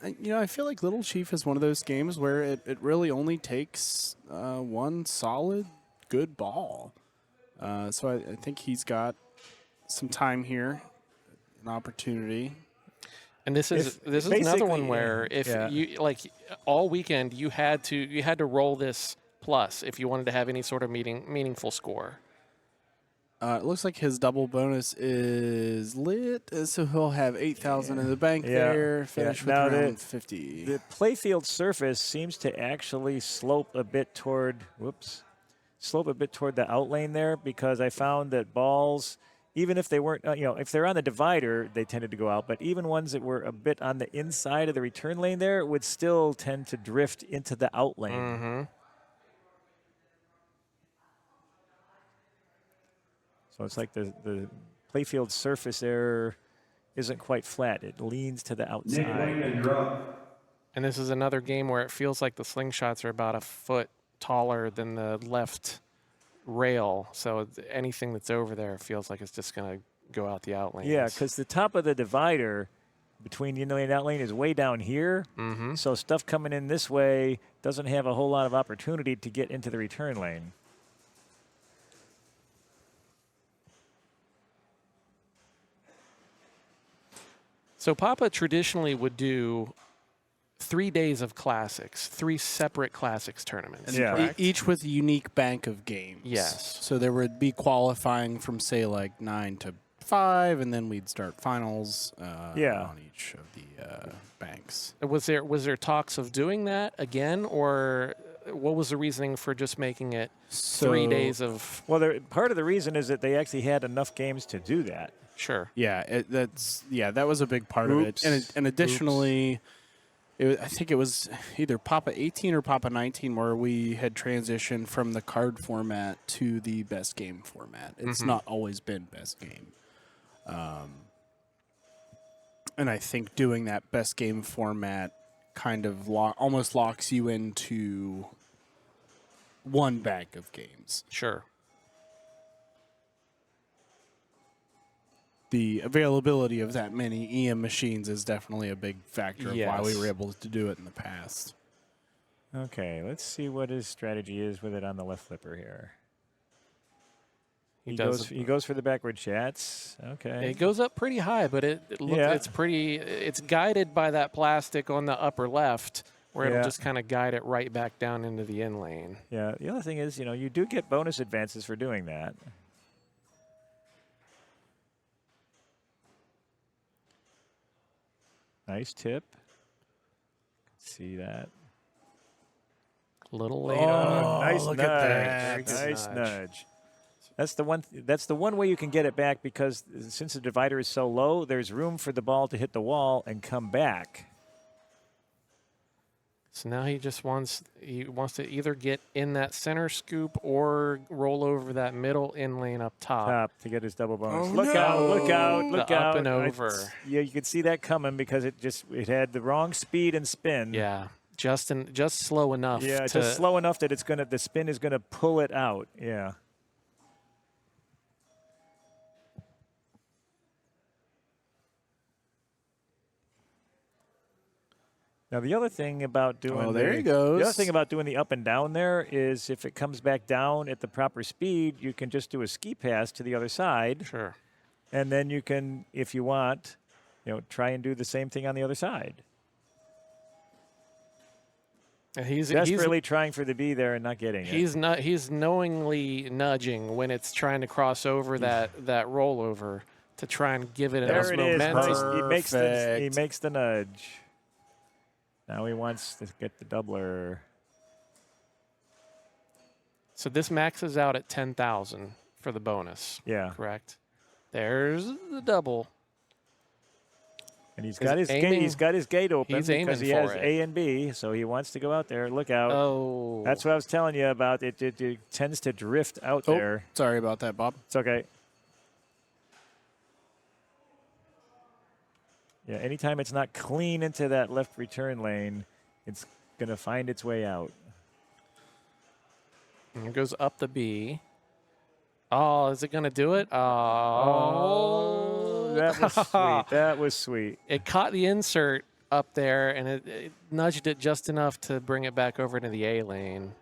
I feel like Little Chief is one of those games where it really only takes one solid good ball. So I think he's got some time here, an opportunity. And this is another one where if you like all weekend you had to roll this plus if you wanted to have any sort of meaningful score. It looks like his double bonus is lit, so he'll have 8,000 in the bank there. Finish with around 50. The playfield surface seems to actually slope a bit toward the out lane there, because I found that balls, even if they weren't, if they're on the divider, they tended to go out. But even ones that were a bit on the inside of the return lane there would still tend to drift into the out lane. Mm-hmm. So it's like the playfield surface there isn't quite flat. It leans to the outside. And this is another game where it feels like the slingshots are about a foot taller than the left rail. So anything that's over there feels like it's just going to go out the out lane. Yeah, because the top of the divider between the in lane and out lane is way down here. Mm-hmm. So stuff coming in this way doesn't have a whole lot of opportunity to get into the return lane. So Papa traditionally would do 3 days of classics, 3 separate classics tournaments. And each with a unique bank of games. Yes. So there would be qualifying from, say, like 9 to 5, and then we'd start finals on each of the banks. Was there talks of doing that again, or what was the reasoning for just making it 3 days of? Well, part of the reason is that they actually had enough games to do that. Sure. Yeah, that was a big part of it. And additionally, I think it was either PAPA18 or PAPA19 where we had transitioned from the card format to the best game format. It's not always been best game. And I think doing that best game format kind of almost locks you into one bank of games. Sure. The availability of that many EM machines is definitely a big factor of why we were able to do it in the past. Okay, let's see what his strategy is with it on the left flipper here. He goes for the backward chats. Okay. It goes up pretty high, but it's guided by that plastic on the upper left, where it'll just kind of guide it right back down into the in lane. Yeah. The other thing is, you do get bonus advances for doing that. Nice tip. See that? Little late. Oh, nice look nudge. at that. Nice nudge. That's the one. That's the one way you can get it back, because since the divider is so low, there's room for the ball to hit the wall and come back. So now he wants to either get in that center scoop or roll over that middle in lane up top. To get his double bonus. Oh, Look out! Look out! Look The out! up and over. Yeah, you could see that coming because it had the wrong speed and spin. Yeah, just slow enough. Yeah, to, just slow enough that the spin is gonna pull it out. Yeah. Now the other thing about doing there he goes. The other thing about doing the up and down there is if it comes back down at the proper speed, you can just do a ski pass to the other side. Sure. And then you can, if you want, try and do the same thing on the other side. He's desperately trying for the B there and not getting it. He's knowingly nudging when it's trying to cross over that rollover to try and give it enough momentum. Nice. He makes the nudge. Now he wants to get the doubler. So this maxes out at 10,000 for the bonus. Yeah. Correct. There's the double. And he's got his gate open because he has A and B, so he wants to go out there. Look out. Oh. That's what I was telling you about. It tends to drift out there. Sorry about that, Bob. It's okay. Yeah, anytime it's not clean into that left return lane, it's going to find its way out. And it goes up the B. Oh, is it going to do it? Oh. That was sweet. That was sweet. It caught the insert up there, and it nudged it just enough to bring it back over into the A lane.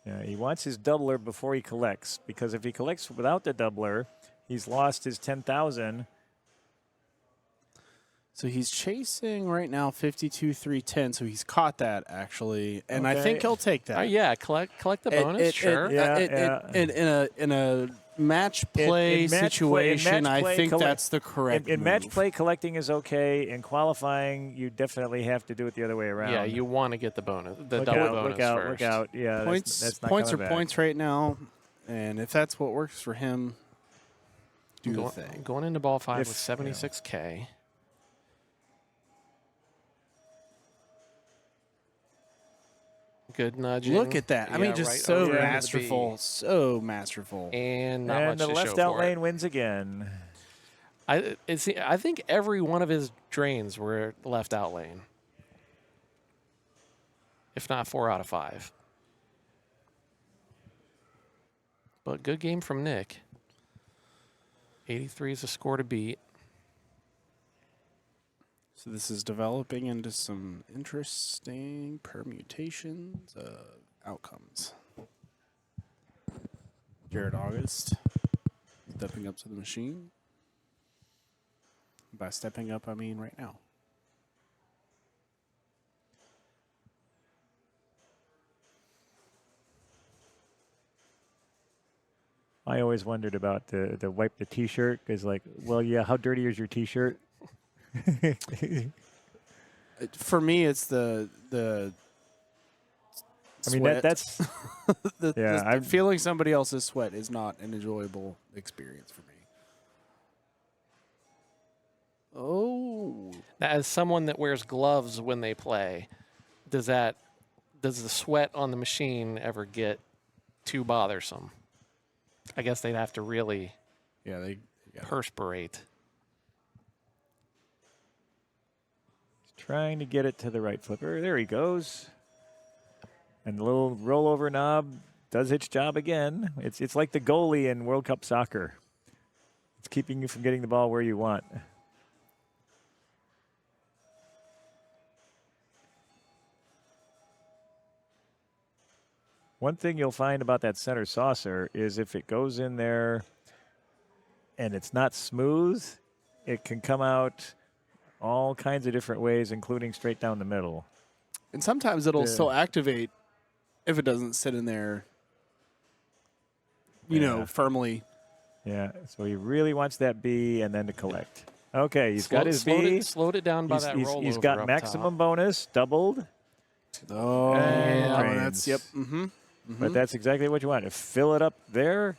Yeah, he wants his doubler before he collects, because if he collects without the doubler, he's lost his 10,000. So he's chasing right now 52,310. So he's caught that actually, and I think he'll take that. Yeah, collect the bonus. Sure. In a match play situation, I think that's the correct. In match play, collecting is okay. In qualifying, you definitely have to do it the other way around. Yeah, you want to get the bonus, double bonus look out, first. Look out! Yeah, points not are coming back. points right now, and if that's what works for him, do the thing. Going into ball 5 with 76K. Good nudging. Look at that. I mean, just right so over masterful. So masterful. And not much the to left show out for lane it. wins again. I think every one of his drains were left out lane. If not 4 out of 5. But good game from Nick. 83 is a score to beat. So this is developing into some interesting permutations of outcomes. Jared August stepping up to the machine. By stepping up, I mean right now. I always wondered about the wipe the T-shirt, because well, yeah, how dirty is your T-shirt? For me, it's the I mean, sweat. that's feeling somebody else's sweat is not an enjoyable experience for me. Oh, as someone that wears gloves when they play, does the sweat on the machine ever get too bothersome? I guess they'd have to really perspirate. Trying to get it to the right flipper. There he goes. And the little rollover knob does its job again. It's like the goalie in World Cup soccer. It's keeping you from getting the ball where you want. One thing you'll find about that center saucer is if it goes in there and it's not smooth, it can come out all kinds of different ways, including straight down the middle. And sometimes it'll still activate if it doesn't sit in there, you know, firmly. Yeah, so he really wants that B and then to collect. Okay, he's got his B. Slowed it down by that rollover. He's got up maximum top. bonus, doubled. Oh, and that's, yep. Mm-hmm. But that's exactly what you want. To fill it up there,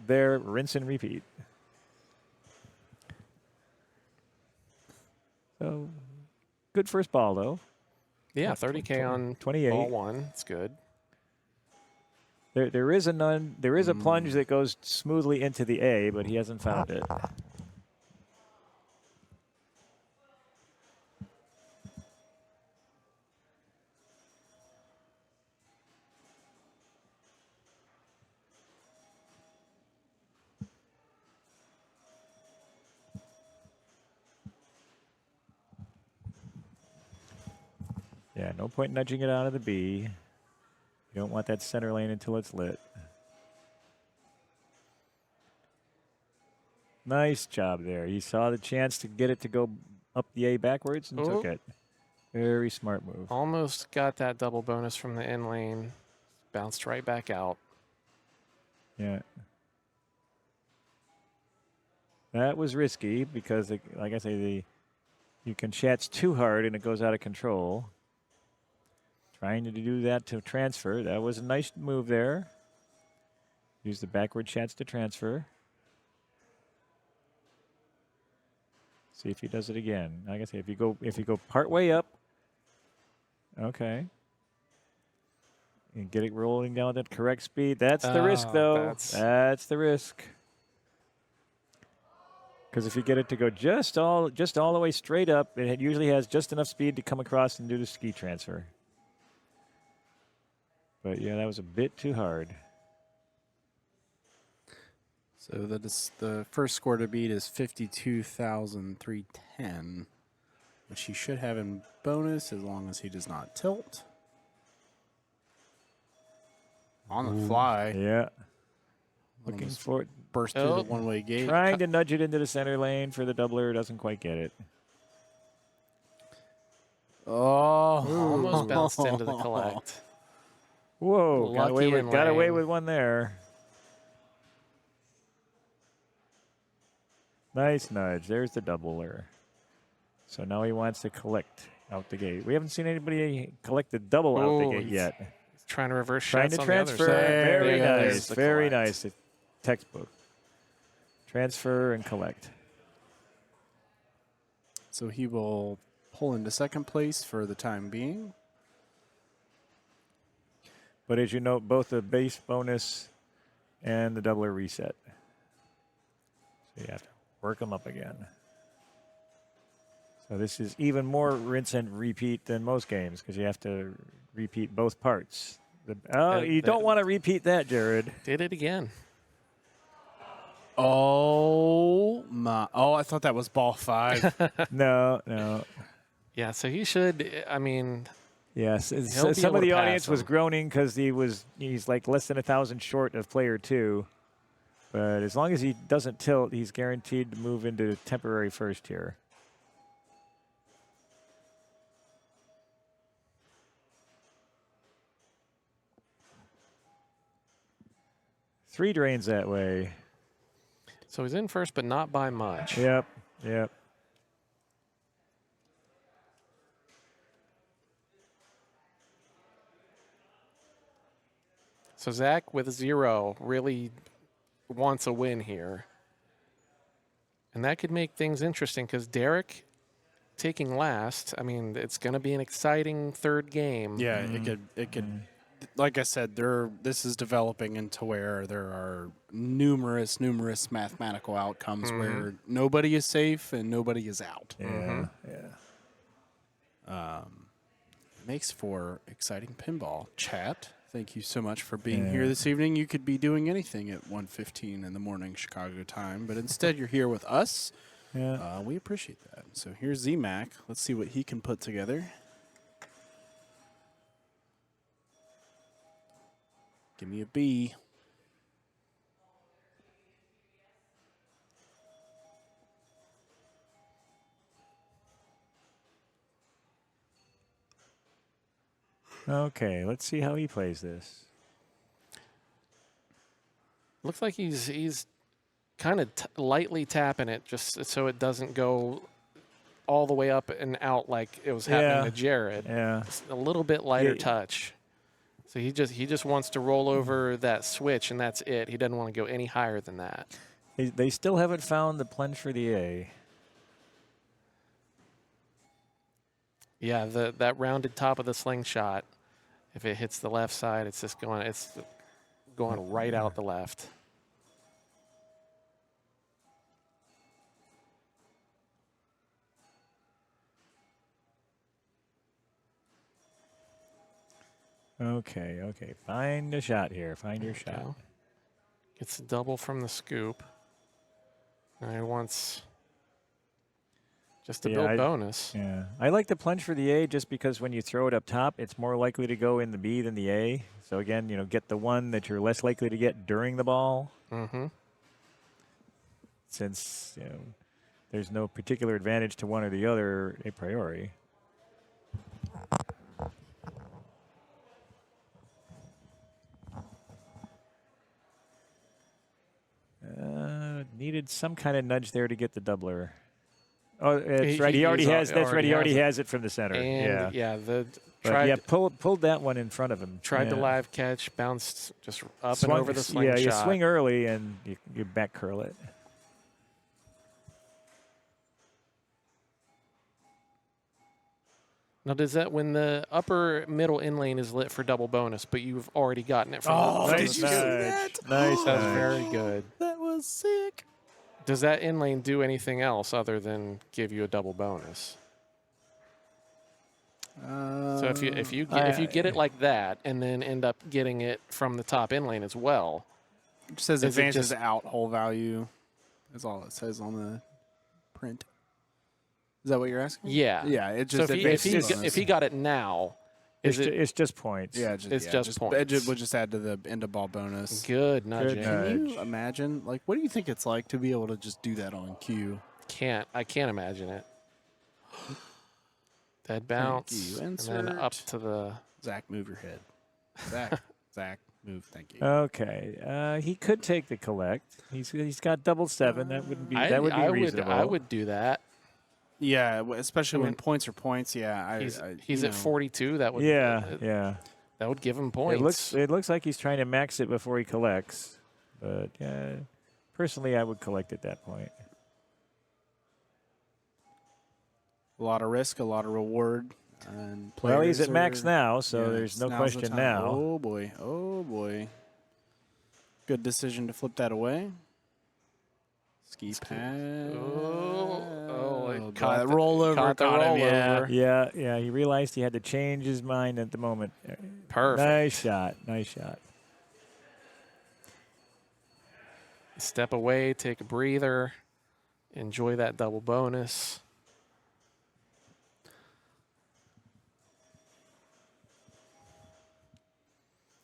rinse and repeat. So, good first ball, though. Yeah, 30K on 28. ball one. It's good. There is a plunge that goes smoothly into the A, but he hasn't found it. Yeah, no point nudging it out of the B. You don't want that center lane until it's lit. Nice job there. He saw the chance to get it to go up the A backwards and took it. Very smart move. Almost got that double bonus from the in lane. Bounced right back out. Yeah. That was risky because, like I say, you can chats too hard and it goes out of control. Trying to do that to transfer. That was a nice move there. Use the backward chats to transfer. See if he does it again. Like I say, if you go part way up, okay, and get it rolling down at the correct speed. That's the risk, though. That's the risk. Because if you get it to go just all the way straight up, it usually has just enough speed to come across and do the ski transfer. But yeah, that was a bit too hard. So that is the first score to beat is 52,310, which he should have in bonus as long as he does not tilt. On the fly. Yeah. Looking for it. Burst through the one-way gate. Trying to nudge it into the center lane for the doubler. Doesn't quite get it. Oh. Almost bounced into the collect. Whoa. Got away with one there. Nice nudge. There's the doubler. So now he wants to collect out the gate. We haven't seen anybody collect the double out the gate yet. He's trying to reverse Trying shots to on transfer. the other side. Very There nice. is the Very collect. nice. Textbook. Transfer and collect. So he will pull into second place for the time being. But as you note, both the base bonus and the doubler reset. So you have to work them up again. So this is even more rinse and repeat than most games because you have to repeat both parts. You don't want to repeat that, Jared. Did it again. Oh, my. Oh, I thought that was ball 5. No. Yeah, so he should, I mean... Yes, he'll be some able of the to pass audience was him. groaning because he's like less than 1,000 short of player 2. But as long as he doesn't tilt, he's guaranteed to move into temporary first here. Three drains that way. So he's in first, but not by much. Yep. So Zach with 0 really wants a win here. And that could make things interesting because Derek taking last, I mean, it's going to be an exciting third game. Yeah, it could. Like I said, this is developing into where there are numerous mathematical outcomes where nobody is safe and nobody is out. Yeah. Makes for exciting pinball. Chat, thank you so much for being here this evening. You could be doing anything at 1:15 in the morning Chicago time, but instead you're here with us. Yeah. We appreciate that. So here's ZMac. Let's see what he can put together. Give me a B. Okay, let's see how he plays this. Looks like he's kind of lightly tapping it just so it doesn't go all the way up and out like it was happening to Jared. Yeah. Just a little bit lighter touch. So he just wants to roll over that switch, and that's it. He doesn't want to go any higher than that. They still haven't found the plunge for the A. Yeah, that rounded top of the slingshot, if it hits the left side, it's going right out the left. Okay. Find a shot here. Find your shot. Gets a double from the scoop. And he wants just a build bonus. Yeah. I like the plunge for the A just because when you throw it up top, it's more likely to go in the B than the A. So again, get the one that you're less likely to get during the ball. Mm-hmm. Since there's no particular advantage to one or the other a priori. Needed some kind of nudge there to get the doubler. Oh, that's right. He already has. That's right. He already has it from the center. And yeah. Pulled that one in front of him. Tried the live catch, bounced just up and over the slingshot. Yeah, you swing early and you back curl it. Now, does that when the upper middle in lane is lit for double bonus, but you've already gotten it from the did you see that? Nice. That's very good. That was sick. Does that in lane do anything else other than give you a double bonus? So if you get it like that and then end up getting it from the top in lane as well, it just says advances out hole value. That's all it says on the print. Is that what you're asking? Yeah. Yeah. It just so if he got it now, it's just points. Yeah, it's just points. It would just add to the end of ball bonus. Good nudging. Can you imagine? Like, what do you think it's like to be able to just do that on cue? I can't imagine it. Dead bounce, and then up to the... Zach, move your head. Zach, move. Thank you. Okay, he could take the collect. He's got double 7. That would be reasonable. I would do that. Yeah, especially when points are points. Yeah, he's at 42. That would yeah. That would give him points. It looks like he's trying to max it before he collects, but personally, I would collect at that point. A lot of risk, a lot of reward. And well, he's at max now, so there's no question now. Oh boy, oh boy. Good decision to flip that away. Ski pass. Caught rollover. Got him, yeah. He realized he had to change his mind at the moment. Perfect. Nice shot. Step away, take a breather, enjoy that double bonus.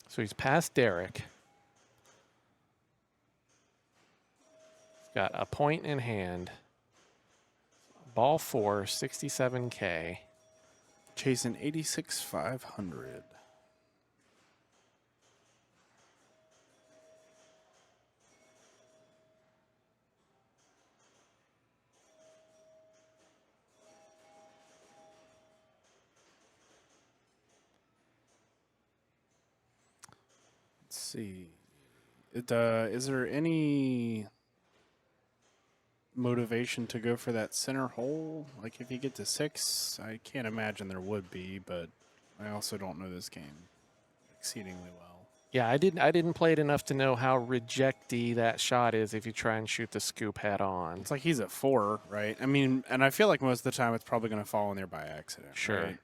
So he's past Derek. He's got a point in hand. Ball 4, 67K. Chasing 86,500. Let's see. Is there any motivation to go for that center hole? Like if you get to 6, I can't imagine there would be, but I also don't know this game exceedingly well. Yeah, I didn't play it enough to know how rejecty that shot is if you try and shoot the scoop head on. It's like he's at 4, right? I mean, and I feel like most of the time it's probably going to fall in there by accident. Sure. Right?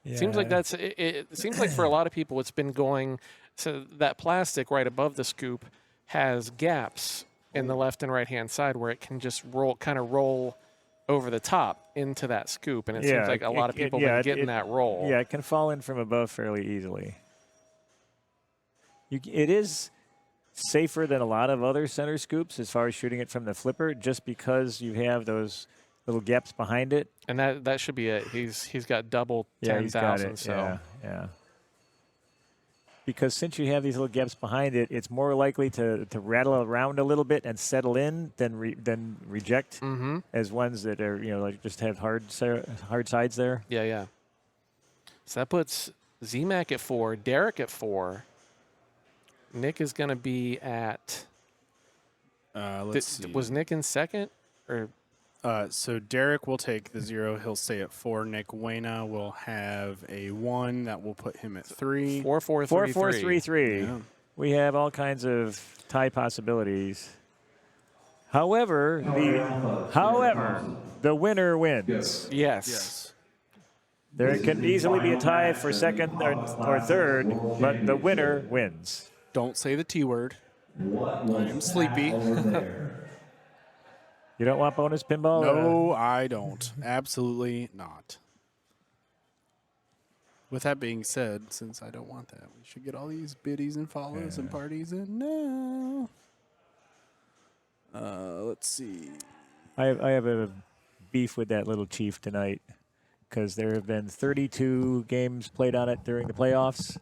Yeah. Seems like it seems like for a lot of people it's been going, so that plastic right above the scoop has gaps in the left and right hand side where it can just roll over the top into that scoop, and it seems like a lot of people have been getting that roll. Yeah, it can fall in from above fairly easily. It is safer than a lot of other center scoops as far as shooting it from the flipper, just because you have those little gaps behind it. And that should be it. He's got double 10,000. So yeah. because since you have these little gaps behind it, it's more likely to rattle around a little bit and settle in than reject as ones that are, like just have hard sides there. Yeah, yeah. So that puts ZMAC at 4, Derek at 4. Nick is going to be at. Let's see. Was Nick in second? Or so Derek will take the 0. He'll stay at 4. Nick Wayna will have a 1. That will put him at 3. 4, 4, 3, 4, 4, 3, 3. Yeah. We have all kinds of tie possibilities. However, the winner wins. Yes. There can easily be a tie for second or third, but the winner wins. Don't say the T word. I'm sleepy. You don't want bonus pinball? No, I don't. Absolutely not. With that being said, since I don't want that, we should get all these biddies and follows and parties in now. Let's see. I have a beef with that little chief tonight because there have been 32 games played on it during the playoffs,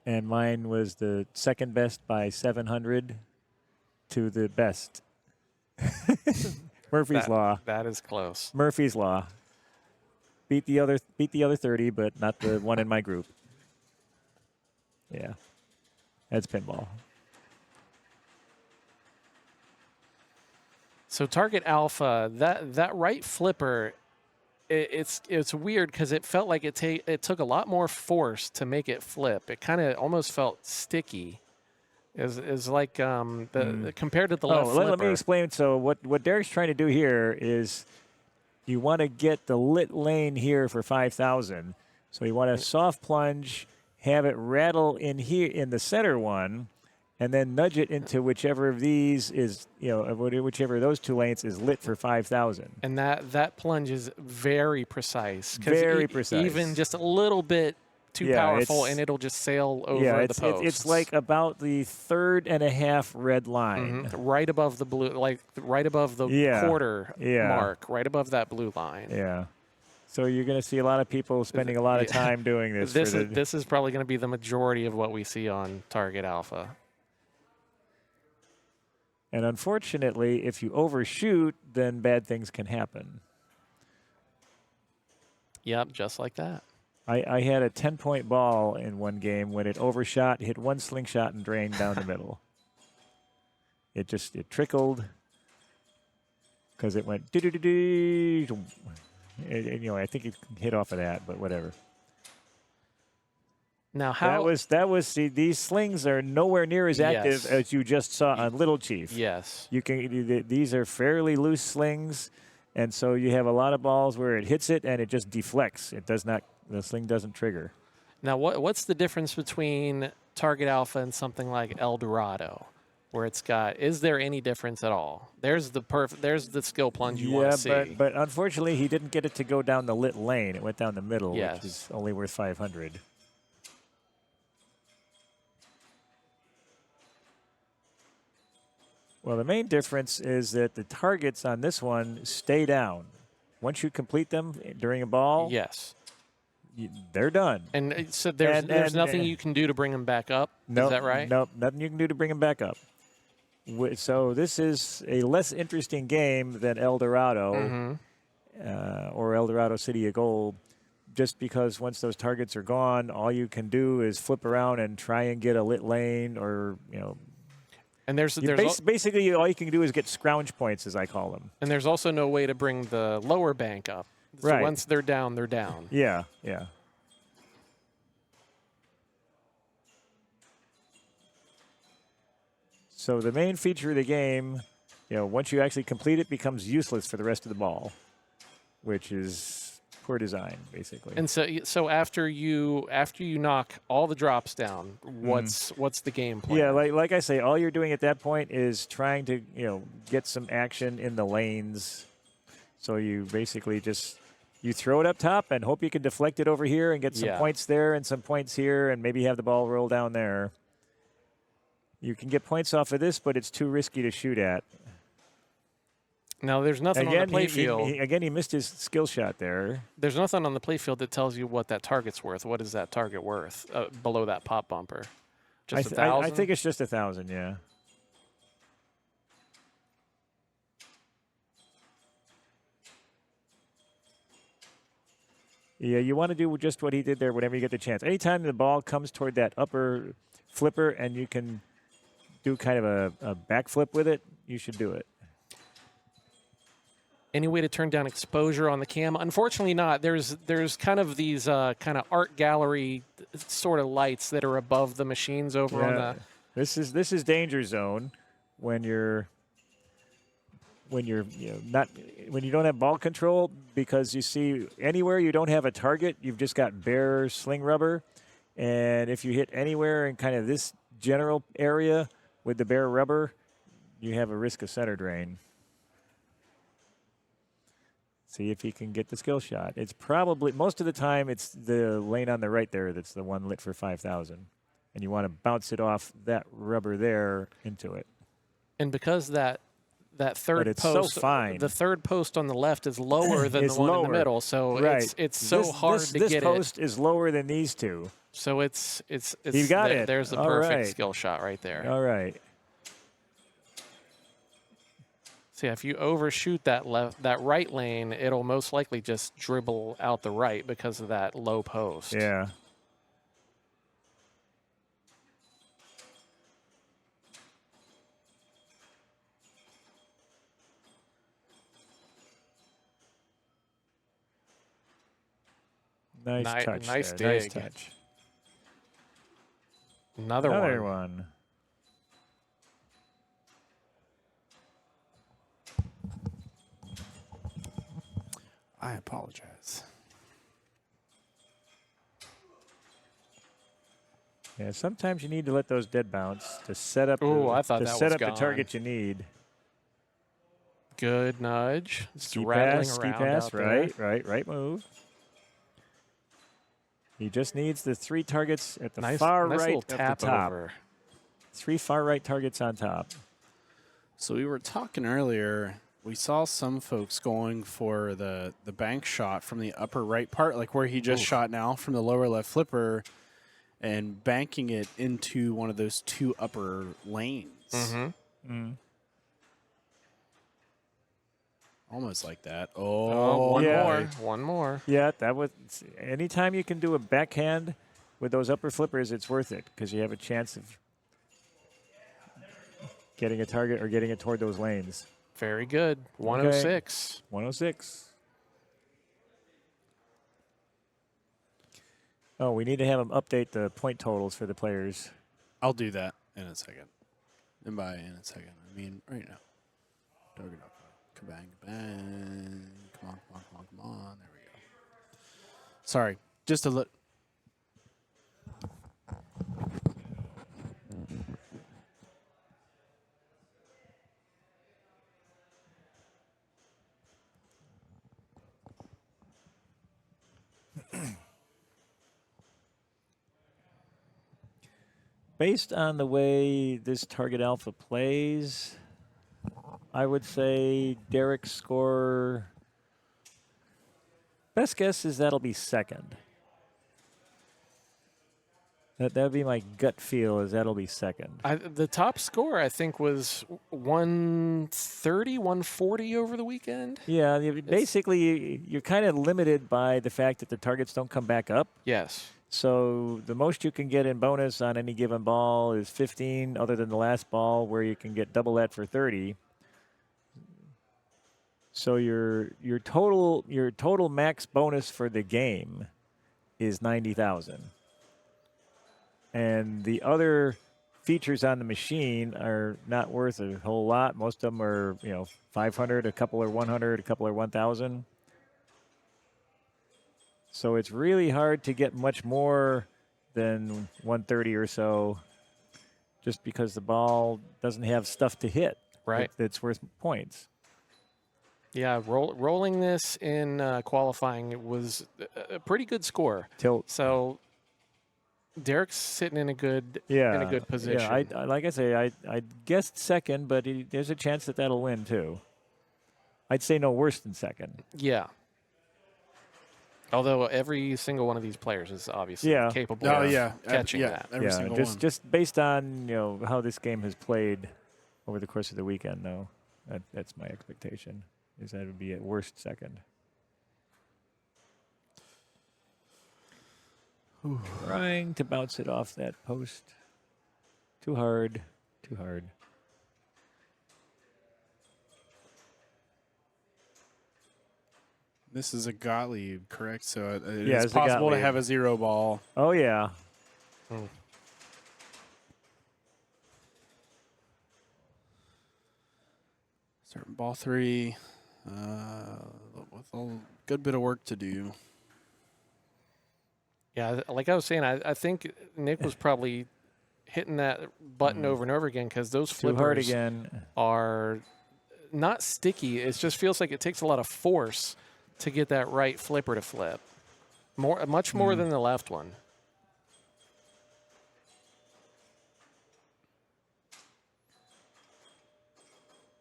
and mine was the second best by 700 to the best. Murphy's Law. That is close. Murphy's Law. Beat the other 30, but not the one in my group. Yeah. That's pinball. So Target Alpha, that right flipper, it's weird because it felt like it took a lot more force to make it flip. It kind of almost felt sticky. Is like compared to the left flipper. Let me explain. So what Derek's trying to do here is you want to get the lit lane here for 5,000. So you want to soft plunge, have it rattle in here in the center one, and then nudge it into whichever of these is, whichever of those two lanes is lit for 5,000. And that plunge is very precise. Very precise. Even just a little bit too powerful, and it'll just sail over the post. It's like about the 3rd and a half red line. Right above the blue, like right above the quarter mark, right above that blue line. Yeah. So you're going to see a lot of people spending a lot of time doing this. This is probably going to be the majority of what we see on Target Alpha. And unfortunately, if you overshoot, then bad things can happen. Yep, just like that. I had a 10-point ball in one game when it overshot, hit one slingshot, and drained down the middle. It trickled because it went do-do-do-do. I think it hit off of that, but whatever. Now, these slings are nowhere near as active as you just saw on Little Chief. Yes. These are fairly loose slings, and so you have a lot of balls where it hits it and it just deflects. The sling doesn't trigger. Now, what's the difference between Target Alpha and something like El Dorado, where is there any difference at all? There's the skill plunge you want to see. But unfortunately, he didn't get it to go down the lit lane. It went down the middle, which is only worth 500. Well, the main difference is that the targets on this one stay down. Once you complete them during a ball, they're done. And so there's nothing you can do to bring them back up? Nope, is that right? Nope, nothing you can do to bring them back up. So this is a less interesting game than El Dorado or El Dorado City of Gold, just because once those targets are gone, all you can do is flip around and try and get a lit lane or, And basically all you can do is get scrounge points, as I call them. And there's also no way to bring the lower bank up. So right. Once they're down, they're down. Yeah. So the main feature of the game, once you actually complete it, becomes useless for the rest of the ball, which is poor design, basically. And so after you knock all the drops down, what's the game plan? Yeah, like I say, all you're doing at that point is trying to get some action in the lanes. So you basically you throw it up top and hope you can deflect it over here and get some points there and some points here and maybe have the ball roll down there. You can get points off of this, but it's too risky to shoot at. Now, there's nothing on the play field. Again, he missed his skill shot there. There's nothing on the play field that tells you what that target's worth. What is that target worth below that pop bumper? Just 1,000? I think it's just 1,000, yeah. Yeah, you want to do just what he did there whenever you get the chance. Anytime the ball comes toward that upper flipper and you can do kind of a backflip with it, you should do it. Any way to turn down exposure on the cam? Unfortunately not. There's kind of these kind of art gallery sort of lights that are above the machines over on the... This is danger zone when you don't have ball control, because you see anywhere you don't have a target, you've just got bare sling rubber. And if you hit anywhere in kind of this general area with the bare rubber, you have a risk of center drain. See if he can get the skill shot. It's probably, most of the time, it's the lane on the right there that's the one lit for 5,000. And you want to bounce it off that rubber there into it. And because that third it's post, so fine. the third post on the left is lower than the one in the middle, so right. it's so hard to get it. This post is lower than these two. So it's you got it. There's the All perfect right. skill shot right there. All right. So yeah, if you overshoot that right lane, it'll most likely just dribble out the right because of that low post. Yeah. Nice touch. Nice there. dig. Nice touch. Another one. I apologize. Yeah, sometimes you need to let those dead bounce to set up. I thought that was the gone. target you need. Good nudge. Just Ski rattling pass, around ski pass, out there. right move. He just needs the 3 targets at the Nice far little right tap at the top. over. 3 far right targets on top. So we were talking earlier, we saw some folks going for the bank shot from the upper right part, like where he just shot now from the lower left flipper, and banking it into one of those 2 upper lanes. Mm-hmm. Almost like that. One more. Yeah, that was. Anytime you can do a backhand with those upper flippers, it's worth it because you have a chance of getting a target or getting it toward those lanes. Very good. 106. Okay. 106. Oh, we need to have them update the point totals for the players. I'll do that in a second. And by in a second, I mean right now. Target up. Bang, bang. Come on. There we go. Sorry. Just a little. Based on the way this target alpha plays, I would say Derek's score, best guess is that'll be second. That would be my gut feel, is that'll be second. The top score, I think, was 130, 140 over the weekend. Yeah, basically you're kind of limited by the fact that the targets don't come back up. Yes. So the most you can get in bonus on any given ball is 15, other than the last ball where you can get double that for 30. So your total max bonus for the game is 90,000. And the other features on the machine are not worth a whole lot. Most of them are, 500, a couple are 100, a couple are 1,000. So it's really hard to get much more than 130 or so, just because the ball doesn't have stuff to hit. Right. That's worth points. Yeah, rolling this in qualifying was a pretty good score. So Derek's sitting in a good position. Yeah, like I say, I guessed second, but there's a chance that'll win too. I'd say no worse than second. Yeah. Although every single one of these players is obviously Yeah. capable Oh, of yeah. catching Yeah. that. Every single one. Just based on how this game has played over the course of the weekend, though, that's my expectation. Is that it would be at worst second. Trying to bounce it off that post. Too hard. Too hard. This is a Gottlieb, correct? So Yeah, it's possible to have a 0 ball. Oh, yeah. Starting ball 3 with a good bit of work to do. Yeah, like I was saying, I think Nick was probably hitting that button over and over again because those Too hard flippers again. are not sticky. It just feels like it takes a lot of force to get that right flipper to flip. Much more than the left one.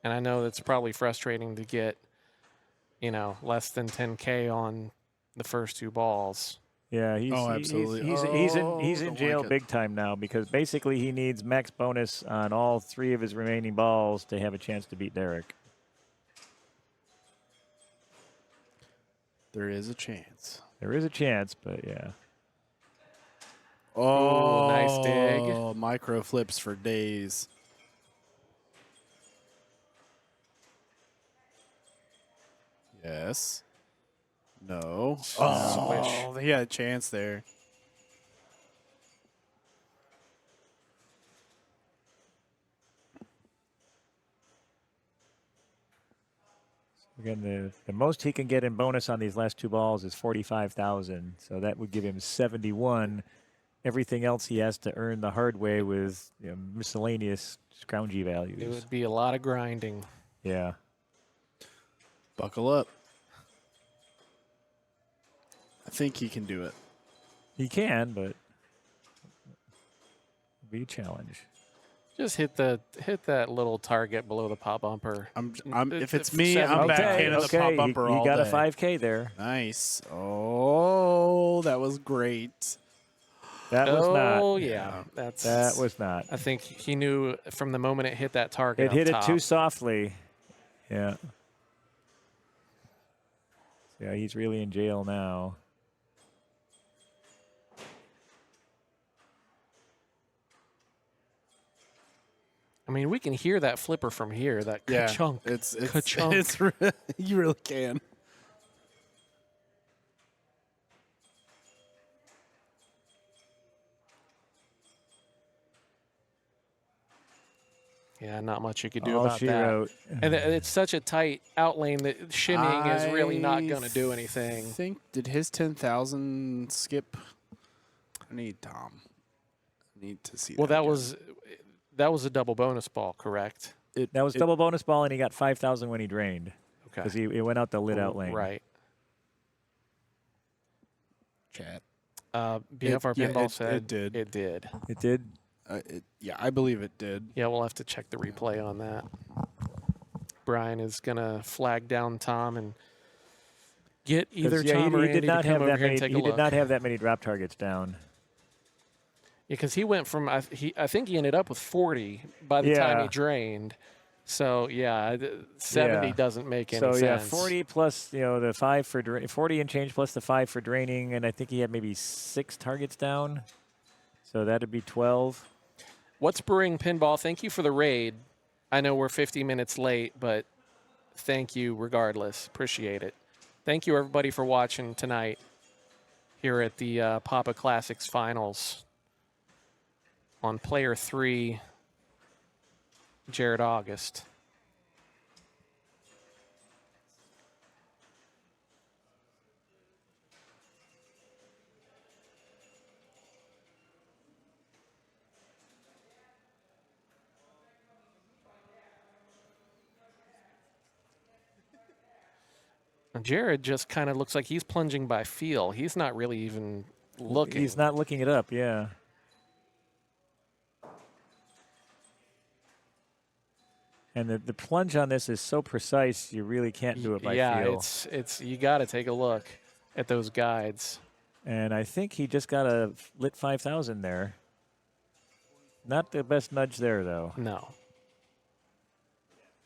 And I know it's probably frustrating to get, less than 10K on the first 2 balls. Yeah, absolutely. He's in jail big time now because basically he needs max bonus on all 3 of his remaining balls to have a chance to beat Derek. There is a chance. There is a chance, but yeah. Oh, nice dig. Micro flips for days. Yes. No. Oh, he had a chance there. Again, the most he can get in bonus on these last 2 balls is 45,000. So that would give him 71. Everything else he has to earn the hard way with miscellaneous scroungy values. It would be a lot of grinding. Yeah. Buckle up. I think he can do it. He can, but it'll be a challenge. Just hit that little target below the pop bumper. If it's me, I'm backhanding the pop bumper all day. You got a 5K there. Nice. Oh, that was great. That was not. Oh, yeah. That was not. I think he knew from the moment it hit that target. It hit up it top. too softly. Yeah. Yeah, he's really in jail now. I mean, we can hear that flipper from here. That ka-chunk. It's ka-chunk. You really can. Yeah, not much you could do All about she that. wrote. And it's such a tight outlane that shimmying is really not going to do anything. I think, did his 10,000 skip? I need Tom. I need to see Well, that that was a double bonus ball, correct? That was double bonus ball, and he got 5,000 when he drained. Okay. Because he went out the lid out lane. Right. Chat. BFR Pinball said it did. It did. It did? Yeah, I believe it did. Yeah, we'll have to check the replay on that. Brian is going to flag down Tom and get either Tom or Andy to come over here and take a look. He did not have that many drop targets down. Yeah, because he went from, I think he ended up with 40 by the time he drained. So, yeah, 70 doesn't make any sense. So, yeah, 40 plus, the 5 for 40 and change plus the 5 for draining, and I think he had maybe 6 targets down. So that'd be 12. What's Brewing Pinball? Thank you for the raid. I know we're 50 minutes late, but thank you regardless. Appreciate it. Thank you, everybody, for watching tonight here at the PAPA Classics Finals. On player 3, Jared August. Jared just kind of looks like he's plunging by feel. He's not really even looking. He's not looking it up, yeah. And the plunge on this is so precise, you really can't do it by feel. it's you got to take a look at those guides. And I think he just got a lit 5,000 there. Not the best nudge there, though. No.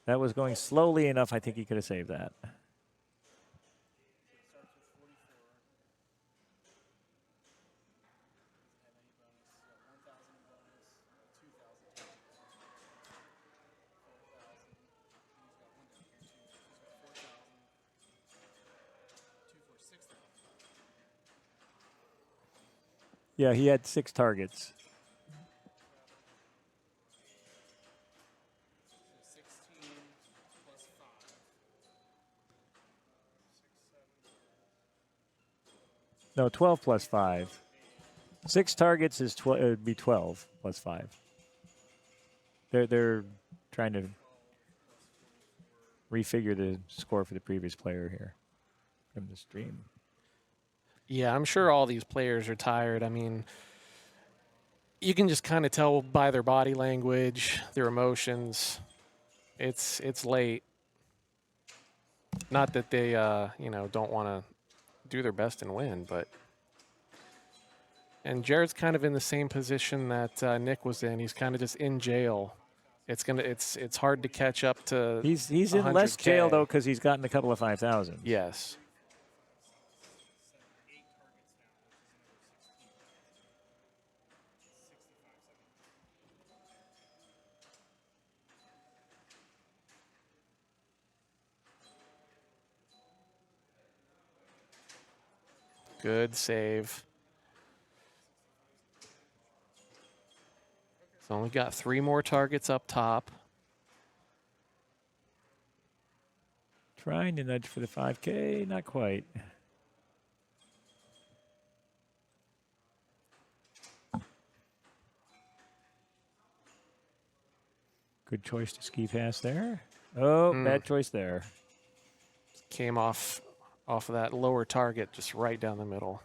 That was going slowly enough. I think he could have saved that. Yeah, he had 6 targets. No, 12 plus 5. 6 targets is it would be 12 plus 5. They're trying to refigure the score for the previous player here from the stream. Yeah, I'm sure all these players are tired. I mean, you can just kind of tell by their body language, their emotions. It's late. Not that they don't want to do their best and win, but and Jared's kind of in the same position that Nick was in. He's kind of just in jail. It's hard to catch up to. He's in less jail though because he's gotten a couple of 5,000. Yes. Good save. It's only got 3 more targets up top. Trying to nudge for the 5K, not quite. Good choice to ski past there. Oh, bad choice there. Came off of that lower target, just right down the middle.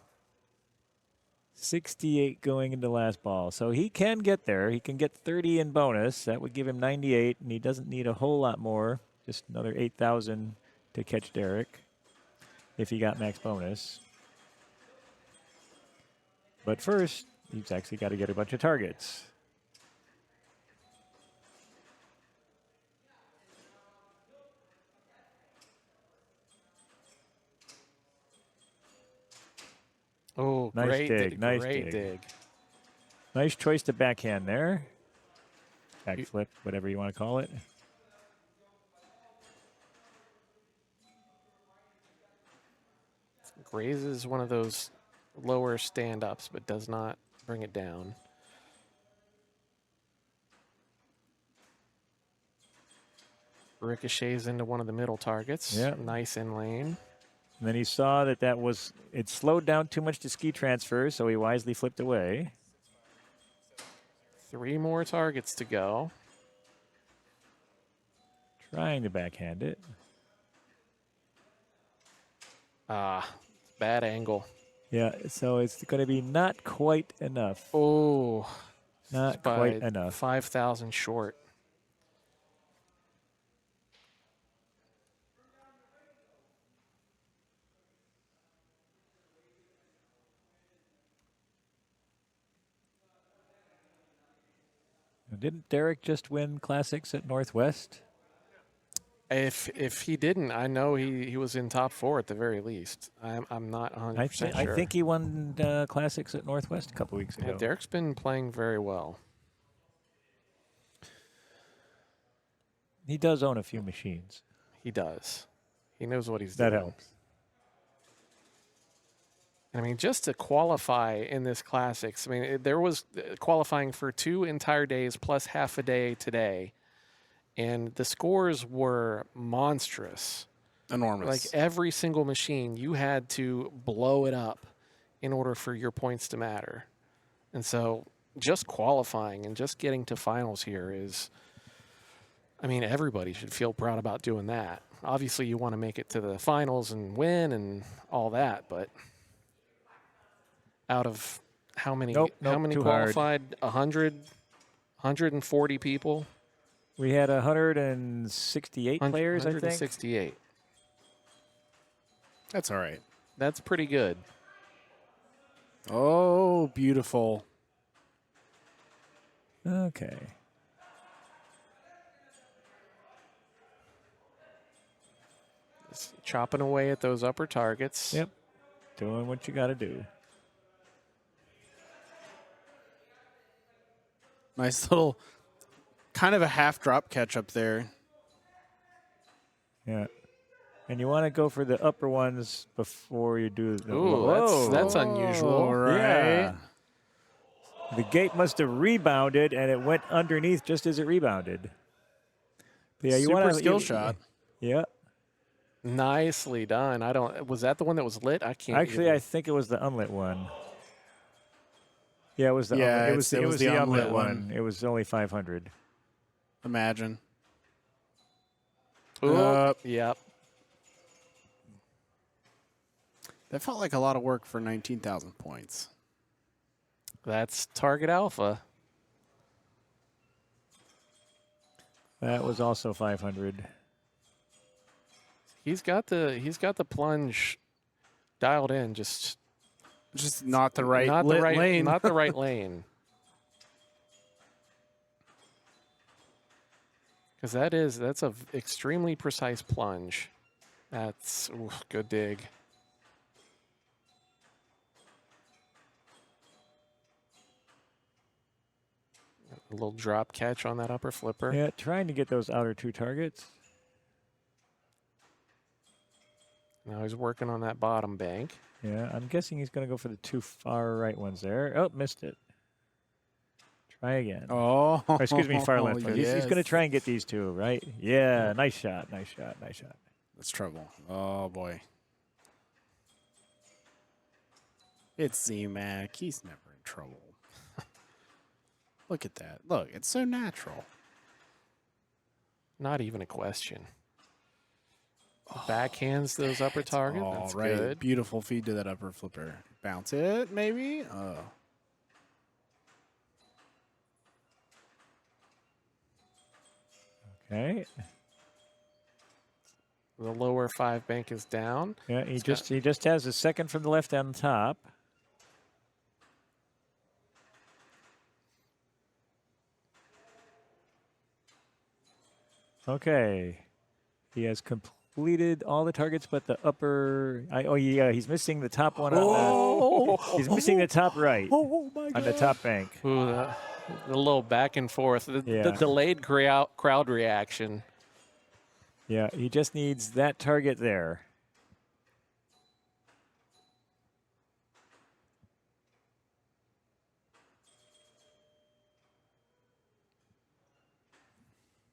68 going into last ball. So he can get there. He can get 30 in bonus. That would give him 98, and he doesn't need a whole lot more. Just another 8,000 to catch Derek if he got max bonus. But first, he's actually got to get a bunch of targets. Oh, nice great dig, nice great dig. Nice choice to backhand there. Backflip, whatever you want to call it. Grazes one of those lower stand-ups, but does not bring it down. Ricochets into one of the middle targets. Yeah. Nice in lane. And then he saw that it slowed down too much to ski transfer, so he wisely flipped away. 3 more targets to go. Trying to backhand it. Bad angle. Yeah, so it's going to be not quite enough. Oh, not quite enough. 5,000 short. Didn't Derek just win Classics at Northwest? If he didn't, I know he was in top 4 at the very least. I'm not 100% sure. I think he won Classics at Northwest a couple weeks ago. Yeah, Derek's been playing very well. He does own a few machines. He does. He knows what he's doing. That That helps. I mean, just to qualify in this Classics, I mean, there was qualifying for 2 entire days plus half a day today. And the scores were monstrous. Enormous. Like every single machine, you had to blow it up in order for your points to matter. And so just qualifying and just getting to finals here is, I mean, everybody should feel proud about doing that. Obviously, you want to make it to the finals and win and all that, but out of how many, Nope, how many too hard. qualified? 100, 140 people? We had 168 players, I think. 168. That's all right. That's pretty good. Oh, beautiful. Okay. Just chopping away at those upper targets. Yep. Doing what you got to do. Nice little, kind of a half drop catch up there. Yeah. And you want to go for the upper ones before you do the Ooh, that's unusual. Right. Yeah. The gate must have rebounded, and it went underneath just as it rebounded. But yeah, you Super want skill shot. Yeah. Nicely done. I don't. Was that the one that was lit? I can't. Actually, even. I think it was the unlit one. Yeah, it was the Yeah, it was the unlit one. one. It was only 500. Imagine. Ooh, yep. That felt like a lot of work for 19,000 points. That's target alpha. That was also 500. He's got the plunge dialed in. Just not the right not lit the right lane. Not the right lane. Because that's a extremely precise plunge. That's good dig. A little drop catch on that upper flipper. Yeah, trying to get those outer two targets. Now he's working on that bottom bank. Yeah, I'm guessing he's going to go for the two far right ones there. Oh, missed it. Try again. Oh, or excuse me, far left. He's yes. going to try and get these two, right? Yeah, nice shot, nice shot, nice shot. That's trouble. Oh, boy. It's Z-Mac. He's never in trouble. Look at that. Look, it's so natural. Not even a question. Backhands those upper targets. That's right. good. Beautiful feed to that upper flipper. Bounce it, maybe? Oh. Okay. The lower 5 bank is down. Yeah, he just has a second from the left on top. Okay. He has completed all the targets but the upper. He's missing the top one. He's missing the top right on the top bank. Ooh, the little back and forth. The delayed crowd reaction. Yeah, he just needs that target there.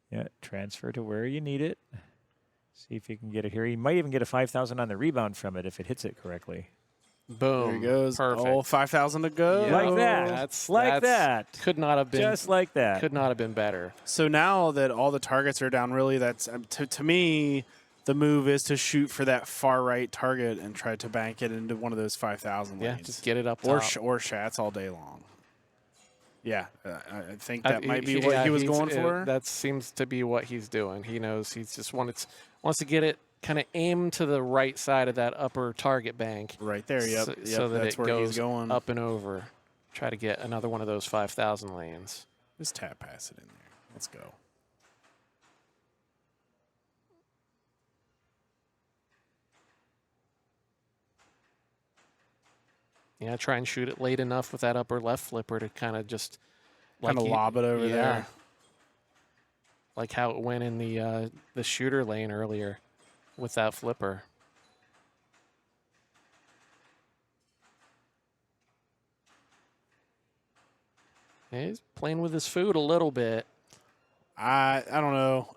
Yeah, transfer to where you need it. See if you can get it here. He might even get a 5,000 on the rebound from it if it hits it correctly. Boom. There he goes. Perfect. Oh, 5,000 to go. Yeah. Like that. That's that. Could not have been. Just like that. Could not have been better. So now that all the targets are down, really, that's to me, the move is to shoot for that far right target and try to bank it into one of those 5,000 lanes. Yeah, just get it up or top. or shats all day long. Yeah, I think that might be what he was going for. That seems to be what he's doing. He knows he's just wants to get it kind of aimed to the right side of that upper target bank. Right there, yep. So that that's it where goes he's going. up and over. Try to get another one of those 5,000 lanes. Just tap pass it in there. Let's go. Yeah, try and shoot it late enough with that upper left flipper to kind of just Kind of lob it over there. Like how it went in the shooter lane earlier with that flipper. Yeah, he's playing with his food a little bit. I don't know.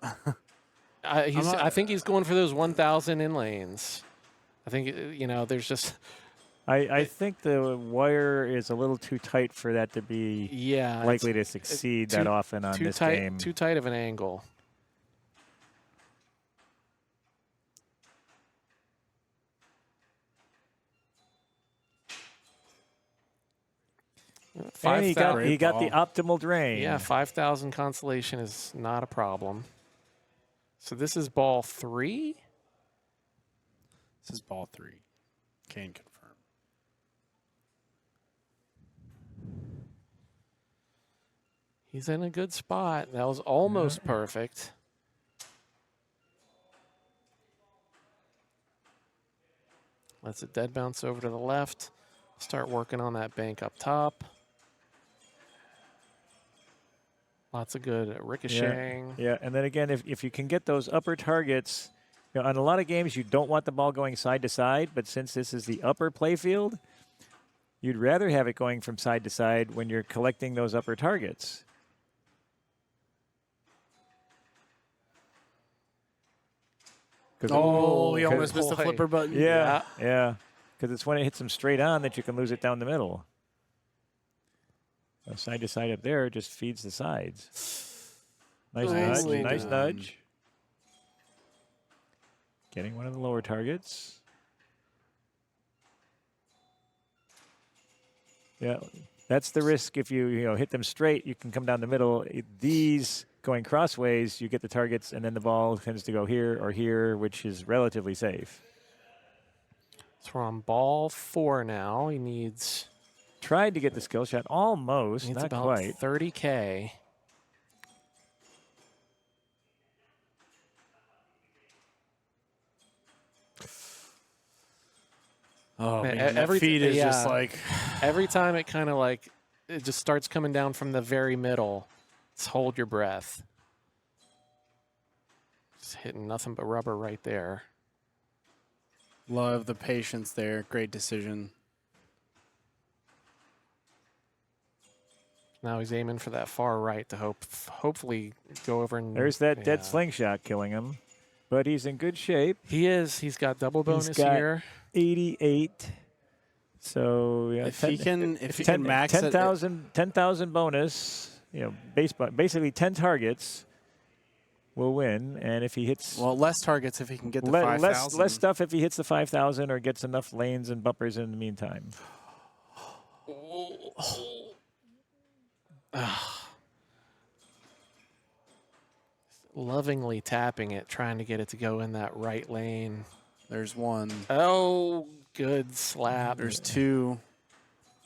I think he's going for those 1,000 in lanes. I think there's just. I think the wire is a little too tight for that to be likely to succeed that often on this game. Too tight of an angle. And he got the optimal drain. Yeah, 5,000 consolation is not a problem. So this is ball 3? This is ball 3. Can confirm. He's in a good spot. That was almost perfect. Lets it dead bounce over to the left. Start working on that bank up top. Lots of good ricocheting. Yeah, and then again, if you can get those upper targets, on a lot of games you don't want the ball going side to side, but since this is the upper playfield, you'd rather have it going from side to side when you're collecting those upper targets. Oh, he almost missed the flipper button. Yeah. Because it's when it hits them straight on that you can lose it down the middle. So side to side up there just feeds the sides. Nice nudge. Getting one of the lower targets. Yeah, that's the risk. If you hit them straight, you can come down the middle. These going crossways, you get the targets, and then the ball tends to go here or here, which is relatively safe. So we're on ball 4 now. He needs... Tried to get the skill shot, almost, needs not about quite. 30K. Oh, man, that feed is just like... Every time it kind of like, it just starts coming down from the very middle. Just hold your breath. Just hitting nothing but rubber right there. Love the patience there. Great decision. Now he's aiming for that far right to hopefully go over and... There's that dead slingshot killing him. But he's in good shape. He is. He's got double bonus here. 88. So yeah, if he can max 10,000 bonus, basically 10 targets will win. And if he hits less targets if he can get the 5,000. Less stuff if he hits the 5,000 or gets enough lanes and bumpers in the meantime. Lovingly tapping it, trying to get it to go in that right lane. There's one. Oh, good slap. There's 2,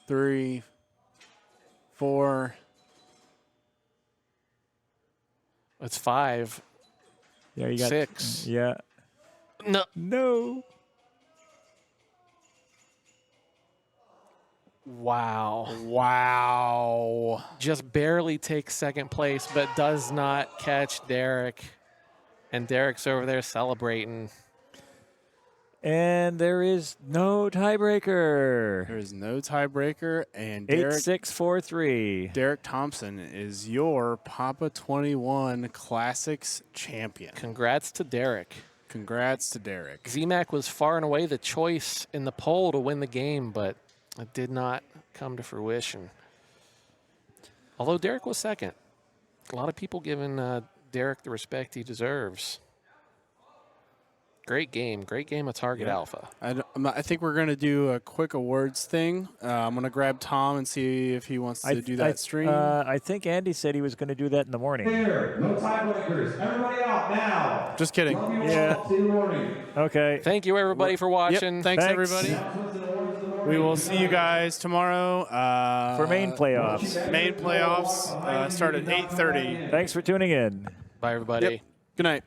3, 4. It's 5. Yeah, you got 6. Yeah. No. Wow. Just barely takes second place, but does not catch Derek. And Derek's over there celebrating. And there is no tiebreaker. There is no tiebreaker. And Derek, 8-6-4-3. Derek Thompson is your PAPA21 Classics champion. Congrats to Derek. Congrats to Derek. ZMAC was far and away the choice in the poll to win the game, but it did not come to fruition. Although Derek was second. A lot of people giving Derek the respect he deserves. Great game of Target Alpha. I think we're going to do a quick awards thing. I'm going to grab Tom and see if he wants to do that stream. I think Andy said he was going to do that in the morning. Here, no tiebreakers. Everybody out now. Just kidding. Yeah. See you in the morning. Okay. Thank you, everybody, for watching. Yep. Thanks, everybody. We will see you guys tomorrow. For main playoffs. Main playoffs start at 8:30. Thanks for tuning in. Bye, everybody. Yep. Good night.